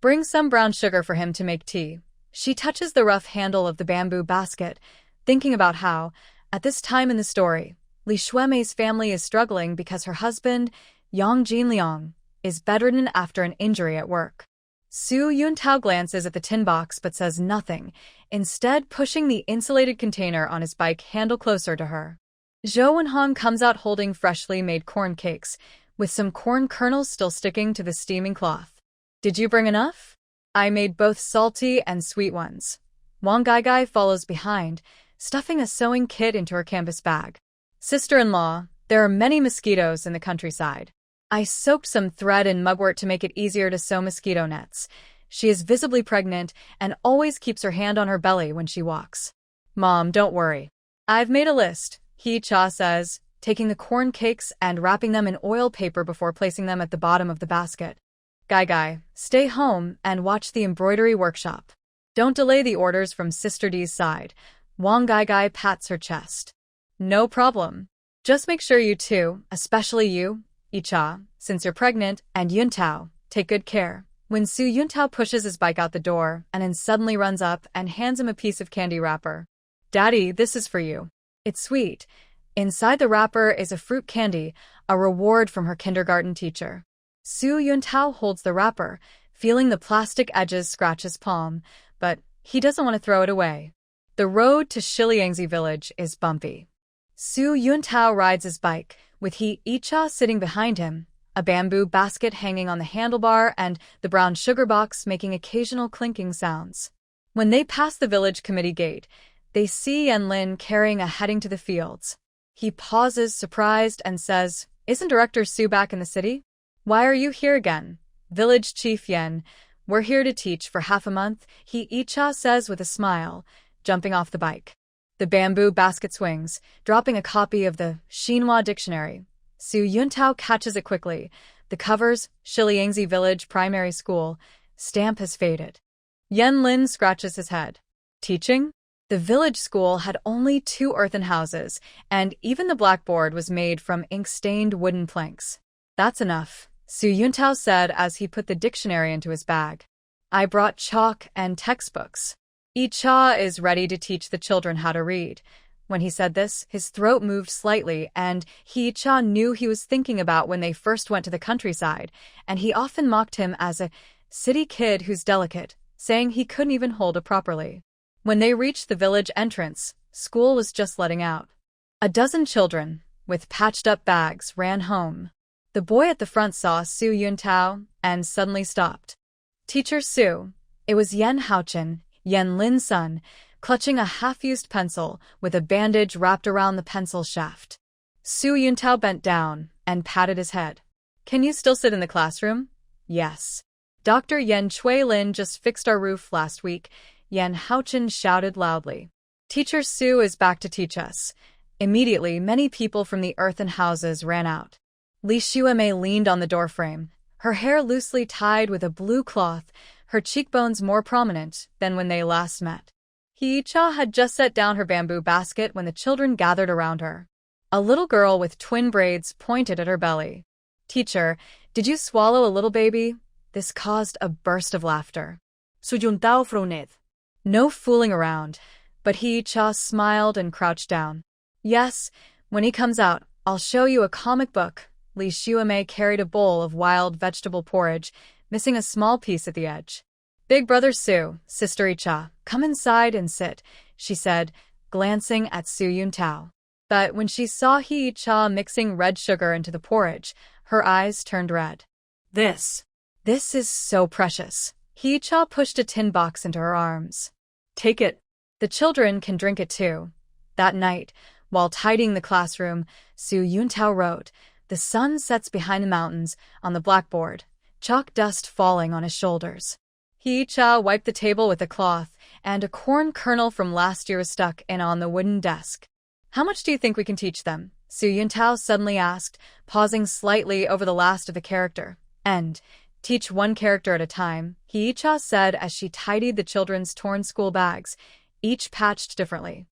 Speaker 1: Bring some brown sugar for him to make tea. She touches the rough handle of the bamboo basket, thinking about how, at this time in the story, Li Shuemei's family is struggling because her husband, Yang Jinliang, is bedridden after an injury at work. Su Yuntao glances at the tin box but says nothing, instead pushing the insulated container on his bike handle closer to her. Zhou Wenhong comes out holding freshly made corn cakes, with some corn kernels still sticking to the steaming cloth. "Did you bring enough?" "I made both salty and sweet ones." Wang Gaigai follows behind, stuffing a sewing kit into her canvas bag. "Sister-in-law, there are many mosquitoes in the countryside. I soaked some thread in mugwort to make it easier to sew mosquito nets." She is visibly pregnant and always keeps her hand on her belly when she walks. "Mom, don't worry. I've made a list," Hee-cha says, taking the corn cakes and wrapping them in oil paper before placing them at the bottom of the basket. "Gaigai, stay home and watch the embroidery workshop. Don't delay the orders from Sister D's side." Wang Gaigai pats her chest. "No problem. Just make sure you two, especially you, Hee-cha, since you're pregnant, and Yuntao, take good care." When Su Yuntao pushes his bike out the door, Anin suddenly runs up and hands him a piece of candy wrapper. "Daddy, this is for you. It's sweet." Inside the wrapper is a fruit candy, a reward from her kindergarten teacher. Su Yuntao holds the wrapper, feeling the plastic edges scratch his palm, but he doesn't want to throw it away. The road to Shiliangzi village is bumpy. Su Yuntao rides his bike, with Hee-cha sitting behind him, a bamboo basket hanging on the handlebar and the brown sugar box making occasional clinking sounds. When they pass the village committee gate, they see Yanlin carrying a heading to the fields. He pauses, surprised, and says, "Isn't Director Su back in the city? Why are you here again?" Village Chief Yen, we're here to teach for half a month, He Icha says with a smile, jumping off the bike. The bamboo basket swings, dropping a copy of the Xinhua dictionary. Su Yuntao catches it quickly. The covers, Shiliangzi Village Primary School. Stamp has faded. Yen Lin scratches his head. Teaching? The village school had only 2 earthen houses, and even the blackboard was made from ink-stained wooden planks. That's enough, Su Yuntao said as he put the dictionary into his bag. I brought chalk and textbooks. Icha is ready to teach the children how to read. When he said this, his throat moved slightly, and Icha knew he was thinking about when they first went to the countryside, and he often mocked him as a city kid who's delicate, saying he couldn't even hold it properly. When they reached the village entrance, school was just letting out. A dozen children, with patched-up bags, ran home. The boy at the front saw Su Yuntao and suddenly stopped. Teacher Su. It was Yen Haochen, Yen Lin's son, clutching a half-used pencil with a bandage wrapped around the pencil shaft. Su Yuntao bent down and patted his head. Can you still sit in the classroom? Yes. Dr. Yen Chui Lin just fixed our roof last week, Yen Haochen shouted loudly. Teacher Su is back to teach us. Immediately, many people from the earthen houses ran out. Li Xuemei leaned on the doorframe, her hair loosely tied with a blue cloth, her cheekbones more prominent than when they last met. Hee-cha had just set down her bamboo basket when the children gathered around her. A little girl with twin braids pointed at her belly. Teacher, did you swallow a little baby? This caused a burst of laughter. Su Yuntao frowned. No fooling around, but Hee-cha smiled and crouched down. Yes, when he comes out, I'll show you a comic book. Li Xuemei carried a bowl of wild vegetable porridge, missing a small piece at the edge. Big brother Su, sister Icha, come inside and sit, she said, glancing at Su Yuntao. But when she saw Hee-cha mixing red sugar into the porridge, her eyes turned red. This is so precious. Hee-cha pushed a tin box into her arms. Take it. The children can drink it too. That night, while tidying the classroom, Su Yuntao wrote, The sun sets behind the mountains, on the blackboard, chalk dust falling on his shoulders. Hee-cha wiped the table with a cloth, and a corn kernel from last year was stuck in on the wooden desk. How much do you think we can teach them? Su Yuntao suddenly asked, pausing slightly over the last of the character. And teach one character at a time, Hee-cha said as she tidied the children's torn school bags, each patched differently.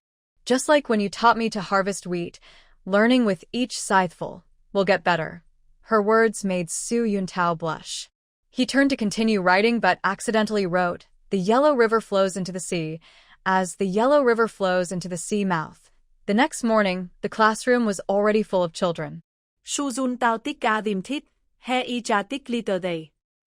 Speaker 1: Just like when you taught me to harvest wheat, learning with each scytheful will get better. Her words made Su Yuntao blush. He turned to continue writing but accidentally wrote, The yellow river flows into the sea, as the yellow river flows into the sea mouth. The next morning, the classroom was already full of children.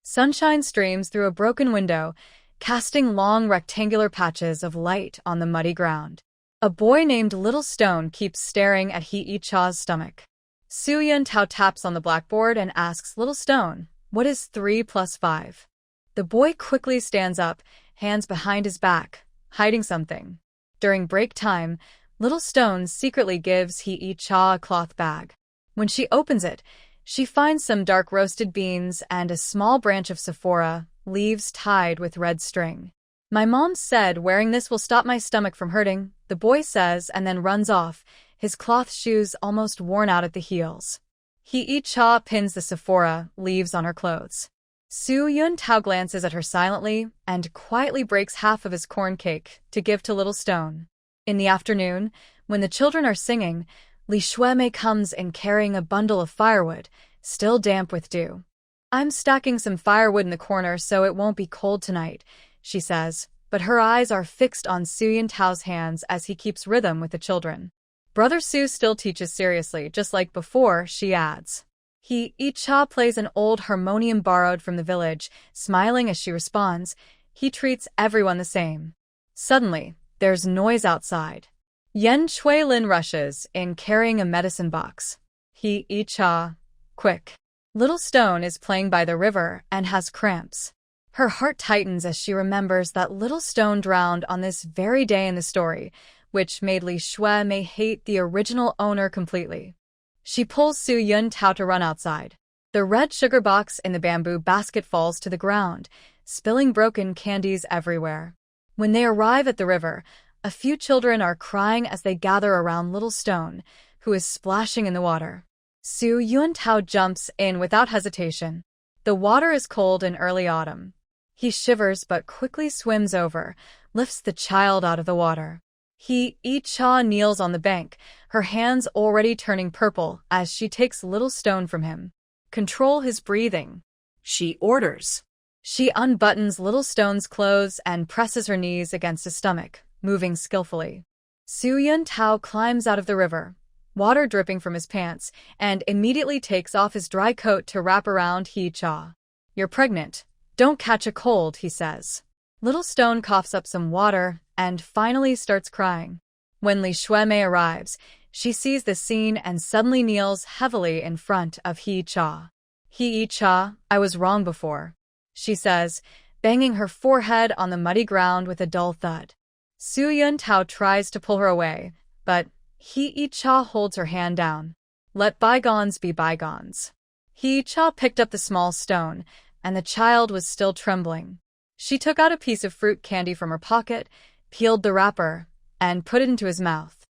Speaker 1: Sunshine streams through a broken window, casting long rectangular patches of light on the muddy ground. A boy named Little Stone keeps staring at Hee-cha's stomach. Su Yuntao taps on the blackboard and asks Little Stone, What is 3 plus 5? The boy quickly stands up, hands behind his back, hiding something. During break time, Little Stone secretly gives Hee-cha a cloth bag. When she opens it, she finds some dark roasted beans and a small branch of sephora, leaves tied with red string. My mom said wearing this will stop my stomach from hurting, the boy says and then runs off, his cloth shoes almost worn out at the heels. Hee-cha pins the sephora, leaves on her clothes. Su Yuntao glances at her silently and quietly breaks half of his corn cake to give to Little Stone. In the afternoon, when the children are singing, Li Xuemei comes in carrying a bundle of firewood, still damp with dew. I'm stacking some firewood in the corner so it won't be cold tonight, she says, but her eyes are fixed on Su Yuntao's hands as he keeps rhythm with the children. Brother Su still teaches seriously, just like before, she adds. Hee-cha plays an old harmonium borrowed from the village, smiling as she responds. He treats everyone the same. Suddenly, there's noise outside. Yen Chui Lin rushes in carrying a medicine box. Hee-cha, quick. Little Stone is playing by the river and has cramps. Her heart tightens as she remembers that Little Stone drowned on this very day in the story, which made Li Xuemei hate the original owner completely. She pulls Su Yuntao to run outside. The red sugar box in the bamboo basket falls to the ground, spilling broken candies everywhere. When they arrive at the river, a few children are crying as they gather around Little Stone, who is splashing in the water. Su Yuntao jumps in without hesitation. The water is cold in early autumn. He shivers but quickly swims over, lifts the child out of the water. Yi-cha kneels on the bank, her hands already turning purple as she takes Little Stone from him. Control his breathing, she orders. She unbuttons Little Stone's clothes and presses her knees against his stomach, moving skillfully. Su Yuntao climbs out of the river, water dripping from his pants, and immediately takes off his dry coat to wrap around Yi-cha. You're pregnant. Don't catch a cold, he says. Little Stone coughs up some water and finally starts crying. When Li Shuemei arrives, she sees the scene and suddenly kneels heavily in front of Yi-cha. Yi-cha, I was wrong before, she says, banging her forehead on the muddy ground with a dull thud. Su Yuntao tries to pull her away, but Yi-cha holds her hand down. Let bygones be bygones. Yi-cha picked up the small stone, and the child was still trembling. She took out a piece of fruit candy from her pocket, peeled the wrapper, and put it into his mouth.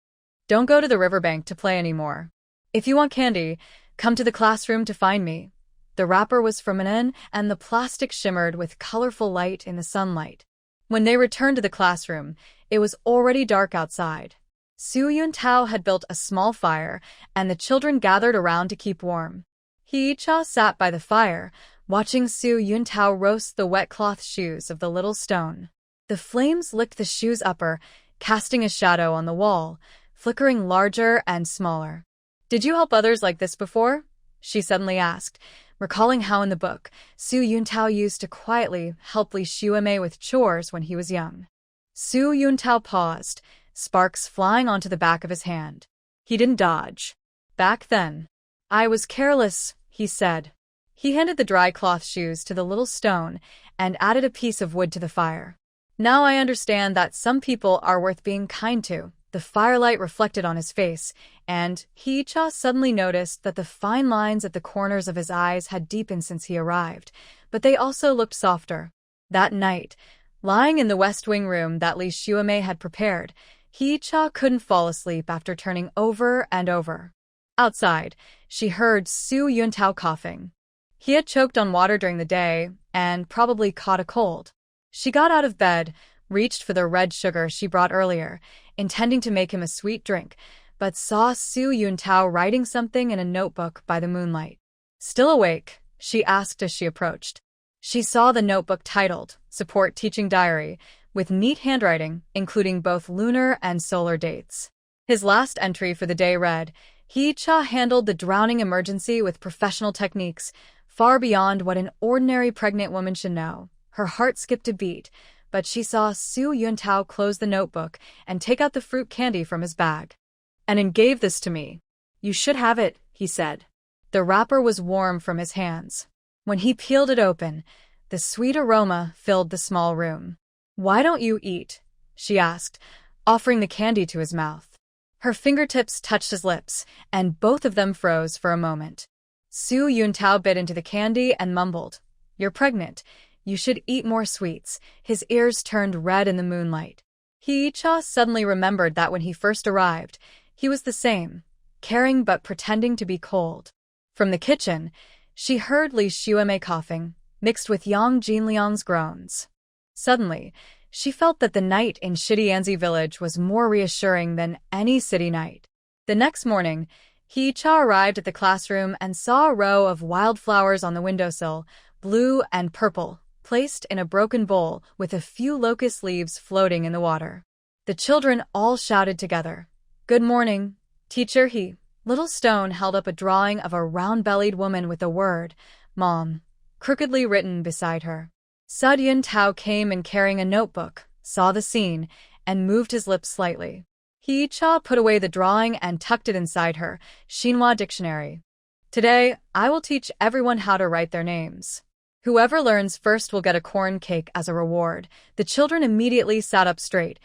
Speaker 1: Don't go to the riverbank to play anymore. If you want candy, come to the classroom to find me. The wrapper was from Manin, and the plastic shimmered with colorful light in the sunlight. When they returned to the classroom, it was already dark outside. Su Yuntao had built a small fire, and the children gathered around to keep warm. Yi-cha sat by the fire, watching Su Yuntao roast the wet cloth shoes of the Little Stone. The flames licked the shoes upper, casting a shadow on the wall, flickering larger and smaller. Did you help others like this before? She suddenly asked, recalling how in the book, Su Yuntao used to quietly help Li Shuemei with chores when he was young. Su Yuntao paused, sparks flying onto the back of his hand. He didn't dodge. Back then. I was careless, he said. He handed the dry cloth shoes to the Little Stone and added a piece of wood to the fire. Now I understand that some people are worth being kind to. The firelight reflected on his face, and Yi-cha suddenly noticed that the fine lines at the corners of his eyes had deepened since he arrived, but they also looked softer. That night, lying in the West Wing room that Li Shuemei had prepared, Yi-cha couldn't fall asleep after turning over and over. Outside, she heard Su Yuntao coughing. He had choked on water during the day and probably caught a cold. She got out of bed, reached for the red sugar she brought earlier, intending to make him a sweet drink, but saw Su Yuntao writing something in a notebook by the moonlight. Still awake? She asked as she approached. She saw the notebook titled, Support Teaching Diary, with neat handwriting, including both lunar and solar dates. His last entry for the day read, Yi-cha handled the drowning emergency with professional techniques, far beyond what an ordinary pregnant woman should know. Her heart skipped a beat, but she saw Su Yuntao close the notebook and take out the fruit candy from his bag. And gave this to me. You should have it, he said. The wrapper was warm from his hands. When he peeled it open, the sweet aroma filled the small room. Why don't you eat? She asked, offering the candy to his mouth. Her fingertips touched his lips, and both of them froze for a moment. Su Yuntao bit into the candy and mumbled, You're pregnant. You should eat more sweets. His ears turned red in the moonlight. Yi-cha suddenly remembered that when he first arrived, he was the same, caring but pretending to be cold. From the kitchen, she heard Li Shuemei coughing, mixed with Yang Jinliang's groans. Suddenly, she felt that the night in Shidianzi village was more reassuring than any city night. The next morning, Yi-cha arrived at the classroom and saw a row of wildflowers on the windowsill, blue and purple, placed in a broken bowl with a few locust leaves floating in the water. The children all shouted together, Good morning, teacher. Little Stone held up a drawing of a round-bellied woman with the word, Mom, crookedly written beside her. Su Yuntao came in carrying a notebook, saw the scene, and moved his lips slightly. Yi-cha put away the drawing and tucked it inside her Xinhua dictionary. Today, I will teach everyone how to write their names. Whoever learns first will get a corn cake as a reward. The children immediately sat up straight.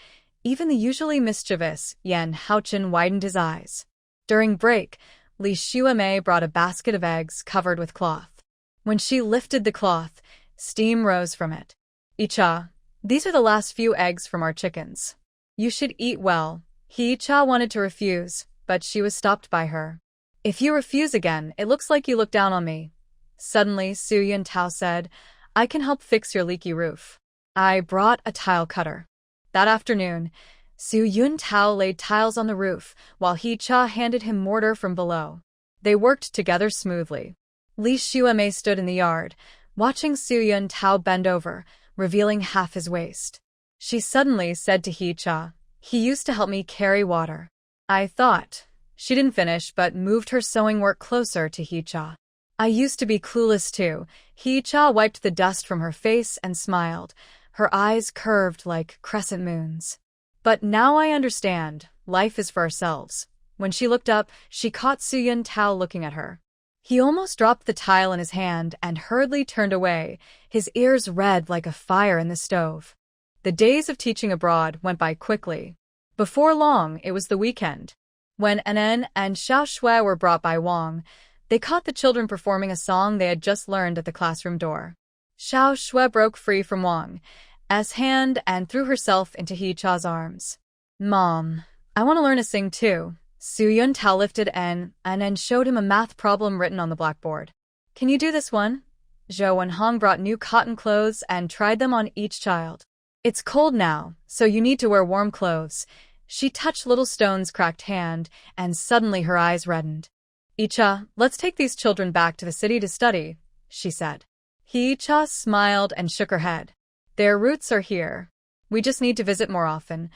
Speaker 1: Even the usually mischievous Yan Haochen widened his eyes. During break, Li Xuemei brought a basket of eggs covered with cloth. When she lifted the cloth, steam rose from it. Icha, these are the last few eggs from our chickens. You should eat well. Icha wanted to refuse, but she was stopped by her. If you refuse again, it looks like you look down on me. Suddenly, Su Yuntao said, I can help fix your leaky roof. I brought a tile cutter. That afternoon, Su Yuntao laid tiles on the roof, while Icha handed him mortar from below. They worked together smoothly. Li Xuemei stood in the yard, watching Su Yuntao bend over, revealing half his waist. She suddenly said to Icha, he used to help me carry water. I thought. She didn't finish but moved her sewing work closer to Icha. I used to be clueless too. Icha wiped the dust from her face and smiled, her eyes curved like crescent moons. But now I understand, life is for ourselves. When she looked up, she caught Su Yuntao looking at her. He almost dropped the tile in his hand and hurriedly turned away, his ears red like a fire in the stove. The days of teaching abroad went by quickly. Before long, it was the weekend. When Anen and Xiao Shui were brought by Wang, they caught the children performing a song they had just learned at the classroom door. Xiao Shui broke free from Wang's hand and threw herself into Icha's arms. Mom, I want to learn to sing too. Su Yuntao lifted N and showed him a math problem written on the blackboard. Can you do this one? Zhou and Hong brought new cotton clothes and tried them on each child. It's cold now, so you need to wear warm clothes. She touched Little Stone's cracked hand, and suddenly her eyes reddened. Icha, let's take these children back to the city to study, she said. Icha smiled and shook her head. Their roots are here. We just need to visit more often.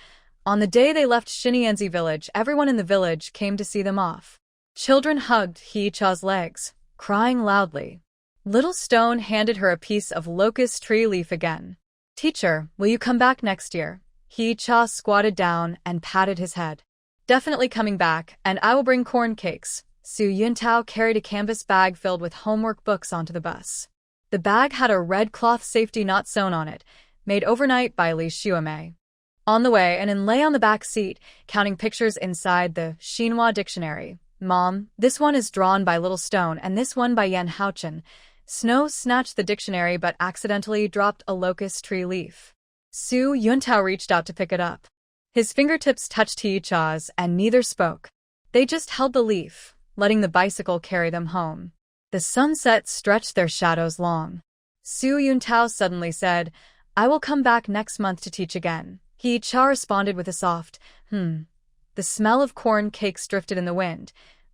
Speaker 1: On the day they left Xinianzi village, everyone in the village came to see them off. Children hugged Icha's legs, crying loudly. Little Stone handed her a piece of locust tree leaf again. Teacher, will you come back next year? Icha squatted down and patted his head. Definitely coming back, and I will bring corn cakes. Su Yuntao carried a canvas bag filled with homework books onto the bus. The bag had a red cloth safety knot sewn on it, made overnight by Li Xuemei. On the way, Anan lay on the back seat, counting pictures inside the Xinhua dictionary. Mom, this one is drawn by Little Stone and this one by Yan Haochen. Snow snatched the dictionary but accidentally dropped a locust tree leaf. Su Yuntao reached out to pick it up. His fingertips touched Icha's and neither spoke. They just held the leaf, letting the bicycle carry them home. The sunset stretched their shadows long. Su Yuntao suddenly said, I will come back next month to teach again. Icha responded with a soft, The smell of corn cakes drifted in the wind.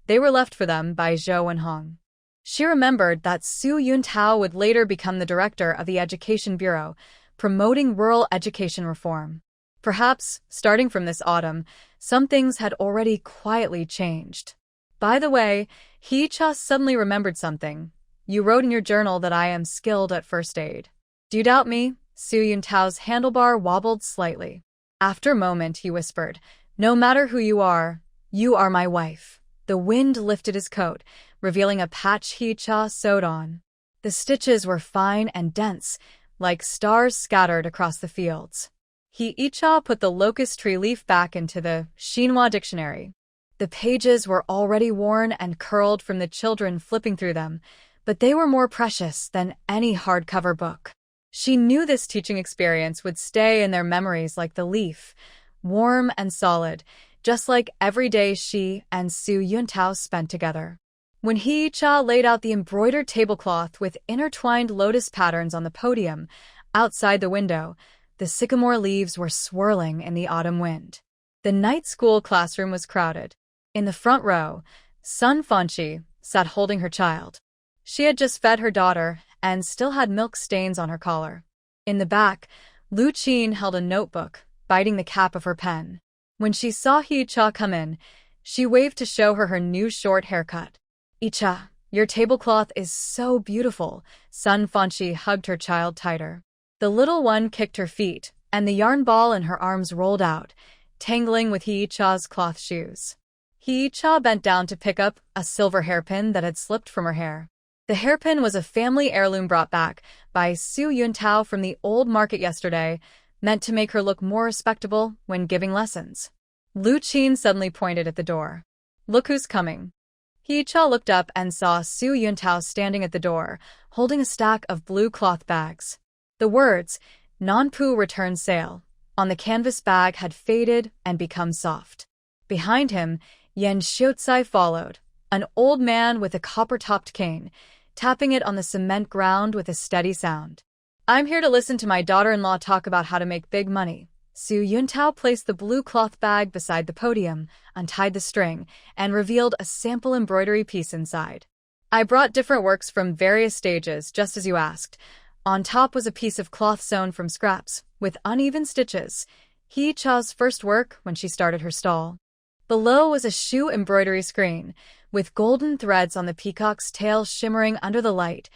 Speaker 1: They were left for them by Zhou and Hong. She remembered that Su Yuntao would later become the director of the Education Bureau, promoting rural education reform. Perhaps, starting from this autumn, some things had already quietly changed. By the way, Icha suddenly remembered something. You wrote in your journal that I am skilled at first aid. Do you doubt me? Su Yuntao's handlebar wobbled slightly. After a moment, he whispered, No matter who you are my wife. The wind lifted his coat, revealing a patch Icha sewed on. The stitches were fine and dense, like stars scattered across the fields. Icha put the locust tree leaf back into the Xinhua dictionary. The pages were already worn and curled from the children flipping through them, but they were more precious than any hardcover book. She knew this teaching experience would stay in their memories like the leaf, warm and solid, just like every day she and Su Yuntao spent together. When Icha laid out the embroidered tablecloth with intertwined lotus patterns on the podium, outside the window, the sycamore leaves were swirling in the autumn wind. The night school classroom was crowded. In the front row, Sun Fanqi sat holding her child. She had just fed her daughter and still had milk stains on her collar. In the back, Lu Qin held a notebook, biting the cap of her pen. When she saw Icha come in, she waved to show her new short haircut. Icha, your tablecloth is so beautiful. Sun Fanqi hugged her child tighter. The little one kicked her feet, and the yarn ball in her arms rolled out, tangling with Icha's cloth shoes. Icha bent down to pick up a silver hairpin that had slipped from her hair. The hairpin was a family heirloom brought back by Su Yuntao from the old market yesterday, meant to make her look more respectable when giving lessons. Lu Qin suddenly pointed at the door. Look who's coming. Hee-cha looked up and saw Su Yuntao standing at the door, holding a stack of blue cloth bags. The words, "Non-Pu Return Sale," on the canvas bag had faded and become soft. Behind him, Yen Xiaozai followed, an old man with a copper-topped cane, tapping it on the cement ground with a steady sound. "I'm here to listen to my daughter-in-law talk about how to make big money." Su Yuntao placed the blue cloth bag beside the podium, untied the string, and revealed a sample embroidery piece inside. "I brought different works from various stages, just as you asked." On top was a piece of cloth sewn from scraps, with uneven stitches. Hee-cha's first work when she started her stall. Below was a shoe embroidery screen, with golden threads on the peacock's tail shimmering under the light,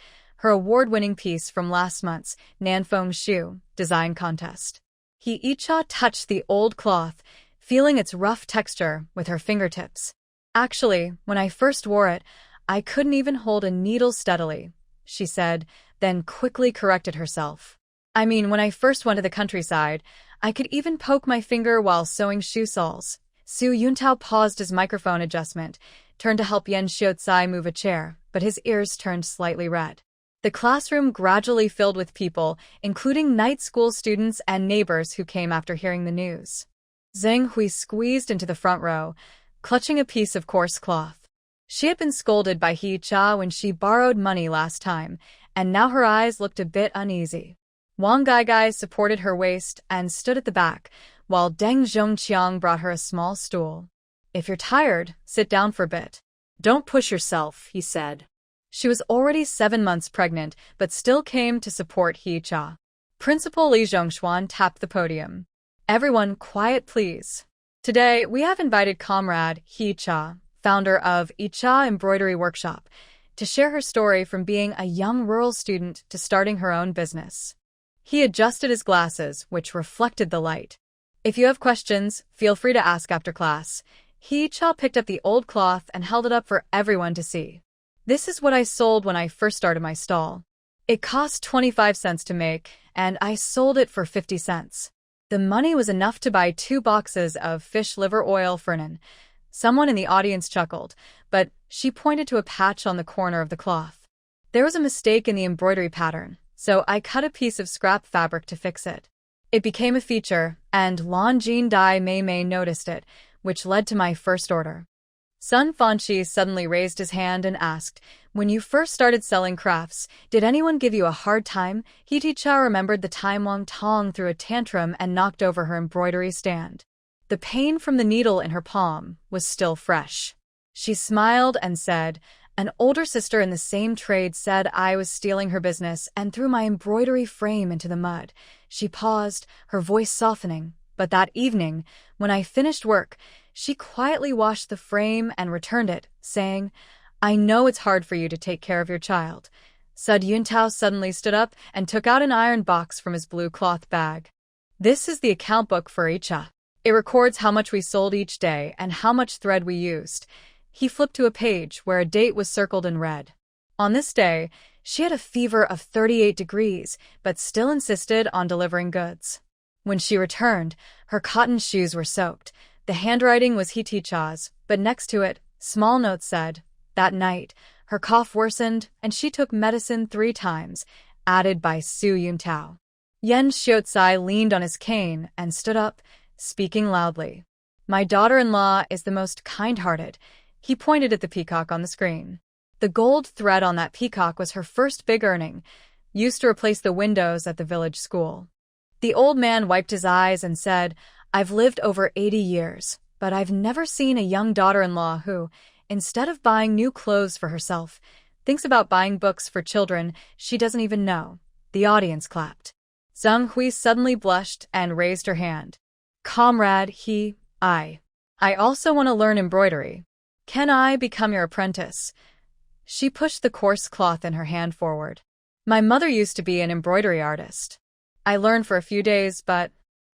Speaker 1: her award-winning piece from last month's Nanfeng Shoe Design Contest. Hee-cha touched the old cloth, feeling its rough texture with her fingertips. "Actually, when I first wore it, I couldn't even hold a needle steadily," she said, then quickly corrected herself. "I mean, when I first went to the countryside, I could even poke my finger while sewing shoe soles." Su Yuntao paused his microphone adjustment, turned to help Yen Xiaozai move a chair, but his ears turned slightly red. The classroom gradually filled with people, including night school students and neighbors who came after hearing the news. Zheng Hui squeezed into the front row, clutching a piece of coarse cloth. She had been scolded by Hee-cha when she borrowed money last time, and now her eyes looked a bit uneasy. Wang Gaigai supported her waist and stood at the back, while Deng Zhongqiang brought her a small stool. "If you're tired, sit down for a bit." "Don't push yourself," he said. She was already 7 months pregnant, but still came to support Hee-cha. Principal Li Zhongshuan tapped the podium. "Everyone, quiet please. Today, we have invited Comrade Hee-cha, founder of Icha Embroidery Workshop, to share her story from being a young rural student to starting her own business." He adjusted his glasses, which reflected the light. "If you have questions, feel free to ask after class." Hee-cha picked up the old cloth and held it up for everyone to see. "This is what I sold when I first started my stall. It cost 25 cents to make, and I sold it for 50 cents. The money was enough to buy 2 boxes of fish liver oil for Nan." Someone in the audience chuckled, but she pointed to a patch on the corner of the cloth. "There was a mistake in the embroidery pattern, so I cut a piece of scrap fabric to fix it. It became a feature, and Lan Jin Dai Mei Mei noticed it, which led to my first order." Sun Fanqi suddenly raised his hand and asked, "When you first started selling crafts, did anyone give you a hard time?" Hee-cha remembered the time Wang Tong threw a tantrum and knocked over her embroidery stand. The pain from the needle in her palm was still fresh. She smiled and said, "An older sister in the same trade said I was stealing her business and threw my embroidery frame into the mud." She paused, her voice softening, but that evening, when I finished work, she quietly washed the frame and returned it, saying, "I know it's hard for you to take care of your child." Su Yuntao suddenly stood up and took out an iron box from his blue cloth bag. "This is the account book for Icha. It records how much we sold each day and how much thread we used." He flipped to a page where a date was circled in red. On this day, she had a fever of 38 degrees, but still insisted on delivering goods. When she returned, her cotton shoes were soaked. The handwriting was Hee-cha's, but next to it, small notes said, "That night, her cough worsened and she took medicine 3 times, added by Su Yuntao." Yen Xiaozai leaned on his cane and stood up, speaking loudly. "My daughter-in-law is the most kind-hearted." He pointed at the peacock on the screen. The gold thread on that peacock was her first big earning, used to replace the windows at the village school. The old man wiped his eyes and said, "I've lived over 80 years, but I've never seen a young daughter-in-law who, instead of buying new clothes for herself, thinks about buying books for children she doesn't even know." The audience clapped. Zheng Hui suddenly blushed and raised her hand. "Comrade I also want to learn embroidery. Can I become your apprentice?" She pushed the coarse cloth in her hand forward. "My mother used to be an embroidery artist. I learned for a few days, but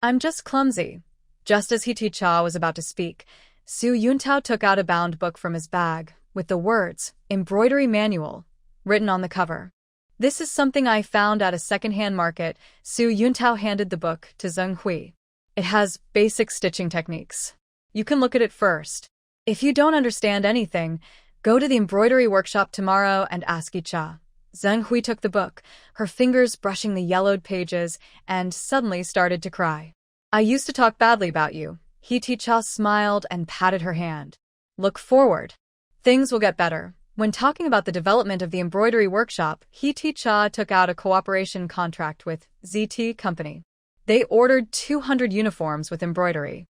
Speaker 1: I'm just clumsy." Just as Hee-cha was about to speak, Su Yuntao took out a bound book from his bag, with the words, "Embroidery Manual," written on the cover. "This is something I found at a second-hand market." Su Yuntao handed the book to Zheng Hui. "It has basic stitching techniques. You can look at it first. If you don't understand anything, Go to the embroidery workshop tomorrow and ask Icha. Zheng Hui took the book, her fingers brushing the yellowed pages, and suddenly started to cry. I used to talk badly about you. Icha smiled and patted her hand. Look forward. Things will get better. When talking about the development of the embroidery workshop, Icha took out a cooperation contract with ZT Company. They ordered 200 uniforms with embroidery.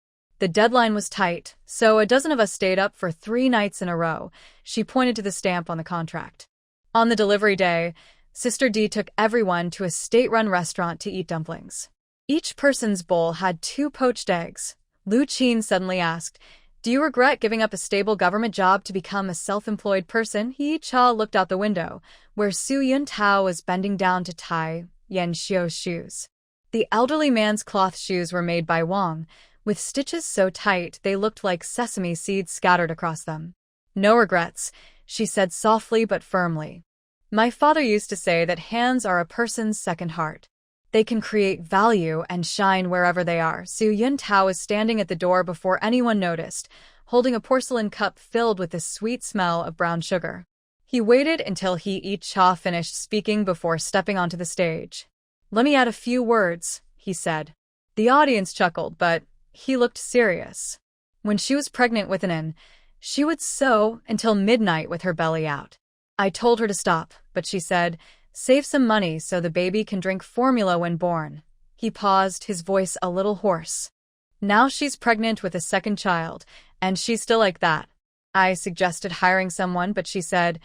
Speaker 1: The deadline was tight, so a dozen of us stayed up for 3 nights in a row. She pointed to the stamp on the contract. On the delivery day, Sister D took everyone to a state-run restaurant to eat dumplings. Each person's bowl had 2 poached eggs. Lu Qin suddenly asked, "Do you regret giving up a stable government job to become a self-employed person?" He Cha looked out the window, where Su Yuntao was bending down to tie Yan Xiu's shoes. The elderly man's cloth shoes were made by Wang, with stitches so tight they looked like sesame seeds scattered across them. "No regrets," she said softly but firmly. "My father used to say that hands are a person's second heart. They can create value and shine wherever they are." Su Yuntao was standing at the door before anyone noticed, holding a porcelain cup filled with the sweet smell of brown sugar. He waited until Icha finished speaking before stepping onto the stage. "Let me add a few words," he said. The audience chuckled, but he looked serious. When she was pregnant with Anan, she would sew until midnight with her belly out. I told her to stop, but she said, "Save some money so the baby can drink formula when born." He paused, his voice a little hoarse. "Now she's pregnant with a second child, and she's still like that." I suggested hiring someone, but she said,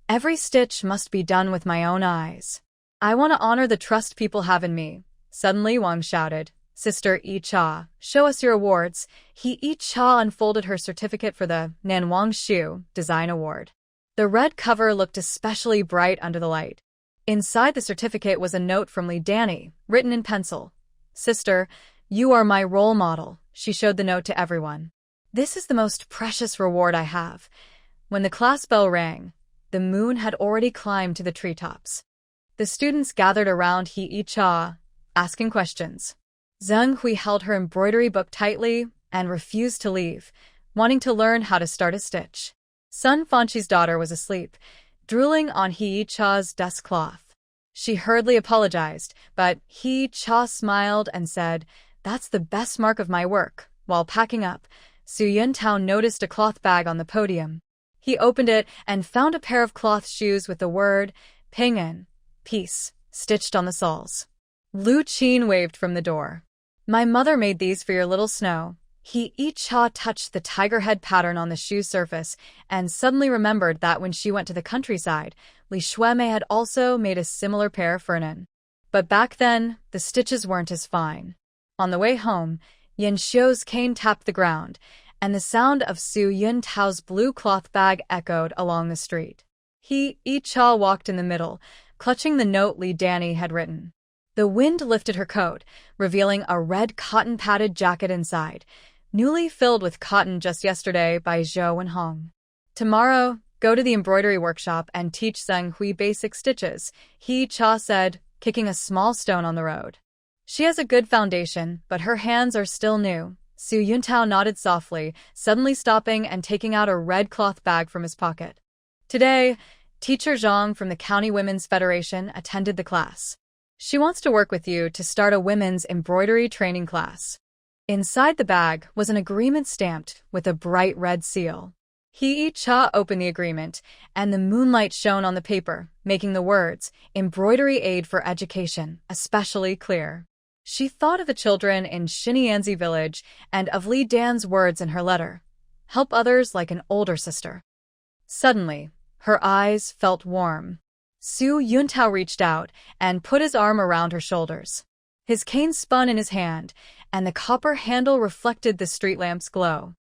Speaker 1: "Every stitch must be done with my own eyes. I want to honor the trust people have in me." Suddenly Wang shouted, "Sister Icha, show us your awards." Icha unfolded her certificate for the Nanwang Shu Design Award. The red cover looked especially bright under the light. Inside the certificate was a note from Li Danny, written in pencil. "Sister, you are my role model." She showed the note to everyone. "This is the most precious reward I have." When the class bell rang, the moon had already climbed to the treetops. The students gathered around Icha, asking questions. Zheng Hui held her embroidery book tightly and refused to leave, wanting to learn how to start a stitch. Sun Fanchi's daughter was asleep, drooling on Icha's desk cloth. She hurriedly apologized, but Icha smiled and said, "That's the best mark of my work." While packing up, Su Yuntao noticed a cloth bag on the podium. He opened it and found a pair of cloth shoes with the word Ping'an, peace, stitched on the soles. Lu Qin waved from the door. "My mother made these for your little Snow." Icha touched the tiger head pattern on the shoe surface and suddenly remembered that when she went to the countryside, Li Shuemei had also made a similar pair for Nan. But back then, the stitches weren't as fine. On the way home, Yan Xiu's cane tapped the ground, and the sound of Su Yuntao's blue cloth bag echoed along the street. Icha walked in the middle, clutching the note Li Danny had written. The wind lifted her coat, revealing a red cotton-padded jacket inside, newly filled with cotton just yesterday by Zhou and Hong. "Tomorrow, go to the embroidery workshop and teach Zheng Hui basic stitches," Icha said, kicking a small stone on the road. "She has a good foundation, but her hands are still new." Su Yuntao nodded softly, suddenly stopping and taking out a red cloth bag from his pocket. Today, Teacher Zhang from the County Women's Federation attended the class. She wants to work with you to start a women's embroidery training class. Inside the bag was an agreement stamped with a bright red seal. Icha opened the agreement, and the moonlight shone on the paper, making the words, "Embroidery Aid for Education," especially clear. She thought of the children in Xinyanzi village and of Li Dan's words in her letter, "Help others like an older sister." Suddenly, her eyes felt warm. Su Yuntao reached out and put his arm around her shoulders. His cane spun in his hand, and the copper handle reflected the street lamp's glow.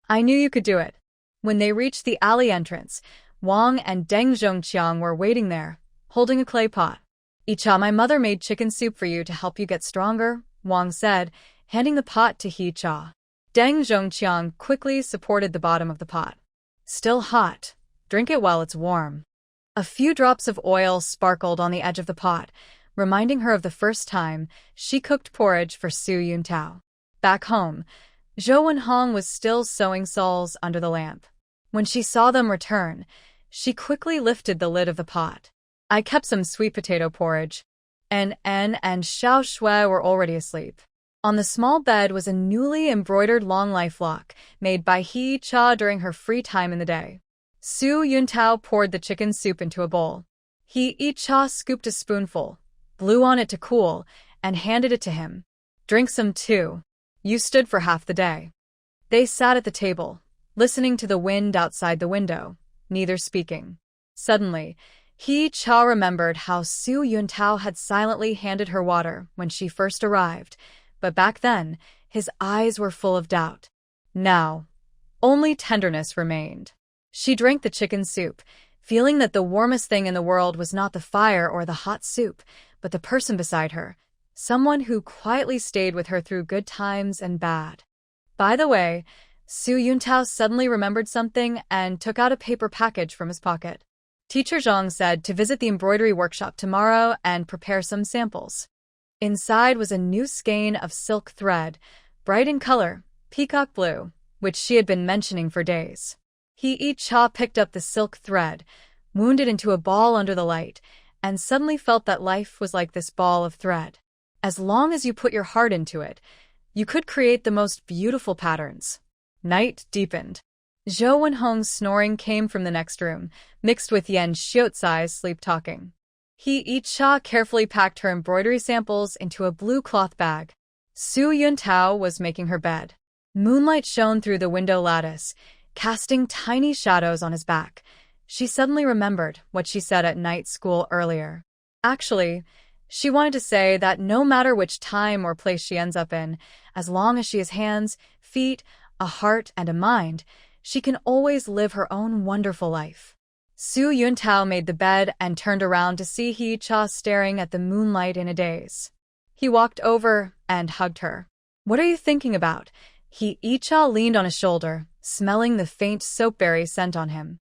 Speaker 1: "I knew you could do it." When they reached the alley entrance, Wang and Deng Zhongqiang were waiting there, holding a clay pot. "Icha, my mother made chicken soup for you to help you get stronger," Wang said, handing the pot to Icha. Deng Zhongqiang quickly supported the bottom of the pot. "Still hot. Drink it while it's warm." A few drops of oil sparkled on the edge of the pot, reminding her of the first time she cooked porridge for Su Yuntao. Back home, Zhou and Hong was still sewing soles under the lamp. When she saw them return, she quickly lifted the lid of the pot. I kept some sweet potato porridge. And Xiao Shui were already asleep. On the small bed was a newly embroidered long life lock made by He Cha during her free time in the day. Su Yuntao poured the chicken soup into a bowl. He Cha scooped a spoonful, blew on it to cool, and handed it to him. Drink some too. You stood for half the day. They sat at the table, listening to the wind outside the window, neither speaking. Suddenly, He Cha remembered how Su Yuntao had silently handed her water when she first arrived, but back then, his eyes were full of doubt. Now, only tenderness remained. She drank the chicken soup, feeling that the warmest thing in the world was not the fire or the hot soup, but the person beside her, someone who quietly stayed with her through good times and bad. By the way, Su Yuntao suddenly remembered something and took out a paper package from his pocket. Teacher Zhang said to visit the embroidery workshop tomorrow and prepare some samples. Inside was a new skein of silk thread, bright in color, peacock blue, which she had been mentioning for days. He Cha picked up the silk thread, wound it into a ball under the light, and suddenly felt that life was like this ball of thread. As long as you put your heart into it, you could create the most beautiful patterns. Night deepened. Zhou Wenhong's snoring came from the next room, mixed with Yan Xiaotsai's sleep-talking. He Cha carefully packed her embroidery samples into a blue cloth bag. Su Yuntao was making her bed. Moonlight shone through the window lattice, casting tiny shadows on his back. She suddenly remembered what she said at night school earlier. Actually, she wanted to say that no matter which time or place she ends up in, as long as she has hands, feet, a heart, and a mind, she can always live her own wonderful life. Su Yuntao made the bed and turned around to see He Cha staring at the moonlight in a daze. He walked over and hugged her. "What are you thinking about?" He Cha leaned on his shoulder, smelling the faint soapberry scent on him.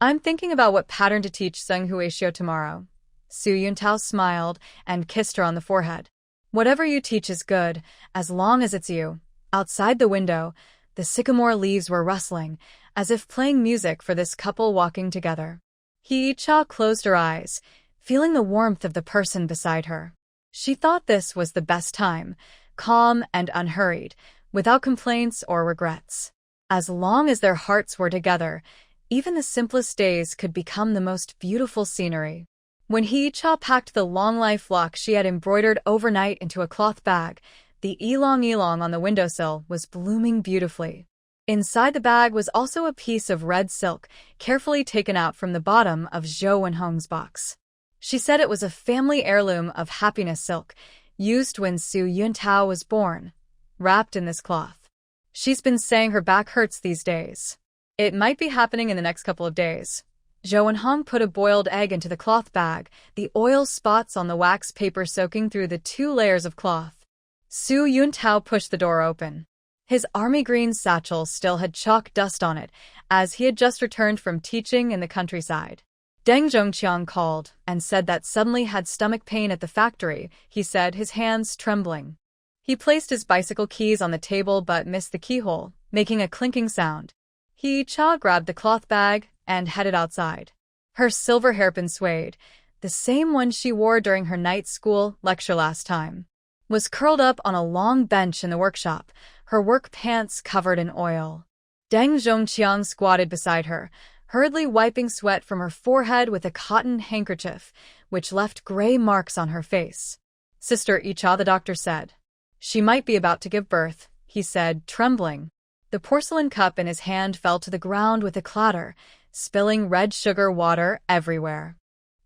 Speaker 1: "I'm thinking about what pattern to teach Seng Huishio tomorrow." Su Yuntao smiled and kissed her on the forehead. "Whatever you teach is good, as long as it's you." Outside the window, the sycamore leaves were rustling, as if playing music for this couple walking together. He Cha closed her eyes, feeling the warmth of the person beside her. She thought this was the best time, calm and unhurried, without complaints or regrets. As long as their hearts were together, even the simplest days could become the most beautiful scenery. When He Cha packed the long life lock she had embroidered overnight into a cloth bag, the ylang on the windowsill was blooming beautifully. Inside the bag was also a piece of red silk, carefully taken out from the bottom of Zhou Wenhong's box. She said it was a family heirloom of happiness silk, used when Su Yuntao was born, wrapped in this cloth. She's been saying her back hurts these days. It might be happening in the next couple of days. Zhou Wenhong put a boiled egg into the cloth bag, the oil spots on the wax paper soaking through the 2 layers of cloth. Su Yuntao pushed the door open. His army green satchel still had chalk dust on it, as he had just returned from teaching in the countryside. Deng Zhongqiang called and said that suddenly had stomach pain at the factory, he said, his hands trembling. He placed his bicycle keys on the table but missed the keyhole, making a clinking sound. He Cha grabbed the cloth bag and headed outside. Her silver hairpin swayed, the same one she wore during her night school lecture last time, was curled up on a long bench in the workshop, her work pants covered in oil. Deng Zhongqiang squatted beside her, hurriedly wiping sweat from her forehead with a cotton handkerchief, which left gray marks on her face. "Sister Icha," the doctor said. "She might be about to give birth," he said, trembling. The porcelain cup in his hand fell to the ground with a clatter, spilling red sugar water everywhere.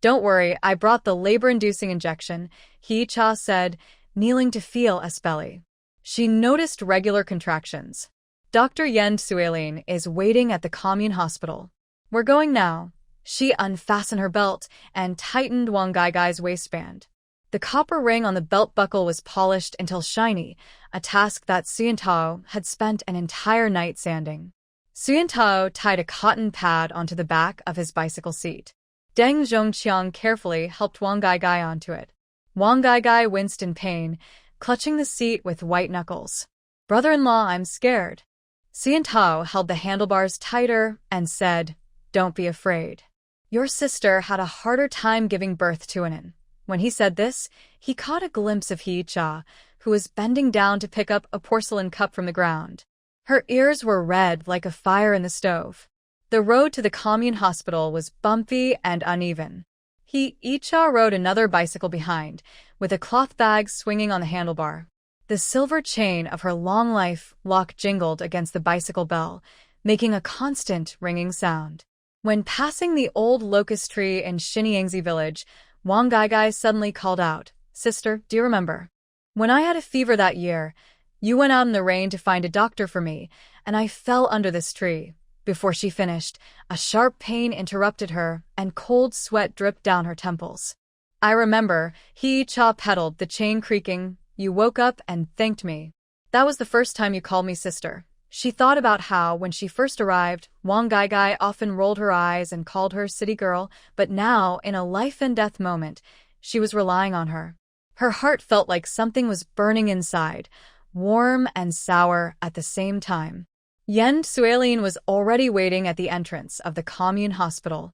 Speaker 1: "Don't worry, I brought the labor-inducing injection," He Cha said, kneeling to feel a belly. She noticed regular contractions. "Dr. Yen Suilin is waiting at the commune hospital. We're going now." She unfastened her belt and tightened Wang Gaigai's waistband. The copper ring on the belt buckle was polished until shiny, a task that Suyantao had spent an entire night sanding. Suyantao tied a cotton pad onto the back of his bicycle seat. Deng Zhongqiang carefully helped Wang Gaigai onto it. Wang Gaigai winced in pain, clutching the seat with white knuckles. "Brother-in-law, I'm scared." Xiantao held the handlebars tighter and said, "Don't be afraid. Your sister had a harder time giving birth to an." When he said this, he caught a glimpse of Hee-cha, who was bending down to pick up a porcelain cup from the ground. Her ears were red like a fire in the stove. The road to the commune hospital was bumpy and uneven. Hee-cha rode another bicycle behind, with a cloth bag swinging on the handlebar. The silver chain of her long life lock jingled against the bicycle bell, making a constant ringing sound. When passing the old locust tree in Shinyangzi village, Wang Gaigai suddenly called out, "Sister, do you remember? When I had a fever that year, you went out in the rain to find a doctor for me, and I fell under this tree." Before she finished, a sharp pain interrupted her, and cold sweat dripped down her temples. "I remember," Hee-cha pedaled, the chain creaking. "You woke up and thanked me. That was the first time you called me sister." She thought about how, when she first arrived, Wang Gaigai often rolled her eyes and called her city girl, but now, in a life-and-death moment, she was relying on her. Her heart felt like something was burning inside, warm and sour at the same time. Yen Suelin was already waiting at the entrance of the commune hospital.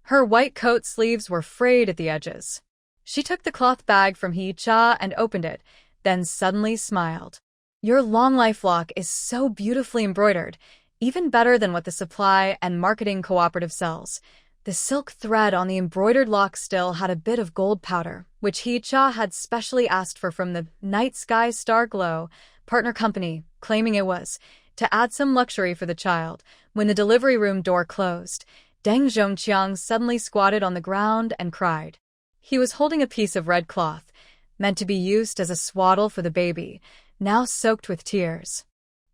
Speaker 1: Her white coat sleeves were frayed at the edges. She took the cloth bag from Hee-cha and opened it, then suddenly smiled. "Your long life lock is so beautifully embroidered, even better than what the supply and marketing cooperative sells." The silk thread on the embroidered lock still had a bit of gold powder, which Hee-cha had specially asked for from the Night Sky Star Glow partner company, claiming it was to add some luxury for the child. When the delivery room door closed, Deng Zhongqiang suddenly squatted on the ground and cried. He was holding a piece of red cloth, meant to be used as a swaddle for the baby, now soaked with tears.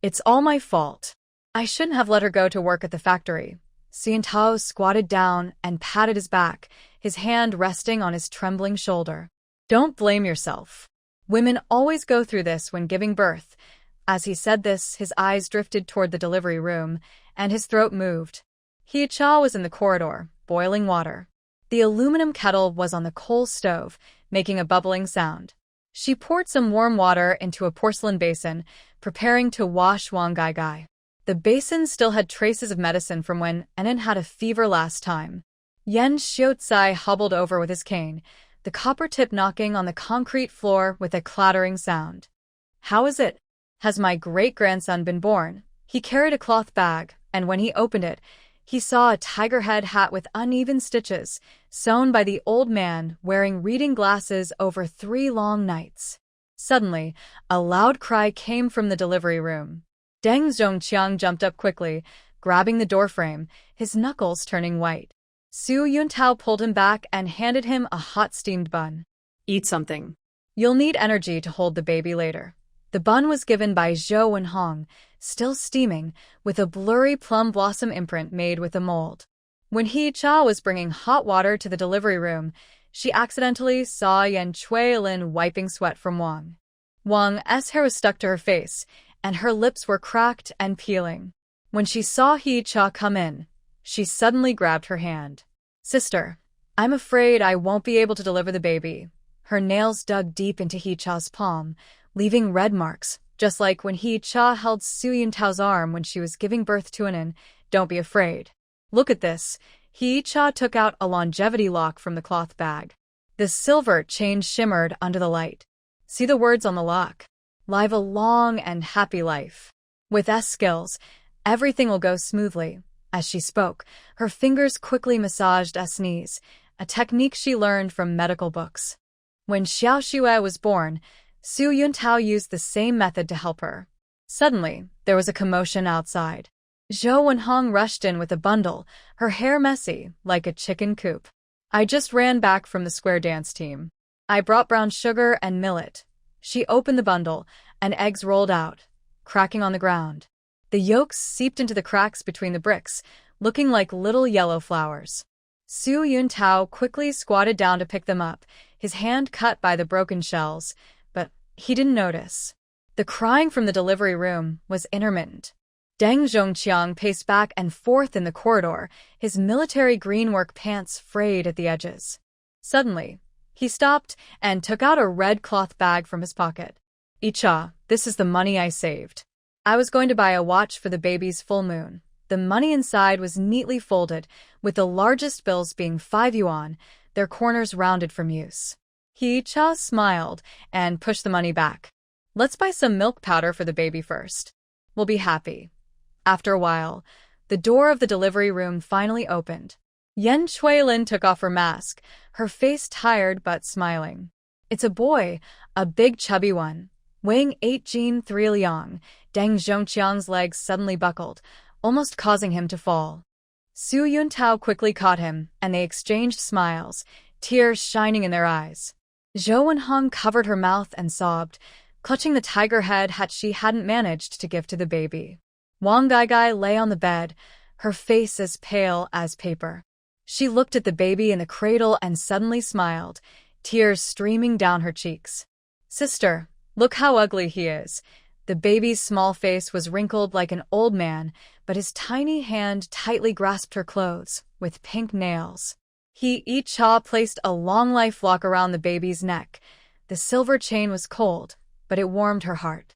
Speaker 1: "It's all my fault. I shouldn't have let her go to work at the factory." Xiantao squatted down and patted his back, his hand resting on his trembling shoulder. "Don't blame yourself. Women always go through this when giving birth." As he said this, his eyes drifted toward the delivery room, and his throat moved. Hee-cha was in the corridor, boiling water. The aluminum kettle was on the coal stove, making a bubbling sound. She poured some warm water into a porcelain basin, preparing to wash Wang Gaigai. The basin still had traces of medicine from when Enan had a fever last time. Yen Xiaozai hobbled over with his cane, the copper tip knocking on the concrete floor with a clattering sound. "How is it? Has my great-grandson been born?" He carried a cloth bag, and when he opened it, he saw a tiger head hat with uneven stitches, sewn by the old man wearing reading glasses over 3 long nights. Suddenly, a loud cry came from the delivery room. Deng Zhongqiang jumped up quickly, grabbing the doorframe, his knuckles turning white. Su Yuntao pulled him back and handed him a hot steamed bun. "Eat something. You'll need energy to hold the baby later." The bun was given by Zhou Wenhong, still steaming, with a blurry plum blossom imprint made with a mold. When Hee-cha was bringing hot water to the delivery room, she accidentally saw Yan Chuilin wiping sweat from Wang. Wang's hair was stuck to her face, and her lips were cracked and peeling. When she saw Hee-cha come in, she suddenly grabbed her hand. "Sister, I'm afraid I won't be able to deliver the baby." Her nails dug deep into Hee-cha's palm, leaving red marks, just like when Hee-cha held Su Yuntao's arm when she was giving birth to Anan. "Don't be afraid. Look at this." Hee-cha took out a longevity lock from the cloth bag. The silver chain shimmered under the light. "See the words on the lock? Live a long and happy life. With skills, everything will go smoothly." As she spoke, her fingers quickly massaged knees, a technique she learned from medical books. When Xiao Xue was born, Su Yuntao used the same method to help her. Suddenly, there was a commotion outside. Zhou Wenhong rushed in with a bundle, her hair messy, like a chicken coop. "I just ran back from the square dance team. I brought brown sugar and millet." She opened the bundle, and eggs rolled out, cracking on the ground. The yolks seeped into the cracks between the bricks, looking like little yellow flowers. Su Yuntao quickly squatted down to pick them up, his hand cut by the broken shells, but he didn't notice. The crying from the delivery room was intermittent. Deng Zhongqiang paced back and forth in the corridor, his military green work pants frayed at the edges. Suddenly, he stopped and took out a red cloth bag from his pocket. "Icha, this is the money I saved. I was going to buy a watch for the baby's full moon. The money inside was neatly folded, with the largest bills being 5 yuan, their corners rounded from use. Hee-cha smiled and pushed the money back. Let's buy some milk powder for the baby first. We'll be happy. After a while, the door of the delivery room finally opened. Yen Chuilin took off her mask, her face tired but smiling. It's a boy, a big chubby one. Weighing 8.3 liang, Deng Zhongqiang's legs suddenly buckled, almost causing him to fall. Su Yuntao quickly caught him, and they exchanged smiles, tears shining in their eyes. Zhou Wenhong covered her mouth and sobbed, clutching the tiger head she hadn't managed to give to the baby. Wang Gaigai lay on the bed, her face as pale as paper. She looked at the baby in the cradle and suddenly smiled, tears streaming down her cheeks. Sister, look how ugly he is. The baby's small face was wrinkled like an old man, but his tiny hand tightly grasped her clothes, with pink nails. Hee-cha placed a long life lock around the baby's neck. The silver chain was cold, but it warmed her heart.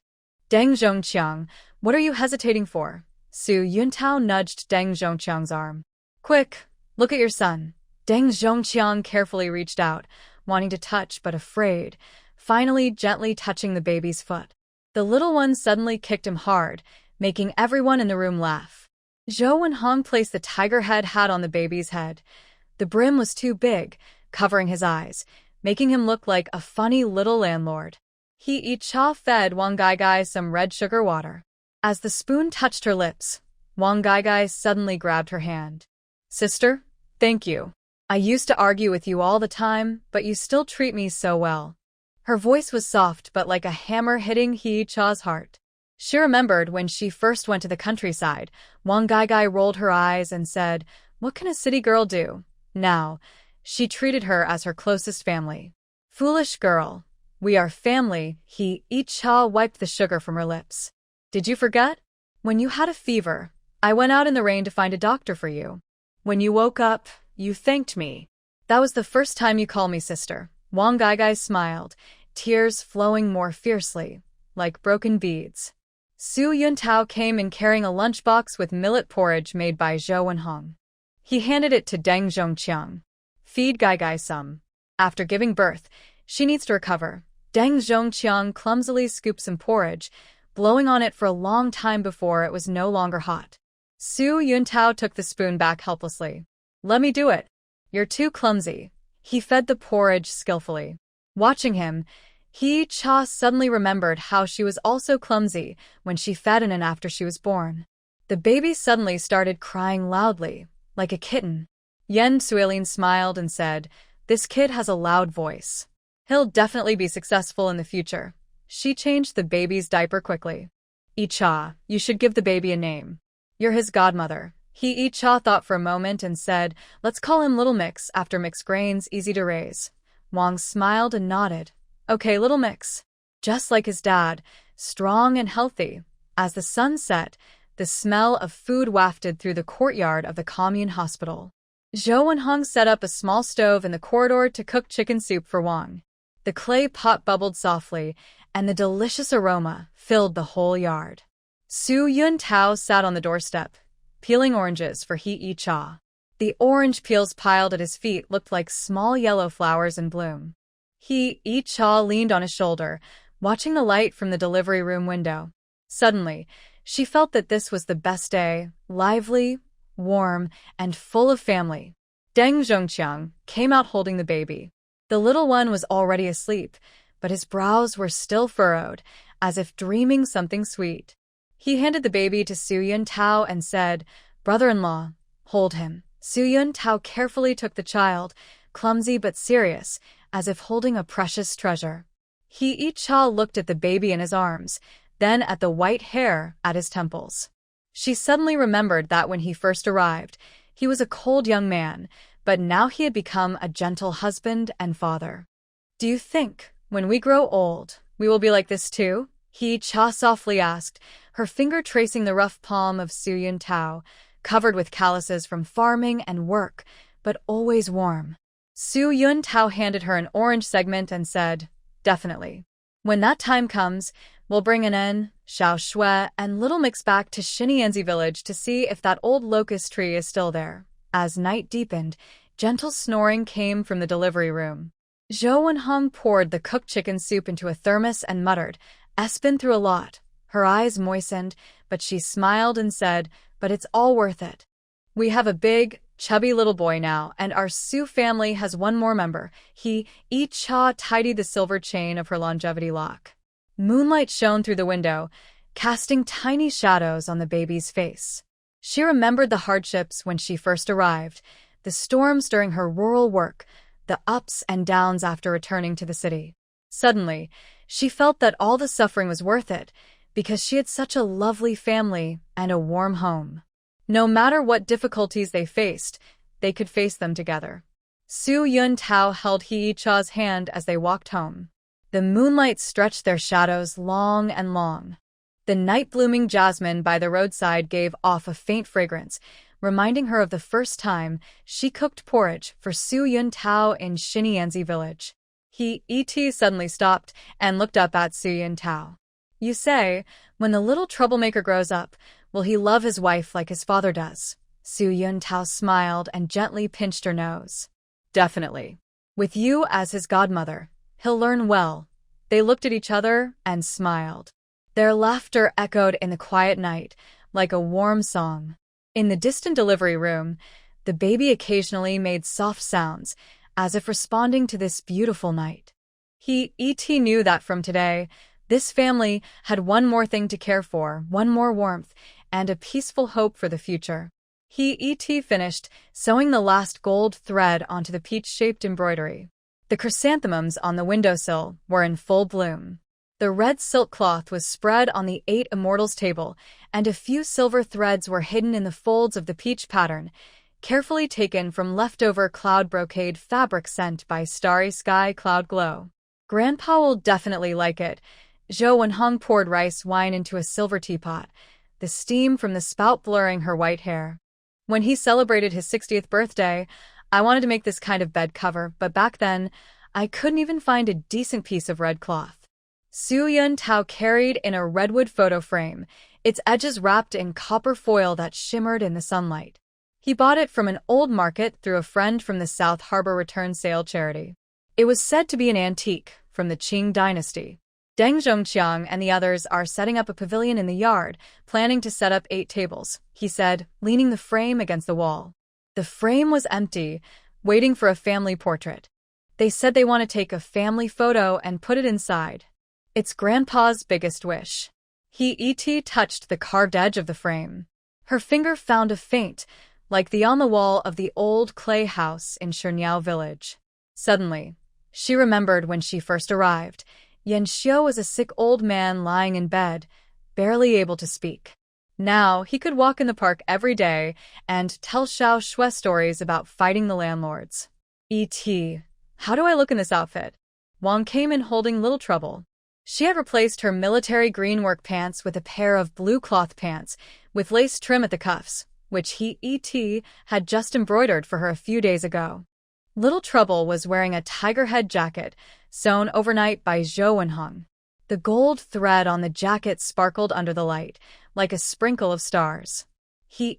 Speaker 1: Deng Zhongqiang, what are you hesitating for? Su Yuntao nudged Deng Zhongqiang's arm. Quick, look at your son. Deng Zhongqiang carefully reached out, wanting to touch but afraid, finally gently touching the baby's foot. The little one suddenly kicked him hard, making everyone in the room laugh. Zhou Wenhong placed the tiger head hat on the baby's head. The brim was too big, covering his eyes, making him look like a funny little landlord. Hee-cha fed Wang Gaigai some red sugar water. As the spoon touched her lips, Wang Gaigai suddenly grabbed her hand. Sister, thank you. I used to argue with you all the time, but you still treat me so well. Her voice was soft but like a hammer hitting Hee-cha's heart. She remembered when she first went to the countryside. Wang Gaigai rolled her eyes and said, "What can a city girl do?" Now, she treated her as her closest family. Foolish girl. We are family. Hee-cha wiped the sugar from her lips. Did you forget? When you had a fever, I went out in the rain to find a doctor for you. When you woke up, you thanked me. That was the first time you called me sister. Wang Gaigai smiled, tears flowing more fiercely, like broken beads. Su Yuntao came in carrying a lunchbox with millet porridge made by Zhou Wenhong. He handed it to Deng Zhongqiang. Feed Gaigai some. After giving birth, she needs to recover. Deng Zhongqiang clumsily scooped some porridge, blowing on it for a long time before it was no longer hot. Su Yuntao took the spoon back helplessly. Let me do it. You're too clumsy. He fed the porridge skillfully. Watching him, Hee-cha suddenly remembered how she was also clumsy when she fed and after she was born. The baby suddenly started crying loudly, like a kitten. Yen Suilin smiled and said, "This kid has a loud voice. He'll definitely be successful in the future." She changed the baby's diaper quickly. "Hee-cha, you should give the baby a name. You're his godmother." Hee-cha thought for a moment and said, "Let's call him Little Mix, after mixed grains, easy to raise." Wang smiled and nodded. "Okay, Little Mix." Just like his dad, strong and healthy. As the sun set, the smell of food wafted through the courtyard of the commune hospital. Zhou Wenhong set up a small stove in the corridor to cook chicken soup for Wang. The clay pot bubbled softly, and the delicious aroma filled the whole yard. Su Yuntao sat on the doorstep, peeling oranges for Hee-cha. The orange peels piled at his feet looked like small yellow flowers in bloom. Hee-cha leaned on his shoulder, watching the light from the delivery room window. Suddenly, she felt that this was the best day, lively, warm, and full of family. Deng Zhongqiang came out holding the baby. The little one was already asleep, but his brows were still furrowed, as if dreaming something sweet. He handed the baby to Su Yuntao and said, "Brother-in-law, hold him." Su Yuntao carefully took the child, clumsy but serious, as if holding a precious treasure. Hee-cha looked at the baby in his arms, then at the white hair at his temples. She suddenly remembered that when he first arrived, he was a cold young man, but now he had become a gentle husband and father. "Do you think, when we grow old, we will be like this too?" Hee-cha softly asked, her finger tracing the rough palm of Su Yuntao, covered with calluses from farming and work, but always warm. Su Yuntao handed her an orange segment and said, "Definitely. When that time comes, We'll bring An, Xiao Shui, and Little Mix back to Xinyanzi village to see if that old locust tree is still there. As night deepened, gentle snoring came from the delivery room. Zhou Wenhong poured the cooked chicken soup into a thermos and muttered, "It's been through a lot." Her eyes moistened, but she smiled and said, "But it's all worth it. We have a big, chubby little boy now, and our Su family has one more member." Cha tidied the silver chain of her longevity lock. Moonlight shone through the window, casting tiny shadows on the baby's face. She remembered the hardships when she first arrived, the storms during her rural work, the ups and downs after returning to the city. Suddenly, she felt that all the suffering was worth it, because she had such a lovely family and a warm home. No matter what difficulties they faced, they could face them together. Su Yuntao held Cha's hand as they walked home. The moonlight stretched their shadows long and long. The night-blooming jasmine by the roadside gave off a faint fragrance, reminding her of the first time she cooked porridge for Su Yuntao in Xinyanzi village. Suddenly stopped and looked up at Su Yuntao. "You say, when the little troublemaker grows up, will he love his wife like his father does?" Su Yuntao smiled and gently pinched her nose. "Definitely. With you as his godmother, he'll learn well." They looked at each other and smiled. Their laughter echoed in the quiet night, like a warm song. In the distant delivery room, the baby occasionally made soft sounds, as if responding to this beautiful night. He knew that from today, this family had one more thing to care for, one more warmth, and a peaceful hope for the future. He finished sewing the last gold thread onto the peach-shaped embroidery. The chrysanthemums on the windowsill were in full bloom. The red silk cloth was spread on the 8 immortals table, and a few silver threads were hidden in the folds of the peach pattern, carefully taken from leftover cloud brocade fabric sent by Starry Sky Cloud Glow. "Grandpa will definitely like it." Zhou Wenhong poured rice wine into a silver teapot, the steam from the spout blurring her white hair. "When he celebrated his 60th birthday, I wanted to make this kind of bed cover, but back then, I couldn't even find a decent piece of red cloth." Su Yuntao carried in a redwood photo frame, its edges wrapped in copper foil that shimmered in the sunlight. He bought it from an old market through a friend from the South Harbor Return Sale charity. It was said to be an antique from the Qing dynasty. "Deng Zhongqiang and the others are setting up a pavilion in the yard, planning to set up 8 tables," he said, leaning the frame against the wall. The frame was empty, waiting for a family portrait. "They said they want to take a family photo and put it inside. It's Grandpa's biggest wish." He touched the carved edge of the frame. Her finger found a feint, like the on the wall of the old clay house in Shirniao village. Suddenly, she remembered when she first arrived. Yan Xiu was a sick old man lying in bed, barely able to speak. Now he could walk in the park every day and tell Xiao Shui stories about fighting the landlords. "How do I look in this outfit?" Wang came in holding Little Trouble. She had replaced her military green work pants with a pair of blue cloth pants with lace trim at the cuffs, which he had just embroidered for her a few days ago. Little Trouble was wearing a tiger head jacket sewn overnight by Zhou Wenhong. The gold thread on the jacket sparkled under the light, like a sprinkle of stars. He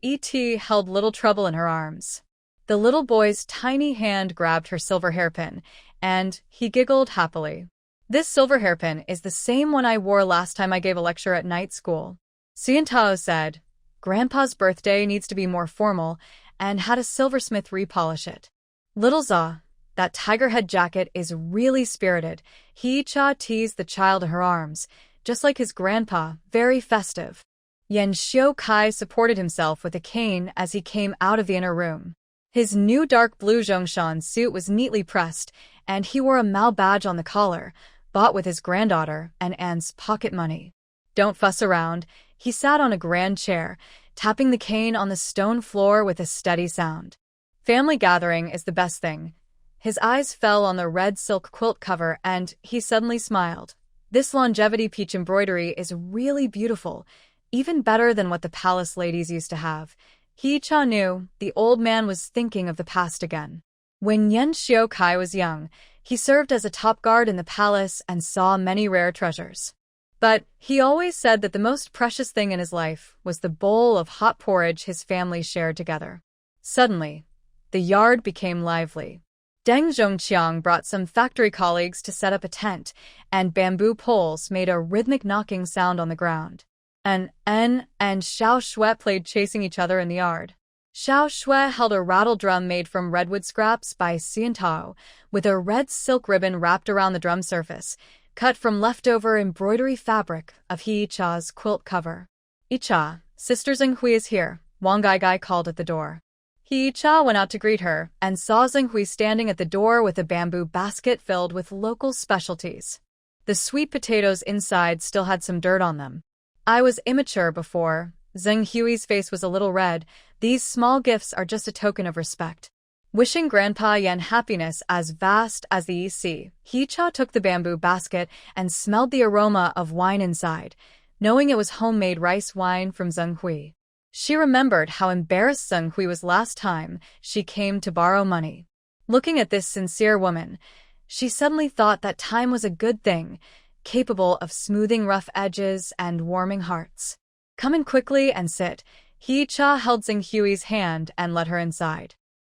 Speaker 1: held Little Trouble in her arms. The little boy's tiny hand grabbed her silver hairpin, and he giggled happily. "This silver hairpin is the same one I wore last time I gave a lecture at night school." Su Yuntao said, "Grandpa's birthday needs to be more formal," and had a silversmith repolish it. "Little Za, that tiger head jacket is really spirited." Cha teased the child in her arms, just like his grandpa, very festive. Yan Xiu Kai supported himself with a cane as he came out of the inner room. His new dark blue Zhongshan suit was neatly pressed, and he wore a Mao badge on the collar, bought with his granddaughter and Anne's pocket money. "Don't fuss around." He sat on a grand chair, tapping the cane on the stone floor with a steady sound. "Family gathering is the best thing." His eyes fell on the red silk quilt cover and he suddenly smiled. "This longevity peach embroidery is really beautiful, even better than what the palace ladies used to have." Cha knew the old man was thinking of the past again. When Yan Xiu Kai was young, he served as a top guard in the palace and saw many rare treasures. But he always said that the most precious thing in his life was the bowl of hot porridge his family shared together. Suddenly, the yard became lively. Deng Zhongqiang brought some factory colleagues to set up a tent, and bamboo poles made a rhythmic knocking sound on the ground. And Xiao Shui played chasing each other in the yard. Xiao Shui held a rattle drum made from redwood scraps by Xiantao, with a red silk ribbon wrapped around the drum surface, cut from leftover embroidery fabric of Yicha's quilt cover. "Yicha, Sister Zhenghui is here," Wang Gaigai called at the door. Yicha went out to greet her and saw Zhenghui standing at the door with a bamboo basket filled with local specialties. The sweet potatoes inside still had some dirt on them. "I was immature before." Zhenghui's face was a little red. "These small gifts are just a token of respect." Wishing Grandpa Yan happiness as vast as the sea, Yicha took the bamboo basket and smelled the aroma of wine inside, knowing it was homemade rice wine from Zhenghui. She remembered how embarrassed Zhenghui was last time she came to borrow money. Looking at this sincere woman, she suddenly thought that time was a good thing, capable of smoothing rough edges and warming hearts. "Come in quickly and sit." Yicha held Zhenghui's hand and led her inside.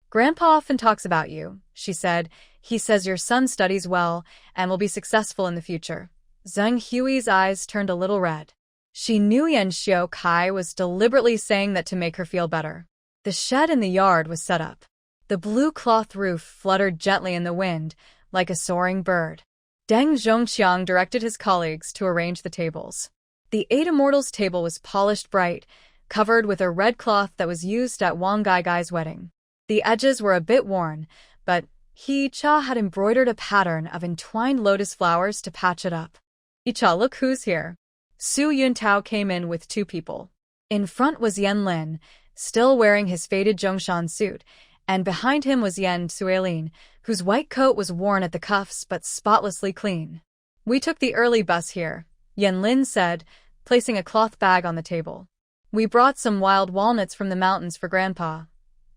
Speaker 1: "Grandpa often talks about you," she said. "He says your son studies well and will be successful in the future." Zhenghui's eyes turned a little red. She knew Yan Xiao Kai was deliberately saying that to make her feel better. The shed in the yard was set up. The blue cloth roof fluttered gently in the wind, like a soaring bird. Deng Zhongqiang directed his colleagues to arrange the tables. The Eight Immortals table was polished bright, covered with a red cloth that was used at Wang Gaigai's wedding. The edges were a bit worn, but Yicha had embroidered a pattern of entwined lotus flowers to patch it up. "Yicha, look who's here." Su Yuntao came in with two people. In front was Yan Lin, still wearing his faded Zhongshan suit, and behind him was Yan Suilin, whose white coat was worn at the cuffs but spotlessly clean. "We took the early bus here," Yan Lin said, placing a cloth bag on the table. "We brought some wild walnuts from the mountains for Grandpa.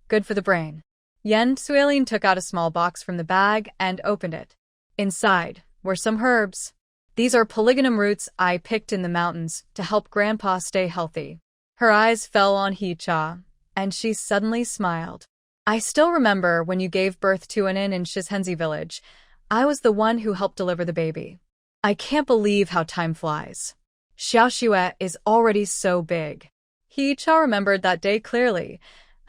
Speaker 1: Good for the brain." Yan Suilin took out a small box from the bag and opened it. Inside were some herbs. "These are polygonum roots I picked in the mountains to help Grandpa stay healthy." Her eyes fell on Yicha, and she suddenly smiled. "I still remember when you gave birth to an in Shizhenzi village. I was the one who helped deliver the baby. I can't believe how time flies. Xiaoxue is already so big." Yicha remembered that day clearly,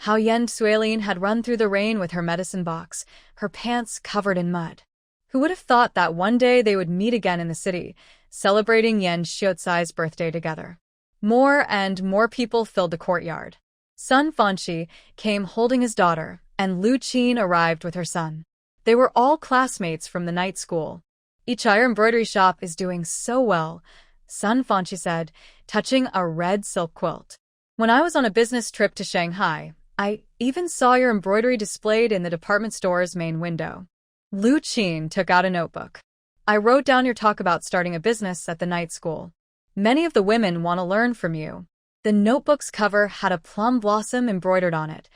Speaker 1: how Yan Suilin had run through the rain with her medicine box, her pants covered in mud. Who would have thought that one day they would meet again in the city, celebrating Yan Xiaotsai's birthday together? More and more people filled the courtyard. Sun Fanqi came holding his daughter, and Lu Qin arrived with her son. They were all classmates from the night school. "Yicha, your embroidery shop is doing so well," Sun Fanqi said, touching a red silk quilt. "When I was on a business trip to Shanghai, I even saw your embroidery displayed in the department store's main window." Lu Qin took out a notebook. "I wrote down your talk about starting a business at the night school. Many of the women want to learn from you." The notebook's cover had a plum blossom embroidered on it,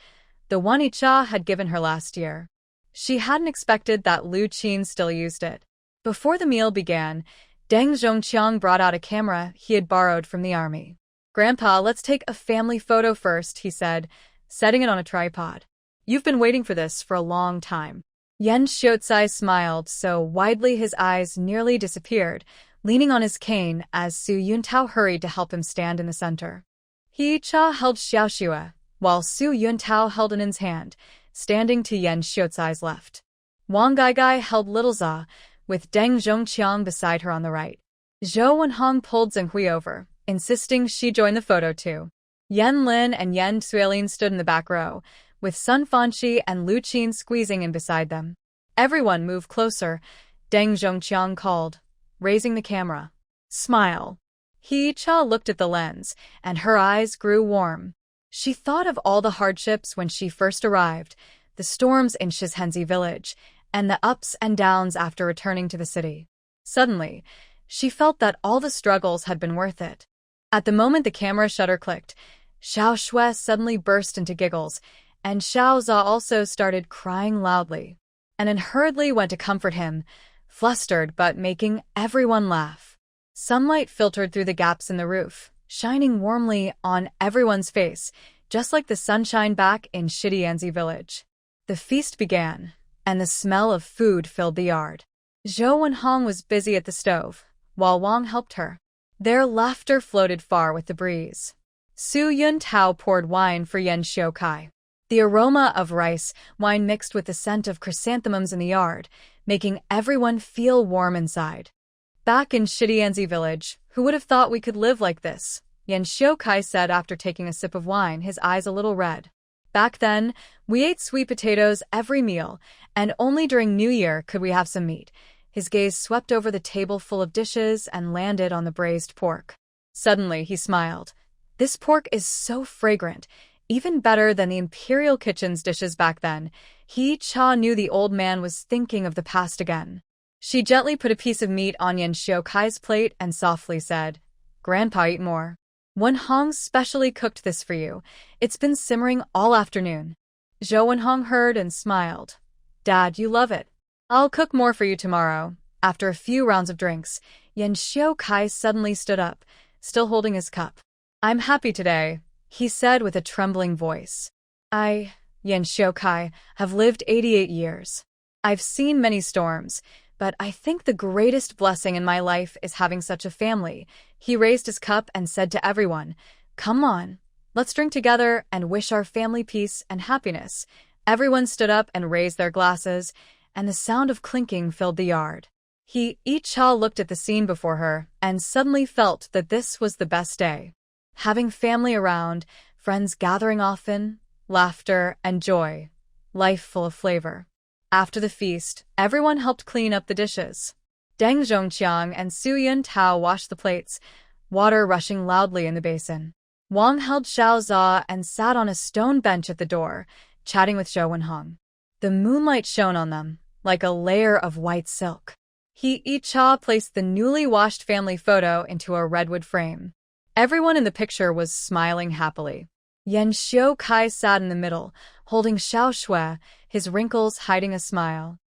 Speaker 1: the one Yicha had given her last year. She hadn't expected that Lu Qin still used it. Before the meal began, Deng Zhongqiang brought out a camera he had borrowed from the army. "Grandpa, let's take a family photo first," he said, setting it on a tripod. "You've been waiting for this for a long time." Yan Xiaotsai smiled so widely his eyes nearly disappeared, leaning on his cane as Su Yuntao hurried to help him stand in the center. Yicha held Xiaoxue, while Su Yuntao held Anin's hand, standing to Yan Xiaotsai's left. Wang Gaigai held Little Za, with Deng Zhongqiang beside her on the right. Zhou Wenhong pulled Zhenghui over, insisting she join the photo too. Yan Lin and Yan Suilin stood in the back row, with Sun Fanqi and Lu Qin squeezing in beside them. "Everyone move closer," Deng Zhongqiang called, raising the camera. "Smile." Yicha looked at the lens, and her eyes grew warm. She thought of all the hardships when she first arrived, the storms in Shizhenzi village, and the ups and downs after returning to the city. Suddenly, she felt that all the struggles had been worth it. At the moment the camera shutter clicked, Xiao Shui suddenly burst into giggles, and Xiao Za also started crying loudly. Anan hurriedly went to comfort him, flustered but making everyone laugh. Sunlight filtered through the gaps in the roof, shining warmly on everyone's face, just like the sunshine back in Shidianzi village. The feast began, and the smell of food filled the yard. Zhou Wenhong was busy at the stove, while Wang helped her. Their laughter floated far with the breeze. Su Yuntao poured wine for Yan Xiaokai. The aroma of rice wine mixed with the scent of chrysanthemums in the yard, making everyone feel warm inside. Back in Shidianzi village, who would have thought we could live like this? Yan Xiaokai said after taking a sip of wine, his eyes a little red. Back then, we ate sweet potatoes every meal, and only during New Year could we have some meat. His gaze swept over the table full of dishes and landed on the braised pork. Suddenly, he smiled. This pork is so fragrant, even better than the Imperial Kitchen's dishes back then. He Cha knew the old man was thinking of the past again. She gently put a piece of meat on Yan Xiaokai's plate and softly said, "Grandpa, eat more. Wenhong specially cooked this for you. It's been simmering all afternoon." Zhou Wenhong heard and smiled. "Dad, you love it. I'll cook more for you tomorrow." After a few rounds of drinks, Yan Xiaokai suddenly stood up, still holding his cup. "I'm happy today," he said with a trembling voice. Yan Xiaokai, have lived 88 years. I've seen many storms, but I think the greatest blessing in my life is having such a family." He raised his cup and said to everyone, "Come on, let's drink together and wish our family peace and happiness." Everyone stood up and raised their glasses, and the sound of clinking filled the yard. Cha looked at the scene before her and suddenly felt that this was the best day. Having family around, friends gathering often, laughter and joy, life full of flavor. After the feast, everyone helped clean up the dishes. Deng Zhongqiang and Su Yuntao washed the plates, water rushing loudly in the basin. Wang held Xiao Zha and sat on a stone bench at the door, chatting with Zhou Wenhong. The moonlight shone on them, like a layer of white silk. Cha placed the newly washed family photo into a redwood frame. Everyone in the picture was smiling happily. Yan Xiaokai sat in the middle, holding Xiao Shui, his wrinkles hiding a smile.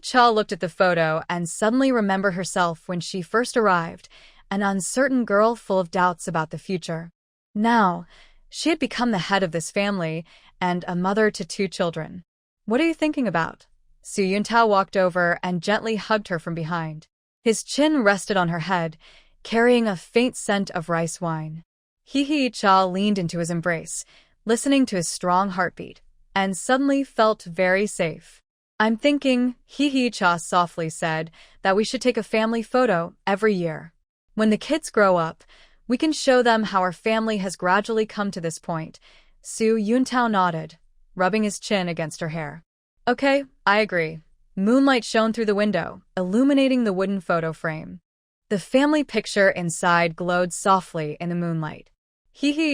Speaker 1: Cha looked at the photo and suddenly remembered herself when she first arrived, an uncertain girl full of doubts about the future. Now, she had become the head of this family and a mother to 2 children. "What are you thinking about?" Su Yuntao walked over and gently hugged her from behind. His chin rested on her head, carrying a faint scent of rice wine. Cha leaned into his embrace, listening to his strong heartbeat, and suddenly felt very safe. "I'm thinking," Cha softly said, "that we should take a family photo every year. When the kids grow up, we can show them how our family has gradually come to this point." Su Yuntao nodded, rubbing his chin against her hair. "Okay, I agree." Moonlight shone through the window, illuminating the wooden photo frame. The family picture inside glowed softly in the moonlight.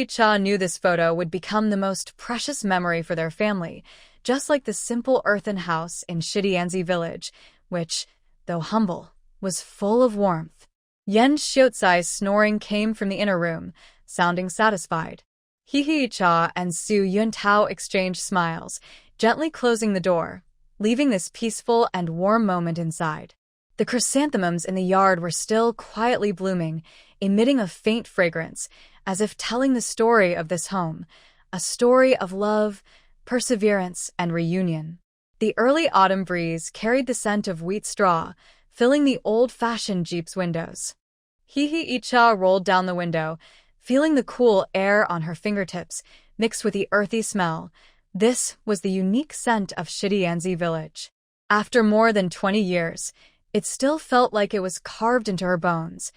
Speaker 1: Cha knew this photo would become the most precious memory for their family, just like the simple earthen house in Shidianzi village, which, though humble, was full of warmth. Yan Xiaozai's snoring came from the inner room, sounding satisfied. Cha and Su Yuntao exchanged smiles, gently closing the door, leaving this peaceful and warm moment inside. The chrysanthemums in the yard were still quietly blooming, emitting a faint fragrance, as if telling the story of this home, a story of love, perseverance, and reunion. The early autumn breeze carried the scent of wheat straw, filling the old-fashioned Jeep's windows. Cha rolled down the window, feeling the cool air on her fingertips, mixed with the earthy smell. This was the unique scent of Shidianzi village. After more than 20 years, it still felt like it was carved into her bones.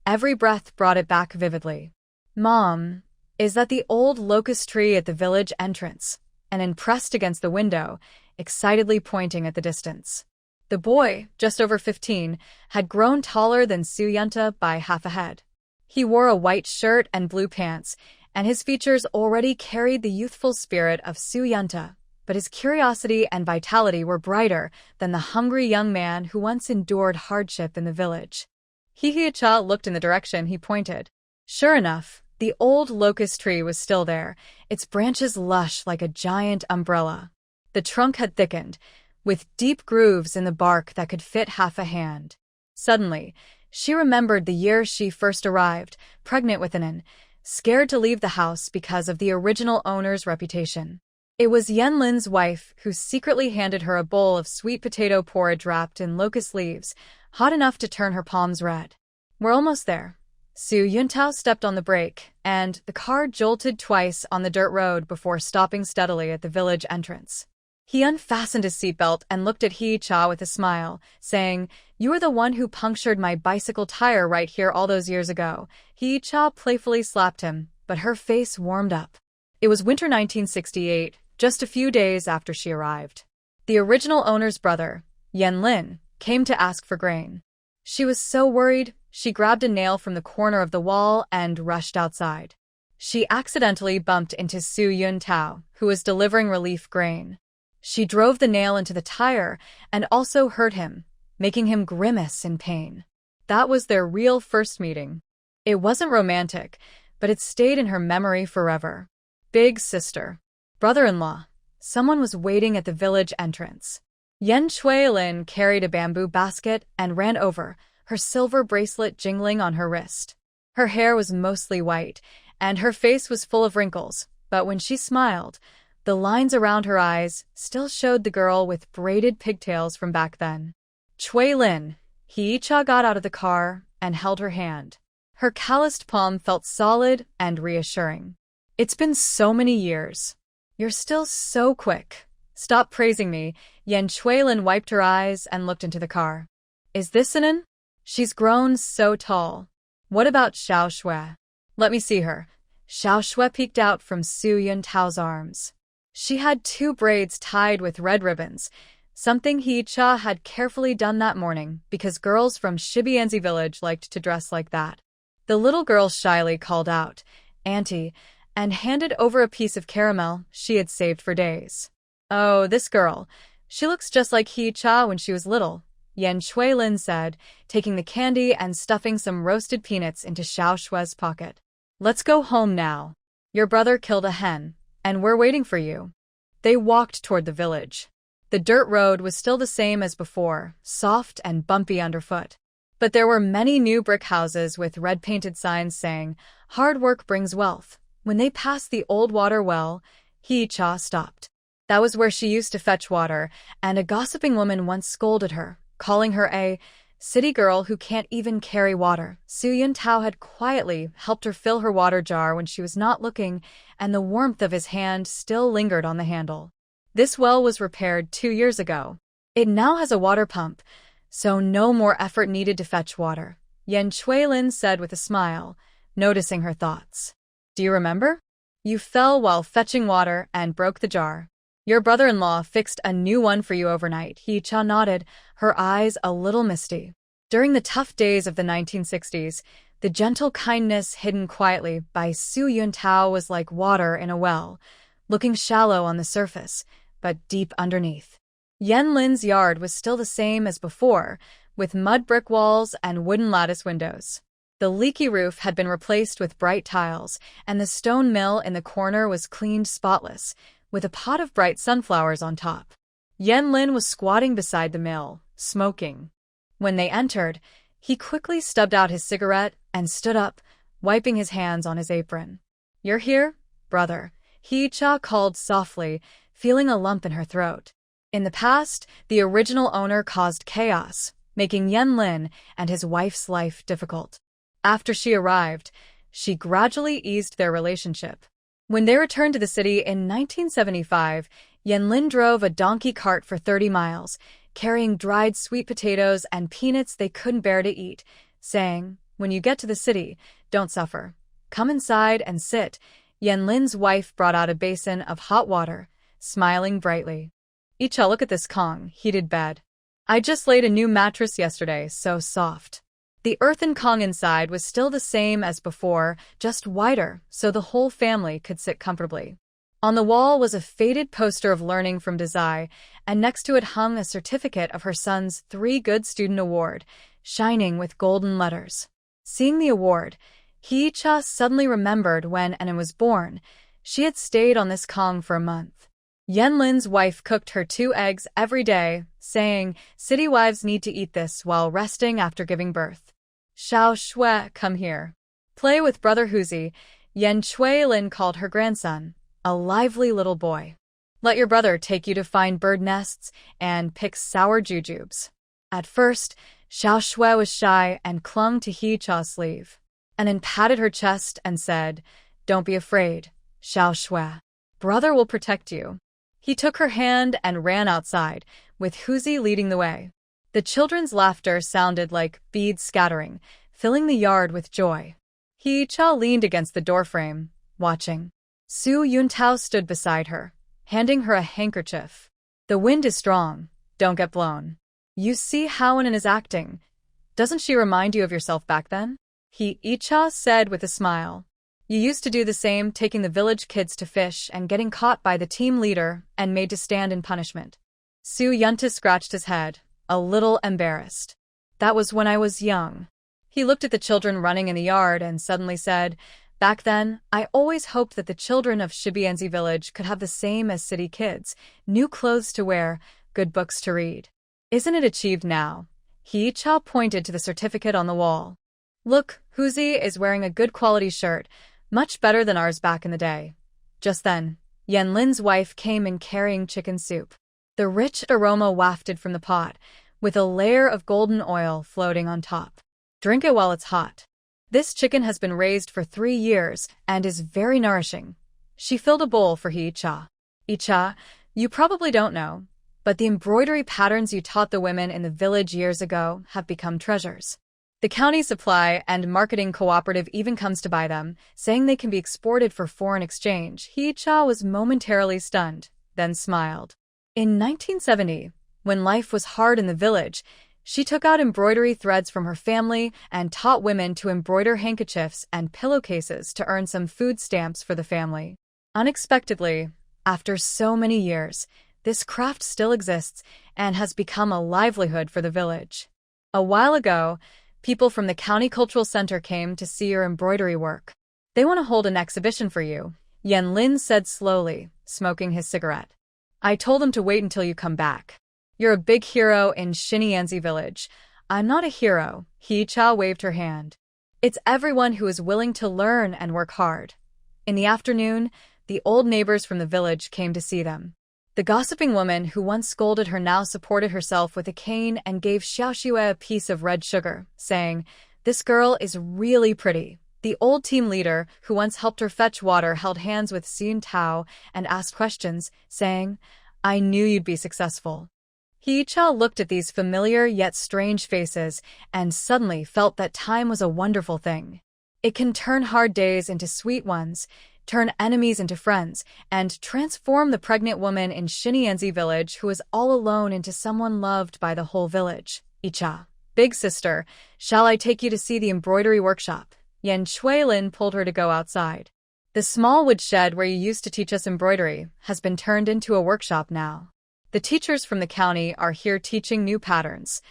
Speaker 1: Every breath brought it back vividly. "Mom, is that the old locust tree at the village entrance?" And pressed against the window, excitedly pointing at the distance. The boy, just over 15, had grown taller than Su Yunta by half a head. He wore a white shirt and blue pants, and his features already carried the youthful spirit of Su Yunta, but his curiosity and vitality were brighter than the hungry young man who once endured hardship in the village. Cha looked in the direction he pointed. Sure enough, the old locust tree was still there, its branches lush like a giant umbrella. The trunk had thickened, with deep grooves in the bark that could fit half a hand. Suddenly, She remembered the year she first arrived, pregnant with Anan, scared to leave the house because of the original owner's reputation. It was Yenlin's wife who secretly handed her a bowl of sweet potato porridge wrapped in locust leaves, hot enough to turn her palms red. "We're almost there." Su Yuntao stepped on the brake, and the car jolted twice on the dirt road before stopping steadily at the village entrance. He unfastened his seatbelt and looked at Hee-cha with a smile, saying, "You are the one who punctured my bicycle tire right here all those years ago." Hee-cha playfully slapped him, but her face warmed up. It was winter 1968, just a few days after she arrived. The original owner's brother, Yenlin, came to ask for grain. She was so worried, she grabbed a nail from the corner of the wall and rushed outside. She accidentally bumped into Su Yuntao, who was delivering relief grain. She drove the nail into the tire and also hurt him, making him grimace in pain. That was their real first meeting. It wasn't romantic, but it stayed in her memory forever. Big sister. Brother-in-law. Someone was waiting at the village entrance. Yen Shuilin carried a bamboo basket and ran over, her silver bracelet jingling on her wrist. Her hair was mostly white, and her face was full of wrinkles, but when she smiled, the lines around her eyes still showed the girl with braided pigtails from back then. Shuilin. Hee-cha got out of the car and held her hand. Her calloused palm felt solid and reassuring. "It's been so many years. You're still so quick. Stop praising me." Yen Shuilin wiped her eyes and looked into the car. "Is this Anan? She's grown so tall. What about Xiao Shui? Let me see her." Xiao Shui peeked out from Su Yuntao's arms. She had 2 braids tied with red ribbons, something Hee-cha had carefully done that morning because girls from Shibianzi village liked to dress like that. The little girl shyly called out, "Auntie," and handed over a piece of caramel she had saved for days. "Oh, this girl. She looks just like Hee-cha when she was little," Yen Shuilin said, taking the candy and stuffing some roasted peanuts into Xiao Shui's pocket. "Let's go home now. Your brother killed a hen, and we're waiting for you." They walked toward the village. The dirt road was still the same as before, soft and bumpy underfoot. But there were many new brick houses with red-painted signs saying, "Hard work brings wealth." When they passed the old water well, Hee-cha stopped. That was where she used to fetch water, and a gossiping woman once scolded her, calling her a city girl who can't even carry water. Su Yuntao had quietly helped her fill her water jar when she was not looking, and the warmth of his hand still lingered on the handle. This well was repaired 2 years ago. It now has a water pump, so no more effort needed to fetch water, Yen Shuilin said with a smile, noticing her thoughts. "Do you remember? You fell while fetching water and broke the jar. Your brother-in-law fixed a new one for you overnight." Hee-cha nodded, her eyes a little misty. During the tough days of the 1960s, the gentle kindness hidden quietly by Su Yuntao was like water in a well, looking shallow on the surface, but deep underneath. Yenlin's yard was still the same as before, with mud brick walls and wooden lattice windows. The leaky roof had been replaced with bright tiles, and the stone mill in the corner was cleaned spotless, with a pot of bright sunflowers on top. Yenlin was squatting beside the mill, smoking. When they entered, he quickly stubbed out his cigarette and stood up, wiping his hands on his apron. "You're here, brother," Hee-cha called softly, feeling a lump in her throat. In the past, the original owner caused chaos, making Yenlin and his wife's life difficult. After she arrived, she gradually eased their relationship. When they returned to the city in 1975, Yenlin drove a donkey cart for 30 miles, carrying dried sweet potatoes and peanuts they couldn't bear to eat, saying, "When you get to the city, don't suffer. Come inside and sit." Yenlin's wife brought out a basin of hot water, smiling brightly. "Icha, look at this Kong heated bed. I just laid a new mattress yesterday, so soft." The earthen Kong inside was still the same as before, just wider, so the whole family could sit comfortably. On the wall was a faded poster of learning from Desai, and next to it hung a certificate of her son's 3 Good Student Award, shining with golden letters. Seeing the award, Hee-cha suddenly remembered when Anan was born. She had stayed on this Kong for a month. Yenlin's wife cooked her 2 eggs every day, saying, "City wives need to eat this while resting after giving birth." Xiao Shui, come here. Play with Brother Huzi, Yan Chuilin called her grandson, a lively little boy. Let your brother take you to find bird nests and pick sour jujubes. At first, Xiao Shui was shy and clung to He Cha's sleeve, and then patted her chest and said, "Don't be afraid, Xiao Shui. Brother will protect you." He took her hand and ran outside, with Huzi leading the way. The children's laughter sounded like beads scattering, filling the yard with joy. He Cha leaned against the doorframe, watching. Su Yuntao stood beside her, handing her a handkerchief. "The wind is strong. Don't get blown. You see how Anan is acting. Doesn't she remind you of yourself back then?" He Icha said with a smile. "You used to do the same, taking the village kids to fish and getting caught by the team leader and made to stand in punishment." Su Yunta scratched his head, a little embarrassed. "That was when I was young." He looked at the children running in the yard and suddenly said, "Back then, I always hoped that the children of Shibianzi village could have the same as city kids, new clothes to wear, good books to read. Isn't it achieved now?" He Cha pointed to the certificate on the wall. "Look, Huzi is wearing a good quality shirt, much better than ours back in the day." Just then, Yan Lin's wife came in carrying chicken soup. The rich aroma wafted from the pot, with a layer of golden oil floating on top. "Drink it while it's hot. This chicken has been raised for 3 years and is very nourishing." She filled a bowl for Icha. "Icha, you probably don't know, but the embroidery patterns you taught the women in the village years ago have become treasures. The county supply and marketing cooperative even comes to buy them, saying they can be exported for foreign exchange." Icha was momentarily stunned, then smiled. In 1970, when life was hard in the village, she took out embroidery threads from her family and taught women to embroider handkerchiefs and pillowcases to earn some food stamps for the family. Unexpectedly, after so many years, this craft still exists and has become a livelihood for the village. A while ago, people from the County Cultural Center came to see your embroidery work. "They want to hold an exhibition for you," Yan Lin said slowly, smoking his cigarette. "I told them to wait until you come back. You're a big hero in Shinianzi village." "I'm not a hero," He Cha waved her hand. "It's everyone who is willing to learn and work hard." In the afternoon, the old neighbors from the village came to see them. The gossiping woman who once scolded her now supported herself with a cane and gave Xiaoxue a piece of red sugar, saying, "This girl is really pretty." The old team leader, who once helped her fetch water, held hands with Xin Tao and asked questions, saying, "I knew you'd be successful." He Cha looked at these familiar yet strange faces and suddenly felt that time was a wonderful thing. It can turn hard days into sweet ones, turn enemies into friends, and transform the pregnant woman in Shinianzi village who is all alone into someone loved by the whole village. "Icha, big sister, shall I take you to see the embroidery workshop?" Yan Chuilin pulled her to go outside. "The small woodshed where you used to teach us embroidery has been turned into a workshop now. The teachers from the county are here teaching new patterns."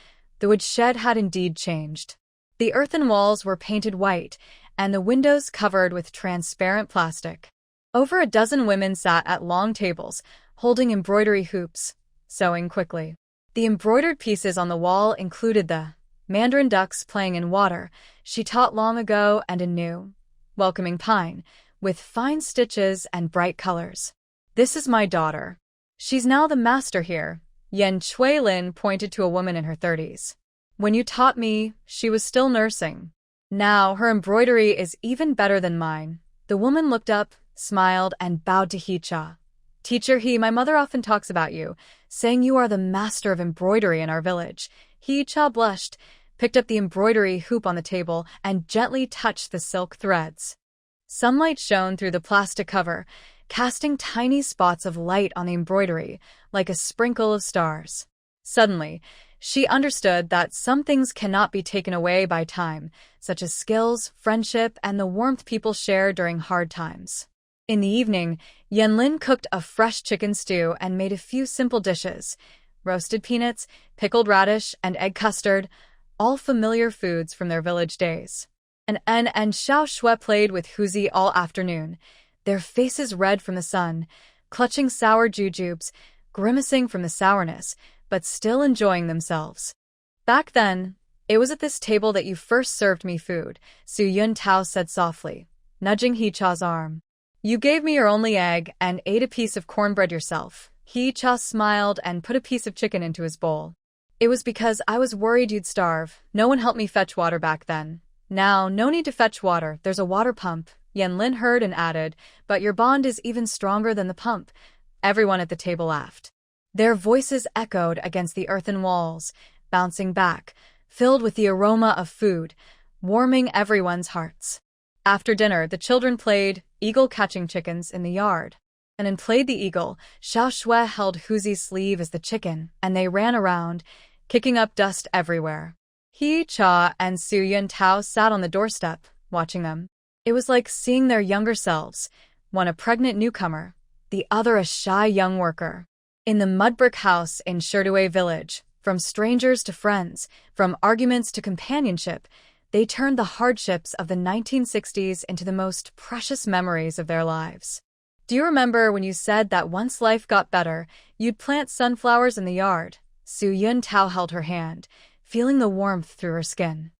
Speaker 1: The woodshed had indeed changed. The earthen walls were painted white, and the windows covered with transparent plastic. Over a dozen women sat at long tables, holding embroidery hoops, sewing quickly. The embroidered pieces on the wall included the mandarin ducks playing in water she taught long ago and a new, welcoming pine, with fine stitches and bright colors. "This is my daughter. She's now the master here." Yan Chuilin pointed to a woman in her 30s. "When you taught me, she was still nursing. Now her embroidery is even better than mine." The woman looked up, smiled, and bowed to He Cha. "Teacher He, my mother often talks about you, saying you are the master of embroidery in our village." He Cha blushed, picked up the embroidery hoop on the table, and gently touched the silk threads. Sunlight shone through the plastic cover, casting tiny spots of light on the embroidery, like a sprinkle of stars. Suddenly, she understood that some things cannot be taken away by time, such as skills, friendship, and the warmth people share during hard times. In the evening, Yan Lin cooked a fresh chicken stew and made a few simple dishes: roasted peanuts, pickled radish, and egg custard, all familiar foods from their village days. And Xiao Shui played with Huzi all afternoon, their faces red from the sun, clutching sour jujubes, grimacing from the sourness, but still enjoying themselves. Back then, It was at this table that you first served me food, Su Yun Tao said softly, nudging He-cha's arm. You gave me your only egg and ate a piece of cornbread yourself. He-cha smiled and put a piece of chicken into his bowl. It was because I was worried you'd starve. No one helped me fetch water back then. Now, no need to fetch water, there's a water pump. Yanlin heard and added, but your bond is even stronger than the pump. Everyone at the table laughed. Their voices echoed against the earthen walls, bouncing back, filled with the aroma of food, warming everyone's hearts. After dinner, the children played eagle-catching chickens in the yard. And in Played the Eagle, Xiao Shui held Huzi's sleeve as the chicken, and they ran around, kicking up dust everywhere. He-cha and Su Yun Tao sat on the doorstep, watching them. It was like seeing their younger selves, one a pregnant newcomer, the other a shy young worker. In the mud-brick house in Sherdue village, from strangers to friends, from arguments to companionship, they turned the hardships of the 1960s into the most precious memories of their lives. Do you remember when you said that once life got better, you'd plant sunflowers in the yard? Su Yun Tao held her hand, feeling the warmth through her skin.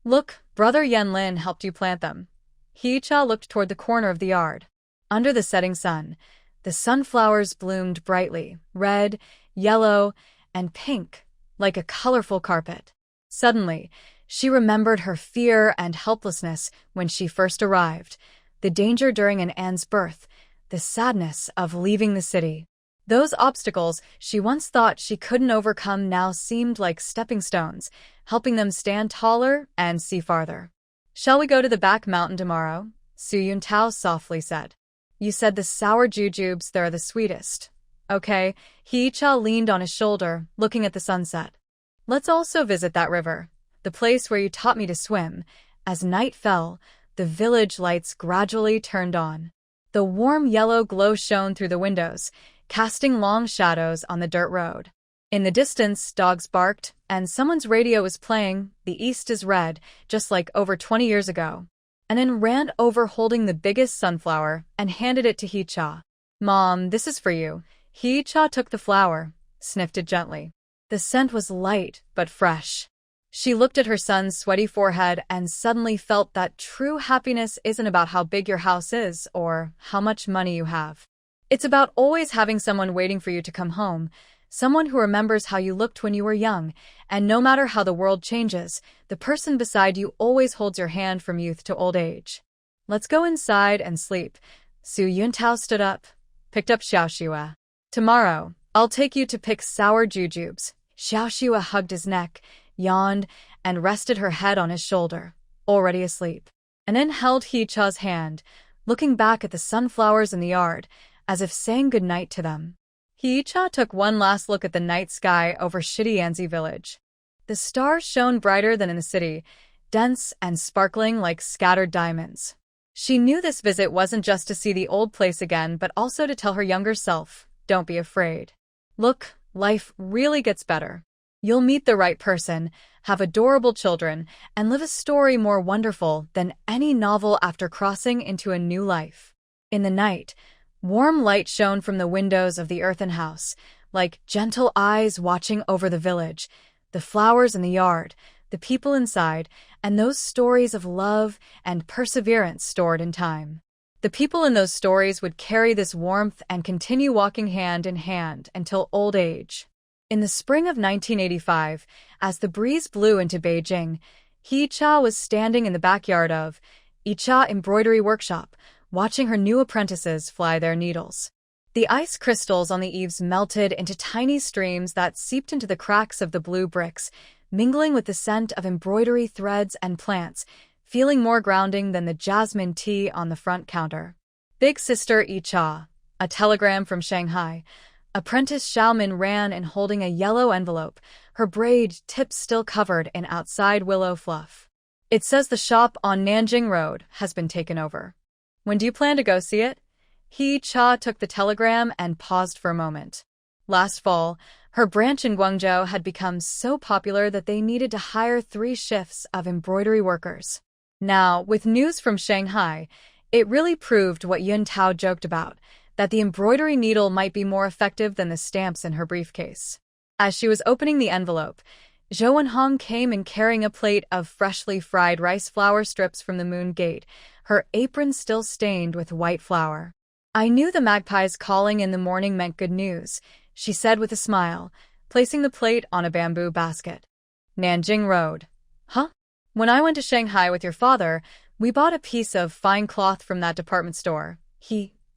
Speaker 1: Look, Brother Yanlin helped you plant them. He-cha looked toward the corner of the yard. Under the setting sun, the sunflowers bloomed brightly, red, yellow, and pink, like a colorful carpet. Suddenly, she remembered her fear and helplessness when she first arrived, the danger during Anne's birth, the sadness of leaving the city. Those obstacles she once thought she couldn't overcome now seemed like stepping stones, helping them stand taller and see farther. Shall we go to the back mountain tomorrow? Su Yun Tao softly said. You said the sour jujubes there are the sweetest. Okay, He-cha leaned on his shoulder, looking at the sunset. Let's also visit that river, the place where you taught me to swim. As night fell, the village lights gradually turned on. The warm yellow glow shone through the windows, casting long shadows on the dirt road. In the distance, dogs barked, and someone's radio was playing, "The East is Red," just like over 20 years ago. And then ran over holding the biggest sunflower and handed it to He-cha. Mom, this is for you. He-cha took the flower, sniffed it gently. The scent was light but fresh. She looked at her son's sweaty forehead and suddenly felt that true happiness isn't about how big your house is or how much money you have. It's about always having someone waiting for you to come home, someone who remembers how you looked when you were young, and no matter how the world changes, the person beside you always holds your hand from youth to old age. Let's go inside and sleep. Su Yun Tao stood up, picked up Xiao Shui. Tomorrow, I'll take you to pick sour jujubes. Xiao Shui hugged his neck, yawned, and rested her head on his shoulder, already asleep. And then held He-cha's hand, looking back at the sunflowers in the yard, as if saying goodnight to them. He-cha took one last look at the night sky over Shidianzi village. The stars shone brighter than in the city, dense and sparkling like scattered diamonds. She knew this visit wasn't just to see the old place again, but also to tell her younger self, don't be afraid. Look, life really gets better. You'll meet the right person, have adorable children, and live a story more wonderful than any novel after crossing into a new life. In the night, warm light shone from the windows of the earthen house, like gentle eyes watching over the village, the flowers in the yard, the people inside, and those stories of love and perseverance stored in time. The people in those stories would carry this warmth and continue walking hand in hand until old age. In the spring of 1985, as the breeze blew into Beijing, He-cha was standing in the backyard of Icha Embroidery Workshop, watching her new apprentices fly their needles. The ice crystals on the eaves melted into tiny streams that seeped into the cracks of the blue bricks, mingling with the scent of embroidery threads and plants, feeling more grounding than the jasmine tea on the front counter. Big Sister Icha, a telegram from Shanghai. Apprentice Xiaomin ran in holding a yellow envelope, her braid tips still covered in outside willow fluff. It says the shop on Nanjing Road has been taken over. When do you plan to go see it? He-cha took the telegram and paused for a moment. Last fall, her branch in Guangzhou had become so popular that they needed to hire 3 shifts of embroidery workers. Now, with news from Shanghai, it really proved what Yun Tao joked about, that the embroidery needle might be more effective than the stamps in her briefcase. As she was opening the envelope, Zhou Wenhong came in carrying a plate of freshly fried rice flour strips from the Moon Gate, her apron still stained with white flour. "I knew the magpie's calling in the morning meant good news," she said with a smile, placing the plate on a bamboo basket. Nanjing Road. "Huh? When I went to Shanghai with your father, we bought a piece of fine cloth from that department store."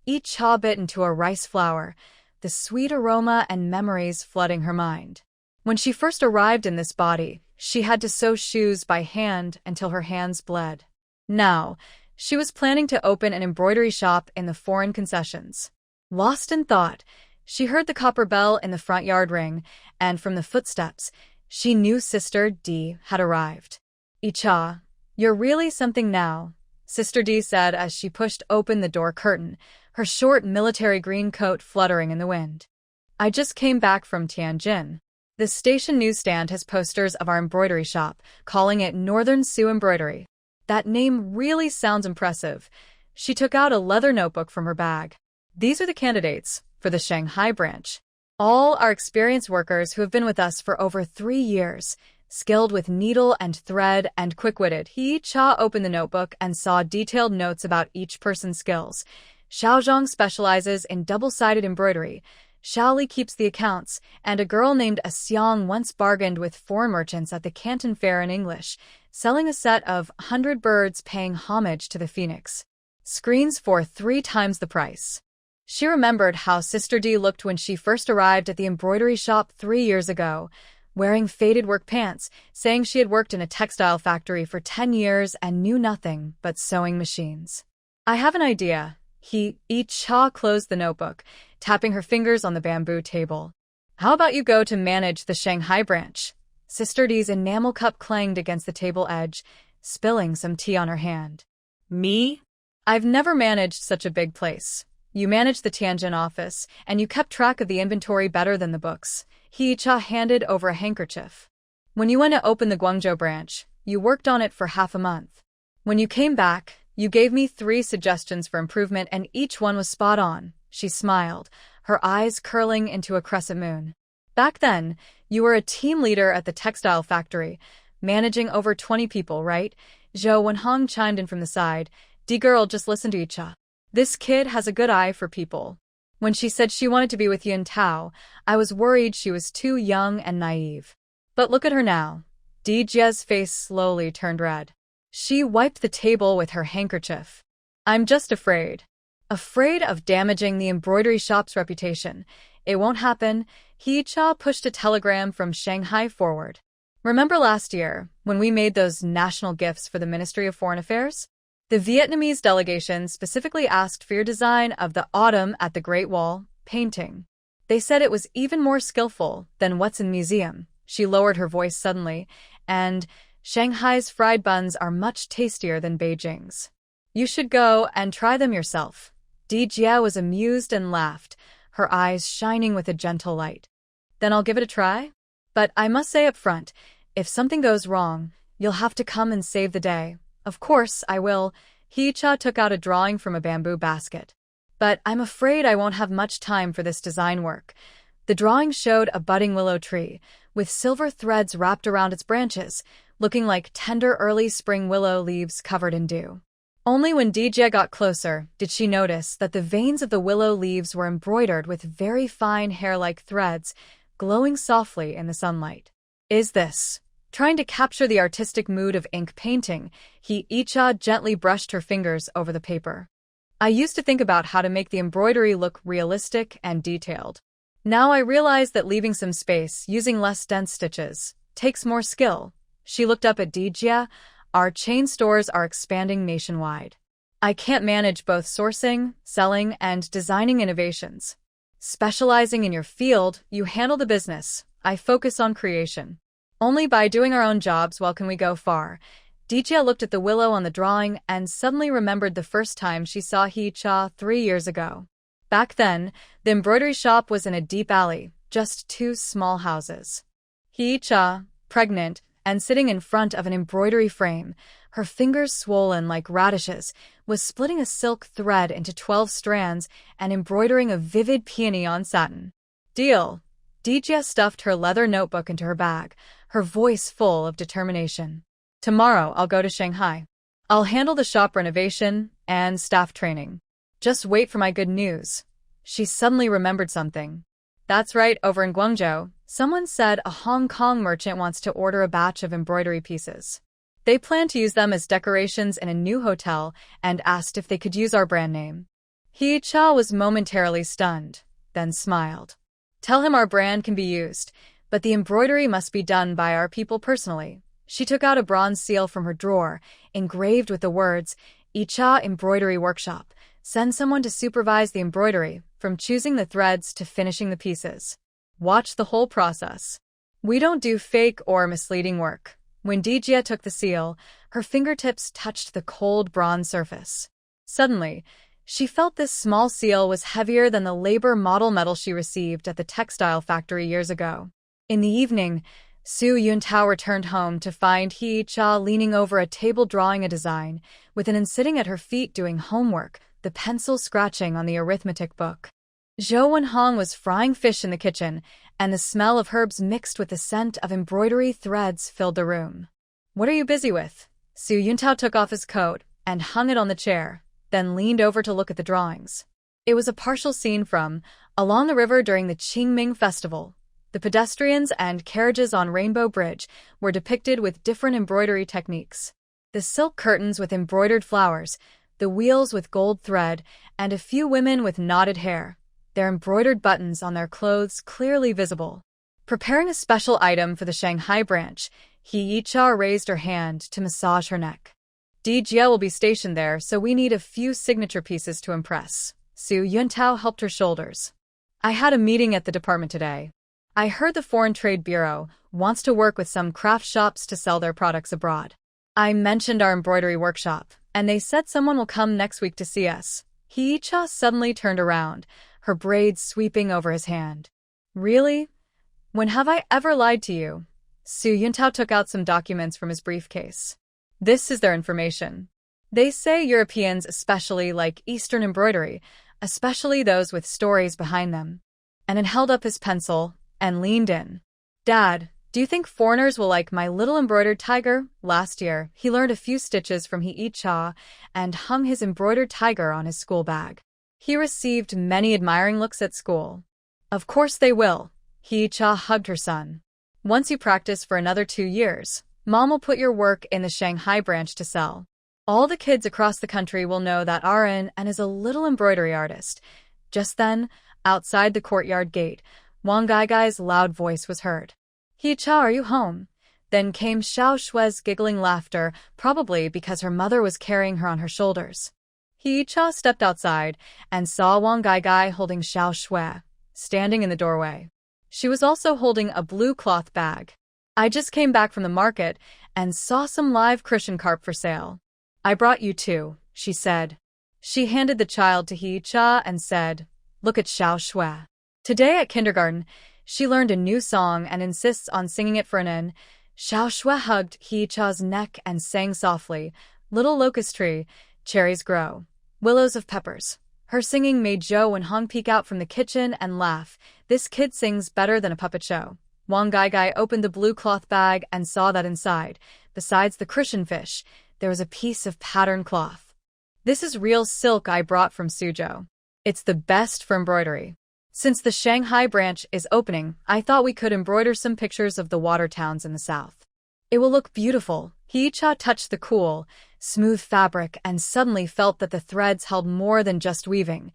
Speaker 1: Each bit into a rice flour, the sweet aroma and memories flooding her mind. When she first arrived in this body, she had to sew shoes by hand until her hands bled. Now, she was planning to open an embroidery shop in the foreign concessions. Lost in thought, she heard the copper bell in the front yard ring, and from the footsteps, she knew Sister D had arrived. "Icha, you're really something now," Sister D said as she pushed open the door curtain, her short military green coat fluttering in the wind. "I just came back from Tianjin. The station newsstand has posters of our embroidery shop, calling it Northern Sioux Embroidery. That name really sounds impressive." She took out a leather notebook from her bag. "These are the candidates for the Shanghai branch. All are experienced workers who have been with us for over 3 years, skilled with needle and thread and quick-witted." Cha opened the notebook and saw detailed notes about each person's skills. Xiaozhong specializes in double-sided embroidery, Shaoli keeps the accounts, and a girl named Xiang once bargained with foreign merchants at the Canton Fair in English, selling a set of 100 birds paying homage to the phoenix. Screens for 3 times the price. She remembered how Sister D looked when she first arrived at the embroidery shop 3 years ago, wearing faded work pants, saying she had worked in a textile factory for 10 years and knew nothing but sewing machines. "I have an idea." Cha closed the notebook, tapping her fingers on the bamboo table. "How about you go to manage the Shanghai branch?" Sister D's enamel cup clanged against the table edge, spilling some tea on her hand. "Me? I've never managed such a big place. You managed the Tianjin office, and you kept track of the inventory better than the books." Cha handed over a handkerchief. "When you went to open the Guangzhou branch, you worked on it for half a month. When you came back, you gave me 3 suggestions for improvement and each one was spot on." She smiled, her eyes curling into a crescent moon. "Back then, you were a team leader at the textile factory, managing over 20 people, right?" Zhou Wenhong chimed in from the side. "D-girl, just listen to Icha. This kid has a good eye for people. When she said she wanted to be with Yun Tao, I was worried she was too young and naive. But look at her now." Dijia's face slowly turned red. She wiped the table with her handkerchief. "I'm just afraid. Afraid of damaging the embroidery shop's reputation. It won't happen." Cha pushed a telegram from Shanghai forward. "Remember last year, when we made those national gifts for the Ministry of Foreign Affairs? The Vietnamese delegation specifically asked for your design of the Autumn at the Great Wall painting. They said it was even more skillful than what's in the museum." She lowered her voice suddenly, "And Shanghai's fried buns are much tastier than Beijing's. You should go and try them yourself." Dijia was amused and laughed, her eyes shining with a gentle light. "Then I'll give it a try? But I must say up front, if something goes wrong, you'll have to come and save the day." "Of course, I will." Cha took out a drawing from a bamboo basket. "But I'm afraid I won't have much time for this design work." The drawing showed a budding willow tree, with silver threads wrapped around its branches, looking like tender early spring willow leaves covered in dew. Only when Dijia got closer did she notice that the veins of the willow leaves were embroidered with very fine hair-like threads, glowing softly in the sunlight. "Is this trying to capture the artistic mood of ink painting?" Icha gently brushed her fingers over the paper. "I used to think about how to make the embroidery look realistic and detailed. Now I realize that leaving some space, using less dense stitches, takes more skill." She looked up at Dijia. "Our chain stores are expanding nationwide. I can't manage both sourcing, selling, and designing innovations. Specializing in your field, you handle the business. I focus on creation. Only by doing our own jobs can we go far." Dijia looked at the willow on the drawing and suddenly remembered the first time she saw Cha 3 years ago. Back then, the embroidery shop was in a deep alley, just 2 small houses. Cha, pregnant, and sitting in front of an embroidery frame, her fingers swollen like radishes, was splitting a silk thread into 12 strands and embroidering a vivid peony on satin. "Deal." Dijia stuffed her leather notebook into her bag, her voice full of determination. Tomorrow I'll go to Shanghai. I'll handle the shop renovation and staff training. Just wait for my good news. She suddenly remembered something. That's right, over in Guangzhou, someone said a Hong Kong merchant wants to order a batch of embroidery pieces. They plan to use them as decorations in a new hotel and asked if they could use our brand name. He Cha was momentarily stunned, then smiled. Tell him our brand can be used, but the embroidery must be done by our people personally. She took out a bronze seal from her drawer, engraved with the words, Icha Embroidery Workshop. Send someone to supervise the embroidery, from choosing the threads to finishing the pieces. Watch the whole process. We don't do fake or misleading work. When Dijia took the seal, her fingertips touched the cold bronze surface. Suddenly, she felt this small seal was heavier than the labor model medal she received at the textile factory years ago. In the evening, Su Yuntao returned home to find He Cha leaning over a table drawing a design, with Anan sitting at her feet doing homework, the pencil scratching on the arithmetic book. Zhou Wenhong was frying fish in the kitchen, and the smell of herbs mixed with the scent of embroidery threads filled the room. What are you busy with? Su Yuntao took off his coat and hung it on the chair, then leaned over to look at the drawings. It was a partial scene from Along the River during the Qingming Festival. The pedestrians and carriages on Rainbow Bridge were depicted with different embroidery techniques. The silk curtains with embroidered flowers, the wheels with gold thread, and a few women with knotted hair, their embroidered buttons on their clothes clearly visible. Preparing a special item for the Shanghai branch, He Yicha raised her hand to massage her neck. Dijia will be stationed there, so we need a few signature pieces to impress. Su Yuntao helped her shoulders. I had a meeting at the department today. I heard the Foreign Trade Bureau wants to work with some craft shops to sell their products abroad. I mentioned our embroidery workshop, and they said someone will come next week to see us. He Cha suddenly turned around, her braids sweeping over his hand. Really? When have I ever lied to you? Su Yuntao took out some documents from his briefcase. This is their information. They say Europeans especially like Eastern embroidery, especially those with stories behind them. Anan held up his pencil and leaned in. Dad, do you think foreigners will like my little embroidered tiger? Last year, he learned a few stitches from He Cha and hung his embroidered tiger on his school bag. He received many admiring looks at school. Of course they will. He Cha hugged her son. Once you practice for another 2 years, Mom will put your work in the Shanghai branch to sell. All the kids across the country will know that RN and is a little embroidery artist. Just then, outside the courtyard gate, Wang Gaigai's loud voice was heard. He Cha, are you home? Then came Xiao Shue's giggling laughter, probably because her mother was carrying her on her shoulders. He Cha stepped outside and saw Wang Gaigai holding Xiao Shue, standing in the doorway. She was also holding a blue cloth bag. I just came back from the market and saw some live cushion carp for sale. I brought you 2, she said. She handed the child to He Cha and said, Look at Xiao Shue. Today at kindergarten, she learned a new song and insists on singing it for Anan. Xiao Shue hugged He Cha's neck and sang softly, Little locust tree, cherries grow, willows of peppers. Her singing made Zhou Wenhong peek out from the kitchen and laugh. This kid sings better than a puppet show. Wang Gaigai opened the blue cloth bag and saw that inside, besides the cushion fish, there was a piece of patterned cloth. This is real silk I brought from Suzhou. It's the best for embroidery. Since the Shanghai branch is opening, I thought we could embroider some pictures of the water towns in the south. It will look beautiful. He Cha touched the cool, smooth fabric and suddenly felt that the threads held more than just weaving.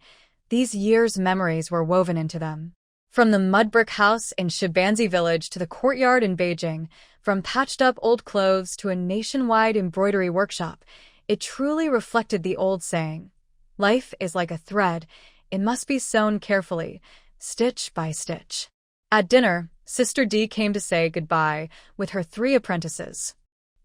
Speaker 1: These years' memories were woven into them. From the mud brick house in Shibanzi village to the courtyard in Beijing, from patched-up old clothes to a nationwide embroidery workshop, it truly reflected the old saying, life is like a thread, it must be sewn carefully, stitch by stitch. At dinner, Sister D came to say goodbye with her 3 apprentices.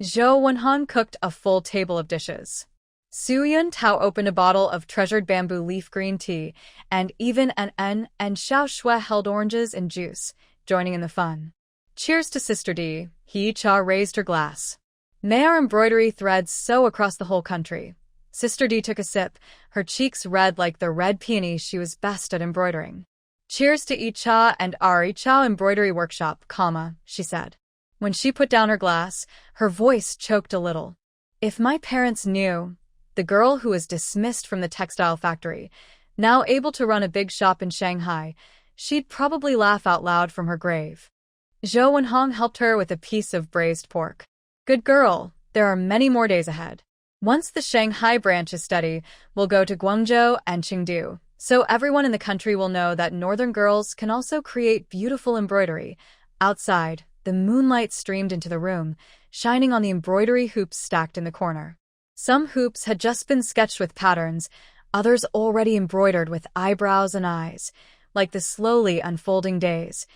Speaker 1: Zhou Wenhong cooked a full table of dishes. Su Yuntao opened a bottle of treasured bamboo leaf green tea, and even An and Xiao Shue held oranges and juice, joining in the fun. Cheers to Sister D, He Cha raised her glass. May our embroidery threads sew across the whole country. Sister D took a sip, her cheeks red like the red peony she was best at embroidering. Cheers to Icha and our Icha embroidery workshop, she said. When she put down her glass, her voice choked a little. If my parents knew, the girl who was dismissed from the textile factory, now able to run a big shop in Shanghai, she'd probably laugh out loud from her grave. Zhou Wenhong helped her with a piece of braised pork. Good girl, there are many more days ahead. Once the Shanghai branch is steady, we'll go to Guangzhou and Chengdu, so everyone in the country will know that northern girls can also create beautiful embroidery. Outside, the moonlight streamed into the room, shining on the embroidery hoops stacked in the corner. Some hoops had just been sketched with patterns, others already embroidered with eyebrows and eyes, like the slowly unfolding days,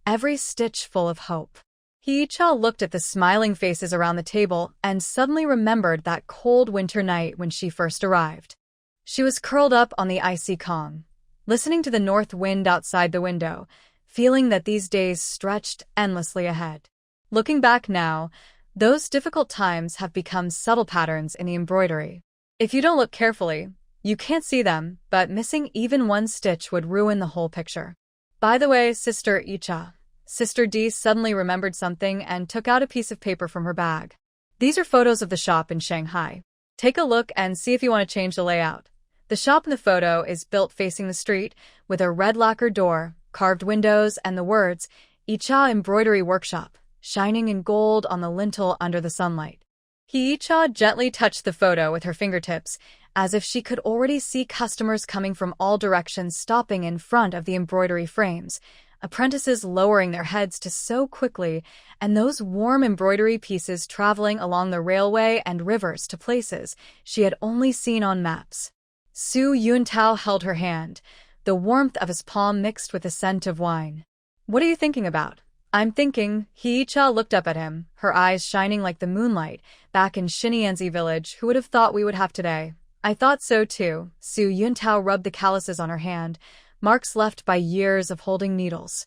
Speaker 1: every stitch full of hope. Hee-cha looked at the smiling faces around the table and suddenly remembered that cold winter night when she first arrived. She was curled up on the icy kong, listening to the north wind outside the window, feeling that these days stretched endlessly ahead. Looking back now, those difficult times have become subtle patterns in the embroidery. If you don't look carefully, you can't see them, but missing even one stitch would ruin the whole picture. By the way, Sister Icha. Sister D suddenly remembered something and took out a piece of paper from her bag. These are photos of the shop in Shanghai. Take a look and see if you want to change the layout. The shop in the photo is built facing the street, with a red lacquer door, carved windows, and the words, Icha Embroidery Workshop, shining in gold on the lintel under the sunlight. Hee-cha gently touched the photo with her fingertips, as if she could already see customers coming from all directions stopping in front of the embroidery frames, apprentices lowering their heads to sew quickly, and those warm embroidery pieces traveling along the railway and rivers to places she had only seen on maps. Su Yuntao held her hand, the warmth of his palm mixed with the scent of wine. What are you thinking about? I'm thinking. Hee-cha looked up at him, her eyes shining like the moonlight, back in Xinyanzi village. Who would have thought we would have today? I thought so too. Su Yuntao rubbed the calluses on her hand, marks left by years of holding needles.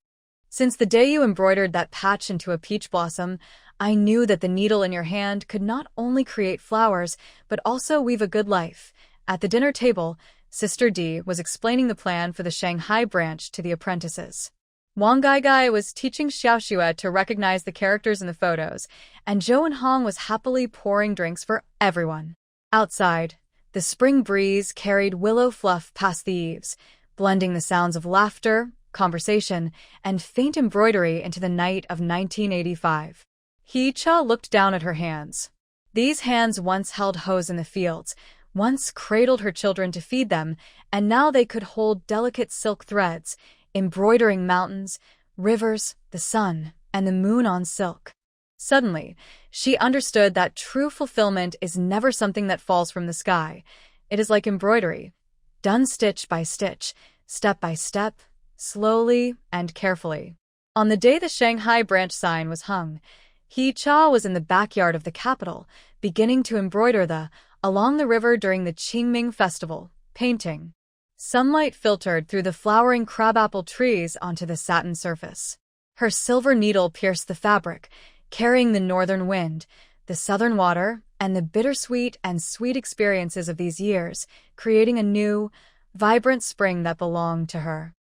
Speaker 1: Since the day you embroidered that patch into a peach blossom, I knew that the needle in your hand could not only create flowers, but also weave a good life. At the dinner table, Sister D was explaining the plan for the Shanghai branch to the apprentices. Wang Gaigai was teaching Xiaoxue to recognize the characters in the photos, and Zhou Wenhong was happily pouring drinks for everyone. Outside, the spring breeze carried willow fluff past the eaves, blending the sounds of laughter, conversation, and faint embroidery into the night of 1985. Hee-cha looked down at her hands. These hands once held hoes in the fields, once cradled her children to feed them, and now they could hold delicate silk threads, embroidering mountains, rivers, the sun, and the moon on silk. Suddenly, she understood that true fulfillment is never something that falls from the sky. It is like embroidery, done stitch by stitch, step by step, slowly and carefully. On the day the Shanghai branch sign was hung, Hee-cha was in the backyard of the capital, beginning to embroider along the river during the Qingming festival, painting. Sunlight filtered through the flowering crabapple trees onto the satin surface. Her silver needle pierced the fabric, carrying the northern wind, the southern water, and the bittersweet and sweet experiences of these years, creating a new, vibrant spring that belonged to her.